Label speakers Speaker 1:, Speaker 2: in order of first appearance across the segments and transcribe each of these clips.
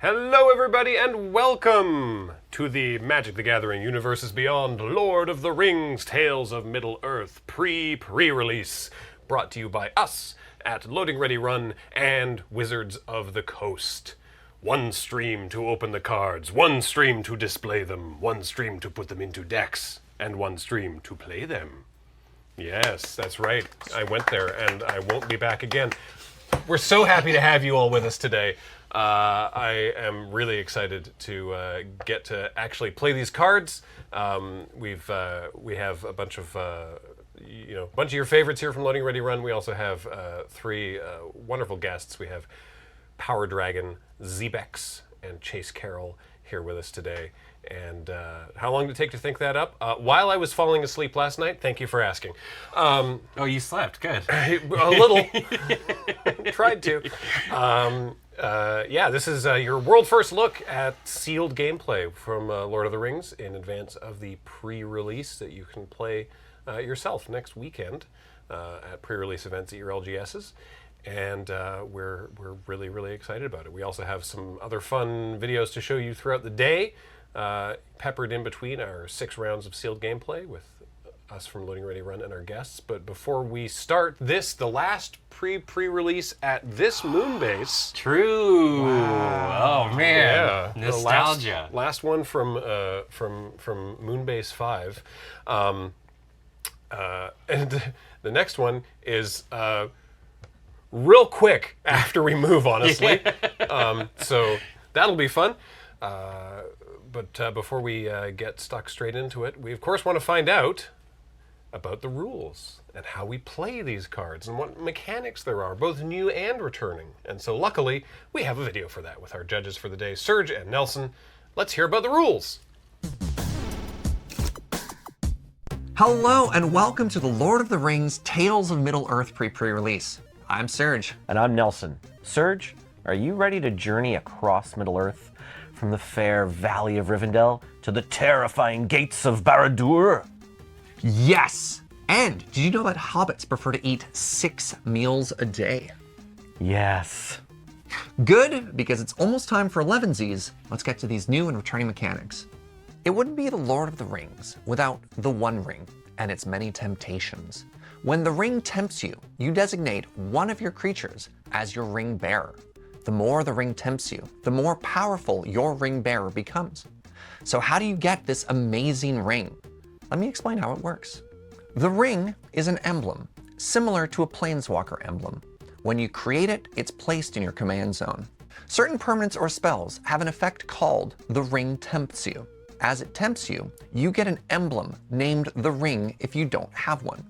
Speaker 1: Hello everybody and welcome to the Magic the Gathering Universes Beyond Lord of the Rings Tales of Middle-earth Pre-PreRelease, brought to you by us at Loading Ready Run and Wizards of the Coast. One stream to open the cards, one stream to display them, one stream to put them into decks, and one stream to play them. Yes, that's right. I went there and I won't be back again. We're so happy to have you all with us today. I am really excited to get to actually play these cards. We have a bunch of your favorites here from Loading Ready Run. We also have three wonderful guests. We have PowrDragn, ZBexx, and Chase Carroll here with us today. And how long did it take to think that up? While I was falling asleep last night. Thank you for asking.
Speaker 2: Oh, you slept. Good.
Speaker 1: A little. Tried to. This is your world first look at sealed gameplay from Lord of the Rings in advance of the pre-release that you can play yourself next weekend at pre-release events at your LGSs. And we're really, really excited about it. We also have some other fun videos to show you throughout the day, peppered in between our 6 rounds of sealed gameplay with us from Loading Ready Run and our guests. But before we start this, the last pre-release at this moonbase.
Speaker 2: True.
Speaker 1: Wow.
Speaker 2: Oh man,
Speaker 1: Yeah.
Speaker 2: nostalgia.
Speaker 1: Last one from Moonbase 5, and the next one is real quick after we move, honestly. So that'll be fun. But before we get stuck straight into it, we of course want to find out about the rules and how we play these cards and what mechanics there are, both new and returning. And so luckily, we have a video for that with our judges for the day, Serge and Nelson. Let's hear about the rules.
Speaker 3: Hello and welcome to the Lord of the Rings Tales of Middle-earth pre-release. I'm Serge.
Speaker 4: And I'm Nelson. Serge, are you ready to journey across Middle-earth from the fair Valley of Rivendell to the terrifying gates of Barad-dûr?
Speaker 3: Yes! And did you know that hobbits prefer to eat 6 meals a day?
Speaker 4: Yes.
Speaker 3: Good, because it's almost time for 11sies. Let's get to these new and returning mechanics. It wouldn't be the Lord of the Rings without the One Ring and its many temptations. When the ring tempts you, you designate one of your creatures as your ring bearer. The more the ring tempts you, the more powerful your ring bearer becomes. So how do you get this amazing ring? Let me explain how it works. The ring is an emblem, similar to a planeswalker emblem. When you create it, it's placed in your command zone. Certain permanents or spells have an effect called the ring tempts you. As it tempts you, you get an emblem named the ring if you don't have one.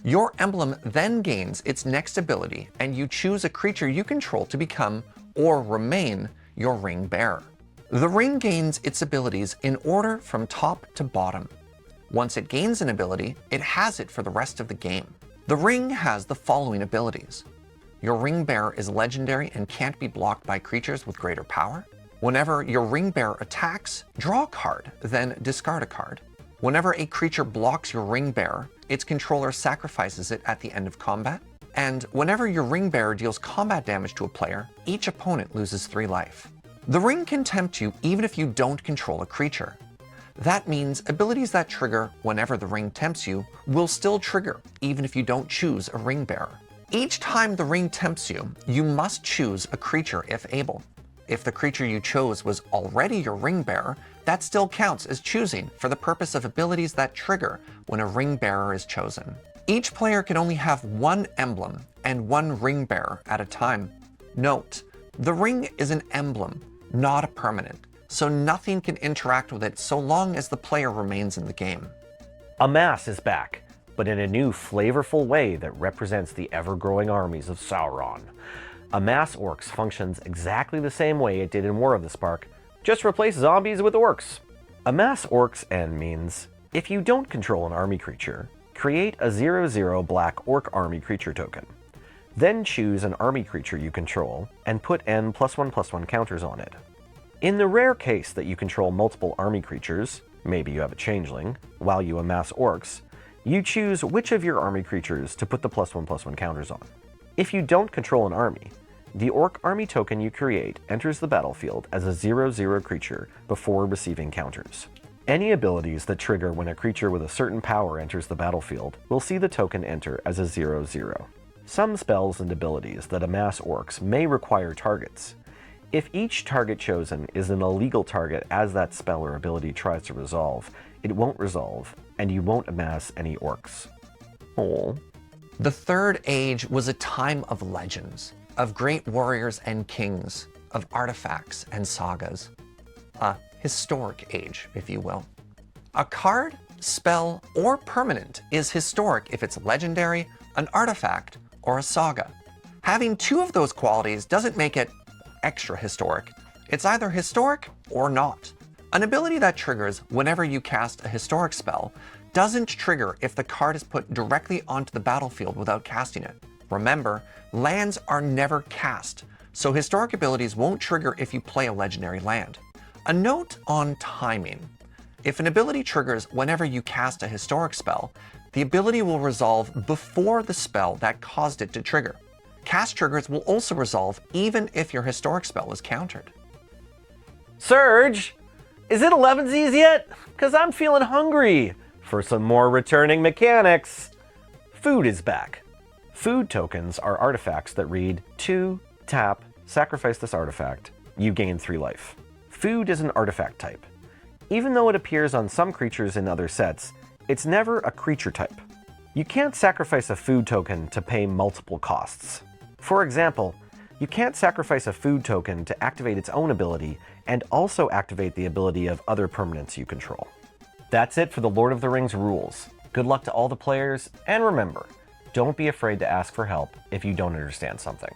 Speaker 3: Your emblem then gains its next ability, and you choose a creature you control to become or remain your ring bearer. The ring gains its abilities in order from top to bottom. Once it gains an ability, it has it for the rest of the game. The ring has the following abilities. Your ring bearer is legendary and can't be blocked by creatures with greater power. Whenever your ring bearer attacks, draw a card, then discard a card. Whenever a creature blocks your ring bearer, its controller sacrifices it at the end of combat. And whenever your ring bearer deals combat damage to a player, each opponent loses 3 life. The ring can tempt you even if you don't control a creature. That means abilities that trigger whenever the ring tempts you will still trigger even if you don't choose a ring bearer. Each time the ring tempts you, you must choose a creature if able. If the creature you chose was already your ring bearer, that still counts as choosing for the purpose of abilities that trigger when a ring bearer is chosen. Each player can only have 1 emblem and 1 ring bearer at a time. Note, the ring is an emblem, not a permanent, so nothing can interact with it so long as the player remains in the game.
Speaker 4: Amass is back, but in a new flavorful way that represents the ever-growing armies of Sauron. Amass Orcs functions exactly the same way it did in War of the Spark, just replace zombies with orcs. Amass Orcs N means, if you don't control an army creature, create a 0/0 black orc army creature token. Then choose an army creature you control and put N +1/+1 counters on it. In the rare case that you control multiple army creatures, maybe you have a changeling, while you amass orcs, you choose which of your army creatures to put the +1/+1 counters on. If you don't control an army, The orc army token you create enters the battlefield as a 0/0 creature before receiving counters. Any abilities that trigger when a creature with a certain power enters the battlefield will see the token enter as a 0/0. Some spells and abilities that amass orcs may require targets. If each target chosen is an illegal target as that spell or ability tries to resolve, it won't resolve, and you won't amass any orcs. Oh.
Speaker 3: The Third Age was a time of legends, of great warriors and kings, of artifacts and sagas. A historic age, if you will. A card, spell, or permanent is historic if it's legendary, an artifact, or a saga. Having two of those qualities doesn't make it extra historic. It's either historic or not. An ability that triggers whenever you cast a historic spell doesn't trigger if the card is put directly onto the battlefield without casting it. Remember, lands are never cast, so historic abilities won't trigger if you play a legendary land. A note on timing. If an ability triggers whenever you cast a historic spell, the ability will resolve before the spell that caused it to trigger. Cast triggers will also resolve even if your historic spell is countered.
Speaker 4: Serge, is it 11sies yet? Because I'm feeling hungry for some more returning mechanics. Food is back. Food tokens are artifacts that read 2, tap, sacrifice this artifact, you gain 3 life. Food is an artifact type. Even though it appears on some creatures in other sets, it's never a creature type. You can't sacrifice a food token to pay multiple costs. For example, you can't sacrifice a food token to activate its own ability and also activate the ability of other permanents you control. That's it for the Lord of the Rings rules. Good luck to all the players, and remember, don't be afraid to ask for help if you don't understand something.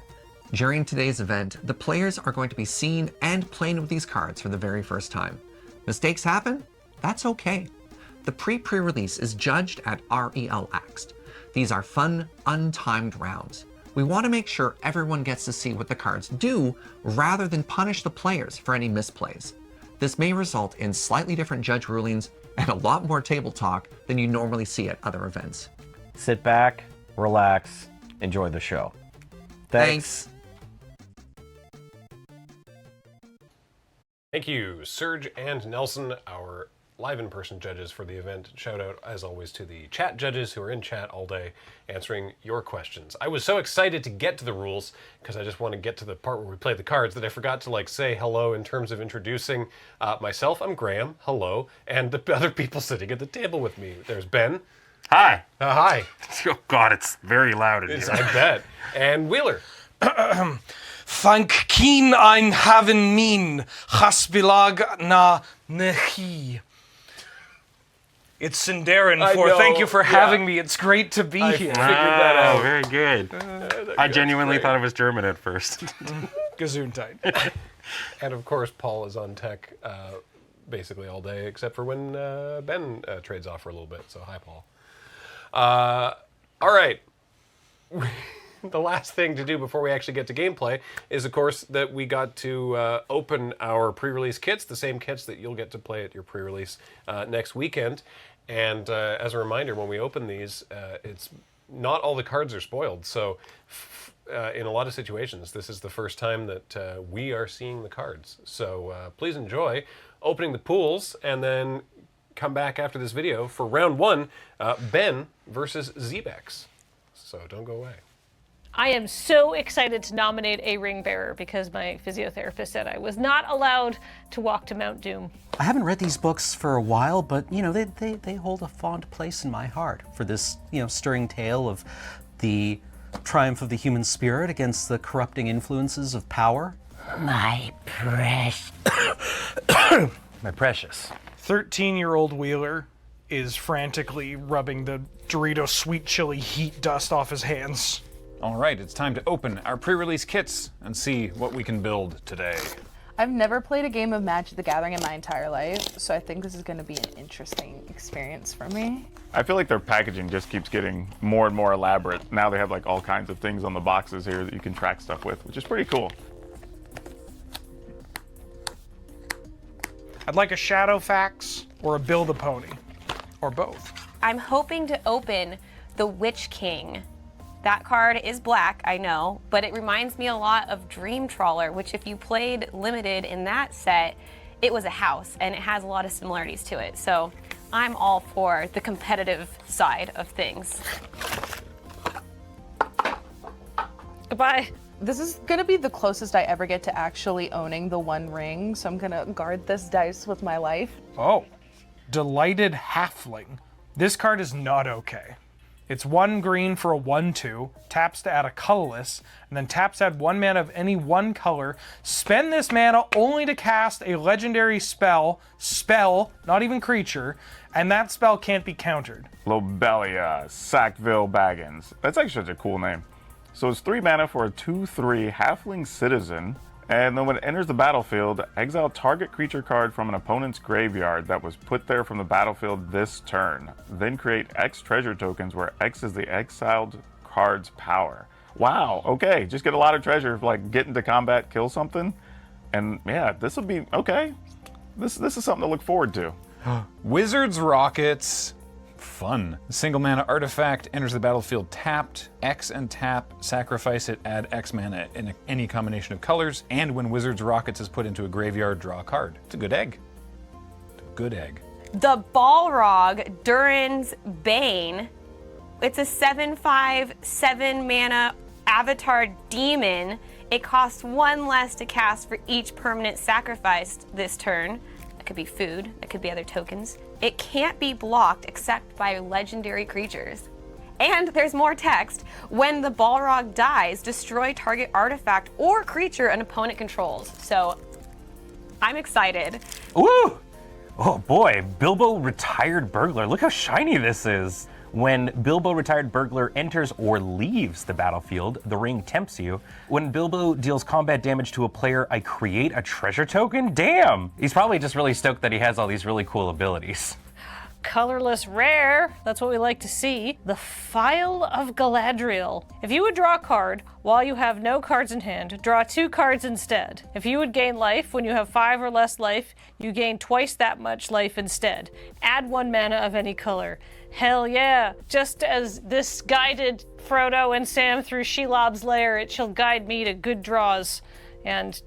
Speaker 3: During today's event, the players are going to be seeing and playing with these cards for the very first time. Mistakes happen? That's okay. The pre-pre-release is judged at RELXed. These are fun, untimed rounds. We want to make sure everyone gets to see what the cards do rather than punish the players for any misplays. This may result in slightly different judge rulings and a lot more table talk than you normally see at other events.
Speaker 4: Sit back, relax, enjoy the show. Thanks.
Speaker 1: Thank you, Serge and Nelson, our live in-person judges for the event. Shout out, as always, to the chat judges who are in chat all day answering your questions. I was so excited to get to the rules because I just want to get to the part where we play the cards that I forgot to say hello in terms of introducing myself. I'm Graham, hello, and the other people sitting at the table with me. There's Ben.
Speaker 5: Hi.
Speaker 1: Hi.
Speaker 5: Oh God, it's very loud in here.
Speaker 1: I bet. And Wheeler.
Speaker 6: Thank keen ein haben min, haspilag na nehi. It's Sindarin for thank you for having me. It's great to be here.
Speaker 1: Figured that out.
Speaker 5: Oh, very good. I genuinely thought it was German at first.
Speaker 6: Gesundheit.
Speaker 1: And of course, Paul is on tech basically all day, except for when Ben trades off for a little bit. So hi, Paul. All right. The last thing to do before we actually get to gameplay is, of course, that we got to open our pre-release kits, the same kits that you'll get to play at your pre-release next weekend. And as a reminder, when we open these, it's not all the cards are spoiled. So in a lot of situations, this is the first time that we are seeing the cards. So please enjoy opening the pools and then come back after this video for round 1, Ben versus ZBexx. So don't go away.
Speaker 7: I am so excited to nominate a ring bearer because my physiotherapist said I was not allowed to walk to Mount Doom.
Speaker 8: I haven't read these books for a while, but they hold a fond place in my heart for this stirring tale of the triumph of the human spirit against the corrupting influences of power.
Speaker 9: My precious.
Speaker 4: My precious.
Speaker 6: 13-year-old Wheeler is frantically rubbing the Dorito sweet chili heat dust off his hands.
Speaker 10: All right, it's time to open our pre-release kits and see what we can build today.
Speaker 11: I've never played a game of Magic the Gathering in my entire life, so I think this is going to be an interesting experience for me.
Speaker 5: I feel like their packaging just keeps getting more and more elaborate. Now they have all kinds of things on the boxes here that you can track stuff with, which is pretty cool.
Speaker 6: I'd like a Shadowfax or a Build-A-Pony, or both.
Speaker 12: I'm hoping to open the Witch King That card is black, I know, but it reminds me a lot of Dream Trawler, which if you played Limited in that set, it was a house, and it has a lot of similarities to it. So I'm all for the competitive side of things.
Speaker 7: Goodbye.
Speaker 11: This is gonna be the closest I ever get to actually owning the One Ring, so I'm gonna guard this dice with my life.
Speaker 6: Oh, Delighted Halfling. This card is not okay. It's 1 green for a 1/2, taps to add a colorless, and then taps to add 1 mana of any one color. Spend this mana only to cast a legendary spell, not even creature, and that spell can't be countered.
Speaker 5: Lobelia, Sackville Baggins. That's actually such a cool name. So it's 3 mana for a 2/3 Halfling Citizen, and then when it enters the battlefield, exile target creature card from an opponent's graveyard that was put there from the battlefield this turn. Then create X treasure tokens where X is the exiled card's power. Wow, okay, just get a lot of treasure, like get into combat, kill something, and yeah, this will be okay. This is something to look forward to.
Speaker 10: Wizard's Rockets. Fun. Single mana artifact enters the battlefield tapped, X and tap, sacrifice it, add X mana in any combination of colors, and when Wizard's Rockets is put into a graveyard, draw a card. It's a good egg. It's a good egg.
Speaker 12: The Balrog, Durin's Bane. It's a 7/5, 7 mana avatar demon. It costs 1 less to cast for each permanent sacrificed this turn. That could be food, that could be other tokens. It can't be blocked except by legendary creatures. And there's more text. When the Balrog dies, destroy target artifact or creature an opponent controls. So I'm excited.
Speaker 4: Ooh! Oh boy, Bilbo Retired Burglar. Look how shiny this is. When Bilbo Retired Burglar enters or leaves the battlefield, the ring tempts you. When Bilbo deals combat damage to a player, I create a treasure token? Damn! He's probably just really stoked that he has all these really cool abilities.
Speaker 7: Colorless rare, that's what we like to see. The Phial of Galadriel. If you would draw a card while you have no cards in hand, draw 2 cards instead. If you would gain life when you have 5 or less life, you gain twice that much life instead. Add 1 mana of any color. Hell yeah. Just as this guided Frodo and Sam through Shelob's lair, it shall guide me to good draws and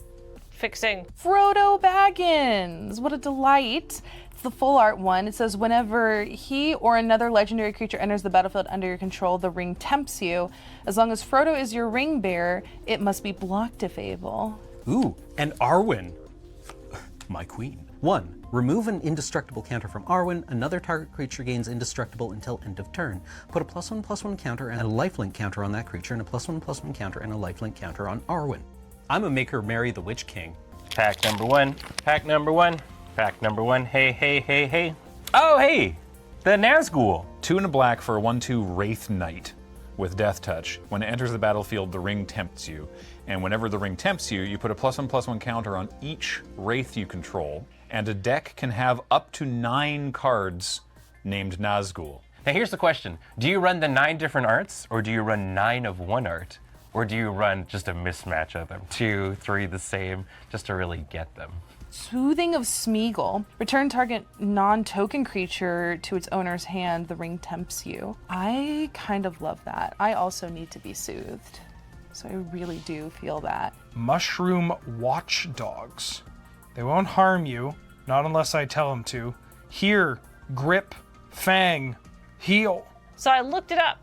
Speaker 7: fixing.
Speaker 11: Frodo Baggins, what a delight. It's the full art one. It says whenever he or another legendary creature enters the battlefield under your control, the ring tempts you. As long as Frodo is your ring bearer, it must be blocked if able.
Speaker 8: Ooh, and Arwen, my queen. 1. Remove an indestructible counter from Arwen. Another target creature gains indestructible until end of turn. Put a +1/+1 counter and a lifelink counter on that creature, and a +1/+1 counter and a lifelink counter on Arwen. I'm a make her marry the Witch King.
Speaker 4: Pack number 1. Pack number 1. Pack number 1. Hey, hey, hey, hey. Oh, hey! The Nazgul.
Speaker 10: 2 and a black for a 1/2 Wraith Knight with Death Touch. When it enters the battlefield, the ring tempts you. And whenever the ring tempts you, you put a +1/+1 counter on each Wraith you control. And a deck can have up to 9 cards named Nazgul.
Speaker 4: Now here's the question. Do you run the 9 different arts, or do you run 9 of one art? Or do you run just a mismatch of them? 2, 3 the same, just to really get them?
Speaker 11: Soothing of Smeagol. Return target non-token creature to its owner's hand. The ring tempts you. I kind of love that. I also need to be soothed. So I really do feel that.
Speaker 6: Mushroom Watchdogs. They won't harm you, not unless I tell them to. Here, grip, fang, heal.
Speaker 7: So I looked it up.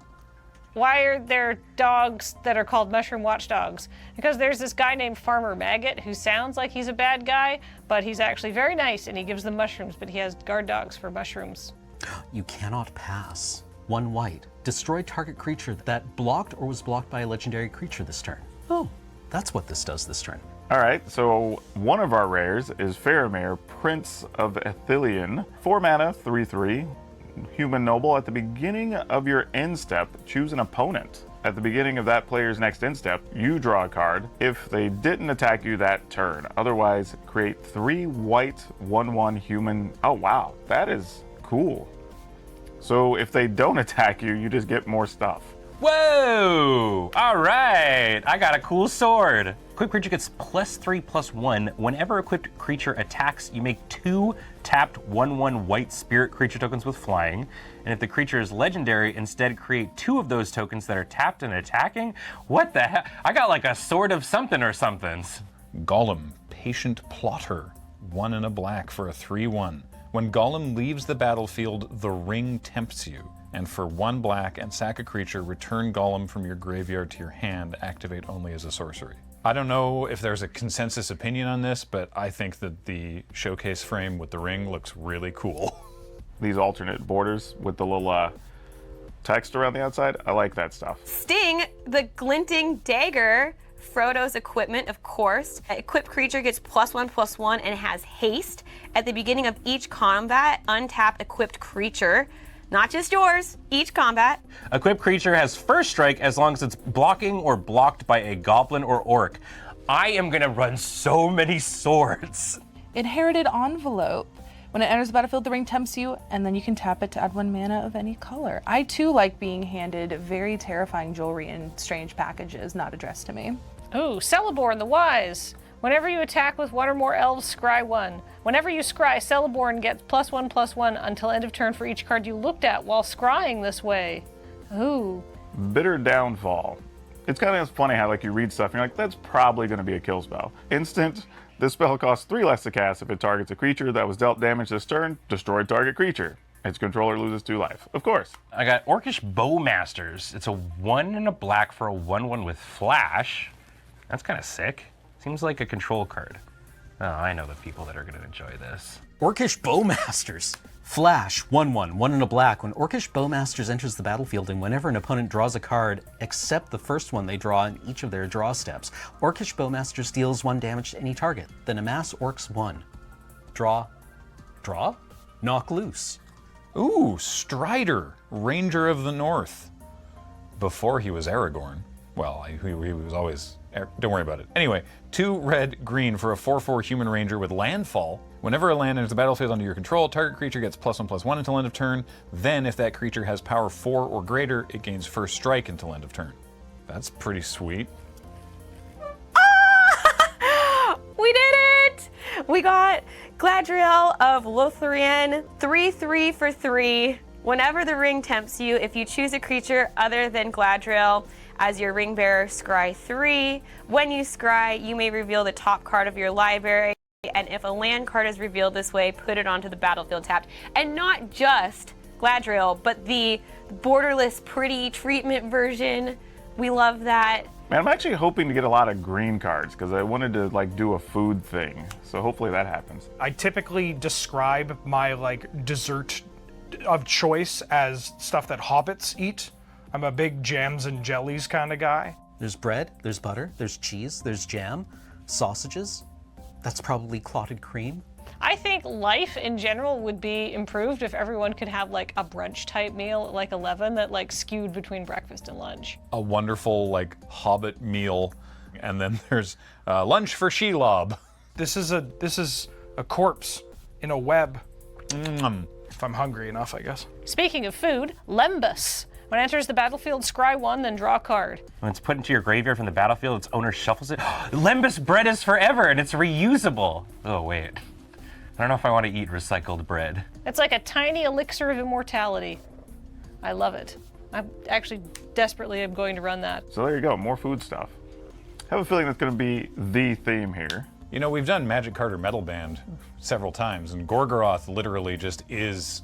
Speaker 7: Why are there dogs that are called mushroom watchdogs? Because there's this guy named Farmer Maggot who sounds like he's a bad guy, but he's actually very nice and he gives them mushrooms, but he has guard dogs for mushrooms.
Speaker 8: You cannot pass. 1 white. Destroy target creature that blocked or was blocked by a legendary creature this turn. Oh, that's what this does this turn.
Speaker 5: All right, so one of our rares is Faramir, Prince of Ithilien. 4 mana, 3/3. Human Noble. At the beginning of your end step, choose an opponent. At the beginning of that player's next end step, you draw a card if they didn't attack you that turn. Otherwise, create 3 white 1/1 human. Oh wow, that is cool. So if they don't attack you, you just get more stuff.
Speaker 2: Whoa! All right, I got a cool sword. Equipped creature gets +3/+1. Whenever equipped creature attacks, you make 2 tapped 1/1 white spirit creature tokens with flying. And if the creature is legendary, instead create 2 of those tokens that are tapped and attacking. What the heck? I got like a sword of something or somethings.
Speaker 10: Golem, Patient Plotter, 1 and a black for a 3/1. When Golem leaves the battlefield, the ring tempts you. And for 1 black and sack a creature, return Golem from your graveyard to your hand, activate only as a sorcery. I don't know if there's a consensus opinion on this, but I think that the showcase frame with the ring looks really cool.
Speaker 5: These alternate borders with the little text around the outside, I like that stuff.
Speaker 12: Sting, the glinting dagger, Frodo's equipment, of course. Equipped creature gets +1/+1 and has haste. At the beginning of each combat, untap equipped creature. Not just yours, each combat.
Speaker 2: Equipped creature has first strike as long as it's blocking or blocked by a goblin or orc. I am gonna run so many swords.
Speaker 11: Inherited Envelope. When it enters the battlefield, the ring tempts you, and then you can tap it to add 1 mana of any color. I too like being handed very terrifying jewelry in strange packages not addressed to me.
Speaker 7: Ooh, Celeborn the Wise. Whenever you attack with 1 or more elves, scry 1. Whenever you scry, Celeborn gets +1/+1 until end of turn for each card you looked at while scrying this way. Ooh.
Speaker 5: Bitter Downfall. It's kind of funny how like you read stuff and you're like, that's probably going to be a kill spell. Instant. This spell costs 3 less to cast if it targets a creature that was dealt damage this turn. Destroy target creature. Its controller loses 2 life. Of course.
Speaker 2: I got Orcish Bowmasters. It's a 1 and a black for a 1/1 with flash. That's kind of sick. Seems like a control card. Oh, I know the people that are going to enjoy this.
Speaker 8: Orcish Bowmasters. Flash, 1/1, 1 and a black. When Orcish Bowmasters enters the battlefield and whenever an opponent draws a card, except the first one they draw in each of their draw steps, Orcish Bowmasters deals 1 damage to any target. Then amass Orcs 1. Draw. Draw? Knock loose.
Speaker 10: Ooh, Strider, Ranger of the North. Before he was Aragorn. Well, he was always... Don't worry about it. Anyway, 2 red, green for a 4/4 human ranger with landfall. Whenever a land enters the battlefield under your control, target creature gets +1/+1 until end of turn. Then, if that creature has power 4 or greater, it gains first strike until end of turn. That's pretty sweet.
Speaker 12: We did it! We got Gladriel of Lothlorien, 3/3 for 3. Whenever the ring tempts you, if you choose a creature other than Gladriel as your ring bearer, scry 3. When you scry, you may reveal the top card of your library, and if a land card is revealed this way, put it onto the battlefield tapped. And not just Gladriel, but the borderless pretty treatment version. We love that.
Speaker 5: Man, I'm actually hoping to get a lot of green cards because I wanted to like do a food thing. So hopefully that happens.
Speaker 6: I typically describe my like dessert of choice as stuff that hobbits eat. I'm a big jams and jellies kind of guy.
Speaker 8: There's bread, there's butter, there's cheese, there's jam, sausages. That's probably clotted cream.
Speaker 7: I think life in general would be improved if everyone could have like a brunch type meal at like 11 that like skewed between breakfast and lunch.
Speaker 10: A wonderful like hobbit meal, and then there's lunch for Shelob.
Speaker 6: This is a corpse in a web. If I'm hungry enough, I guess.
Speaker 7: Speaking of food, Lembas. When it enters the battlefield, scry 1, then draw a card.
Speaker 2: When it's put into your graveyard from the battlefield, its owner shuffles it. Lembas bread is forever, and it's reusable. Oh, wait. I don't know if I want to eat recycled bread.
Speaker 7: It's like a tiny elixir of immortality. I love it. I actually desperately am going to run that.
Speaker 5: So there you go, more food stuff. I have a feeling that's going to be the theme here.
Speaker 10: You know, we've done Magic Carter Metal Band several times, and Gorgoroth literally just is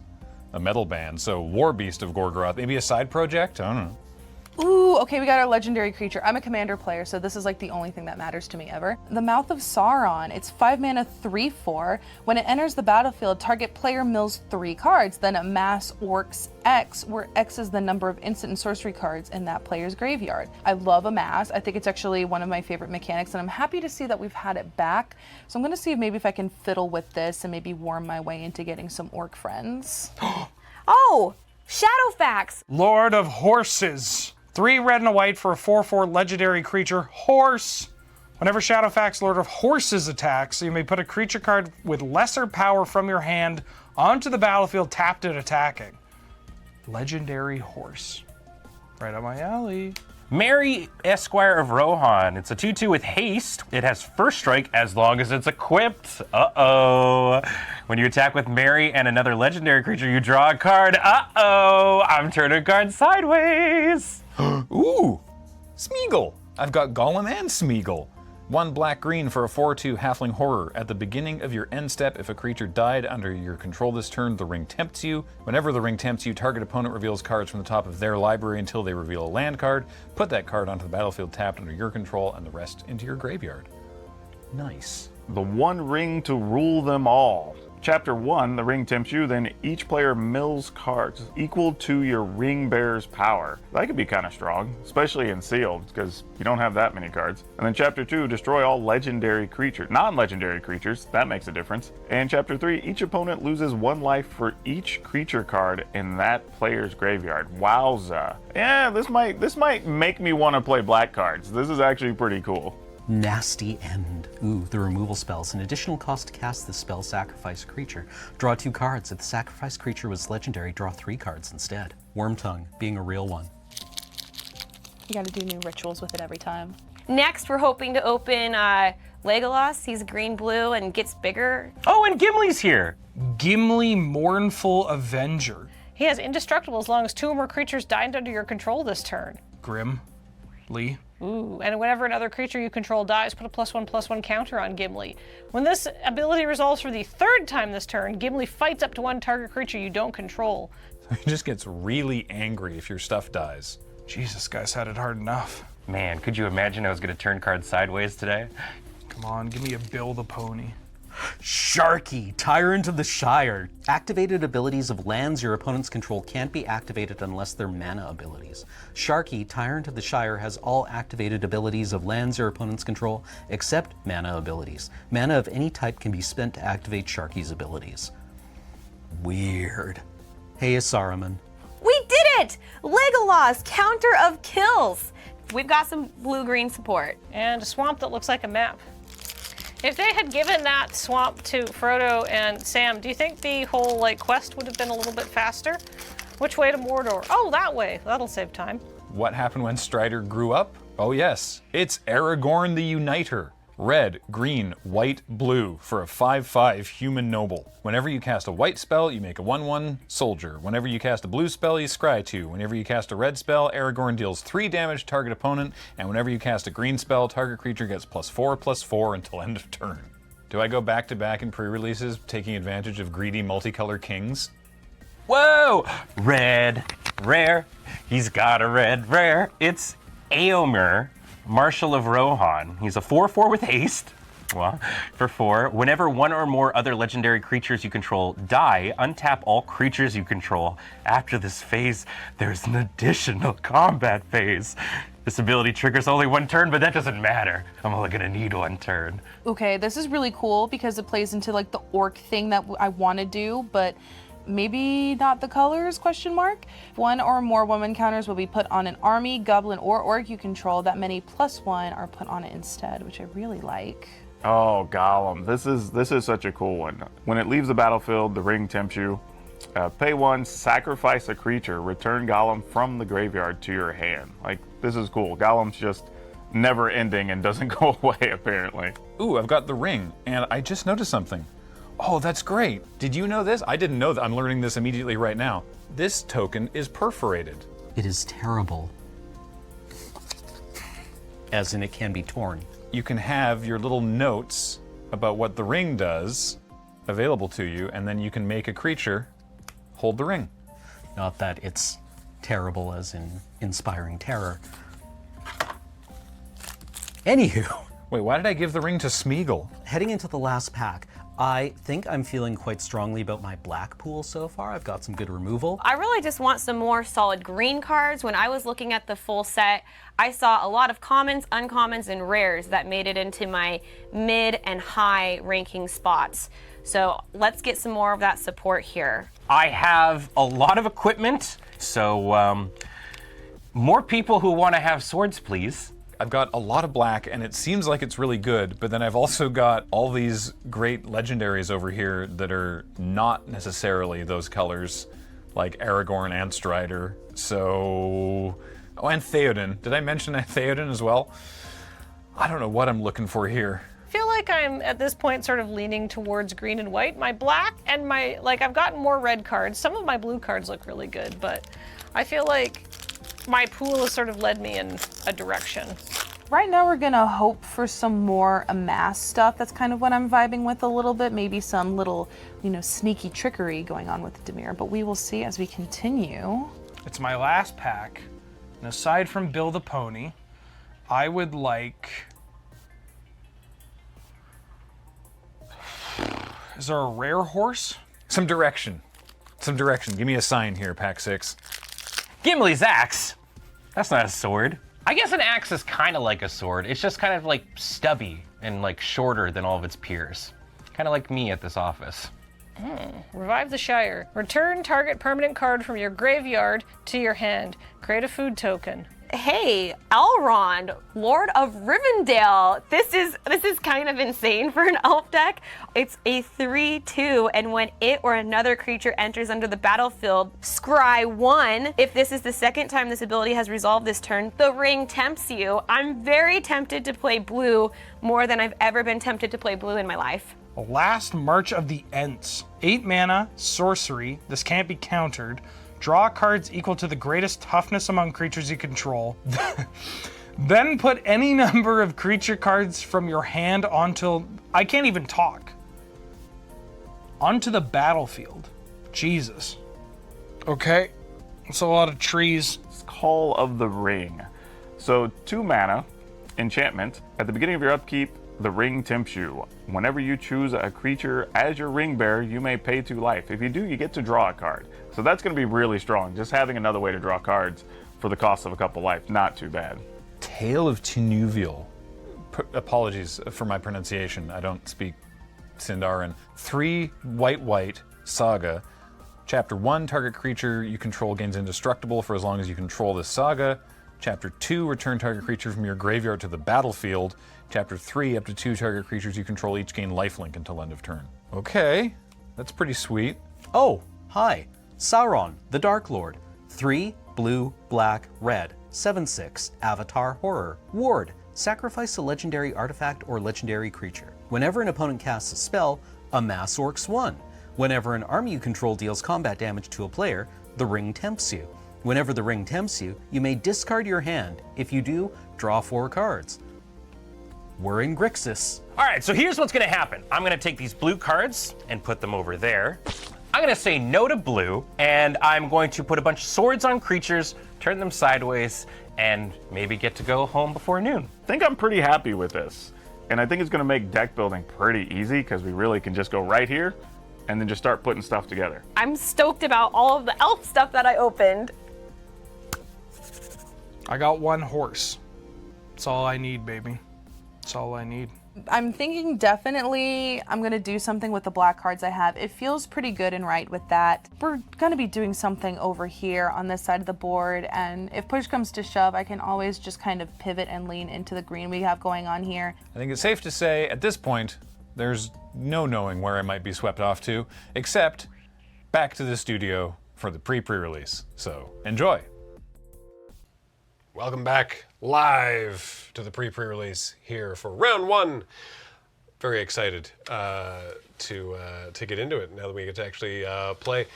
Speaker 10: a metal band. So War Beast of Gorgoroth, maybe a side project? I don't know.
Speaker 11: Ooh, okay, we got our legendary creature. I'm a commander player, so this is like the only thing that matters to me ever. The Mouth of Sauron. It's 5 mana, 3/4. When it enters the battlefield, target player mills 3 cards, then amass Orcs X, where X is the number of instant and sorcery cards in that player's graveyard. I love amass. I think it's actually one of my favorite mechanics, and I'm happy to see that we've had it back. So I'm gonna see if I can fiddle with this and maybe worm my way into getting some orc friends.
Speaker 12: Oh, Shadowfax.
Speaker 6: Lord of Horses. 3 red and a white for a 4/4 legendary creature, Horse. Whenever Shadowfax, Lord of Horses attacks, you may put a creature card with lesser power from your hand onto the battlefield tapped and attacking. Legendary Horse. Right up my alley.
Speaker 2: Mary, Esquire of Rohan. It's a 2/2 with haste. It has first strike as long as it's equipped. Uh-oh. When you attack with Mary and another legendary creature, you draw a card. Uh-oh. I'm turning cards sideways.
Speaker 10: Ooh, Smeagol. I've got Golem and Smeagol. 1 black-green for a 4/2 halfling horror. At the beginning of your end step, if a creature died under your control this turn, the ring tempts you. Whenever the ring tempts you, target opponent reveals cards from the top of their library until they reveal a land card. Put that card onto the battlefield tapped under your control and the rest into your graveyard. Nice.
Speaker 5: The one ring to rule them all. Chapter 1, the ring tempts you, then each player mills cards equal to your ring bearer's power. That could be kind of strong, especially in sealed, because you don't have that many cards. And then Chapter 2, destroy all legendary creatures, non-legendary creatures, that makes a difference. And Chapter 3, each opponent loses 1 life for each creature card in that player's graveyard. Wowza. Yeah, this might make me want to play black cards. This is actually pretty cool.
Speaker 8: Nasty End. Ooh, the removal spells. An additional cost to cast this spell, sacrifice a creature. Draw 2 cards. If the sacrificed creature was legendary, draw 3 cards instead. Wormtongue, being a real one.
Speaker 11: You gotta do new rituals with it every time.
Speaker 12: Next, we're hoping to open Legolas. He's green-blue and gets bigger.
Speaker 2: Oh, and Gimli's here.
Speaker 6: Gimli, Mournful Avenger.
Speaker 7: He has indestructible as long as 2 or more creatures died under your control this turn.
Speaker 6: Grim. Lee.
Speaker 7: Ooh, and whenever another creature you control dies, put a +1/+1 counter on Gimli. When this ability resolves for the 3rd time this turn, Gimli fights up to 1 target creature you don't control.
Speaker 10: He just gets really angry if your stuff dies.
Speaker 6: Jesus, guys had it hard enough.
Speaker 2: Man, could you imagine I was going to turn cards sideways today?
Speaker 6: Come on, give me a Bill the Pony.
Speaker 8: Sharky, Tyrant of the Shire. Activated abilities of lands your opponents control can't be activated unless they're mana abilities. Sharky, Tyrant of the Shire has all activated abilities of lands your opponents control except mana abilities. Mana of any type can be spent to activate Sharky's abilities. Weird. Hey, Saruman.
Speaker 12: We did it! Legolas, counter of kills. We've got some blue-green support.
Speaker 7: And a swamp that looks like a map. If they had given that swamp to Frodo and Sam, do you think the whole quest would have been a little bit faster? Which way to Mordor? Oh, that way. That'll save time.
Speaker 10: What happened when Strider grew up? Oh yes, it's Aragorn the Uniter. Red, green, white, blue for a 5/5 human noble. Whenever you cast a white spell, you make a 1/1 soldier. Whenever you cast a blue spell, you scry 2. Whenever you cast a red spell, Aragorn deals 3 damage to target opponent. And whenever you cast a green spell, target creature gets +4/+4 until end of turn. Do I go back to back in pre-releases, taking advantage of greedy multicolor kings?
Speaker 2: Whoa! Red, rare. He's got a red rare. It's Eomer, Marshal of Rohan. He's a 4/4 with haste. Well, for 4, whenever 1 or more other legendary creatures you control die, untap all creatures you control. After this phase, there's an additional combat phase. This ability triggers only 1 turn, but that doesn't matter. I'm only gonna need 1 turn.
Speaker 11: Okay, this is really cool because it plays into the orc thing that I want to do, but maybe not the colors, ? 1 or more woman counters will be put on an army, goblin, or orc you control. That many +1 are put on it instead, which I really like.
Speaker 5: Oh, Gollum. This is such a cool one. When it leaves the battlefield, the ring tempts you. Pay 1, sacrifice a creature, return Gollum from the graveyard to your hand. This is cool. Gollum's just never ending and doesn't go away, apparently.
Speaker 10: Ooh, I've got the ring, and I just noticed something. Oh, that's great. Did you know this? I didn't know that. I'm learning this immediately right now. This token is perforated.
Speaker 8: It is terrible. As in, it can be torn.
Speaker 10: You can have your little notes about what the ring does available to you, and then you can make a creature hold the ring.
Speaker 8: Not that it's terrible as in inspiring terror. Anywho.
Speaker 10: Wait, why did I give the ring to Smeagol?
Speaker 8: Heading into the last pack, I think I'm feeling quite strongly about my black pool so far. I've got some good removal.
Speaker 12: I really just want some more solid green cards. When I was looking at the full set, I saw a lot of commons, uncommons, and rares that made it into my mid and high ranking spots. So let's get some more of that support here.
Speaker 2: I have a lot of equipment, so more people who want to have swords, please.
Speaker 10: I've got a lot of black, and it seems like it's really good, but then I've also got all these great legendaries over here that are not necessarily those colors, like Aragorn and Strider. So Oh, and Theoden. Did I mention Theoden as well? I don't know what I'm looking for here.
Speaker 7: I feel like I'm at this point sort of leaning towards green and white. My black and I've gotten more red cards. Some of my blue cards look really good, but I feel like my pool has sort of led me in a direction.
Speaker 11: Right now we're gonna hope for some more amass stuff. That's kind of what I'm vibing with a little bit. Maybe some little, sneaky trickery going on with Dimir, but we will see as we continue.
Speaker 6: It's my last pack, and aside from Bill the Pony, I would like... Is there a rare horse?
Speaker 10: Some direction. Give me a sign here, pack 6.
Speaker 2: Gimli's axe. That's not a sword. I guess an axe is kind of like a sword. It's just kind of like stubby and like shorter than all of its peers. Kind of like me at this office.
Speaker 7: Revive the Shire. Return target permanent card from your graveyard to your hand. Create a food token.
Speaker 12: Hey, Elrond, Lord of Rivendell. This is kind of insane for an elf deck. It's a 3/2, and when it or another creature enters under the battlefield, scry 1. If this is the second time this ability has resolved this turn, the ring tempts you. I'm very tempted to play blue, more than I've ever been tempted to play blue in my life.
Speaker 6: Last March of the Ents. 8 mana, sorcery. This can't be countered. Draw cards equal to the greatest toughness among creatures you control. Then put any number of creature cards from your hand onto... I can't even talk. Onto the battlefield. Jesus. Okay. That's a lot of trees.
Speaker 5: It's Call of the Ring. So 2 mana, enchantment. At the beginning of your upkeep, the ring tempts you. Whenever you choose a creature as your ring bearer, you may pay 2 life. If you do, you get to draw a card. So that's going to be really strong. Just having another way to draw cards for the cost of a couple life, not too bad.
Speaker 10: Tale of Tinuvial. Apologies for my pronunciation. I don't speak Sindarin. 3 white saga. Chapter 1, target creature you control gains indestructible for as long as you control this saga. Chapter 2, return target creature from your graveyard to the battlefield. Chapter 3, up to 2 target creatures you control each gain lifelink until end of turn. Okay, that's pretty sweet.
Speaker 8: Oh, hi. Sauron, the Dark Lord. 3 blue, black, red. 7/6, Avatar Horror. Ward, sacrifice a legendary artifact or legendary creature. Whenever an opponent casts a spell, amass Orcs 1. Whenever an army you control deals combat damage to a player, the ring tempts you. Whenever the ring tempts you, you may discard your hand. If you do, draw 4 cards. We're in Grixis.
Speaker 2: All right, so here's what's gonna happen. I'm gonna take these blue cards and put them over there. I'm gonna say no to blue, and I'm going to put a bunch of swords on creatures, turn them sideways, and maybe get to go home before noon.
Speaker 5: I think I'm pretty happy with this. And I think it's going to make deck building pretty easy because we really can just go right here and then just start putting stuff together.
Speaker 12: I'm stoked about all of the elf stuff that I opened.
Speaker 6: I got 1 horse. That's all I need, baby. That's all I need.
Speaker 11: I'm thinking definitely I'm gonna do something with the black cards I have. It feels pretty good and right with that. We're gonna be doing something over here on this side of the board, and if push comes to shove, I can always just kind of pivot and lean into the green we have going on here.
Speaker 10: I think it's safe to say at this point, there's no knowing where I might be swept off to, except back to the studio for the pre-pre-release. So enjoy.
Speaker 1: Welcome back live to the pre-pre-release here for round 1. Very excited to get into it now that we get to actually play.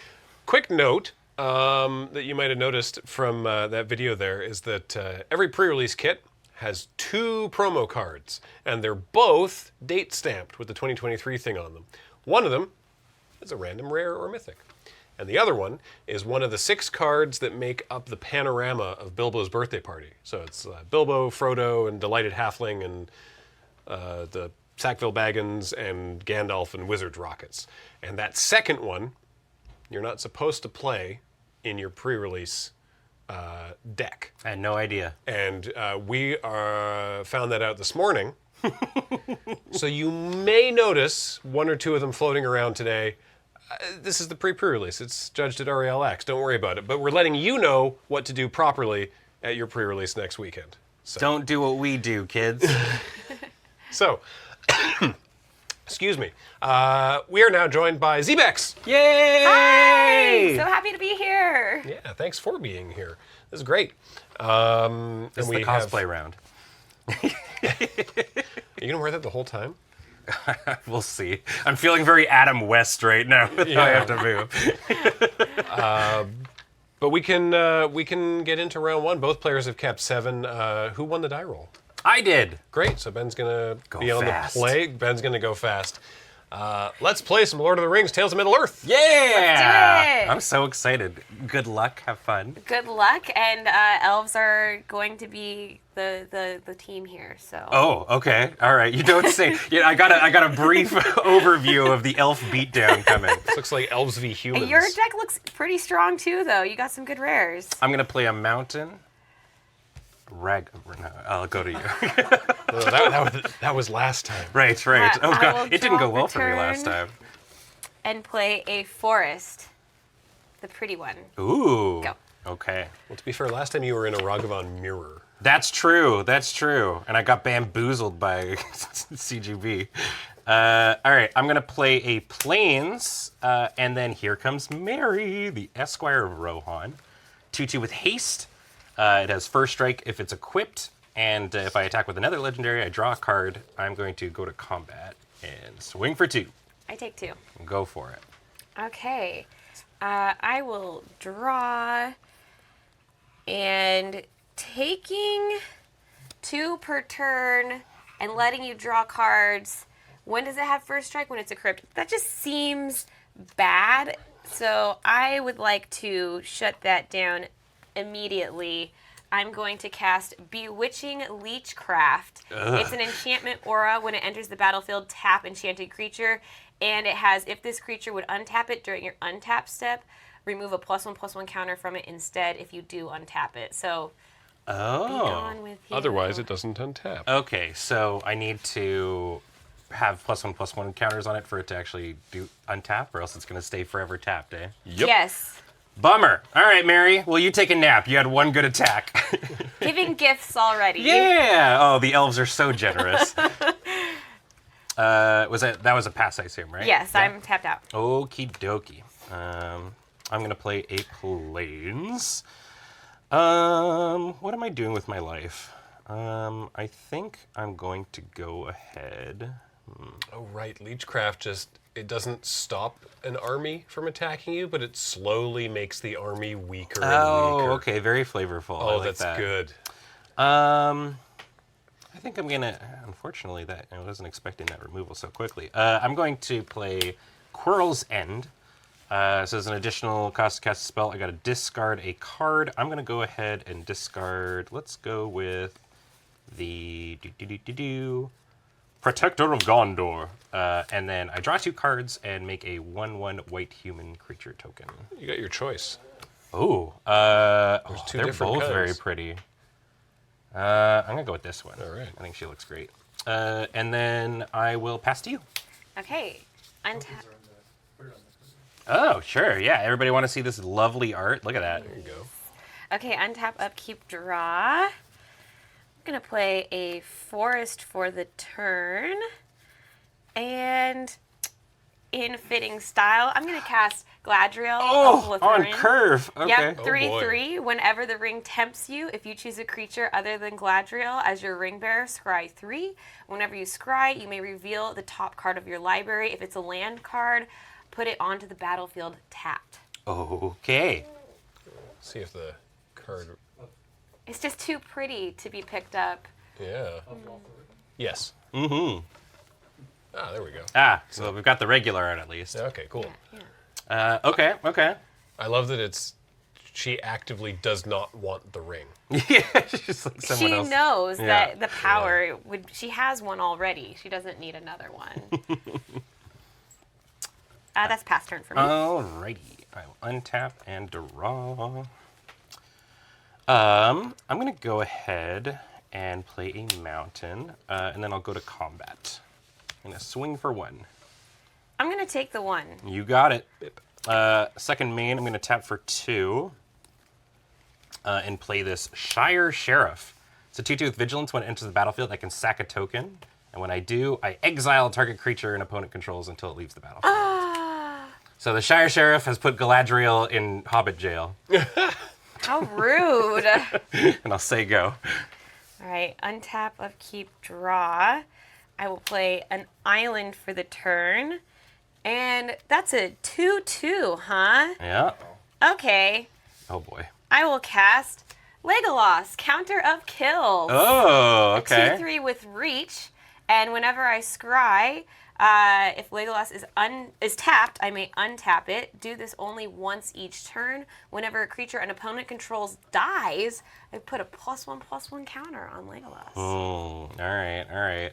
Speaker 1: Quick note that you might have noticed from that video there is that every pre-release kit has 2 promo cards, and they're both date stamped with the 2023 thing on them. One of them is a random rare or mythic. And the other one is one of the 6 cards that make up the panorama of Bilbo's birthday party. So it's Bilbo, Frodo, and Delighted Halfling, and the Sackville Baggins, and Gandalf, and Wizard's Rockets. And that second one, you're not supposed to play in your pre-release deck.
Speaker 2: I had no idea.
Speaker 1: And we found that out this morning. So you may notice 1 or 2 of them floating around today. This is the pre-release. It's judged at RELX. Don't worry about it. But we're letting you know what to do properly at your pre-release next weekend. So.
Speaker 2: Don't do what we do, kids.
Speaker 1: So, excuse me. We are now joined by ZBexx.
Speaker 2: Yay!
Speaker 12: Hi! So happy to be here.
Speaker 1: Yeah, thanks for being here. This is great.
Speaker 2: This is the cosplay round.
Speaker 1: Are you going to wear that the whole time?
Speaker 2: We'll see. I'm feeling very Adam West right now with how I have to move.
Speaker 1: But we can get into round one. Both players have kept 7. Who won the die roll?
Speaker 2: I did.
Speaker 1: Great. So Ben's going to be on
Speaker 2: fast.
Speaker 1: the play. Ben's going to go fast. Let's play some Lord of the Rings, Tales of Middle-earth.
Speaker 2: Yeah!
Speaker 12: Let's do it.
Speaker 2: I'm so excited. Good luck. Have fun.
Speaker 12: Good luck, and elves are going to be the team here. So.
Speaker 2: Oh, okay. All right. You don't say. Yeah, I got a brief overview of the elf beatdown coming.
Speaker 1: This looks like elves v humans.
Speaker 12: Your deck looks pretty strong too, though. You got some good rares.
Speaker 2: I'm gonna play a mountain. No, I'll go to you.
Speaker 1: No, that was last time.
Speaker 2: Right. Oh
Speaker 12: I
Speaker 2: god,
Speaker 12: will
Speaker 2: it didn't go
Speaker 12: draw
Speaker 2: well
Speaker 12: the
Speaker 2: for me last
Speaker 12: turn.
Speaker 2: time.
Speaker 12: And play a forest, the pretty one.
Speaker 2: Ooh.
Speaker 12: Go.
Speaker 2: Okay.
Speaker 1: Well, to be fair, last time you were in a Ragavan mirror.
Speaker 2: That's true. And I got bamboozled by CGB. All right, I'm gonna play a plains, and then here comes Mary, the Esquire of Rohan. 2/2 with haste. It has first strike if it's equipped, and if I attack with another legendary, I draw a card. I'm going to go to combat and swing for 2.
Speaker 12: I take 2.
Speaker 2: Go for it.
Speaker 12: Okay. I will draw, and taking 2 per turn and letting you draw cards. When does it have first strike? When it's equipped. That just seems bad. So I would like to shut that down immediately. I'm going to cast Bewitching Leechcraft. It's an enchantment aura. When it enters the battlefield, tap enchanted creature. And it has, if this creature would untap it during your untap step, remove a +1/+1 counter from it instead if you do untap it. So, be gone with you.
Speaker 1: Otherwise, it doesn't untap.
Speaker 2: Okay, so I need to have +1/+1 counters on it for it to actually do untap, or else it's going to stay forever tapped, eh?
Speaker 1: Yep.
Speaker 12: Yes.
Speaker 2: Bummer. All right, Mary. Well, you take a nap. You had 1 good attack.
Speaker 12: Giving gifts already.
Speaker 2: Yeah. Oh, the elves are so generous. That was a pass, I assume, right?
Speaker 12: Yes,
Speaker 2: Yeah.
Speaker 12: I'm tapped out.
Speaker 2: Okie dokie. I'm gonna play a plains. What am I doing with my life? I think I'm going to go ahead.
Speaker 1: Oh, right. Leechcraft it doesn't stop an army from attacking you, but it slowly makes the army weaker and weaker.
Speaker 2: Okay. Very flavorful. I
Speaker 1: Oh,
Speaker 2: like
Speaker 1: that's
Speaker 2: that.
Speaker 1: good.
Speaker 2: I think I'm gonna. Unfortunately, I wasn't expecting that removal so quickly. I'm going to play Quirrell's End. So as an additional cost to cast a spell, I got to discard a card. I'm gonna go ahead and discard. Let's go with the Protector of Gondor, and then I draw 2 cards and make a 1/1 white human creature token.
Speaker 1: You got your choice.
Speaker 2: Ooh,
Speaker 1: There's 2
Speaker 2: they're
Speaker 1: different
Speaker 2: both
Speaker 1: kinds.
Speaker 2: very pretty. I'm gonna go with this one.
Speaker 1: All right.
Speaker 2: I think she looks great. And then I will pass to you.
Speaker 12: Okay. Untap.
Speaker 2: Oh, sure. Yeah. Everybody want to see this lovely art? Look at that.
Speaker 1: There you go.
Speaker 12: Okay, untap, upkeep, draw. I'm going to play a forest for the turn. And in fitting style, I'm going to cast Gladriel of
Speaker 2: on
Speaker 12: Lutheran.
Speaker 2: curve. Okay.
Speaker 12: Yep,
Speaker 1: Oh,
Speaker 12: 3/3. Whenever the ring tempts you, if you choose a creature other than Gladriel as your ring bearer, scry 3. Whenever you scry, you may reveal the top card of your library. If it's a land card, put it onto the battlefield tapped.
Speaker 2: Okay.
Speaker 1: See if the card.
Speaker 12: It's just too pretty to be picked up.
Speaker 1: Yeah. Yes.
Speaker 2: Mm-hmm.
Speaker 1: Ah, there we go.
Speaker 2: So we've got the regular art at least.
Speaker 1: Okay, cool.
Speaker 12: Yeah.
Speaker 2: Okay.
Speaker 1: I love that she actively does not want the ring.
Speaker 2: Yeah, she's like someone
Speaker 12: She
Speaker 2: else.
Speaker 12: knows
Speaker 2: Yeah.
Speaker 12: that the power would. She has one already. She doesn't need another one. That's past turn for me.
Speaker 2: Alrighty. I will untap and draw. I'm gonna go ahead and play a mountain, and then I'll go to combat. I'm gonna swing for 1.
Speaker 12: I'm gonna take the 1.
Speaker 2: You got it. Second main, I'm gonna tap for 2, and play this Shire Sheriff. It's a 2/2 with vigilance. When it enters the battlefield, I can sack a token, and when I do, I exile a target creature an opponent controls until it leaves the battlefield. So the Shire Sheriff has put Galadriel in Hobbit jail.
Speaker 12: How rude.
Speaker 2: And I'll say go.
Speaker 12: All right, untap, upkeep, draw. I will play an island for the turn. And that's a 2/2, huh?
Speaker 2: Yeah.
Speaker 12: Okay.
Speaker 2: Oh boy.
Speaker 12: I will cast Legolas, Counter of Kills.
Speaker 2: Oh, okay.
Speaker 12: A 2/3 with reach. And whenever I scry, if Legolas is tapped, I may untap it. Do this only once each turn. Whenever a creature an opponent controls dies, I put a +1/+1 counter on Legolas.
Speaker 2: All right.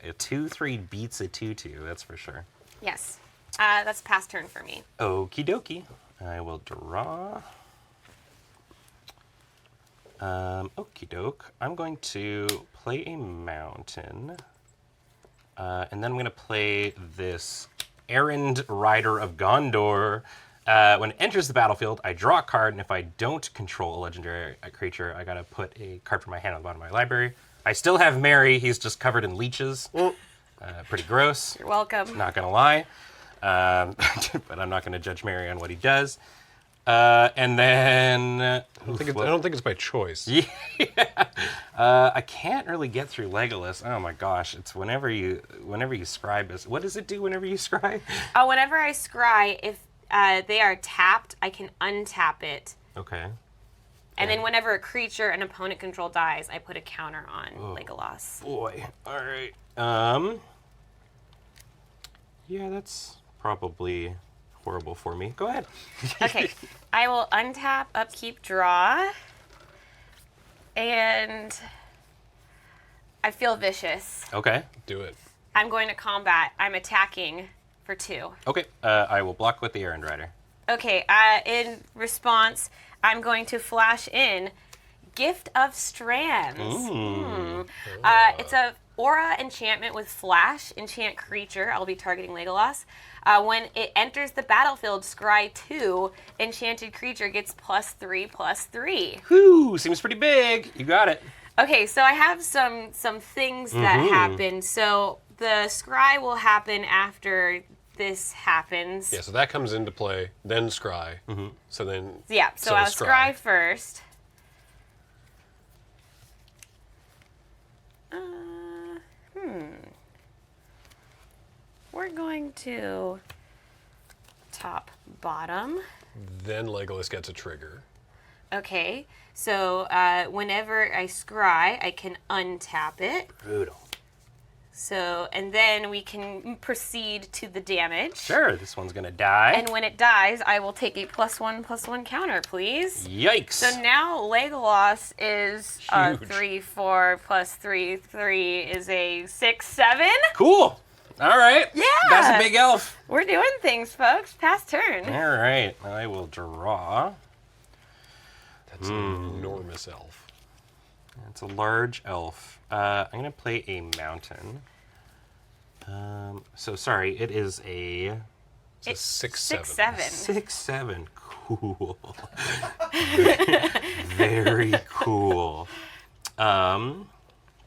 Speaker 2: A 2/3 beats a 2/2, that's for sure.
Speaker 12: Yes. That's past turn for me.
Speaker 2: Okie dokie. I will draw. Okie doke. I'm going to play a mountain. And then I'm going to play this Errand Rider of Gondor. When it enters the battlefield, I draw a card, and if I don't control a legendary creature, I got to put a card from my hand on the bottom of my library. I still have Merry. He's just covered in leeches. Pretty gross.
Speaker 12: You're welcome.
Speaker 2: Not going to lie. But I'm not going to judge Merry on what he does. And then...
Speaker 1: I don't think it's by choice.
Speaker 2: Yeah. I can't really get through Legolas. Oh my gosh. It's whenever you scry this. What does it do whenever you scry?
Speaker 12: Whenever I scry, if they are tapped, I can untap it.
Speaker 2: Okay.
Speaker 12: And then whenever a creature an opponent control dies, I put a counter on Legolas.
Speaker 2: Boy. All right. Yeah, that's probably horrible for me. Go ahead.
Speaker 12: Okay. I will untap, upkeep, draw. And I feel vicious.
Speaker 2: Okay.
Speaker 1: Do it.
Speaker 12: I'm going to combat. I'm attacking for 2.
Speaker 2: Okay. I will block with the Errand Rider.
Speaker 12: Okay. In response, I'm going to flash in Gift of Strands. It's a aura enchantment with flash. Enchant creature. I'll be targeting Legolas. When it enters the battlefield, scry 2, enchanted creature gets +3/+3.
Speaker 2: Whew, seems pretty big. You got it.
Speaker 12: Okay, so I have some things that happen. So the scry will happen after this happens.
Speaker 1: Yeah, so that comes into play, then scry. So then...
Speaker 12: Yeah, so I'll scry first. We're going to top, bottom.
Speaker 1: Then Legolas gets a trigger.
Speaker 12: Okay, so whenever I scry, I can untap it.
Speaker 2: Brutal.
Speaker 12: So, and then we can proceed to the damage.
Speaker 2: Sure, this one's gonna die.
Speaker 12: And when it dies, I will take a +1/+1 counter, please.
Speaker 2: Yikes.
Speaker 12: So now Legolas is
Speaker 2: Huge.
Speaker 12: 3/4 +3/3 is a 6/7.
Speaker 2: Cool. All right.
Speaker 12: Yeah.
Speaker 2: That's a big elf.
Speaker 12: We're doing things, folks. Past turn.
Speaker 2: All right. I will draw.
Speaker 1: That's an enormous elf.
Speaker 2: It's a large elf. I'm going to play a mountain. So sorry, it is a...
Speaker 1: It's a 6/7.
Speaker 12: 6/7.
Speaker 2: 6/7. Cool. Very cool.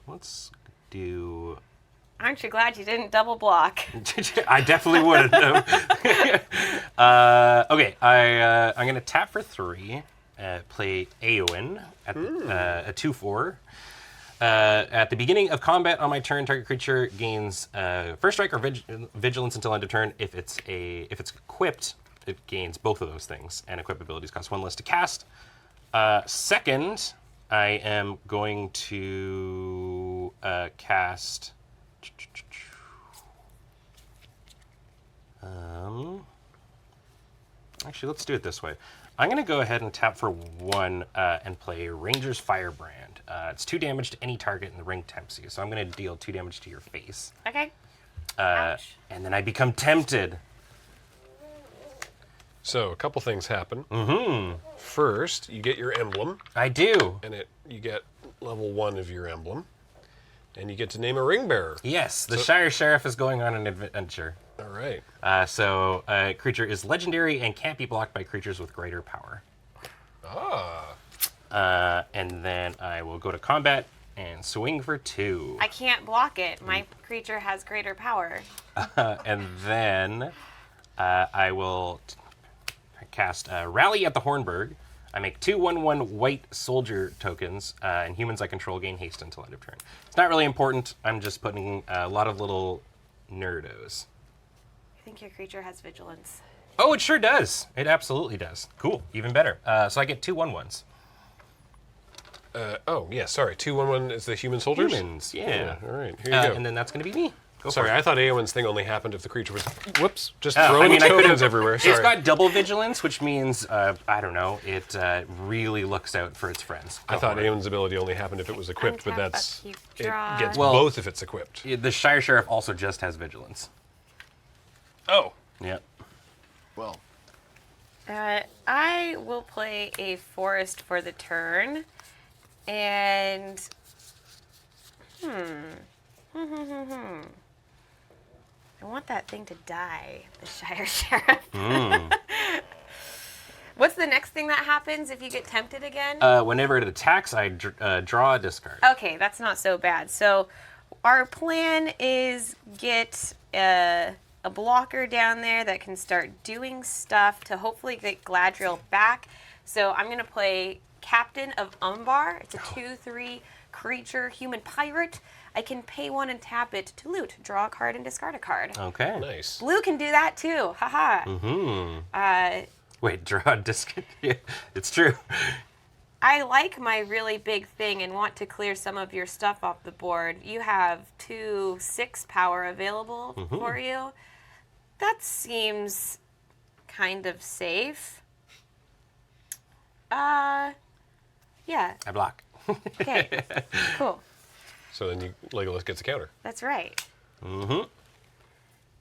Speaker 2: Let's do...
Speaker 12: Aren't you glad you didn't double block?
Speaker 2: I definitely wouldn't have. Okay, I'm going to tap for 3, play Eowyn at a 2/4. At the beginning of combat on my turn, target creature gains first strike or vigilance until end of turn. If it's equipped, it gains both of those things, and equip abilities cost 1 less to cast. Second, I am going to cast. Actually, let's do it this way. I'm going to go ahead and tap for 1 and play Ranger's Firebrand. It's 2 damage to any target, and the ring tempts you. So I'm going to deal 2 damage to your face.
Speaker 12: Okay.
Speaker 2: And then I become tempted.
Speaker 1: So a couple things happen. First, you get your emblem.
Speaker 2: I do.
Speaker 1: And you get level 1 of your emblem. And you get to name a ring bearer.
Speaker 2: Yes, the Shire Sheriff is going on an adventure.
Speaker 1: All right.
Speaker 2: So a creature is legendary and can't be blocked by creatures with greater power. And then I will go to combat and swing for 2.
Speaker 12: I can't block it. My creature has greater power.
Speaker 2: And then I will cast Rally at the Hornburg. I make 2 1/1 white soldier tokens, and humans I control gain haste until end of turn. It's not really important. I'm just putting a lot of little nerdos.
Speaker 12: I think your creature has vigilance.
Speaker 2: Oh, it sure does. It absolutely does. Cool. Even better. So I get 2 1/1s.
Speaker 1: Oh, yeah, sorry. 2/1/1 is the human soldiers?
Speaker 2: Humans, yeah.
Speaker 1: All right, here you go.
Speaker 2: And then that's going to be me. Go
Speaker 1: Sorry,
Speaker 2: for it.
Speaker 1: I thought Aowen's thing only happened if the creature was, whoops, just throwing tokens everywhere. Sorry.
Speaker 2: It's got double vigilance, which means, I don't know, it really looks out for its friends.
Speaker 1: I thought Aowen's ability only happened if it was equipped, but
Speaker 12: Untap,
Speaker 1: that's,
Speaker 12: upkeep,
Speaker 1: it
Speaker 12: draw.
Speaker 1: gets
Speaker 2: Well-
Speaker 1: both if it's equipped.
Speaker 2: The Shire Sheriff also just has vigilance.
Speaker 1: Oh,
Speaker 2: Yep.
Speaker 1: well.
Speaker 12: I will play a forest for the turn, and I want that thing to die, the Shire Sheriff. What's the next thing that happens if you get tempted again?
Speaker 2: Whenever it attacks, I draw a discard.
Speaker 12: Okay, that's not so bad. So our plan is get a blocker down there that can start doing stuff to hopefully get Gladriel back. So I'm going to play Captain of Umbar. It's a 2/3 creature human pirate. I can pay 1 and tap it to loot, draw a card, and discard a card.
Speaker 2: Okay.
Speaker 1: Nice.
Speaker 12: Blue can do that too. Haha.
Speaker 2: Wait, draw a discard? Yeah, it's true.
Speaker 12: I like my really big thing and want to clear some of your stuff off the board. You have 2 6 power available for you. That seems kind of safe. Yeah.
Speaker 2: I block.
Speaker 12: Okay. Cool.
Speaker 1: So then Legolas gets a counter.
Speaker 12: That's right.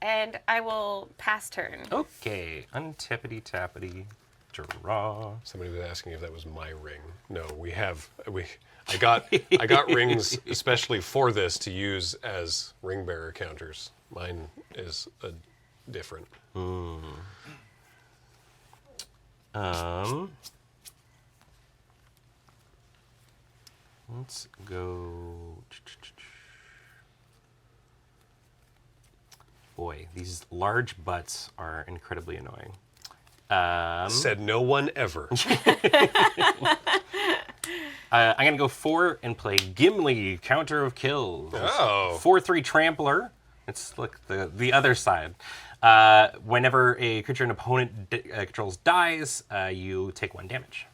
Speaker 12: And I will pass turn.
Speaker 2: Okay. Untippity tappity. Draw.
Speaker 1: Somebody was asking if that was my ring. No, I got rings especially for this to use as ring bearer counters. Mine is different.
Speaker 2: Let's go. Boy, these large butts are incredibly annoying.
Speaker 1: Said no one ever.
Speaker 2: I'm going to go 4 and play Gimli, Counter of Kills.
Speaker 1: Oh.
Speaker 2: 4/3 Trampler. It's like the other side. Whenever a creature an opponent controls dies, you take 1 damage.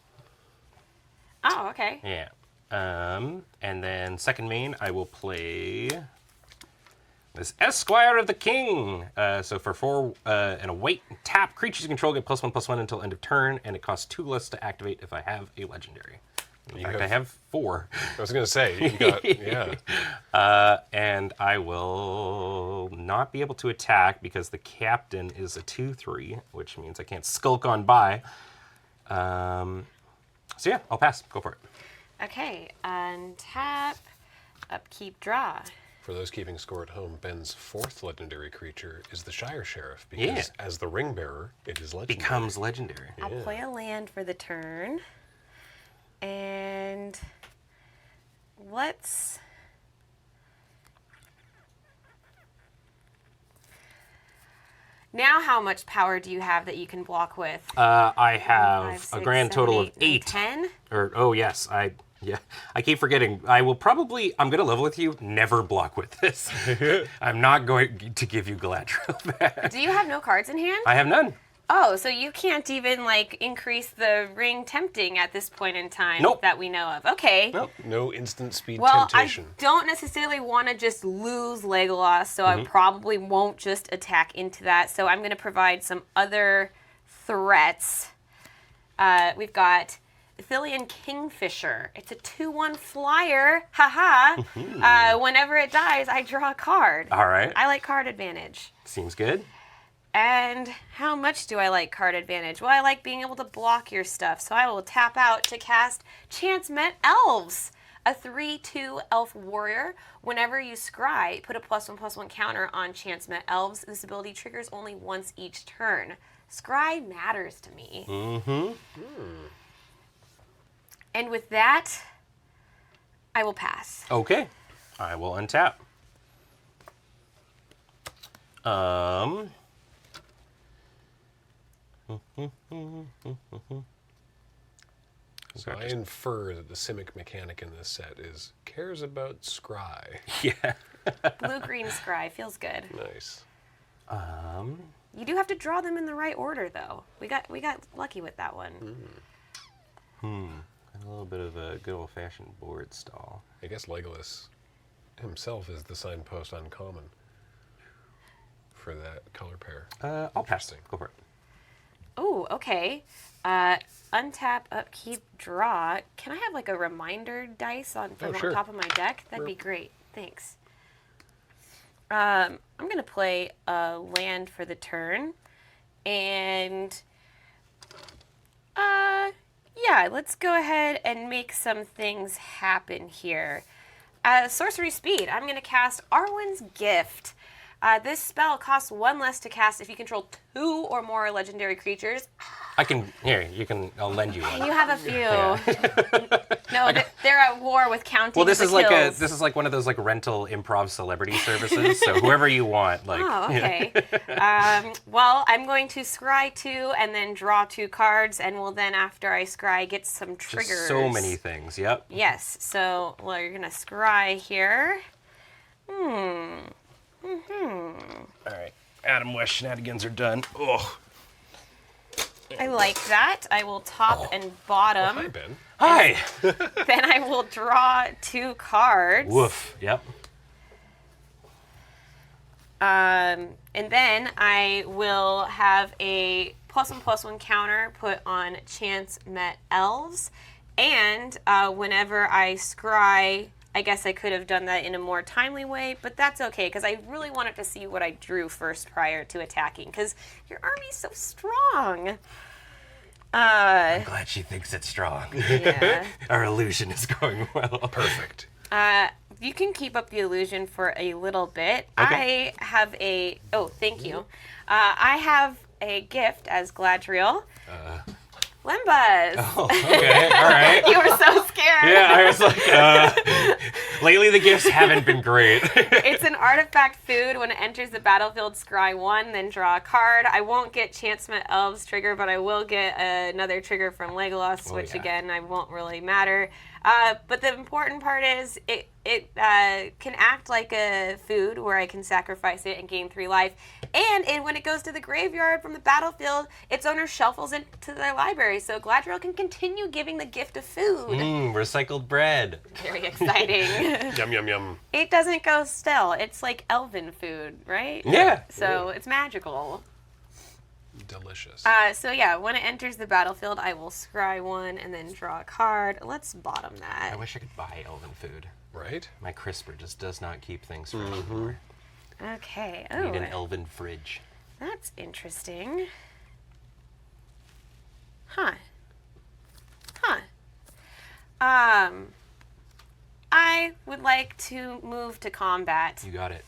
Speaker 12: Oh, okay.
Speaker 2: Yeah. And then second main, I will play this Esquire of the King. So for 4 and a white, tap, creatures you control get +1/+1 until end of turn, and it costs 2 less to activate if I have a legendary. In fact, I have 4.
Speaker 1: I was going to say, you got, yeah.
Speaker 2: And I will not be able to attack because the captain is a 2/3, which means I can't skulk on by. So yeah, I'll pass. Go for it.
Speaker 12: Okay. Untap. Upkeep. Draw.
Speaker 1: For those keeping score at home, Ben's 4th legendary creature is the Shire Sheriff, because as the ring bearer, it is legendary.
Speaker 2: Becomes legendary.
Speaker 12: I'll play a land for the turn. And let's... Now how much power do you have that you can block with?
Speaker 2: I have
Speaker 12: 5, 6,
Speaker 2: a grand
Speaker 12: 7,
Speaker 2: total of
Speaker 12: 8, 9,
Speaker 2: 8.
Speaker 12: 10?
Speaker 2: Or, oh yes, I keep forgetting. I'm gonna level with you, never block with this. I'm not going to give you Galadriel back.
Speaker 12: Do you have no cards in hand?
Speaker 2: I have none.
Speaker 12: Oh, so you can't even, like, increase the ring tempting at this point in time that we know of. Okay.
Speaker 2: Nope.
Speaker 1: No instant speed
Speaker 12: Well,
Speaker 1: temptation.
Speaker 12: I don't necessarily want to just lose Legolas, so I probably won't just attack into that. So I'm going to provide some other threats. We've got Athelian Kingfisher. It's a 2/1 flyer. Haha. Whenever it dies, I draw a card.
Speaker 2: All right.
Speaker 12: I like card advantage.
Speaker 2: Seems good.
Speaker 12: And how much do I like card advantage? Well, I like being able to block your stuff, so I will tap out to cast Chance Met Elves, a 3/2 elf warrior. Whenever you scry, put a +1/+1 counter on Chance Met Elves. This ability triggers only once each turn. Scry matters to me. And with that, I will pass.
Speaker 2: Okay. I will untap.
Speaker 1: So I infer that the Simic mechanic in this set is cares about scry.
Speaker 2: Yeah.
Speaker 12: Blue-green scry feels good.
Speaker 1: Nice.
Speaker 12: You do have to draw them in the right order, though. We got lucky with that one.
Speaker 2: A little bit of a good old-fashioned board stall.
Speaker 1: I guess Legolas himself is the signpost uncommon for that color pair.
Speaker 2: I'll pass. Go for it.
Speaker 12: Oh, okay. Untap, upkeep, draw. Can I have like a reminder dice from on top of my deck? That'd be great. Thanks. I'm gonna play a land for the turn, and yeah, let's go ahead and make some things happen here. Sorcery speed. I'm gonna cast Arwen's Gift. This spell costs 1 less to cast if you control 2 or more legendary creatures.
Speaker 2: I'll lend you one.
Speaker 12: You have a few. No, they're at war with counting.
Speaker 2: Well, this
Speaker 12: the
Speaker 2: is
Speaker 12: kills.
Speaker 2: like one of those like rental improv celebrity services. So whoever you want, like.
Speaker 12: Oh, okay. Well, I'm going to scry 2 and then draw 2 cards, and will then, after I scry, get some triggers.
Speaker 2: Just so many things. Yep.
Speaker 12: Yes. So, well, you're gonna scry here.
Speaker 2: All right. Adam West shenanigans are done. Oh.
Speaker 12: I like that. I will top and bottom.
Speaker 1: Hi, Ben.
Speaker 2: Hi.
Speaker 12: Then I will draw 2 cards.
Speaker 2: Woof. Yep.
Speaker 12: And then I will have a +1/+1 counter put on Chance Met Elves. And whenever I scry, I guess I could have done that in a more timely way, but that's okay, because I really wanted to see what I drew first prior to attacking, because your army's so strong.
Speaker 2: I'm glad she thinks it's strong.
Speaker 12: Yeah.
Speaker 2: Our illusion is going well.
Speaker 1: Perfect.
Speaker 12: You can keep up the illusion for a little bit.
Speaker 2: Okay.
Speaker 12: I have a... Oh, thank you. I have a gift as Gladriel. Limbas.
Speaker 2: Oh, okay, all right.
Speaker 12: You were so scared.
Speaker 2: Yeah, I was like, lately the gifts haven't been great.
Speaker 12: It's an artifact food. When it enters the battlefield, scry 1, then draw a card. I won't get Chancement Elves trigger, but I will get another trigger from Legolas, which again, I won't really matter. But the important part is it can act like a food where I can sacrifice it and gain 3 life. And when it goes to the graveyard from the battlefield, its owner shuffles it to their library. So Gladriel can continue giving the gift of food.
Speaker 2: Recycled bread.
Speaker 12: Very exciting.
Speaker 1: Yum, yum, yum.
Speaker 12: It doesn't go stale. It's like elven food, right?
Speaker 2: Yeah.
Speaker 12: So it's magical.
Speaker 1: Delicious.
Speaker 12: So yeah, when it enters the battlefield, I will scry 1 and then draw a card. Let's bottom that.
Speaker 2: I wish I could buy elven food.
Speaker 1: Right?
Speaker 2: My crisper just does not keep things fresh anymore.
Speaker 12: Okay.
Speaker 2: I need an elven fridge.
Speaker 12: That's interesting. Huh. I would like to move to combat.
Speaker 2: You got it.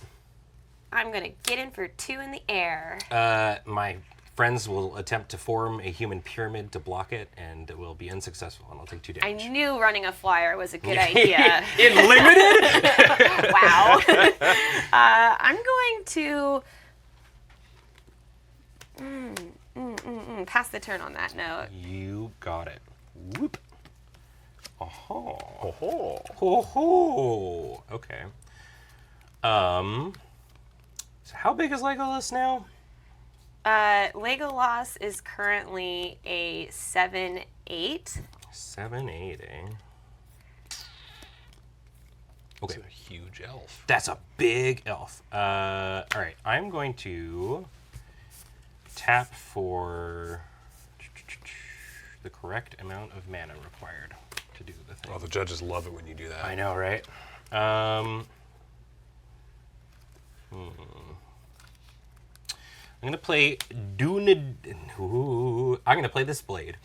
Speaker 12: I'm gonna get in for 2 in the air.
Speaker 2: My friends will attempt to form a human pyramid to block it, and it will be unsuccessful, and I'll take 2 damage.
Speaker 12: I knew running a flyer was a good idea.
Speaker 2: It limited?
Speaker 12: Wow. I'm going to pass the turn on that note.
Speaker 2: You got it. Whoop. Oh.
Speaker 1: Oh.
Speaker 2: Oh. Okay. So how big is Legolas now?
Speaker 12: Legolas is currently a 7/8.
Speaker 2: 7/8, eh? Okay.
Speaker 1: It's a huge elf.
Speaker 2: That's a big elf. All right, I'm going to tap for the correct amount of mana required to do the thing.
Speaker 1: Oh, the judges love it when you do that.
Speaker 2: I know, right? I'm gonna play I'm gonna play this blade.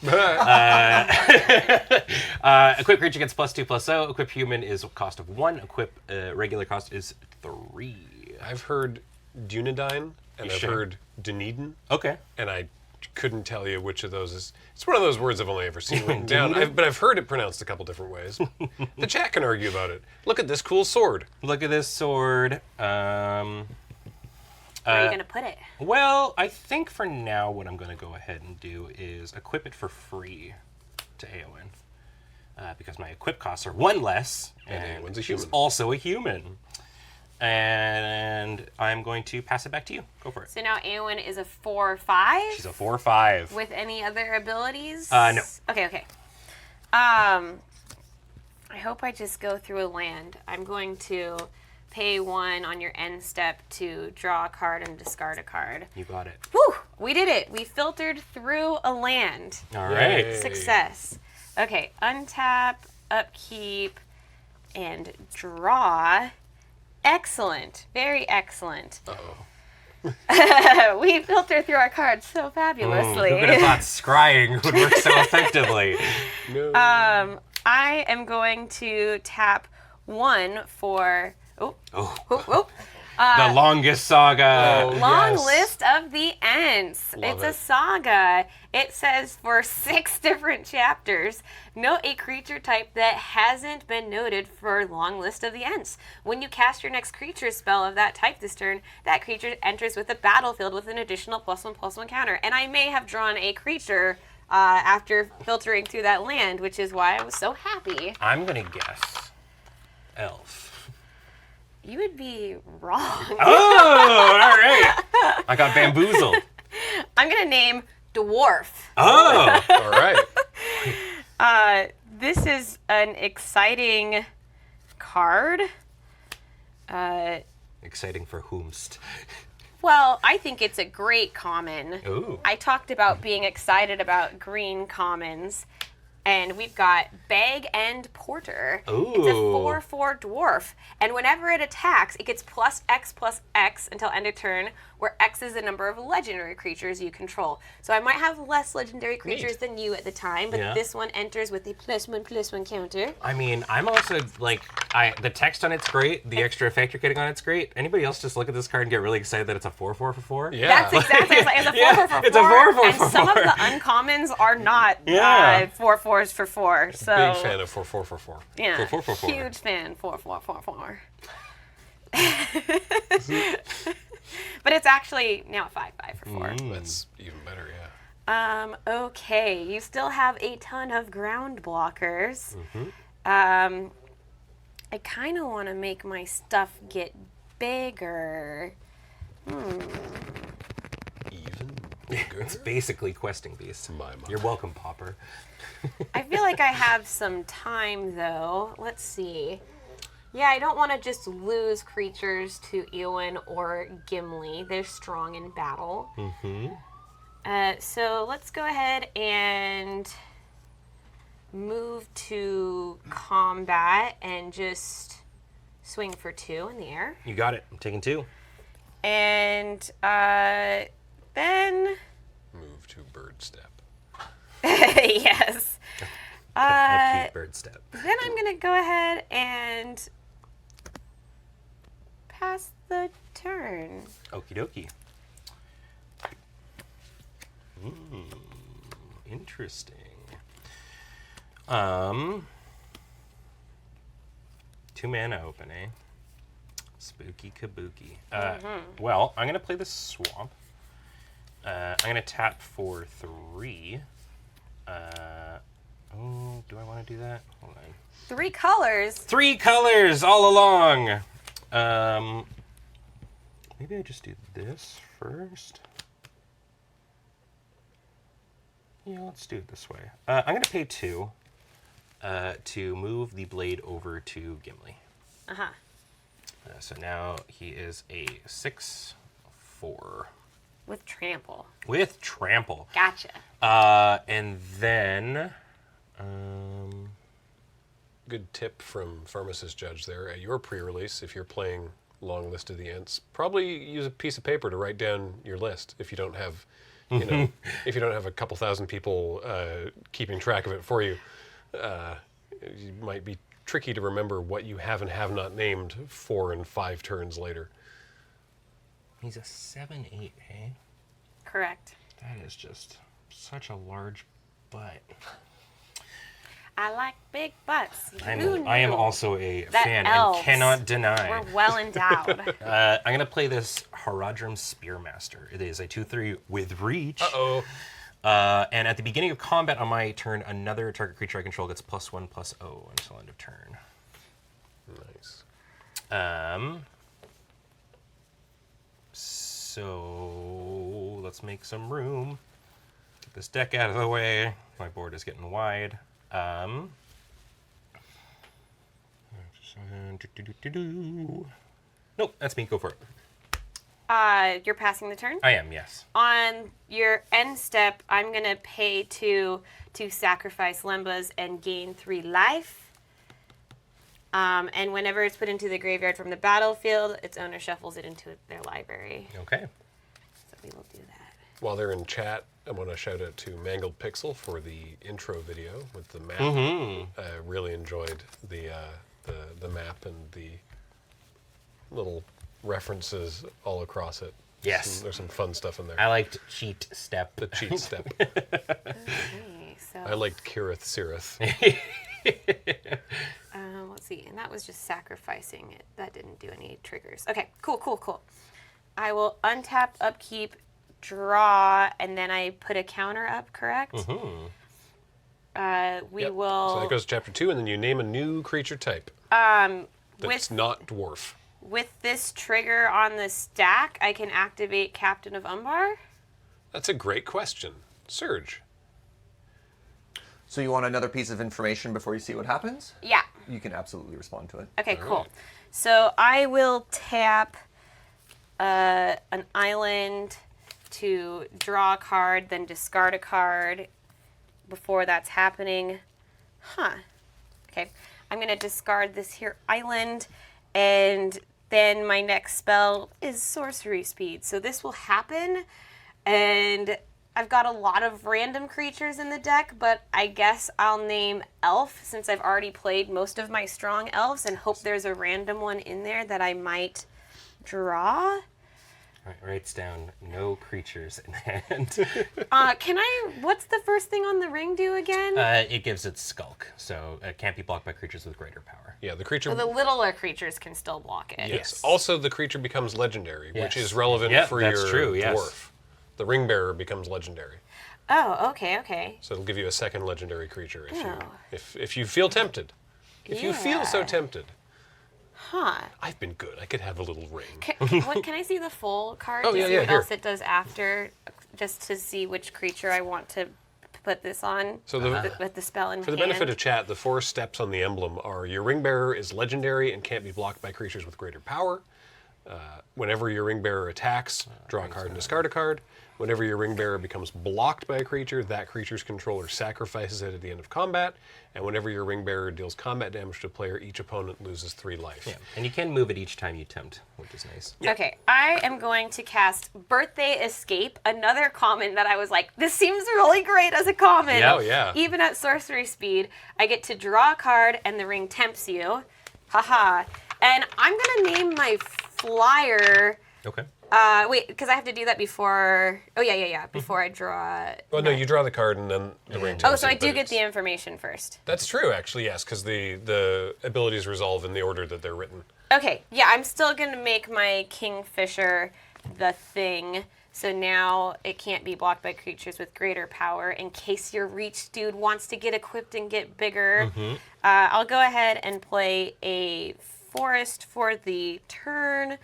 Speaker 2: Equip creature gets +2/+0. Equip human is cost of 1. Equip regular cost is 3.
Speaker 1: I've heard Dunedain and I've heard Dunedin.
Speaker 2: Okay.
Speaker 1: And I couldn't tell you which of those is. It's one of those words I've only ever seen written down. But I've heard it pronounced a couple different ways. The chat can argue about it. Look at this cool sword.
Speaker 2: Look at this sword.
Speaker 12: Where are you going to put it?
Speaker 2: Well, I think for now what I'm going to go ahead and do is equip it for free to Eowyn. because my equip costs are 1 less,
Speaker 1: And Eowyn's a
Speaker 2: she's
Speaker 1: human.
Speaker 2: also a human. And I'm going to pass it back to you. Go for it.
Speaker 12: So now Eowyn is a 4/5.
Speaker 2: She's a 4/5.
Speaker 12: With any other abilities?
Speaker 2: No.
Speaker 12: Okay. I hope I just go through a land. I'm going to pay 1 on your end step to draw a card and discard a card.
Speaker 2: You got it.
Speaker 12: Whew! We did it. We filtered through a land.
Speaker 2: All right.
Speaker 1: Yay.
Speaker 12: Success. Okay, untap, upkeep, and draw. Excellent. Very excellent.
Speaker 1: Uh-oh.
Speaker 12: We filter through our cards so fabulously.
Speaker 2: Who could have thought scrying would work so effectively?
Speaker 1: No.
Speaker 12: I am going to tap 1 for
Speaker 2: The longest saga.
Speaker 12: long
Speaker 1: yes.
Speaker 12: list of the Ents.
Speaker 1: Love
Speaker 12: It's
Speaker 1: it.
Speaker 12: a saga. It says for 6 different chapters, note a creature type that hasn't been noted for long list of the Ents. When you cast your next creature spell of that type this turn, that creature enters with the battlefield with an additional +1/+1 counter. And I may have drawn a creature after filtering through that land, which is why I was so happy.
Speaker 2: I'm going to guess elf.
Speaker 12: You would be wrong.
Speaker 2: Oh, all right. I got bamboozled.
Speaker 12: I'm going to name Dwarf.
Speaker 2: Oh.
Speaker 1: All right.
Speaker 12: This is an exciting card.
Speaker 2: Exciting for whomst.
Speaker 12: Well, I think it's a great common.
Speaker 2: Ooh.
Speaker 12: I talked about being excited about green commons. And we've got Bag End Porter. It's a
Speaker 2: Ooh.
Speaker 12: 4/4 dwarf. And whenever it attacks, it gets +X until end of turn, where X is the number of legendary creatures you control. So I might have less legendary creatures than you at the time, but
Speaker 2: Yeah.
Speaker 12: this one enters with a +1/+1 counter.
Speaker 2: I mean, I'm also like, the text on it's great. The extra effect you're getting on it's great. Anybody else just look at this card and get really excited that it's a 4/4 for 4?
Speaker 1: Yeah.
Speaker 12: That's exactly it's a 4/4 for 4.
Speaker 2: it's a 4/4
Speaker 12: and
Speaker 2: for
Speaker 12: some of
Speaker 2: 4.
Speaker 12: the uncommons are not
Speaker 2: Yeah.
Speaker 12: 4/4s for 4. So
Speaker 1: Big fan of 4/4/4.
Speaker 12: yeah,
Speaker 2: 4/4/4.
Speaker 12: huge fan 4/4/4. But it's actually now 5/5 for 4.
Speaker 1: That's even better, yeah.
Speaker 12: Okay, you still have a ton of ground blockers. I kind of want to make my stuff get bigger.
Speaker 1: Even bigger.
Speaker 2: It's basically questing beast.
Speaker 1: My.
Speaker 2: You're welcome, Popper.
Speaker 12: I feel like I have some time though. Let's see. Yeah, I don't want to just lose creatures to Eowyn or Gimli. They're strong in battle. So let's go ahead and move to combat and just swing for 2 in the air.
Speaker 2: You got it. I'm taking 2.
Speaker 12: And then
Speaker 1: Move to bird step.
Speaker 12: yes.
Speaker 2: Upkeep bird step.
Speaker 12: Then I'm gonna go ahead and pass the turn.
Speaker 2: Okie dokie. Interesting. 2 mana open, eh? Spooky kabuki. Well, I'm gonna play the swamp. I'm gonna tap for 3. Do I want to do that? Hold on.
Speaker 12: 3 colors.
Speaker 2: 3 colors all along. Maybe I just do this first. Yeah, let's do it this way. I'm going to pay 2 to move the blade over to Gimli. So now he is a 6/4.
Speaker 12: With trample.
Speaker 2: With trample.
Speaker 12: Gotcha.
Speaker 2: And then...
Speaker 1: Good tip from Pharmacist Judge there. At your pre-release, if you're playing Long List of the Ents, probably use a piece of paper to write down your list if you don't have, you know, if you don't have a couple thousand people keeping track of it for you. It might be tricky to remember what you have and have not named 4 and 5 turns later.
Speaker 2: He's a 7/8, hey?
Speaker 12: Correct.
Speaker 2: That is just such a large butt.
Speaker 12: I like big butts.
Speaker 2: I
Speaker 12: Who
Speaker 2: am
Speaker 12: knew
Speaker 2: also a
Speaker 12: that
Speaker 2: fan
Speaker 12: elves
Speaker 2: and cannot deny.
Speaker 12: We're well endowed.
Speaker 2: I'm going to play this Haradrim Spearmaster. It is a 2/3 with reach.
Speaker 1: Uh-oh.
Speaker 2: And at the beginning of combat on my turn, another target creature I control gets +1/+0 until end of turn.
Speaker 1: Nice.
Speaker 2: So let's make some room. Get this deck out of the way. My board is getting wide. Nope, that's me. Go for it.
Speaker 12: You're passing the turn?
Speaker 2: I am, yes.
Speaker 12: On your end step, I'm going to pay to sacrifice Lembas and gain 3 life. And whenever it's put into the graveyard from the battlefield, its owner shuffles it into their library.
Speaker 2: Okay.
Speaker 12: So we will do that.
Speaker 1: While they're in chat, I want to shout out to Mangled Pixel for the intro video with the map. I really enjoyed the map and the little references all across it.
Speaker 2: Yes.
Speaker 1: There's some fun stuff in there.
Speaker 2: I liked Cheat Step.
Speaker 1: The cheat step.
Speaker 12: Okay, so
Speaker 1: I liked Kirith Sirith.
Speaker 12: let's see, and that was just sacrificing it. That didn't do any triggers. Okay, cool. I will untap, upkeep, draw, and then I put a counter up, correct? We will...
Speaker 1: So that goes to chapter 2, and then you name a new creature type. That's not dwarf.
Speaker 12: With this trigger on the stack, I can activate Captain of Umbar?
Speaker 1: That's a great question. Serge.
Speaker 3: So you want another piece of information before you see what happens?
Speaker 12: Yeah.
Speaker 3: You can absolutely respond to it.
Speaker 12: Okay, cool. So I will tap an island to draw a card, then discard a card before that's happening. Okay. I'm going to discard this here island, and then my next spell is sorcery speed. So this will happen, and I've got a lot of random creatures in the deck, but I guess I'll name Elf since I've already played most of my strong elves and hope there's a random one in there that I might draw.
Speaker 2: All right, writes down no creatures in hand.
Speaker 12: What's the first thing on the ring do again?
Speaker 2: It gives it Skulk, so it can't be blocked by creatures with greater power.
Speaker 1: Yeah, the creature...
Speaker 12: So the littler creatures can still block it.
Speaker 1: Yes. Also, the creature becomes legendary, which is relevant for
Speaker 2: that's
Speaker 1: your
Speaker 2: true,
Speaker 1: dwarf.
Speaker 2: Yes.
Speaker 1: The ring bearer becomes legendary.
Speaker 12: Oh, okay.
Speaker 1: So it'll give you a second legendary creature if you feel tempted. If you feel so tempted. I've been good. I could have a little ring.
Speaker 12: Can I see the full card to see what else it does after, just to see which creature I want to put this on?
Speaker 1: So
Speaker 12: with the spell in hand.
Speaker 1: For the benefit of chat, the 4 steps on the emblem are: your ring bearer is legendary and can't be blocked by creatures with greater power. Whenever your ring bearer attacks, draw a card and discard a card. Whenever your ring bearer becomes blocked by a creature, that creature's controller sacrifices it at the end of combat. And whenever your ring bearer deals combat damage to a player, each opponent loses 3 life.
Speaker 2: Yeah, and you can move it each time you tempt, which is nice.
Speaker 12: Yeah. Okay, I am going to cast Birthday Escape, another common that I was like, this seems really great as a common.
Speaker 1: Yeah, yeah.
Speaker 12: Even at sorcery speed, I get to draw a card and the ring tempts you. Haha. And I'm gonna name my flyer.
Speaker 2: Okay.
Speaker 12: Wait, because I have to do that before. Oh yeah. Before I draw.
Speaker 1: Well, no, you draw the card and then the ring tempts
Speaker 12: Oh, so
Speaker 1: you,
Speaker 12: I do
Speaker 1: but
Speaker 12: get the information first.
Speaker 1: That's true, actually, yes, because the abilities resolve in the order that they're written.
Speaker 12: Okay, yeah, I'm still gonna make my Kingfisher the thing. So now it can't be blocked by creatures with greater power in case your Reach dude wants to get equipped and get bigger. I'll go ahead and play a Forest for the turn.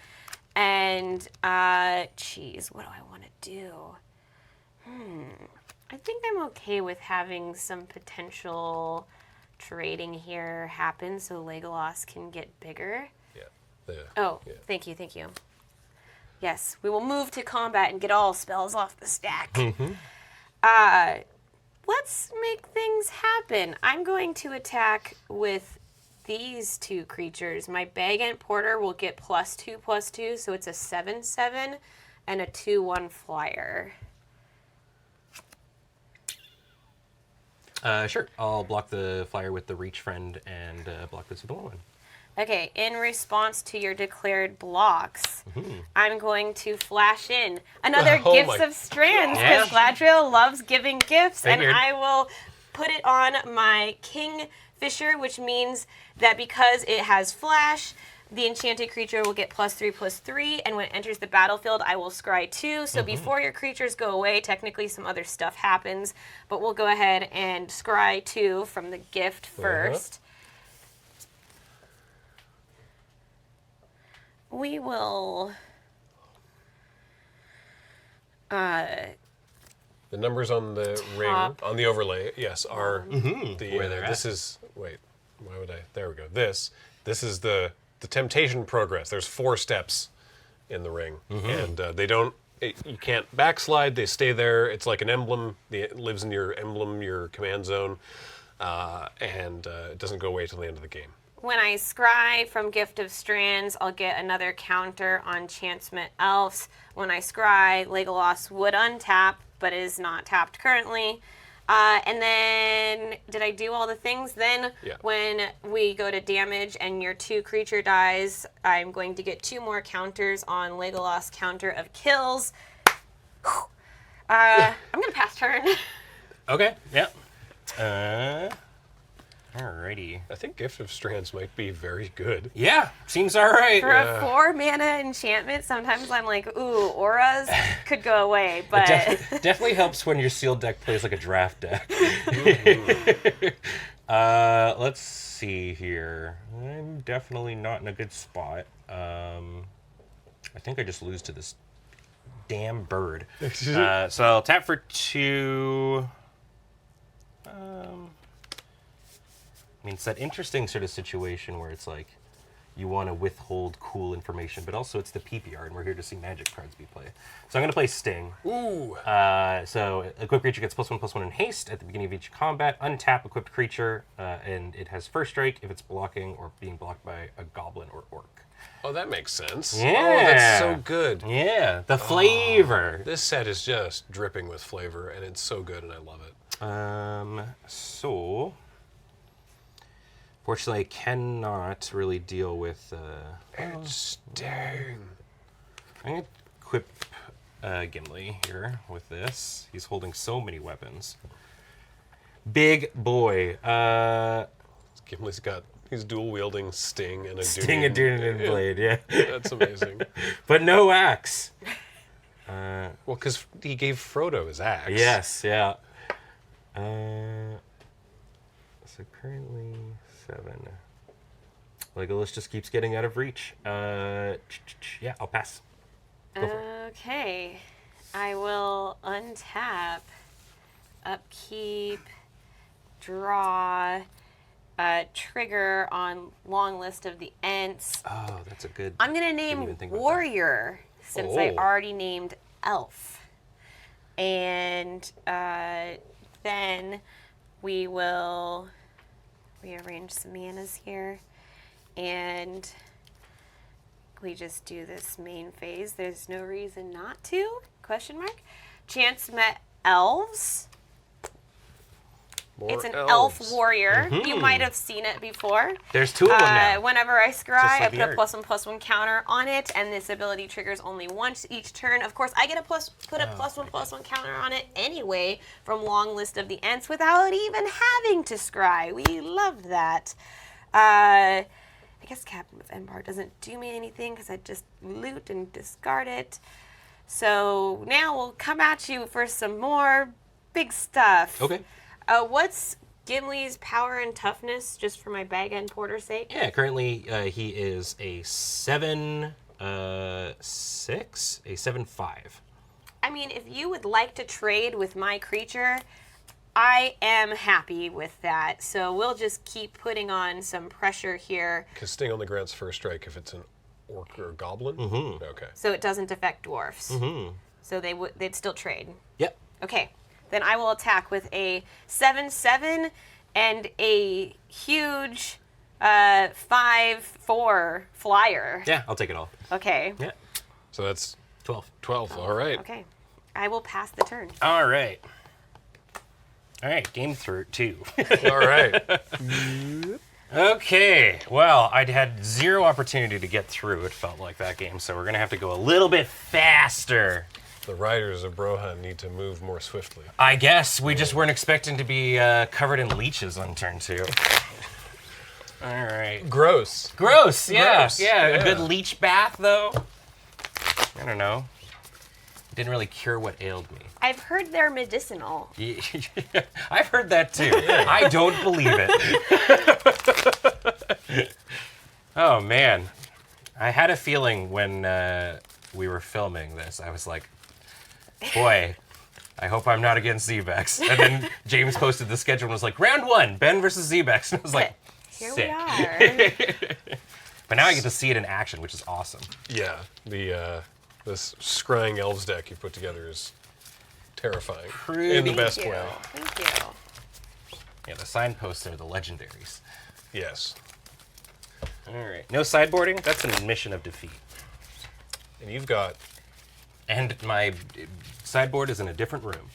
Speaker 12: And, what do I want to do? I think I'm okay with having some potential trading here happen so Legolas can get bigger. Thank you. Yes, we will move to combat and get all spells off the stack. Let's make things happen. I'm going to attack with these 2 creatures. My Bagant Porter will get +2/+2, so it's a 7/7 and a 2/1 flyer.
Speaker 2: Sure. I'll block the flyer with the Reach Friend and block this with the 1/1.
Speaker 12: Okay, in response to your declared blocks, I'm going to flash in another Gifts of Strands, because Galadriel loves giving gifts, and I will put it on my Kingfisher, which means that because it has flash, the enchanted creature will get +3/+3, and when it enters the battlefield, I will scry 2. So before your creatures go away, technically some other stuff happens, but we'll go ahead and scry 2 from the gift first. We will...
Speaker 1: The numbers on the ring, on the overlay, yes, are
Speaker 2: where they're
Speaker 1: this is, wait, why would I, there we go. This is the temptation progress. There's 4 steps in the ring, and they don't, you can't backslide, they stay there. It's like an emblem, it lives in your emblem, your command zone, and it doesn't go away till the end of the game.
Speaker 12: When I scry from Gift of Strands, I'll get another counter on Chantsmet Elves. When I scry, Legolas would untap, but is not tapped currently. And then, did I do all the things? Then, when we go to damage and your 2 creature dies, I'm going to get 2 more counters on Legolas counter of kills. I'm going to pass turn.
Speaker 2: Okay, yep. Alrighty.
Speaker 1: I think Gift of Strands might be very good.
Speaker 2: Yeah, seems alright.
Speaker 12: For a 4 mana enchantment, sometimes I'm like, ooh, auras could go away, but...
Speaker 2: Definitely helps when your sealed deck plays like a draft deck. Let's see here. I'm definitely not in a good spot. I think I just lose to this damn bird. So I'll tap for 2. I mean, it's that interesting sort of situation where it's like you want to withhold cool information, but also it's the PPR, and we're here to see magic cards be played. So I'm going to play Sting.
Speaker 1: Ooh.
Speaker 2: So equipped creature gets +1/+1 in haste at the beginning of each combat. Untap equipped creature, and it has first strike if it's blocking or being blocked by a goblin or orc.
Speaker 1: Oh, that makes sense.
Speaker 2: Yeah.
Speaker 1: Oh, that's so good.
Speaker 2: Yeah, the flavor.
Speaker 1: This set is just dripping with flavor, and it's so good, and I love it.
Speaker 2: So... Fortunately, I cannot really deal with...
Speaker 1: Sting.
Speaker 2: I'm going to equip Gimli here with this. He's holding so many weapons. Big boy.
Speaker 1: Gimli's got... He's dual-wielding Sting and a
Speaker 2: Sting and Dunedain blade, yeah.
Speaker 1: That's amazing.
Speaker 2: But no axe.
Speaker 1: Well, because he gave Frodo his axe.
Speaker 2: Yes, yeah. So currently 7. Legolas just keeps getting out of reach. Yeah, I'll pass. Go for it.
Speaker 12: Okay. I will untap, upkeep, draw, trigger on long list of the Ents.
Speaker 2: Oh, that's a good...
Speaker 12: I'm going to name Warrior, since I already named Elf. And then we will rearrange some manas here. And we just do this main phase. There's no reason not to, question mark. Chantsmet Elves. It's an elf warrior. You might have seen it before.
Speaker 2: There's 2 of them now.
Speaker 12: Whenever I scry, I put a +1/+1 counter on it, and this ability triggers only once each turn. Of course, I get put a +1/+1 counter on it anyway from long list of the Ents without even having to scry. We love that. I guess Captain of Enbar doesn't do me anything because I just loot and discard it. So now we'll come at you for some more big stuff.
Speaker 2: Okay.
Speaker 12: What's Gimli's power and toughness, just for my bag and porter's sake?
Speaker 2: Yeah, currently he is a 7/6, a 7/5.
Speaker 12: I mean, if you would like to trade with my creature, I am happy with that. So we'll just keep putting on some pressure here.
Speaker 1: Because Sting only grants first strike if it's an orc or a goblin?
Speaker 2: Mm-hmm.
Speaker 1: Okay.
Speaker 12: So it doesn't affect dwarfs.
Speaker 2: Mm-hmm.
Speaker 12: So they'd still trade.
Speaker 2: Yep.
Speaker 12: Okay. Then I will attack with a 7/7 and a huge 5/4 flyer.
Speaker 2: Yeah, I'll take it all.
Speaker 12: Okay.
Speaker 2: Yeah.
Speaker 1: So that's
Speaker 2: 12.
Speaker 1: 12, all right.
Speaker 12: Okay. I will pass the turn.
Speaker 2: All right. All right, game 2.
Speaker 1: All right.
Speaker 2: Okay, well, I'd had 0 opportunity to get through, it felt like, that game, so we're going to have to go a little bit faster.
Speaker 1: The riders of Brohan need to move more swiftly.
Speaker 2: I guess we just weren't expecting to be covered in leeches on turn 2. All right.
Speaker 1: Gross.
Speaker 2: Gross. Yeah.
Speaker 1: Gross.
Speaker 2: Yeah. A
Speaker 1: Yeah.
Speaker 2: good leech bath, though. I don't know. Didn't really cure what ailed me.
Speaker 12: I've heard they're medicinal.
Speaker 2: I've heard that too. I don't believe it. Oh man, I had a feeling when we were filming this. I was like, boy, I hope I'm not against ZBexx. And then James posted the schedule and was like, round 1, Ben versus ZBexx. And I was like,
Speaker 12: Here
Speaker 2: sick.
Speaker 12: we are.
Speaker 2: But now I get to see it in action, which is awesome.
Speaker 1: Yeah, this scrying elves deck you put together is terrifying in the best way.
Speaker 12: Thank you.
Speaker 2: Yeah, the signposts are the legendaries.
Speaker 1: Yes.
Speaker 2: All right, no sideboarding. That's an admission of defeat.
Speaker 1: And you've got...
Speaker 2: And my sideboard is in a different room.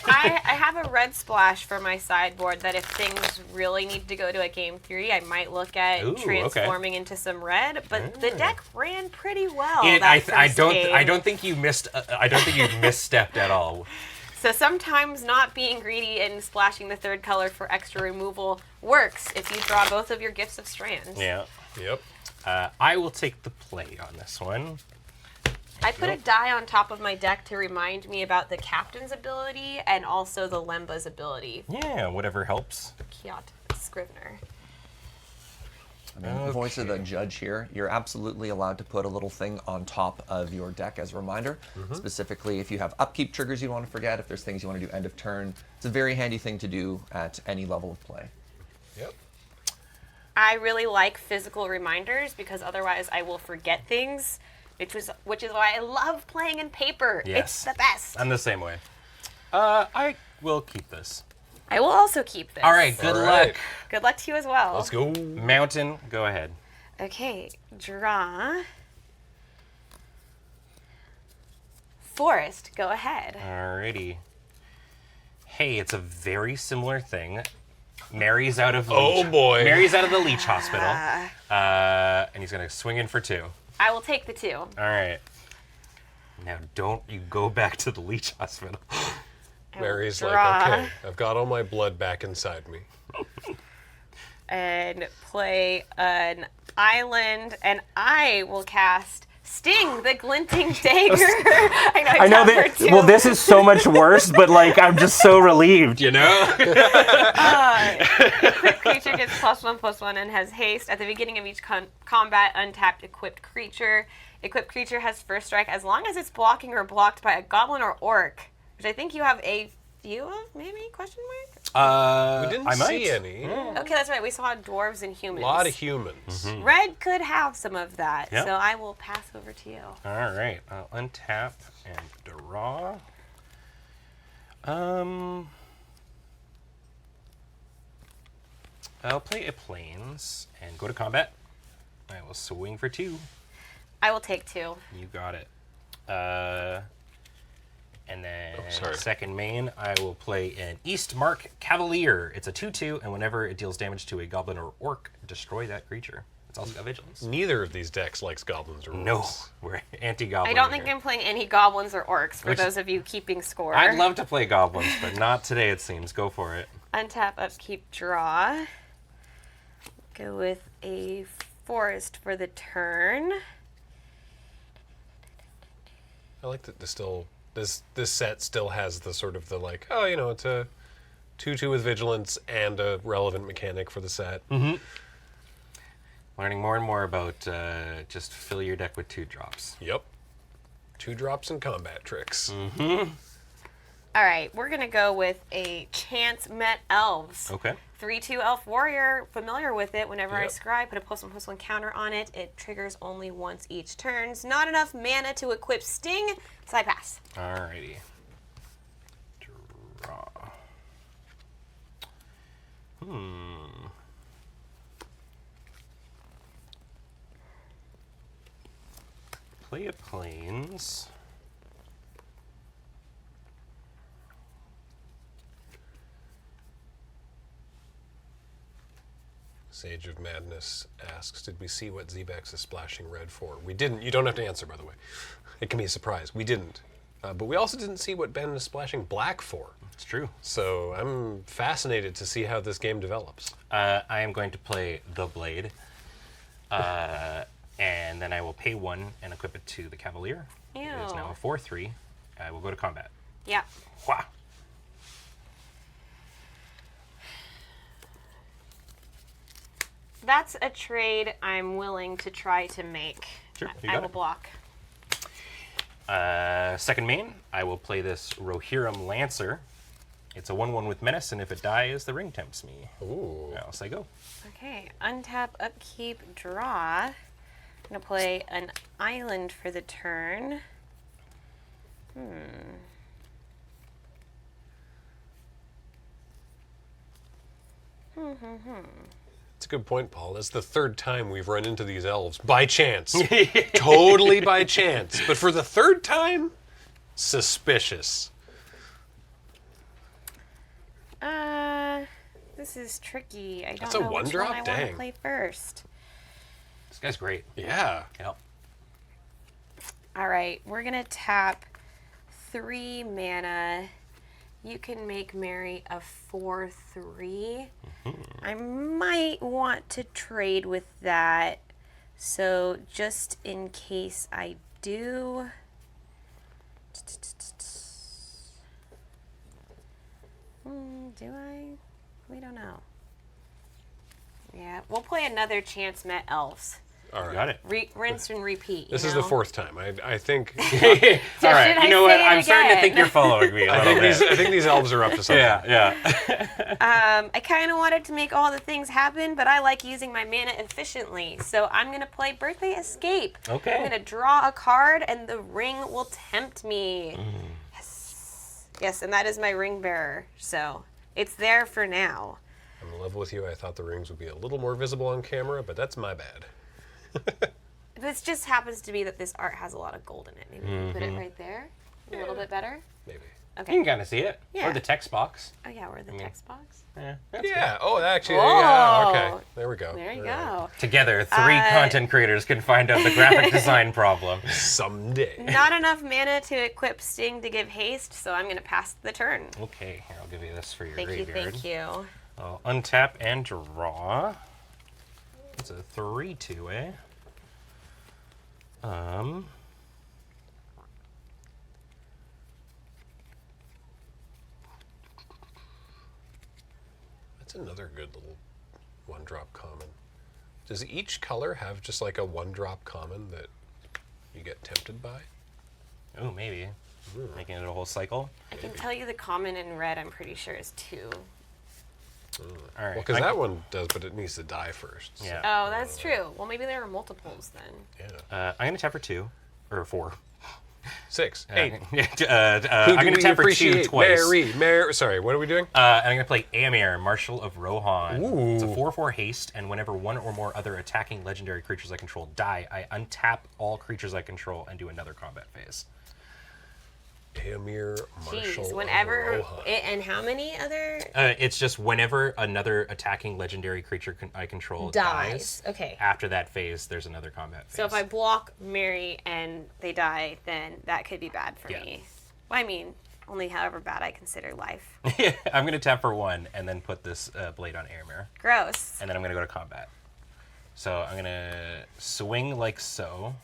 Speaker 12: I have a red splash for my sideboard that if things really need to go to a game 3, I might look at transforming into some red. But the deck ran pretty well.
Speaker 2: I don't think you missed. I don't think you misstepped at all.
Speaker 12: So sometimes not being greedy and splashing the 3rd color for extra removal works if you draw both of your Gifts of Strand.
Speaker 2: Yeah.
Speaker 1: Yep.
Speaker 2: I will take the play on this one.
Speaker 12: I put a die on top of my deck to remind me about the Captain's ability and also the Lemba's ability.
Speaker 2: Yeah, whatever helps.
Speaker 12: Kiat Scrivener.
Speaker 3: I mean, voice of the judge here, you're absolutely allowed to put a little thing on top of your deck as a reminder. Specifically, if you have upkeep triggers you want to forget, if there's things you want to do end of turn, it's a very handy thing to do at any level of play.
Speaker 1: Yep.
Speaker 12: I really like physical reminders because otherwise I will forget things, which is why I love playing in paper.
Speaker 2: Yes.
Speaker 12: It's the best.
Speaker 2: I'm the same way. I will keep this.
Speaker 12: I will also keep this.
Speaker 2: All right, good luck.
Speaker 12: Good luck to you as well.
Speaker 1: Let's go.
Speaker 2: Mountain, go ahead.
Speaker 12: Okay, draw. Forest, go ahead.
Speaker 2: Alrighty. Hey, it's a very similar thing. Mary's out of leech.
Speaker 1: Oh boy.
Speaker 2: Mary's out of the leech hospital. And he's gonna swing in for 2.
Speaker 12: I will take the 2.
Speaker 2: All right. Now don't you go back to the leech hospital.
Speaker 1: Mary's
Speaker 12: draw.
Speaker 1: like, okay, I've got all my blood back inside me.
Speaker 12: And play an island, and I will cast Sting, the Glinting Dagger. I know that.
Speaker 2: Well, this is so much worse, but like I'm just so relieved, you know.
Speaker 12: Equipped creature gets +1/+1 and has haste. At the beginning of each combat, untapped equipped creature. Equipped creature has first strike as long as it's blocking or blocked by a goblin or orc, which I think you have a few of, maybe? Question mark?
Speaker 1: We didn't see any.
Speaker 12: Okay, that's right. We saw dwarves and humans.
Speaker 1: A lot of humans.
Speaker 12: Red could have some of that,
Speaker 2: Yep.
Speaker 12: so I will pass over to you.
Speaker 2: All right, I'll untap and draw. I'll play a plains and go to combat. I will swing for 2.
Speaker 12: I will take 2.
Speaker 2: You got it. And then
Speaker 1: sorry.
Speaker 2: second main, I will play an Eastmark Cavalier. It's a 2/2, and whenever it deals damage to a goblin or orc, destroy that creature. It's also got vigilance.
Speaker 1: Neither of these decks likes goblins or orcs.
Speaker 2: No, we're anti-goblin.
Speaker 12: I don't think
Speaker 2: here.
Speaker 12: I'm playing any goblins or orcs, for
Speaker 2: Which-
Speaker 12: those of you keeping score.
Speaker 2: I'd love to play goblins, but not today, it seems. Go for it.
Speaker 12: Untap, upkeep, draw. Go with a forest for the turn.
Speaker 1: I like that this set still has the sort of the like, oh, you know, it's a 2/2 with vigilance and a relevant mechanic for the set.
Speaker 2: Learning more and more about just fill your deck with 2-drops.
Speaker 1: Yep. 2 drops and combat tricks.
Speaker 12: All right, we're going to go with a Chance Met Elves.
Speaker 2: Okay.
Speaker 12: 3/2 Elf Warrior, familiar with it. Whenever I
Speaker 1: Yep.
Speaker 12: scry, put a +1/+1 counter on it. It triggers only once each turn. Not enough mana to equip Sting, so I pass.
Speaker 2: Alrighty. Draw. Play a plains.
Speaker 1: Sage of Madness asks, did we see what ZBexx is splashing red for? We didn't. You don't have to answer, by the way. It can be a surprise. We didn't. But we also didn't see what Ben is splashing black for.
Speaker 2: It's true.
Speaker 1: So I'm fascinated to see how this game develops.
Speaker 2: I am going to play the blade, and then I will pay 1 and equip it to the Cavalier.
Speaker 12: Ew.
Speaker 2: It is now a 4/3. I will go to combat.
Speaker 12: Yeah.
Speaker 2: Wah.
Speaker 12: That's a trade I'm willing to try to make.
Speaker 2: Sure, you
Speaker 12: I
Speaker 2: got
Speaker 12: will
Speaker 2: it.
Speaker 12: block.
Speaker 2: Second main, I will play this Rohirrim Lancer. It's a 1/1 with menace, and if it dies, the ring tempts me.
Speaker 1: Ooh.
Speaker 2: Else I go.
Speaker 12: Okay, untap, upkeep, draw. I'm gonna play an island for the turn.
Speaker 1: It's a good point, Paul. It's the third time we've run into these elves by chance. Totally by chance. But for the third time, suspicious.
Speaker 12: This is tricky. I
Speaker 1: That's
Speaker 12: don't
Speaker 1: a
Speaker 12: know
Speaker 1: one
Speaker 12: which
Speaker 1: drop?
Speaker 12: one I want
Speaker 1: Dang.
Speaker 12: to play first.
Speaker 2: This guy's great.
Speaker 1: Yeah.
Speaker 2: Yep.
Speaker 12: All right, we're gonna tap 3 mana. You can make Mary a 4/3. I might want to trade with that. So just in case I do. Do I? We don't know. Yeah, we'll play another Chance Met Elves.
Speaker 1: All right.
Speaker 2: Got it.
Speaker 12: Rinse and repeat.
Speaker 1: This
Speaker 12: you
Speaker 1: is the
Speaker 12: know?
Speaker 1: 4th time. I think
Speaker 2: All right.
Speaker 12: Should I
Speaker 2: You know what?
Speaker 12: say it
Speaker 2: I'm starting to think
Speaker 12: again?
Speaker 2: you're following me a little bit.
Speaker 1: I think these elves are up to something.
Speaker 2: Yeah.
Speaker 12: I kind of wanted to make all the things happen, but I like using my mana efficiently. So I'm going to play Birthday Escape.
Speaker 2: Okay.
Speaker 12: I'm going to draw a card, and the ring will tempt me. Yes. Yes, and that is my ring bearer. So it's there for now.
Speaker 1: I'm in love with you. I thought the rings would be a little more visible on camera, but that's my bad.
Speaker 12: This just happens to be that this art has a lot of gold in it. Maybe we can put it right there. A little bit better.
Speaker 1: Maybe.
Speaker 12: Okay.
Speaker 2: You can kind of see it.
Speaker 12: Yeah.
Speaker 2: Or the text box.
Speaker 12: Oh, yeah, or the text box.
Speaker 2: Yeah.
Speaker 1: Yeah. Oh, actually, yeah. Okay.
Speaker 12: Oh.
Speaker 1: There we go.
Speaker 12: There you
Speaker 1: All right.
Speaker 12: go.
Speaker 2: Together, 3 content creators can find out the graphic design problem.
Speaker 1: Someday.
Speaker 12: Not enough mana to equip Sting to give haste, so I'm going to pass the turn.
Speaker 2: Okay, here, I'll give you this for your
Speaker 12: Thank you,
Speaker 2: graveyard.
Speaker 12: thank you.
Speaker 2: I'll untap and draw. It's a 3/2, eh?
Speaker 1: That's another good little 1-drop common. Does each color have just like a 1-drop common that you get tempted by?
Speaker 2: Oh, maybe. Making it a whole cycle.
Speaker 12: I can tell you the common in red, I'm pretty sure, is 2.
Speaker 2: All right.
Speaker 1: Well, because that one does, but it needs to die first. So.
Speaker 2: Yeah.
Speaker 12: Oh, that's true. Well, maybe there are multiples then.
Speaker 1: Yeah.
Speaker 2: I'm going to tap for 2. Or 4.
Speaker 1: 6, 8.
Speaker 2: I'm going to tap for 2 twice.
Speaker 1: Mary. Sorry, what are we doing?
Speaker 2: I'm going to play Amir, Marshal of Rohan.
Speaker 1: Ooh.
Speaker 2: It's a 4/4 haste, and whenever one or more other attacking legendary creatures I control die, I untap all creatures I control and do another combat phase.
Speaker 1: Amir, Marshal
Speaker 12: Jeez,
Speaker 1: of
Speaker 12: whenever.
Speaker 1: Rohan.
Speaker 12: And how many other
Speaker 2: It's just whenever another attacking legendary creature I control dies.
Speaker 12: Okay.
Speaker 2: After that phase, there's another combat phase.
Speaker 12: So if I block Mary and they die, then that could be bad for
Speaker 2: Yeah.
Speaker 12: me. Well, I mean, only however bad I consider life.
Speaker 2: I'm going to tap for 1 and then put this blade on Amir.
Speaker 12: Gross.
Speaker 2: And then I'm going to go to combat. So I'm going to swing like so.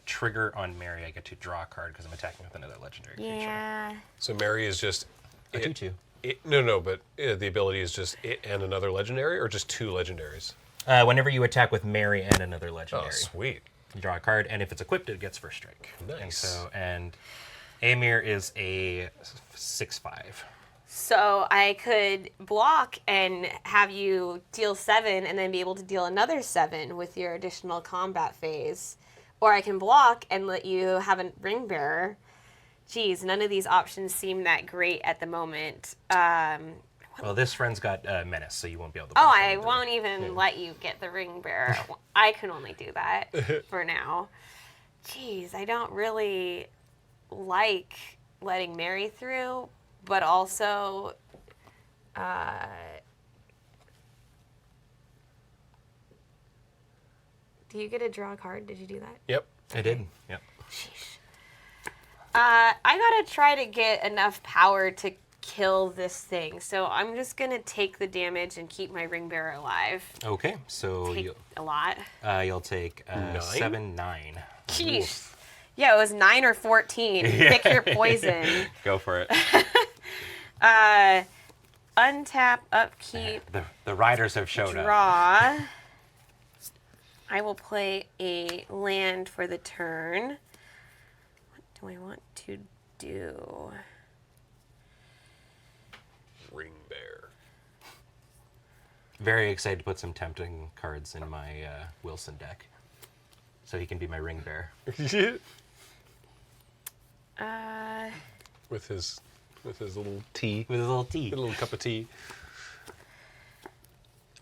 Speaker 2: Trigger on Mary, I get to draw a card because I'm attacking with another legendary creature.
Speaker 12: Yeah.
Speaker 1: So Mary is just...
Speaker 2: A 2/2.
Speaker 1: No, but the ability is just it and another legendary, or just 2 legendaries?
Speaker 2: Whenever you attack with Mary and another legendary.
Speaker 1: Oh, sweet.
Speaker 2: You draw a card, and if it's equipped, it gets first strike.
Speaker 1: Nice.
Speaker 2: And Amir is a 6/5.
Speaker 12: So I could block and have you deal 7 and then be able to deal another 7 with your additional combat phase. Or I can block and let you have a ring bearer. Geez, none of these options seem that great at the moment.
Speaker 2: Well, this friend's got menace, so you won't be able to.
Speaker 12: Oh, I won't even let you get the ring bearer. I can only do that for now. Geez, I don't really like letting Mary through, but also do you get to draw a card? Did you do that?
Speaker 1: Yep.
Speaker 2: I did. Yep.
Speaker 12: I gotta try to get enough power to kill this thing. So I'm just gonna take the damage and keep my ring bearer alive.
Speaker 2: Okay, so
Speaker 12: Take a lot.
Speaker 2: you'll take 7, 9.
Speaker 12: Jeez. Yeah, it was 9 or 14. Pick your poison.
Speaker 2: Go for it.
Speaker 12: Untap, upkeep,
Speaker 2: The riders have showed up.
Speaker 12: draw. I will play a land for the turn. What do I want to do?
Speaker 1: Ring bear.
Speaker 2: Very excited to put some tempting cards in my Wilson deck. So he can be my ring bear.
Speaker 1: With his little tea.
Speaker 2: With his little tea.
Speaker 1: A little cup of tea.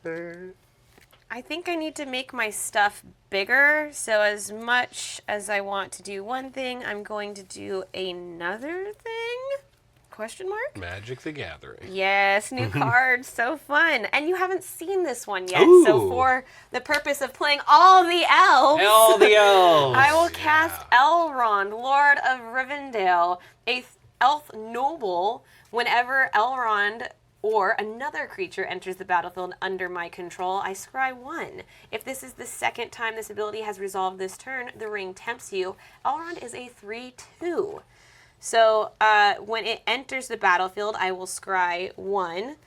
Speaker 12: I think I need to make my stuff bigger. So as much as I want to do one thing, I'm going to do another thing? Question mark?
Speaker 1: Magic the Gathering.
Speaker 12: Yes, new card, so fun. And you haven't seen this one yet.
Speaker 2: Ooh.
Speaker 12: So for the purpose of playing all the elves, I will cast Elrond, Lord of Rivendell, a elf noble. Whenever Elrond or another creature enters the battlefield under my control, I scry 1. If this is the second time this ability has resolved this turn, the ring tempts you. Elrond is a 3/2. So when it enters the battlefield, I will scry 1,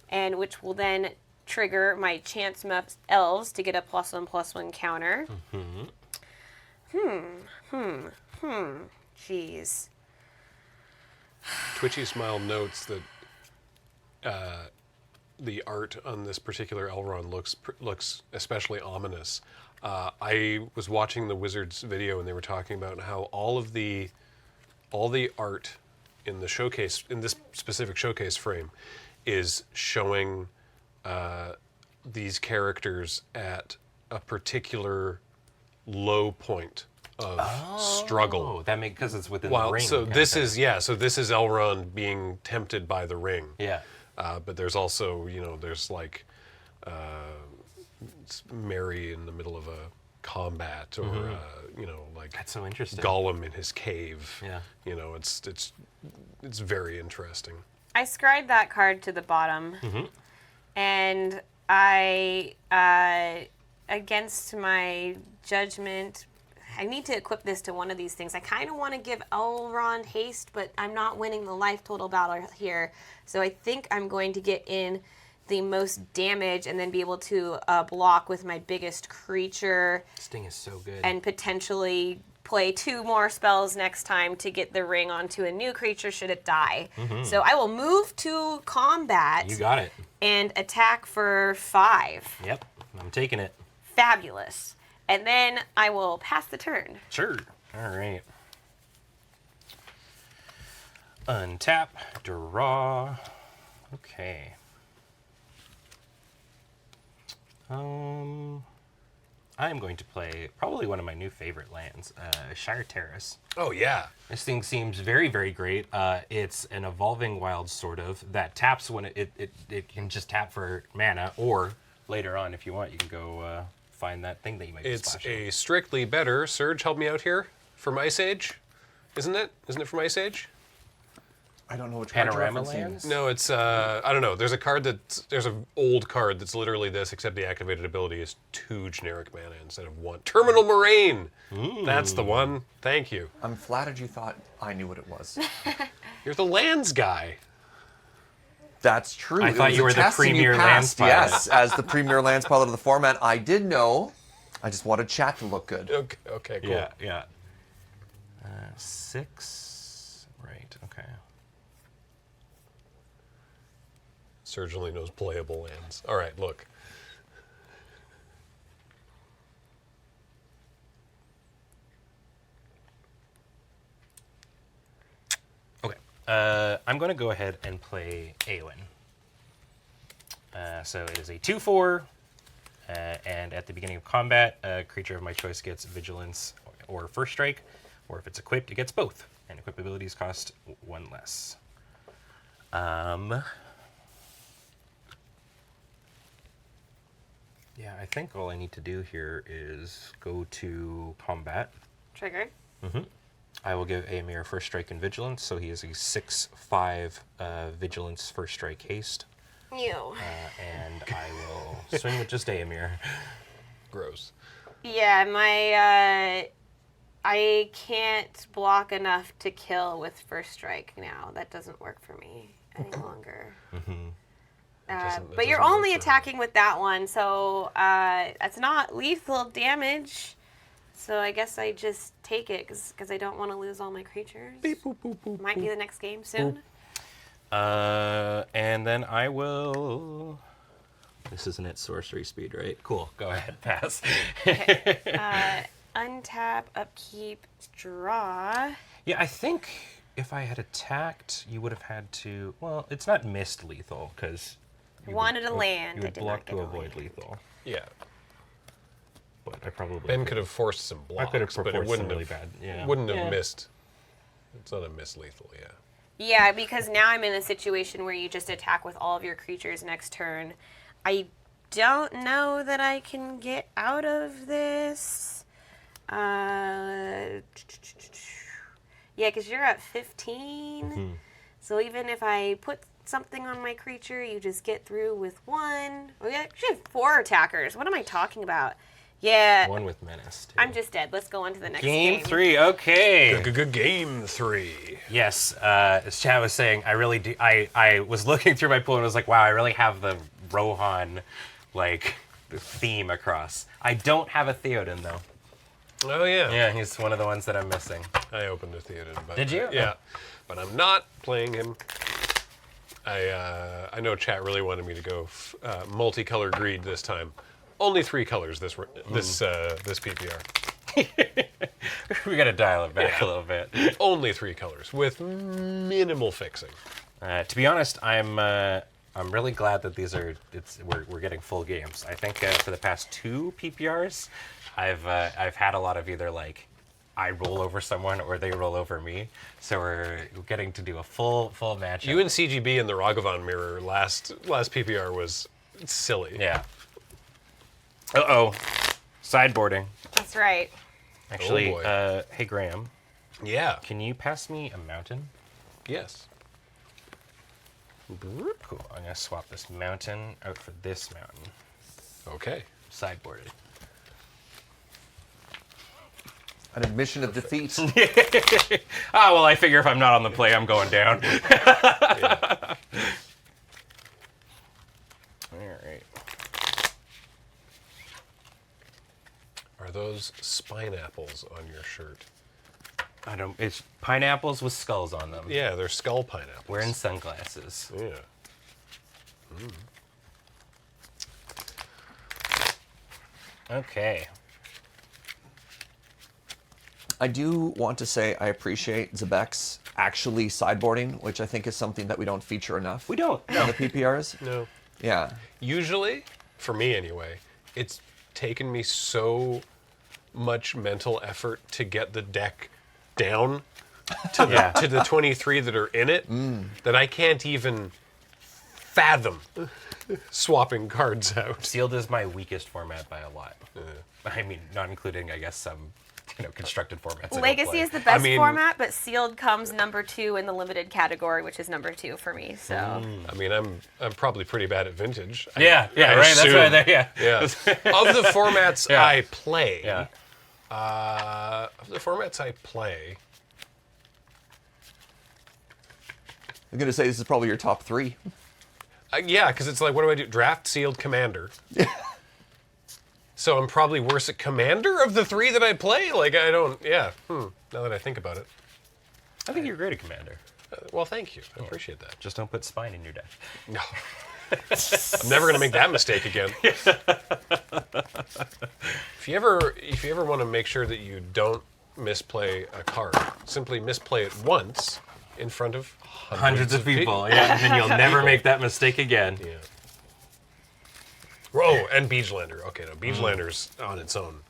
Speaker 12: and which will then trigger my chance muff elves to get a +1/+1 counter. Jeez.
Speaker 1: Twitchy Smile notes that the art on this particular Elrond looks especially ominous. I was watching the Wizards video and they were talking about how all the art in the showcase, in this specific showcase frame, is showing these characters at a particular low point of struggle.
Speaker 2: That makes, because it's within the ring.
Speaker 1: So this is Elrond being tempted by the ring.
Speaker 2: Yeah.
Speaker 1: But there's also, there's like Merry in the middle of a combat, or like
Speaker 2: that's so interesting.
Speaker 1: Gollum in his cave.
Speaker 2: Yeah.
Speaker 1: It's very interesting.
Speaker 12: I scried that card to the bottom, and I, against my judgment, I need to equip this to one of these things. I kind of want to give Elrond haste, but I'm not winning the life total battle here. So I think I'm going to get in the most damage and then be able to block with my biggest creature.
Speaker 2: Sting is so good.
Speaker 12: And potentially play 2 more spells next time to get the ring onto a new creature should it die. So I will move to combat.
Speaker 2: You got it.
Speaker 12: And attack for 5.
Speaker 2: Yep, I'm taking it.
Speaker 12: Fabulous. And then I will pass the turn.
Speaker 2: Sure. All right. Untap, draw. Okay. I'm going to play probably one of my new favorite lands, Shire Terrace.
Speaker 1: Oh, yeah.
Speaker 2: This thing seems very, very great. It's an evolving wild, sort of, that taps when it can just tap for mana, or later on, if you want, you can go find that thing that you might be
Speaker 1: It's
Speaker 2: splashing.
Speaker 1: a strictly better, Serge, help me out here, from Ice Age, isn't it? Isn't it from Ice Age?
Speaker 5: I don't know which card you're
Speaker 2: Panorama
Speaker 5: referencing.
Speaker 2: lands?
Speaker 1: No, it's, I don't know. There's an old card that's literally this, except the activated ability is 2 generic mana instead of 1. Terminal Moraine! That's the one. Thank you.
Speaker 3: I'm flattered you thought I knew what it was.
Speaker 1: You're the lands guy.
Speaker 3: That's true.
Speaker 2: I
Speaker 3: It
Speaker 2: thought
Speaker 3: was
Speaker 2: you
Speaker 3: a
Speaker 2: were the
Speaker 3: test and you
Speaker 2: premier
Speaker 3: passed,
Speaker 2: lands pilot.
Speaker 3: Yes, as the premier lands pilot of the format, I did know. I just wanted chat to look good.
Speaker 1: Okay, cool.
Speaker 2: Yeah. 6. Right, okay.
Speaker 1: Serge only knows playable lands. All right, look.
Speaker 2: Okay. I'm going to go ahead and play Awen. So it is a 2/4, and at the beginning of combat, a creature of my choice gets Vigilance or First Strike, or if it's equipped, it gets both. And equip abilities cost 1 less. Yeah, I think all I need to do here is go to combat.
Speaker 12: Trigger.
Speaker 2: I will give Aemir first strike and vigilance, so he is a 6/5 vigilance first strike haste.
Speaker 12: Ew.
Speaker 2: And I will swing with just Aemir.
Speaker 1: Gross.
Speaker 12: Yeah, my I can't block enough to kill with first strike now. That doesn't work for me any longer. But you're only attacking with that one, so that's not lethal damage. So I guess I just take it because I don't want to lose all my creatures. Beep, boop, boop, boop, Might be the next game soon.
Speaker 2: And then I will... This isn't at sorcery speed, right? Cool. Go ahead, pass.
Speaker 12: Okay. Untap, upkeep, draw.
Speaker 2: Yeah, I think if I had attacked, you would have had to... Well, it's not missed lethal, because...
Speaker 12: Wanted a land.
Speaker 2: You would block to avoid lethal.
Speaker 1: Yeah.
Speaker 2: But I probably...
Speaker 1: Ben could have forced some blocks,
Speaker 2: I could have
Speaker 1: but it wouldn't
Speaker 2: really
Speaker 1: have,
Speaker 2: bad. Yeah.
Speaker 1: Wouldn't have missed. It's not a miss lethal, yeah.
Speaker 12: Yeah, because now I'm in a situation where you just attack with all of your creatures next turn. I don't know that I can get out of this. Yeah, because you're at 15.
Speaker 2: Mm-hmm.
Speaker 12: So even if I put something on my creature, you just get through with one. We actually have 4 attackers. What am I talking about? Yeah.
Speaker 2: One with menace, too.
Speaker 12: I'm just dead. Let's go on to the next game.
Speaker 2: Game 3, okay.
Speaker 1: Good game 3.
Speaker 2: Yes, as Chad was saying, I really do. I was looking through my pool and was like, wow, I really have the Rohan, theme across. I don't have a Theoden, though.
Speaker 1: Oh, yeah.
Speaker 2: Yeah, he's one of the ones that I'm missing.
Speaker 1: I opened a Theoden. But,
Speaker 2: Did you?
Speaker 1: Yeah. But I'm not playing him. I know chat really wanted me to go multicolored greed this time. Only 3 colors this PPR.
Speaker 2: We gotta dial it back a little bit.
Speaker 1: Only 3 colors with minimal fixing.
Speaker 2: To be honest, I'm really glad that we're getting full games. I think for the past 2 PPRs, I've had a lot of either I roll over someone or they roll over me. So we're getting to do a full matchup.
Speaker 1: You and CGB in the Ragavan mirror last PPR was silly.
Speaker 2: Yeah. Uh-oh. Sideboarding.
Speaker 12: That's right.
Speaker 2: Actually,
Speaker 1: Oh boy.
Speaker 2: Hey Graham.
Speaker 1: Yeah.
Speaker 2: Can you pass me a mountain?
Speaker 1: Yes.
Speaker 2: Cool. I'm gonna swap this mountain out for this mountain.
Speaker 1: Okay.
Speaker 2: Sideboarded.
Speaker 3: An admission of defeat.
Speaker 2: Well, I figure if I'm not on the play, I'm going down.
Speaker 1: Yeah.
Speaker 2: Alright.
Speaker 1: Are those spine apples on your shirt?
Speaker 2: It's pineapples with skulls on them.
Speaker 1: Yeah, they're skull pineapples.
Speaker 2: Wearing sunglasses.
Speaker 1: Yeah.
Speaker 2: Okay.
Speaker 3: I do want to say I appreciate ZBexx actually sideboarding, which I think is something that we don't feature enough.
Speaker 2: We don't.
Speaker 3: On the PPRs.
Speaker 1: No.
Speaker 3: Yeah.
Speaker 1: Usually, for me anyway, it's taken me so much mental effort to get the deck down to the 23 that are in it that I can't even fathom swapping cards out.
Speaker 2: Sealed is my weakest format by a lot. I mean, not including, I guess, some constructed formats.
Speaker 12: Legacy is the best format, but sealed comes number 2 in the limited category, which is number 2 for me. So.
Speaker 1: I mean, I'm probably pretty bad at vintage.
Speaker 2: Yeah,
Speaker 1: I
Speaker 2: right.
Speaker 1: assume.
Speaker 2: That's right.
Speaker 1: Yeah. Of the formats I play.
Speaker 2: Yeah.
Speaker 1: Of the formats I play.
Speaker 3: I'm going to say this is probably your top 3.
Speaker 1: Yeah, because it's like, what do I do? Draft, sealed, commander. So I'm probably worse at commander of the 3 that I play? Now that I think about it.
Speaker 2: I think you're great at commander.
Speaker 1: Well, thank you. I appreciate that.
Speaker 2: Just don't put spine in your deck.
Speaker 1: No. I'm never going to make that mistake again. If you ever want to make sure that you don't misplay a card, simply misplay it once in front of hundreds of people.
Speaker 2: Yeah, and then you'll never make that mistake again.
Speaker 1: Yeah. Oh, and Beachlander. Okay, no, Beachlander's on its own.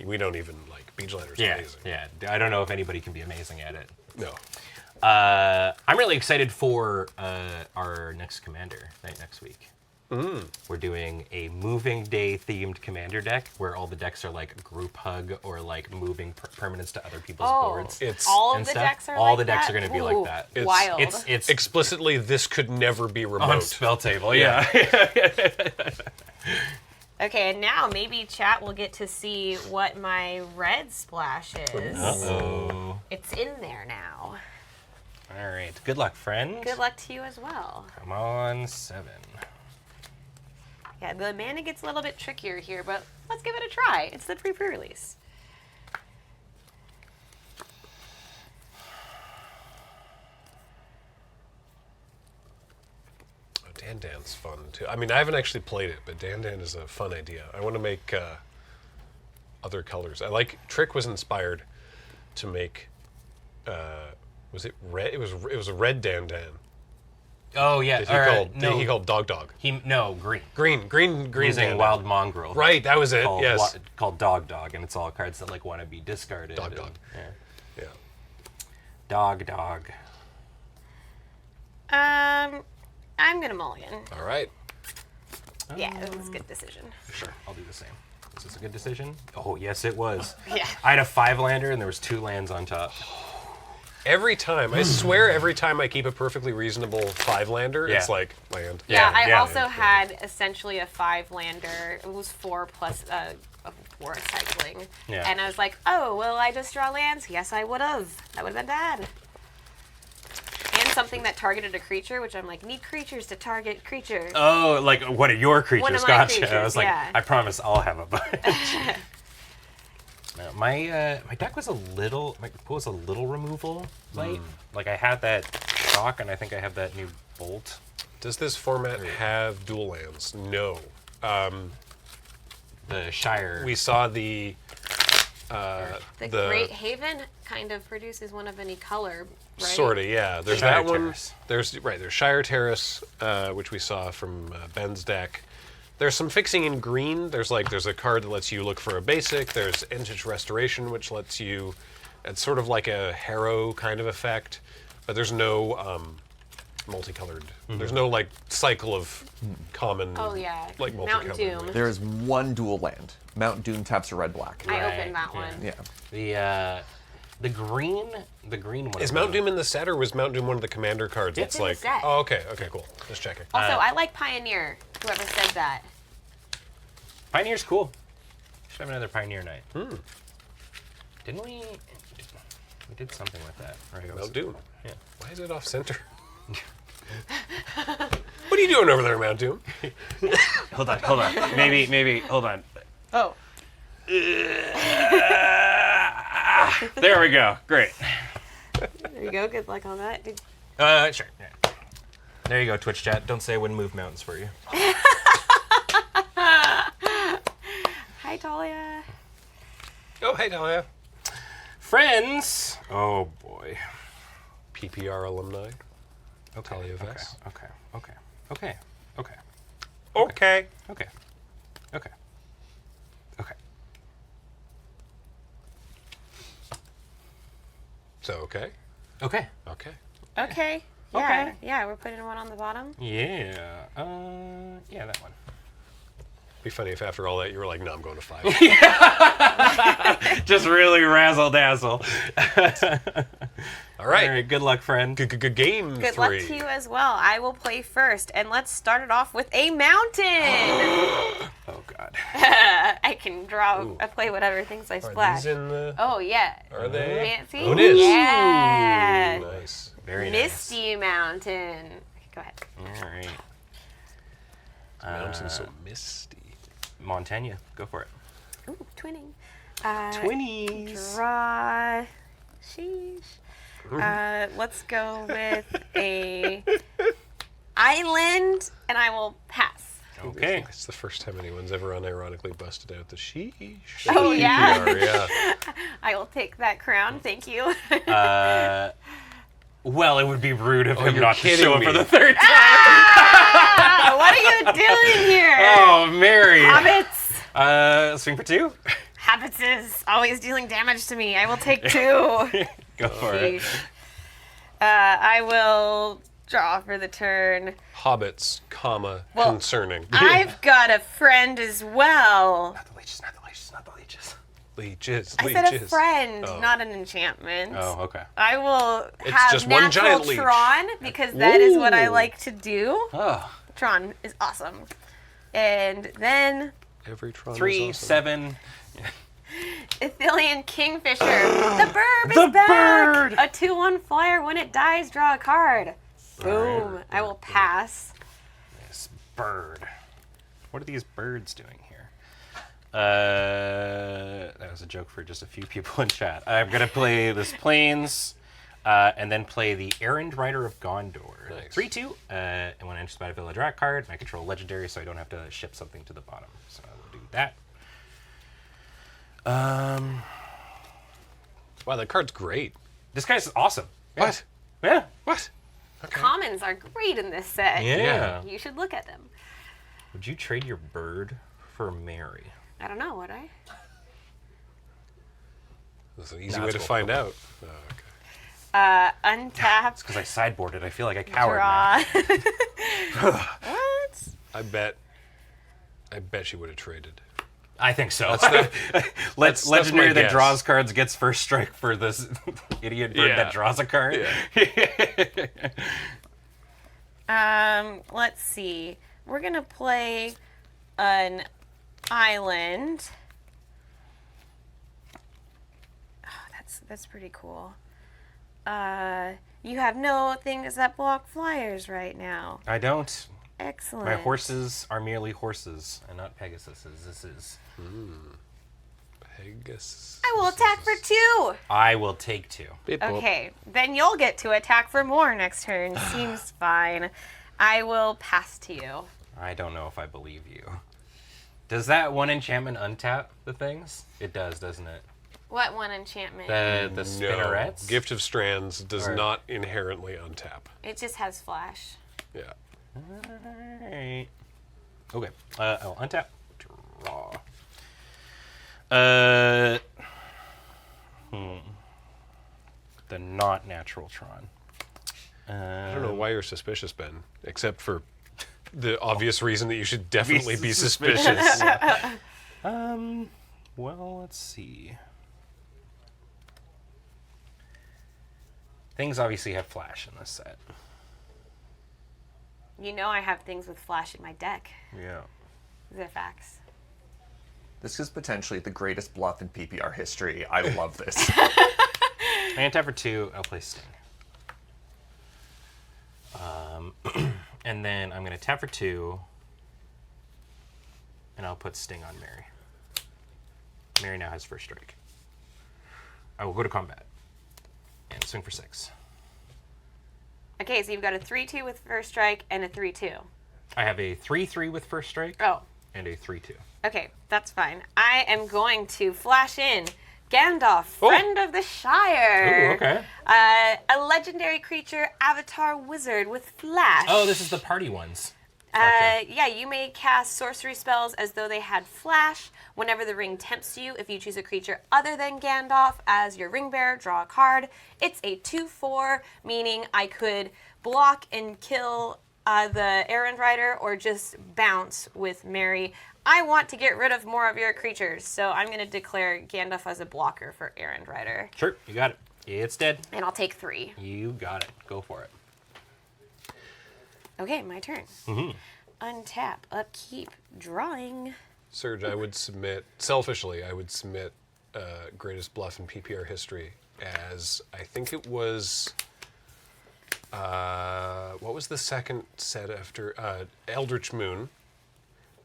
Speaker 1: We don't even Beachlander's amazing.
Speaker 2: Yeah. I don't know if anybody can be amazing at it.
Speaker 1: No.
Speaker 2: I'm really excited for our next commander night next week. We're doing a moving day themed commander deck where all the decks are like group hug or like moving permanents to other people's boards.
Speaker 1: It's
Speaker 12: all of
Speaker 2: and
Speaker 12: the
Speaker 2: stuff.
Speaker 12: decks are
Speaker 2: all
Speaker 12: like
Speaker 2: the decks
Speaker 12: that?
Speaker 2: are going to be
Speaker 12: Ooh,
Speaker 2: like that.
Speaker 1: It's-
Speaker 12: wild.
Speaker 2: It's
Speaker 1: explicitly this could never be remote.
Speaker 2: on spell table. Yeah.
Speaker 12: Okay, and now maybe chat will get to see what my red splash is.
Speaker 2: Uh-oh.
Speaker 12: It's in there now.
Speaker 2: All right. Good luck, friend.
Speaker 12: Good luck to you as well.
Speaker 2: Come on, 7.
Speaker 12: Yeah, the mana gets a little bit trickier here, but let's give it a try. It's the pre-pre-release.
Speaker 1: Dandan's fun too. I mean, I haven't actually played it, but Dandan is a fun idea. I want to make other colors. I like Trick was inspired to make. Was it red? It was a red Dandan.
Speaker 2: Oh yeah.
Speaker 1: That he called Dog Dog.
Speaker 2: Green.
Speaker 1: Green.
Speaker 2: Using
Speaker 1: Dandan.
Speaker 2: Wild Mongrel.
Speaker 1: Right, that was it.
Speaker 2: Called,
Speaker 1: Yes.
Speaker 2: Called Dog Dog, and it's all cards that like want to be discarded.
Speaker 1: Dog Dog.
Speaker 2: Yeah.
Speaker 1: Yeah.
Speaker 2: Dog.
Speaker 12: I'm gonna mulligan.
Speaker 1: All right.
Speaker 12: Yeah, it was a good decision.
Speaker 2: Sure, I'll do the same. Is this a good decision? Oh yes, it was.
Speaker 12: Yeah.
Speaker 2: I had a 5-lander and there was 2 lands on top.
Speaker 1: Every time, I swear, every time I keep a perfectly reasonable 5-lander, it's like land.
Speaker 12: Yeah, I
Speaker 2: yeah.
Speaker 12: also had essentially a 5-lander. It was 4 plus 4 cycling.
Speaker 2: Yeah.
Speaker 12: And I was like, oh, will I just draw lands? Yes, I would have. That would have been bad. And something that targeted a creature, which I'm like, need creatures to target creature.
Speaker 2: Oh, like what are your creatures?
Speaker 12: One of my
Speaker 2: Gotcha.
Speaker 12: creatures,
Speaker 2: I was like,
Speaker 12: yeah.
Speaker 2: I promise I'll have a bunch. No, my deck was my pool was a little removal light. Like I had that shock, and I think I have that new bolt.
Speaker 1: Does this format have dual lands? No.
Speaker 2: The Shire.
Speaker 1: We saw the
Speaker 12: Great Haven kind of produces one of any color, right?
Speaker 1: Sort of, yeah. There's
Speaker 2: Shire
Speaker 1: that one.
Speaker 2: Terrace.
Speaker 1: There's Shire Terrace, which we saw from Ben's deck. There's some fixing in green. There's a card that lets you look for a basic. There's Vintage Restoration, which lets you. It's sort of like a Harrow kind of effect, but there's no multicolored. There's no like cycle of common.
Speaker 12: Oh yeah,
Speaker 1: like
Speaker 12: Mount
Speaker 1: multicolored.
Speaker 12: Doom.
Speaker 3: There is one dual land. Mount Doom taps a red-black.
Speaker 12: I opened that one.
Speaker 3: Yeah.
Speaker 2: The green one.
Speaker 1: Is Mount Doom in the set, or was Mount Doom one of the commander cards?
Speaker 12: It's
Speaker 1: that's
Speaker 12: in the
Speaker 1: like.
Speaker 12: set.
Speaker 1: Oh, okay, cool. Just checking.
Speaker 12: Also, I like Pioneer. Whoever said that.
Speaker 2: Pioneer's cool. Should have another Pioneer night. Didn't we? We did something with that. Right.
Speaker 1: Mount Doom.
Speaker 2: Yeah.
Speaker 1: Why is it off center? What are you doing over there, Mount Doom?
Speaker 2: Hold on. Maybe. Hold on.
Speaker 12: Oh.
Speaker 2: There we go. Great.
Speaker 12: There you go. Good luck on that.
Speaker 2: Sure. Yeah. There you go, Twitch chat. Don't say I wouldn't move mountains for you.
Speaker 12: Hi, Talia.
Speaker 1: Oh, hey, Talia.
Speaker 2: Friends. Oh boy.
Speaker 1: PPR alumni. Talia
Speaker 2: Okay.
Speaker 1: Vess.
Speaker 2: Okay.
Speaker 1: So, okay.
Speaker 2: Okay.
Speaker 12: Okay. Yeah. Yeah, we're putting one on the bottom.
Speaker 2: Yeah. Yeah, that one.
Speaker 1: Be funny if after all that you were like, no, I'm going to 5.
Speaker 2: Just really razzle dazzle.
Speaker 1: All right.
Speaker 2: All right. Good luck, friend.
Speaker 1: Good game.
Speaker 12: Good
Speaker 1: 3.
Speaker 12: luck to you as well. I will play first, and let's start it off with a mountain.
Speaker 2: Oh God.
Speaker 12: I can draw. I play whatever things I
Speaker 1: Are
Speaker 12: splash.
Speaker 1: these in the?
Speaker 12: Oh yeah.
Speaker 1: Are they?
Speaker 12: Fancy.
Speaker 1: Oh, it is.
Speaker 12: Yeah.
Speaker 1: Nice.
Speaker 2: Very
Speaker 12: Misty Mountain. Go ahead.
Speaker 2: nice. All right.
Speaker 1: Mountain's so misty.
Speaker 2: Montaigne, go for it.
Speaker 12: Ooh, twinning.
Speaker 2: 20s.
Speaker 12: Draw. Sheesh. Let's go with a island, and I will pass.
Speaker 2: Okay.
Speaker 1: It's the first time anyone's ever unironically busted out the sheesh.
Speaker 12: Oh, yeah?
Speaker 1: PPR, yeah.
Speaker 12: I will take that crown. Thank you.
Speaker 2: Well, it would be rude of him
Speaker 1: you're
Speaker 2: not to
Speaker 1: kidding
Speaker 2: show up
Speaker 1: me.
Speaker 2: for the third time.
Speaker 12: Ah, what are you doing here?
Speaker 2: Oh, Mary.
Speaker 12: Habits.
Speaker 2: Swing for 2.
Speaker 12: Habits is always dealing damage to me. I will take 2.
Speaker 2: Go for it.
Speaker 12: I will draw for the turn.
Speaker 1: Hobbits, concerning.
Speaker 12: I've got a friend as well.
Speaker 2: Not the leeches.
Speaker 1: Leeches.
Speaker 12: I said a friend, not an enchantment.
Speaker 2: Oh, okay.
Speaker 12: I will
Speaker 1: It's
Speaker 12: have
Speaker 1: just one
Speaker 12: natural
Speaker 1: giant leech.
Speaker 12: Tron because that is what I
Speaker 1: Ooh.
Speaker 12: like to do.
Speaker 2: Oh.
Speaker 12: Tron is awesome. And then
Speaker 1: Every Tron
Speaker 2: 3,
Speaker 1: is awesome.
Speaker 2: 7.
Speaker 12: Ithilien Kingfisher. The burb is back! A 2/1 flyer. When it dies, draw a card. Boom. I will pass.
Speaker 2: This bird. What are these birds doing here? That was a joke for just a few people in chat. I'm going to play this Plains, and then play the Errand Rider of Gondor.
Speaker 1: Nice.
Speaker 2: 3/2, and when I enter the battlefield, I draw a card, and I control legendary, so I don't have to ship something to the bottom. So I will do that.
Speaker 1: Wow, that card's great.
Speaker 2: This guy's awesome. Yeah.
Speaker 1: What?
Speaker 2: Yeah.
Speaker 1: What?
Speaker 12: Commons are great in this set.
Speaker 2: Yeah.
Speaker 12: You should look at them.
Speaker 2: Would you trade your bird for Mary?
Speaker 12: I don't know, would I?
Speaker 1: That's an easy
Speaker 2: Nah,
Speaker 1: way
Speaker 2: it's
Speaker 1: to
Speaker 2: cool.
Speaker 1: find out. Oh, okay.
Speaker 12: Untap.
Speaker 2: Because I sideboarded. I feel like a coward
Speaker 12: Draw.
Speaker 2: now.
Speaker 12: What?
Speaker 1: I bet she would have traded.
Speaker 2: I think so.
Speaker 1: That's
Speaker 2: Legendary
Speaker 1: my
Speaker 2: that
Speaker 1: guess.
Speaker 2: draws cards gets first strike for this idiot bird
Speaker 1: Yeah.
Speaker 2: that draws a card.
Speaker 12: Let's see. We're gonna play an island. Oh, that's pretty cool. You have no things that block flyers right now.
Speaker 2: I don't.
Speaker 12: Excellent.
Speaker 2: My horses are merely horses and not Pegasuses. This is.
Speaker 1: Pegasus.
Speaker 12: I will attack for 2.
Speaker 2: I will take 2.
Speaker 12: Okay, then you'll get to attack for more next turn. Seems fine. I will pass to you.
Speaker 2: I don't know if I believe you. Does that one enchantment untap the things? It does, doesn't it?
Speaker 12: What one enchantment?
Speaker 2: The
Speaker 1: No.
Speaker 2: spinnerets?
Speaker 1: Gift of Strands does
Speaker 2: Or-
Speaker 1: not inherently untap.
Speaker 12: It just has flash.
Speaker 1: Yeah.
Speaker 2: Alright. Okay. I'll untap. Draw. The not natural Tron.
Speaker 1: I don't know why you're suspicious, Ben, except for the obvious reason that you should definitely be suspicious.
Speaker 2: Well, let's see. Things obviously have flash in this set.
Speaker 12: You know I have things with flash in my deck.
Speaker 2: Yeah.
Speaker 12: Zifax.
Speaker 3: This is potentially the greatest bluff in PPR history. I love this.
Speaker 2: I untap for 2. I'll play Sting. And then I'm going to tap for 2. And I'll put Sting on Mary. Mary now has first strike. I will go to combat. And swing for 6.
Speaker 12: Okay, so you've got a 3/2 with first strike and a 3/2.
Speaker 2: I have a 3/3 with first strike.
Speaker 12: Oh.
Speaker 2: And a 3/2.
Speaker 12: Okay, that's fine. I am going to flash in Gandalf, Friend of the Shire.
Speaker 2: Ooh, okay.
Speaker 12: A legendary creature, avatar wizard with flash.
Speaker 2: Oh, this is the party ones. Gotcha.
Speaker 12: Yeah, you may cast sorcery spells as though they had flash. Whenever the ring tempts you, if you choose a creature other than Gandalf as your ring bearer, draw a card. It's a 2/4, meaning I could block and kill the Errand Rider or just bounce with Mary. I want to get rid of more of your creatures, so I'm going to declare Gandalf as a blocker for Errand Rider.
Speaker 2: Sure, you got it. It's dead.
Speaker 12: And I'll take 3.
Speaker 2: You got it. Go for it.
Speaker 12: Okay, my turn. Untap, upkeep, drawing.
Speaker 1: Serge, I would submit, selfishly, I would submit Greatest Bluff in PPR history as, I think it was, what was the second set after? Eldritch Moon,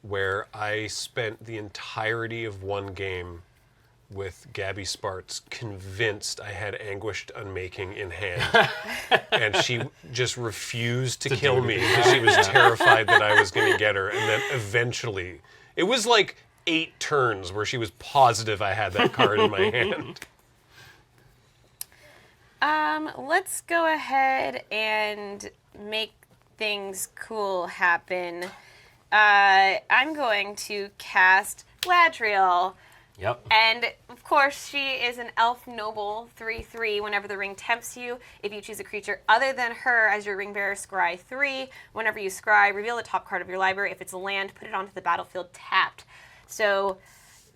Speaker 1: where I spent the entirety of one game with Gabby Sparts convinced I had Anguished Unmaking in hand. And she just refused to kill me because she was terrified that I was going to get her. And then eventually, it was like 8 turns where she was positive I had that card in my hand.
Speaker 12: Let's go ahead and make things cool happen. I'm going to cast Gladriel.
Speaker 2: Yep.
Speaker 12: And of course, she is an elf noble 3/3. Whenever the ring tempts you, if you choose a creature other than her as your ring bearer, scry 3. Whenever you scry, reveal the top card of your library. If it's a land, put it onto the battlefield tapped. So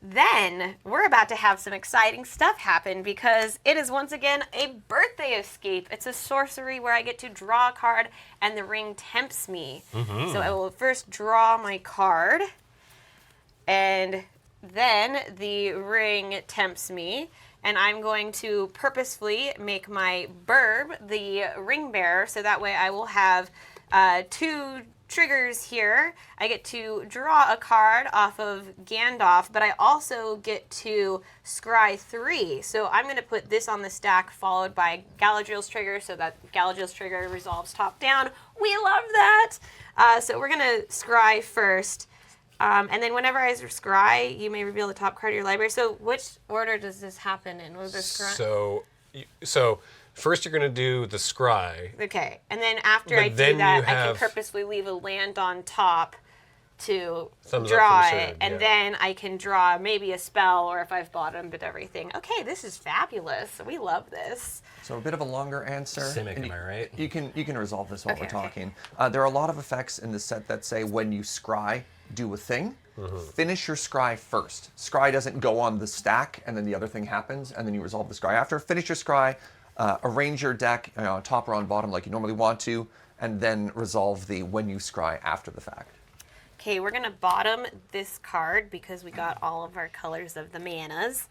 Speaker 12: then we're about to have some exciting stuff happen because it is once again a birthday escape. It's a sorcery where I get to draw a card and the ring tempts me. So I will first draw my card and then the ring tempts me, and I'm going to purposefully make my burb the ring bearer, so that way I will have 2 triggers here. I get to draw a card off of Gandalf, but I also get to scry 3. So I'm going to put this on the stack, followed by Galadriel's trigger, so that Galadriel's trigger resolves top down. We love that! So we're going to scry first. And then whenever I scry, you may reveal the top card of your library. So which order does this happen in? Was this scry?
Speaker 1: So first you're going to do the scry.
Speaker 12: Okay. And then after I do that, I can purposely leave a land on top to draw it. And then I can draw maybe a spell or if I've bottomed everything. Okay, this is fabulous. We love this.
Speaker 3: So a bit of a longer answer.
Speaker 2: Simic, am I right?
Speaker 3: You can resolve this while we're talking. There are a lot of effects in the set that say when you scry, do a thing. Finish your scry first. Scry doesn't go on the stack and then the other thing happens and then you resolve the scry after. Finish your scry, arrange your deck on top or on bottom like you normally want to, and then resolve the when you scry after the fact.
Speaker 12: Okay, we're going to bottom this card because we got all of our colors of the manas.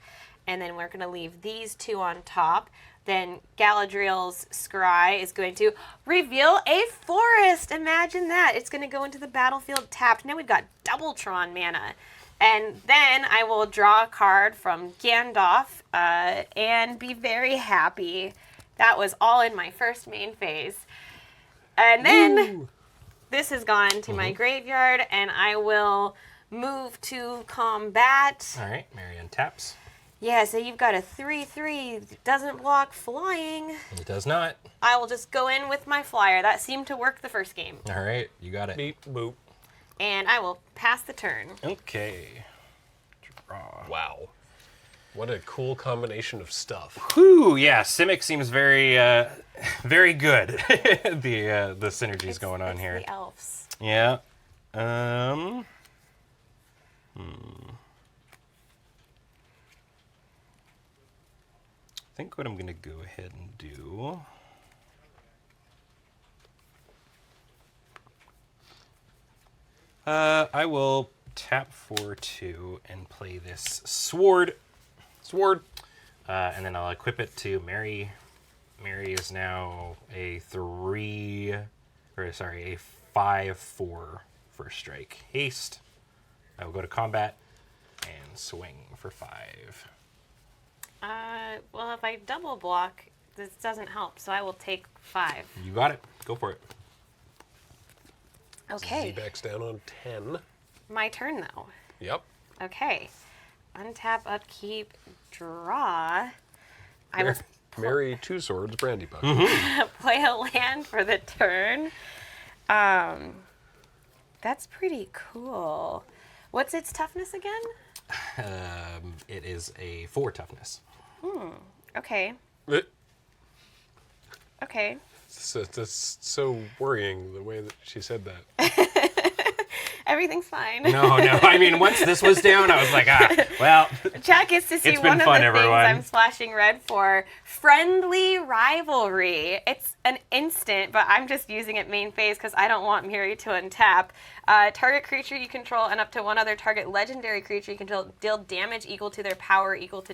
Speaker 12: And then we're going to leave these 2 on top. Then Galadriel's scry is going to reveal a forest. Imagine that. It's going to go into the battlefield tapped. Now we've got Doubletron mana. And then I will draw a card from Gandalf and be very happy. That was all in my first main phase. And then this has gone to my graveyard, and I will move to combat.
Speaker 2: All right, Marion taps.
Speaker 12: Yeah, so you've got a 3/3. Doesn't block flying.
Speaker 2: It does not.
Speaker 12: I will just go in with my flyer. That seemed to work the first game.
Speaker 2: All right, you got it.
Speaker 1: Beep, boop.
Speaker 12: And I will pass the turn.
Speaker 2: Okay. Draw.
Speaker 1: Wow. What a cool combination of stuff.
Speaker 2: Whew, yeah, Simic seems very, very good. The synergies going on here.
Speaker 12: The elves.
Speaker 2: Yeah. I think what I'm going to go ahead and do. I will tap for 2 and play this sword. And then I'll equip it to Mary. Mary is now a 5/4 first strike haste. I will go to combat and swing for 5.
Speaker 12: Well, if I double block, this doesn't help, so I will take 5.
Speaker 2: You got it. Go for it.
Speaker 12: Okay.
Speaker 1: ZBexx down on 10.
Speaker 12: My turn, though.
Speaker 1: Yep.
Speaker 12: Okay. Untap, upkeep, draw. I will
Speaker 1: Marry 2 swords, Brandy Buck.
Speaker 12: play a land for the turn. That's pretty cool. What's its toughness again?
Speaker 2: It is a 4 toughness.
Speaker 12: Okay. Okay.
Speaker 1: That's so worrying the way that she said that.
Speaker 12: Everything's fine.
Speaker 2: No. I mean, once this was down, I was like, well.
Speaker 12: Chat gets to see
Speaker 2: It's
Speaker 12: one
Speaker 2: been
Speaker 12: of
Speaker 2: fun,
Speaker 12: the
Speaker 2: everyone.
Speaker 12: things I'm splashing red for. Friendly Rivalry. It's an instant, but I'm just using it main phase because I don't want Miri to untap. Target creature you control and up to one other target legendary creature you control deal damage equal to their power equal to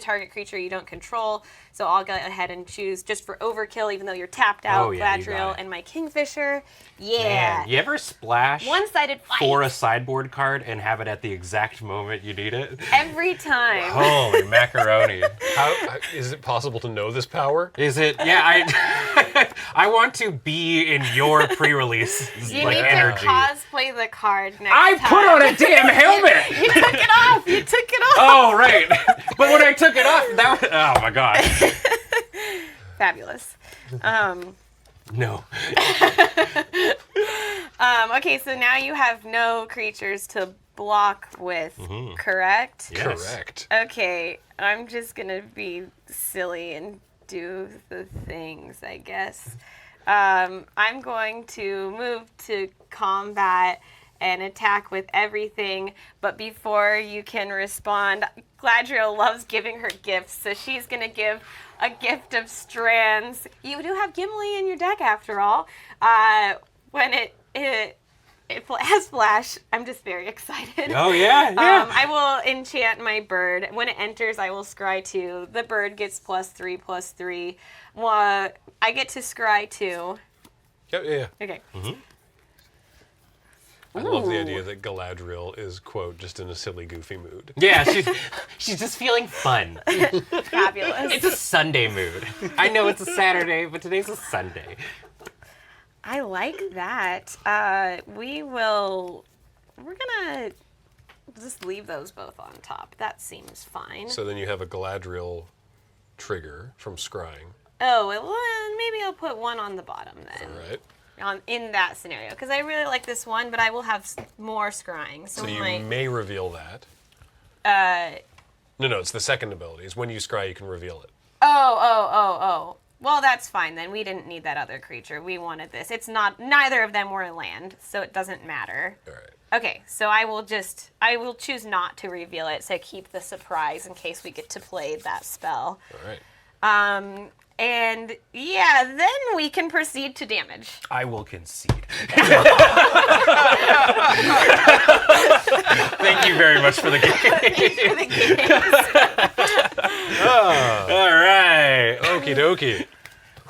Speaker 12: target creature you don't control. So I'll go ahead and choose just for overkill, even though you're tapped out,
Speaker 2: Oh, yeah, you got
Speaker 12: Galadriel
Speaker 2: it.
Speaker 12: and my Kingfisher. Yeah.
Speaker 2: Man, you ever splash
Speaker 12: One-sided fight.
Speaker 2: for a sideboard card and have it at the exact moment you need it?
Speaker 12: Every time.
Speaker 2: Holy macaroni.
Speaker 1: How is it possible to know this power?
Speaker 2: Is it? Yeah, I want to be in your pre-release
Speaker 12: You
Speaker 2: like
Speaker 12: need
Speaker 2: energy.
Speaker 12: to cosplay the card next
Speaker 2: I
Speaker 12: time.
Speaker 2: put on a damn helmet!
Speaker 12: You took it off! You took it off!
Speaker 2: Oh, right. But when I took it off, that was, oh my god.
Speaker 12: Fabulous.
Speaker 2: No.
Speaker 12: Okay, so now you have no creatures to block with, correct?
Speaker 1: Yes. Correct.
Speaker 12: Okay, I'm just gonna be silly and do the things, I guess. I'm going to move to combat and attack with everything, but before you can respond, Galadriel loves giving her gifts, so she's gonna give a gift of strands. You do have Gimli in your deck after all. When it has flash, I'm just very excited.
Speaker 2: Oh yeah.
Speaker 12: I will enchant my bird. When it enters, I will scry 2. The bird gets +3/+3. Well, I get to scry 2.
Speaker 1: Yeah.
Speaker 12: Okay.
Speaker 1: I love the idea that Galadriel is, quote, just in a silly, goofy mood.
Speaker 2: Yeah, she's just feeling fun.
Speaker 12: Fabulous.
Speaker 2: It's a Sunday mood. I know it's a Saturday, but today's a Sunday.
Speaker 12: I like that. We're gonna just leave those both on top. That seems fine.
Speaker 1: So then you have a Galadriel trigger from scrying.
Speaker 12: Oh, well, maybe I'll put one on the bottom then.
Speaker 1: All right.
Speaker 12: In that scenario, because I really like this one, but I will have more scrying.
Speaker 1: So you may reveal that. No, it's the second ability. Is when you scry, you can reveal it.
Speaker 12: Oh. Well, that's fine then. We didn't need that other creature. We wanted this. It's not. Neither of them were land, so it doesn't matter.
Speaker 1: All right.
Speaker 12: Okay, so I will choose not to reveal it, so keep the surprise in case we get to play that spell.
Speaker 1: All right.
Speaker 12: And yeah, then we can proceed to damage.
Speaker 2: I will concede. Thank you very much for the game. All right.
Speaker 1: Okie dokie.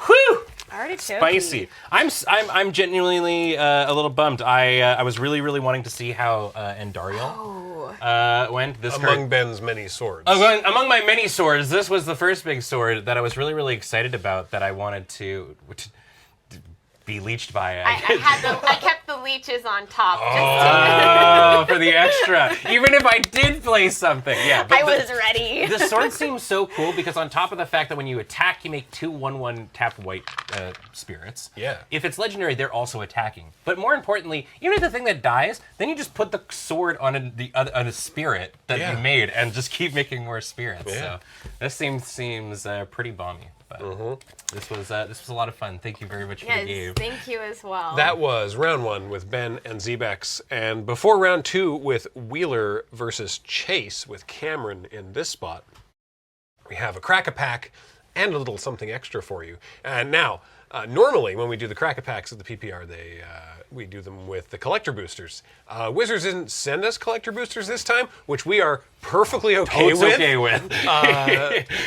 Speaker 2: Whew.
Speaker 12: Artichoke.
Speaker 2: Spicy. I'm genuinely a little bummed. I was really wanting to see how Endariel went.
Speaker 1: Among Ben's many swords.
Speaker 2: Among my many swords, this was the first big sword that I was really excited about, that I wanted to be leached by.
Speaker 12: I kept the leeches on top.
Speaker 2: For the extra. Even if I did play something. Yeah.
Speaker 12: I was ready.
Speaker 2: The sword seems so cool because on top of the fact that when you attack, you make 2 1/1 tapped white spirits.
Speaker 1: Yeah.
Speaker 2: If it's legendary, they're also attacking. But more importantly, even if the thing that dies, then you just put the sword on a spirit that you made and just keep making more spirits.
Speaker 1: Yeah.
Speaker 2: So this seems pretty balmy. But this was a lot of fun. Thank you very much for the game.
Speaker 12: Thank you as well.
Speaker 1: That was round 1 with Ben and ZBexx, and before round 2 with Wheeler versus Chase with Cameron in this spot, we have a Crack-A-Pack and a little something extra for you. And now, normally when we do the Crack-A-Packs at the PPR, we do them with the collector boosters. Wizards didn't send us collector boosters this time, which we are perfectly okay with.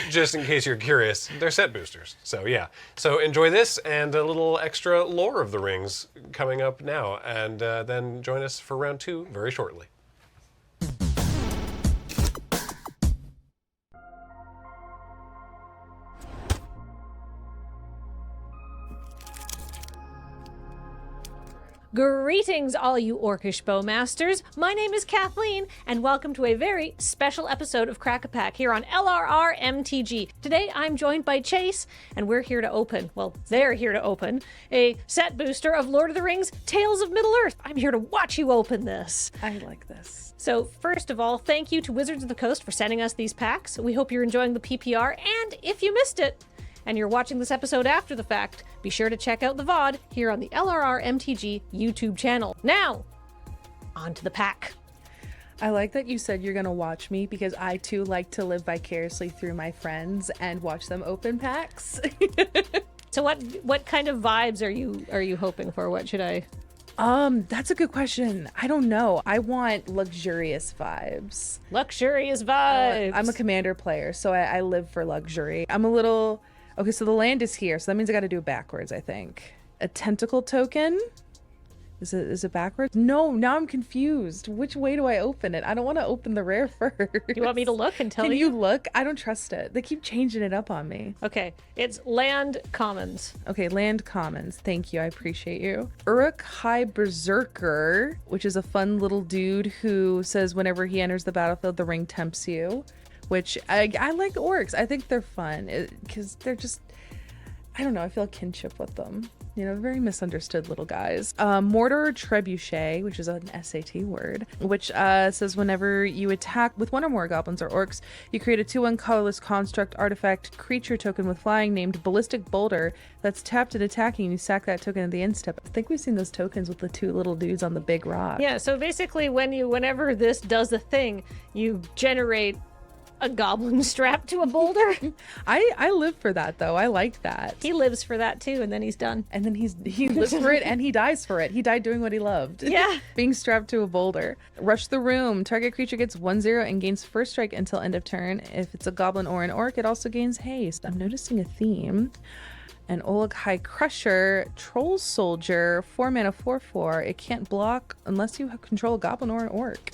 Speaker 1: Just in case you're curious, they're set boosters. So yeah. So enjoy this and a little extra lore of the rings coming up now, and then join us for round 2 very shortly.
Speaker 7: Greetings, all you orcish bowmasters. My name is Kathleen, and welcome to a very special episode of Crack-A-Pack here on LRR MTG. Today, I'm joined by Chase, and we're here to open, well, they're here to open, a set booster of Lord of the Rings Tales of Middle-earth. I'm here to watch you open this.
Speaker 11: I like this.
Speaker 7: So, first of all, thank you to Wizards of the Coast for sending us these packs. We hope you're enjoying the PPR, and if you missed it, and you're watching this episode after the fact, be sure to check out the VOD here on the LRR MTG YouTube channel. Now, on to the pack.
Speaker 11: I like that you said you're going to watch me, because I too like to live vicariously through my friends and watch them open packs.
Speaker 7: So what kind of vibes are you hoping for? What should I?
Speaker 11: That's a good question. I don't know. I want luxurious vibes.
Speaker 7: Luxurious vibes.
Speaker 11: I'm a commander player, so I live for luxury. I'm a little... Okay, so the land is here, so that means I got to do it backwards, I think. A tentacle token? Is it backwards? No, now I'm confused. Which way do I open it? I don't want to open the rare first.
Speaker 7: You want me to look and tell you?
Speaker 11: Can you look? I don't trust it. They keep changing it up on me.
Speaker 7: Okay, it's land commons.
Speaker 11: Okay, land commons. Thank you, I appreciate you. Uruk High Berserker, which is a fun little dude who says whenever he enters the battlefield, the ring tempts you. Which I like orcs. I think they're fun because they're just I don't know, I feel a kinship with them. You know, very misunderstood little guys. Mortar Trebuchet, which is an SAT word, which says whenever you attack with one or more goblins or orcs, you create a 2/1 colorless construct artifact creature token with flying named Ballistic Boulder that's tapped and attacking. You sack that token at the end step. I think we've seen those tokens with the two little dudes on the big rock.
Speaker 7: Yeah, so basically whenever this does a thing, you generate a goblin strapped to a boulder.
Speaker 11: I live for that though. I like that.
Speaker 7: He lives for that too, and then he's done.
Speaker 11: And then he lives for it and he dies for it. He died doing what he loved.
Speaker 7: Yeah.
Speaker 11: Being strapped to a boulder. Rush the room. Target creature gets 1/0 and gains first strike until end of turn. If it's a goblin or an orc, it also gains haste. I'm noticing a theme. An Oleg High Crusher, Troll Soldier, 4 mana 4/4. It can't block unless you control a goblin or an orc.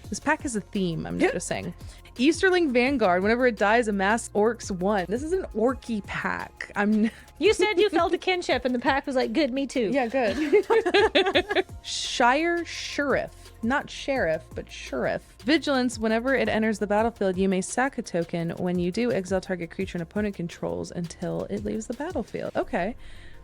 Speaker 11: This pack has a theme, I'm noticing. Easterling Vanguard, whenever it dies, amass orcs 1. This is an orky pack.
Speaker 7: You said you felt a kinship, and the pack was like, good, me too.
Speaker 11: Yeah, good. Shire Sheriff. Not sheriff, but sheriff. Vigilance, whenever it enters the battlefield, you may sack a token. When you do, exile target creature an opponent controls until it leaves the battlefield. Okay,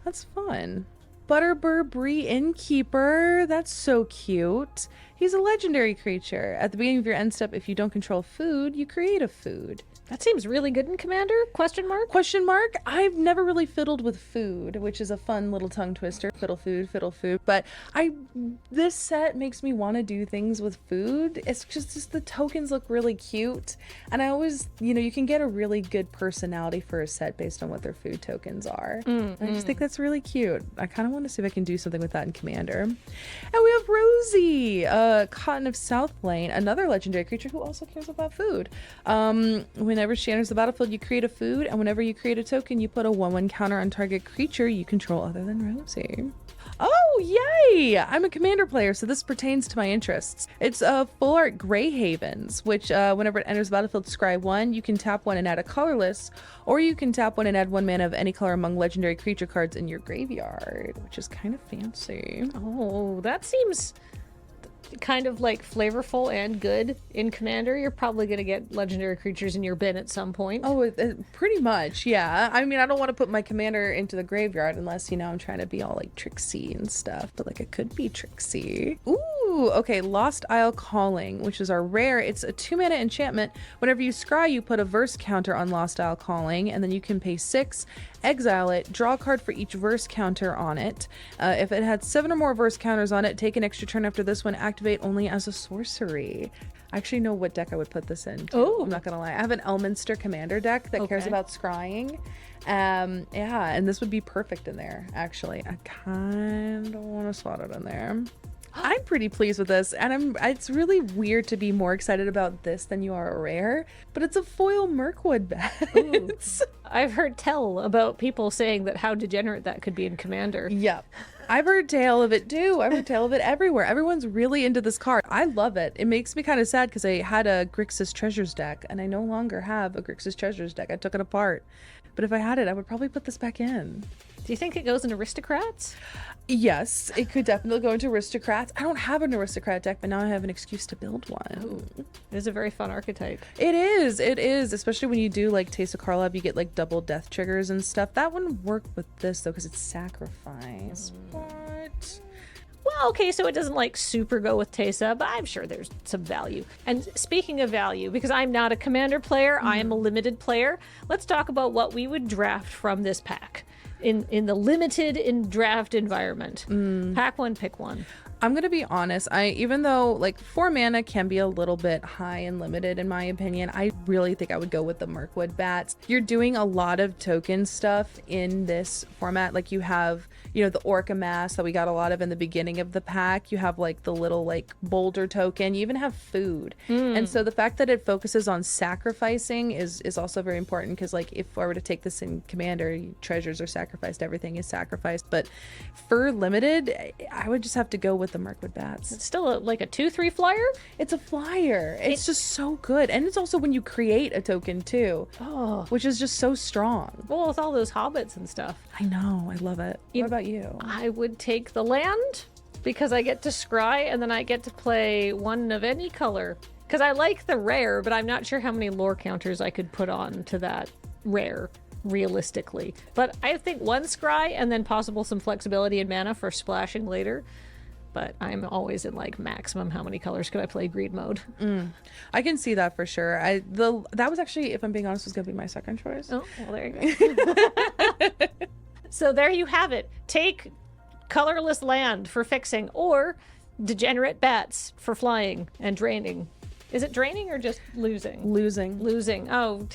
Speaker 11: that's fun. Butterbur Bree Innkeeper. That's so cute. He's a legendary creature. At the beginning of your end step, if you don't control food, you create a food.
Speaker 7: That seems really good in Commander? Question mark?
Speaker 11: Question mark? I've never really fiddled with food, which is a fun little tongue twister. Fiddle food. But this set makes me want to do things with food. It's just the tokens look really cute. And I always, you can get a really good personality for a set based on what their food tokens are. I just think that's really cute. I kind of want to see if I can do something with that in Commander. And we have Rosie, Cotton of South Lane, another legendary creature who also cares about food. Whenever she enters the battlefield, you create a food, and whenever you create a token, you put a 1/1 counter on target creature you control other than Rosie. Oh, yay! I'm a Commander player, so this pertains to my interests. It's Full Art Grey Havens, which whenever it enters the battlefield, scry 1, you can tap 1 and add a colorless, or you can tap 1 and add 1 mana of any color among legendary creature cards in your graveyard, which is kind of fancy.
Speaker 7: Oh, that seems kind of like flavorful and good in Commander. You're probably going to get legendary creatures in your bin at some point.
Speaker 11: Oh, pretty much, yeah. I mean, I don't want to put my Commander into the graveyard unless, I'm trying to be all like tricksy and stuff, but like it could be tricksy. Ooh, okay, Lost Isle Calling, which is our rare. It's a 2-mana enchantment. Whenever you scry, you put a verse counter on Lost Isle Calling, and then you can pay 6, exile it, draw a card for each verse counter on it. If it had 7 or more verse counters on it, take an extra turn after this one, activate only as a sorcery. I actually know what deck I would put this in.
Speaker 7: Oh,
Speaker 11: I'm not gonna lie. I have an Elminster Commander deck that cares about scrying. Yeah, and this would be perfect in there, actually. I kind of want to slot it in there. I'm pretty pleased with this, and it's really weird to be more excited about this than you are a rare, but it's a foil Mirkwood bat.
Speaker 7: I've heard tell about people saying that how degenerate that could be in Commander.
Speaker 11: Yep. I've heard tale of it too. I've heard tale of it everywhere. Everyone's really into this card. I love it. It makes me kind of sad because I had a Grixis Treasures deck, and I no longer have a Grixis Treasures deck. I took it apart. But if I had it, I would probably put this back in.
Speaker 7: Do you think it goes in Aristocrats?
Speaker 11: Yes, it could definitely go into Aristocrats. I don't have an Aristocrat deck, but now I have an excuse to build one.
Speaker 7: Ooh. It is a very fun archetype.
Speaker 11: It is, especially when you do like Taste of Karlov, you get like double death triggers and stuff. That wouldn't work with this though, because it's sacrifice. But
Speaker 7: well, okay, so it doesn't like super go with Teysa, but I'm sure there's some value. And speaking of value, because I'm not a Commander player, I am a limited player, let's talk about what we would draft from this pack. In the limited in draft environment. Pack one, pick one.
Speaker 11: I'm gonna be honest, even though like 4 mana can be a little bit high and limited in my opinion, I really think I would go with the Mirkwood bats. You're doing a lot of token stuff in this format. Like you have, the Orca Mass that we got a lot of in the beginning of the pack. You have like the little like boulder token. You even have food. And so the fact that it focuses on sacrificing is also very important, because like if I were to take this in Commander, treasures are sacrificed, everything is sacrificed. But for limited, I would just have to go with the Mirkwood bats.
Speaker 7: It's still like a 2/3 flyer?
Speaker 11: It's a flyer. It's just so good. And it's also when you create a token too.
Speaker 7: Oh.
Speaker 11: Which is just so strong.
Speaker 7: Well, with all those hobbits and stuff.
Speaker 11: I know. I love it. What about you?
Speaker 7: I would take the land because I get to scry and then I get to play one of any color. Because I like the rare, but I'm not sure how many lore counters I could put on to that rare. realistically. But I think 1 scry and then possible some flexibility in mana for splashing later. But I'm always in like maximum how many colors could I play greed mode.
Speaker 11: I can see that for sure. That was actually, if I'm being honest, was gonna be my second choice.
Speaker 7: Oh, well, there you go. So there you have it. Take colorless land for fixing, or degenerate bats for flying and draining. Is it draining or just losing?
Speaker 11: Losing.
Speaker 7: Oh,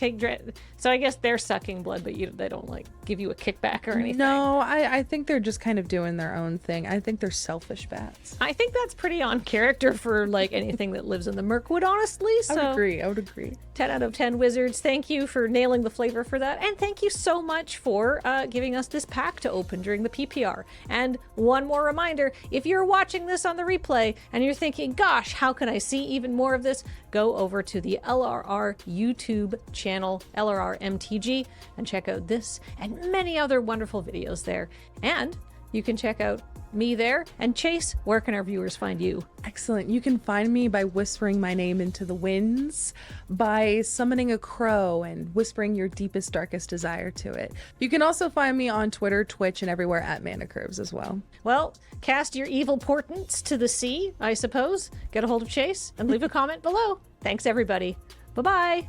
Speaker 7: so I guess they're sucking blood, but they don't like give you a kickback or anything.
Speaker 11: No, I think they're just kind of doing their own thing. I think they're selfish bats.
Speaker 7: I think that's pretty on character for like anything that lives in the Mirkwood, honestly. So
Speaker 11: I would agree.
Speaker 7: 10 out of 10 wizards. Thank you for nailing the flavor for that. And thank you so much for giving us this pack to open during the PPR. And one more reminder, if you're watching this on the replay and you're thinking, gosh, how can I see even more of this? Go over to the LRR YouTube channel, LRR MTG, and check out this and many other wonderful videos there. And you can check out me there. And Chase, where can our viewers find you?
Speaker 11: Excellent. You can find me by whispering my name into the winds, by summoning a crow and whispering your deepest, darkest desire to it. You can also find me on Twitter, Twitch, and everywhere at Mana Curves as well.
Speaker 7: Well, cast your evil portents to the sea, I suppose. Get a hold of Chase and leave a comment below. Thanks, everybody. Bye-bye.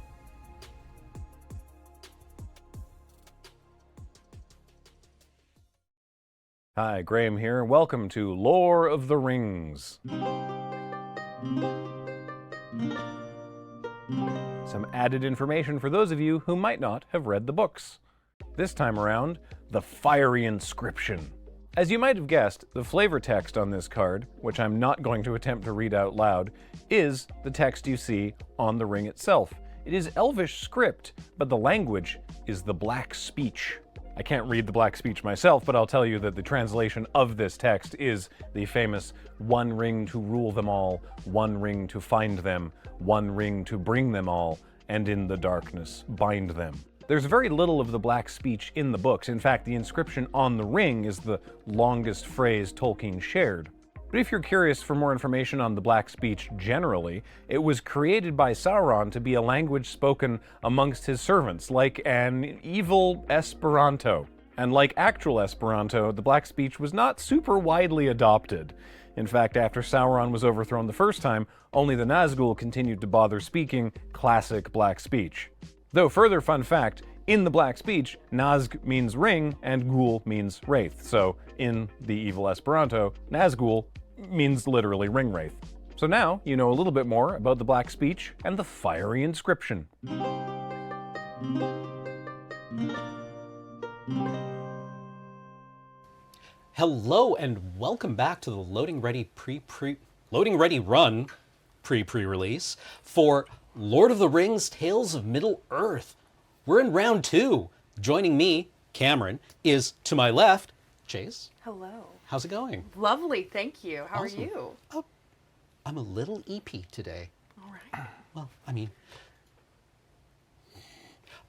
Speaker 1: Hi, Graham here. Welcome to Lore of the Rings. Some added information for those of you who might not have read the books. This time around, the Fiery Inscription. As you might have guessed, the flavor text on this card, which I'm not going to attempt to read out loud, is the text you see on the ring itself. It is Elvish script, but the language is the Black Speech. I can't read the Black Speech myself, but I'll tell you that the translation of this text is the famous "one ring to rule them all, one ring to find them, one ring to bring them all, and in the darkness bind them." There's very little of the Black Speech in the books. In fact, the inscription on the ring is the longest phrase Tolkien shared. But if you're curious for more information on the Black Speech generally, it was created by Sauron to be a language spoken amongst his servants, like an evil Esperanto. And like actual Esperanto, the Black Speech was not super widely adopted. In fact, after Sauron was overthrown the first time, only the Nazgul continued to bother speaking classic Black Speech. Though, further fun fact, in the Black Speech, Nazg means ring and Gul means wraith. So, in the evil Esperanto, Nazgul means literally ring wraith. So now you know a little bit more about the Black Speech and the Fiery Inscription.
Speaker 8: Hello and welcome back to the Loading Ready Run pre-pre-release for Lord of the Rings Tales of Middle-earth. We're in round 2. Joining me, Cameron, is to my left, Chase.
Speaker 11: Hello.
Speaker 8: How's it going?
Speaker 11: Lovely, thank you. How
Speaker 8: Awesome.
Speaker 11: are you?
Speaker 8: Oh, I'm a little EP today.
Speaker 11: All right.
Speaker 8: Well, I mean,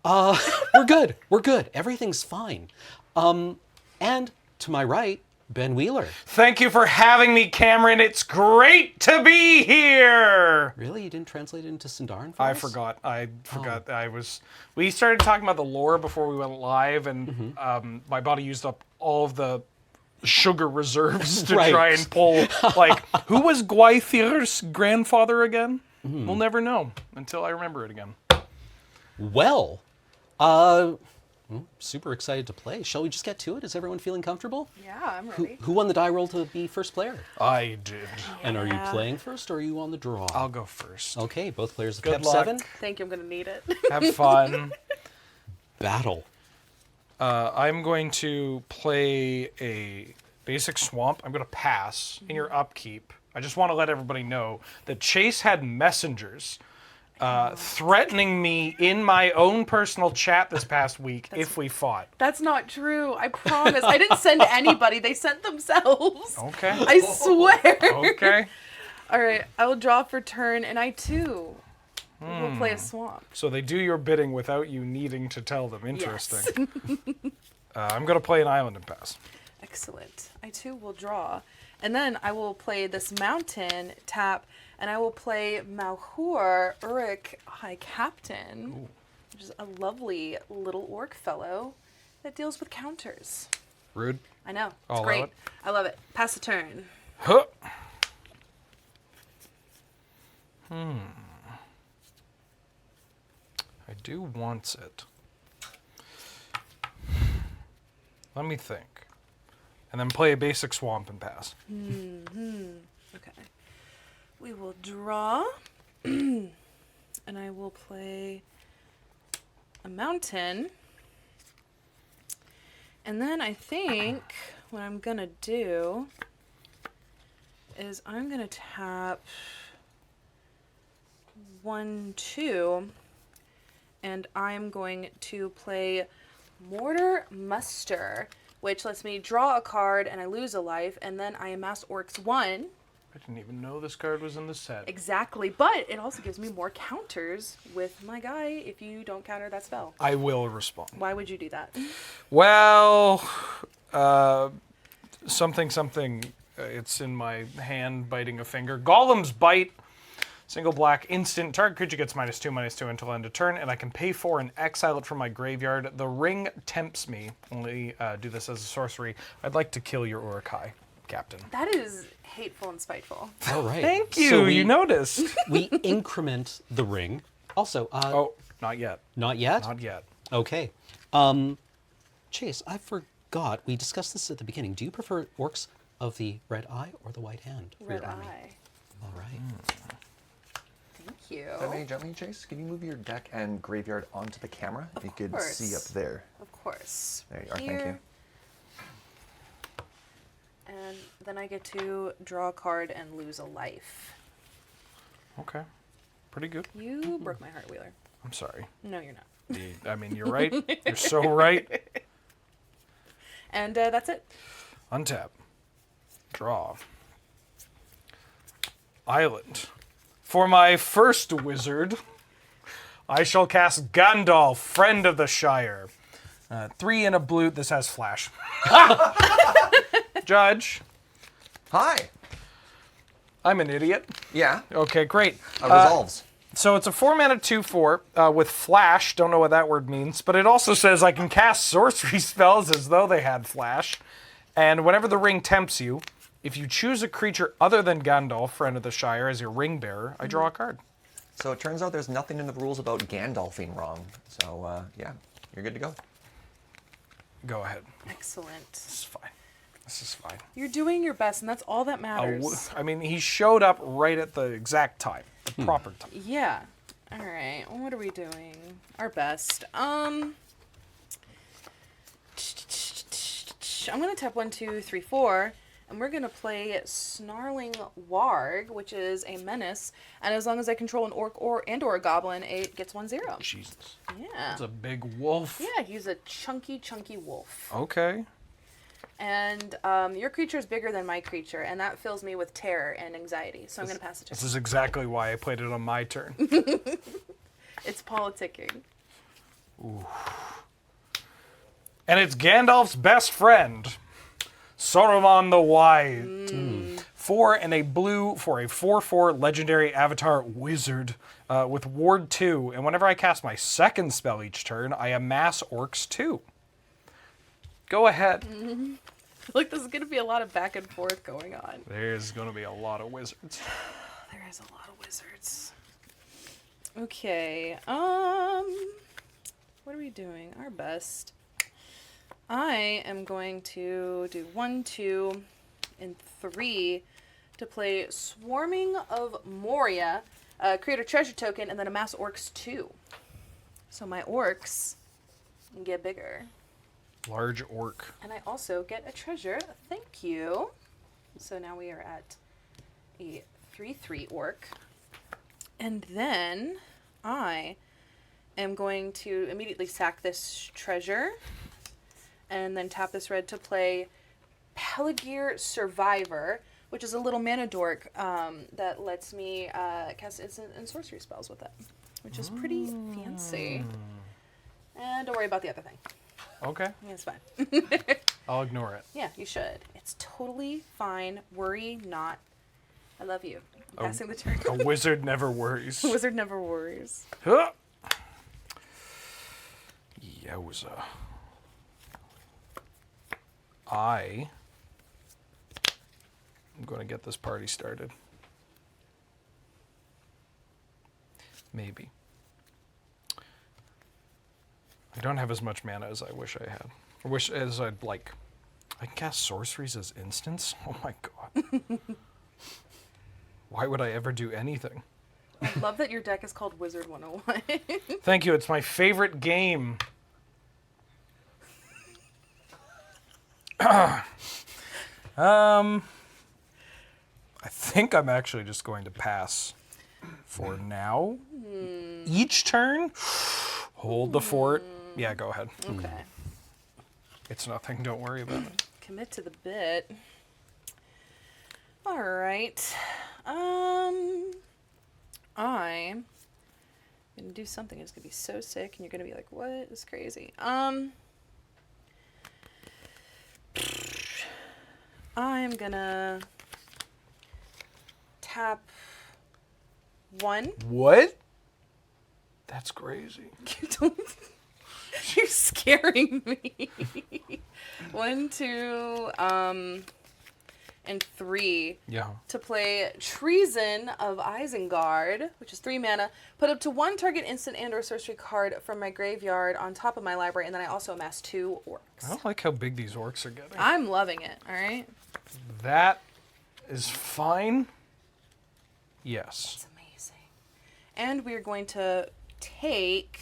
Speaker 8: we're good. Everything's fine. And to my right, Ben Wheeler.
Speaker 6: Thank you for having me, Cameron. It's great to be here.
Speaker 8: Really? You didn't translate it into Sindarin for
Speaker 6: I
Speaker 8: us?
Speaker 6: forgot. We started talking about the lore before we went live, and my body used up all of the sugar reserves to
Speaker 8: Right.
Speaker 6: try and pull, like, who was Gwaithir's grandfather again? We'll never know until I remember it again.
Speaker 8: Well, super excited to play. Shall we just get to it? Is everyone feeling comfortable?
Speaker 11: Yeah, I'm ready.
Speaker 8: Who won the die roll to be first player?
Speaker 6: I did.
Speaker 8: And are you playing first or are you on the draw?
Speaker 6: I'll go first.
Speaker 8: Okay, both players have
Speaker 6: Good
Speaker 8: kept
Speaker 6: luck.
Speaker 8: 7.
Speaker 11: Thank you, I'm gonna need it.
Speaker 6: Have fun.
Speaker 8: Battle.
Speaker 6: I'm going to play a basic swamp. I'm going to pass in your upkeep. I just want to let everybody know that Chase had messengers threatening me in my own personal chat this past week if we fought.
Speaker 11: That's not true. I promise. I didn't send anybody. They sent themselves.
Speaker 6: Okay.
Speaker 11: I swear.
Speaker 6: Okay.
Speaker 11: All right. I will draw for turn, and I too will play a swamp.
Speaker 6: So they do your bidding without you needing to tell them. Interesting. I'm going to play an island and pass.
Speaker 11: Excellent. I too will draw. And then I will play this mountain, tap, and I will play Malhur, Uruk, High Captain. which is a lovely little orc fellow that deals with counters.
Speaker 6: Rude.
Speaker 11: I know. It's
Speaker 6: I'll allow
Speaker 11: great.
Speaker 6: it.
Speaker 11: I love it. Pass the turn.
Speaker 6: Huh. I do want it. Let me think. And then play a basic swamp and pass.
Speaker 11: Okay. We will draw. And I will play a mountain. And then I think what I'm going to do is I'm going to tap 1, 2, and I'm going to play Mortar Muster, which lets me draw a card and I lose a life, and then I amass Orcs 1.
Speaker 6: I didn't even know this card was in the set.
Speaker 11: Exactly, but it also gives me more counters with my guy if you don't counter that spell.
Speaker 6: I will respond.
Speaker 11: Why would you do that?
Speaker 6: Well, something. It's in my hand, biting a finger. Golem's Bite. Single black instant. Target creature gets -2/-2 until end of turn, and I can pay 4 and exile it from my graveyard. The ring tempts me. Only do this as a sorcery. I'd like to kill your Urukai, Captain.
Speaker 11: That is hateful and spiteful.
Speaker 8: All right.
Speaker 6: Thank you.
Speaker 8: So
Speaker 6: You noticed.
Speaker 8: we increment the ring. Also,
Speaker 6: Oh, not yet.
Speaker 8: not yet?
Speaker 6: Not yet.
Speaker 8: Okay. Chase, I forgot. We discussed this at the beginning. Do you prefer orcs of the red eye or the white hand for
Speaker 11: Red
Speaker 8: your army?
Speaker 11: eye.
Speaker 8: All right.
Speaker 11: Thank you.
Speaker 3: If I may gently, Chase, can you move your deck and graveyard onto the camera?
Speaker 11: Of
Speaker 3: You could see up
Speaker 11: course.
Speaker 3: there.
Speaker 11: Of course.
Speaker 3: There you are, thank
Speaker 11: Here.
Speaker 3: you.
Speaker 11: And then I get to draw a card and lose a life.
Speaker 6: Okay. Pretty good.
Speaker 11: You broke my heart, Wheeler.
Speaker 6: I'm sorry.
Speaker 11: No, you're not.
Speaker 6: I mean, you're right. You're so right.
Speaker 11: And that's it.
Speaker 6: Untap. Draw. Island. For my first wizard, I shall cast Gandalf, Friend of the Shire. 3 and a blue. This has flash. Judge.
Speaker 3: Hi.
Speaker 6: I'm an idiot.
Speaker 3: Yeah.
Speaker 6: Okay, great.
Speaker 3: Resolves.
Speaker 6: So it's a 4-mana 2/4 with flash. Don't know what that word means, but it also says I can cast sorcery spells as though they had flash. And whenever the ring tempts you, if you choose a creature other than Gandalf, Friend of the Shire, as your ring bearer, I draw a card.
Speaker 3: So it turns out there's nothing in the rules about Gandalfing wrong. So yeah, you're good to go.
Speaker 6: Go ahead.
Speaker 11: Excellent.
Speaker 6: This is fine. This is fine.
Speaker 11: You're doing your best, and that's all that matters.
Speaker 6: I mean, he showed up right at the exact time, the proper time.
Speaker 11: Yeah. All right. What are we doing? Our best. I'm gonna tap 1, 2, 3, 4, and we're gonna play Snarling Warg, which is a menace. And as long as I control an orc or a goblin, it gets 1/0.
Speaker 6: Jesus.
Speaker 11: Yeah.
Speaker 6: It's a big wolf.
Speaker 11: Yeah, he's a chunky wolf.
Speaker 6: Okay.
Speaker 11: And your creature is bigger than my creature, and that fills me with terror and anxiety. So I'm going to pass it to
Speaker 6: This is exactly why I played it on my turn.
Speaker 11: It's politicking.
Speaker 6: Ooh. And it's Gandalf's best friend, Saruman the Wise. 4 and a blue for a 4/4 legendary avatar wizard with Ward 2. And whenever I cast my second spell each turn, I amass Orcs 2. Go ahead.
Speaker 11: Like, this is going to be a lot of back and forth going on.
Speaker 6: There's going to be a lot of wizards.
Speaker 11: There is a lot of wizards. Okay. What are we doing? Our best. I am going to do 1, 2, and 3 to play Swarming of Moria, create a treasure token, and then amass Orcs 2. So my Orcs get bigger.
Speaker 6: Large orc.
Speaker 11: And I also get a treasure. Thank you. So now we are at a 3/3 orc. And then I am going to immediately sack this treasure and then tap this red to play Peligir Survivor, which is a little mana dork that lets me cast instant and sorcery spells with it, which is pretty fancy. And don't worry about the other thing.
Speaker 6: Okay.
Speaker 11: It's fine.
Speaker 6: I'll ignore it.
Speaker 11: Yeah, you should. It's totally fine. Worry not. I love you. I'm passing the turn.
Speaker 6: A wizard never worries.
Speaker 11: A wizard never worries.
Speaker 6: Huh. Yowza. I'm going to get this party started. Maybe. I don't have as much mana as I wish I had. Or wish as I'd like. I can cast sorceries as instants? Oh my god. Why would I ever do anything?
Speaker 11: I love that your deck is called Wizard 101.
Speaker 6: Thank you, it's my favorite game. I think I'm actually just going to pass for now. Each turn, hold the fort. Yeah, go ahead.
Speaker 11: Okay.
Speaker 6: It's nothing, don't worry about it.
Speaker 11: Commit to the bit. All right. I'm gonna do something that's gonna be so sick, and you're gonna be like, "What is crazy?" I'm gonna tap 1.
Speaker 6: What? That's crazy.
Speaker 11: You're scaring me. 1, 2, and 3.
Speaker 6: Yeah.
Speaker 11: To play Treason of Isengard, which is 3 mana. Put up to 1 target instant and/or sorcery card from my graveyard on top of my library, and then I also amass 2 orcs.
Speaker 6: I don't like how big these orcs are getting.
Speaker 11: I'm loving it. All right.
Speaker 6: That is fine. Yes.
Speaker 11: It's amazing. And we're going to take.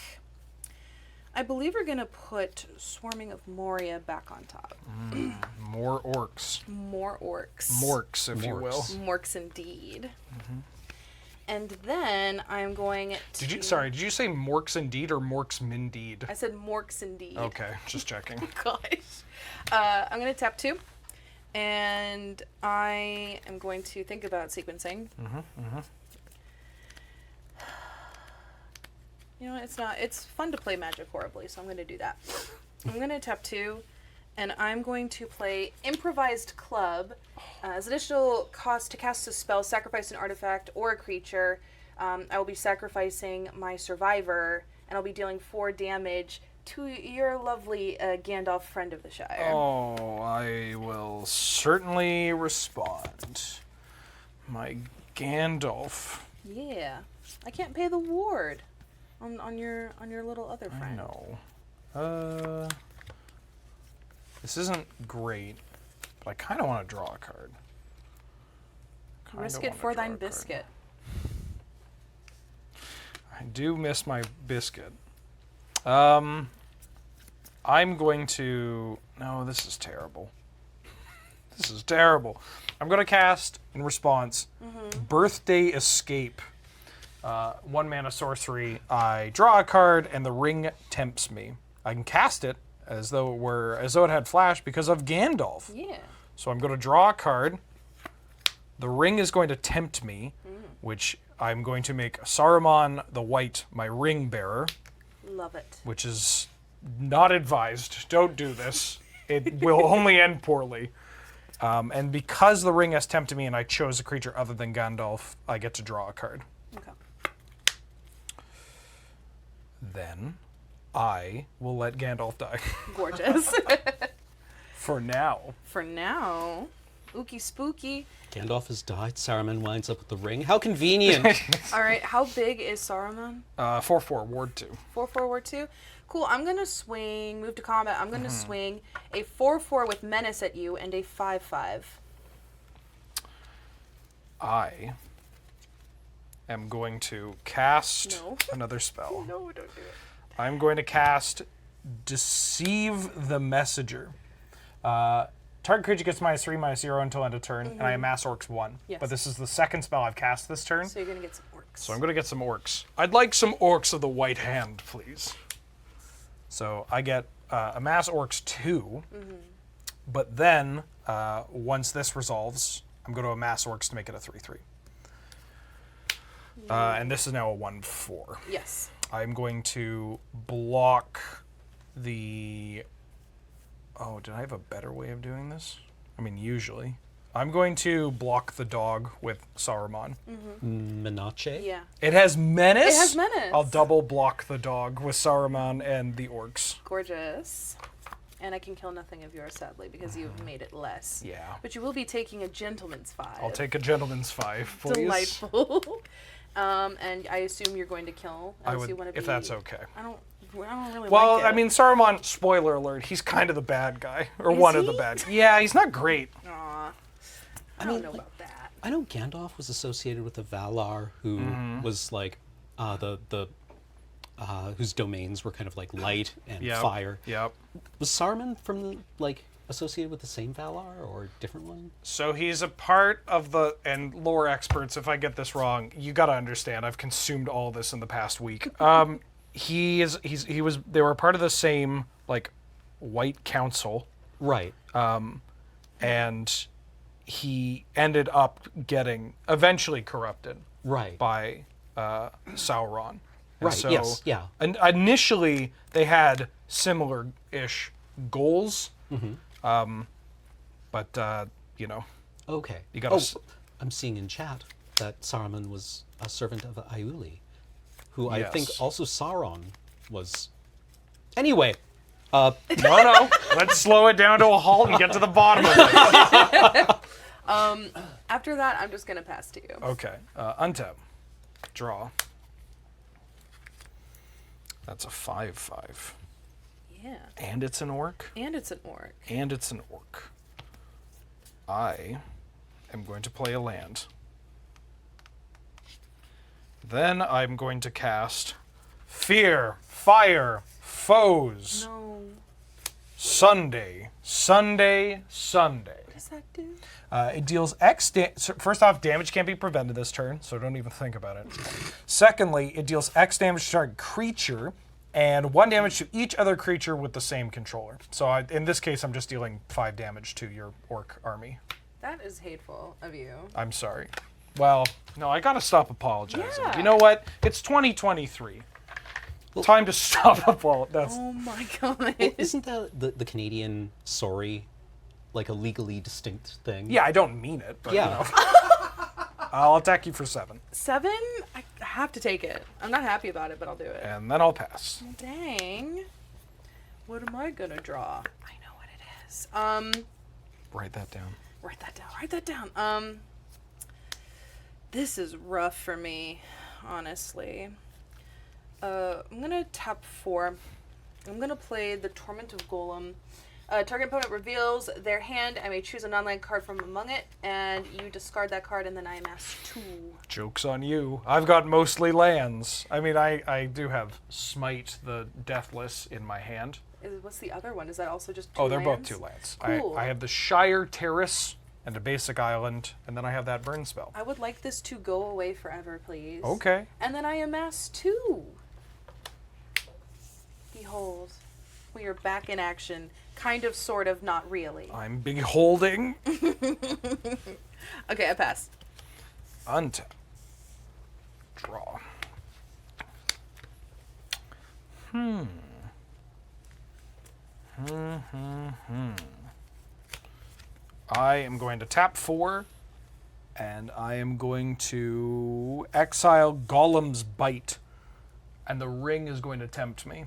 Speaker 11: I believe we're going to put Swarming of Moria back on top.
Speaker 6: More orcs.
Speaker 11: More orcs.
Speaker 6: Morks, if you will.
Speaker 11: Morks indeed. And then I'm going to...
Speaker 6: Did you say Morks indeed or Morks mindeed?
Speaker 11: I said Morks indeed.
Speaker 6: Okay, just checking.
Speaker 11: Gosh. I'm going to tap 2. And I am going to think about sequencing. You know, it's fun to play Magic horribly, so I'm going to do that. I'm going to tap 2, and I'm going to play Improvised Club. As additional cost to cast a spell, sacrifice an artifact or a creature. I will be sacrificing my Survivor, and I'll be dealing 4 damage to your lovely Gandalf friend of the Shire.
Speaker 6: Oh, I will certainly respond. My Gandalf.
Speaker 11: Yeah. I can't pay the ward on your little other friend.
Speaker 6: I know. This isn't great, but I kind of want to draw a card.
Speaker 11: Risk it for thine biscuit.
Speaker 6: I do miss my biscuit. I'm going to... No, this is terrible. This is terrible. I'm going to cast, in response, Birthday Escape. 1 mana sorcery. I draw a card, and the ring tempts me. I can cast it as though it had flash because of Gandalf.
Speaker 11: Yeah.
Speaker 6: So I'm going to draw a card. The ring is going to tempt me, which I'm going to make Saruman the White my ring bearer.
Speaker 11: Love it.
Speaker 6: Which is not advised. Don't do this. It will only end poorly. And because the ring has tempted me and I chose a creature other than Gandalf, I get to draw a card.
Speaker 11: Okay.
Speaker 6: Then I will let Gandalf die.
Speaker 11: Gorgeous.
Speaker 6: For now.
Speaker 11: For now. Ookie spooky.
Speaker 8: Gandalf has died. Saruman winds up with the ring. How convenient.
Speaker 11: All right, how big is Saruman?
Speaker 6: 4/4, Ward 2.
Speaker 11: 4/4, Ward 2? Cool, I'm going to swing, move to combat. I'm going to swing a 4/4 with Menace at you and a 5/5.
Speaker 6: I am going to cast another spell.
Speaker 11: No, don't do it.
Speaker 6: I'm going to cast Deceive the Messenger. Target creature gets -3/-0 until end of turn, and I amass orcs 1.
Speaker 11: Yes.
Speaker 6: But this is the second spell I've cast this turn.
Speaker 11: So you're going to get some orcs.
Speaker 6: So I'm going to get some orcs. I'd like some orcs of the white hand, please. So I get amass orcs 2, but then once this resolves, I'm going to amass orcs to make it a 3/3. And this is now a 1/4.
Speaker 11: Yes.
Speaker 6: I'm going to block the... Oh, did I have a better way of doing this? I mean, usually. I'm going to block the dog with Saruman.
Speaker 8: Menace?
Speaker 11: Yeah.
Speaker 6: It has menace?
Speaker 11: It has menace.
Speaker 6: I'll double block the dog with Saruman and the orcs.
Speaker 11: Gorgeous. And I can kill nothing of yours, sadly, because you've made it less.
Speaker 6: Yeah.
Speaker 11: But you will be taking a gentleman's 5.
Speaker 6: I'll take a gentleman's 5, please.
Speaker 11: Delightful. And I assume you're going to kill.
Speaker 6: I
Speaker 11: unless
Speaker 6: would,
Speaker 11: you want to
Speaker 6: if
Speaker 11: be...
Speaker 6: that's okay.
Speaker 11: I don't really
Speaker 6: Well,
Speaker 11: like it.
Speaker 6: I mean, Saruman, spoiler alert, he's kind of the bad guy. Or
Speaker 11: Is
Speaker 6: one of
Speaker 11: he?
Speaker 6: the bad guys. Yeah, he's not great.
Speaker 11: Aw. I don't know about that.
Speaker 8: I know Gandalf was associated with the Valar, who was like whose domains were kind of like light and fire.
Speaker 6: Yep.
Speaker 8: Was Saruman associated with the same Valar or a different one?
Speaker 6: So he's a part of the, and lore experts, if I get this wrong, you gotta understand, I've consumed all this in the past week. They were a part of the same, like, White Council.
Speaker 8: Right.
Speaker 6: And he ended up getting eventually corrupted.
Speaker 8: Right.
Speaker 6: By Sauron. And
Speaker 8: Right,
Speaker 6: so,
Speaker 8: yes, yeah.
Speaker 6: And initially, they had similar-ish goals. But, you know.
Speaker 8: Okay.
Speaker 6: You gotta
Speaker 8: I'm seeing in chat that Saruman was a servant of Aiuli, who I think
Speaker 6: Yes.
Speaker 8: also Sauron was. Anyway.
Speaker 6: No. Let's slow it down to a halt and get to the bottom of it.
Speaker 11: After that, I'm just going to pass to you.
Speaker 6: Okay. Untap. Draw. That's a 5/5.
Speaker 11: Yeah.
Speaker 6: And it's an orc.
Speaker 11: And it's an orc.
Speaker 6: And it's an orc. I am going to play a land. Then I'm going to cast Fear, Fire, Foes.
Speaker 11: No.
Speaker 6: Sunday.
Speaker 11: What does that do?
Speaker 6: It deals X. First off, damage can't be prevented this turn, so don't even think about it. Secondly, it deals X damage to target creature, and 1 damage to each other creature with the same controller. So in this case, I'm just dealing 5 damage to your orc army.
Speaker 11: That is hateful of you.
Speaker 6: I'm sorry. Well, no, I gotta stop apologizing.
Speaker 11: Yeah.
Speaker 6: You know what? It's 2023. Time to stop apologizing.
Speaker 11: Oh my god.
Speaker 8: Well, isn't that the Canadian sorry like a legally distinct thing?
Speaker 6: Yeah, I don't mean it, but
Speaker 8: yeah.
Speaker 6: You know. I'll attack you for 7.
Speaker 11: 7? I have to take it. I'm not happy about it, but I'll do it.
Speaker 6: And then I'll pass.
Speaker 11: Dang. What am I gonna draw? I know what it is.
Speaker 6: Write that down.
Speaker 11: Write that down. This is rough for me, honestly. I'm gonna tap 4. I'm gonna play the Torment of Golem. Target opponent reveals their hand. I may choose a non-land card from among it, and you discard that card, and then I amass 2.
Speaker 6: Joke's on you. I've got mostly lands. I mean, I do have Smite the Deathless in my hand.
Speaker 11: What's the other one? Is that also just 2
Speaker 6: Oh, they're
Speaker 11: lands?
Speaker 6: both 2 lands.
Speaker 11: Cool.
Speaker 6: I have the Shire Terrace and a basic island, and then I have that burn spell.
Speaker 11: I would like this to go away forever, please.
Speaker 6: Okay.
Speaker 11: And then I amass 2. Behold, we are back in action. Kind of, sort of, not really.
Speaker 6: I'm beholding.
Speaker 11: Okay, I pass.
Speaker 6: Untap. Draw. I am going to tap 4, and I am going to exile Golem's Bite, and the ring is going to tempt me.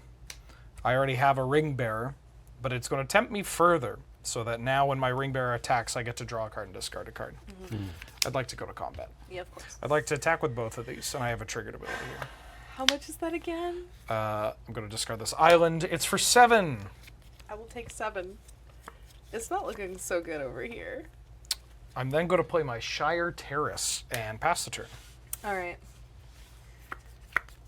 Speaker 6: I already have a ring bearer, but it's going to tempt me further, so that now when my ring bearer attacks, I get to draw a card and discard a card. I'd like to go to combat.
Speaker 11: Yeah, of course.
Speaker 6: I'd like to attack with both of these, and I have a triggered ability here.
Speaker 11: How much is that again?
Speaker 6: I'm going to discard this island. It's for 7.
Speaker 11: I will take 7. It's not looking so good over here.
Speaker 6: I'm then going to play my Shire Terrace and pass the turn.
Speaker 11: All right.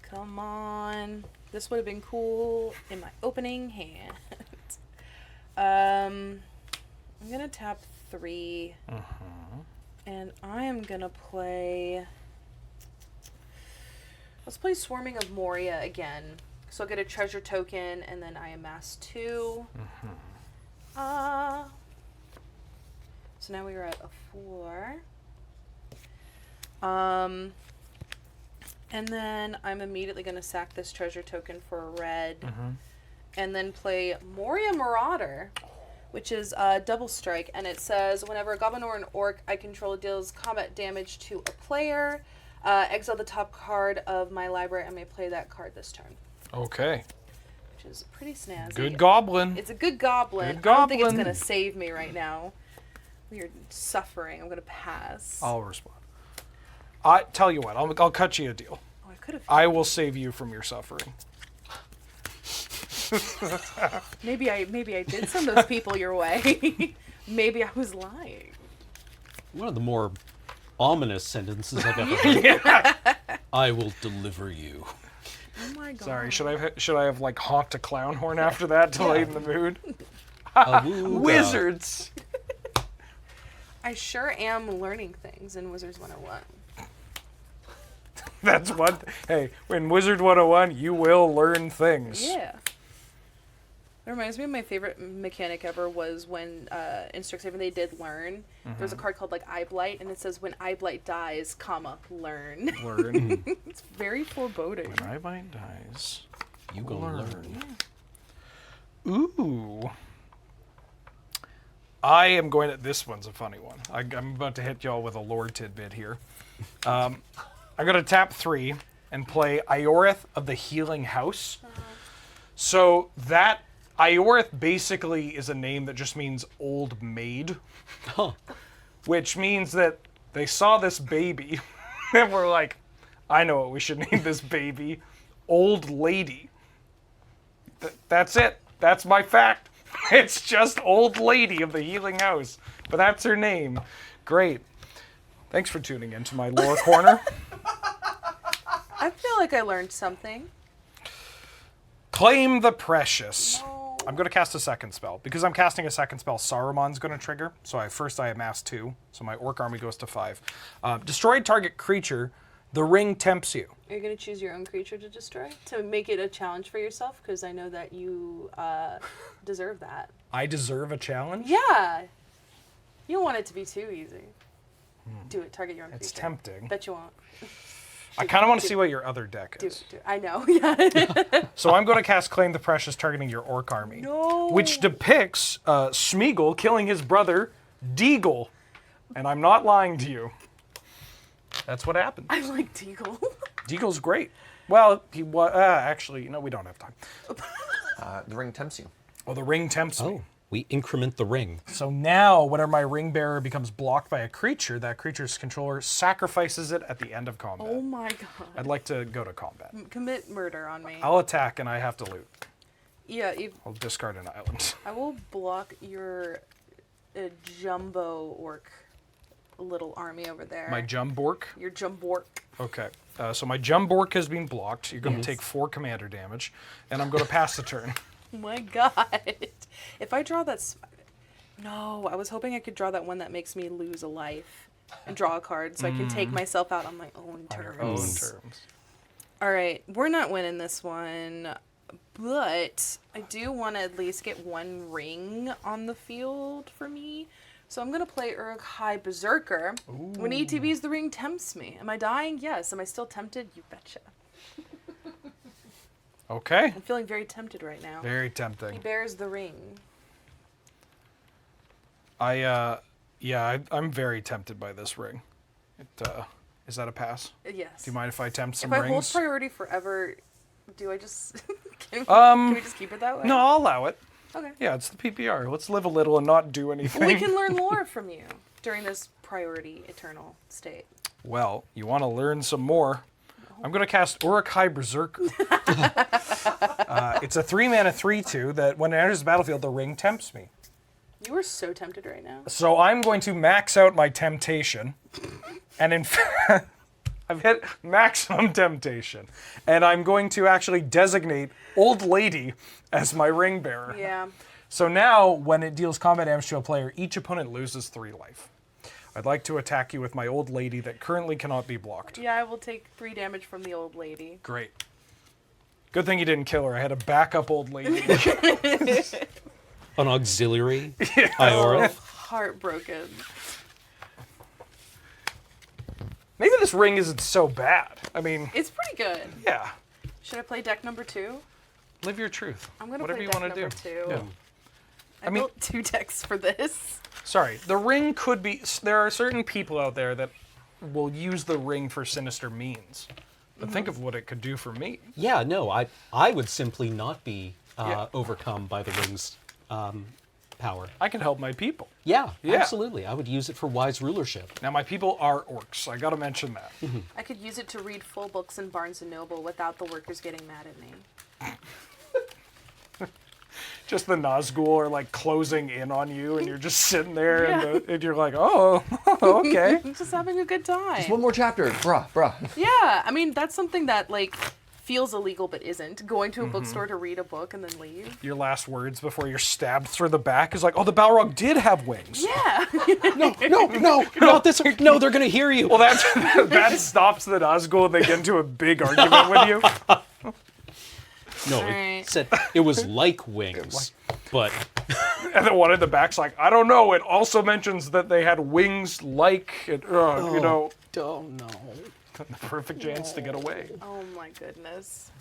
Speaker 11: Come on. This would have been cool in my opening hand. I'm going to tap 3. And I am going to play... Let's play Swarming of Moria again. So I'll get a treasure token, and then I amass 2. So now we are at a 4. And then I'm immediately going to sack this treasure token for a red. And then play Moria Marauder, which is double strike, and it says whenever a goblin or an orc I control deals combat damage to a player, exile the top card of my library and may play that card this turn.
Speaker 6: Okay.
Speaker 11: Which is pretty snazzy.
Speaker 6: Good goblin.
Speaker 11: It's a good goblin.
Speaker 6: Good
Speaker 11: I don't think it's
Speaker 6: goblin.
Speaker 11: gonna save me right now. We're suffering. I'm gonna pass.
Speaker 6: I'll respond. I tell you what, I'll cut you a deal.
Speaker 11: Oh, I could have.
Speaker 6: I will save you from your suffering.
Speaker 11: Maybe I did send those people your way. Maybe I was lying.
Speaker 8: One of the more ominous sentences I've ever heard. I will deliver you.
Speaker 11: Oh my god.
Speaker 6: Sorry, should I have like honked a clown horn after that to lighten the mood? Wizards.
Speaker 11: I sure am learning things in Wizards 101.
Speaker 6: That's what. Hey, in Wizard 101, you will learn things.
Speaker 11: Yeah. It reminds me of my favorite mechanic ever was when in Strixhaven they did learn. There's a card called like Eye Blight, and it says when Eye Blight dies, learn.
Speaker 6: Learn.
Speaker 11: It's very foreboding.
Speaker 6: When Eye Blight dies,
Speaker 8: You go learn.
Speaker 6: Ooh. I am going to. This one's a funny one. I'm about to hit y'all with a lore tidbit here. I'm going to tap 3 and play Ioreth of the Healing House. So that Ioreth basically is a name that just means old maid, which means that they saw this baby and were like, I know what we should name this baby, Old Lady. That's it. That's my fact. It's just Old Lady of the Healing House, but that's her name. Great. Thanks for tuning into my lore corner.
Speaker 11: I feel like I learned something.
Speaker 6: Claim the Precious. I'm going to cast a second spell. Because I'm casting a second spell, Saruman's going to trigger. So I amass 2. So my orc army goes to 5. Destroy target creature. The ring tempts you.
Speaker 11: Are you going to choose your own creature to destroy? To make it a challenge for yourself? Because I know that you deserve that.
Speaker 6: I deserve a challenge?
Speaker 11: Yeah. You don't want it to be too easy. Do it. Target your own creature.
Speaker 6: It's tempting.
Speaker 11: Bet you won't.
Speaker 6: I kind of want to see what your other deck is.
Speaker 11: Do it. I know. Yeah.
Speaker 6: So I'm going to cast Claim the Precious, targeting your orc army.
Speaker 11: No.
Speaker 6: Which depicts Smeagol killing his brother, Deagle. And I'm not lying to you. That's what happened.
Speaker 11: I like Deagle.
Speaker 6: Deagle's great. Well, he was actually. No, we don't have time.
Speaker 3: The ring tempts you.
Speaker 6: Oh, the ring tempts me.
Speaker 8: We increment the ring.
Speaker 6: So now, whenever my ring bearer becomes blocked by a creature, that creature's controller sacrifices it at the end of combat.
Speaker 11: Oh my god.
Speaker 6: I'd like to go to combat.
Speaker 11: Commit murder on me.
Speaker 6: I'll attack and I have to loot.
Speaker 11: Yeah,
Speaker 6: I'll discard an island.
Speaker 11: I will block your jumbo orc little army over there.
Speaker 6: My Jumbork?
Speaker 11: Your jumbork.
Speaker 6: Okay. So my Jumbork has been blocked. You're going to take 4 commander damage, and I'm going to pass the turn.
Speaker 11: Oh my god. If I draw that... No, I was hoping I could draw that one that makes me lose a life and draw a card so I can take myself out on my own terms. All right, we're not winning this one, but I do want to at least get 1 ring on the field for me. So I'm going to play High Berserker. Ooh. When ETBs, the ring tempts me. Am I dying? Yes. Am I still tempted? You betcha.
Speaker 6: Okay.
Speaker 11: I'm feeling very tempted right now.
Speaker 6: Very tempting.
Speaker 11: He bears the ring.
Speaker 6: I'm very tempted by this ring. Is that a pass?
Speaker 11: Yes.
Speaker 6: Do you mind if I tempt some
Speaker 11: rings?
Speaker 6: rings?
Speaker 11: If I hold priority forever, do I just... can we just keep it that way?
Speaker 6: No, I'll allow it.
Speaker 11: Okay.
Speaker 6: Yeah, it's the PPR. Let's live a little and not do anything.
Speaker 11: Well, we can learn lore from you during this priority eternal state.
Speaker 6: Well, you want to learn some more? I'm going to cast High Berserker. It's a 3-mana 3/2 that when it enters the battlefield, the ring tempts me.
Speaker 11: You are so tempted right now.
Speaker 6: So I'm going to max out my temptation. And in fact, I've hit maximum temptation. And I'm going to actually designate Old Lady as my ring bearer.
Speaker 11: Yeah.
Speaker 6: So now, when it deals combat damage to a player, each opponent loses 3 life. I'd like to attack you with my Old Lady that currently cannot be blocked.
Speaker 11: Yeah, I will take 3 damage from the Old Lady.
Speaker 6: Great. Good thing you didn't kill her. I had a backup Old Lady.
Speaker 8: An auxiliary.
Speaker 6: Yeah.
Speaker 8: Ioreth.
Speaker 11: Heartbroken.
Speaker 6: Maybe this ring isn't so bad. I mean...
Speaker 11: It's pretty good.
Speaker 6: Yeah.
Speaker 11: Should I play deck number 2?
Speaker 6: Live your truth.
Speaker 11: I'm going to
Speaker 6: Whatever
Speaker 11: play
Speaker 6: you
Speaker 11: deck
Speaker 6: want to
Speaker 11: number
Speaker 6: do.
Speaker 11: 2.
Speaker 6: Yeah. I mean,
Speaker 11: built 2 decks for this.
Speaker 6: sorry, the ring could be. There are certain people out there that will use the ring for sinister means. But think of what it could do for me.
Speaker 8: Yeah, no, I would simply not be
Speaker 6: Yeah.
Speaker 8: overcome by the ring's power.
Speaker 6: I can help my people.
Speaker 8: Yeah,
Speaker 6: Yeah.
Speaker 8: absolutely. I would use it for wise rulership.
Speaker 6: Now, my people are orcs. I gotta mention that.
Speaker 11: I could use it to read full books in Barnes & Noble without the workers getting mad at me.
Speaker 6: Just the Nazgul are like closing in on you, and you're just sitting there, and you're like, oh, okay.
Speaker 11: I'm just having a good time.
Speaker 3: Just one more chapter, bruh.
Speaker 11: Yeah, I mean, that's something that, like, feels illegal but isn't. Going to a bookstore to read a book and then leave.
Speaker 6: Your last words before you're stabbed through the back is like, oh, the Balrog did have wings.
Speaker 11: Yeah.
Speaker 8: No, not this. No, they're gonna hear you.
Speaker 6: Well, that stops the Nazgul, and they get into a big argument with you.
Speaker 8: No,
Speaker 11: Alright.
Speaker 8: it said it was like wings, but
Speaker 6: And then one in the back's like, I don't know. It also mentions that they had wings like, it, you know,
Speaker 8: oh no.
Speaker 6: the perfect chance to get away.
Speaker 11: Oh my goodness.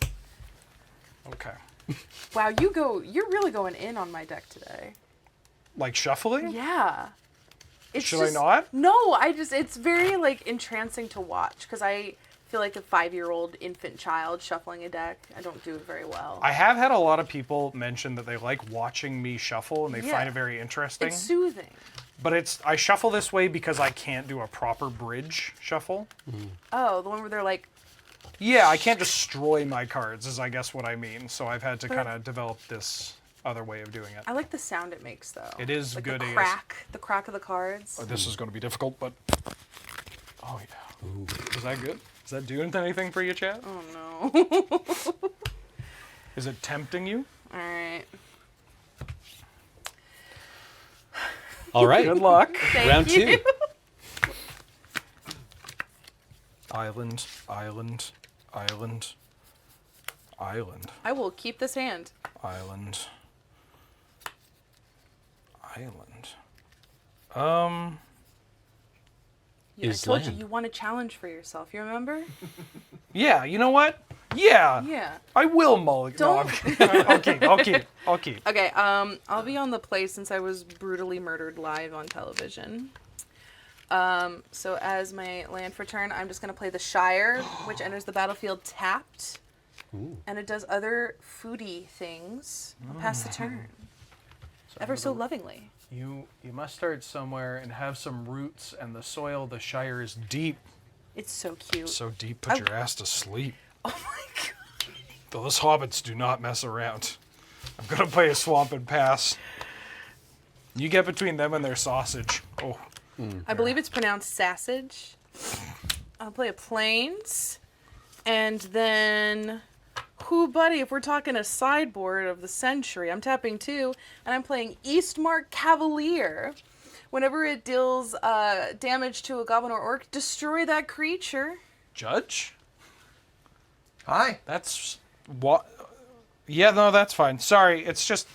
Speaker 6: Okay.
Speaker 11: Wow, you're really going in on my deck today.
Speaker 6: Like shuffling?
Speaker 11: Yeah. It's
Speaker 6: Should I not?
Speaker 11: No, it's very, like, entrancing to watch, because I feel like a 5-year-old infant child shuffling a deck. I don't do it very well.
Speaker 6: I have had a lot of people mention that they like watching me shuffle and they
Speaker 11: Yeah.
Speaker 6: find it very interesting.
Speaker 11: It's soothing.
Speaker 6: But I shuffle this way because I can't do a proper bridge shuffle.
Speaker 11: Oh, the one where they're like,
Speaker 6: Yeah, I can't destroy my cards is I guess what I mean. So I've had to kind of develop this other way of doing it.
Speaker 11: I like the sound it makes, though.
Speaker 6: It is
Speaker 11: like
Speaker 6: good.
Speaker 11: the crack of the cards.
Speaker 6: This is going to be difficult, but oh yeah. Ooh. Is that good? Is that doing anything for you, Chad?
Speaker 11: Oh no.
Speaker 6: Is it tempting you?
Speaker 11: All right.
Speaker 8: All right.
Speaker 6: Good luck.
Speaker 8: Round 2.
Speaker 6: Island, island, island, island,
Speaker 11: I will keep this hand.
Speaker 6: island, island.
Speaker 11: I
Speaker 8: Is
Speaker 11: told you
Speaker 8: land.
Speaker 11: you want a challenge for yourself. You remember?
Speaker 6: Yeah, you know what? Yeah.
Speaker 11: Yeah.
Speaker 6: I will mulligan. No, I'll keep.
Speaker 11: Okay. I'll be on the play since I was brutally murdered live on television. So as my land for turn, I'm just gonna play the Shire, which enters the battlefield tapped, and it does other foodie things. I'll pass the turn. Ever so lovingly.
Speaker 6: You must start somewhere and have some roots, and the soil, the Shire is deep.
Speaker 11: It's so cute.
Speaker 6: So deep, put your ass to sleep.
Speaker 11: Oh my god.
Speaker 6: Those hobbits do not mess around. I'm gonna play a swamp and pass. You get between them and their sausage. Oh.
Speaker 11: I believe it's pronounced sausage. I'll play a plains, and then, buddy, if we're talking a sideboard of the century, I'm tapping 2, and I'm playing Eastmark Cavalier. Whenever it deals damage to a goblin or orc, destroy that creature.
Speaker 6: Judge?
Speaker 3: Hi.
Speaker 6: That's what? Yeah, no, that's fine. Sorry, it's just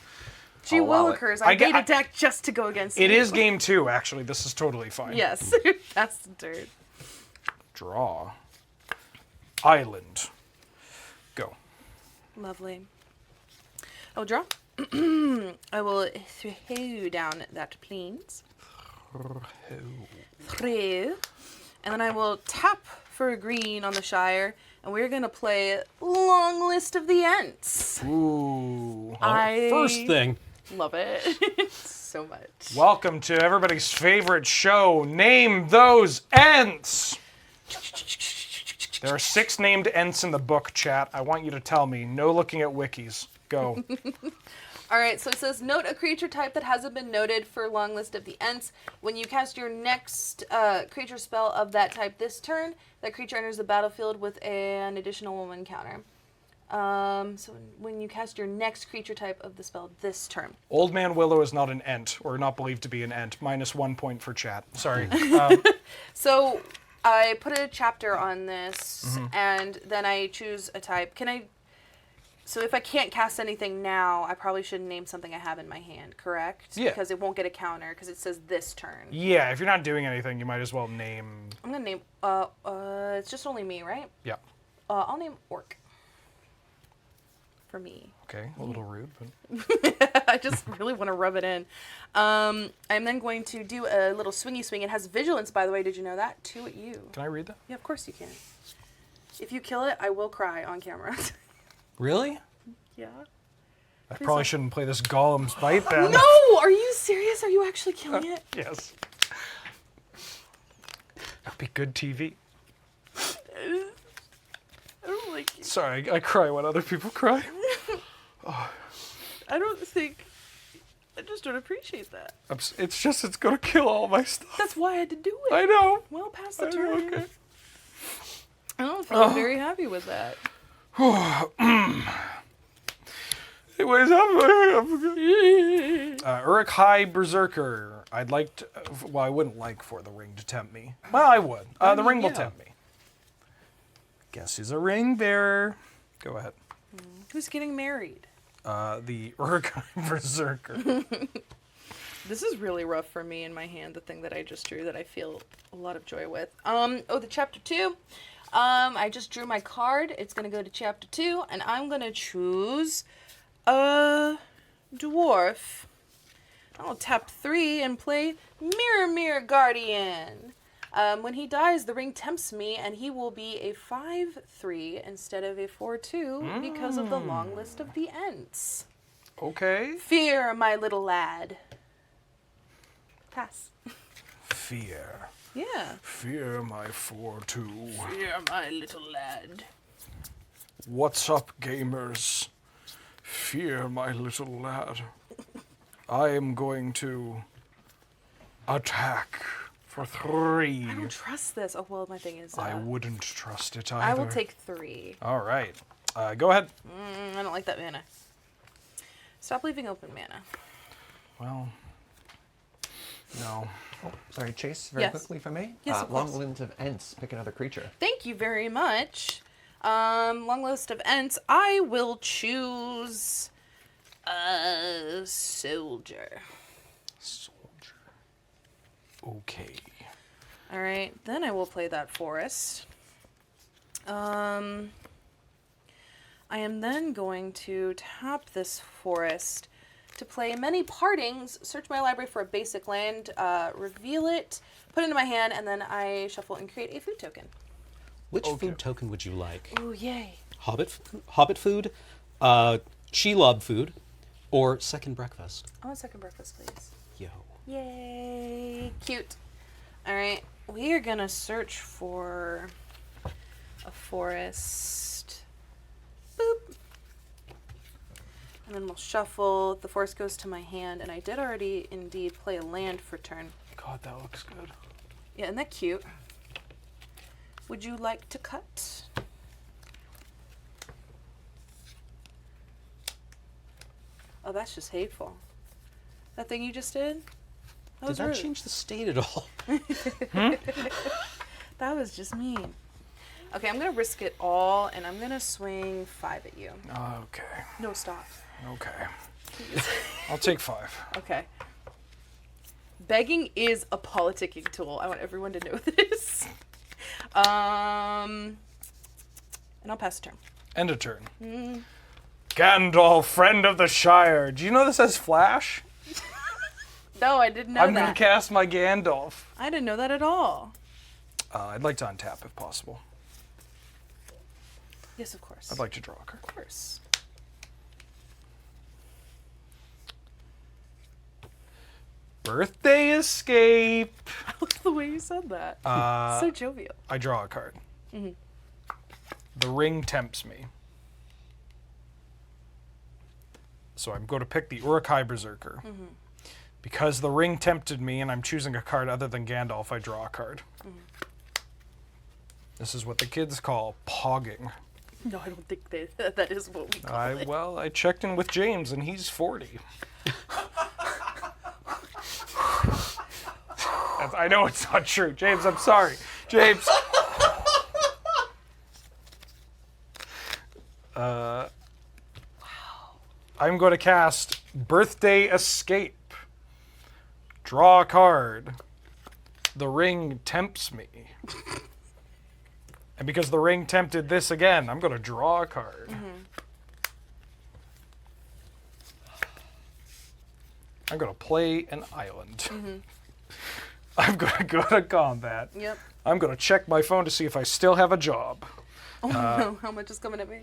Speaker 11: Gee willikers, I made a deck just to go against
Speaker 6: it
Speaker 11: you.
Speaker 6: is game 2, actually. This is totally fine.
Speaker 11: Yes, that's the dirt.
Speaker 6: Draw. Island. Go.
Speaker 11: Lovely. I'll draw. I will throw down that plains. Throw. And then I will tap for a green on the Shire, and we're gonna play Long List of the Ents.
Speaker 6: Ooh.
Speaker 8: First thing.
Speaker 11: Love it so much.
Speaker 6: Welcome to everybody's favorite show, Name Those Ents! There are 6 named Ents in the book, chat. I want you to tell me. No looking at wikis. Go.
Speaker 11: Alright, so it says, note a creature type that hasn't been noted for Long List of the Ents. When you cast your next creature spell of that type this turn, that creature enters the battlefield with an additional 1 counter. So when you cast your next creature type of the spell this turn.
Speaker 6: Old Man Willow is not an Ent, or not believed to be an Ent. -1 point for chat. Sorry.
Speaker 11: So I put a chapter on this, and then I choose a type. So if I can't cast anything now, I probably should name something I have in my hand, correct?
Speaker 6: Yeah.
Speaker 11: Because it won't get a counter, because it says this turn.
Speaker 6: Yeah, if you're not doing anything, you might as well name...
Speaker 11: I'm going to name, it's just only me, right?
Speaker 6: Yeah.
Speaker 11: I'll name Orc. for me.
Speaker 6: Okay, a little rude, but
Speaker 11: I just really want to rub it in. I'm then going to do a little swingy swing. It has vigilance, by the way. Did you know that? 2 at you.
Speaker 6: can I read that?
Speaker 11: Yeah, of course you can. If you kill it, I will cry on camera.
Speaker 6: Really?
Speaker 11: Yeah.
Speaker 6: I probably shouldn't play this Golem's Bite then.
Speaker 11: No! Are you serious? Are you actually killing it?
Speaker 6: Yes. That'd be good TV.
Speaker 11: I don't like it.
Speaker 6: Sorry, I cry when other people cry.
Speaker 11: I don't think... I just don't appreciate that.
Speaker 6: It's gonna kill all my stuff.
Speaker 11: That's why I had to do it.
Speaker 6: I know.
Speaker 11: Well, past the
Speaker 6: I know,
Speaker 11: turn.
Speaker 6: okay.
Speaker 11: I don't feel very happy with that.
Speaker 6: Anyways, Uruk-hai Berserker. I'd like to... Well, I wouldn't like for the ring to tempt me. Well, I would. The ring will tempt me. Guess who's a ring bearer? Go ahead.
Speaker 11: Who's getting married?
Speaker 6: The Uruk-hai Berserker.
Speaker 11: This is really rough for me in my hand, the thing that I just drew that I feel a lot of joy with. The chapter 2. I just drew my card. It's going to go to chapter 2, and I'm going to choose a dwarf. I'll tap 3 and play Mirror Guardian. When he dies, the ring tempts me, and he will be a 5/3 instead of a 4/2 because of the long list of the Ents.
Speaker 6: Okay.
Speaker 11: Fear, my little lad. Pass.
Speaker 6: Fear.
Speaker 11: Yeah.
Speaker 6: Fear, my 4/2.
Speaker 11: Fear, my little lad.
Speaker 6: What's up, gamers? Fear, my little lad. I am going to attack for 3.
Speaker 11: I don't trust this. Oh, well, my thing is...
Speaker 6: I wouldn't trust it either.
Speaker 11: I will take 3.
Speaker 6: All right. Go ahead.
Speaker 11: I don't like that mana. Stop leaving open mana.
Speaker 6: Well, no.
Speaker 3: Oh, sorry, Chase, very quickly, if I may.
Speaker 11: Yes, of course.
Speaker 3: Long list of Ents. Pick another creature.
Speaker 11: Thank you very much. Long list of Ents. I will choose a soldier.
Speaker 6: Okay.
Speaker 11: All right, then I will play that forest. I am then going to tap this forest to play Many Partings, search my library for a basic land, reveal it, put it into my hand, and then I shuffle and create a food token.
Speaker 8: Which food token would you like?
Speaker 11: Ooh, yay.
Speaker 8: Hobbit food, Shelob food, or second breakfast?
Speaker 11: I want second breakfast, please.
Speaker 8: Yo.
Speaker 11: Yay. Cute. All right, we are going to search for a forest. Boop. And then we'll shuffle. The forest goes to my hand, and I did already indeed play a land for turn.
Speaker 6: God, that looks good.
Speaker 11: Yeah, isn't that cute? Would you like to cut? Oh, that's just hateful. That thing you just did? That was
Speaker 8: Did that
Speaker 11: rude.
Speaker 8: change the state at all?
Speaker 11: That was just mean. Okay, I'm going to risk it all, and I'm going to swing 5 at you.
Speaker 6: Okay.
Speaker 11: No, stop.
Speaker 6: Okay. I'll take 5.
Speaker 11: Okay. Begging is a politicking tool. I want everyone to know this. And I'll pass the turn.
Speaker 6: End of turn. Gandalf, friend of the Shire. Do you know this has flash?
Speaker 11: No, I didn't know
Speaker 6: I'm
Speaker 11: that.
Speaker 6: going to cast my Gandalf.
Speaker 11: I didn't know that at all.
Speaker 6: I'd like to untap if possible.
Speaker 11: Yes, of course.
Speaker 6: I'd like to draw a card.
Speaker 11: Of course.
Speaker 6: Birthday escape.
Speaker 11: I love the way you said that. So jovial.
Speaker 6: I draw a card. The ring tempts me. So I'm going to pick the Uruk-hai Berserker. Because the ring tempted me and I'm choosing a card other than Gandalf, I draw a card. This is what the kids call pogging.
Speaker 11: No, I don't think that is what we call it.
Speaker 6: Well, I checked in with James and he's 40. I know it's not true. James, I'm sorry. James. I'm going to cast Birthday Escape. Draw a card. The ring tempts me. And because the ring tempted this again, I'm going to draw a card. I'm going to play an island. I'm going to go to combat.
Speaker 11: Yep.
Speaker 6: I'm going to check my phone to see if I still have a job.
Speaker 11: Oh no, how much is coming at me?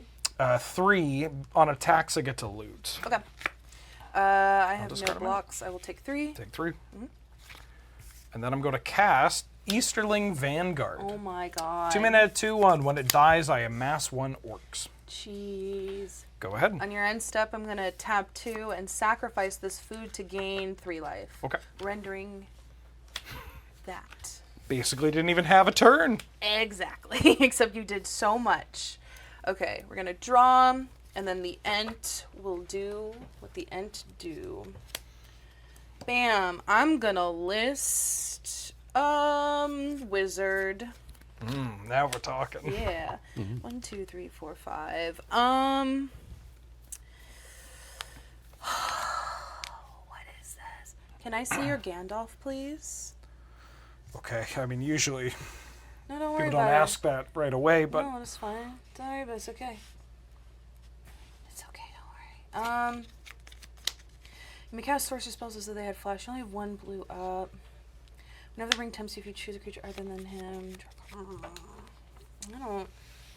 Speaker 6: 3 on attacks I get to loot.
Speaker 11: Okay. I have no
Speaker 6: discard them.
Speaker 11: blocks. I will take 3.
Speaker 6: Take 3. And then I'm going to cast Easterling Vanguard.
Speaker 11: Oh my god.
Speaker 6: 2 mana, 2/1. When it dies, I amass 1 orcs.
Speaker 11: Jeez.
Speaker 6: Go ahead.
Speaker 11: On your end step, I'm going to tap 2 and sacrifice this food to gain 3 life.
Speaker 6: Okay.
Speaker 11: Rendering that.
Speaker 6: Basically didn't even have a turn.
Speaker 11: Exactly. Except you did so much. Okay, we're going to draw, and then the Ent will do what the Ent do. Bam. I'm going to list Wizard.
Speaker 6: Now we're talking.
Speaker 11: Yeah. 1, 2, 3, 4, 5. What is this? Can I see your Gandalf, please?
Speaker 6: Okay, I mean, usually
Speaker 11: No, don't worry
Speaker 6: people don't
Speaker 11: about
Speaker 6: ask that right away, but
Speaker 11: No, it's fine. Don't worry about it. It's okay. It's okay. Don't worry. You may cast sorcery spells as though they had flash. You only have 1 blue up. Whenever the ring tempts you, if you choose a creature other than him. I don't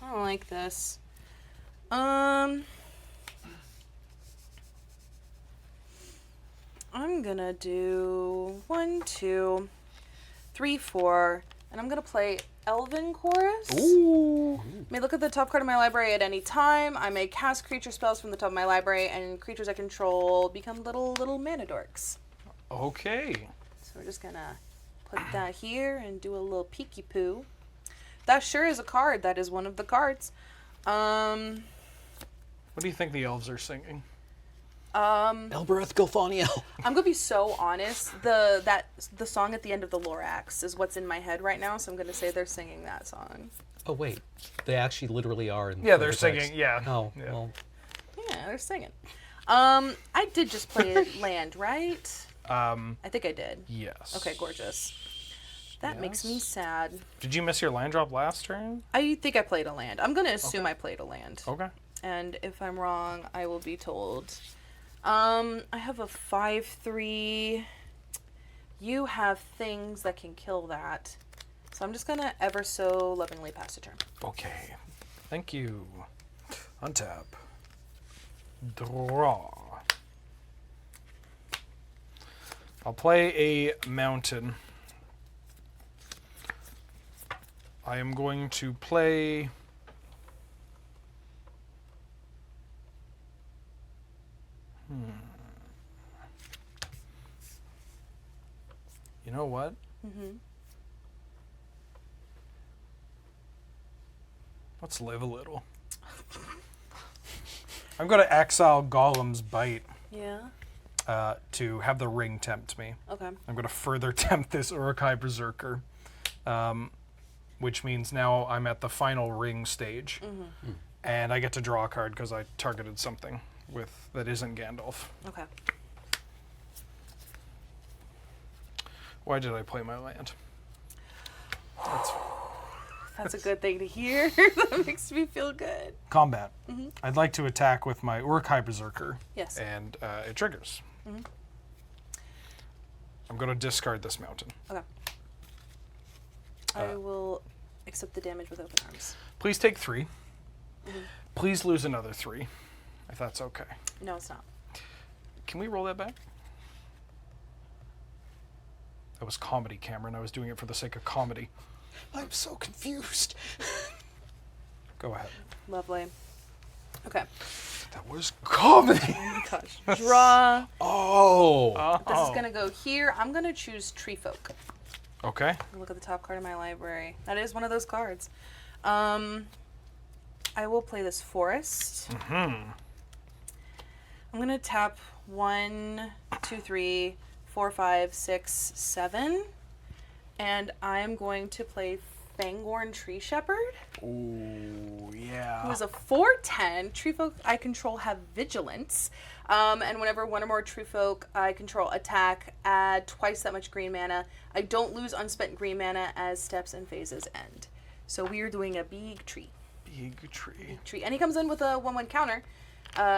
Speaker 11: like this. I'm gonna do 1, 2, 3, 4, and I'm gonna play Elven Chorus.
Speaker 6: Ooh.
Speaker 11: May look at the top card of my library at any time. I may cast creature spells from the top of my library, and creatures I control become little mana dorks.
Speaker 6: Okay.
Speaker 11: So we're just gonna put that here and do a little peeky poo. That sure is a card. That is one of the cards.
Speaker 6: What do you think the elves are singing?
Speaker 8: Elbereth Gilthoniel.
Speaker 11: I'm gonna be so honest. The song at the end of the Lorax is what's in my head right now, so I'm gonna say they're singing that song.
Speaker 8: Oh wait, they actually literally are in.
Speaker 6: Yeah, they're
Speaker 8: the text.
Speaker 6: singing. Yeah.
Speaker 8: Oh
Speaker 6: Yeah.
Speaker 8: well.
Speaker 11: Yeah, they're singing. I did just play a land, right? I think I did.
Speaker 6: Yes.
Speaker 11: Okay, gorgeous. That makes me sad.
Speaker 6: Did you miss your land drop last turn?
Speaker 11: I think I played a land. I'm gonna assume I played a land.
Speaker 6: Okay.
Speaker 11: And if I'm wrong, I will be told. I have a 5/3. You have things that can kill that. So I'm just gonna ever so lovingly pass a turn.
Speaker 6: Okay. Thank you. Untap. Draw. I'll play a mountain. I am going to play... You know what? Let's live a little. I'm going to exile Golem's Bite
Speaker 11: Yeah.
Speaker 6: to have the ring tempt me.
Speaker 11: Okay.
Speaker 6: I'm going to further tempt this Uruk-hai Berserker, which means now I'm at the final ring stage. And I get to draw a card because I targeted something that isn't Gandalf.
Speaker 11: Okay.
Speaker 6: Why did I play my land?
Speaker 11: That's a good thing to hear. That makes me feel good.
Speaker 6: Combat. I'd like to attack with my Uruk-hai Berserker.
Speaker 11: Yes.
Speaker 6: And it triggers. I'm going to discard this mountain.
Speaker 11: Okay. I will accept the damage with open arms.
Speaker 6: Please take 3. Please lose another 3, if that's okay.
Speaker 11: No, it's not.
Speaker 6: Can we roll that back? That was comedy, Cameron. I was doing it for the sake of comedy.
Speaker 8: I'm so confused.
Speaker 6: Go ahead.
Speaker 11: Lovely. Okay.
Speaker 6: That was comedy.
Speaker 11: Oh my gosh. Draw.
Speaker 8: Oh.
Speaker 11: This is going to go here. I'm going to choose Tree Folk.
Speaker 6: Okay.
Speaker 11: Look at the top card of my library. That is one of those cards. I will play this Forest. I'm going to tap 1, 2, 3, 4, 5, 6, 7. And I'm going to play Fangorn Tree Shepherd.
Speaker 6: Ooh, yeah.
Speaker 11: Who is a 4/10. Tree folk I control have vigilance. And whenever one or more tree folk I control attack, add twice that much green mana. I don't lose unspent green mana as steps and phases end. So we are doing a big tree.
Speaker 6: Big tree.
Speaker 11: And he comes in with a 1/1 counter.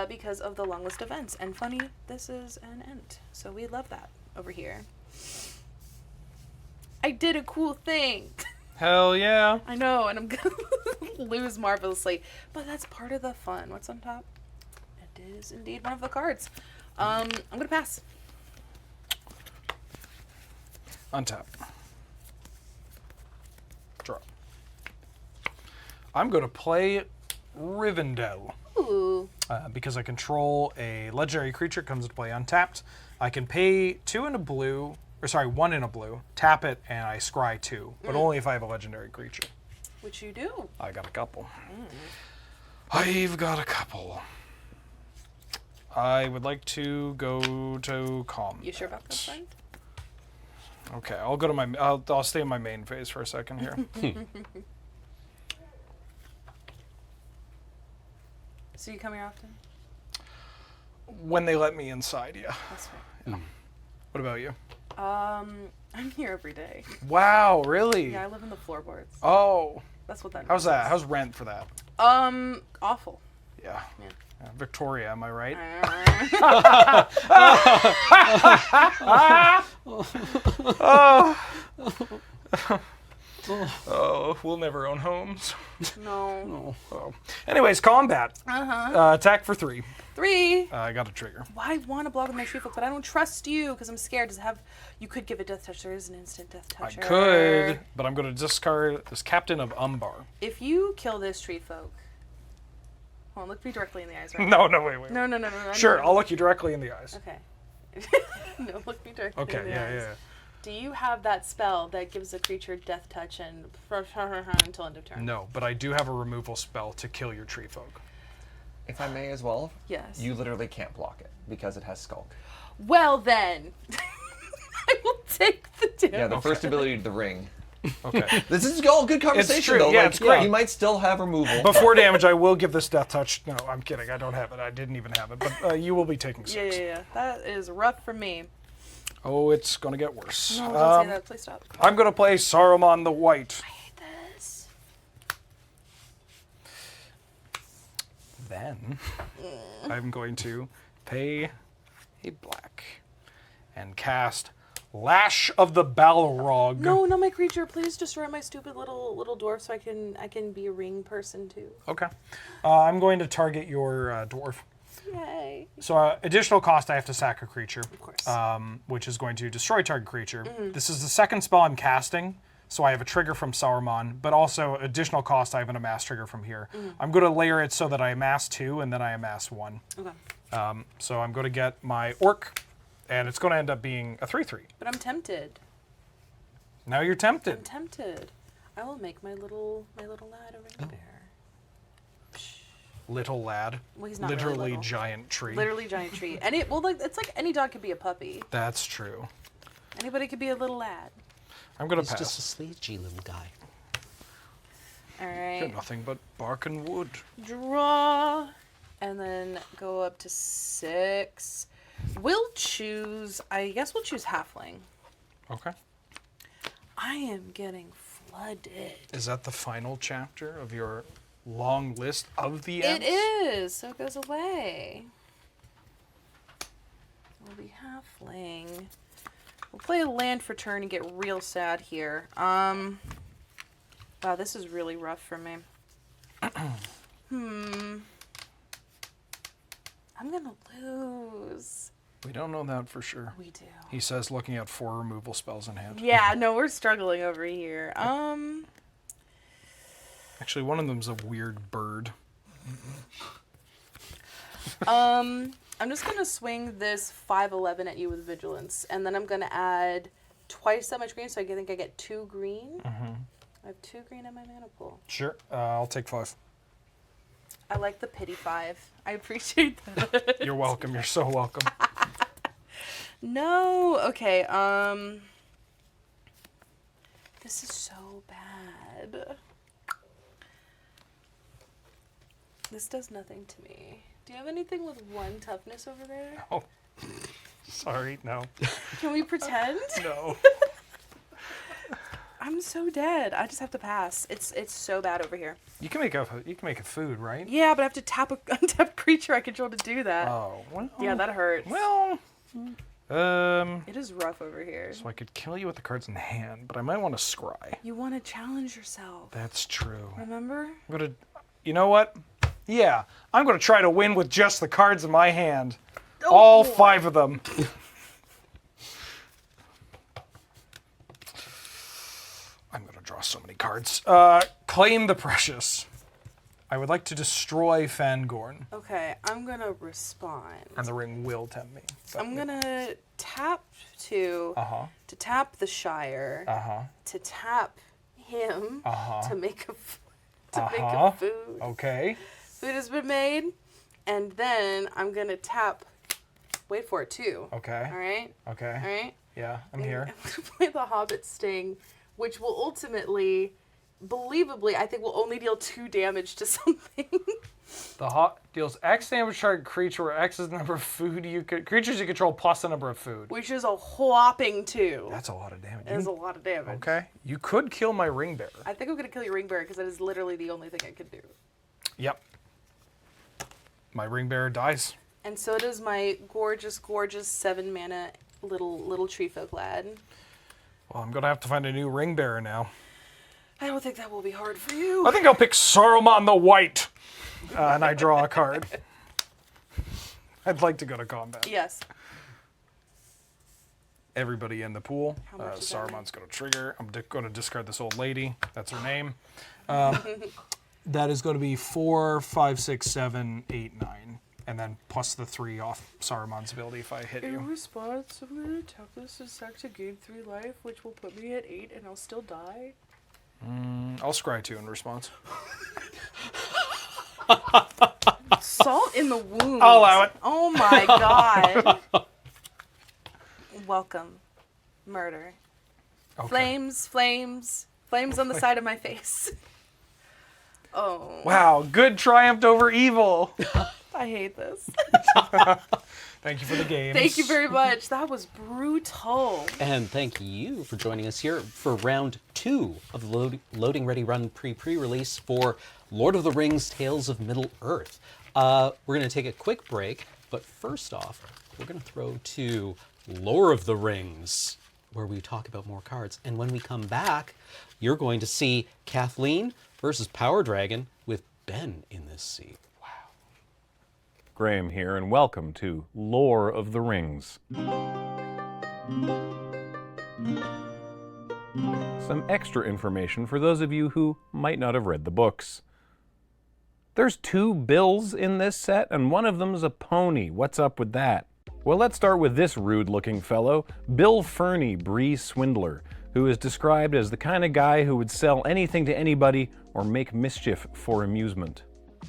Speaker 11: because of the long list of ends. And funny, this is an end. So we love that over here. I did a cool thing.
Speaker 6: Hell yeah.
Speaker 11: I know, and I'm gonna lose marvelously. But that's part of the fun. What's on top? It is indeed one of the cards. I'm gonna pass.
Speaker 6: Untap. Draw. I'm gonna play Rivendell.
Speaker 11: Ooh.
Speaker 6: Because I control a legendary creature, it comes into play untapped. I can pay 2 in a blue, or sorry, 1 in a blue, tap it, and I scry 2, but only if I have a legendary creature.
Speaker 11: Which you do.
Speaker 6: I got a couple. I've got a couple. I would like to go to combat.
Speaker 11: You sure about this, friend?
Speaker 6: Okay, I'll go to my. I'll stay in my main phase for a second here.
Speaker 11: So you come here often?
Speaker 6: When they let me inside, yeah.
Speaker 11: That's right.
Speaker 6: What about you?
Speaker 11: I'm here every day.
Speaker 6: Wow, really?
Speaker 11: Yeah, I live in the floorboards.
Speaker 6: Oh.
Speaker 11: That's what that means.
Speaker 6: How's that? How's rent for that?
Speaker 11: Awful.
Speaker 6: Yeah.
Speaker 11: Yeah.
Speaker 6: Victoria, am I right? Oh, we'll never own homes.
Speaker 11: No.
Speaker 6: Oh. Anyways, combat. Attack for 3.
Speaker 11: 3.
Speaker 6: I got a trigger.
Speaker 11: Well, I want to block with my tree folk, but I don't trust you because I'm scared. Does it have? You could give a death touch. There is an instant death touch.
Speaker 6: I could, but I'm going to discard this Captain of Umbar.
Speaker 11: If you kill this tree folk, hold on, look me directly in the eyes, right?
Speaker 6: No, wait.
Speaker 11: No.
Speaker 6: Sure, I'll look you directly in the eyes.
Speaker 11: Okay. No, look me directly in
Speaker 6: Okay,
Speaker 11: the
Speaker 6: yeah.
Speaker 11: eyes. Do you have that spell that gives a creature death touch and until end of turn?
Speaker 6: No, but I do have a removal spell to kill your tree folk.
Speaker 3: If I may as well,
Speaker 11: Yes.
Speaker 3: you literally can't block it because it has Skulk.
Speaker 11: Well then, I will take the damage.
Speaker 3: Yeah, the first ability to the ring.
Speaker 6: Okay.
Speaker 3: This is all good conversation,
Speaker 6: true.
Speaker 3: though.
Speaker 6: Yeah,
Speaker 3: Like,
Speaker 6: it's great.
Speaker 3: He might still have removal.
Speaker 6: Before damage, I will give this death touch. No, I'm kidding. I don't have it. I didn't even have it. But you will be taking 6.
Speaker 11: Yeah. That is rough for me.
Speaker 6: Oh, it's going to get worse.
Speaker 11: No, don't say that. Please stop.
Speaker 6: I'm going to play Saruman the White.
Speaker 11: I hate this.
Speaker 6: Then I'm going to pay a black and cast Lash of the Balrog.
Speaker 11: No, not my creature. Please destroy my stupid little dwarf so I can be a ring person too.
Speaker 6: Okay. I'm going to target your dwarf.
Speaker 11: Yay.
Speaker 6: So additional cost, I have to sack a creature.
Speaker 11: Of course.
Speaker 6: Which is going to destroy target creature. This is the second spell I'm casting, so I have a trigger from Saruman, but also additional cost, I have an amass trigger from here. I'm going to layer it so that I amass 2 and then I amass 1.
Speaker 11: Okay.
Speaker 6: So I'm going to get my orc, and it's going to end up being a 3/3.
Speaker 11: But I'm tempted.
Speaker 6: Now you're tempted.
Speaker 11: I'm tempted. I will make my little lad a ring bear.
Speaker 6: Little lad.
Speaker 11: Well, he's not really
Speaker 6: literally
Speaker 11: little.
Speaker 6: giant tree.
Speaker 11: Literally giant tree. And it's like any dog could be a puppy.
Speaker 6: That's true.
Speaker 11: Anybody could be a little lad.
Speaker 6: I'm going to
Speaker 8: He's
Speaker 6: pass.
Speaker 8: just a sleepy little guy.
Speaker 11: All
Speaker 6: You're
Speaker 11: right.
Speaker 6: nothing but bark and wood.
Speaker 11: Draw. And then go up to 6. We'll choose, I guess we'll choose Halfling.
Speaker 6: Okay.
Speaker 11: I am getting flooded.
Speaker 6: Is that the final chapter of your long list of the
Speaker 11: It
Speaker 6: ends?
Speaker 11: is, so it goes away. We'll be Halfling. We'll play a land for turn and get real sad here. Wow, this is really rough for me. I'm gonna lose.
Speaker 6: We don't know that for sure.
Speaker 11: We do.
Speaker 6: He says looking at 4 removal spells in hand.
Speaker 11: Yeah, no, we're struggling over here.
Speaker 6: Actually, one of them's a weird bird.
Speaker 11: I'm just gonna swing this 5/11 at you with vigilance, and then I'm gonna add twice that much green, so I think I get 2 green. I have 2 green in my mana pool.
Speaker 6: Sure, I'll take 5.
Speaker 11: I like the pity 5. I appreciate that.
Speaker 6: You're welcome. You're so welcome.
Speaker 11: No, okay. This is so bad. This does nothing to me. Do you have anything with 1 toughness over there?
Speaker 6: Oh, sorry, no.
Speaker 11: Can we pretend?
Speaker 6: No.
Speaker 11: I'm I'm so dead. I just have to pass. It's so bad over here.
Speaker 6: You can make a food, right?
Speaker 11: Yeah, but I have to tap a untapped creature I control to do that.
Speaker 6: Oh, well.
Speaker 11: Yeah, that hurts.
Speaker 6: Well,
Speaker 11: it is rough over here.
Speaker 6: So I could kill you with the cards in hand, but I might want to scry.
Speaker 11: You want to challenge yourself.
Speaker 6: That's true.
Speaker 11: Remember?
Speaker 6: You know what? Yeah, I'm gonna try to win with just the cards in my hand. All 5 of them. I'm gonna draw so many cards. Claim the precious. I would like to destroy Fangorn.
Speaker 11: Okay, I'm gonna respond.
Speaker 6: And the ring will tempt me.
Speaker 11: I'm gonna tap to tap the Shire, to tap him, to make a food.
Speaker 6: Okay.
Speaker 11: Food has been made, and then I'm gonna tap. Wait for it too.
Speaker 6: Okay.
Speaker 11: All right.
Speaker 6: Okay.
Speaker 11: All right.
Speaker 6: Yeah, I'm here.
Speaker 11: I'm gonna play the Hobbit Sting, which will ultimately, believably, I think will only deal 2 damage to something.
Speaker 6: The hot deals X damage to target creature, where X is the number of creatures you control plus the number of food.
Speaker 11: Which is a whopping 2.
Speaker 6: That's a lot of damage.
Speaker 11: That is a lot of damage.
Speaker 6: Okay. You could kill my ring bearer.
Speaker 11: I think I'm gonna kill your ring bearer because that is literally the only thing I can do.
Speaker 6: Yep. My ring bearer dies.
Speaker 11: And so does my gorgeous, gorgeous 7 mana little tree folk lad.
Speaker 6: Well, I'm gonna have to find a new ring bearer now.
Speaker 11: I don't think that will be hard for you.
Speaker 6: I think I'll pick Saruman the White. And I draw a card. I'd like to go to combat.
Speaker 11: Yes.
Speaker 6: Everybody in the pool.
Speaker 11: How much is that?
Speaker 6: Saruman's going to trigger. I'm going to discard this old lady. That's her name. That is going to be 4, 5, 6, 7, 8, 9. And then plus the 3 off Saruman's ability if I hit you.
Speaker 11: In response, I'm going to tap this to sack to gain 3 life, which will put me at 8, and I'll still die.
Speaker 6: I'll scry 2 in response.
Speaker 11: Salt in the wound.
Speaker 6: I'll allow it.
Speaker 11: Oh my god. Welcome. Murder.
Speaker 6: Okay.
Speaker 11: Flames on the side of my face. Oh.
Speaker 6: Wow, good triumphed over evil.
Speaker 11: I hate this.
Speaker 6: Thank you for the games.
Speaker 11: Thank you very much. That was brutal.
Speaker 8: And thank you for joining us here for round 2 of the Loading Ready Run pre-release for Lord of the Rings Tales of Middle-earth. We're going to take a quick break, but first off, we're going to throw to Lore of the Rings, where we talk about more cards. And when we come back, you're going to see Kathleen versus PowrDragn with Ben in this seat.
Speaker 13: Graham here, and welcome to Lore of the Rings. Some extra information for those of you who might not have read the books. There's 2 Bills in this set, and one of them's a pony. What's up with that? Well, let's start with this rude-looking fellow, Bill Ferny, Bree Swindler, who is described as the kind of guy who would sell anything to anybody or make mischief for amusement.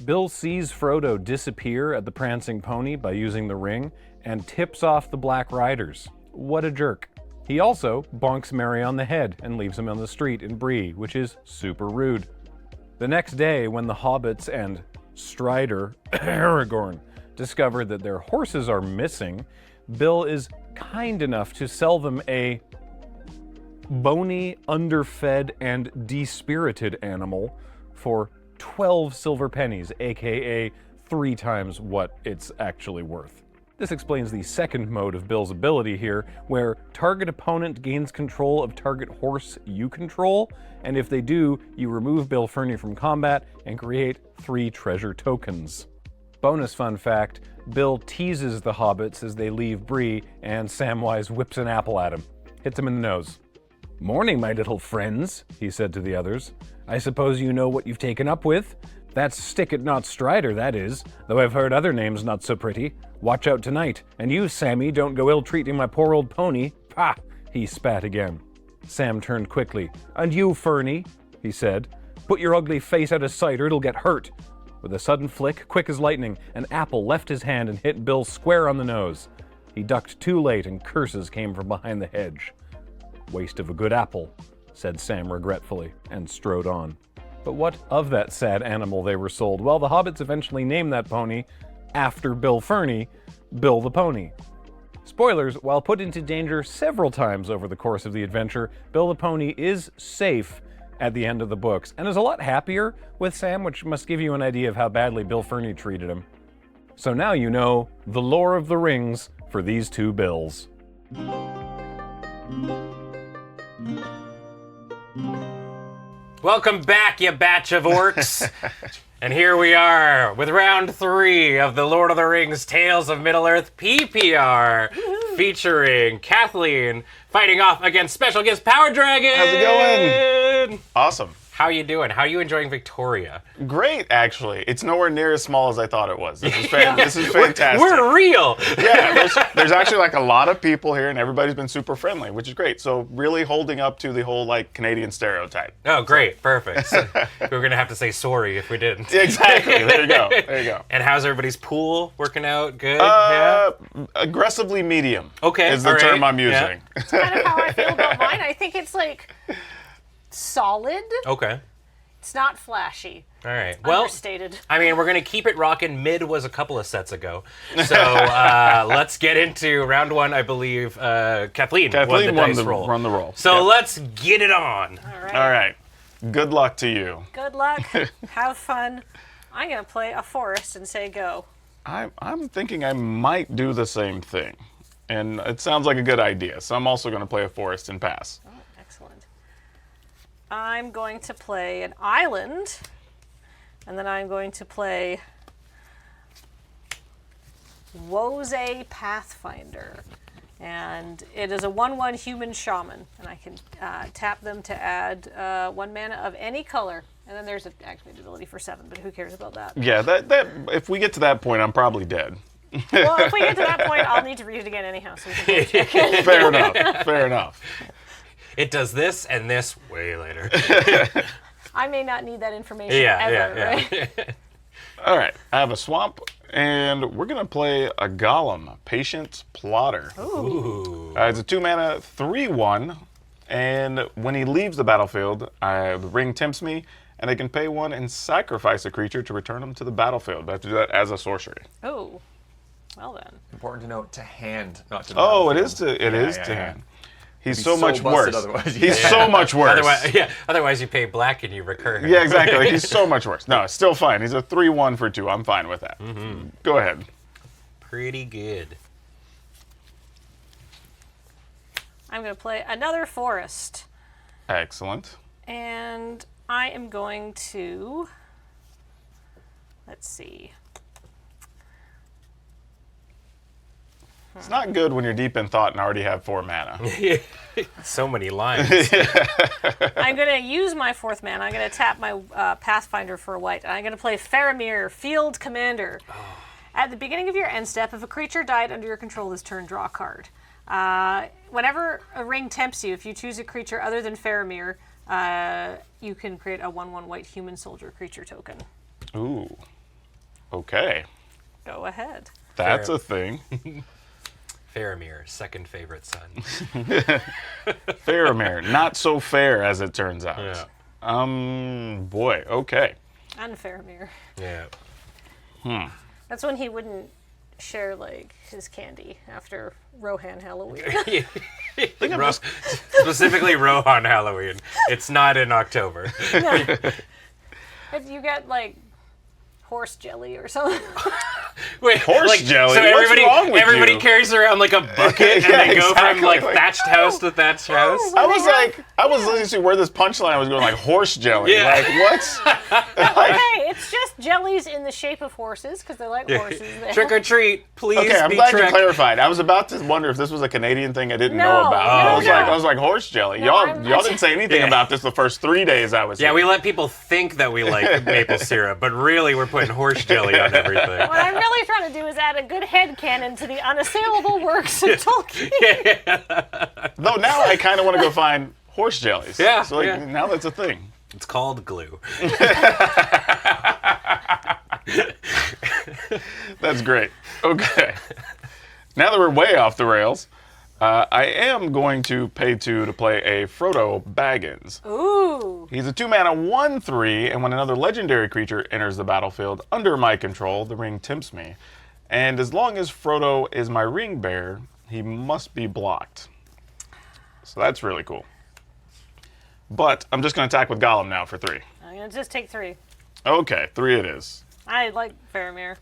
Speaker 13: Bill sees Frodo disappear at the Prancing Pony by using the ring and tips off the Black Riders. What a jerk. He also bonks Merry on the head and leaves him on the street in Bree, which is super rude. The next day, when the hobbits and Strider Aragorn discover that their horses are missing, Bill is kind enough to sell them a bony, underfed, and despirited animal for 12 silver pennies, aka 3 times what it's actually worth. This explains the second mode of Bill's ability here, where target opponent gains control of target horse you control, and if they do, you remove Bill Ferny from combat and create 3 treasure tokens. Bonus fun fact, Bill teases the hobbits as they leave Bree, and Samwise whips an apple at him. Hits him in the nose. "Morning, my little friends," he said to the others. "I suppose you know what you've taken up with? That's Stick-It-Not Strider, that is, though I've heard other names not so pretty. Watch out tonight, and you, Sammy, don't go ill-treating my poor old pony. Pah!" He spat again. Sam turned quickly. "And you, Ferny," he said, "put your ugly face out of sight or it'll get hurt." With a sudden flick, quick as lightning, an apple left his hand and hit Bill square on the nose. He ducked too late and curses came from behind the hedge. "Waste of a good apple," said Sam regretfully, and strode on. But what of that sad animal they were sold? Well, the hobbits eventually named that pony, after Bill Ferny, Bill the Pony. Spoilers, while put into danger several times over the course of the adventure, Bill the Pony is safe at the end of the books, and is a lot happier with Sam, which must give you an idea of how badly Bill Ferny treated him. So now you know the lore of the rings for these two Bills.
Speaker 2: Welcome back, you batch of orcs. And here we are with round 3 of the Lord of the Rings Tales of Middle-earth PPR, featuring Kathleen fighting off against special guest PowrDragn.
Speaker 5: How's it going? Awesome.
Speaker 2: How you doing? How are you enjoying Victoria?
Speaker 5: Great, actually. It's nowhere near as small as I thought it was. This is fantastic.
Speaker 2: We're real.
Speaker 5: Yeah, there's actually like a lot of people here, and everybody's been super friendly, which is great. So really holding up to the whole like Canadian stereotype.
Speaker 2: Oh, great. Perfect. So we were going to have to say sorry if we didn't.
Speaker 5: Exactly. There you go. There you go.
Speaker 2: And how's everybody's pool working out? Good? Yeah?
Speaker 5: Aggressively medium.
Speaker 2: Okay.
Speaker 5: Is the term I'm using.
Speaker 2: Yeah.
Speaker 7: That's kind of how I feel about mine. I think it's like solid.
Speaker 2: Okay.
Speaker 7: It's not flashy.
Speaker 2: All right. Well,
Speaker 7: Understated.
Speaker 2: I mean, we're going to keep it rocking. Mid was a couple of sets ago. So let's get into round 1, I believe. Kathleen won the roll. So let's get it on.
Speaker 5: All right. Good luck to you.
Speaker 7: Good luck. Have fun. I'm going to play a forest and say go.
Speaker 5: I'm thinking I might do the same thing. And it sounds like a good idea. So I'm also going to play a forest and pass.
Speaker 7: Oh, excellent. I'm going to play an island. And then I'm going to play Wose Pathfinder. And it is a 1/1 human shaman. And I can tap them to add 1 mana of any color. And then there's an activated ability for 7, but who cares about that?
Speaker 5: Yeah, that if we get to that point, I'm probably dead.
Speaker 7: Well, if we get to that point, I'll need to read it again anyhow. So we can
Speaker 5: Fair enough. Fair enough.
Speaker 2: It does this and this way later.
Speaker 7: I may not need that information ever, right?
Speaker 5: All right, I have a swamp, and we're going to play a Golem, Patient Plotter.
Speaker 2: Ooh.
Speaker 5: It's a 2-mana, 3/1, and when he leaves the battlefield, the ring tempts me, and I can pay 1 and sacrifice a creature to return him to the battlefield. But I have to do that as a sorcery.
Speaker 7: Oh, well then.
Speaker 3: Important to note, to hand, not to
Speaker 5: Oh,
Speaker 3: battlefield.
Speaker 5: it is to hand. He's so
Speaker 3: so
Speaker 5: much worse.
Speaker 3: otherwise.
Speaker 5: He's so much worse.
Speaker 2: Otherwise you pay black and you recur.
Speaker 5: Yeah, exactly. He's so much worse. No, it's still fine. He's a 3/1 for 2. I'm fine with that.
Speaker 2: Mm-hmm.
Speaker 5: Go ahead.
Speaker 2: Pretty good.
Speaker 7: I'm going to play another forest.
Speaker 5: Excellent.
Speaker 7: And I am going to, let's see.
Speaker 5: It's not good when you're deep in thought and already have 4 mana.
Speaker 2: So many lines.
Speaker 7: I'm going to use my 4th mana. I'm going to tap my Pathfinder for a white. I'm going to play Faramir, Field Commander. Oh. At the beginning of your end step, if a creature died under your control this turn, draw a card. Whenever a ring tempts you, if you choose a creature other than Faramir, you can create a 1/1 white human soldier creature token.
Speaker 5: Ooh. Okay.
Speaker 7: Go ahead.
Speaker 5: That's a thing.
Speaker 2: Faramir, second favorite son.
Speaker 5: Faramir, not so fair as it turns out.
Speaker 2: Yeah.
Speaker 5: Boy, okay.
Speaker 7: Unfaramir.
Speaker 2: Yeah.
Speaker 7: That's when he wouldn't share like his candy after Rohan Halloween.
Speaker 2: Specifically Rohan Halloween. It's not in October.
Speaker 7: If you get like horse jelly or something.
Speaker 2: Wait,
Speaker 5: horse jelly?
Speaker 2: So
Speaker 5: What's wrong with
Speaker 2: everybody
Speaker 5: you?
Speaker 2: carries around like a bucket and they go from like thatched house to thatched house.
Speaker 5: I was listening to where this punchline was going, like horse jelly.
Speaker 2: Yeah.
Speaker 5: Like what?
Speaker 7: Okay, it's just jellies in the shape of horses because they're like horses.
Speaker 2: Trick or treat, please.
Speaker 5: Okay, I'm
Speaker 2: be
Speaker 5: glad you
Speaker 2: tricked.
Speaker 5: clarified. I was about to wonder if this was a Canadian thing I didn't know about. I was like horse jelly. Y'all didn't say anything about this the first 3 days I was here.
Speaker 2: Yeah, we let people think that we like maple syrup, but really we're putting horse jelly on everything.
Speaker 7: What I'm really trying to do is add a good headcanon to the unassailable works of Tolkien.
Speaker 5: Though now I kind of want to go find horse jellies.
Speaker 2: Yeah,
Speaker 5: So now that's a thing.
Speaker 2: It's called glue.
Speaker 5: That's great. Okay. Now that we're way off the rails, I am going to pay 2 to play a Frodo Baggins.
Speaker 7: Ooh.
Speaker 5: He's a 2-mana 1/3, and when another legendary creature enters the battlefield under my control, the ring tempts me. And as long as Frodo is my ring bearer, he must be blocked. So that's really cool. But I'm just going to attack with Golem now for 3.
Speaker 7: I'm going to just take 3.
Speaker 5: Okay, 3 it is.
Speaker 7: I like Faramir.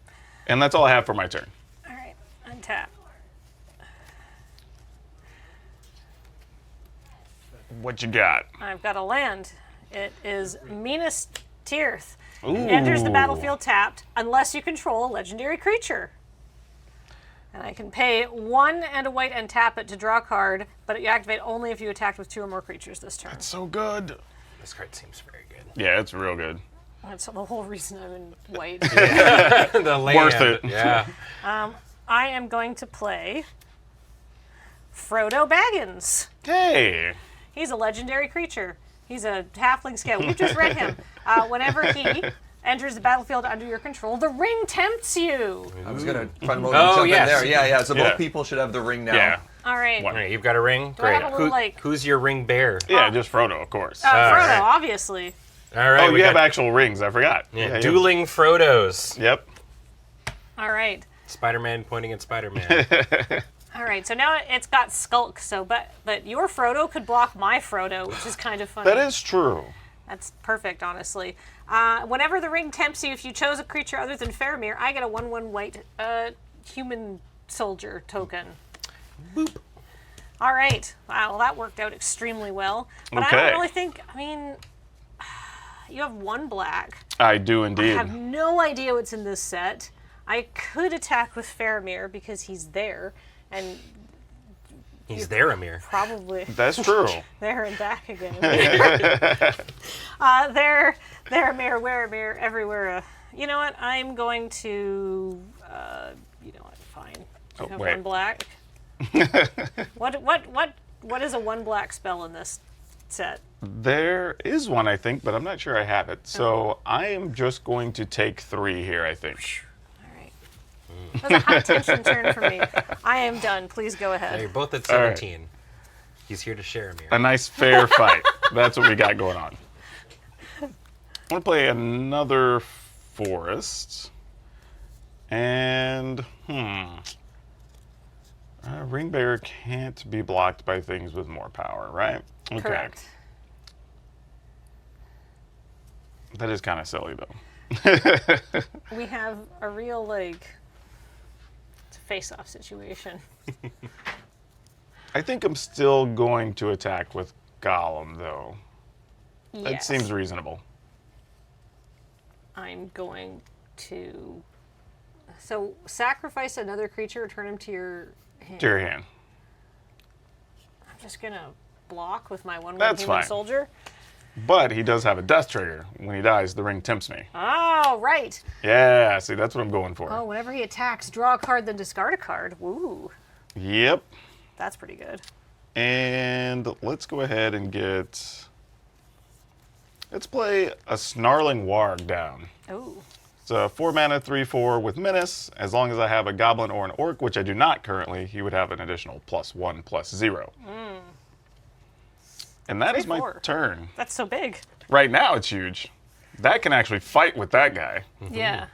Speaker 5: And that's all I have for my turn.
Speaker 7: All right, untap.
Speaker 5: What you got?
Speaker 7: I've got a land. It is Minas Tirith. Enters the battlefield tapped unless you control a legendary creature. And I can pay 1 and a white and tap it to draw a card, but you activate only if you attacked with 2 or more creatures this turn.
Speaker 5: That's so good.
Speaker 1: This card seems very good.
Speaker 5: Yeah, it's real good.
Speaker 7: That's the whole reason I'm in white.
Speaker 1: The land.
Speaker 5: Worth it.
Speaker 1: Yeah.
Speaker 7: I am going to play Frodo Baggins.
Speaker 5: Hey.
Speaker 7: He's a legendary creature. He's a halfling scout. We've just read him. Whenever he enters the battlefield under your control, the ring tempts you.
Speaker 3: I was going to try to jump in there. Yeah. So both people should have the ring now.
Speaker 5: Yeah.
Speaker 7: All right.
Speaker 1: All right, you've got a ring?
Speaker 7: Do I
Speaker 1: Great.
Speaker 7: have a little,
Speaker 1: Who's your ring bearer?
Speaker 5: Yeah, just Frodo, of course.
Speaker 7: Frodo,
Speaker 1: right.
Speaker 7: obviously.
Speaker 1: All right.
Speaker 5: Oh,
Speaker 1: we
Speaker 5: you have
Speaker 1: got
Speaker 5: actual rings. I forgot.
Speaker 1: yeah, dueling Frodos.
Speaker 5: Yep.
Speaker 7: All right.
Speaker 1: Spider-Man pointing at Spider-Man.
Speaker 7: All right. So now it's got Skulk. So, but your Frodo could block my Frodo, which is kind of funny.
Speaker 5: That is true.
Speaker 7: That's perfect, honestly. Whenever the ring tempts you, if you chose a creature other than Faramir, I get a 1/1 white human soldier token.
Speaker 1: Boop.
Speaker 7: All right. Wow, well, that worked out extremely well. But I
Speaker 5: Okay.
Speaker 7: don't really think, I mean, you have 1 black.
Speaker 5: I do
Speaker 7: I
Speaker 5: indeed.
Speaker 7: have no idea what's in this set. I could attack with Faramir because he's there, and
Speaker 1: He's there, Amir.
Speaker 7: probably
Speaker 5: That's true.
Speaker 7: there and back again. there, Mir, where, Mir, everywhere. You know what? I'm going to, you know what? Fine. You have
Speaker 5: wait.
Speaker 7: 1 black. What is a 1 black spell in this set?
Speaker 5: There is one, I think, but I'm not sure I have it. So I am just going to take 3 here, I think.
Speaker 7: All right. That was a high tension turn for me. I am done. Please go
Speaker 1: Yeah,
Speaker 7: ahead.
Speaker 1: you're both at
Speaker 5: All right.
Speaker 1: 17. He's here to share, Amir.
Speaker 5: A nice fair fight. That's what we got going on. I'm going to play another forest. And, Ring Bearer can't be blocked by things with more power, right? Okay.
Speaker 7: Correct.
Speaker 5: That is kind of silly, though.
Speaker 7: We have a real, it's a face-off situation.
Speaker 5: I think I'm still going to attack with Golem, though. That
Speaker 7: Yes.
Speaker 5: seems reasonable.
Speaker 7: I'm going to... So, sacrifice another creature, return him to your hand.
Speaker 5: To your hand.
Speaker 7: I'm just going to block with my 1/1
Speaker 5: That's
Speaker 7: human
Speaker 5: fine.
Speaker 7: soldier.
Speaker 5: But he does have a death trigger. When he dies, the ring tempts me.
Speaker 7: Oh, right.
Speaker 5: Yeah, see, that's what I'm going for.
Speaker 7: Oh, whenever he attacks, draw a card, then discard a card. Woo.
Speaker 5: Yep.
Speaker 7: That's pretty good.
Speaker 5: And let's go ahead and get... Let's play a Snarling Warg down.
Speaker 7: Oh.
Speaker 5: It's a 4 mana, 3/4 with Menace. As long as I have a Goblin or an Orc, which I do not currently, he would have an additional +1/+0. And that is my
Speaker 7: 3/4.
Speaker 5: turn.
Speaker 7: That's so big.
Speaker 5: Right now, it's huge. That can actually fight with that guy.
Speaker 7: Yeah.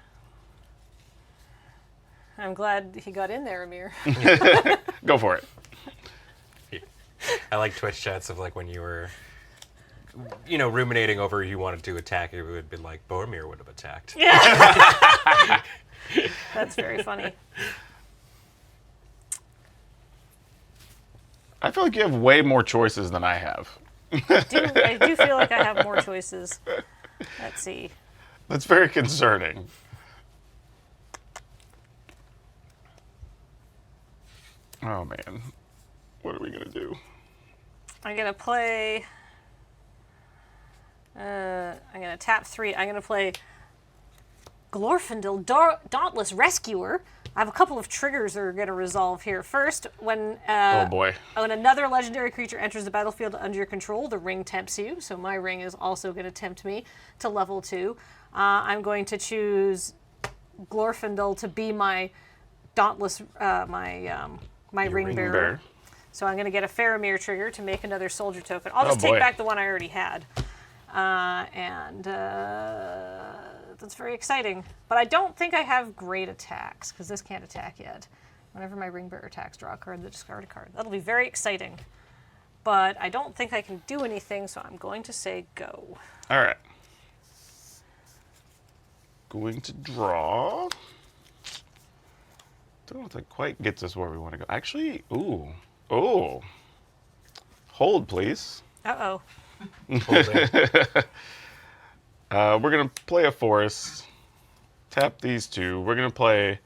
Speaker 7: I'm glad he got in there, Amir.
Speaker 5: Go for it.
Speaker 1: I like Twitch chats of when you were, ruminating over who you wanted to attack. It would be like, Boromir would have attacked.
Speaker 7: Yeah. That's very funny.
Speaker 5: I feel like you have way more choices than I have.
Speaker 7: I do feel like I have more choices. Let's see.
Speaker 5: That's very concerning. Oh man, what are we gonna do?
Speaker 7: I'm gonna play. I'm gonna tap 3. I'm gonna play Glorfindel Dauntless Rescuer. I have a couple of triggers that are gonna resolve here. First, when
Speaker 5: Oh boy.
Speaker 7: when another legendary creature enters the battlefield under your control, the ring tempts you. So my ring is also gonna tempt me to level 2. I'm going to choose Glorfindel to be my Dauntless, my ring bearer. So I'm going to get a Faramir trigger to make another soldier token. I'll just take back the one I already had. That's very exciting. But I don't think I have great attacks, because this can't attack yet. Whenever my ring bearer attacks, draw a card, then discard a card. That'll be very exciting. But I don't think I can do anything, so I'm going to say go.
Speaker 5: All right. Going to draw. Don't know if that quite gets us where we want to go. Actually, ooh. Oh. Hold, please.
Speaker 7: Uh-oh.
Speaker 5: We're going to play a forest. Tap these two. We're going to play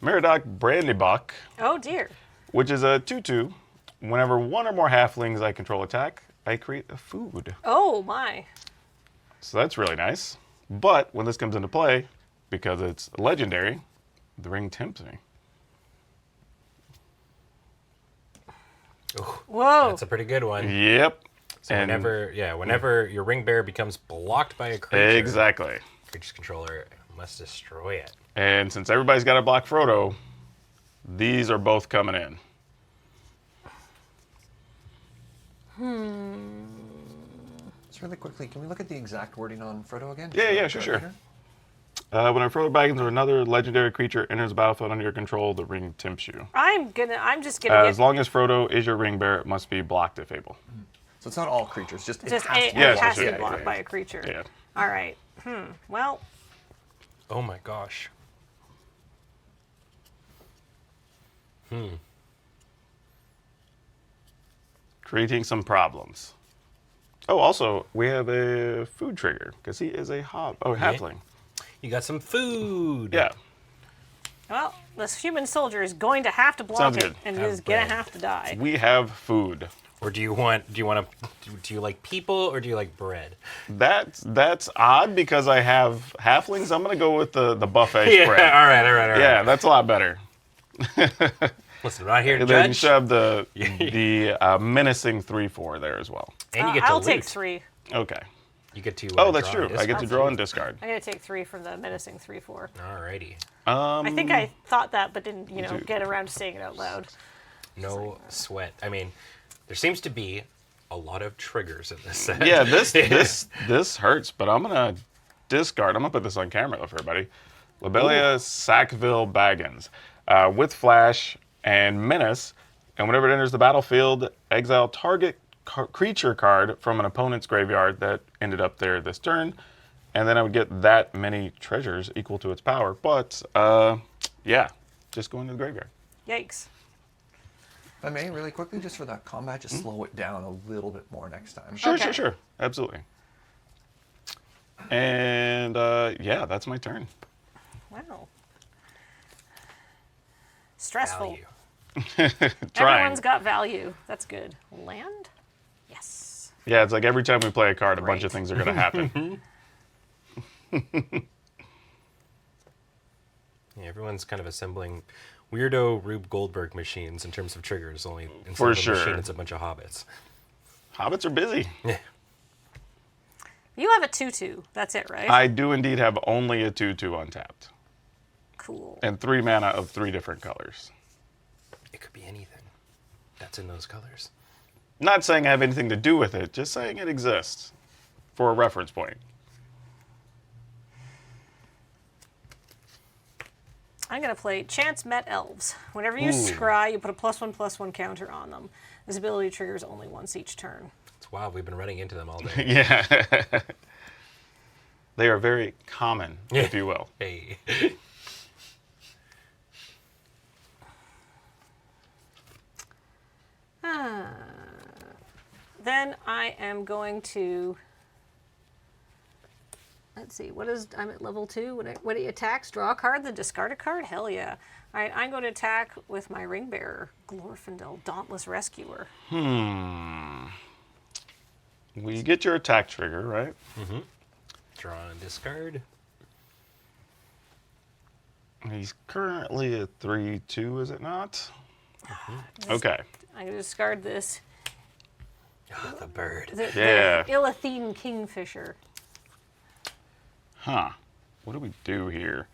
Speaker 5: Meridoc Brandybuck.
Speaker 7: Oh, dear.
Speaker 5: Which is a 2/2. Whenever one or more halflings I control attack, I create a food.
Speaker 7: Oh, my.
Speaker 5: So that's really nice. But when this comes into play, because it's legendary, the ring tempts me.
Speaker 7: Whoa.
Speaker 2: That's a pretty good one.
Speaker 5: Yep.
Speaker 2: So whenever your ring bearer becomes blocked by a creature,
Speaker 5: exactly,
Speaker 2: creature's controller must destroy it.
Speaker 5: And since everybody's got to block Frodo, these are both coming in.
Speaker 3: Just really quickly, can we look at the exact wording on Frodo again?
Speaker 5: Yeah, sure. When a Frodo Baggins or another legendary creature enters the battlefield under your control, the ring tempts you.
Speaker 7: I'm just gonna
Speaker 5: As long as Frodo is your ring bearer, it must be blocked if able.
Speaker 3: So it's not all creatures, just it
Speaker 7: it has to be blocked by a creature.
Speaker 5: Yeah.
Speaker 7: All right. Well.
Speaker 2: Oh my gosh.
Speaker 5: Creating some problems. Oh, also, we have a food trigger, because he is a halfling.
Speaker 2: You got some food.
Speaker 5: Yeah.
Speaker 7: Well, this human soldier is going to have to block
Speaker 5: Sounds
Speaker 7: it,
Speaker 5: good.
Speaker 7: and is gonna have to die.
Speaker 5: We have food.
Speaker 2: Or do you like people or do you like bread?
Speaker 5: That's odd because I have halflings. I'm gonna go with the buffet spread.
Speaker 2: Yeah, all right.
Speaker 5: Yeah, that's a lot better.
Speaker 2: Listen, I'm not here to
Speaker 5: And then you
Speaker 2: judge.
Speaker 5: should have the menacing 3/4 there as well.
Speaker 2: And you get to
Speaker 7: I'll
Speaker 2: loot.
Speaker 7: take 3.
Speaker 5: Okay.
Speaker 2: You get to.
Speaker 5: Oh, that's
Speaker 2: draw
Speaker 5: true.
Speaker 2: and
Speaker 5: I get to
Speaker 2: discard.
Speaker 5: draw and discard.
Speaker 7: I'm gonna take 3 from the menacing 3/4.
Speaker 2: Alrighty.
Speaker 7: I think I thought that, but didn't, get around to saying it out loud.
Speaker 2: No sweat. I mean, there seems to be a lot of triggers in this set.
Speaker 5: Yeah, this hurts, but I'm gonna discard. I'm gonna put this on camera though for everybody. Lobelia Sackville Baggins with Flash and Menace, and whenever it enters the battlefield, exile target creature card from an opponent's graveyard that ended up there this turn, and then I would get that many treasures equal to its power. But yeah, just going to the graveyard.
Speaker 7: Yikes.
Speaker 3: If I may, really quickly, just for that combat, just slow it down a little bit more next time.
Speaker 5: Sure. Absolutely. And yeah, that's my turn.
Speaker 7: Wow. Stressful.
Speaker 5: Trying.
Speaker 7: Everyone's got value. That's good. Land? Yes.
Speaker 5: Yeah, it's like every time we play a card, a bunch of things are going to happen.
Speaker 2: Yeah, everyone's kind of assembling weirdo Rube Goldberg machines in terms of triggers. Only instead
Speaker 5: For
Speaker 2: of a
Speaker 5: sure.
Speaker 2: machine, it's a bunch of hobbits.
Speaker 5: Hobbits are busy.
Speaker 2: Yeah.
Speaker 7: You have a 2/2. That's it, right?
Speaker 5: I do indeed have only a 2/2 untapped.
Speaker 7: Cool.
Speaker 5: And 3 mana of 3 different colors.
Speaker 2: It could be anything that's in those colors.
Speaker 5: Not saying I have anything to do with it, just saying it exists for a reference point.
Speaker 7: I'm going to play Chance Met Elves. Whenever you scry, you put a +1/+1 counter on them. This ability triggers only once each turn.
Speaker 2: It's wild. We've been running into them all day.
Speaker 5: Yeah. They are very common, if you will.
Speaker 2: Hey.
Speaker 7: Then I am going to... Let's see, I'm at level 2. When he attacks, draw a card, then discard a card? Hell yeah. All right, I'm going to attack with my ring bearer, Glorfindel, Dauntless Rescuer.
Speaker 5: We get your attack trigger, right?
Speaker 2: Mm-hmm. Draw and discard.
Speaker 5: He's currently at 3/2, is it not? Okay.
Speaker 7: I'm going to discard this.
Speaker 2: The bird.
Speaker 5: Yeah.
Speaker 7: The Illithene Kingfisher.
Speaker 5: Huh. What do we do here?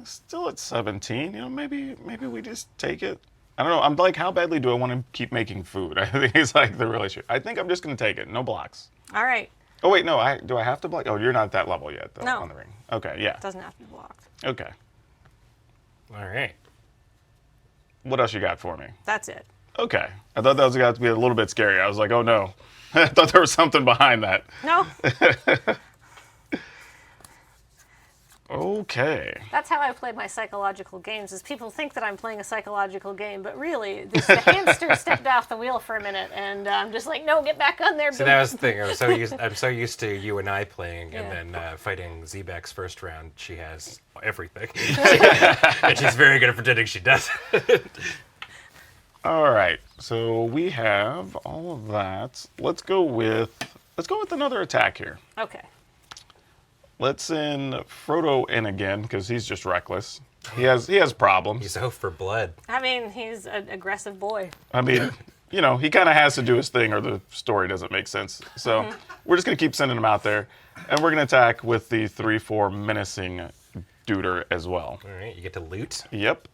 Speaker 5: Still at 17. Maybe we just take it. I don't know. I'm like, how badly do I want to keep making food? I think it's like the real issue. I think I'm just going to take it. No blocks.
Speaker 7: All right.
Speaker 5: Oh, wait, no. Do I have to block? Oh, you're not at that level yet, though,
Speaker 7: No.
Speaker 5: on the ring. Okay, yeah.
Speaker 7: It doesn't have to be blocked.
Speaker 5: Okay.
Speaker 2: All right.
Speaker 5: What else you got for me?
Speaker 7: That's it.
Speaker 5: Okay. I thought that was going to be a little bit scary. I was like, oh no. I thought there was something behind that.
Speaker 7: No.
Speaker 5: Okay.
Speaker 7: That's how I play my psychological games, is people think that I'm playing a psychological game, but really, the hamster stepped off the wheel for a minute, and I'm just like, no, get back on there.
Speaker 2: So that was the thing. I'm so used to you and I playing,
Speaker 7: Yeah.
Speaker 2: and then fighting ZBexx first round. She has everything, and she's very good at pretending she doesn't.
Speaker 5: All right. So we have all of that. Let's go with another attack here.
Speaker 7: Okay.
Speaker 5: Let's send Frodo in again because he's just reckless. He has problems.
Speaker 2: He's out for blood.
Speaker 7: I mean, he's an aggressive boy.
Speaker 5: I mean, he kind of has to do his thing or the story doesn't make sense. So we're just going to keep sending him out there. And we're going to attack with the 3/4 menacing duder as well.
Speaker 2: All right, you get to loot.
Speaker 5: Yep.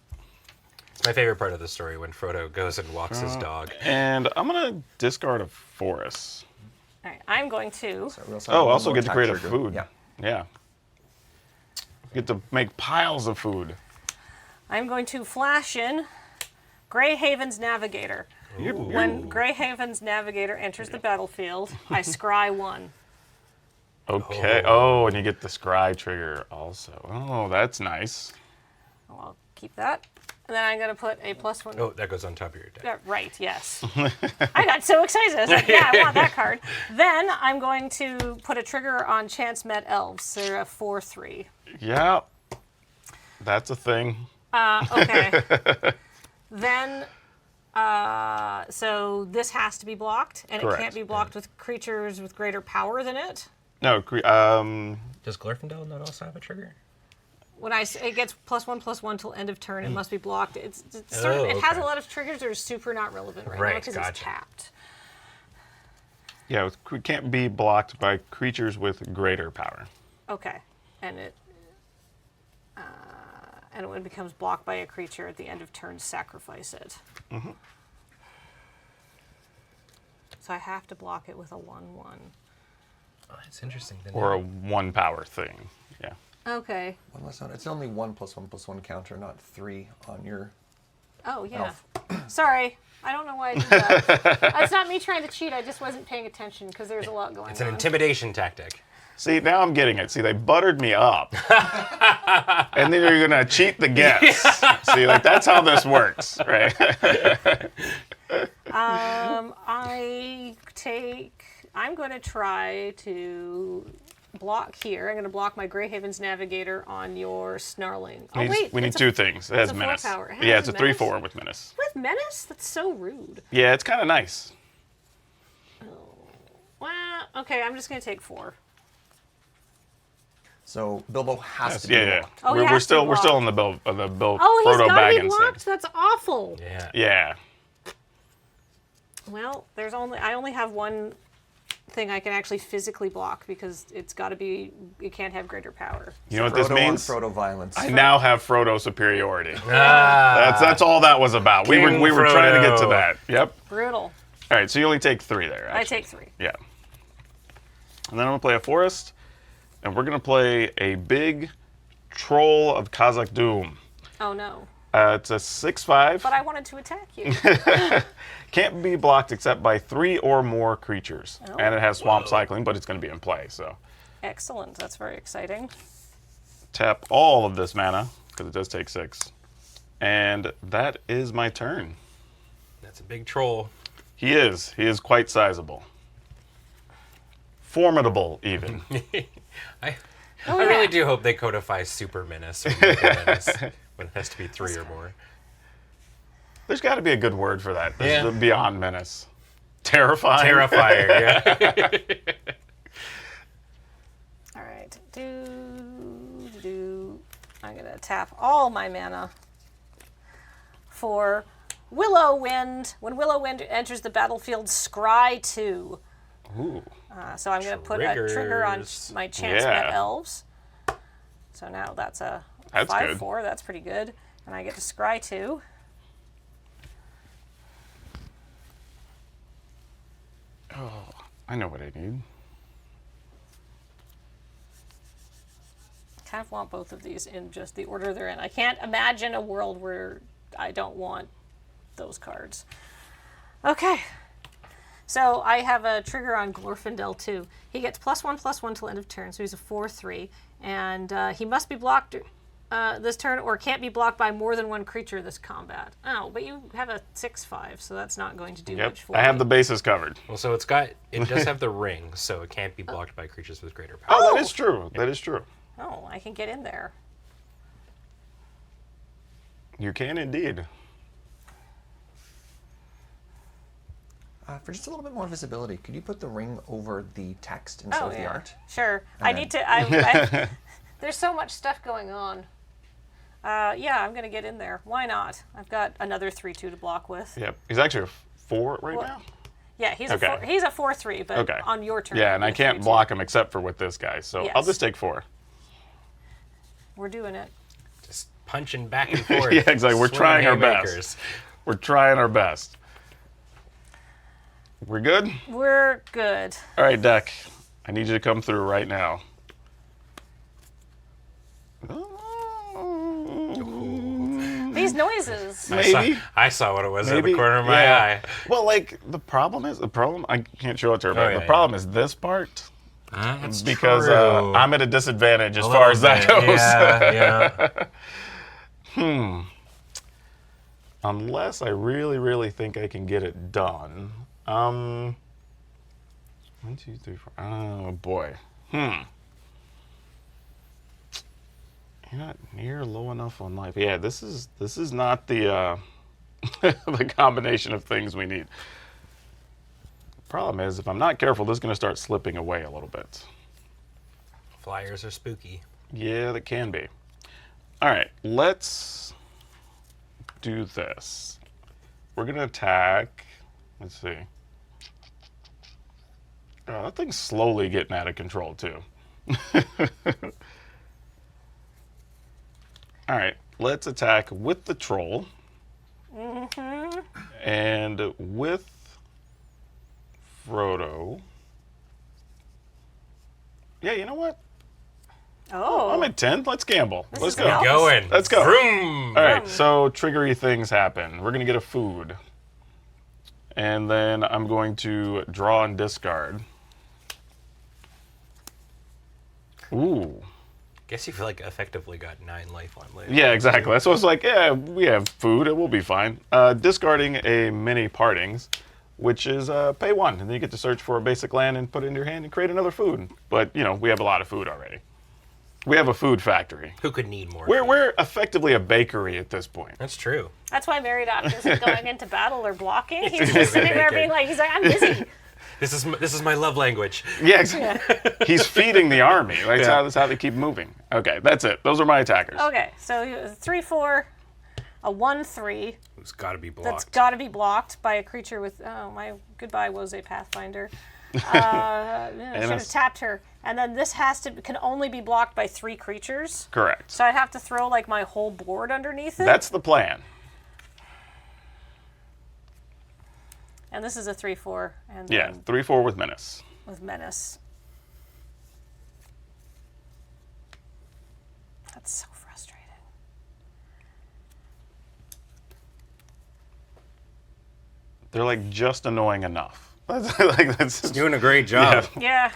Speaker 2: It's my favorite part of the story when Frodo goes and walks his dog.
Speaker 5: And I'm going to discard a forest.
Speaker 7: All right, I'm going to.
Speaker 5: Also get to create a food. Yeah. Get to make piles of food.
Speaker 7: I'm going to flash in Greyhaven's Navigator. When Greyhaven's Navigator enters the battlefield, I scry 1.
Speaker 5: Okay. Oh, and you get the scry trigger also. Oh, that's nice.
Speaker 7: I'll keep that. And then I'm going to put a +1.
Speaker 2: Oh, that goes on top of your deck.
Speaker 7: Right, yes. I got so excited. I was like, yeah, I want that card. Then I'm going to put a trigger on Chance Met Elves. They're a 4/3.
Speaker 5: Yeah. That's a thing.
Speaker 7: Okay. Then, so this has to be blocked, and
Speaker 5: Correct.
Speaker 7: it can't be blocked with creatures with greater power than it.
Speaker 5: No,
Speaker 2: Does Glorfindel not also have a trigger?
Speaker 7: When it gets +1/+1 till end of turn, it must be blocked. It's sort of, it has a lot of triggers that are super not relevant right now because it's tapped.
Speaker 5: Yeah, it can't be blocked by creatures with greater power.
Speaker 7: Okay, and when it becomes blocked by a creature at the end of turn, sacrifice it.
Speaker 5: Mm-hmm.
Speaker 7: So I have to block it with a 1/1.
Speaker 2: Oh, that's interesting.
Speaker 5: Or a 1 power thing. Yeah.
Speaker 7: Okay.
Speaker 3: One less one. It's only 1+1+1 counter, not 3 on your.
Speaker 7: Oh yeah.
Speaker 3: Elf.
Speaker 7: Sorry, I don't know why I did that. It's not me trying to cheat. I just wasn't paying attention because there's a lot going on.
Speaker 2: It's an intimidation tactic.
Speaker 5: See, now I'm getting it. See, they buttered me up. And then you're going to cheat the guess. See, like, that's how this works, right?
Speaker 7: I'm going to try to block here. I'm going to block my Greyhaven's Navigator on your Snarling. Oh, wait.
Speaker 5: We need 2 things. It has
Speaker 7: a
Speaker 5: menace.
Speaker 7: 4 power.
Speaker 5: Yeah, it's a
Speaker 7: menace?
Speaker 5: 3/4 with menace.
Speaker 7: With menace? That's so rude.
Speaker 5: Yeah, it's kind of nice.
Speaker 7: Well, okay, I'm just going to take 4.
Speaker 3: So Bilbo has to be
Speaker 5: Yeah.
Speaker 3: blocked.
Speaker 7: Oh,
Speaker 5: we're still in the Bill
Speaker 7: Oh, he's
Speaker 5: Frodo
Speaker 7: got to be
Speaker 5: Baggins
Speaker 7: blocked?
Speaker 5: thing.
Speaker 7: That's awful.
Speaker 5: Yeah.
Speaker 7: Well, I only have one thing I can actually physically block because it can't have greater power.
Speaker 5: You know what this
Speaker 3: Frodo
Speaker 5: means?
Speaker 3: on Frodo violence.
Speaker 5: I now have Frodo superiority. That's all that was about. We were trying to get to that. Yep.
Speaker 7: Brutal.
Speaker 5: All right, so you only take 3 there. Actually.
Speaker 7: I take 3.
Speaker 5: Yeah. And then I'm gonna play a forest, and we're gonna play a big troll of Khazak Doom.
Speaker 7: Oh no.
Speaker 5: It's a 6/5.
Speaker 7: But I wanted to attack you.
Speaker 5: Can't be blocked except by 3 or more creatures.
Speaker 7: Oh.
Speaker 5: And it has swamp cycling, but it's going to be in play. So
Speaker 7: Excellent. That's very exciting.
Speaker 5: tap all of this mana, because it does take 6. And that is my turn.
Speaker 2: That's a big troll.
Speaker 5: He is. He is quite sizable. Formidable, even.
Speaker 2: I really do hope they codify super menace when it has to be 3 or more.
Speaker 5: There's got to be a good word for that.
Speaker 2: Yeah.
Speaker 5: The beyond menace. Terrifying.
Speaker 2: Terrifier, yeah.
Speaker 7: All right. I'm going to tap all my mana for Willow Wind. When Willow Wind enters the battlefield, scry 2.
Speaker 5: Ooh.
Speaker 7: So I'm going to put a trigger on my Chance Met Elves. So now that's a 5/4. That's pretty good. And I get to scry 2.
Speaker 5: Oh, I know what I need.
Speaker 7: kind of want both of these in just the order they're in. I can't imagine a world where I don't want those cards. Okay. So I have a trigger on Glorfindel too. He gets +1/+1 till end of turn, so he's a 4/3. And he must be blocked this turn or can't be blocked by more than one creature this combat. Oh, but you have a 6/5, so that's not going to do much for
Speaker 5: I have
Speaker 7: you.
Speaker 5: the bases covered.
Speaker 2: Well, so it does have the ring, so it can't be blocked by creatures with greater power.
Speaker 5: Oh, that is true. That is true.
Speaker 7: Oh, I can get in there.
Speaker 5: You can indeed.
Speaker 3: For just a little bit more visibility, could you put the ring over the text instead of the art?
Speaker 7: Sure.
Speaker 3: And
Speaker 7: I
Speaker 3: then-
Speaker 7: need to. There's so much stuff going on. Yeah, I'm going to get in there. Why not? I've got another 3/2 to block with.
Speaker 5: Yep. He's actually a 4 right now.
Speaker 7: Yeah, he's
Speaker 5: Okay.
Speaker 7: a 4/3, but
Speaker 5: Okay.
Speaker 7: on your turn.
Speaker 5: Yeah,
Speaker 7: it'll
Speaker 5: and
Speaker 7: be
Speaker 5: I
Speaker 7: a
Speaker 5: can't
Speaker 7: 3/2.
Speaker 5: block him except for with this guy, so I'll
Speaker 7: Yes.
Speaker 5: just take 4.
Speaker 7: We're doing it.
Speaker 2: Just punching back and forth.
Speaker 5: Yeah, exactly. We're
Speaker 2: swinging
Speaker 5: trying our
Speaker 2: haymakers.
Speaker 5: best. We're trying our best. We're good?
Speaker 7: We're good.
Speaker 5: All right, deck. I need you to come through right now.
Speaker 7: These noises.
Speaker 5: Maybe.
Speaker 2: I saw what it was in
Speaker 5: Maybe.
Speaker 2: the corner of my
Speaker 5: Yeah.
Speaker 2: eye.
Speaker 5: Well, like, the problem, I can't show it to her, but
Speaker 2: Oh, yeah,
Speaker 5: the problem is this part.
Speaker 2: That's
Speaker 5: Because
Speaker 2: true.
Speaker 5: I'm at a disadvantage as
Speaker 2: A
Speaker 5: far
Speaker 2: little
Speaker 5: as that
Speaker 2: bit.
Speaker 5: goes.
Speaker 2: Yeah.
Speaker 5: Unless I really, really think I can get it done. 1, 2, 3, 4. Oh boy. You're not near low enough on life. Yeah, this is not the the combination of things we need. Problem is, if I'm not careful, this is going to start slipping away a little bit.
Speaker 2: Flyers are spooky.
Speaker 5: Yeah, that can be. All right, let's do this. We're going to attack. Let's see. Oh, that thing's slowly getting out of control, too. All right, let's attack with the troll. And with Frodo.
Speaker 7: Yeah,
Speaker 5: you know what?
Speaker 7: Oh.
Speaker 5: I'm at 10. Let's gamble. Let's go.
Speaker 2: We're going.
Speaker 5: Let's go.
Speaker 2: Vroom.
Speaker 5: All right, so triggery things happen. We're going to get a food. And then I'm going to draw and discard. Ooh.
Speaker 2: Guess you've like effectively got 9 life on later.
Speaker 5: Yeah, exactly. That's what it's like. Yeah, we have food. It will be fine. Discarding a mini partings, which is pay 1. And then you get to search for a basic land and put it in your hand and create another food. But, you know, we have a lot of food already. We have a food factory.
Speaker 2: Who could need more?
Speaker 5: We're effectively a bakery at this point.
Speaker 2: That's true.
Speaker 7: That's why Meridot isn't going into battle or blocking. He's just sitting there being like, I'm busy.
Speaker 2: This is my love language.
Speaker 5: Yeah, exactly. He's feeding the army. That's how they keep moving. Okay, that's it. Those are my attackers.
Speaker 7: Okay, so 3/4, a 1/3.
Speaker 2: It's got to be blocked.
Speaker 7: That's got to be blocked by a creature with. Oh, my goodbye was a Pathfinder. Should have tapped her. And then this can only be blocked by 3 creatures.
Speaker 5: Correct.
Speaker 7: So I'd have to throw like my whole board underneath it.
Speaker 5: That's the plan.
Speaker 7: And this is a 3/4. And
Speaker 5: Yeah,
Speaker 7: then
Speaker 5: 3/4 with menace.
Speaker 7: with menace. That's so frustrating.
Speaker 5: They're like just annoying enough. That's
Speaker 2: doing a great job.
Speaker 7: Yeah.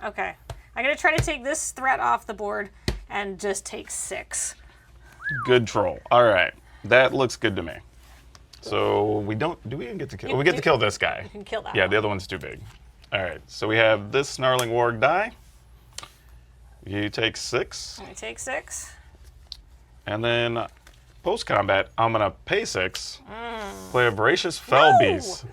Speaker 7: Okay. I'm gonna try to take this threat off the board and just take 6.
Speaker 5: Good troll. All right, that looks good to me. So we don't. Do we even get to kill? We get to kill this guy.
Speaker 7: You can kill that
Speaker 5: Yeah,
Speaker 7: one.
Speaker 5: the other one's too big. All right, so we have this snarling warg die. You take 6,
Speaker 7: I take 6.
Speaker 5: and then post combat, I'm gonna pay 6. Play a voracious fell beast.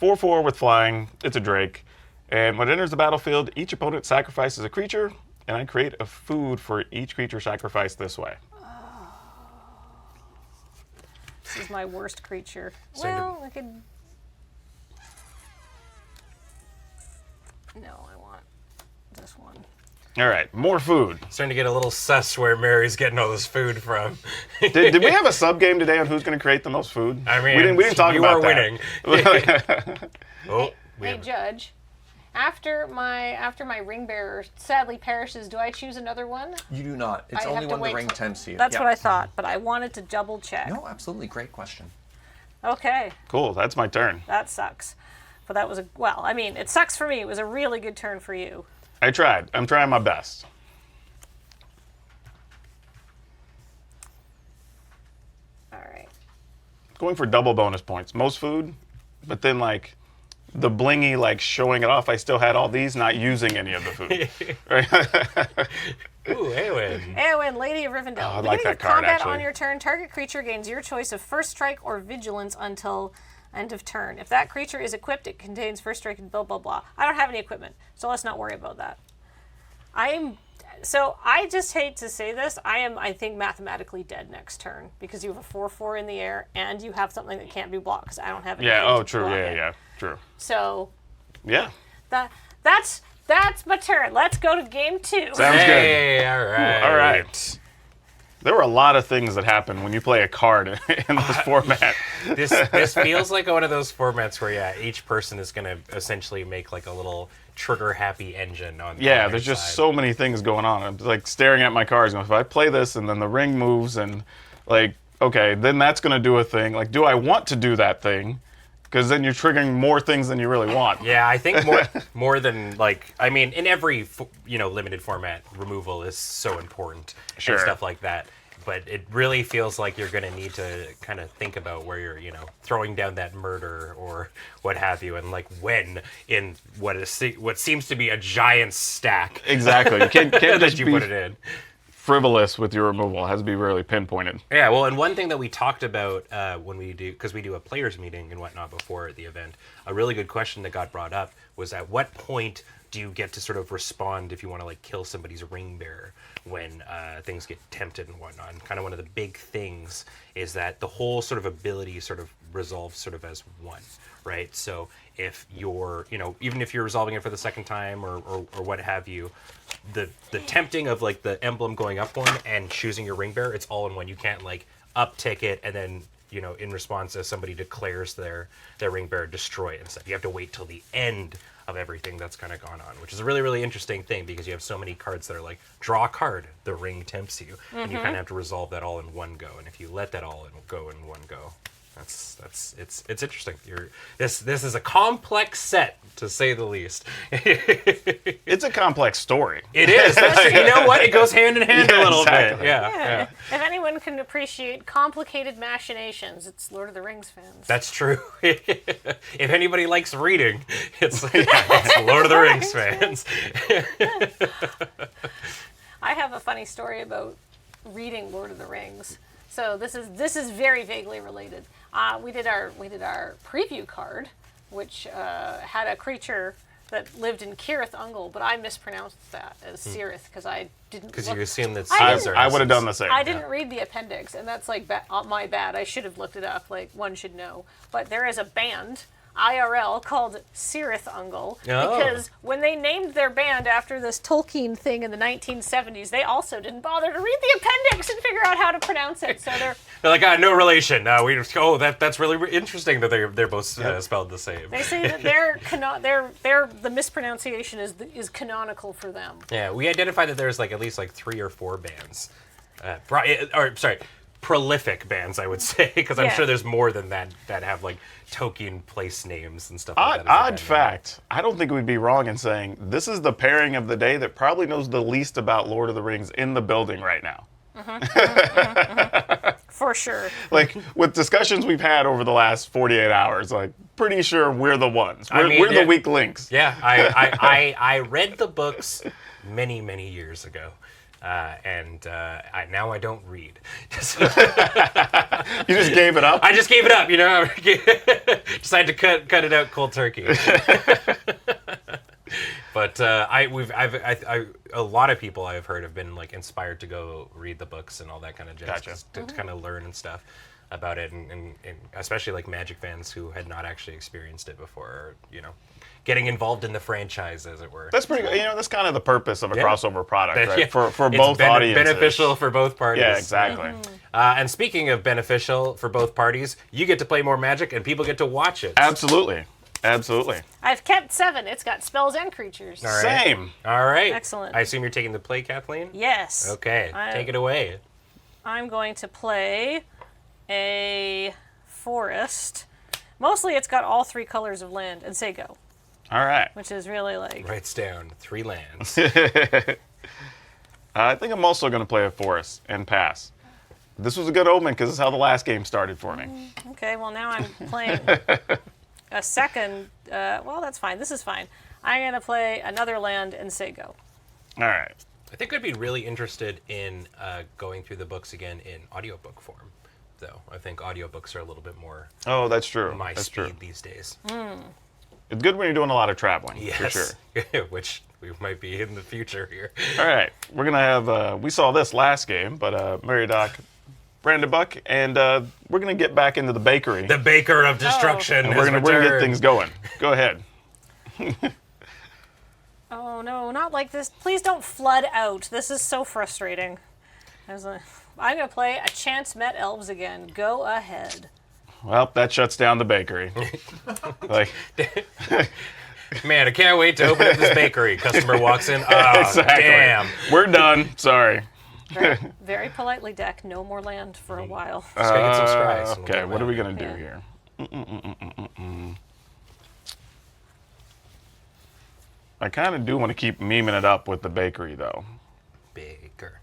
Speaker 5: 4/4 with flying. It's a drake, and when it enters the battlefield, each opponent sacrifices a creature, and I create a food for each creature sacrificed this way.
Speaker 7: This is my worst creature.
Speaker 2: Send him.
Speaker 7: Well, I could. No, I want this one.
Speaker 5: All right, more food.
Speaker 2: Starting to get a little sus where Mary's getting all this food from.
Speaker 5: Did we have a sub game today on who's going to create the most food?
Speaker 2: I mean,
Speaker 5: we didn't talk
Speaker 2: you
Speaker 5: about
Speaker 2: are
Speaker 5: that.
Speaker 2: winning. Oh,
Speaker 7: Hey, Judge. After my ring bearer sadly perishes, do I choose another one?
Speaker 3: You do not. It's
Speaker 7: I
Speaker 3: only
Speaker 7: have to
Speaker 3: when the
Speaker 7: wait
Speaker 3: ring
Speaker 7: till-
Speaker 3: tempts you.
Speaker 7: That's
Speaker 3: Yeah.
Speaker 7: what I thought, but I wanted to double check.
Speaker 3: No, absolutely. Great question.
Speaker 7: Okay,
Speaker 5: Cool, that's my turn.
Speaker 7: that sucks. But that was it sucks for me. It was a really good turn for you.
Speaker 5: I tried. I'm trying my best.
Speaker 7: All right.
Speaker 5: Going for double bonus points. Most food, but then like the blingy, like showing it off, I still had all these, not using any of the food. Right?
Speaker 2: Ooh, Eowyn.
Speaker 7: Eowyn, Lady of Rivendell.
Speaker 5: Oh, I like
Speaker 7: Beginning
Speaker 5: that
Speaker 7: of
Speaker 5: card,
Speaker 7: combat
Speaker 5: actually.
Speaker 7: on your turn, target creature gains your choice of First Strike or Vigilance until end of turn. If that creature is equipped, it contains First Strike and blah, blah, blah. I don't have any equipment, so let's not worry about that. So I just hate to say this. I think, mathematically dead next turn because you have a 4/4 in the air and you have something that can't be blocked because I don't have anything
Speaker 5: Yeah,
Speaker 7: to
Speaker 5: true.
Speaker 7: block
Speaker 5: Yeah,
Speaker 7: it.
Speaker 5: yeah, true.
Speaker 7: So
Speaker 5: Yeah.
Speaker 7: that's my turn. Let's go to game 2.
Speaker 5: Sounds
Speaker 2: Hey,
Speaker 5: good.
Speaker 2: all right.
Speaker 5: All right. There were a lot of things that happen when you play a card in this format.
Speaker 2: This feels like one of those formats where each person is going to essentially make like a little trigger happy engine on.
Speaker 5: Yeah,
Speaker 2: on
Speaker 5: there's
Speaker 2: their
Speaker 5: just
Speaker 2: side.
Speaker 5: so many things going on. I'm like staring at my cards. If I play this and then the ring moves and like, okay, then that's going to do a thing. Like, do I want to do that thing? Because then you're triggering more things than you really want.
Speaker 2: Yeah, I think more than like, I mean, in every limited format, removal is so important
Speaker 5: Sure.
Speaker 2: and stuff like that. But it really feels like you're going to need to kind of think about where you're, throwing down that murder or what have you, and like when in what seems to be a giant stack.
Speaker 5: Exactly. You can't
Speaker 2: that
Speaker 5: just
Speaker 2: you
Speaker 5: be
Speaker 2: put it in.
Speaker 5: frivolous with your removal. It has to be really pinpointed.
Speaker 2: Yeah, well, and one thing that we talked about when we do, because we do a players meeting and whatnot before the event, a really good question that got brought up was at what point do you get to sort of respond if you want to like kill somebody's ring bearer when things get tempted and whatnot. And kind of one of the big things is that the whole sort of ability sort of resolves sort of as one, right? So if you're, even if you're resolving it for the second time or what have you, the tempting of like the emblem going up one and choosing your ring bearer, it's all in one. You can't like uptick it and then in response as somebody declares their ring bearer, destroy it and stuff. You have to wait till the end of everything that's kind of gone on, which is a really, really interesting thing because you have so many cards that are like, draw a card, the ring tempts you, and you kind of have to resolve that all in one go. And if you let that all go in one go, it's interesting. This is a complex set, to say the least.
Speaker 5: It's a complex story.
Speaker 2: It is. You know what? It goes hand in hand a little
Speaker 5: exactly.
Speaker 2: bit. Yeah.
Speaker 7: If anyone can appreciate complicated machinations, it's Lord of the Rings fans.
Speaker 2: That's true. If anybody likes reading, it's Lord of the Rings fans.
Speaker 7: I have a funny story about reading Lord of the Rings. So this is very vaguely related. We did our preview card, which had a creature that lived in Cirith Ungol, but I mispronounced that as Cirith because I didn't.
Speaker 2: Because you assume that
Speaker 7: I
Speaker 2: Caesar.
Speaker 5: I would have done the same.
Speaker 7: I didn't read the appendix, and that's like my bad. I should have looked it up. Like one should know. But there is a band, IRL, called Cirith Ungol because when they named their band after this Tolkien thing in the 1970s, they also didn't bother to read the appendix and figure out how to pronounce it. So they're
Speaker 2: like, no relation. That's really interesting that they're both spelled the same.
Speaker 7: They say that the mispronunciation is canonical for them.
Speaker 2: Yeah, we identified that there's like at least like 3 or 4 bands, prolific bands, I would say, because I'm sure there's more than that have like Tolkien place names and stuff like that.
Speaker 5: Odd fact, I don't think we'd be wrong in saying this is the pairing of the day that probably knows the least about Lord of the Rings in the building right now.
Speaker 7: For sure.
Speaker 5: Like, with discussions we've had over the last 48 hours, like, pretty sure we're the ones. We're the weak links.
Speaker 2: Yeah, I read the books many, many years ago. And now I don't read.
Speaker 5: You just gave it up?
Speaker 2: I just gave it up, Decided to cut it out cold turkey. But a lot of people I've heard have been like inspired to go read the books and all that kind of jazz.
Speaker 5: Gotcha.
Speaker 2: To kind of learn and stuff about it, and especially like Magic fans who had not actually experienced it before, getting involved in the franchise, as it were.
Speaker 5: That's pretty good. That's kind of the purpose of a crossover product, right?
Speaker 2: Yeah.
Speaker 5: For both audiences.
Speaker 2: Beneficial for both parties.
Speaker 5: Yeah, exactly.
Speaker 2: And speaking of beneficial for both parties, you get to play more Magic and people get to watch it.
Speaker 5: Absolutely. Absolutely.
Speaker 7: I've kept 7. It's got spells and creatures.
Speaker 2: All right.
Speaker 5: Same.
Speaker 2: All right.
Speaker 7: Excellent.
Speaker 2: I assume you're taking the play, Kathleen?
Speaker 7: Yes.
Speaker 2: Okay, take it away.
Speaker 7: I'm going to play a forest. Mostly it's got all 3 colors of land, and say go.
Speaker 5: All right.
Speaker 7: Which is really like...
Speaker 2: Writes down 3 lands.
Speaker 5: I think I'm also going to play a forest and pass. This was a good omen because this is how the last game started for me.
Speaker 7: Okay, well now I'm playing a second... well, that's fine. This is fine. I'm going to play another land and say go.
Speaker 5: All right.
Speaker 2: I think I'd be really interested in going through the books again in audiobook form, though. I think audiobooks are a little bit more
Speaker 5: Oh, that's true.
Speaker 2: my
Speaker 5: That's
Speaker 2: speed
Speaker 5: true.
Speaker 2: these days.
Speaker 5: It's good when you're doing a lot of traveling, for sure.
Speaker 2: Yes, which we might be in the future here.
Speaker 5: All right. We're going to have, we saw this last game, but Mary Doc, Brandon Buck, and we're going to get back into the bakery.
Speaker 2: The Baker of Destruction
Speaker 5: And we're going to get things going. Go ahead.
Speaker 7: Oh no, not like this. Please don't flood out. This is so frustrating. I'm going to play a Chance Met Elves again. Go ahead.
Speaker 5: Well, that shuts down the bakery. Like,
Speaker 2: man, I can't wait to open up this bakery. Customer walks in. Oh,
Speaker 5: exactly.
Speaker 2: damn.
Speaker 5: We're done. Sorry.
Speaker 7: Very politely, deck. No more land for a while.
Speaker 2: Let's go get some scries. and we'll
Speaker 5: Okay,
Speaker 2: get
Speaker 5: what are we
Speaker 2: land.
Speaker 5: going to do here? I kind of do want to keep memeing it up with the bakery, though.
Speaker 2: Baker.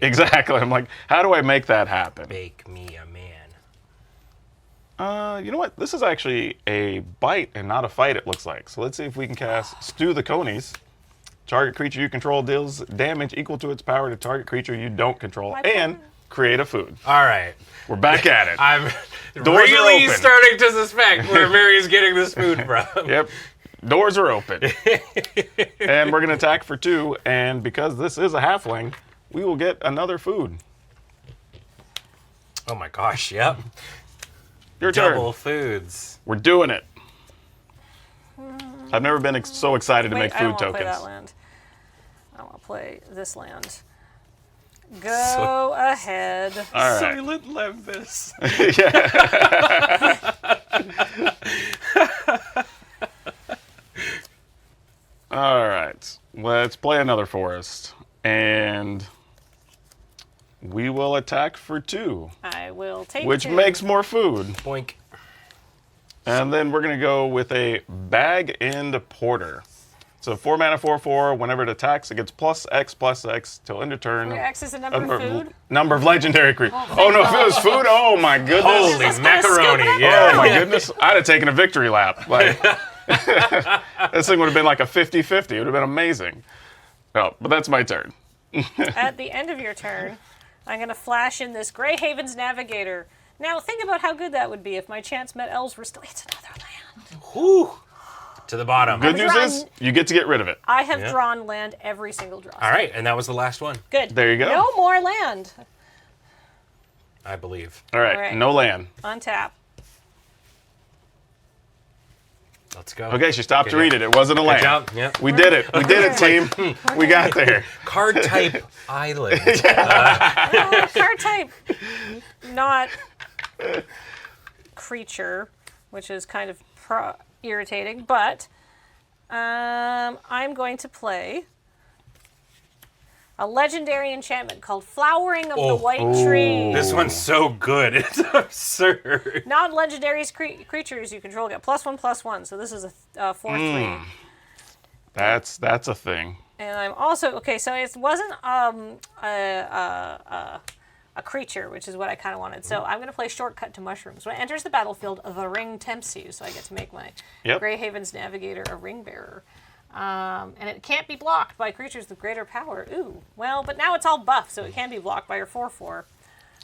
Speaker 5: Exactly. I'm like, how do I make that happen?
Speaker 2: Bake me a man.
Speaker 5: You know what? This is actually a bite and not a fight, it looks like. So let's see if we can cast Stew the Conies. Target creature you control deals damage equal to its power to target creature you don't control, and create a food.
Speaker 2: All right.
Speaker 5: We're back at it.
Speaker 2: I'm
Speaker 5: Doors are
Speaker 2: really
Speaker 5: open.
Speaker 2: starting to suspect where Mary's getting this food from.
Speaker 5: Yep. Doors are open. And we're going to attack for 2, and because this is a halfling, we will get another food.
Speaker 2: Oh my gosh, yep.
Speaker 5: Your turn.
Speaker 2: Double foods.
Speaker 5: We're doing it. I've never been so excited to make
Speaker 7: I don't
Speaker 5: food
Speaker 7: want to play that
Speaker 5: tokens.
Speaker 7: land. I want to play this land. Go ahead.
Speaker 5: All right.
Speaker 6: Silent Lembus.
Speaker 5: All right. Let's play another forest. And we will attack for 2.
Speaker 7: I will take
Speaker 5: Which
Speaker 7: 2.
Speaker 5: makes more food.
Speaker 2: Boink.
Speaker 5: And then we're going to go with a Bag End Porter. So 4 mana, 4/4. Whenever it attacks, it gets +X till end of turn.
Speaker 7: Where X is a number of food?
Speaker 5: Number of legendary creatures. Oh no, if it was food, oh my goodness.
Speaker 2: Holy macaroni, yeah.
Speaker 5: Oh my goodness. I'd have taken a victory lap. Like, this thing would have been like a 50-50. It would have been amazing. No, but that's my turn.
Speaker 7: At the end of your turn, I'm going to flash in this Grey Haven's Navigator. Now, think about how good that would be if my Chance Met Elves were still... It's another land.
Speaker 2: Whew. To the bottom.
Speaker 5: Good news is, you get to get rid of it.
Speaker 7: I have drawn land every single draw.
Speaker 2: All right, and that was the last one.
Speaker 7: Good.
Speaker 5: There you go.
Speaker 7: No more land.
Speaker 2: I believe.
Speaker 5: All right,
Speaker 7: All right.
Speaker 5: no land.
Speaker 7: Untap.
Speaker 2: Let's go.
Speaker 5: Okay, she stopped to
Speaker 2: Good
Speaker 5: read
Speaker 2: job.
Speaker 5: it. It wasn't a land.
Speaker 2: job, yep.
Speaker 5: We did it. We did it, team. We got there.
Speaker 2: Card type island.
Speaker 7: Card type. Not creature, which is kind of irritating, but I'm going to play a legendary enchantment called Flowering of the White Tree.
Speaker 2: This one's so good. It's absurd.
Speaker 7: Non-legendary creatures you control get +1/+1, so this is a 4/3.
Speaker 5: That's a thing.
Speaker 7: And I'm also okay. So it wasn't a creature, which is what I kind of wanted. So I'm going to play Shortcut to Mushrooms. When it enters the battlefield, the ring tempts you, so I get to make my Grey Haven's Navigator a ring bearer. And it can't be blocked by creatures with greater power. Ooh, well, but now it's all buff, so it can be blocked by your 4/4.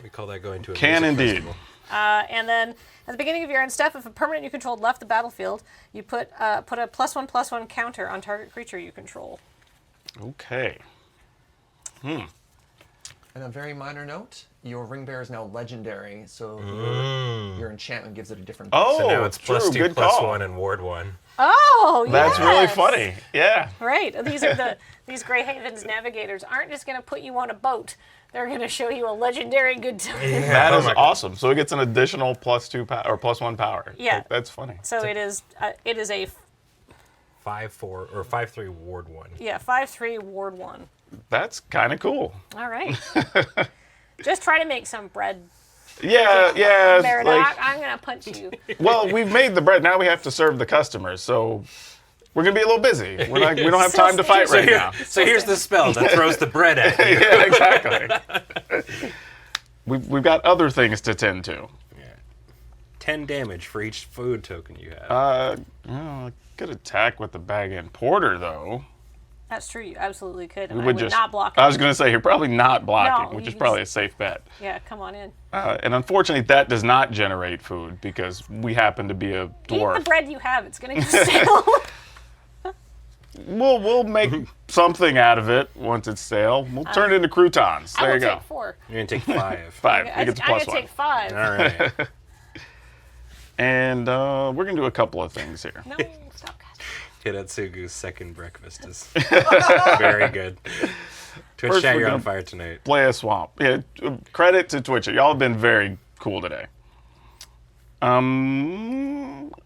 Speaker 2: We call that going to a
Speaker 5: Can
Speaker 2: music
Speaker 5: indeed.
Speaker 2: festival.
Speaker 7: And then at the beginning of your end step, if a permanent you controlled left the battlefield, you put a +1/+1 counter on target creature you control.
Speaker 5: Okay.
Speaker 3: And a very minor note, your ring bearer is now legendary, so your enchantment gives it a different...
Speaker 5: Oh,
Speaker 2: So now it's
Speaker 5: true.
Speaker 2: +2/+1
Speaker 5: Good call.
Speaker 2: and ward 1.
Speaker 7: Oh,
Speaker 5: That's really
Speaker 7: yes.
Speaker 5: funny. Yeah.
Speaker 7: Right. These Grey Havens navigators aren't just going to put you on a boat. They're going to show you a legendary good time.
Speaker 5: That is awesome. So it gets an additional +2 or +1 power.
Speaker 7: Yeah.
Speaker 5: That's funny.
Speaker 7: So it is a
Speaker 1: 5-4 or 5-3 Ward 1.
Speaker 7: yeah 5/3 Ward 1.
Speaker 5: That's kind of cool.
Speaker 7: All right. Just try to make some bread.
Speaker 5: Yeah, yeah.
Speaker 7: Meridoc, I'm going to punch you.
Speaker 5: Well, we've made the bread. Now we have to serve the customers. So we're going to be a little busy. We don't have time to fight right now.
Speaker 2: So here's the spell that throws the bread at you.
Speaker 5: Yeah, exactly. We've got other things to tend to.
Speaker 2: 10 damage for each food token you have.
Speaker 5: I could attack with the bag and porter, though.
Speaker 7: That's true. You absolutely could. And
Speaker 5: We
Speaker 7: I
Speaker 5: would
Speaker 7: would
Speaker 5: just,
Speaker 7: not block
Speaker 5: I was
Speaker 7: it.
Speaker 5: going to say, you're probably not blocking,
Speaker 7: No,
Speaker 5: which
Speaker 7: you
Speaker 5: is probably a
Speaker 7: just-
Speaker 5: safe bet.
Speaker 7: Yeah, come on in.
Speaker 5: And unfortunately, that does not generate food because we happen to be a
Speaker 7: Eat
Speaker 5: dwarf.
Speaker 7: the bread you have. It's going to go stale.
Speaker 5: We'll make something out of it once it's stale. We'll turn it into croutons.
Speaker 7: I
Speaker 5: There
Speaker 7: will
Speaker 5: you go.
Speaker 7: take 4.
Speaker 2: You're going to take 5.
Speaker 5: 5.
Speaker 7: I'm
Speaker 5: He gets a
Speaker 7: going
Speaker 5: +1.
Speaker 7: to take 5.
Speaker 2: All right.
Speaker 5: And we're going to do a couple of things here.
Speaker 7: No, stop, guys.
Speaker 2: Hidatsugu's second breakfast is very good. Twitch
Speaker 5: First,
Speaker 2: chat,
Speaker 5: we're
Speaker 2: you're on
Speaker 5: gonna
Speaker 2: fire tonight.
Speaker 5: Play a swamp. Yeah, credit to Twitch. Y'all have been very cool today.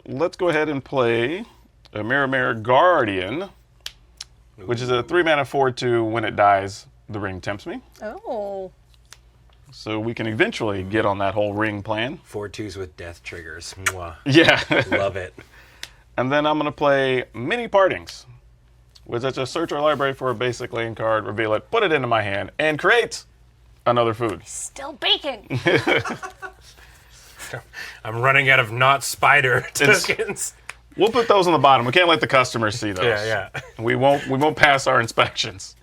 Speaker 5: Let's go ahead and play a Mirror Guardian, which is a 3-mana 4/2. When it dies, the ring tempts me.
Speaker 7: Oh.
Speaker 5: So we can eventually get on that whole ring plan.
Speaker 2: 4/2s with death triggers. Mwah.
Speaker 5: Yeah.
Speaker 2: Love it.
Speaker 5: And then I'm going to play Mini Partings, which is just search our library for a basic land card, reveal it, put it into my hand, and create another food.
Speaker 7: Still baking.
Speaker 2: I'm running out of not spider tokens.
Speaker 5: We'll put those on the bottom. We can't let the customers see those.
Speaker 2: Yeah.
Speaker 5: We won't pass our inspections.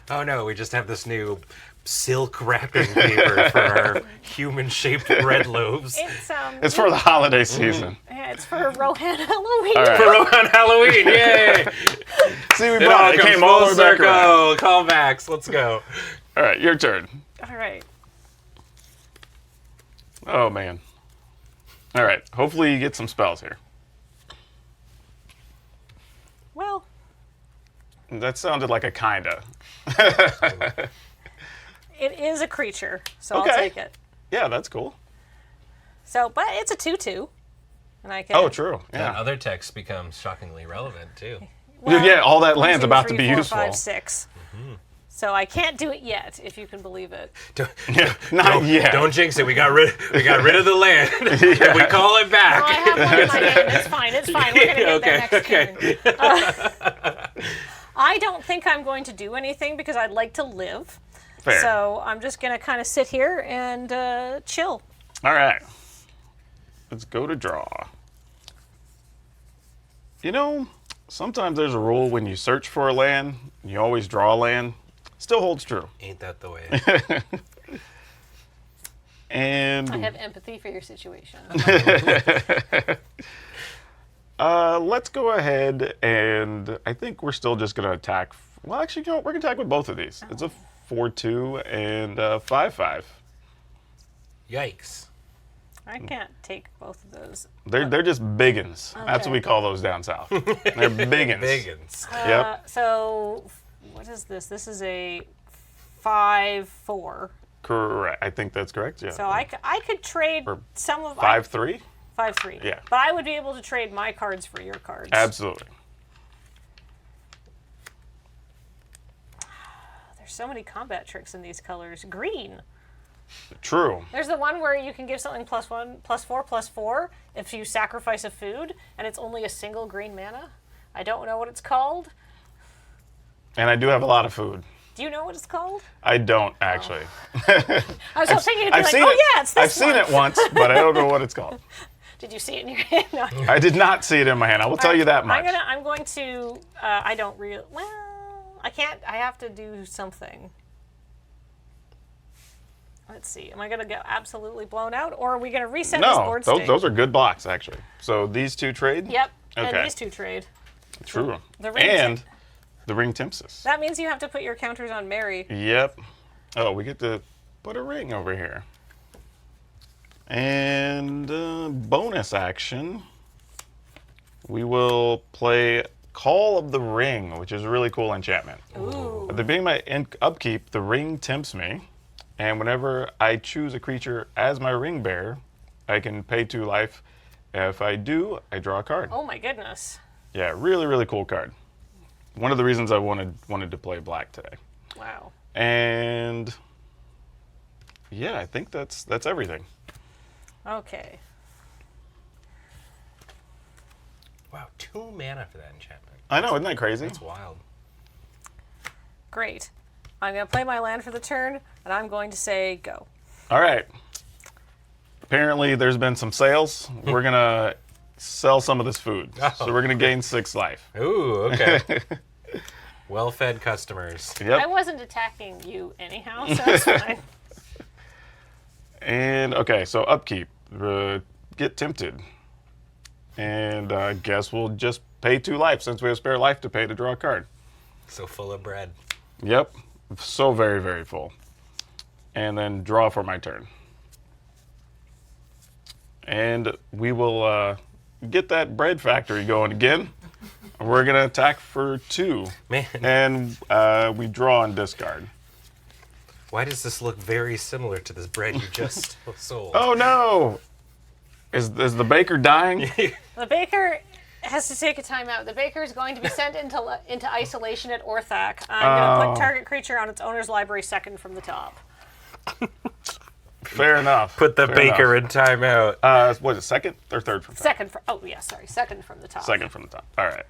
Speaker 2: Oh no, we just have this new silk wrapping paper for our human-shaped bread loaves.
Speaker 5: It's for the holiday season.
Speaker 7: Yeah, it's for Rohan Halloween.
Speaker 5: All right.
Speaker 2: For Rohan Halloween, yay!
Speaker 5: See, we
Speaker 2: It
Speaker 5: brought
Speaker 2: all
Speaker 5: it. It
Speaker 2: comes
Speaker 5: came all
Speaker 2: full
Speaker 5: the way back around.
Speaker 2: circle. Callbacks. Let's go.
Speaker 5: All right, your turn.
Speaker 7: All right.
Speaker 5: Oh, man. All right, hopefully you get some spells here.
Speaker 7: Well,
Speaker 5: That sounded like a kinda.
Speaker 7: it is a creature, so
Speaker 5: Okay.
Speaker 7: I'll take it.
Speaker 5: Yeah, that's cool.
Speaker 7: So, but it's a 2/2, and I can.
Speaker 5: Oh, true.
Speaker 2: And
Speaker 5: Yeah.
Speaker 2: other text becomes shockingly relevant too.
Speaker 5: Dude, yeah, all that
Speaker 7: 1,
Speaker 5: land's
Speaker 7: 2,
Speaker 5: about to
Speaker 7: 3,
Speaker 5: be
Speaker 7: 4,
Speaker 5: useful.
Speaker 7: 5, 6. So I can't do it yet, if you can believe it.
Speaker 5: Not yet.
Speaker 2: Don't jinx it. We got rid of the land. If we call it back.
Speaker 7: Well, I have one in my hand. It's fine. It's fine. We're gonna get that next turn. I don't think I'm going to do anything because I'd like to live.
Speaker 5: Fair.
Speaker 7: So I'm just gonna kind of sit here and chill.
Speaker 5: All right. Let's go to draw. You know, sometimes there's a rule when you search for a land, you always draw a land. Still holds true.
Speaker 2: Ain't that the way?
Speaker 5: And
Speaker 7: I have empathy for your situation.
Speaker 5: let's go ahead and I think we're still just going to attack. Well, actually, you know what? We're going to attack with both of these. It's a 4/2 and a 5/5.
Speaker 2: Yikes.
Speaker 7: I can't take both of those.
Speaker 5: They're just biggins. That's what we call those down south. They're biggins.
Speaker 2: Biggins.
Speaker 5: Yep.
Speaker 7: So, what is this? This is a 5/4.
Speaker 5: Correct. I think that's correct. Yeah.
Speaker 7: So I could trade
Speaker 5: Or
Speaker 7: some of
Speaker 5: 5/3.
Speaker 7: 5/3.
Speaker 5: Yeah.
Speaker 7: But I would be able to trade my cards for your cards.
Speaker 5: Absolutely.
Speaker 7: There's so many combat tricks in these colors. Green.
Speaker 5: True.
Speaker 7: There's the one where you can give something +1, +4, +4 if you sacrifice a food, and it's only a single green mana. I don't know what it's called.
Speaker 5: And I do have a lot of food.
Speaker 7: Do you know what it's called?
Speaker 5: I don't actually.
Speaker 7: I was hoping you'd be like,
Speaker 5: seen
Speaker 7: oh
Speaker 5: it.
Speaker 7: yeah, it's this
Speaker 5: I've seen
Speaker 7: one.
Speaker 5: it once, but I don't know what it's called.
Speaker 7: Did you see it in your hand? No.
Speaker 5: I did not see it in my hand. I will tell you that much.
Speaker 7: I'm going to. I don't really. Well, I can't. I have to do something. Let's see. Am I going to get absolutely blown out, or are we going to reset this
Speaker 5: No,
Speaker 7: board state?
Speaker 5: those are good blocks actually. So these two trade.
Speaker 7: Yep.
Speaker 5: Okay.
Speaker 7: And these two trade.
Speaker 5: True.
Speaker 7: The ring
Speaker 5: And the ring tempts us.
Speaker 7: That means you have to put your counters on Mary.
Speaker 5: Yep. Oh, we get to put a ring over here. And bonus action. we will play Call of the Ring, which is a really cool enchantment.
Speaker 7: Ooh.
Speaker 5: At the beginning of my upkeep, the ring tempts me, and whenever I choose a creature as my ring bearer, I can pay 2 life. If I do, I draw a card.
Speaker 7: Oh my goodness.
Speaker 5: Yeah, really, really cool card. One of the reasons I wanted to play black today.
Speaker 7: Wow.
Speaker 5: And yeah, I think that's everything.
Speaker 7: Okay.
Speaker 2: Wow, 2 mana for that enchantment.
Speaker 5: I know, isn't that crazy?
Speaker 2: That's wild.
Speaker 7: Great. I'm going to play my land for the turn, and I'm going to say go.
Speaker 5: All right. Apparently, there's been some sales. We're going to sell some of this food. So we're going to gain 6 life.
Speaker 2: Ooh, okay. Well-fed customers.
Speaker 5: Yep.
Speaker 7: I wasn't attacking you anyhow, so that's fine.
Speaker 5: And, okay, so upkeep. Get tempted. And I guess we'll just pay 2 life since we have spare life to pay to draw a card.
Speaker 2: So full of bread.
Speaker 5: Yep. So very, very full. And then draw for my turn. And we will get that bread factory going again. We're going to attack for 2.
Speaker 2: Man.
Speaker 5: And we draw and discard.
Speaker 2: Why does this look very similar to this bread you just sold?
Speaker 5: Oh, no! Is the baker dying?
Speaker 7: The baker has to take a timeout. The baker is going to be sent into isolation at Orthac. I'm going to put target creature on its owner's library second from the top.
Speaker 5: Fair enough.
Speaker 2: Put the
Speaker 5: Fair
Speaker 2: baker
Speaker 5: enough.
Speaker 2: in timeout.
Speaker 5: What is it, second or third from the top?
Speaker 7: Second from, oh yeah, sorry, second from the top.
Speaker 5: Second from the top. All right.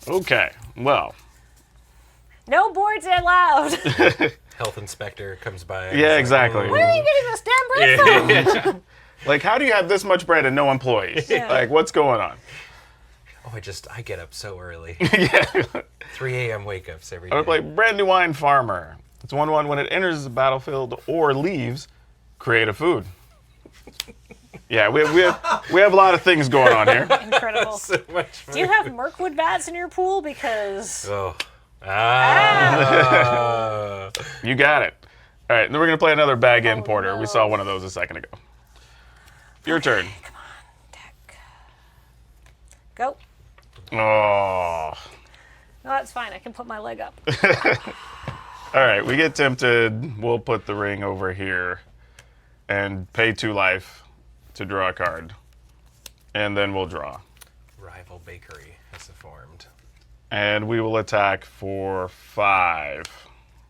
Speaker 5: Okay, well.
Speaker 7: No boards allowed.
Speaker 2: Health inspector comes by.
Speaker 5: Yeah, exactly.
Speaker 7: Where are you getting this damn bread from?
Speaker 5: Like, how do you have this much bread and no employees?
Speaker 7: Yeah.
Speaker 5: Like, what's going on?
Speaker 2: Oh, I get up so early.
Speaker 5: Yeah.
Speaker 2: 3 a.m. wake-ups every
Speaker 5: I
Speaker 2: day.
Speaker 5: would play Brandywine Farmer. It's 1/1 when it enters the battlefield or leaves, create a food. Yeah, we have a lot of things going on here.
Speaker 7: Incredible.
Speaker 2: So much fun.
Speaker 7: Do you have Mirkwood bats in your pool? Because
Speaker 2: Oh.
Speaker 5: You got it. All right, then we're going to play another bag in porter.
Speaker 7: no.
Speaker 5: We saw one of those a second ago. Your turn.
Speaker 7: come on, deck. Go.
Speaker 5: Oh.
Speaker 7: No, that's fine. I can put my leg up.
Speaker 5: All right, we get tempted. We'll put the ring over here and pay 2 life to draw a card. And then we'll draw.
Speaker 2: Rival bakery has formed.
Speaker 5: And we will attack for 5.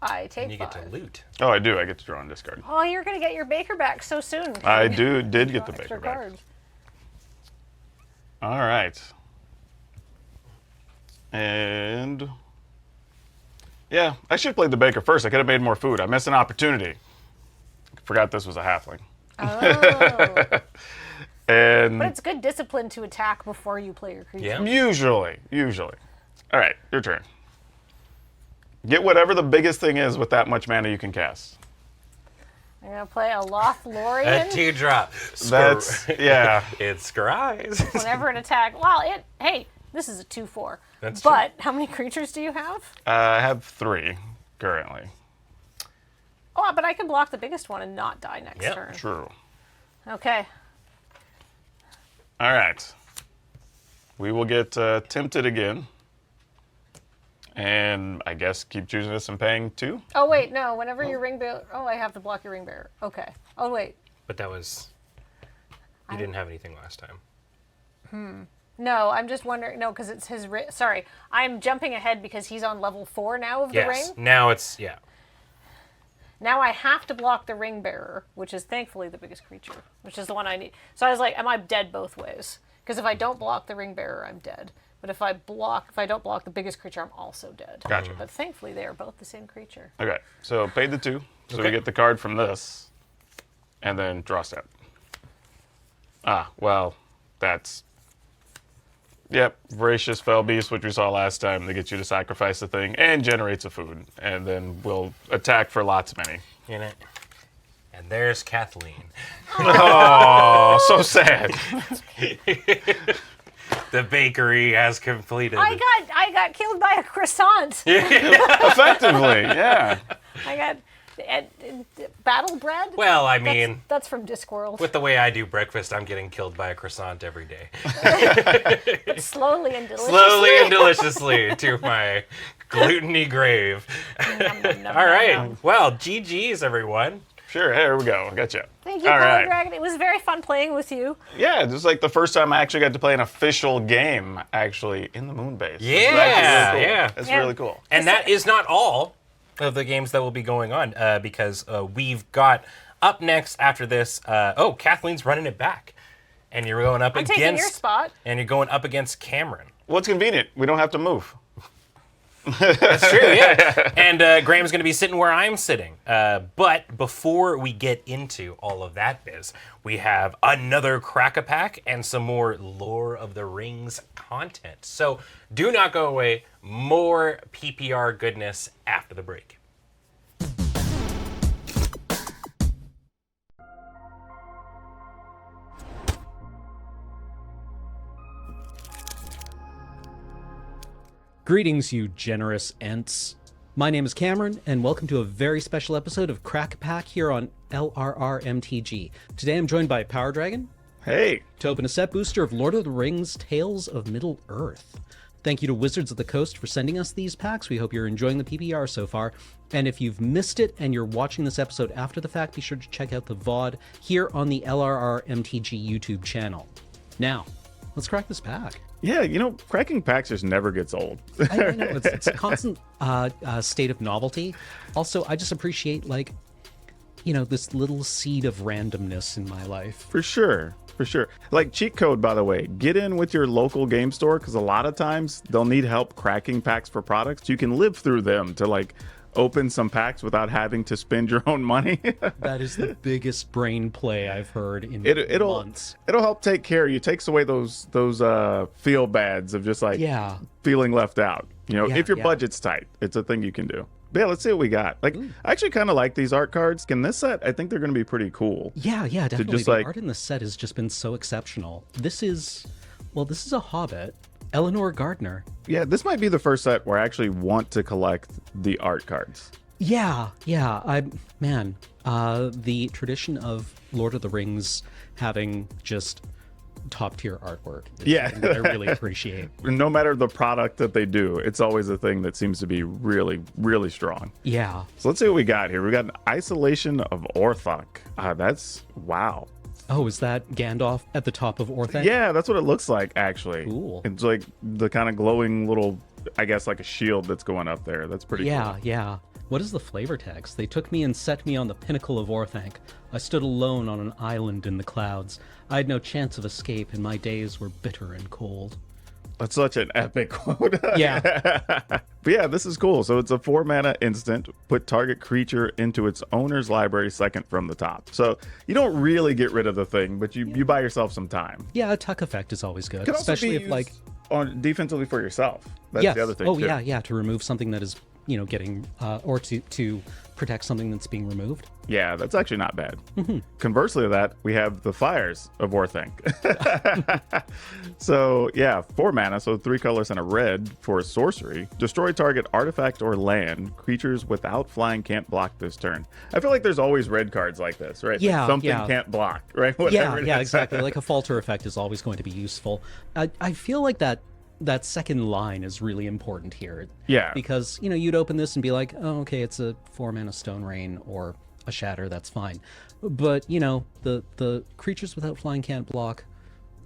Speaker 7: I take
Speaker 2: And you get
Speaker 7: 5.
Speaker 2: to loot.
Speaker 5: Oh, I do. I get to draw and discard.
Speaker 7: Oh, you're going to get your baker back so soon.
Speaker 5: I did get the
Speaker 7: Extra
Speaker 5: baker back.
Speaker 7: cards.
Speaker 5: All right. And yeah, I should have played the baker first. I could have made more food. I missed an opportunity. Forgot this was a halfling.
Speaker 7: Oh.
Speaker 5: And
Speaker 7: But it's good discipline to attack before you play your creature.
Speaker 2: Yeah.
Speaker 5: usually. All right, your turn. Get whatever the biggest thing is with that much mana you can cast.
Speaker 7: I'm going to play a Lothlorien.
Speaker 2: A teardrop.
Speaker 5: That's, yeah.
Speaker 2: It scries.
Speaker 7: Whenever an attack. Well, hey, this is a 2/4.
Speaker 2: That's
Speaker 7: but how many creatures do you have?
Speaker 5: I have 3 currently.
Speaker 7: Oh, but I can block the biggest one and not die next
Speaker 2: Yep.
Speaker 7: turn.
Speaker 5: True.
Speaker 7: Okay.
Speaker 5: All right. We will get tempted again. And I guess keep choosing this and paying 2.
Speaker 7: Oh, wait, no. Whenever your ring bearer... Oh, I have to block your ring bearer. Okay. Oh, wait.
Speaker 2: But that was... You didn't have anything last time.
Speaker 7: No, I'm just wondering... No, because it's his... Sorry. I'm jumping ahead because he's on level 4 now of the ring.
Speaker 2: Yes. Now it's... Yeah.
Speaker 7: Now I have to block the ring bearer, which is thankfully the biggest creature, which is the one I need. So I was like, am I dead both ways? Because if I don't block the ring bearer, I'm dead. But if I don't block the biggest creature, I'm also dead.
Speaker 5: Gotcha.
Speaker 7: But thankfully, they are both the same creature.
Speaker 5: Okay, so pay the 2. So we
Speaker 2: Okay.
Speaker 5: get the card from this. And then draw step. Ah, well, that's... Yep, Voracious Fell Beast, which we saw last time. They get you to sacrifice the thing and generates a food. And then we'll attack for lots many.
Speaker 2: In it. And there's Kathleen.
Speaker 5: Oh, so sad.
Speaker 2: The bakery has completed.
Speaker 7: I got killed by a croissant.
Speaker 5: Effectively, yeah.
Speaker 7: I got Battle bread?
Speaker 2: Well, I mean,
Speaker 7: that's from Discworld.
Speaker 2: with the way I do breakfast, I'm getting killed by a croissant every day.
Speaker 7: But slowly and deliciously.
Speaker 2: Slowly and deliciously to my gluten-y grave. All right. Well, GG's, everyone.
Speaker 5: Sure, here we go. Gotcha.
Speaker 7: Thank you,
Speaker 5: All right.
Speaker 7: PowrDragn. It was very fun playing with you.
Speaker 5: Yeah, this is like the first time I actually got to play an official game, actually, in the moon base.
Speaker 2: Yeah,
Speaker 5: That's really cool.
Speaker 2: yeah.
Speaker 5: That's really cool.
Speaker 2: And that is not all of the games that will be going on, because we've got up next after this. Kathleen's running it back, and you're going up
Speaker 7: I'm
Speaker 2: against.
Speaker 7: taking your spot.
Speaker 2: And you're going up against Cameron.
Speaker 5: Well, it's convenient. We don't have to move.
Speaker 2: That's true, yeah. And Graham's going to be sitting where I'm sitting. But before we get into all of that biz, we have another Crack-A-Pack and some more Lore of the Rings content. So do not go away. More PPR goodness after the break.
Speaker 8: Greetings, you generous Ents. My name is Cameron, and welcome to a very special episode of Crack-A-Pack here on LRRMTG. Today I'm joined by PowrDragn.
Speaker 5: Hey.
Speaker 8: To open a set booster of Lord of the Rings Tales of Middle-earth. Thank you to Wizards of the Coast for sending us these packs. We hope you're enjoying the PPR so far. And if you've missed it and you're watching this episode after the fact, be sure to check out the VOD here on the LRRMTG YouTube channel. Now, let's crack this pack.
Speaker 5: Yeah, you know, cracking packs just never gets old.
Speaker 8: I know, it's a constant state of novelty. Also, I just appreciate, this little seed of randomness in my life.
Speaker 5: For sure. Like, cheat code, by the way, get in with your local game store, because a lot of times they'll need help cracking packs for products. You can live through them to, open some packs without having to spend your own money.
Speaker 8: That is the biggest brain play I've heard in months.
Speaker 5: It'll help take care of you. Takes away those feel bads of just feeling left out. If your budget's tight, it's a thing you can do. But yeah, let's see what we got. I actually kind of like these art cards. In this set, I think they're going to be pretty cool.
Speaker 8: Yeah, definitely. The art in this set has just been so exceptional. This is a Hobbit. Eleanor Gardner.
Speaker 5: Yeah, this might be the first set where I actually want to collect the art cards.
Speaker 8: Yeah. The tradition of Lord of the Rings having just top tier artwork is something that I really appreciate.
Speaker 5: No matter the product that they do, it's always a thing that seems to be really, really strong.
Speaker 8: Yeah.
Speaker 5: So let's see what we got here. We got an Isolation of Orthanc. That's wow.
Speaker 8: Oh, is that Gandalf at the top of Orthanc?
Speaker 5: Yeah, that's what it looks like, actually.
Speaker 8: Cool.
Speaker 5: It's like the kind of glowing little, I guess, like a shield that's going up there. That's pretty cool.
Speaker 8: Yeah. What is the flavor text? They took me and set me on the pinnacle of Orthanc. I stood alone on an island in the clouds. I had no chance of escape, and my days were bitter and cold.
Speaker 5: That's such an epic quote.
Speaker 8: Yeah.
Speaker 5: But yeah, this is cool. So it's a 4-mana instant. Put target creature into its owner's library second from the top. So you don't really get rid of the thing, but you buy yourself some time.
Speaker 8: Yeah, a tuck effect is always good.
Speaker 5: Could
Speaker 8: especially
Speaker 5: also be
Speaker 8: if
Speaker 5: used on defensively for yourself. That's
Speaker 8: yes.
Speaker 5: the other thing.
Speaker 8: Oh,
Speaker 5: too.
Speaker 8: yeah, to remove something that is, getting, or to protect something that's being removed.
Speaker 5: Yeah, that's actually not bad. Mm-hmm. Conversely to that, we have the Fires of Orthanc. So, yeah, 4 mana, so 3 colors and a red for a sorcery. Destroy target artifact or land. Creatures without flying can't block this turn. I feel like there's always red cards like this, right?
Speaker 8: Yeah,
Speaker 5: like something can't block, right?
Speaker 8: Yeah, exactly. Like a falter effect is always going to be useful. I feel like that second line is really important here.
Speaker 5: Yeah.
Speaker 8: Because, you'd open this and be like, oh, okay, it's a 4-mana Stone Rain or a Shatter, that's fine. But, the creatures without flying can't block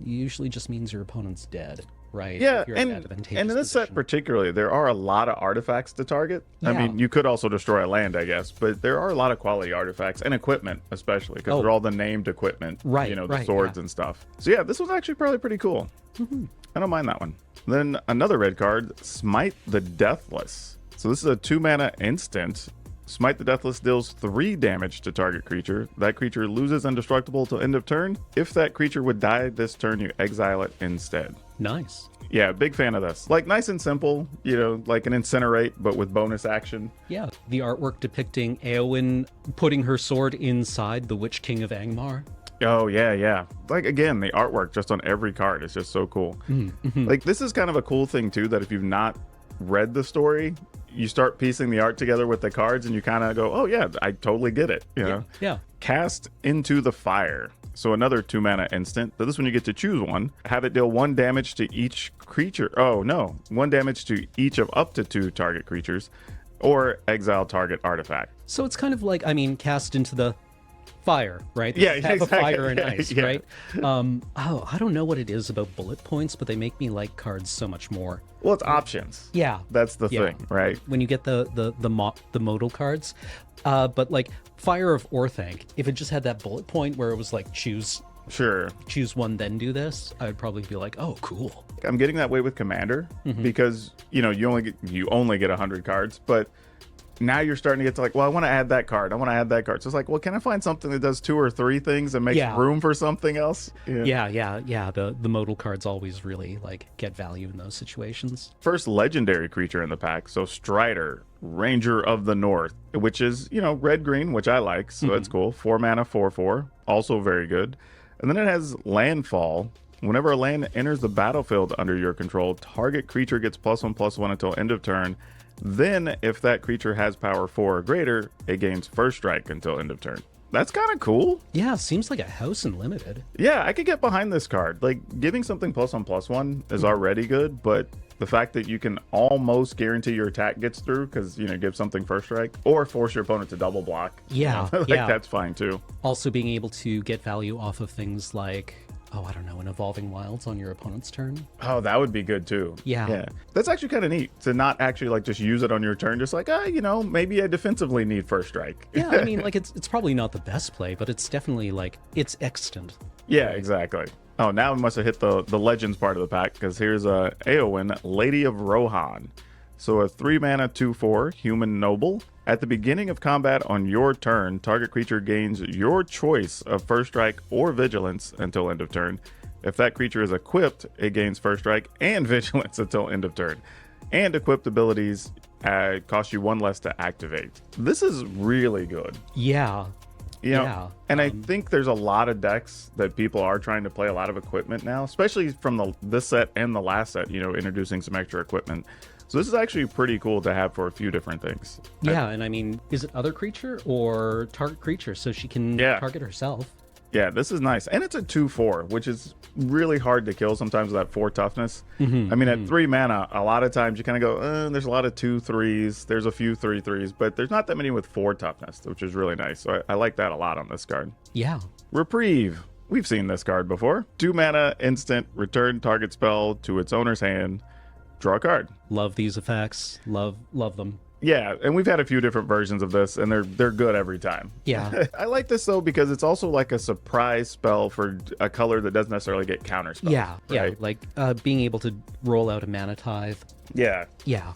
Speaker 8: usually just means your opponent's dead, right?
Speaker 5: Yeah, and in this set particularly, there are a lot of artifacts to target. Yeah. I mean, you could also destroy a land, I guess, but there are a lot of quality artifacts and equipment, especially, because they're all the named equipment,
Speaker 8: right,
Speaker 5: the swords and stuff. So yeah, this was actually probably pretty cool. Mm-hmm. I don't mind that one. Then another red card, Smite the Deathless. So this is a 2-mana instant. Smite the Deathless deals 3 damage to target creature. That creature loses indestructible till end of turn. If that creature would die this turn, you exile it instead.
Speaker 8: Nice.
Speaker 5: Yeah, big fan of this. Nice and simple, like an Incinerate, but with bonus action.
Speaker 8: Yeah, the artwork depicting Éowyn putting her sword inside the Witch King of Angmar.
Speaker 5: Oh, yeah. Again, the artwork just on every card is just so cool. Mm-hmm. This is kind of a cool thing, too, that if you've not read the story, you start piecing the art together with the cards, and you kind of go, oh yeah, I totally get it. You know?
Speaker 8: Yeah.
Speaker 5: Cast Into the Fire. So another 2 mana instant. So this one you get to choose one. Have it deal 1 damage to each creature. Oh no, 1 damage to each of up to 2 target creatures, or exile target artifact.
Speaker 8: So it's kind of like, I mean, cast into the fire, right?
Speaker 5: Yeah,
Speaker 8: have
Speaker 5: exactly.
Speaker 8: a fire and ice,
Speaker 5: Yeah.
Speaker 8: right? I don't know what it is about bullet points, but they make me like cards so much more.
Speaker 5: Well, it's options.
Speaker 8: Yeah,
Speaker 5: That's the thing, right?
Speaker 8: when you get the modal cards. But like Fire of Orthanc, if it just had that bullet point where it was like choose one, then do this, I would probably be like, oh, cool.
Speaker 5: I'm getting that way with Commander because you only get 100 cards, but now you're starting to get to like, well, I want to add that card. I want to add that card. So it's like, well, can I find something that does 2 or 3 things and makes room for something else?
Speaker 8: Yeah. The modal cards always really like get value in those situations.
Speaker 5: First legendary creature in the pack. So Strider, Ranger of the North, which is, red-green, which I like. So that's cool. 4 mana, 4/4. Also very good. And then it has Landfall. Whenever a land enters the battlefield under your control, target creature gets +1/+1 until end of turn. Then, if that creature has power 4 or greater, it gains first strike until end of turn. That's kind of cool.
Speaker 8: Yeah, seems like a house in limited.
Speaker 5: Yeah, I could get behind this card. Like, giving something +1/+1 is already good, but the fact that you can almost guarantee your attack gets through because, give something first strike, or force your opponent to double block.
Speaker 8: Yeah,
Speaker 5: that's fine too.
Speaker 8: Also being able to get value off of things like, an Evolving Wilds on your opponent's turn.
Speaker 5: Oh, that would be good too.
Speaker 8: Yeah.
Speaker 5: That's actually kind of neat to not actually like just use it on your turn. Just like, maybe I defensively need first strike.
Speaker 8: Yeah, I mean, like it's probably not the best play, but it's definitely like, it's extant.
Speaker 5: Yeah, exactly. Oh, now we must have hit the Legends part of the pack because here's Eowyn, Lady of Rohan. So a 3 mana 2/4 human noble. At the beginning of combat on your turn, target creature gains your choice of first strike or vigilance until end of turn. If that creature is equipped, it gains first strike and vigilance until end of turn. And equipped abilities cost you 1 less to activate. This is really good.
Speaker 8: Yeah.
Speaker 5: And I think there's a lot of decks that people are trying to play a lot of equipment now, especially from this set and the last set, introducing some extra equipment. So this is actually pretty cool to have for a few different things.
Speaker 8: Yeah, and I mean, is it other creature or target creature so she can target herself?
Speaker 5: Yeah, this is nice. And it's a 2/4, which is really hard to kill sometimes with that 4 toughness. I mean, at 3 mana, a lot of times you kind of go, there's a lot of 2/3s, there's a few 3/3s, but there's not that many with 4 toughness, which is really nice. So I like that a lot on this card.
Speaker 8: Yeah.
Speaker 5: Reprieve. We've seen this card before. 2 mana, instant, return target spell to its owner's hand. Draw a card.
Speaker 8: Love these effects. Love them.
Speaker 5: Yeah, and we've had a few different versions of this, and they're good every time.
Speaker 8: Yeah.
Speaker 5: I like this, though, because it's also like a surprise spell for a color that doesn't necessarily get counter spells.
Speaker 8: Yeah, like being able to roll out a Mana Tithe.
Speaker 5: Yeah.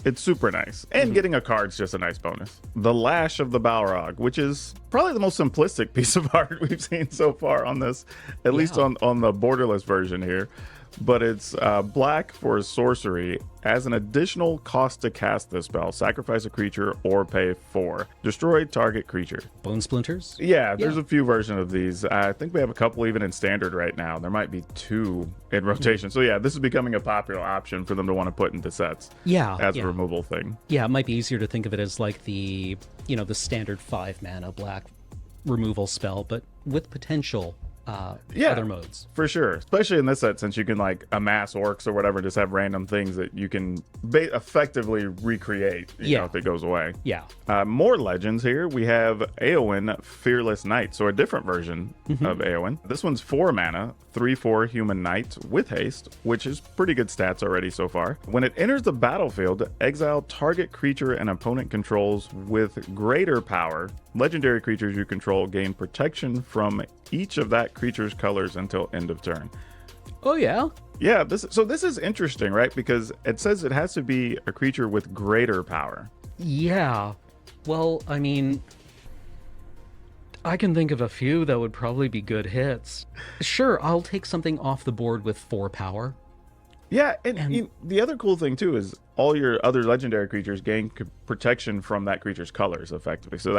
Speaker 5: It's super nice. And getting a card's just a nice bonus. The Lash of the Balrog, which is probably the most simplistic piece of art we've seen so far on this, at least on the borderless version here. But it's black for sorcery. As an additional cost to cast this spell, sacrifice a creature or pay 4. Destroy target creature.
Speaker 8: Bone Splinters?
Speaker 5: Yeah, there's a few versions of these. I think we have a couple even in standard right now. There might be 2 in rotation. So yeah, this is becoming a popular option for them to want to put into sets. As a removal thing.
Speaker 8: Yeah, it might be easier to think of it as like the standard 5 mana black removal spell, but with potential other modes.
Speaker 5: For sure, especially in this set, since you can like amass orcs or whatever, just have random things that you can effectively recreate if it goes away. More legends here. We have Eowyn, Fearless Knight, so a different version of Eowyn. This one's 4 mana 3/4 human knight with haste, which is pretty good stats already so far. When it enters the battlefield, exile target creature and opponent controls with greater power. Legendary creatures you control gain protection from each of that creature's colors until end of turn.
Speaker 8: Oh yeah?
Speaker 5: Yeah, this is interesting, right? Because it says it has to be a creature with greater power.
Speaker 8: Yeah. Well, I mean, I can think of a few that would probably be good hits. Sure, I'll take something off the board with 4 power.
Speaker 5: Yeah, and the other cool thing too is all your other legendary creatures gain protection from that creature's colors effectively. So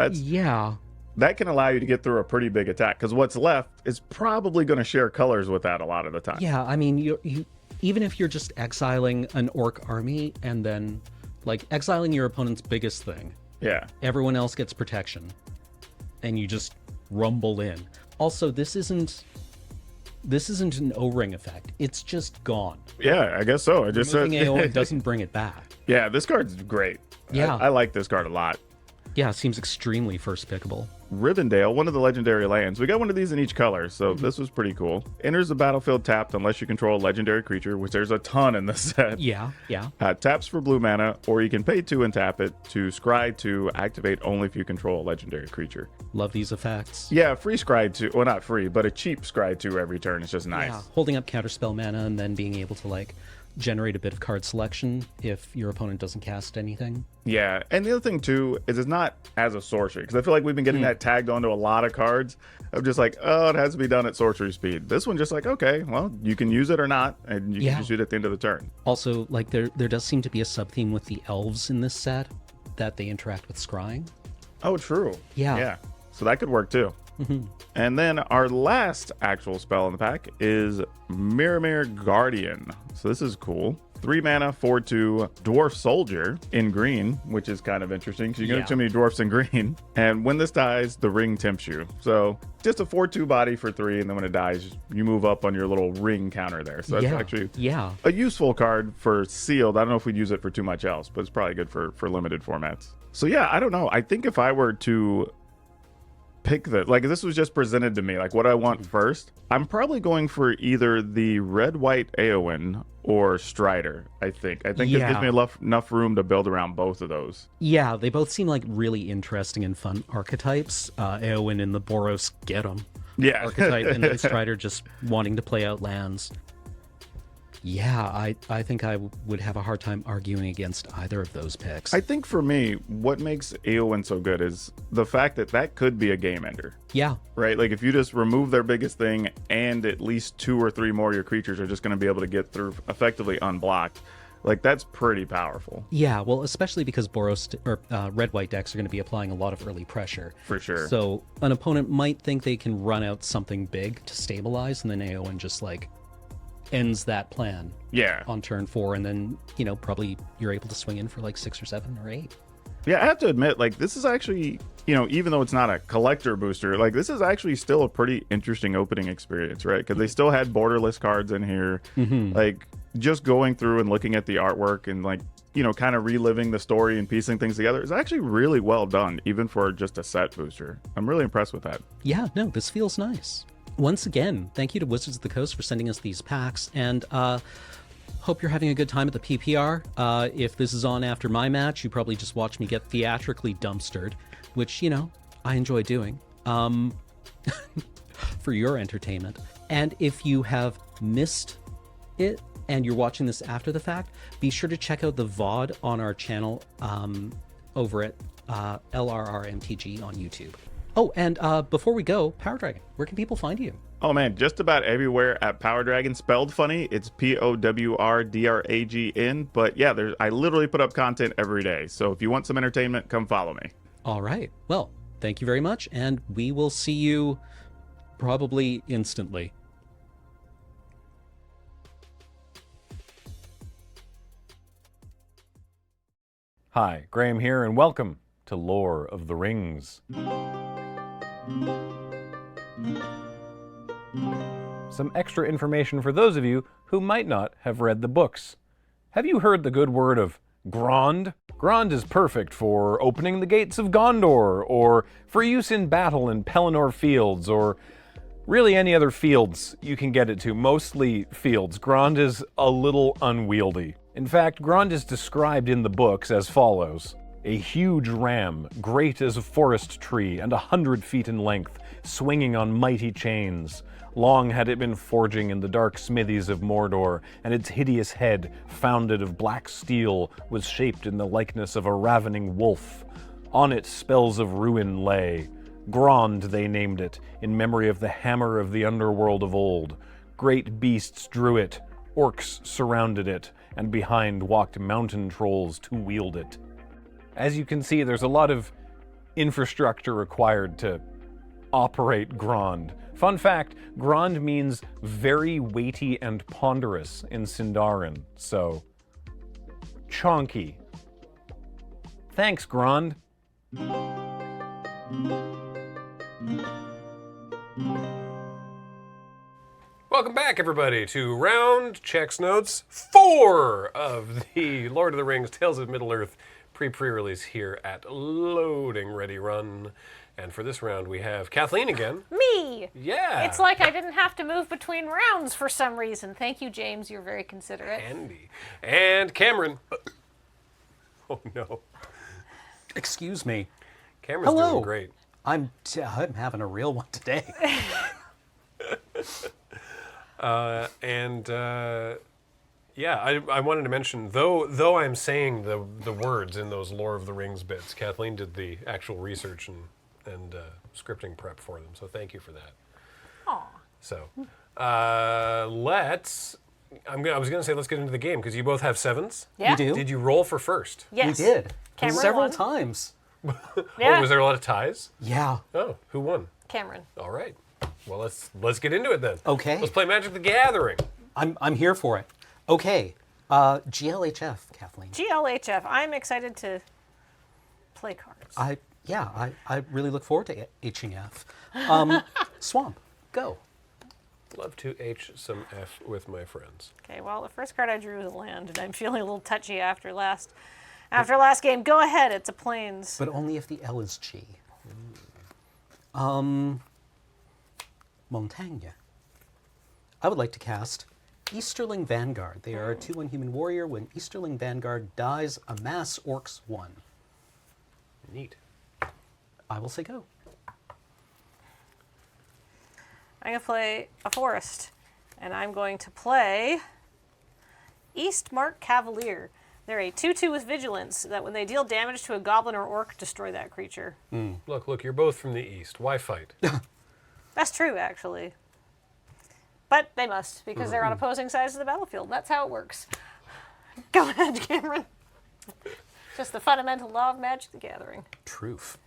Speaker 5: that can allow you to get through a pretty big attack because what's left is probably going to share colors with that a lot of the time.
Speaker 8: Yeah, I mean, you even if you're just exiling an orc army and then Like, exiling your opponent's biggest thing.
Speaker 5: Yeah.
Speaker 8: Everyone else gets protection. And you just rumble in. Also, this isn't an O-ring effect. It's just gone.
Speaker 5: Yeah, I guess so. I just said
Speaker 8: Removing AO doesn't bring it back.
Speaker 5: Yeah, this card's great.
Speaker 8: Yeah.
Speaker 5: I like this card a lot.
Speaker 8: Yeah, it seems extremely first pickable.
Speaker 5: Rivendell, one of the legendary lands. We got one of these in each color, so this was pretty cool. Enters the battlefield tapped unless you control a legendary creature, which there's a ton in this set.
Speaker 8: Yeah.
Speaker 5: Taps for blue mana, or you can pay 2 and tap it to scry to activate only if you control a legendary creature.
Speaker 8: Love these effects.
Speaker 5: Yeah, free scry 2. Well, not free, but a cheap scry 2 every turn. It's just nice.
Speaker 8: Yeah. Holding up counterspell mana and then being able to, like, generate a bit of card selection if your opponent doesn't cast anything.
Speaker 5: Yeah, and the other thing too is it's not as a sorcery, because I feel like we've been getting that tagged onto a lot of cards of just like, oh, it has to be done at sorcery speed. This one just like, okay, well, you can use it or not, and you can just use it at the end of the turn.
Speaker 8: Also, like, there does seem to be a sub-theme with the elves in this set that they interact with scrying.
Speaker 5: Oh, true.
Speaker 8: Yeah.
Speaker 5: So that could work too. And then our last actual spell in the pack is Miramir Guardian. So this is cool. 3 mana, 4/2 Dwarf Soldier in green, which is kind of interesting because you get too many dwarfs in green. And when this dies, the ring tempts you. So just a 4/2 body for 3, and then when it dies, you move up on your little ring counter there. So that's actually a useful card for sealed. I don't know if we'd use it for too much else, but it's probably good for limited formats. So yeah, I don't know. I think if I were to pick that, like, if this was just presented to me, like what I want first, I'm probably going for either the red-white Eowyn or Strider. I think it gives me enough room to build around both of those.
Speaker 8: Yeah, they both seem like really interesting and fun archetypes. Eowyn in the Boros get 'em archetype, and then Strider just wanting to play out lands. Yeah, I think I would have a hard time arguing against either of those picks.
Speaker 5: I think for me, what makes Eowyn so good is the fact that could be a game ender.
Speaker 8: Yeah.
Speaker 5: Right? Like, if you just remove their biggest thing and at least 2 or 3 more of your creatures are just going to be able to get through effectively unblocked, like, that's pretty powerful.
Speaker 8: Yeah, well, especially because Boros or red-white decks are going to be applying a lot of early pressure.
Speaker 5: For sure.
Speaker 8: So an opponent might think they can run out something big to stabilize, and then Eowyn just, like, ends that plan on turn 4, and then, probably you're able to swing in for like 6 or 7 or 8.
Speaker 5: Yeah, I have to admit, like, this is actually, even though it's not a collector booster, like, this is actually still a pretty interesting opening experience, right? Because they still had borderless cards in here. Like, just going through and looking at the artwork and, like, kind of reliving the story and piecing things together is actually really well done, even for just a set booster. I'm really impressed with that.
Speaker 8: Yeah, no, this feels nice. Once again, thank you to Wizards of the Coast for sending us these packs, and hope you're having a good time at the PPR. If this is on after my match, you probably just watch me get theatrically dumpstered, which, I enjoy doing for your entertainment. And if you have missed it and you're watching this after the fact, be sure to check out the VOD on our channel over at LRRMTG on YouTube. Oh, and before we go, PowrDragn, where can people find you?
Speaker 5: Oh man, just about everywhere at PowrDragn. Spelled funny, it's POWRDRAGN. But yeah, I literally put up content every day. So if you want some entertainment, come follow me.
Speaker 8: All right. Well, thank you very much, and we will see you probably instantly.
Speaker 13: Hi, Graham here, and welcome to Lore of the Rings. Some extra information for those of you who might not have read the books. Have you heard the good word of Grond? Grond is perfect for opening the gates of Gondor, or for use in battle in Pelennor Fields, or really any other fields you can get it to, mostly fields. Grond is a little unwieldy. In fact, Grond is described in the books as follows: a huge ram, great as a forest tree and 100 feet in length, swinging on mighty chains. Long had it been forging in the dark smithies of Mordor, and its hideous head, founded of black steel, was shaped in the likeness of a ravening wolf. On it spells of ruin lay. Grond they named it, in memory of the hammer of the underworld of old. Great beasts drew it, orcs surrounded it, and behind walked mountain trolls to wield it. As you can see, there's a lot of infrastructure required to operate Grond. Fun fact, Grond means very weighty and ponderous in Sindarin, so chonky. Thanks, Grand.
Speaker 1: Welcome back, everybody, to Round Checks Notes 4 of the Lord of the Rings Tales of Middle-earth pre-release here at Loading Ready Run. And for this round, we have Kathleen again.
Speaker 7: Me!
Speaker 1: Yeah!
Speaker 7: It's like I didn't have to move between rounds for some reason. Thank you, James. You're very considerate.
Speaker 1: Andy. And Cameron. Oh, no.
Speaker 8: Excuse me.
Speaker 1: Cameron's
Speaker 8: Hello.
Speaker 1: doing great.
Speaker 8: I'm having a real one today.
Speaker 1: Yeah, I wanted to mention, though I'm saying the words in those Lore of the Rings bits, Kathleen did the actual research and scripting prep for them, so thank you for that.
Speaker 7: Aw.
Speaker 1: So, I was going to say let's get into the game, because you both have 7s.
Speaker 7: Yeah.
Speaker 8: We do.
Speaker 1: Did you roll for first?
Speaker 7: Yes.
Speaker 8: We did.
Speaker 7: Cameron
Speaker 8: Several
Speaker 7: won.
Speaker 8: times.
Speaker 7: Yeah.
Speaker 1: Oh, was there a lot of ties?
Speaker 8: Yeah.
Speaker 1: Oh, who won?
Speaker 7: Cameron.
Speaker 1: All right. Well, let's get into it then.
Speaker 8: Okay.
Speaker 1: Let's play Magic the Gathering.
Speaker 8: I'm here for it. Okay. GLHF, Kathleen.
Speaker 7: GLHF. I'm excited to play cards.
Speaker 8: I really look forward to Hing F. Swamp, go.
Speaker 1: Love to H some F with my friends.
Speaker 7: Okay, well, the first card I drew was a land, and I'm feeling a little touchy after last game. Go ahead, it's a plains.
Speaker 8: But only if the L is G. Montagne. I would like to cast Easterling Vanguard. They are a 2/1 human warrior. When Easterling Vanguard dies, amass orcs 1.
Speaker 1: Neat.
Speaker 8: I will say go.
Speaker 7: I'm going to play a forest, and I'm going to play Eastmark Cavalier. They're a 2/2 with vigilance that when they deal damage to a goblin or orc, destroy that creature.
Speaker 1: Look, you're both from the east. Why fight?
Speaker 7: That's true, actually. But they must, because they're on opposing sides of the battlefield. That's how it works. Go ahead, Cameron. Just the fundamental law of Magic the Gathering.
Speaker 8: Truth.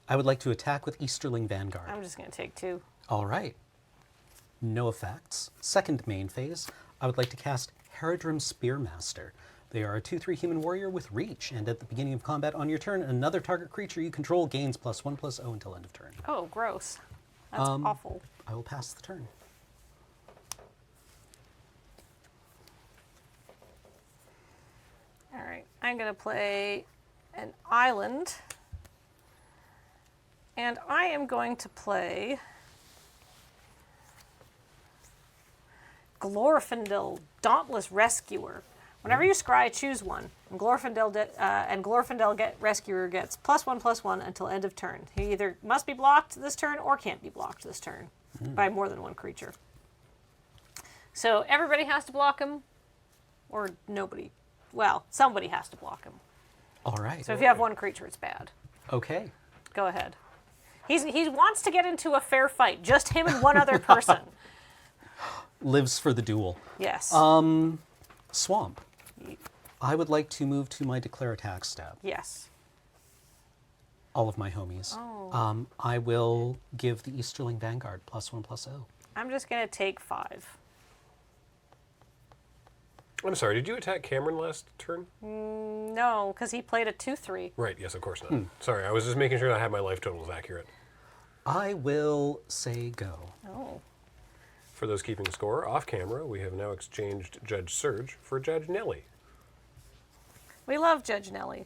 Speaker 8: I would like to attack with Easterling Vanguard.
Speaker 7: I'm just going to take 2.
Speaker 8: All right. No effects. Second main phase, I would like to cast Haradrim Spearmaster. They are a 2/3 human warrior with reach, and at the beginning of combat on your turn, another target creature you control gains +1/+0 until end of turn.
Speaker 7: Oh, gross. That's awful.
Speaker 8: I will pass the turn.
Speaker 7: All right, I'm going to play an island, and I am going to play Glorfindel, Dauntless Rescuer. Whenever you scry, choose one. And Glorfindel Rescuer gets +1/+1 until end of turn. He either must be blocked this turn or can't be blocked this turn by more than one creature. So everybody has to block him, or nobody. Well, somebody has to block him.
Speaker 8: All right.
Speaker 7: So if you have one creature, it's bad.
Speaker 8: Okay.
Speaker 7: Go ahead. He wants to get into a fair fight. Just him and one other person.
Speaker 8: Lives for the duel.
Speaker 7: Yes.
Speaker 8: Swamp. I would like to move to my declare attack step.
Speaker 7: Yes.
Speaker 8: All of my homies.
Speaker 7: Oh.
Speaker 8: I will give the Easterling Vanguard +1/+0.
Speaker 7: I'm just going to take 5.
Speaker 1: I'm sorry, did you attack Cameron last turn?
Speaker 7: No, because he played a 2/3.
Speaker 1: Right, yes, of course not. Sorry, I was just making sure I had my life totals accurate.
Speaker 8: I will say go.
Speaker 7: Oh.
Speaker 1: For those keeping score, off camera, we have now exchanged Judge Serge for Judge Nellie.
Speaker 7: We love Judge Nellie.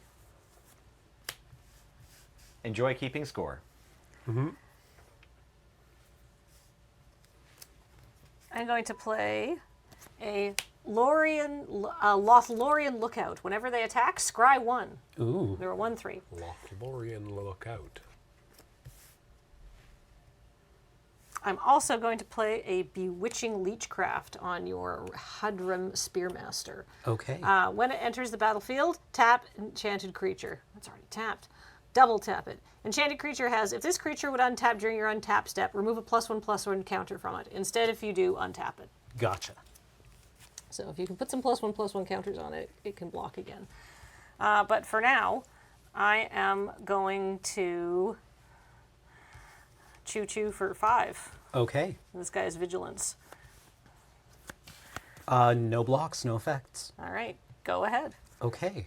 Speaker 4: Enjoy keeping score.
Speaker 7: I'm going to play a Lothlorien Lookout. Whenever they attack, scry 1.
Speaker 8: Ooh.
Speaker 7: They're a 1/3.
Speaker 1: Lothlorien Lookout.
Speaker 7: I'm also going to play a Bewitching Leechcraft on your Haradrim Spearmaster.
Speaker 8: Okay.
Speaker 7: When it enters the battlefield, tap enchanted creature. That's already tapped. Double tap it. Enchanted creature has, if this creature would untap during your untap step, remove a +1/+1 counter from it. Instead, if you do, untap it.
Speaker 8: Gotcha.
Speaker 7: So if you can put some +1/+1 counters on it, it can block again. But for now, I am going to choo-choo for 5.
Speaker 8: Okay.
Speaker 7: This guy is Vigilance.
Speaker 8: No blocks, no effects.
Speaker 7: All right, go ahead.
Speaker 8: Okay.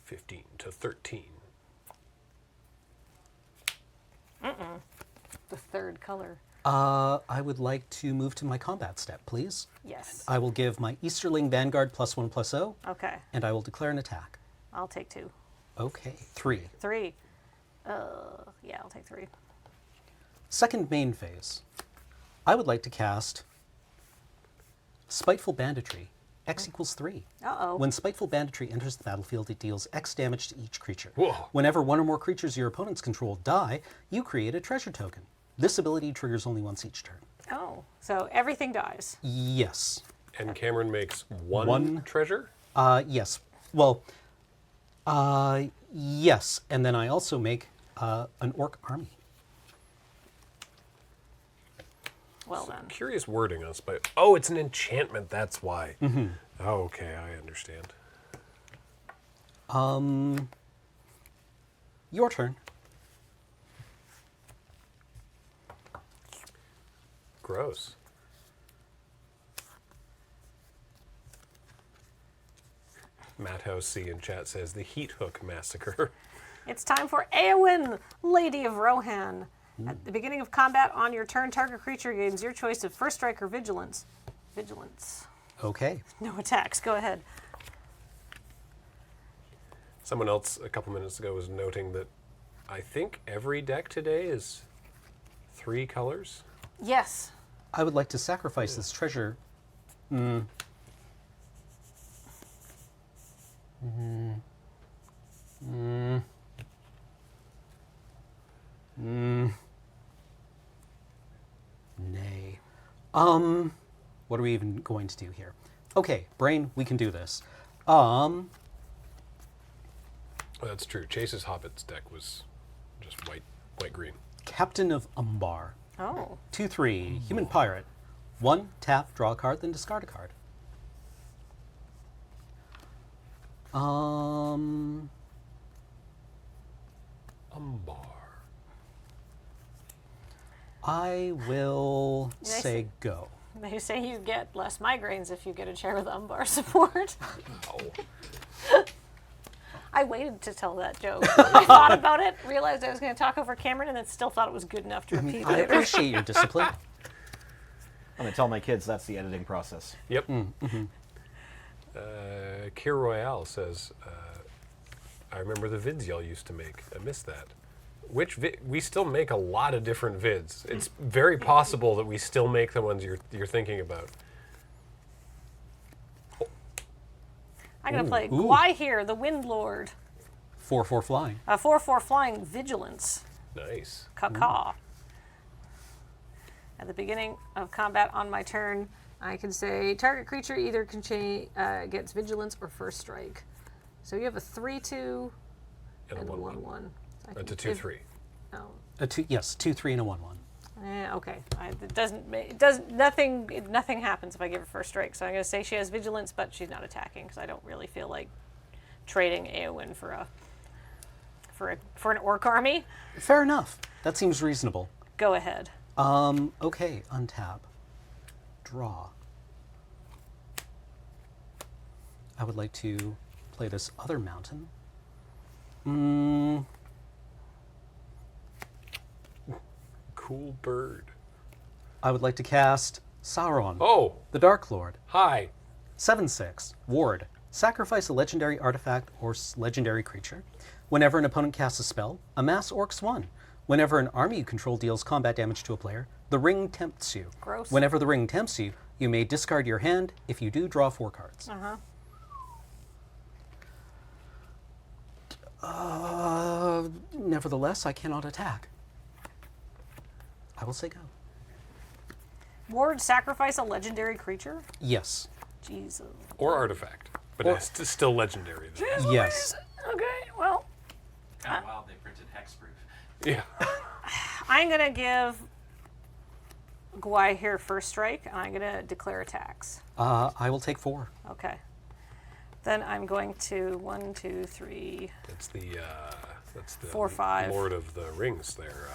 Speaker 1: 15 to 13.
Speaker 7: The third color.
Speaker 8: I would like to move to my combat step, please.
Speaker 7: Yes.
Speaker 8: I will give my Easterling Vanguard +1/+0,
Speaker 7: Okay,
Speaker 8: and I will declare an attack.
Speaker 7: I'll take 2.
Speaker 8: Okay, 3.
Speaker 7: 3. Yeah, I'll take 3.
Speaker 8: Second main phase. I would like to cast Spiteful Banditry. X equals 3.
Speaker 7: Uh-oh.
Speaker 8: When Spiteful Banditry enters the battlefield, it deals X damage to each creature.
Speaker 1: Whoa.
Speaker 8: Whenever one or more creatures your opponents control die, you create a treasure token. This ability triggers only once each turn.
Speaker 7: Oh, so everything dies.
Speaker 8: Yes.
Speaker 1: And Cameron makes one treasure?
Speaker 8: Yes. Well, yes. And then I also make an orc army.
Speaker 7: Well then.
Speaker 1: Curious wording on Spite. Oh, it's an enchantment, that's why. Oh, okay, I understand.
Speaker 8: Your turn.
Speaker 1: Gross. Matt House C in chat says the Heat Hook Massacre.
Speaker 7: It's time for Eowyn, Lady of Rohan. At the beginning of combat on your turn, target creature gains your choice of First Strike or Vigilance. Vigilance.
Speaker 8: Okay.
Speaker 7: No attacks. Go ahead.
Speaker 1: Someone else a couple minutes ago was noting that I think every deck today is 3 colors.
Speaker 7: Yes.
Speaker 8: I would like to sacrifice this treasure. Nay. What are we even going to do here? Okay, brain, we can do this.
Speaker 1: Well, that's true. Chase's Hobbit's deck was just white-green.
Speaker 8: Captain of Umbar.
Speaker 7: Oh.
Speaker 8: 2/3, human pirate. 1, tap, draw a card, then discard a card.
Speaker 1: Umbar.
Speaker 8: I will say go.
Speaker 7: They say you get less migraines if you get a chair with Umbar support.
Speaker 1: Oh.
Speaker 7: I waited to tell that joke. I thought about it, realized I was going to talk over Cameron, and then still thought it was good enough to repeat
Speaker 8: I
Speaker 7: later.
Speaker 8: appreciate your discipline.
Speaker 4: I'm going to tell my kids that's the editing process.
Speaker 1: Yep. Kier Royale says, I remember the vids y'all used to make. I missed that. We still make a lot of different vids. It's very possible that we still make the ones you're thinking about.
Speaker 7: I'm going to play Gwai here, the Wind Lord.
Speaker 8: 4/4 flying.
Speaker 7: 4/4 flying Vigilance.
Speaker 1: Nice.
Speaker 7: Caw. At the beginning of combat on my turn, I can say target creature either gets Vigilance or First Strike. So you have a 3/2 and a 1/1.
Speaker 1: That's a 2/3.
Speaker 7: Oh.
Speaker 8: Yes, 2/3 and a 1/1.
Speaker 7: Okay. Nothing happens if I give her First Strike. So I'm going to say she has Vigilance, but she's not attacking because I don't really feel like trading Eowyn for an orc army.
Speaker 8: Fair enough. That seems reasonable.
Speaker 7: Go ahead.
Speaker 8: Okay, untap. Draw. I would like to play this other mountain.
Speaker 1: Cool bird.
Speaker 8: I would like to cast Sauron.
Speaker 1: Oh.
Speaker 8: The Dark Lord.
Speaker 1: Hi.
Speaker 8: 7/6. Ward. Sacrifice a legendary artifact or legendary creature. Whenever an opponent casts a spell, amass Orcs 1. Whenever an army you control deals combat damage to a player, the ring tempts you.
Speaker 7: Gross.
Speaker 8: Whenever the ring tempts you, you may discard your hand. If you do, draw 4 cards. Nevertheless, I cannot attack. I will say go.
Speaker 7: Ward, sacrifice a legendary creature?
Speaker 8: Yes.
Speaker 7: Jesus.
Speaker 1: Or artifact. But it's still legendary. Though.
Speaker 8: Yes.
Speaker 7: Okay, well.
Speaker 2: Kind of wild they printed hexproof.
Speaker 1: Yeah.
Speaker 7: I'm going to give Gwai here First Strike, and I'm going to declare attacks.
Speaker 8: I will take 4.
Speaker 7: Okay. Then I'm going to 1, 2, 3.
Speaker 1: That's the
Speaker 7: 4, 5.
Speaker 1: Lord of the Rings there.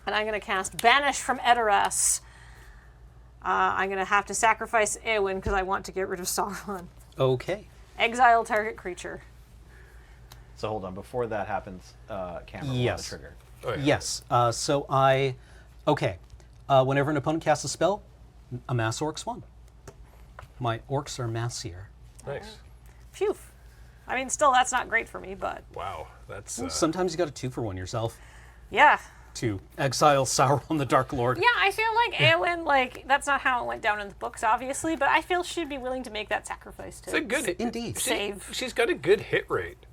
Speaker 7: And I'm going to cast Banish from Edoras. I'm going to have to sacrifice Eowyn because I want to get rid of Sauron.
Speaker 8: Okay.
Speaker 7: Exile target creature.
Speaker 4: So hold on, before that happens, Cameron will
Speaker 8: Yes.
Speaker 4: trigger.
Speaker 1: Oh, yeah.
Speaker 8: Yes. Whenever an opponent casts a spell, amass orcs 1. My orcs are massier.
Speaker 1: Nice.
Speaker 7: Phew. I mean, still, that's not great for me, but
Speaker 1: Wow, that's
Speaker 8: Sometimes you got a 2-for-1 yourself
Speaker 7: yeah.
Speaker 8: to exile Sauron the Dark Lord.
Speaker 7: Yeah, I feel like Eowyn, like, that's not how it went down in the books, obviously, but I feel she'd be willing to make that sacrifice to
Speaker 1: it's a good
Speaker 8: Indeed.
Speaker 7: save.
Speaker 1: She's got a good hit rate,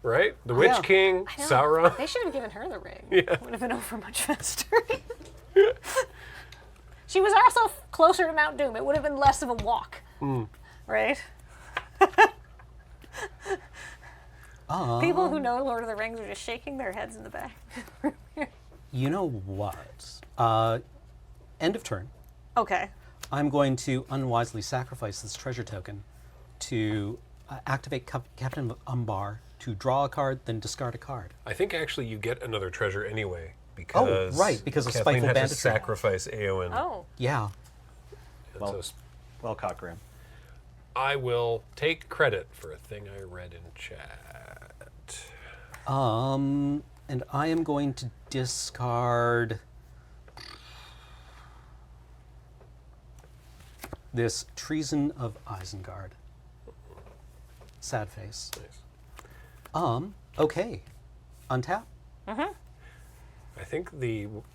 Speaker 1: right? The Witch King,
Speaker 7: I know.
Speaker 1: Sauron.
Speaker 7: They should have given her the ring.
Speaker 1: Yeah.
Speaker 7: Would have been over much faster. She was also closer to Mount Doom. It would have been less of a walk. Right? People who know Lord of the Rings are just shaking their heads in the back.
Speaker 8: You know what? End of turn.
Speaker 7: Okay.
Speaker 8: I'm going to unwisely sacrifice this treasure token to activate Captain Umbar to draw a card, then discard a card.
Speaker 1: I think actually you get another treasure anyway because
Speaker 8: right, because of
Speaker 1: Kathleen
Speaker 8: Spiteful
Speaker 1: had to
Speaker 8: Banditry.
Speaker 1: sacrifice Eowyn.
Speaker 7: Oh.
Speaker 8: Yeah.
Speaker 1: And so
Speaker 4: Well caught, Graham.
Speaker 1: I will take credit for a thing I read in chat.
Speaker 8: And I am going to discard this Treason of Isengard. Sad face.
Speaker 1: Nice.
Speaker 8: Okay. Untap.
Speaker 1: I think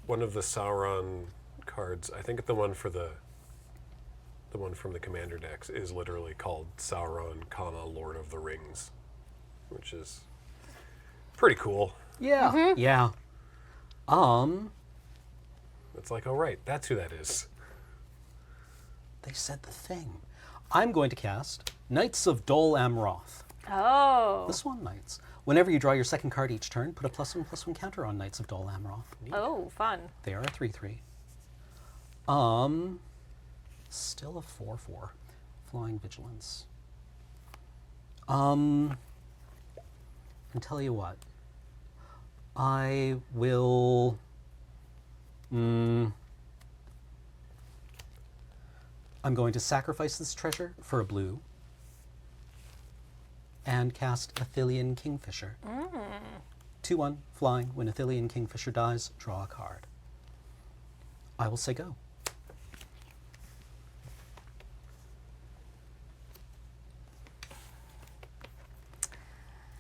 Speaker 1: one of the Sauron cards, I think the one for the one from the Commander decks is literally called Sauron, Lord of the Rings, which is pretty cool.
Speaker 8: Yeah. Yeah.
Speaker 1: It's like, oh right, that's who that is.
Speaker 8: They said the thing. I'm going to cast Knights of Dol Amroth.
Speaker 7: Oh.
Speaker 8: The Swan Knights. Whenever you draw your second card each turn, put a +1/+1 counter on Knights of Dol Amroth.
Speaker 7: Oh, fun.
Speaker 8: They are a 3/3. Still a 4/4. Flying Vigilance. And tell you what. I will... I'm going to sacrifice this treasure for a blue and cast Athelian Kingfisher. 2/1, flying. When Athelian Kingfisher dies, draw a card. I will say go.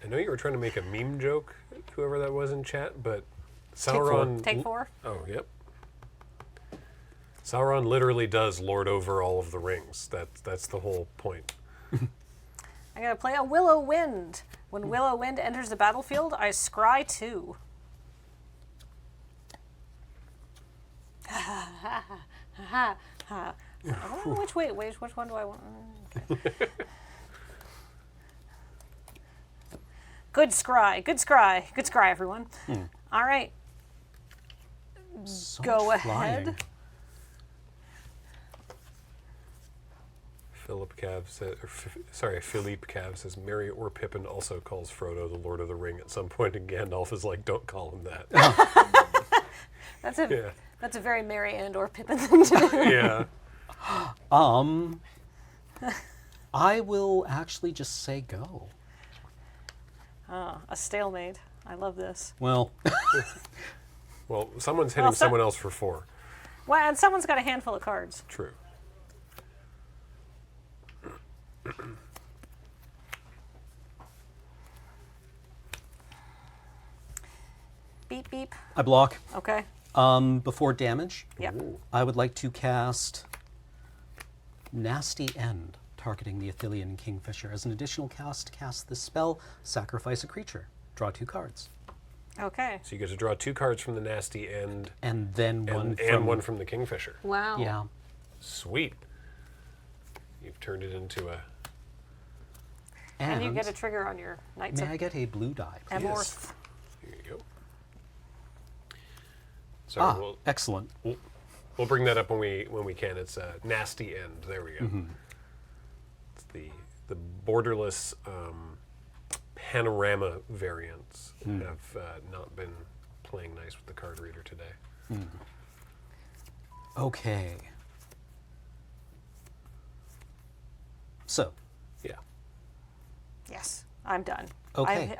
Speaker 1: I know you were trying to make a meme joke, whoever that was in chat, but Sauron...
Speaker 7: Take 4.
Speaker 1: Oh, yep. Sauron literally does lord over all of the rings. That's the whole point.
Speaker 7: I'm going to play a Willow Wind. When Willow Wind enters the battlefield, I scry 2. Which one do I want? Okay. Good scry, everyone. All right.
Speaker 8: So
Speaker 7: Go
Speaker 8: much
Speaker 7: ahead.
Speaker 8: flying.
Speaker 1: Philippe Cav says, Merry or Pippin also calls Frodo the Lord of the Ring at some point, and Gandalf is like, don't call him that.
Speaker 7: That's a very Merry and or Pippin thing to do.
Speaker 1: Yeah.
Speaker 8: I will actually just say go.
Speaker 7: A stalemate. I love this.
Speaker 8: Well,
Speaker 1: Well, someone's hitting someone else for 4.
Speaker 7: Well, and someone's got a handful of cards.
Speaker 1: True.
Speaker 7: Beep, beep.
Speaker 8: I block.
Speaker 7: Okay.
Speaker 8: Before damage,
Speaker 7: Yep.
Speaker 8: I would like to cast Nasty End, targeting the Athelian Kingfisher. As an additional cast this spell, sacrifice a creature. Draw 2 cards.
Speaker 7: Okay.
Speaker 1: So you get to draw 2 cards from the Nasty End
Speaker 8: And then
Speaker 1: one from the Kingfisher.
Speaker 7: Wow.
Speaker 8: Yeah.
Speaker 1: Sweet. You've turned it into a...
Speaker 7: And you get a trigger on your Knights
Speaker 8: May
Speaker 7: of
Speaker 8: I get a blue die, please?
Speaker 7: Amorth.
Speaker 1: Here you go. Sorry,
Speaker 8: excellent.
Speaker 1: We'll bring that up when we can. It's a Nasty End. There we go. It's the borderless panorama variants have not been playing nice with the card reader today.
Speaker 8: Okay.
Speaker 7: Yes, I'm done.
Speaker 8: Okay.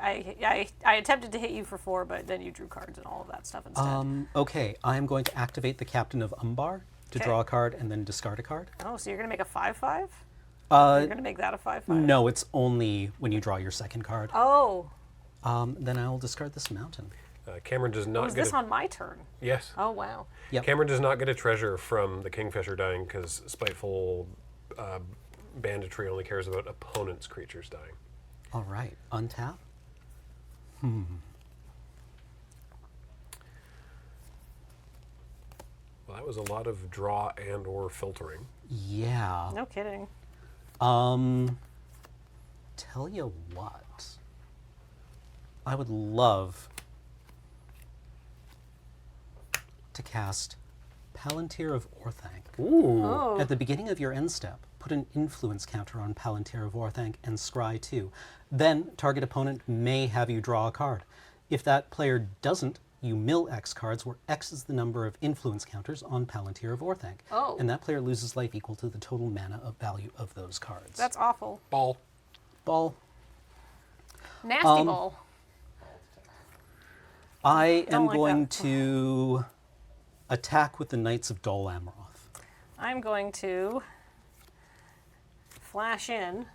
Speaker 7: I attempted to hit you for 4, but then you drew cards and all of that stuff instead.
Speaker 8: Okay, I'm going to activate the Captain of Umbar to draw a card and then discard a card.
Speaker 7: Oh, so you're going to make a 5/5?
Speaker 8: Uh,
Speaker 7: You're going to make that a 5/5?
Speaker 8: No, it's only when you draw your second card.
Speaker 7: Oh.
Speaker 8: Then I will discard this mountain.
Speaker 1: Cameron does not
Speaker 7: Was
Speaker 1: get
Speaker 7: this on my turn?
Speaker 1: Yes.
Speaker 7: Oh, wow.
Speaker 8: Yep.
Speaker 1: Cameron does not get a treasure from the Kingfisher dying because Spiteful Banditry only cares about opponent's creatures dying.
Speaker 8: All right, untap.
Speaker 1: Well, that was a lot of draw and or filtering.
Speaker 8: Yeah.
Speaker 7: No kidding.
Speaker 8: Tell you what. I would love to cast Palantir of Orthanc.
Speaker 1: Ooh.
Speaker 7: Oh.
Speaker 8: At the beginning of your end step, put an influence counter on Palantir of Orthanc and scry 2. Then, target opponent may have you draw a card. If that player doesn't, you mill X cards, where X is the number of influence counters on Palantir of Orthanc.
Speaker 7: Oh.
Speaker 8: And that player loses life equal to the total mana of value of those cards.
Speaker 7: That's awful.
Speaker 1: Ball.
Speaker 7: Nasty ball.
Speaker 8: I am
Speaker 7: like
Speaker 8: going
Speaker 7: that.
Speaker 8: to attack with the Knights of Dol Amroth.
Speaker 7: I'm going to flash in.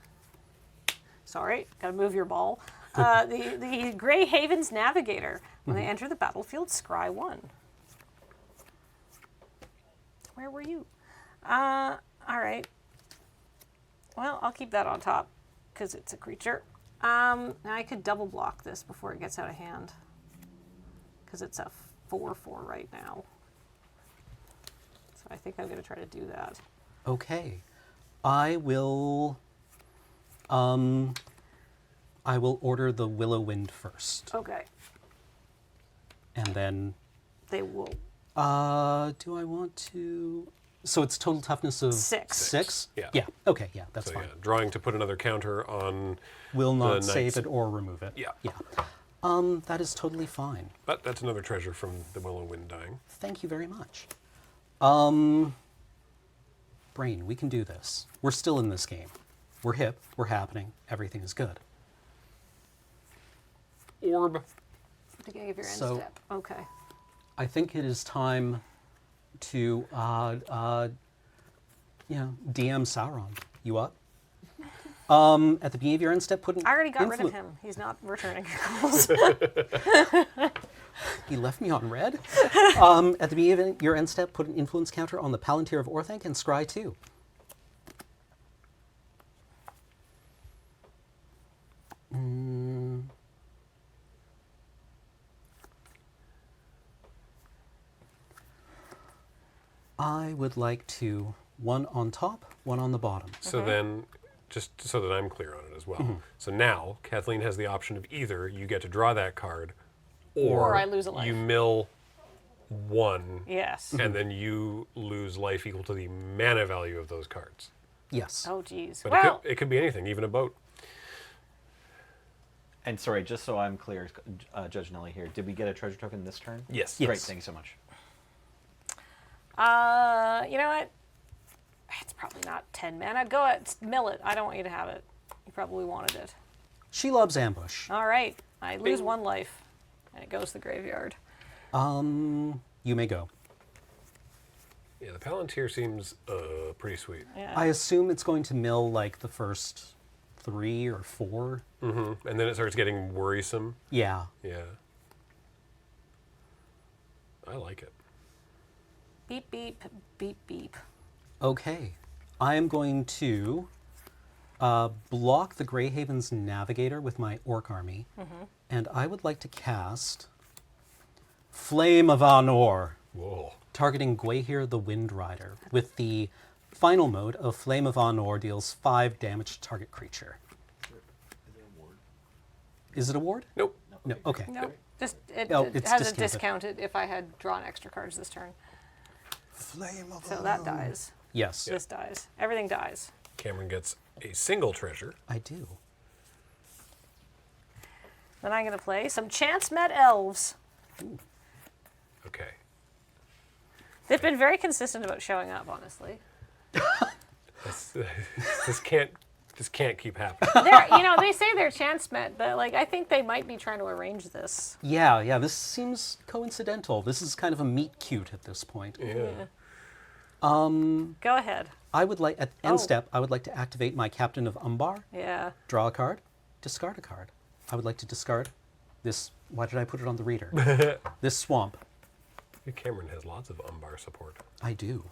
Speaker 7: Sorry, gotta move your ball. The Grey Haven's Navigator. When they enter the battlefield, scry 1. Where were you? All right. Well, I'll keep that on top because it's a creature. Now I could double block this before it gets out of hand because it's a 4/4 right now. So I think I'm going to try to do that.
Speaker 8: Okay. I will order the Willow Wind first.
Speaker 7: Okay.
Speaker 8: And then
Speaker 7: They will.
Speaker 8: do I want to so it's total toughness of
Speaker 7: 6.
Speaker 8: 6?
Speaker 1: Yeah.
Speaker 8: Yeah. Okay, yeah, that's
Speaker 1: So
Speaker 8: fine.
Speaker 1: yeah, drawing to put another counter on
Speaker 8: Will not
Speaker 1: the
Speaker 8: save
Speaker 1: Knights.
Speaker 8: it or remove it.
Speaker 1: Yeah.
Speaker 8: Yeah. That is totally fine.
Speaker 1: But that's another treasure from the Willow Wind dying.
Speaker 8: Thank you very much. Brain, we can do this. We're still in this game. We're hip, we're happening, everything is good.
Speaker 1: Orb.
Speaker 7: At the beginning of your end
Speaker 8: So-
Speaker 7: step. Okay.
Speaker 8: I think it is time to DM Sauron. You up? At the beginning of your end step, put an
Speaker 7: I already got rid of him. He's not returning your calls.
Speaker 8: He left me on red. At the beginning of your end step, put an influence counter on the Palantir of Orthanc and scry 2. I would like to one on top, one on the bottom.
Speaker 1: So then, just so that I'm clear on it as well. So now, Kathleen has the option of either you get to draw that card,
Speaker 7: Or I lose a life.
Speaker 1: you mill 1,
Speaker 7: Yes.
Speaker 1: and then you lose life equal to the mana value of those cards.
Speaker 8: Yes.
Speaker 7: Oh, geez.
Speaker 1: But
Speaker 7: Well,
Speaker 1: it could be anything, even a boat.
Speaker 4: And sorry, just so I'm clear, Judge Nelly here, did we get a treasure token this turn?
Speaker 1: Yes.
Speaker 4: Great,
Speaker 8: Yes.
Speaker 4: thank you so much.
Speaker 7: you know what? It's probably not 10 mana. Go ahead, mill it. I don't want you to have it. You probably wanted it.
Speaker 8: She loves ambush.
Speaker 7: All right. I lose 1 life, and it goes to the graveyard.
Speaker 8: You may go.
Speaker 1: Yeah, the Palantir seems pretty sweet.
Speaker 7: Yeah.
Speaker 8: I assume it's going to mill like the first 3 or 4.
Speaker 1: Mm-hmm. And then it starts getting worrisome.
Speaker 8: Yeah.
Speaker 1: Yeah. I like it.
Speaker 7: Beep, beep, beep, beep.
Speaker 8: Okay. I am going to block the Greyhaven's Navigator with my Orc Army. And I would like to cast Flame of Anor,
Speaker 1: Whoa.
Speaker 8: targeting Gwahir the Wind Rider, with the final mode of Flame of Anor deals 5 damage to target creature. Is it a ward?
Speaker 1: Nope.
Speaker 8: No. Okay.
Speaker 7: No, just it
Speaker 8: it's
Speaker 7: has a
Speaker 8: discounted.
Speaker 7: discounted if I had drawn extra cards this turn.
Speaker 8: Flame of
Speaker 7: So that dies.
Speaker 8: Yes,
Speaker 7: This dies. Everything dies.
Speaker 1: Cameron gets a single treasure.
Speaker 8: I do.
Speaker 7: Then I'm going to play some Chance Met Elves.
Speaker 1: Okay.
Speaker 7: They've been very consistent about showing up, honestly.
Speaker 1: This This can't keep happening.
Speaker 7: They say they're chance met, but like I think they might be trying to arrange this.
Speaker 8: Yeah, this seems coincidental. This is kind of a meet cute at this point.
Speaker 1: Yeah.
Speaker 7: Go ahead.
Speaker 8: I would like, at end step, I would like to activate my Captain of Umbar.
Speaker 7: Yeah.
Speaker 8: Draw a card, discard a card. I would like to discard this. Why did I put it on the reader? This swamp.
Speaker 1: Cameron has lots of Umbar support.
Speaker 8: I do.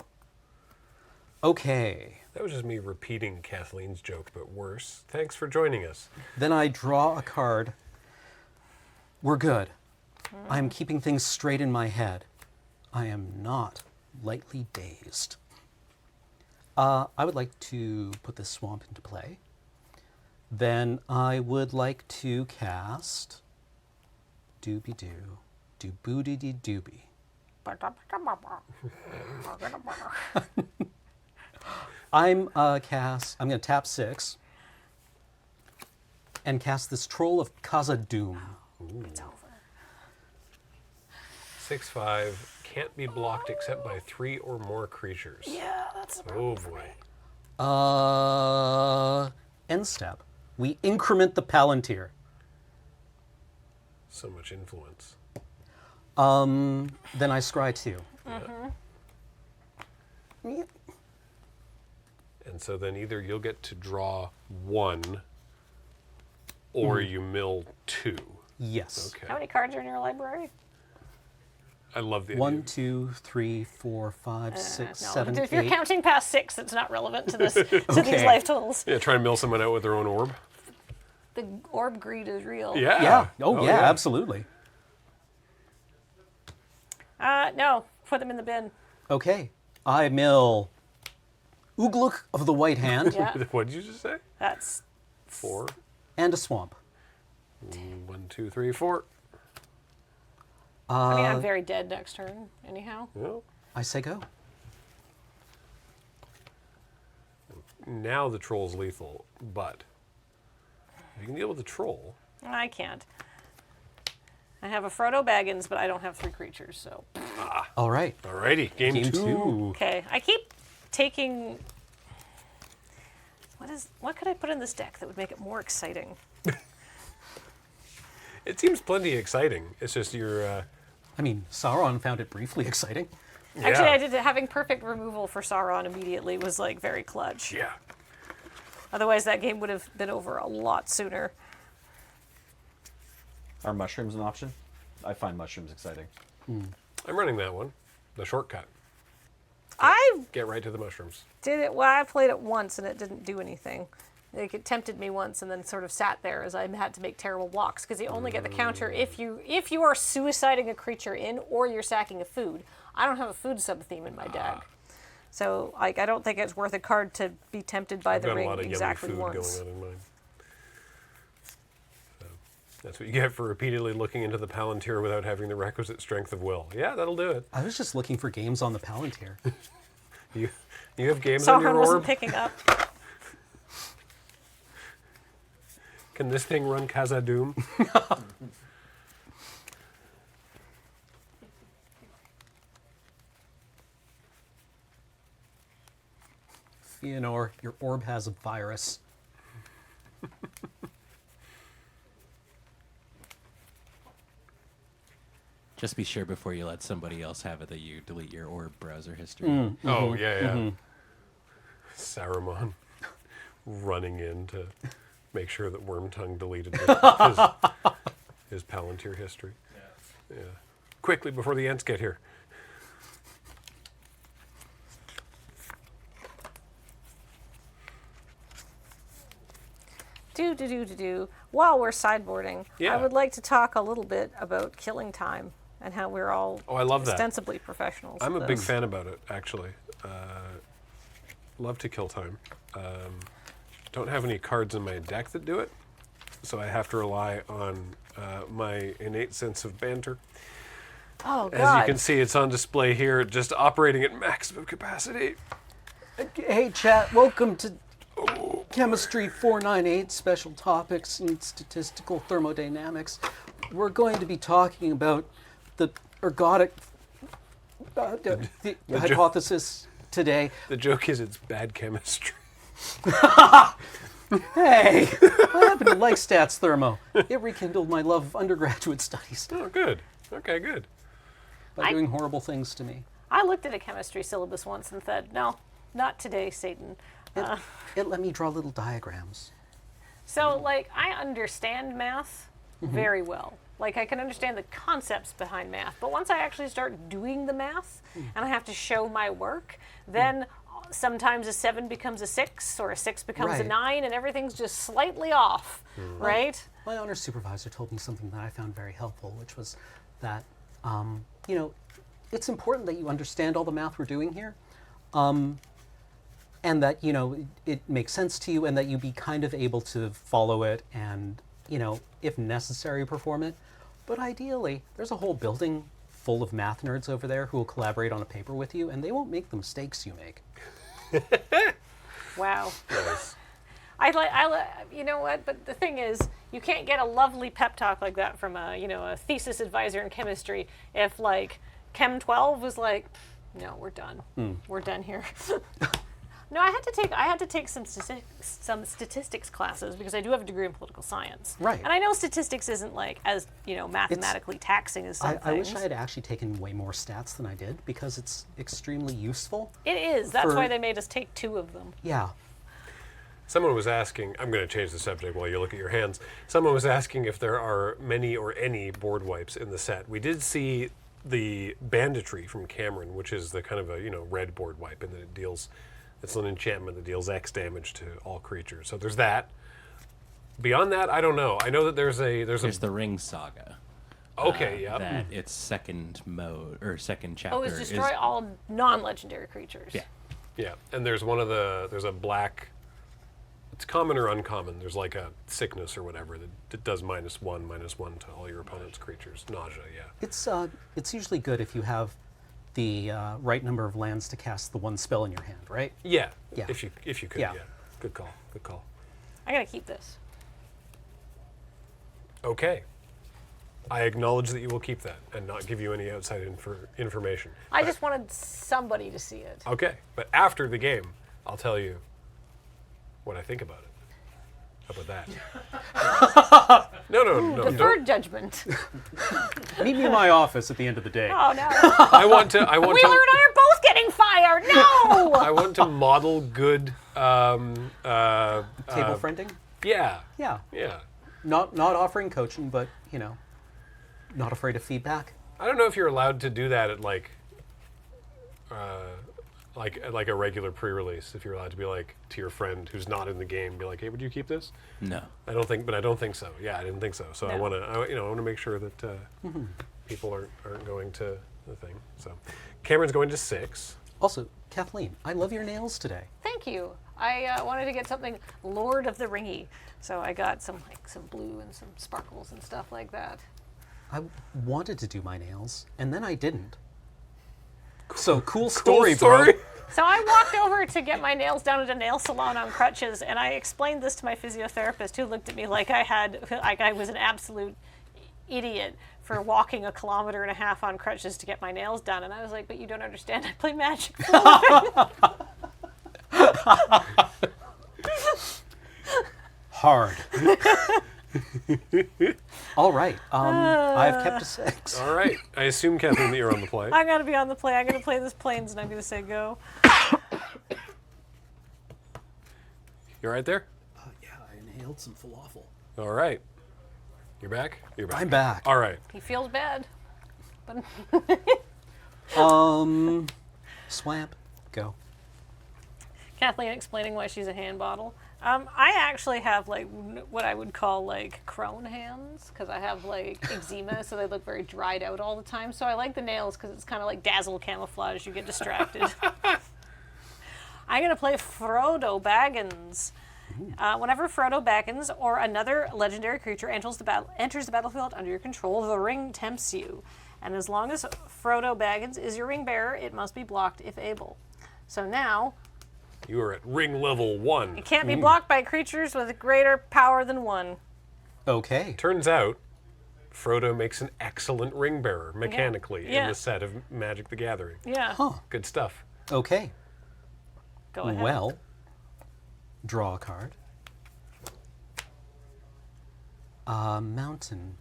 Speaker 8: Okay.
Speaker 1: That was just me repeating Kathleen's joke, but worse. Thanks for joining us.
Speaker 8: Then I draw a card. We're good. I am keeping things straight in my head. I am not lightly dazed. I would like to put this swamp into play. Then I would like to cast Doobie-Doo, Doo-Boo-Dee-Dee-Doobie. I'm going to tap 6 and cast this Troll of Khazad-dûm.
Speaker 7: It's over.
Speaker 1: 6/5 can't be blocked except by 3 or more creatures.
Speaker 7: Yeah, that's a
Speaker 1: Oh boy.
Speaker 8: End step. We increment the Palantir.
Speaker 1: So much influence.
Speaker 8: Then I scry 2.
Speaker 1: And so then either you'll get to draw 1 or you mill 2.
Speaker 8: Yes.
Speaker 1: Okay.
Speaker 7: How many cards are in your library?
Speaker 1: I love the
Speaker 8: 1,
Speaker 1: idea.
Speaker 8: 2, 3, 4, 5, 6,
Speaker 7: No.
Speaker 8: 7,
Speaker 7: If you're
Speaker 8: 8.
Speaker 7: counting past 6, it's not relevant to this to these
Speaker 8: Okay.
Speaker 7: life totals.
Speaker 1: Yeah, try to mill someone out with their own orb.
Speaker 7: The orb greed is real.
Speaker 1: Yeah.
Speaker 8: Yeah. Oh, yeah, absolutely.
Speaker 7: No, put them in the bin.
Speaker 8: Okay. I mill Ugluk of the White Hand
Speaker 7: Yeah,
Speaker 1: What did you just say?
Speaker 7: that's
Speaker 1: 4.
Speaker 8: and a swamp.
Speaker 1: 1, 2, 3, 4.
Speaker 7: I mean, I'm very dead next turn, anyhow.
Speaker 1: Well,
Speaker 8: I say go.
Speaker 1: now the troll's lethal, but if you can deal with the troll.
Speaker 7: I can't. I have a Frodo Baggins, but I don't have 3 creatures, so.
Speaker 8: All right.
Speaker 1: Alrighty, game
Speaker 8: Game
Speaker 1: 2.
Speaker 8: two.
Speaker 7: Okay, I keep taking. What could I put in this deck that would make it more exciting?
Speaker 1: It seems plenty exciting. It's just your.
Speaker 8: I mean, Sauron found it briefly exciting.
Speaker 7: Actually,
Speaker 1: Yeah.
Speaker 7: I did having perfect removal for Sauron immediately was like very clutch.
Speaker 1: Yeah.
Speaker 7: Otherwise, that game would have been over a lot sooner.
Speaker 4: Are mushrooms an option? I find mushrooms exciting.
Speaker 1: I'm running that one. The shortcut.
Speaker 7: I
Speaker 1: Get right to the mushrooms.
Speaker 7: did it. Well, I played it once and it didn't do anything. Like, it tempted me once and then sort of sat there as I had to make terrible blocks because you only get the counter if you are suiciding a creature in or you're sacking a food. I don't have a food sub-theme in my deck. So like, I don't think it's worth a card to be tempted by
Speaker 1: I've
Speaker 7: the
Speaker 1: got a
Speaker 7: ring
Speaker 1: lot of
Speaker 7: exactly
Speaker 1: yummy food
Speaker 7: once.
Speaker 1: going on in mine. So that's what you get for repeatedly looking into the Palantir without having the requisite strength of will. Yeah, that'll do it.
Speaker 8: I was just looking for games on the Palantir.
Speaker 1: You have games on your
Speaker 7: Sauron wasn't
Speaker 1: orb?
Speaker 7: picking up.
Speaker 1: Can this thing run Khazad-dûm?
Speaker 8: Theonor, your orb has a virus.
Speaker 14: Just be sure before you let somebody else have it that you delete your orb browser history.
Speaker 1: Oh, yeah. Saruman running in to make sure that Wormtongue deleted his Palantir history. Yeah. Quickly, before the Ents get here.
Speaker 7: While we're sideboarding,
Speaker 1: Yeah.
Speaker 7: I would like to talk a little bit about killing time and how we're all
Speaker 1: Oh, I love that.
Speaker 7: ostensibly professionals.
Speaker 1: I'm
Speaker 7: at
Speaker 1: a big
Speaker 7: this.
Speaker 1: fan about it, actually. Love to kill time. Don't have any cards in my deck that do it, so I have to rely on my innate sense of banter.
Speaker 7: Oh, God.
Speaker 1: As you can see, it's on display here, just operating at maximum capacity.
Speaker 8: Hey, chat, welcome to Chemistry 498 Special Topics and Statistical Thermodynamics. We're going to be talking about the ergodic the hypothesis today.
Speaker 1: The joke is it's bad chemistry.
Speaker 8: Hey, I happen to like stats thermo. It rekindled my love of undergraduate studies.
Speaker 1: Oh, good. Okay, good.
Speaker 8: By doing horrible things to me.
Speaker 7: I looked at a chemistry syllabus once and said, no, not today, Satan.
Speaker 8: It let me draw little diagrams.
Speaker 7: So, like, I understand math very well. Like, I can understand the concepts behind math. But once I actually start doing the math and I have to show my work, then sometimes a 7 becomes a 6 or a 6 becomes a 9 and everything's just slightly off, right?
Speaker 8: My honors supervisor told me something that I found very helpful, which was that, you know, it's important that you understand all the math we're doing here. And that, you know, it makes sense to you and that you be kind of able to follow it and, you know, if necessary, perform it. But ideally, there's a whole building full of math nerds over there who will collaborate on a paper with you and they won't make the mistakes you make.
Speaker 7: Wow. You know what? But the thing is, you can't get a lovely pep talk like that from a thesis advisor in chemistry if, like, Chem 12 was like, no, we're done. We're done here. No, I had to take some statistics classes because I do have a degree in political science.
Speaker 8: Right.
Speaker 7: And I know statistics isn't like as, mathematically taxing as some
Speaker 8: I wish
Speaker 7: things.
Speaker 8: I had actually taken way more stats than I did because it's extremely useful.
Speaker 7: It is. That's why they made us take 2 of them.
Speaker 8: Yeah.
Speaker 1: Someone was asking, I'm going to change the subject while you look at your hands. Someone was asking if there are many or any board wipes in the set. We did see the banditry from Cameron, which is the kind of a, red board wipe, and that it deals, it's an enchantment that deals X damage to all creatures. So there's that. Beyond that, I don't know. I know that there's
Speaker 14: the Ring Saga.
Speaker 1: Okay, yeah.
Speaker 14: That its second mode or second chapter.
Speaker 7: Oh, it's destroy all non-legendary creatures.
Speaker 14: Yeah.
Speaker 1: Yeah, and there's there's a black, it's common or uncommon. There's like a sickness or whatever that does -1/-1 to all your opponent's creatures. Nausea, yeah.
Speaker 8: It's usually good if you have the right number of lands to cast the one spell in your hand, right?
Speaker 1: Yeah.
Speaker 8: Yeah.
Speaker 1: If you could, yeah. Good call. Good call.
Speaker 7: I gotta keep this.
Speaker 1: Okay. I acknowledge that you will keep that and not give you any outside information.
Speaker 7: I just wanted somebody to see it.
Speaker 1: Okay, but after the game, I'll tell you what I think about it. How about that? No.
Speaker 7: Deferred judgment.
Speaker 8: Meet me in my office at the end of the day.
Speaker 7: Oh no.
Speaker 1: I want
Speaker 7: Wheeler and I are both getting fired. No.
Speaker 1: I want to model good
Speaker 8: Table friending?
Speaker 1: Yeah.
Speaker 8: Yeah.
Speaker 1: Yeah.
Speaker 8: Not offering coaching, but not afraid of feedback.
Speaker 1: I don't know if you're allowed to do that at like a regular pre-release. If you're allowed to be like to your friend who's not in the game, be like, "Hey, would you keep this?"
Speaker 14: No.
Speaker 1: I don't think so. Yeah, I didn't think so. So
Speaker 7: No.
Speaker 1: I want to make sure that people aren't going to the thing. So Cameron's going to 6.
Speaker 8: Also, Kathleen, I love your nails today.
Speaker 7: Thank you. I wanted to get something Lord of the Ringy, so I got some blue and some sparkles and stuff like that.
Speaker 8: I wanted to do my nails, and then I didn't. So cool story, bro.
Speaker 7: So I walked over to get my nails done at a nail salon on crutches, and I explained this to my physiotherapist, who looked at me like I was an absolute idiot for walking 1.5 kilometers on crutches to get my nails done. And I was like, "But you don't understand. I play Magic for a living."
Speaker 8: Hard. All right. I've kept a 6.
Speaker 1: All right. I assume, Kathleen, that you're on the play.
Speaker 7: I'm gonna be on the play. I'm gonna play this planes, and I'm gonna say go.
Speaker 1: You right there?
Speaker 8: Yeah, I inhaled some falafel.
Speaker 1: All right. You're back? You're back.
Speaker 8: I'm back.
Speaker 1: All right.
Speaker 7: He feels bad, but
Speaker 8: Swamp, go.
Speaker 7: Kathleen explaining why she's a hand bottle. I actually have what I would call crone hands because I have eczema, so they look very dried out all the time. So I like the nails because it's kind of like dazzle camouflage. You get distracted. I'm gonna play Frodo Baggins. Whenever Frodo Baggins or another legendary creature enters the battlefield under your control, the ring tempts you. And as long as Frodo Baggins is your ring bearer, it must be blocked if able. So now,
Speaker 1: you are at ring level 1.
Speaker 7: it can't be blocked by creatures with greater power than 1.
Speaker 8: Okay.
Speaker 1: Turns out, Frodo makes an excellent ring bearer mechanically
Speaker 7: Yeah.
Speaker 1: in the set of Magic the Gathering.
Speaker 7: Yeah.
Speaker 8: Huh.
Speaker 1: Good stuff.
Speaker 8: Okay.
Speaker 7: Go ahead.
Speaker 8: Well, draw a card. Mountain.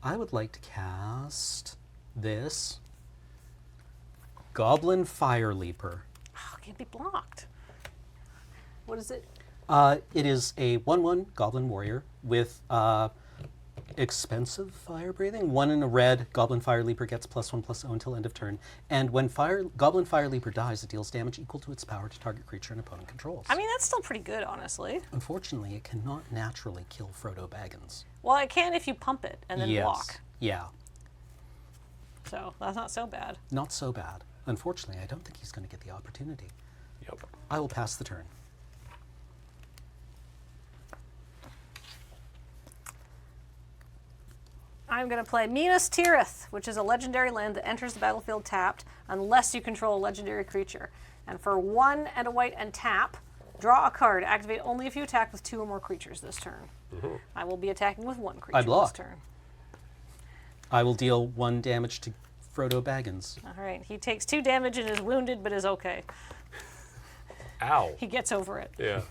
Speaker 8: I would like to cast this Goblin Fire Leaper.
Speaker 7: Oh, it can't be blocked. What is it?
Speaker 8: It is a 1/1 Goblin Warrior with expensive fire breathing. 1 in a red. Goblin Fire Leaper gets +1/+0 until end of turn. And when Goblin Fire Leaper dies, it deals damage equal to its power to target creature an opponent controls.
Speaker 7: I mean, that's still pretty good, honestly.
Speaker 8: Unfortunately, it cannot naturally kill Frodo Baggins.
Speaker 7: Well, it can if you pump it and then
Speaker 8: Yes.
Speaker 7: block.
Speaker 8: Yeah.
Speaker 7: So that's not so bad.
Speaker 8: Not so bad. Unfortunately, I don't think he's going to get the opportunity.
Speaker 1: Yep.
Speaker 8: I will pass the turn.
Speaker 7: I'm going to play Minas Tirith, which is a legendary land that enters the battlefield tapped unless you control a legendary creature. And for 1 and a white and tap, draw a card. Activate only if you attack with 2 or more creatures this turn. I will be attacking with 1 creature this turn.
Speaker 8: I will deal 1 damage to Frodo Baggins.
Speaker 7: All right. He takes 2 damage and is wounded, but is okay.
Speaker 1: Ow.
Speaker 7: He gets over it.
Speaker 1: Yeah.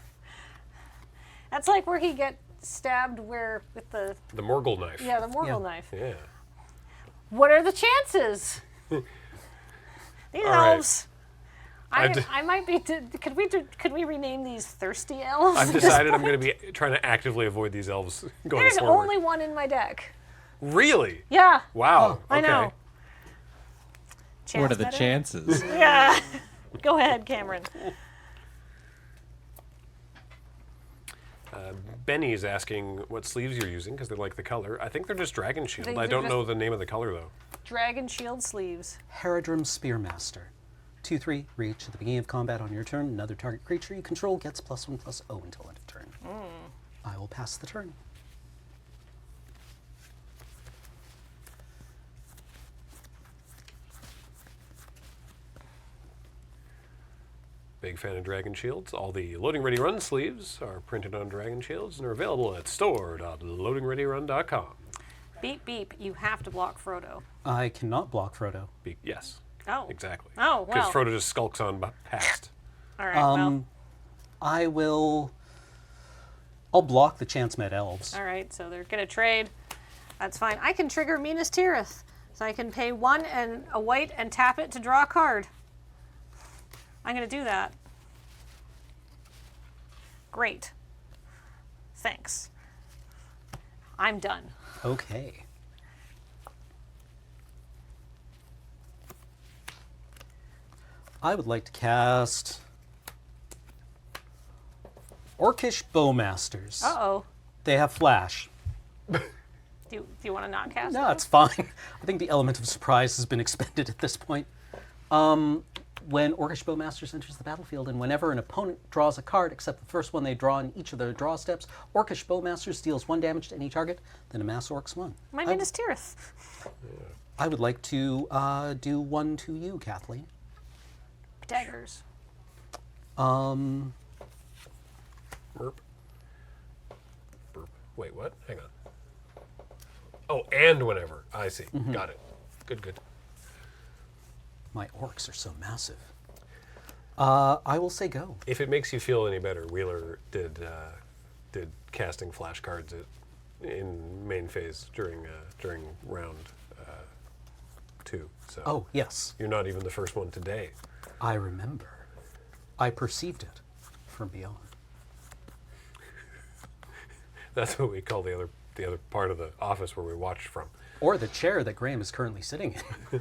Speaker 7: That's like where he gets stabbed with the
Speaker 1: Morgul knife.
Speaker 7: Yeah, the Morgul knife.
Speaker 1: Yeah.
Speaker 7: What are the chances? These
Speaker 1: All right.
Speaker 7: elves. I might be. Could we rename these thirsty elves?
Speaker 1: I've decided I'm going to be trying to actively avoid these elves going
Speaker 7: There's
Speaker 1: forward.
Speaker 7: only 1 in my deck.
Speaker 1: Really?
Speaker 7: Yeah.
Speaker 1: Wow.
Speaker 7: I know.
Speaker 14: What are the chances?
Speaker 7: Yeah. Go ahead, Cameron.
Speaker 1: Benny's asking what sleeves you're using because they like the color. I think they're just Dragon Shield.
Speaker 7: These
Speaker 1: I
Speaker 7: are
Speaker 1: don't
Speaker 7: just-
Speaker 1: know the name of the color though.
Speaker 7: Dragon shield sleeves.
Speaker 8: Haradrim Spearmaster. 2/3, reach at the beginning of combat on your turn. Another target creature you control gets +1/+0 until end of turn. I will pass the turn.
Speaker 1: Big fan of Dragon Shields. All the Loading Ready Run sleeves are printed on Dragon Shields and are available at store.loadingreadyrun.com.
Speaker 7: Beep beep. You have to block Frodo.
Speaker 8: I cannot block Frodo.
Speaker 1: Yes.
Speaker 7: Oh.
Speaker 1: Exactly.
Speaker 7: Oh,
Speaker 1: Because
Speaker 7: well.
Speaker 1: Frodo just skulks on past.
Speaker 7: All right.
Speaker 8: I'll block the Chance Met Elves.
Speaker 7: All right. So they're gonna trade. That's fine. I can trigger Minas Tirith, so I can pay 1 and a white and tap it to draw a card. I'm going to do that. Great. Thanks. I'm done.
Speaker 8: Okay. I would like to cast Orcish Bowmasters.
Speaker 7: Uh-oh.
Speaker 8: They have flash.
Speaker 7: Do you want to not cast
Speaker 8: No,
Speaker 7: it?
Speaker 8: it's fine. I think the element of surprise has been expended at this point. When Orcish Bowmasters enters the battlefield, and whenever an opponent draws a card except the first one they draw in each of their draw steps, Orcish Bowmasters deals 1 damage to any target, then amass Orcs 1.
Speaker 7: My Minas Tirith.
Speaker 8: I would like to do 1 to you, Kathleen.
Speaker 7: Daggers.
Speaker 1: Burp. Burp. Wait, what? Hang on. Oh, and whenever. I see. Got it. Good.
Speaker 8: My orcs are so massive. I will say go.
Speaker 1: If it makes you feel any better, Wheeler did casting flashcards in main phase during round 2. So
Speaker 8: Oh, yes.
Speaker 1: you're not even the first one today.
Speaker 8: I remember. I perceived it from beyond.
Speaker 1: That's what we call the other part of the office where we watched from.
Speaker 8: Or the chair that Graham is currently sitting in.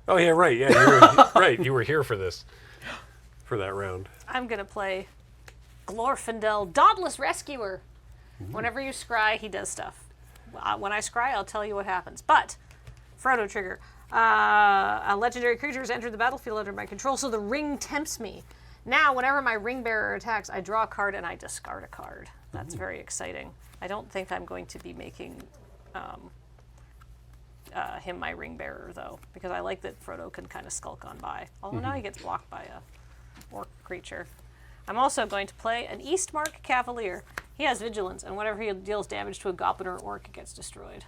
Speaker 1: Oh yeah, right. Yeah, you were right. You were here for this, for that round.
Speaker 7: I'm going to play Glorfindel, Dauntless Rescuer. Whenever you scry, he does stuff. When I scry, I'll tell you what happens. But, Frodo trigger. A legendary creature has entered the battlefield under my control, so the ring tempts me. Now, whenever my ring bearer attacks, I draw a card and I discard a card. That's very exciting. I don't think I'm going to be making him my ring bearer, though, because I like that Frodo can kind of skulk on by. Although now he gets blocked by a orc creature. I'm also going to play an Eastmark Cavalier. He has vigilance, and whenever he deals damage to a goblin or orc, it gets destroyed.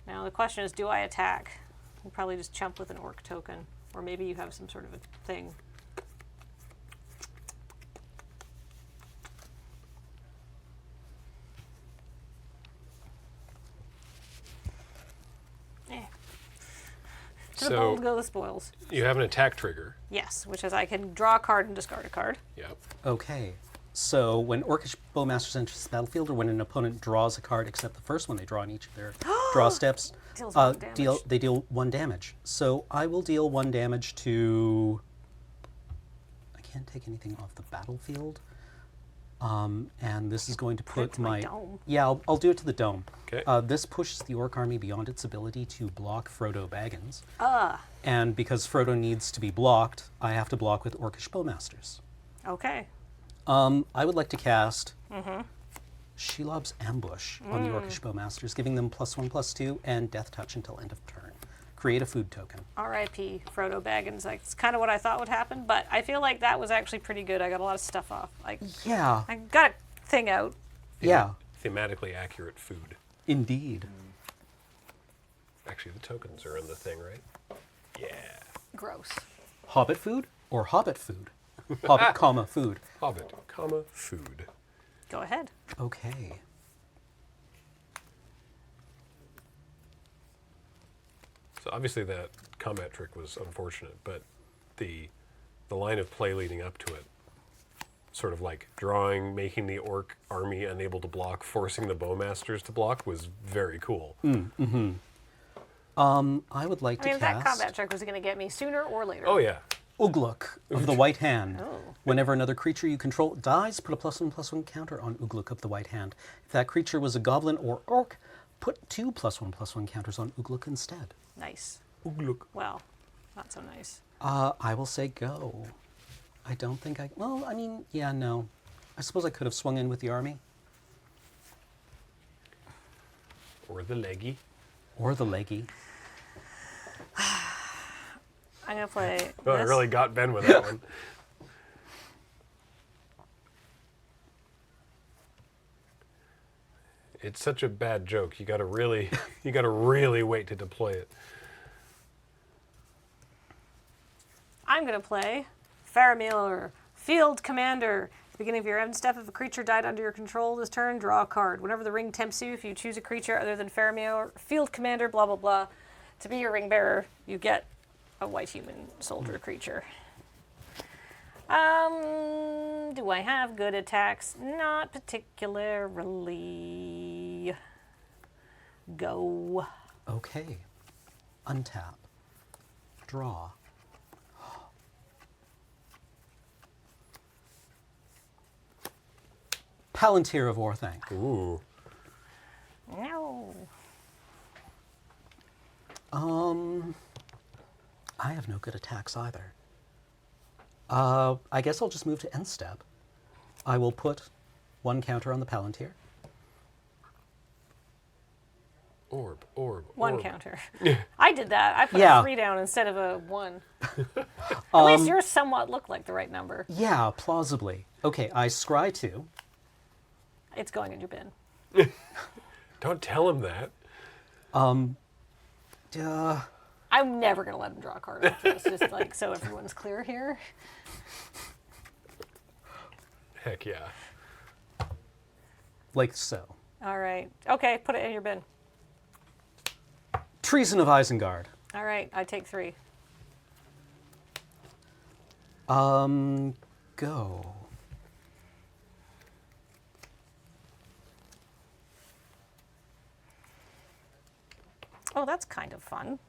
Speaker 7: Now the question is, do I attack? I'll probably just chump with an orc token, or maybe you have some sort of a thing. To the bold go the spoils.
Speaker 1: You have an attack trigger.
Speaker 7: Yes, which is I can draw a card and discard a card.
Speaker 1: Yep.
Speaker 8: Okay. So when Orcish Bowmasters enters the battlefield, or when an opponent draws a card except the first one they draw in each of their draw steps,
Speaker 7: Deals 1 damage.
Speaker 8: they deal 1 damage. So I will deal 1 damage to. I can't take anything off the battlefield. And this is going to put
Speaker 7: to my dome.
Speaker 8: Yeah, I'll do it to the dome.
Speaker 1: Okay.
Speaker 8: This pushes the Orc army beyond its ability to block Frodo Baggins.
Speaker 7: Ah.
Speaker 8: And because Frodo needs to be blocked, I have to block with Orcish Bowmasters.
Speaker 7: Okay.
Speaker 8: I would like to cast Shelob's Ambush on the Orcish Bowmasters, giving them +1/+2 and Death Touch until end of turn. Create a food token.
Speaker 7: R.I.P. Frodo Baggins. Like, it's kind of what I thought would happen, but I feel like that was actually pretty good. I got a lot of stuff off. Like,
Speaker 8: Yeah.
Speaker 7: I got a thing out.
Speaker 8: Yeah.
Speaker 1: Thematically accurate food.
Speaker 8: Indeed.
Speaker 1: Actually, the tokens are in the thing, right? Yeah.
Speaker 7: Gross.
Speaker 8: Hobbit food or Hobbit food? Hobbit, comma, food.
Speaker 1: Hobbit, comma, food.
Speaker 7: Go ahead.
Speaker 8: Okay.
Speaker 1: So obviously that combat trick was unfortunate, but the line of play leading up to it, sort of like drawing, making the orc army unable to block, forcing the bowmasters to block, was very cool.
Speaker 8: I would like to
Speaker 7: I mean,
Speaker 8: cast
Speaker 7: that combat trick was going to get me sooner or later.
Speaker 1: Oh yeah.
Speaker 8: Ugluk of the White Hand.
Speaker 7: Oh.
Speaker 8: Whenever another creature you control dies, put a +1/+1 counter on Ugluk of the White Hand. If that creature was a goblin or orc, put 2 +1/+1 counters on Ugluk instead.
Speaker 7: Nice.
Speaker 1: Ugluk.
Speaker 7: Well, not so nice.
Speaker 8: I will say go. I don't think I... Well, I mean, yeah, no. I suppose I could have swung in with the army.
Speaker 1: Or the leggy.
Speaker 8: Or the leggy.
Speaker 7: I'm going to play
Speaker 1: Oh, I
Speaker 7: this.
Speaker 1: really got Ben with that one. It's such a bad joke. You gotta really wait to deploy it.
Speaker 7: I'm going to play Faramir, Field Commander. At the beginning of your end step, if a creature died under your control this turn, draw a card. Whenever the ring tempts you, if you choose a creature other than Faramir, Field Commander, blah, blah, blah, to be your ring bearer, you get a white human soldier creature. Do I have good attacks? Not particularly. Go.
Speaker 8: Okay. Untap. Draw. Palantir of Orthanc.
Speaker 1: Ooh.
Speaker 7: No.
Speaker 8: I have no good attacks either. I guess I'll just move to end step. I will put 1 counter on the Palantir.
Speaker 1: Orb.
Speaker 7: One counter. I did that. I put
Speaker 8: Yeah.
Speaker 7: a 3 down instead of a 1. At least yours somewhat looked like the right number.
Speaker 8: Yeah, plausibly. Okay, I scry 2.
Speaker 7: It's going in your bin.
Speaker 1: Don't tell him that.
Speaker 7: I'm never going to let him draw a card after this, just like so everyone's clear here.
Speaker 1: Heck yeah.
Speaker 8: Like so.
Speaker 7: All right. Okay, put it in your bin.
Speaker 8: Treason of Isengard.
Speaker 7: All right, I take 3.
Speaker 8: Go.
Speaker 7: Oh, that's kind of fun.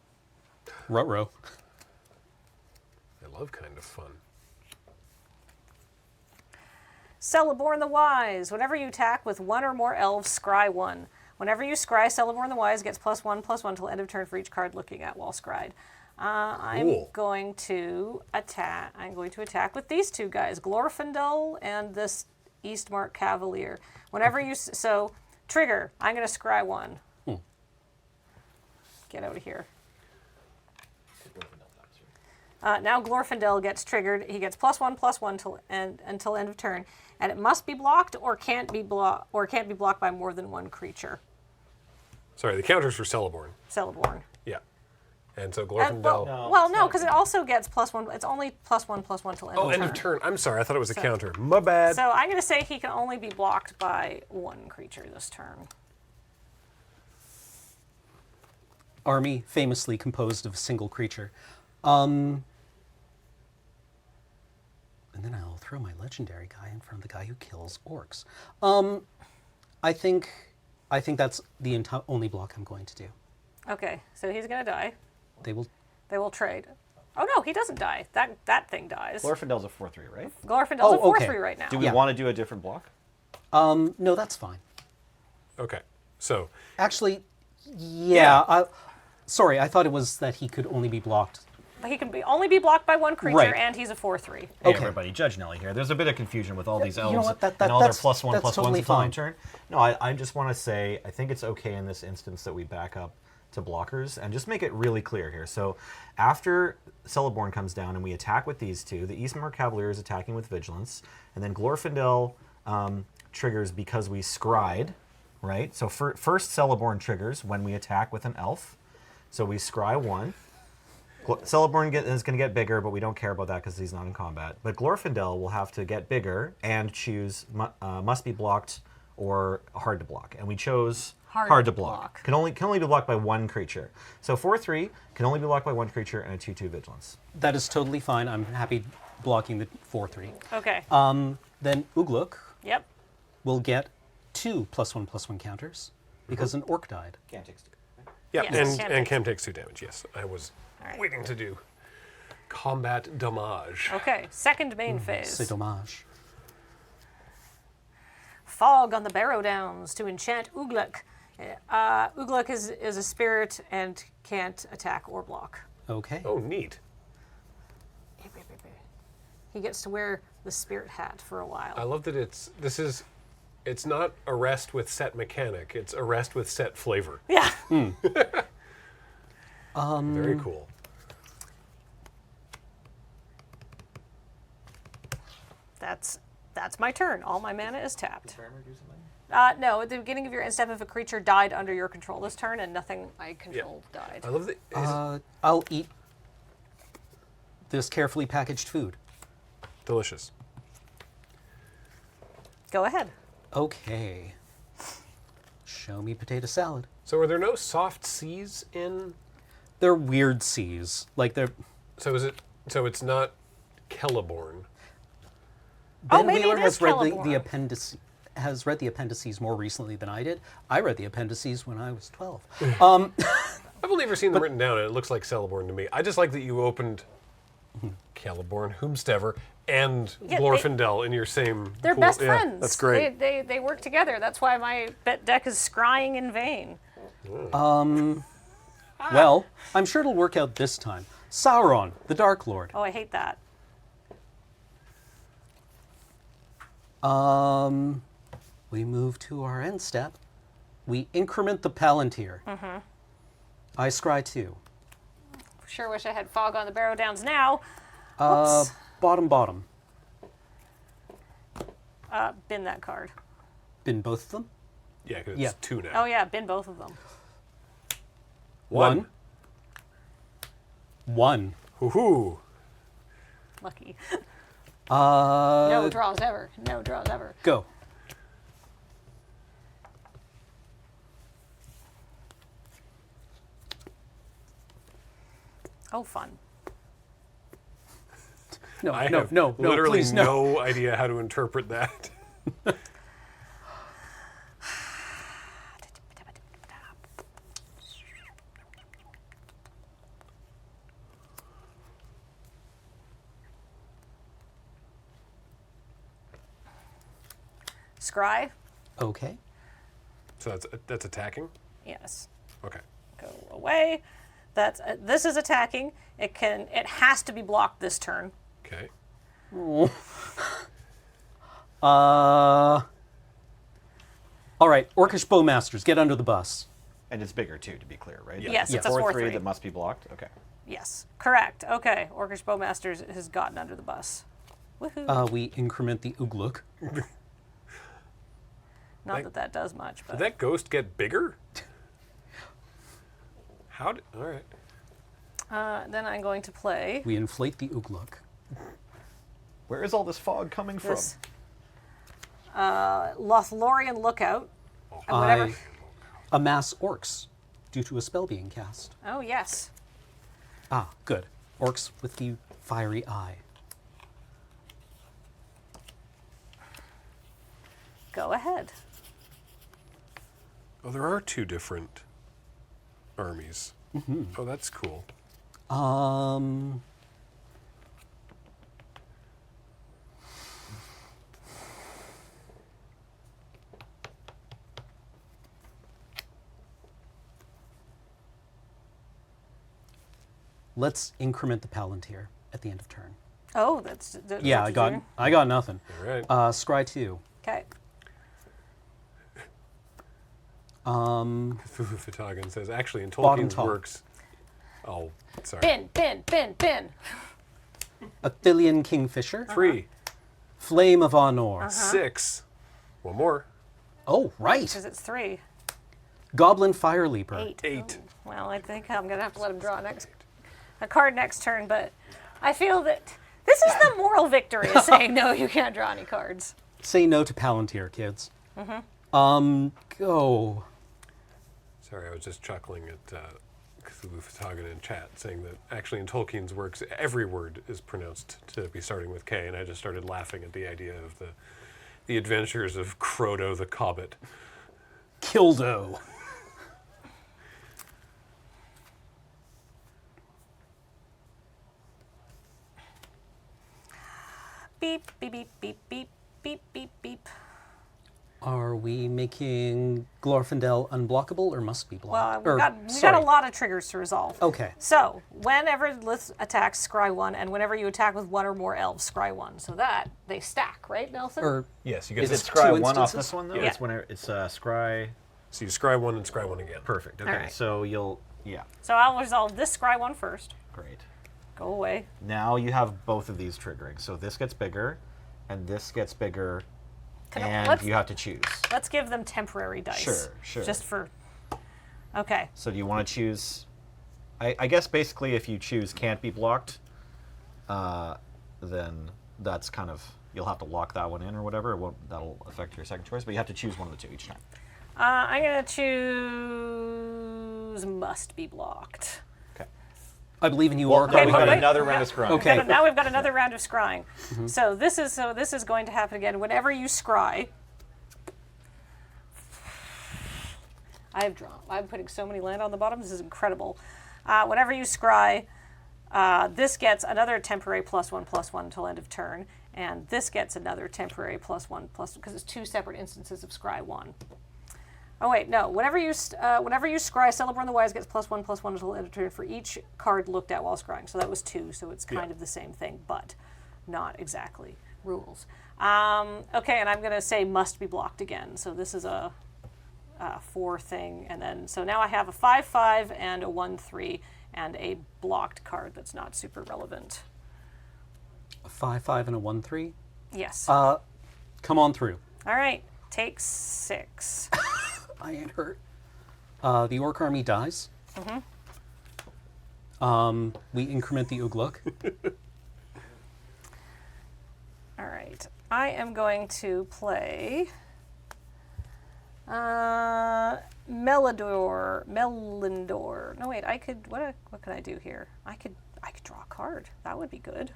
Speaker 8: Ruh-roh.
Speaker 1: I love kind of fun.
Speaker 7: Celeborn the Wise. Whenever you attack with 1 or more elves, scry 1. Whenever you scry, Celeborn the Wise gets +1/+1 till end of turn for each card looking at while scried. I'm going to attack. I'm going to attack with these 2 guys, Glorfindel and this Eastmark Cavalier. Whenever you trigger, I'm going to scry 1. Get out of here. Now Glorfindel gets triggered. He gets +1/+1 until end of turn, and it must be blocked or can't be blocked by more than 1 creature.
Speaker 1: Sorry, the counters for Celeborn.
Speaker 7: Celeborn.
Speaker 1: Yeah. And so Glorfindel.
Speaker 7: No, because it also gets +1. It's only +1/+1 till end of turn.
Speaker 1: Oh, end of turn. I'm sorry, I thought it was a counter. My bad.
Speaker 7: So I'm going to say he can only be blocked by 1 creature this turn.
Speaker 8: army famously composed of a single creature. And then I'll throw my legendary guy in front of the guy who kills orcs. I think that's the only block I'm going to do.
Speaker 7: Okay, so he's gonna die.
Speaker 8: They will.
Speaker 7: They will trade. Oh no, he doesn't die. That thing dies.
Speaker 4: Glorfindel's a 4/3, right?
Speaker 7: Glorfindel's a 4/3 right now.
Speaker 4: Do we want to do a different block?
Speaker 8: No, that's fine.
Speaker 1: Okay, so
Speaker 8: Actually, yeah. Sorry, I thought it was that he could only be blocked.
Speaker 7: He can only be blocked by one creature,
Speaker 8: Right.
Speaker 7: and he's a 4/3.
Speaker 4: Hey everybody, Judge Nelly here. There's a bit of confusion with all these
Speaker 8: You
Speaker 4: elves
Speaker 8: know what,
Speaker 4: and all their
Speaker 8: that's
Speaker 4: +1/+1s
Speaker 8: totally
Speaker 4: until my
Speaker 8: fine.
Speaker 4: turn. No, I just want to say I think it's okay in this instance that we back up to blockers and just make it really clear here. So after Celeborn comes down and we attack with these two, the Eastmore Cavalier is attacking with Vigilance, and then Glorfindel triggers because we scryed, right? So first Celeborn triggers when we attack with an elf. So we scry 1. Celeborn is going to get bigger, but we don't care about that because he's not in combat. But Glorfindel will have to get bigger and choose must be blocked or hard to block. And we chose hard to block. Can only be blocked by one creature. So 4/3 can only be blocked by one creature and a 2/2 Vigilance.
Speaker 8: That is totally fine. I'm happy blocking the 4/3.
Speaker 7: Okay.
Speaker 8: Then Ugluk
Speaker 7: Yep.
Speaker 8: will get 2 +1/+1 counters because an orc died.
Speaker 4: Can't take 2.
Speaker 1: yeah,
Speaker 7: Yes,
Speaker 1: and Cam takes 2 damage. Yes, I was waiting to do combat damage.
Speaker 7: Okay, second main phase.
Speaker 8: C'est dommage.
Speaker 7: Fog on the Barrow Downs to enchant Ugluk. Ugluk is a spirit and can't attack or block.
Speaker 8: Okay.
Speaker 1: Oh, neat.
Speaker 7: He gets to wear the spirit hat for a while.
Speaker 1: I love that it's not arrest with set mechanic, it's arrest with set flavor.
Speaker 7: Yeah.
Speaker 1: Very cool.
Speaker 7: That's my turn. All my mana is tapped. No, at the beginning of your end step, if a creature died under your control this turn and nothing I controlled died.
Speaker 1: I love that.
Speaker 8: I'll eat this carefully packaged food.
Speaker 1: Delicious.
Speaker 7: Go ahead.
Speaker 8: Okay. Show me potato salad.
Speaker 1: So are there no soft C's in?
Speaker 8: They're weird C's. Like they're.
Speaker 1: So it's not Celeborn.
Speaker 8: Ben
Speaker 7: maybe
Speaker 8: Wheeler
Speaker 7: it
Speaker 8: has
Speaker 7: is
Speaker 8: read
Speaker 7: Celeborn.
Speaker 8: the appendices. Has read the appendices more recently than I did. I read the appendices when I was 12.
Speaker 1: I've only ever seen them written down, and it looks like Celeborn to me. I just like that you opened Celeborn, Whomstever, and
Speaker 7: Yeah,
Speaker 1: Glorfindel in your same.
Speaker 7: They're
Speaker 1: pool.
Speaker 7: best
Speaker 1: Yeah,
Speaker 7: friends.
Speaker 1: That's great.
Speaker 7: They work together. That's why my deck is scrying in vain.
Speaker 8: Well, I'm sure it'll work out this time. Sauron, the Dark Lord.
Speaker 7: Oh, I hate that.
Speaker 8: We move to our end step. We increment the Palantir. I scry 2.
Speaker 7: Sure wish I had Fog on the Barrow Downs now.
Speaker 8: Bottom.
Speaker 7: Bin that card.
Speaker 8: Bin both of them?
Speaker 1: Yeah, because
Speaker 8: Yeah.
Speaker 1: it's 2 now.
Speaker 7: Oh yeah, bin both of them.
Speaker 8: 1.
Speaker 1: Hoo-hoo.
Speaker 7: Lucky.
Speaker 8: No
Speaker 7: No draws ever. No draws ever.
Speaker 8: Go.
Speaker 7: Oh, fun.
Speaker 8: No,
Speaker 1: I
Speaker 8: no,
Speaker 1: have
Speaker 8: no,
Speaker 1: literally
Speaker 8: please, no.
Speaker 1: no idea how to interpret that.
Speaker 7: Scry?
Speaker 8: Okay.
Speaker 1: So that's attacking?
Speaker 7: Yes.
Speaker 1: Okay.
Speaker 7: Go away. That's this is attacking. It has to be blocked this turn.
Speaker 1: Okay.
Speaker 8: All right, Orcish Bowmasters, get under the bus.
Speaker 4: And it's bigger too, to be clear, right?
Speaker 7: Yes, it's a
Speaker 4: 4/3
Speaker 7: 4/3.
Speaker 4: that must be blocked. Okay.
Speaker 7: Yes, correct. Okay, Orcish Bowmasters has gotten under the bus. Woohoo!
Speaker 8: We increment the Ugluk.
Speaker 7: Not that does much, but
Speaker 1: Did that ghost get bigger? All right.
Speaker 7: then I'm going to play
Speaker 8: We inflate the Ugluk.
Speaker 4: Where is all this fog coming
Speaker 7: this Lothlorien Lookout. And whatever.
Speaker 8: I amass orcs. due to a spell being cast.
Speaker 7: Oh, yes.
Speaker 8: Ah, good. Orcs with the fiery eye.
Speaker 7: Go ahead.
Speaker 1: Oh, there are 2 different armies.
Speaker 8: Mm-hmm.
Speaker 1: Oh, that's cool.
Speaker 8: Let's increment the Palantir at the end of turn.
Speaker 7: Oh, that's
Speaker 8: Yeah, I got nothing.
Speaker 1: All right.
Speaker 8: Scry 2.
Speaker 7: Okay.
Speaker 1: Cthulhu Fatagan says, actually, in
Speaker 8: Bottom
Speaker 1: Tolkien's
Speaker 8: top.
Speaker 1: works... Oh, sorry.
Speaker 7: Bin.
Speaker 8: Athelian Kingfisher.
Speaker 1: 3.
Speaker 8: Flame of Honor.
Speaker 1: 6. One more.
Speaker 8: Oh, right.
Speaker 7: Because it's 3.
Speaker 8: Goblin Fire Leaper.
Speaker 7: 8. Oh, well, I think I'm going to have to let him draw a card next turn, but I feel that this is the moral victory of saying, no, you can't draw any cards.
Speaker 8: Say no to Palantir, kids. Go.
Speaker 1: Sorry, I was just chuckling at Cthulhu Fatagan in chat, saying that actually in Tolkien's works, every word is pronounced to be starting with K, and I just started laughing at the idea of the adventures of Frodo the Cobbit.
Speaker 8: Kildo.
Speaker 7: Beep, beep, beep, beep, beep, beep, beep, beep.
Speaker 8: Are we making Glorfindel unblockable or must be blocked?
Speaker 7: Well, we've got a lot of triggers to resolve.
Speaker 8: Okay.
Speaker 7: So, whenever Lith attacks, scry 1, and whenever you attack with 1 or more elves, scry 1. So that, they stack, right, Nelson?
Speaker 8: Or
Speaker 10: Yes, you get
Speaker 4: Is
Speaker 10: to
Speaker 4: it scry 1 off
Speaker 8: instances?
Speaker 4: this one, though?
Speaker 7: Yeah.
Speaker 4: It's whenever it's scry...
Speaker 1: So you scry 1 and scry 1 again.
Speaker 4: Perfect. Okay,
Speaker 7: Alright.
Speaker 4: so you'll... Yeah,
Speaker 7: So I'll resolve this scry 1 first.
Speaker 4: great.
Speaker 7: Go away.
Speaker 4: Now you have both of these triggering. So this gets bigger, and this gets bigger, and you have to choose.
Speaker 7: Let's give them temporary dice.
Speaker 4: Sure.
Speaker 7: Just for... Okay.
Speaker 4: So do you want to choose... I guess basically if you choose can't be blocked, then that's kind of... You'll have to lock that one in or whatever. That'll affect your second choice, but you have to choose one of the 2 each time.
Speaker 7: I'm going to choose must be blocked.
Speaker 4: Okay.
Speaker 8: I believe in you,
Speaker 4: Well,
Speaker 8: Orc.
Speaker 4: no, we've got
Speaker 7: wait.
Speaker 4: another round of scrying.
Speaker 8: Okay.
Speaker 7: Now we've got another round of scrying. So this is going to happen again. Whenever you scry, I'm putting so many land on the bottom. This is incredible. Whenever you scry, this gets another temporary +1/+1 until end of turn, and this gets another temporary +1/+1 because it's 2 separate instances of scry 1. Oh wait, no. Whenever you scry, Celeborn the Wise gets +1/+1 until end of turn for each card looked at while scrying. So that was 2. So it's kind of the same thing, but not exactly rules. Okay, and I'm going to say must be blocked again. So this is a 4 thing, and then so now I have a 5/5 and a 1/3 and a blocked card that's not super relevant.
Speaker 8: A 5/5 and a 1/3.
Speaker 7: Yes.
Speaker 8: Come on through.
Speaker 7: All right. Take 6.
Speaker 8: I ain't hurt. The Orc army dies. We increment the Ugluk.
Speaker 7: All right. I am going to play Melindor. No wait, I could what could I do here? I could draw a card. That would be good.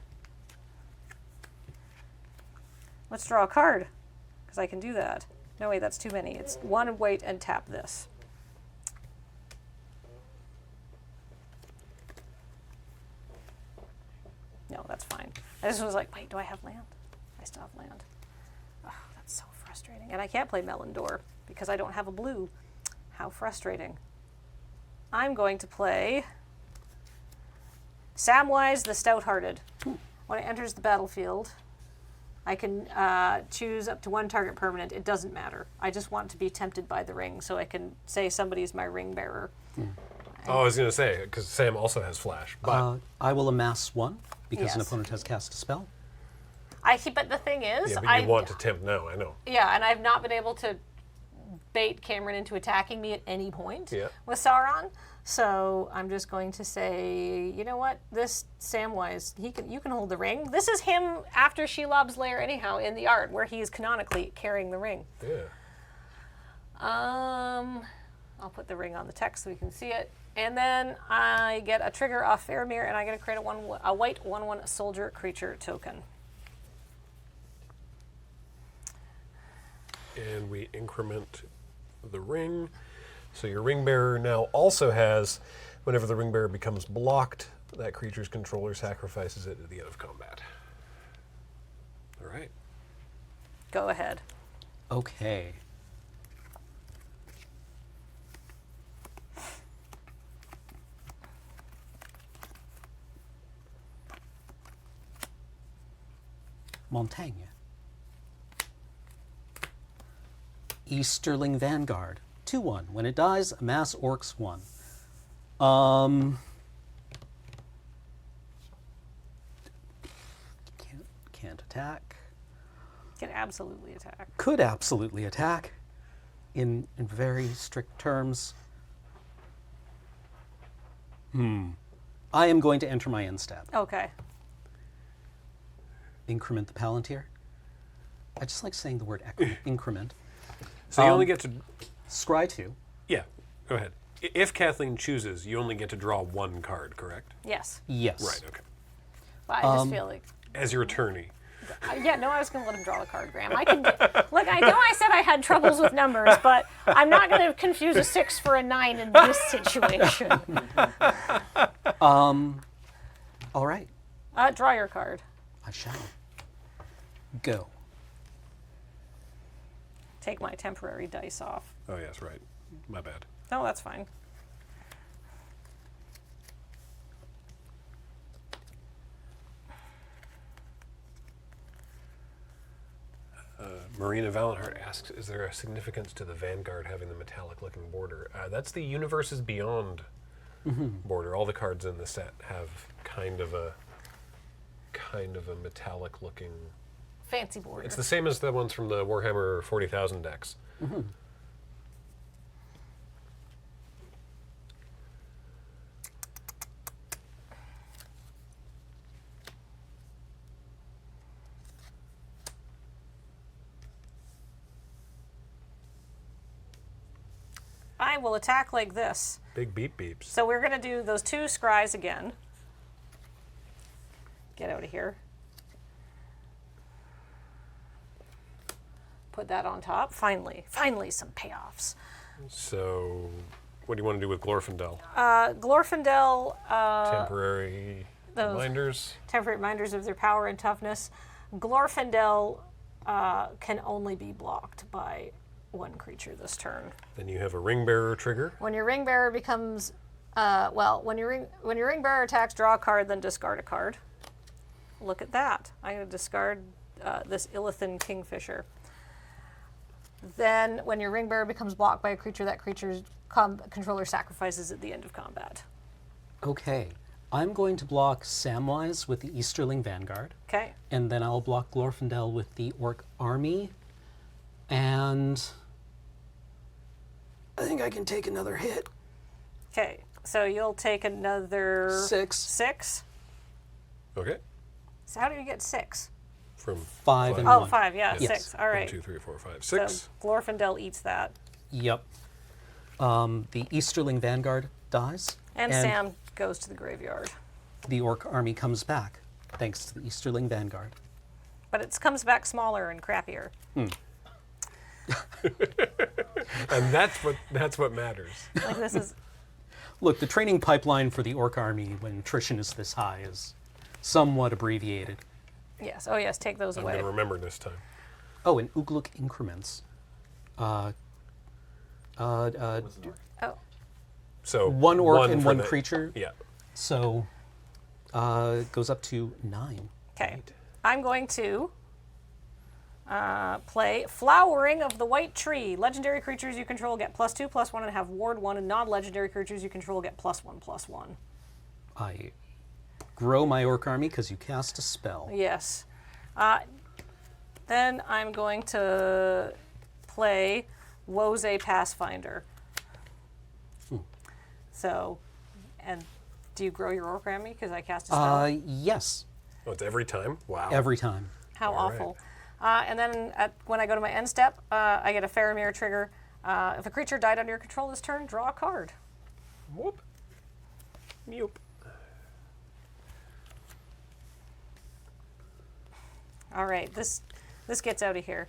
Speaker 7: Let's draw a card, because I can do that. No wait, that's too many. It's 1 wait and tap this. No, that's fine. I just was like, wait, do I have land? I still have land. Oh, that's so frustrating. And I can't play Melindor because I don't have a blue. How frustrating. I'm going to play Samwise the Stout-Hearted. When it enters the battlefield, I can choose up to 1 target permanent. It doesn't matter. I just want to be tempted by the ring, so I can say somebody's my ring bearer.
Speaker 1: Oh, I was going to say, because Sam also has flash. But
Speaker 8: I will amass 1 because an
Speaker 7: Yes.
Speaker 8: opponent has cast a spell.
Speaker 7: But the thing is,
Speaker 1: yeah, but you want to tempt now, I know.
Speaker 7: Yeah, and I've not been able to bait Cameron into attacking me at any point with Sauron. So I'm just going to say, you know what? This Samwise, you can hold the ring. This is him after Shelob's lair anyhow in the art where he is canonically carrying the ring.
Speaker 1: Yeah.
Speaker 7: I'll put the ring on the text so we can see it. And then I get a trigger off Faramir, and I get to create a white 1/1 soldier creature token.
Speaker 1: And we increment the ring. So your ring bearer now also has, whenever the ring bearer becomes blocked, that creature's controller sacrifices it at the end of combat. All right.
Speaker 7: Go ahead.
Speaker 8: Okay. Montaigne. Easterling Vanguard. 2/1. When it dies, amass orcs 1. Can't attack.
Speaker 7: Can absolutely attack.
Speaker 8: Could absolutely attack in very strict terms. I am going to enter my end step.
Speaker 7: Okay.
Speaker 8: Increment the Palantir. I just like saying the word increment.
Speaker 1: So you only get to...
Speaker 8: Scry 2.
Speaker 1: Yeah, go ahead. If Kathleen chooses, you only get to draw 1 card, correct?
Speaker 7: Yes.
Speaker 8: Yes.
Speaker 1: Right, okay.
Speaker 7: But I just feel like...
Speaker 1: As your attorney.
Speaker 7: Yeah, no, I was going to let him draw the card, Graham. I can... Look, I know I said I had troubles with numbers, but I'm not going to confuse a 6 for a 9 in this situation.
Speaker 8: All right.
Speaker 7: Draw your card.
Speaker 8: I shall. Go.
Speaker 7: Take my temporary dice off.
Speaker 1: Oh, yes, right. My bad.
Speaker 7: No, that's fine.
Speaker 1: Marina Valenhart asks, is there a significance to the Vanguard having the metallic-looking border? That's the Universes Beyond border. All the cards in the set have kind of a metallic-looking...
Speaker 7: Fancy border.
Speaker 1: It's the same as the ones from the Warhammer 40,000 decks.
Speaker 7: I will attack like this.
Speaker 1: Big beep beeps.
Speaker 7: So we're going to do those 2 scries again. Get out of here. Put that on top. Finally some payoffs.
Speaker 1: So, what do you want to do with Glorfindel?
Speaker 7: Glorfindel...
Speaker 1: temporary reminders?
Speaker 7: Temporary reminders of their power and toughness. Glorfindel can only be blocked by 1 creature this turn.
Speaker 1: Then you have a ring bearer trigger.
Speaker 7: When your ring bearer becomes... when your ring bearer attacks, draw a card, then discard a card. Look at that. I'm going to discard this Illithin Kingfisher. Then, when your ring bearer becomes blocked by a creature, that creature's controller sacrifices at the end of combat.
Speaker 8: Okay. I'm going to block Samwise with the Easterling Vanguard.
Speaker 7: Okay.
Speaker 8: And then I'll block Glorfindel with the Orc Army. And I think I can take another hit.
Speaker 7: Okay. So you'll take another...
Speaker 8: 6.
Speaker 1: Okay.
Speaker 7: So how do you get 6?
Speaker 1: From
Speaker 8: 5 and
Speaker 7: 1.
Speaker 8: Oh,
Speaker 7: 5, yeah,
Speaker 8: yes.
Speaker 7: 6. All right.
Speaker 1: 1, 2, 3, 4, 5, 6.
Speaker 7: So Glorfindel eats that.
Speaker 8: Yep. The Easterling Vanguard dies.
Speaker 7: And Sam goes to the graveyard.
Speaker 8: The Orc Army comes back, thanks to the Easterling Vanguard.
Speaker 7: But it comes back smaller and crappier.
Speaker 1: And that's what matters.
Speaker 7: Like this is...
Speaker 8: Look, the training pipeline for the Orc Army when attrition is this high is somewhat abbreviated.
Speaker 7: Yes. Oh, yes. Take those
Speaker 1: I'm
Speaker 7: away.
Speaker 1: going to remember this time.
Speaker 8: Oh, and Ugluk increments.
Speaker 7: Oh.
Speaker 1: So
Speaker 8: 1 orc and
Speaker 1: for
Speaker 8: 1
Speaker 1: the-
Speaker 8: creature.
Speaker 1: Yeah.
Speaker 8: So it goes up to 9.
Speaker 7: Okay. I'm going to play Flowering of the White Tree. Legendary creatures you control get +2/+1 and have ward 1, and non-legendary creatures you control get +1/+1.
Speaker 8: I grow my Orc Army because you cast a spell.
Speaker 7: Yes. Then I'm going to play Woze Pathfinder. So, and do you grow your Orc Army because I cast a spell?
Speaker 8: Yes.
Speaker 1: Oh, it's every time? Wow.
Speaker 8: Every time.
Speaker 7: How
Speaker 1: All
Speaker 7: awful. And then when I go to my end step, I get a Faramir trigger. If a creature died under your control this turn, draw a card.
Speaker 1: Whoop. Meoop.
Speaker 7: All right, this gets out of here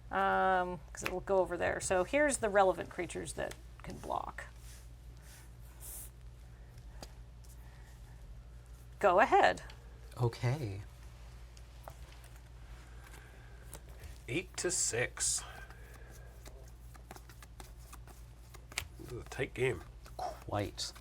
Speaker 7: because it'll go over there. So here's the relevant creatures that can block. Go ahead.
Speaker 8: Okay.
Speaker 1: 8 to 6. This is a tight game.
Speaker 8: Quite.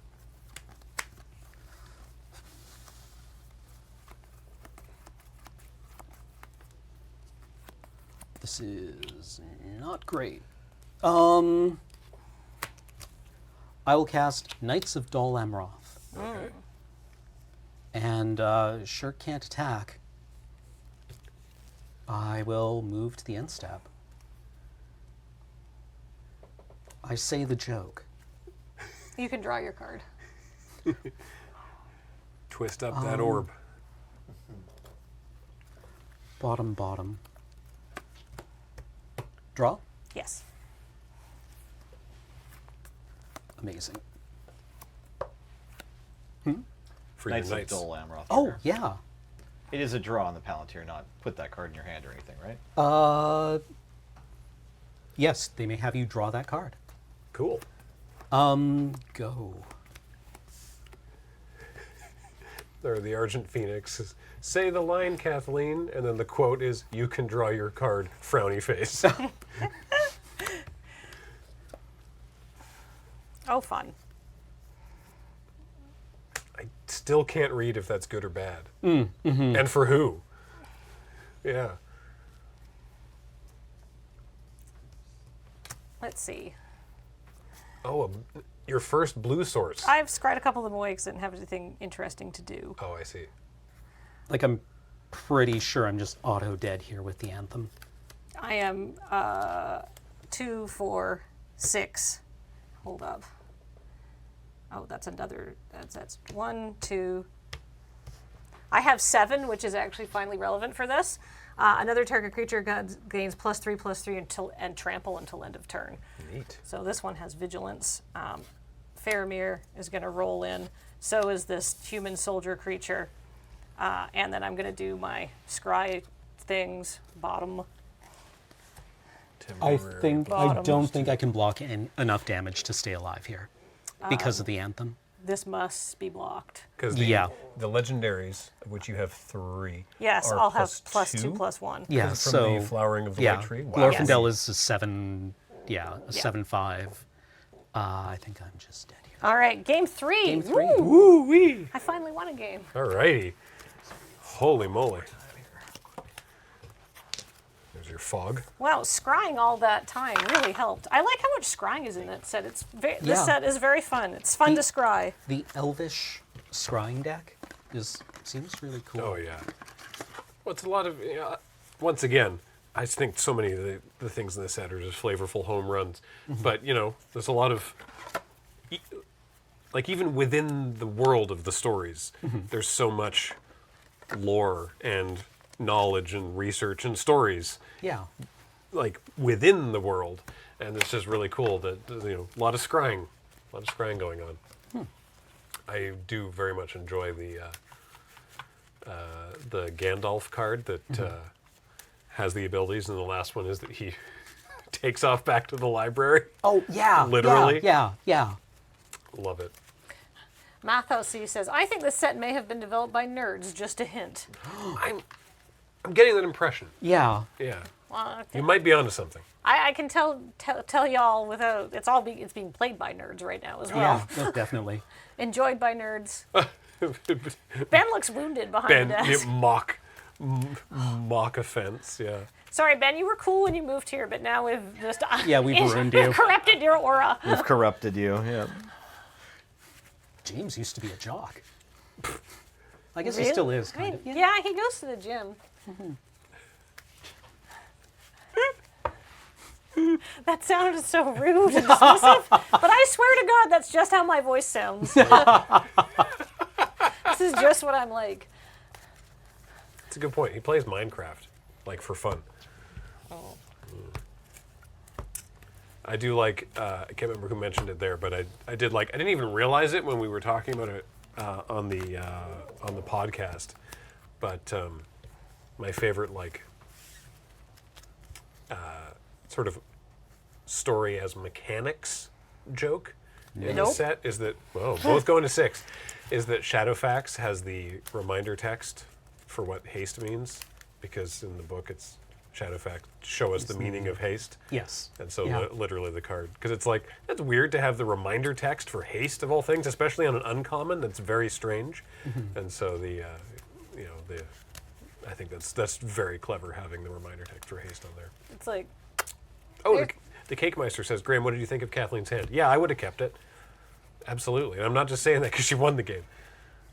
Speaker 8: This is not great. I will cast Knights of Dol Amroth.
Speaker 1: Okay.
Speaker 8: And sure can't attack. I will move to the end step. I say the joke.
Speaker 7: You can draw your card.
Speaker 1: Twist up that orb.
Speaker 8: Bottom. Draw?
Speaker 7: Yes.
Speaker 8: Amazing.
Speaker 1: For
Speaker 15: Knights
Speaker 1: your
Speaker 15: of
Speaker 1: knights.
Speaker 15: Dol Amroth.
Speaker 8: Oh, yeah.
Speaker 15: It is a draw on the Palantir, not put that card in your hand or anything, right?
Speaker 8: Yes, they may have you draw that card.
Speaker 1: Cool.
Speaker 8: Go.
Speaker 1: There, the Argent Phoenix. Say the line, Kathleen, and then the quote is, "You can draw your card, frowny face."
Speaker 7: Oh, fun.
Speaker 1: I still can't read if that's good or bad.
Speaker 8: Mm-hmm.
Speaker 1: And for who? Yeah.
Speaker 7: Let's see.
Speaker 1: Oh, your first blue source.
Speaker 7: I've scryed a couple of them away because I didn't have anything interesting to do.
Speaker 1: Oh, I see.
Speaker 8: Like, I'm pretty sure I'm just auto-dead here with the Anthem.
Speaker 7: I am 2, 4, 6. Hold up. Oh, that's another. That's 1, 2. I have 7, which is actually finally relevant for this. Another target creature gains +3/+3 and trample until end of turn.
Speaker 1: Neat.
Speaker 7: So this one has vigilance. Faramir is going to roll in. So is this human soldier creature. And then I'm going to do my scry things, bottom.
Speaker 8: I
Speaker 7: Bottom.
Speaker 8: don't think I can block enough damage to stay alive here because of the Anthem.
Speaker 7: This must be blocked.
Speaker 1: Because the legendaries, of which you have 3,
Speaker 7: Yes,
Speaker 1: are
Speaker 7: I'll have
Speaker 1: +2,
Speaker 7: +1.
Speaker 8: Yeah,
Speaker 1: from
Speaker 8: so
Speaker 1: the flowering of the
Speaker 8: yeah,
Speaker 1: white tree. Wow.
Speaker 8: Glorfindel is a 7. Yeah, a 7/5. I think I'm just dead here.
Speaker 7: All right, game 3.
Speaker 8: Game 3.
Speaker 7: Woo!
Speaker 1: Woo-wee.
Speaker 7: I finally won a game.
Speaker 1: Alrighty. Holy moly. There's your fog.
Speaker 7: Wow, scrying all that time really helped. I like how much scrying is in that set. This set is very fun. It's fun to scry.
Speaker 8: The Elvish scrying deck seems really cool.
Speaker 1: Oh, yeah. Well, it's a lot of... once again, I just think so many of the things in this set are just flavorful home runs.
Speaker 8: Mm-hmm.
Speaker 1: But, there's a lot of... Like, even within the world of the stories, there's so much lore and knowledge and research and stories.
Speaker 8: Yeah.
Speaker 1: Like, within the world. And it's just really cool that, a lot of scrying going on. I do very much enjoy the Gandalf card that has the abilities, and the last one is that he takes off back to the library.
Speaker 8: Oh, yeah.
Speaker 1: Literally.
Speaker 8: Yeah.
Speaker 1: Love it.
Speaker 7: Mathos says, I think this set may have been developed by nerds, just a hint.
Speaker 1: I'm getting that impression.
Speaker 8: Yeah.
Speaker 1: Yeah.
Speaker 7: Well,
Speaker 1: You might be onto something.
Speaker 7: I can tell y'all without, it's being played by nerds right now as well.
Speaker 8: Yeah, definitely.
Speaker 7: Enjoyed by nerds. Ben looks wounded behind the desk.
Speaker 1: Mock offense, yeah.
Speaker 7: Sorry, Ben, you were cool when you moved here, but now we've just...
Speaker 8: Yeah, we've ruined you.
Speaker 7: Corrupted your aura.
Speaker 15: We've corrupted you, yeah.
Speaker 8: James used to be a jock. I guess
Speaker 7: Really?
Speaker 8: he still is,
Speaker 7: I mean,
Speaker 8: kind of.
Speaker 7: yeah, he goes to the gym. That sounded so rude and dismissive, but I swear to God, that's just how my voice sounds. This is just what I'm like.
Speaker 1: That's a good point. He plays Minecraft, like, for fun.
Speaker 7: Oh.
Speaker 1: I do like, I can't remember who mentioned it there, but I did like, I didn't even realize it when we were talking about it on the podcast, but my favorite like sort of story as mechanics joke in the set is that, both going to 6, is that Shadowfax has the reminder text for what haste means, because in the book it's Shadowfax, show us the meaning of haste.
Speaker 8: Yes.
Speaker 1: And so literally the card, because it's like, that's weird to have the reminder text for haste of all things, especially on an uncommon. That's very strange. And so I think that's very clever having the reminder text for haste on there.
Speaker 7: It's like,
Speaker 1: oh, the Cake Meister says, Graham, what did you think of Kathleen's hand? Yeah, I would have kept it. Absolutely. And I'm not just saying that because she won the game.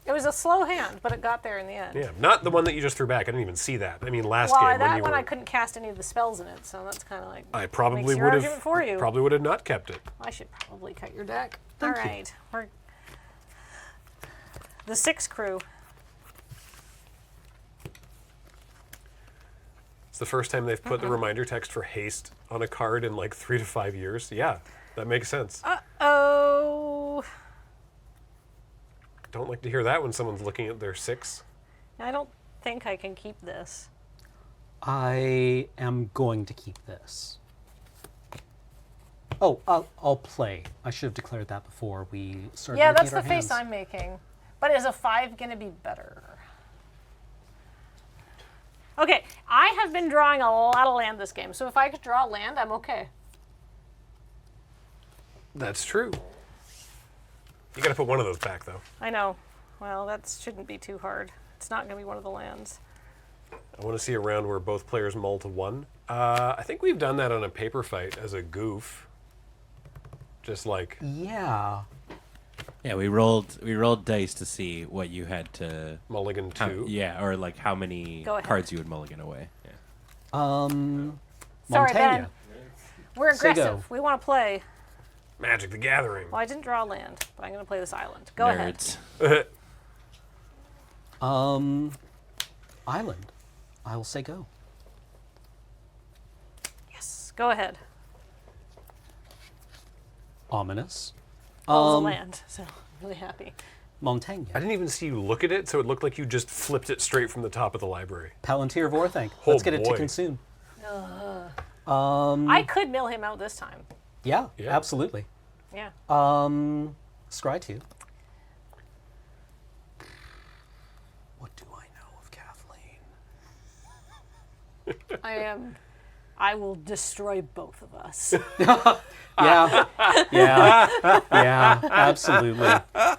Speaker 7: it was a slow hand, but it got there in the end.
Speaker 1: Yeah, not the one that you just threw back. I didn't even see that. I mean, last
Speaker 7: well,
Speaker 1: game
Speaker 7: that
Speaker 1: when you
Speaker 7: one
Speaker 1: were...
Speaker 7: I couldn't cast any of the spells in it, so that's kind of like
Speaker 1: I probably
Speaker 7: makes your
Speaker 1: would
Speaker 7: argument
Speaker 1: have
Speaker 7: for you.
Speaker 1: probably would have not kept it.
Speaker 7: I should probably cut your deck.
Speaker 8: Thank
Speaker 7: All
Speaker 8: you.
Speaker 7: right, we're the 6 crew.
Speaker 1: It's the first time they've put the reminder text for haste on a card in like 3 to 5 years. Yeah, that makes sense.
Speaker 7: Uh-oh.
Speaker 1: Don't like to hear that when someone's looking at their 6.
Speaker 7: I don't think I can keep this.
Speaker 8: I am going to keep this. Oh, I'll play. I should have declared that before we started.
Speaker 7: Yeah,
Speaker 8: looking
Speaker 7: that's
Speaker 8: at our
Speaker 7: the face
Speaker 8: hands.
Speaker 7: I'm making. But is a 5 going to be better? Okay, I have been drawing a lot of land this game, so if I could draw land, I'm okay.
Speaker 1: That's true. You gotta put one of those back, though.
Speaker 7: I know. Well, that shouldn't be too hard. It's not going to be one of the lands.
Speaker 1: I want to see a round where both players mull to 1. I think we've done that on a paper fight as a goof. Just like...
Speaker 8: Yeah.
Speaker 14: Yeah, we rolled dice to see what you had to
Speaker 1: mulligan 2.
Speaker 14: Yeah, or like how many
Speaker 7: Go ahead.
Speaker 14: cards you would mulligan away. Yeah.
Speaker 7: Sorry, Ben.
Speaker 8: Montaigne.
Speaker 7: We're
Speaker 8: Say go.
Speaker 7: aggressive. We want to play.
Speaker 1: Magic the Gathering.
Speaker 7: Well, I didn't draw land, but I'm going to play this island. Go ahead.
Speaker 14: Nerds.
Speaker 8: Island. I will say go.
Speaker 7: Yes, go ahead.
Speaker 8: Ominous.
Speaker 7: Well, it's a land, so I'm really happy.
Speaker 8: Montaigne.
Speaker 1: I didn't even see you look at it, so it looked like you just flipped it straight from the top of the library.
Speaker 8: Palantir of Orthanc.
Speaker 1: Oh,
Speaker 8: Let's get it to
Speaker 1: boy.
Speaker 8: consume.
Speaker 7: I could mill him out this time.
Speaker 8: Yeah,
Speaker 1: Yeah.
Speaker 8: absolutely.
Speaker 7: Yeah.
Speaker 8: Scry 2. What do I know of Kathleen?
Speaker 7: I will destroy both of us.
Speaker 8: Yeah, absolutely.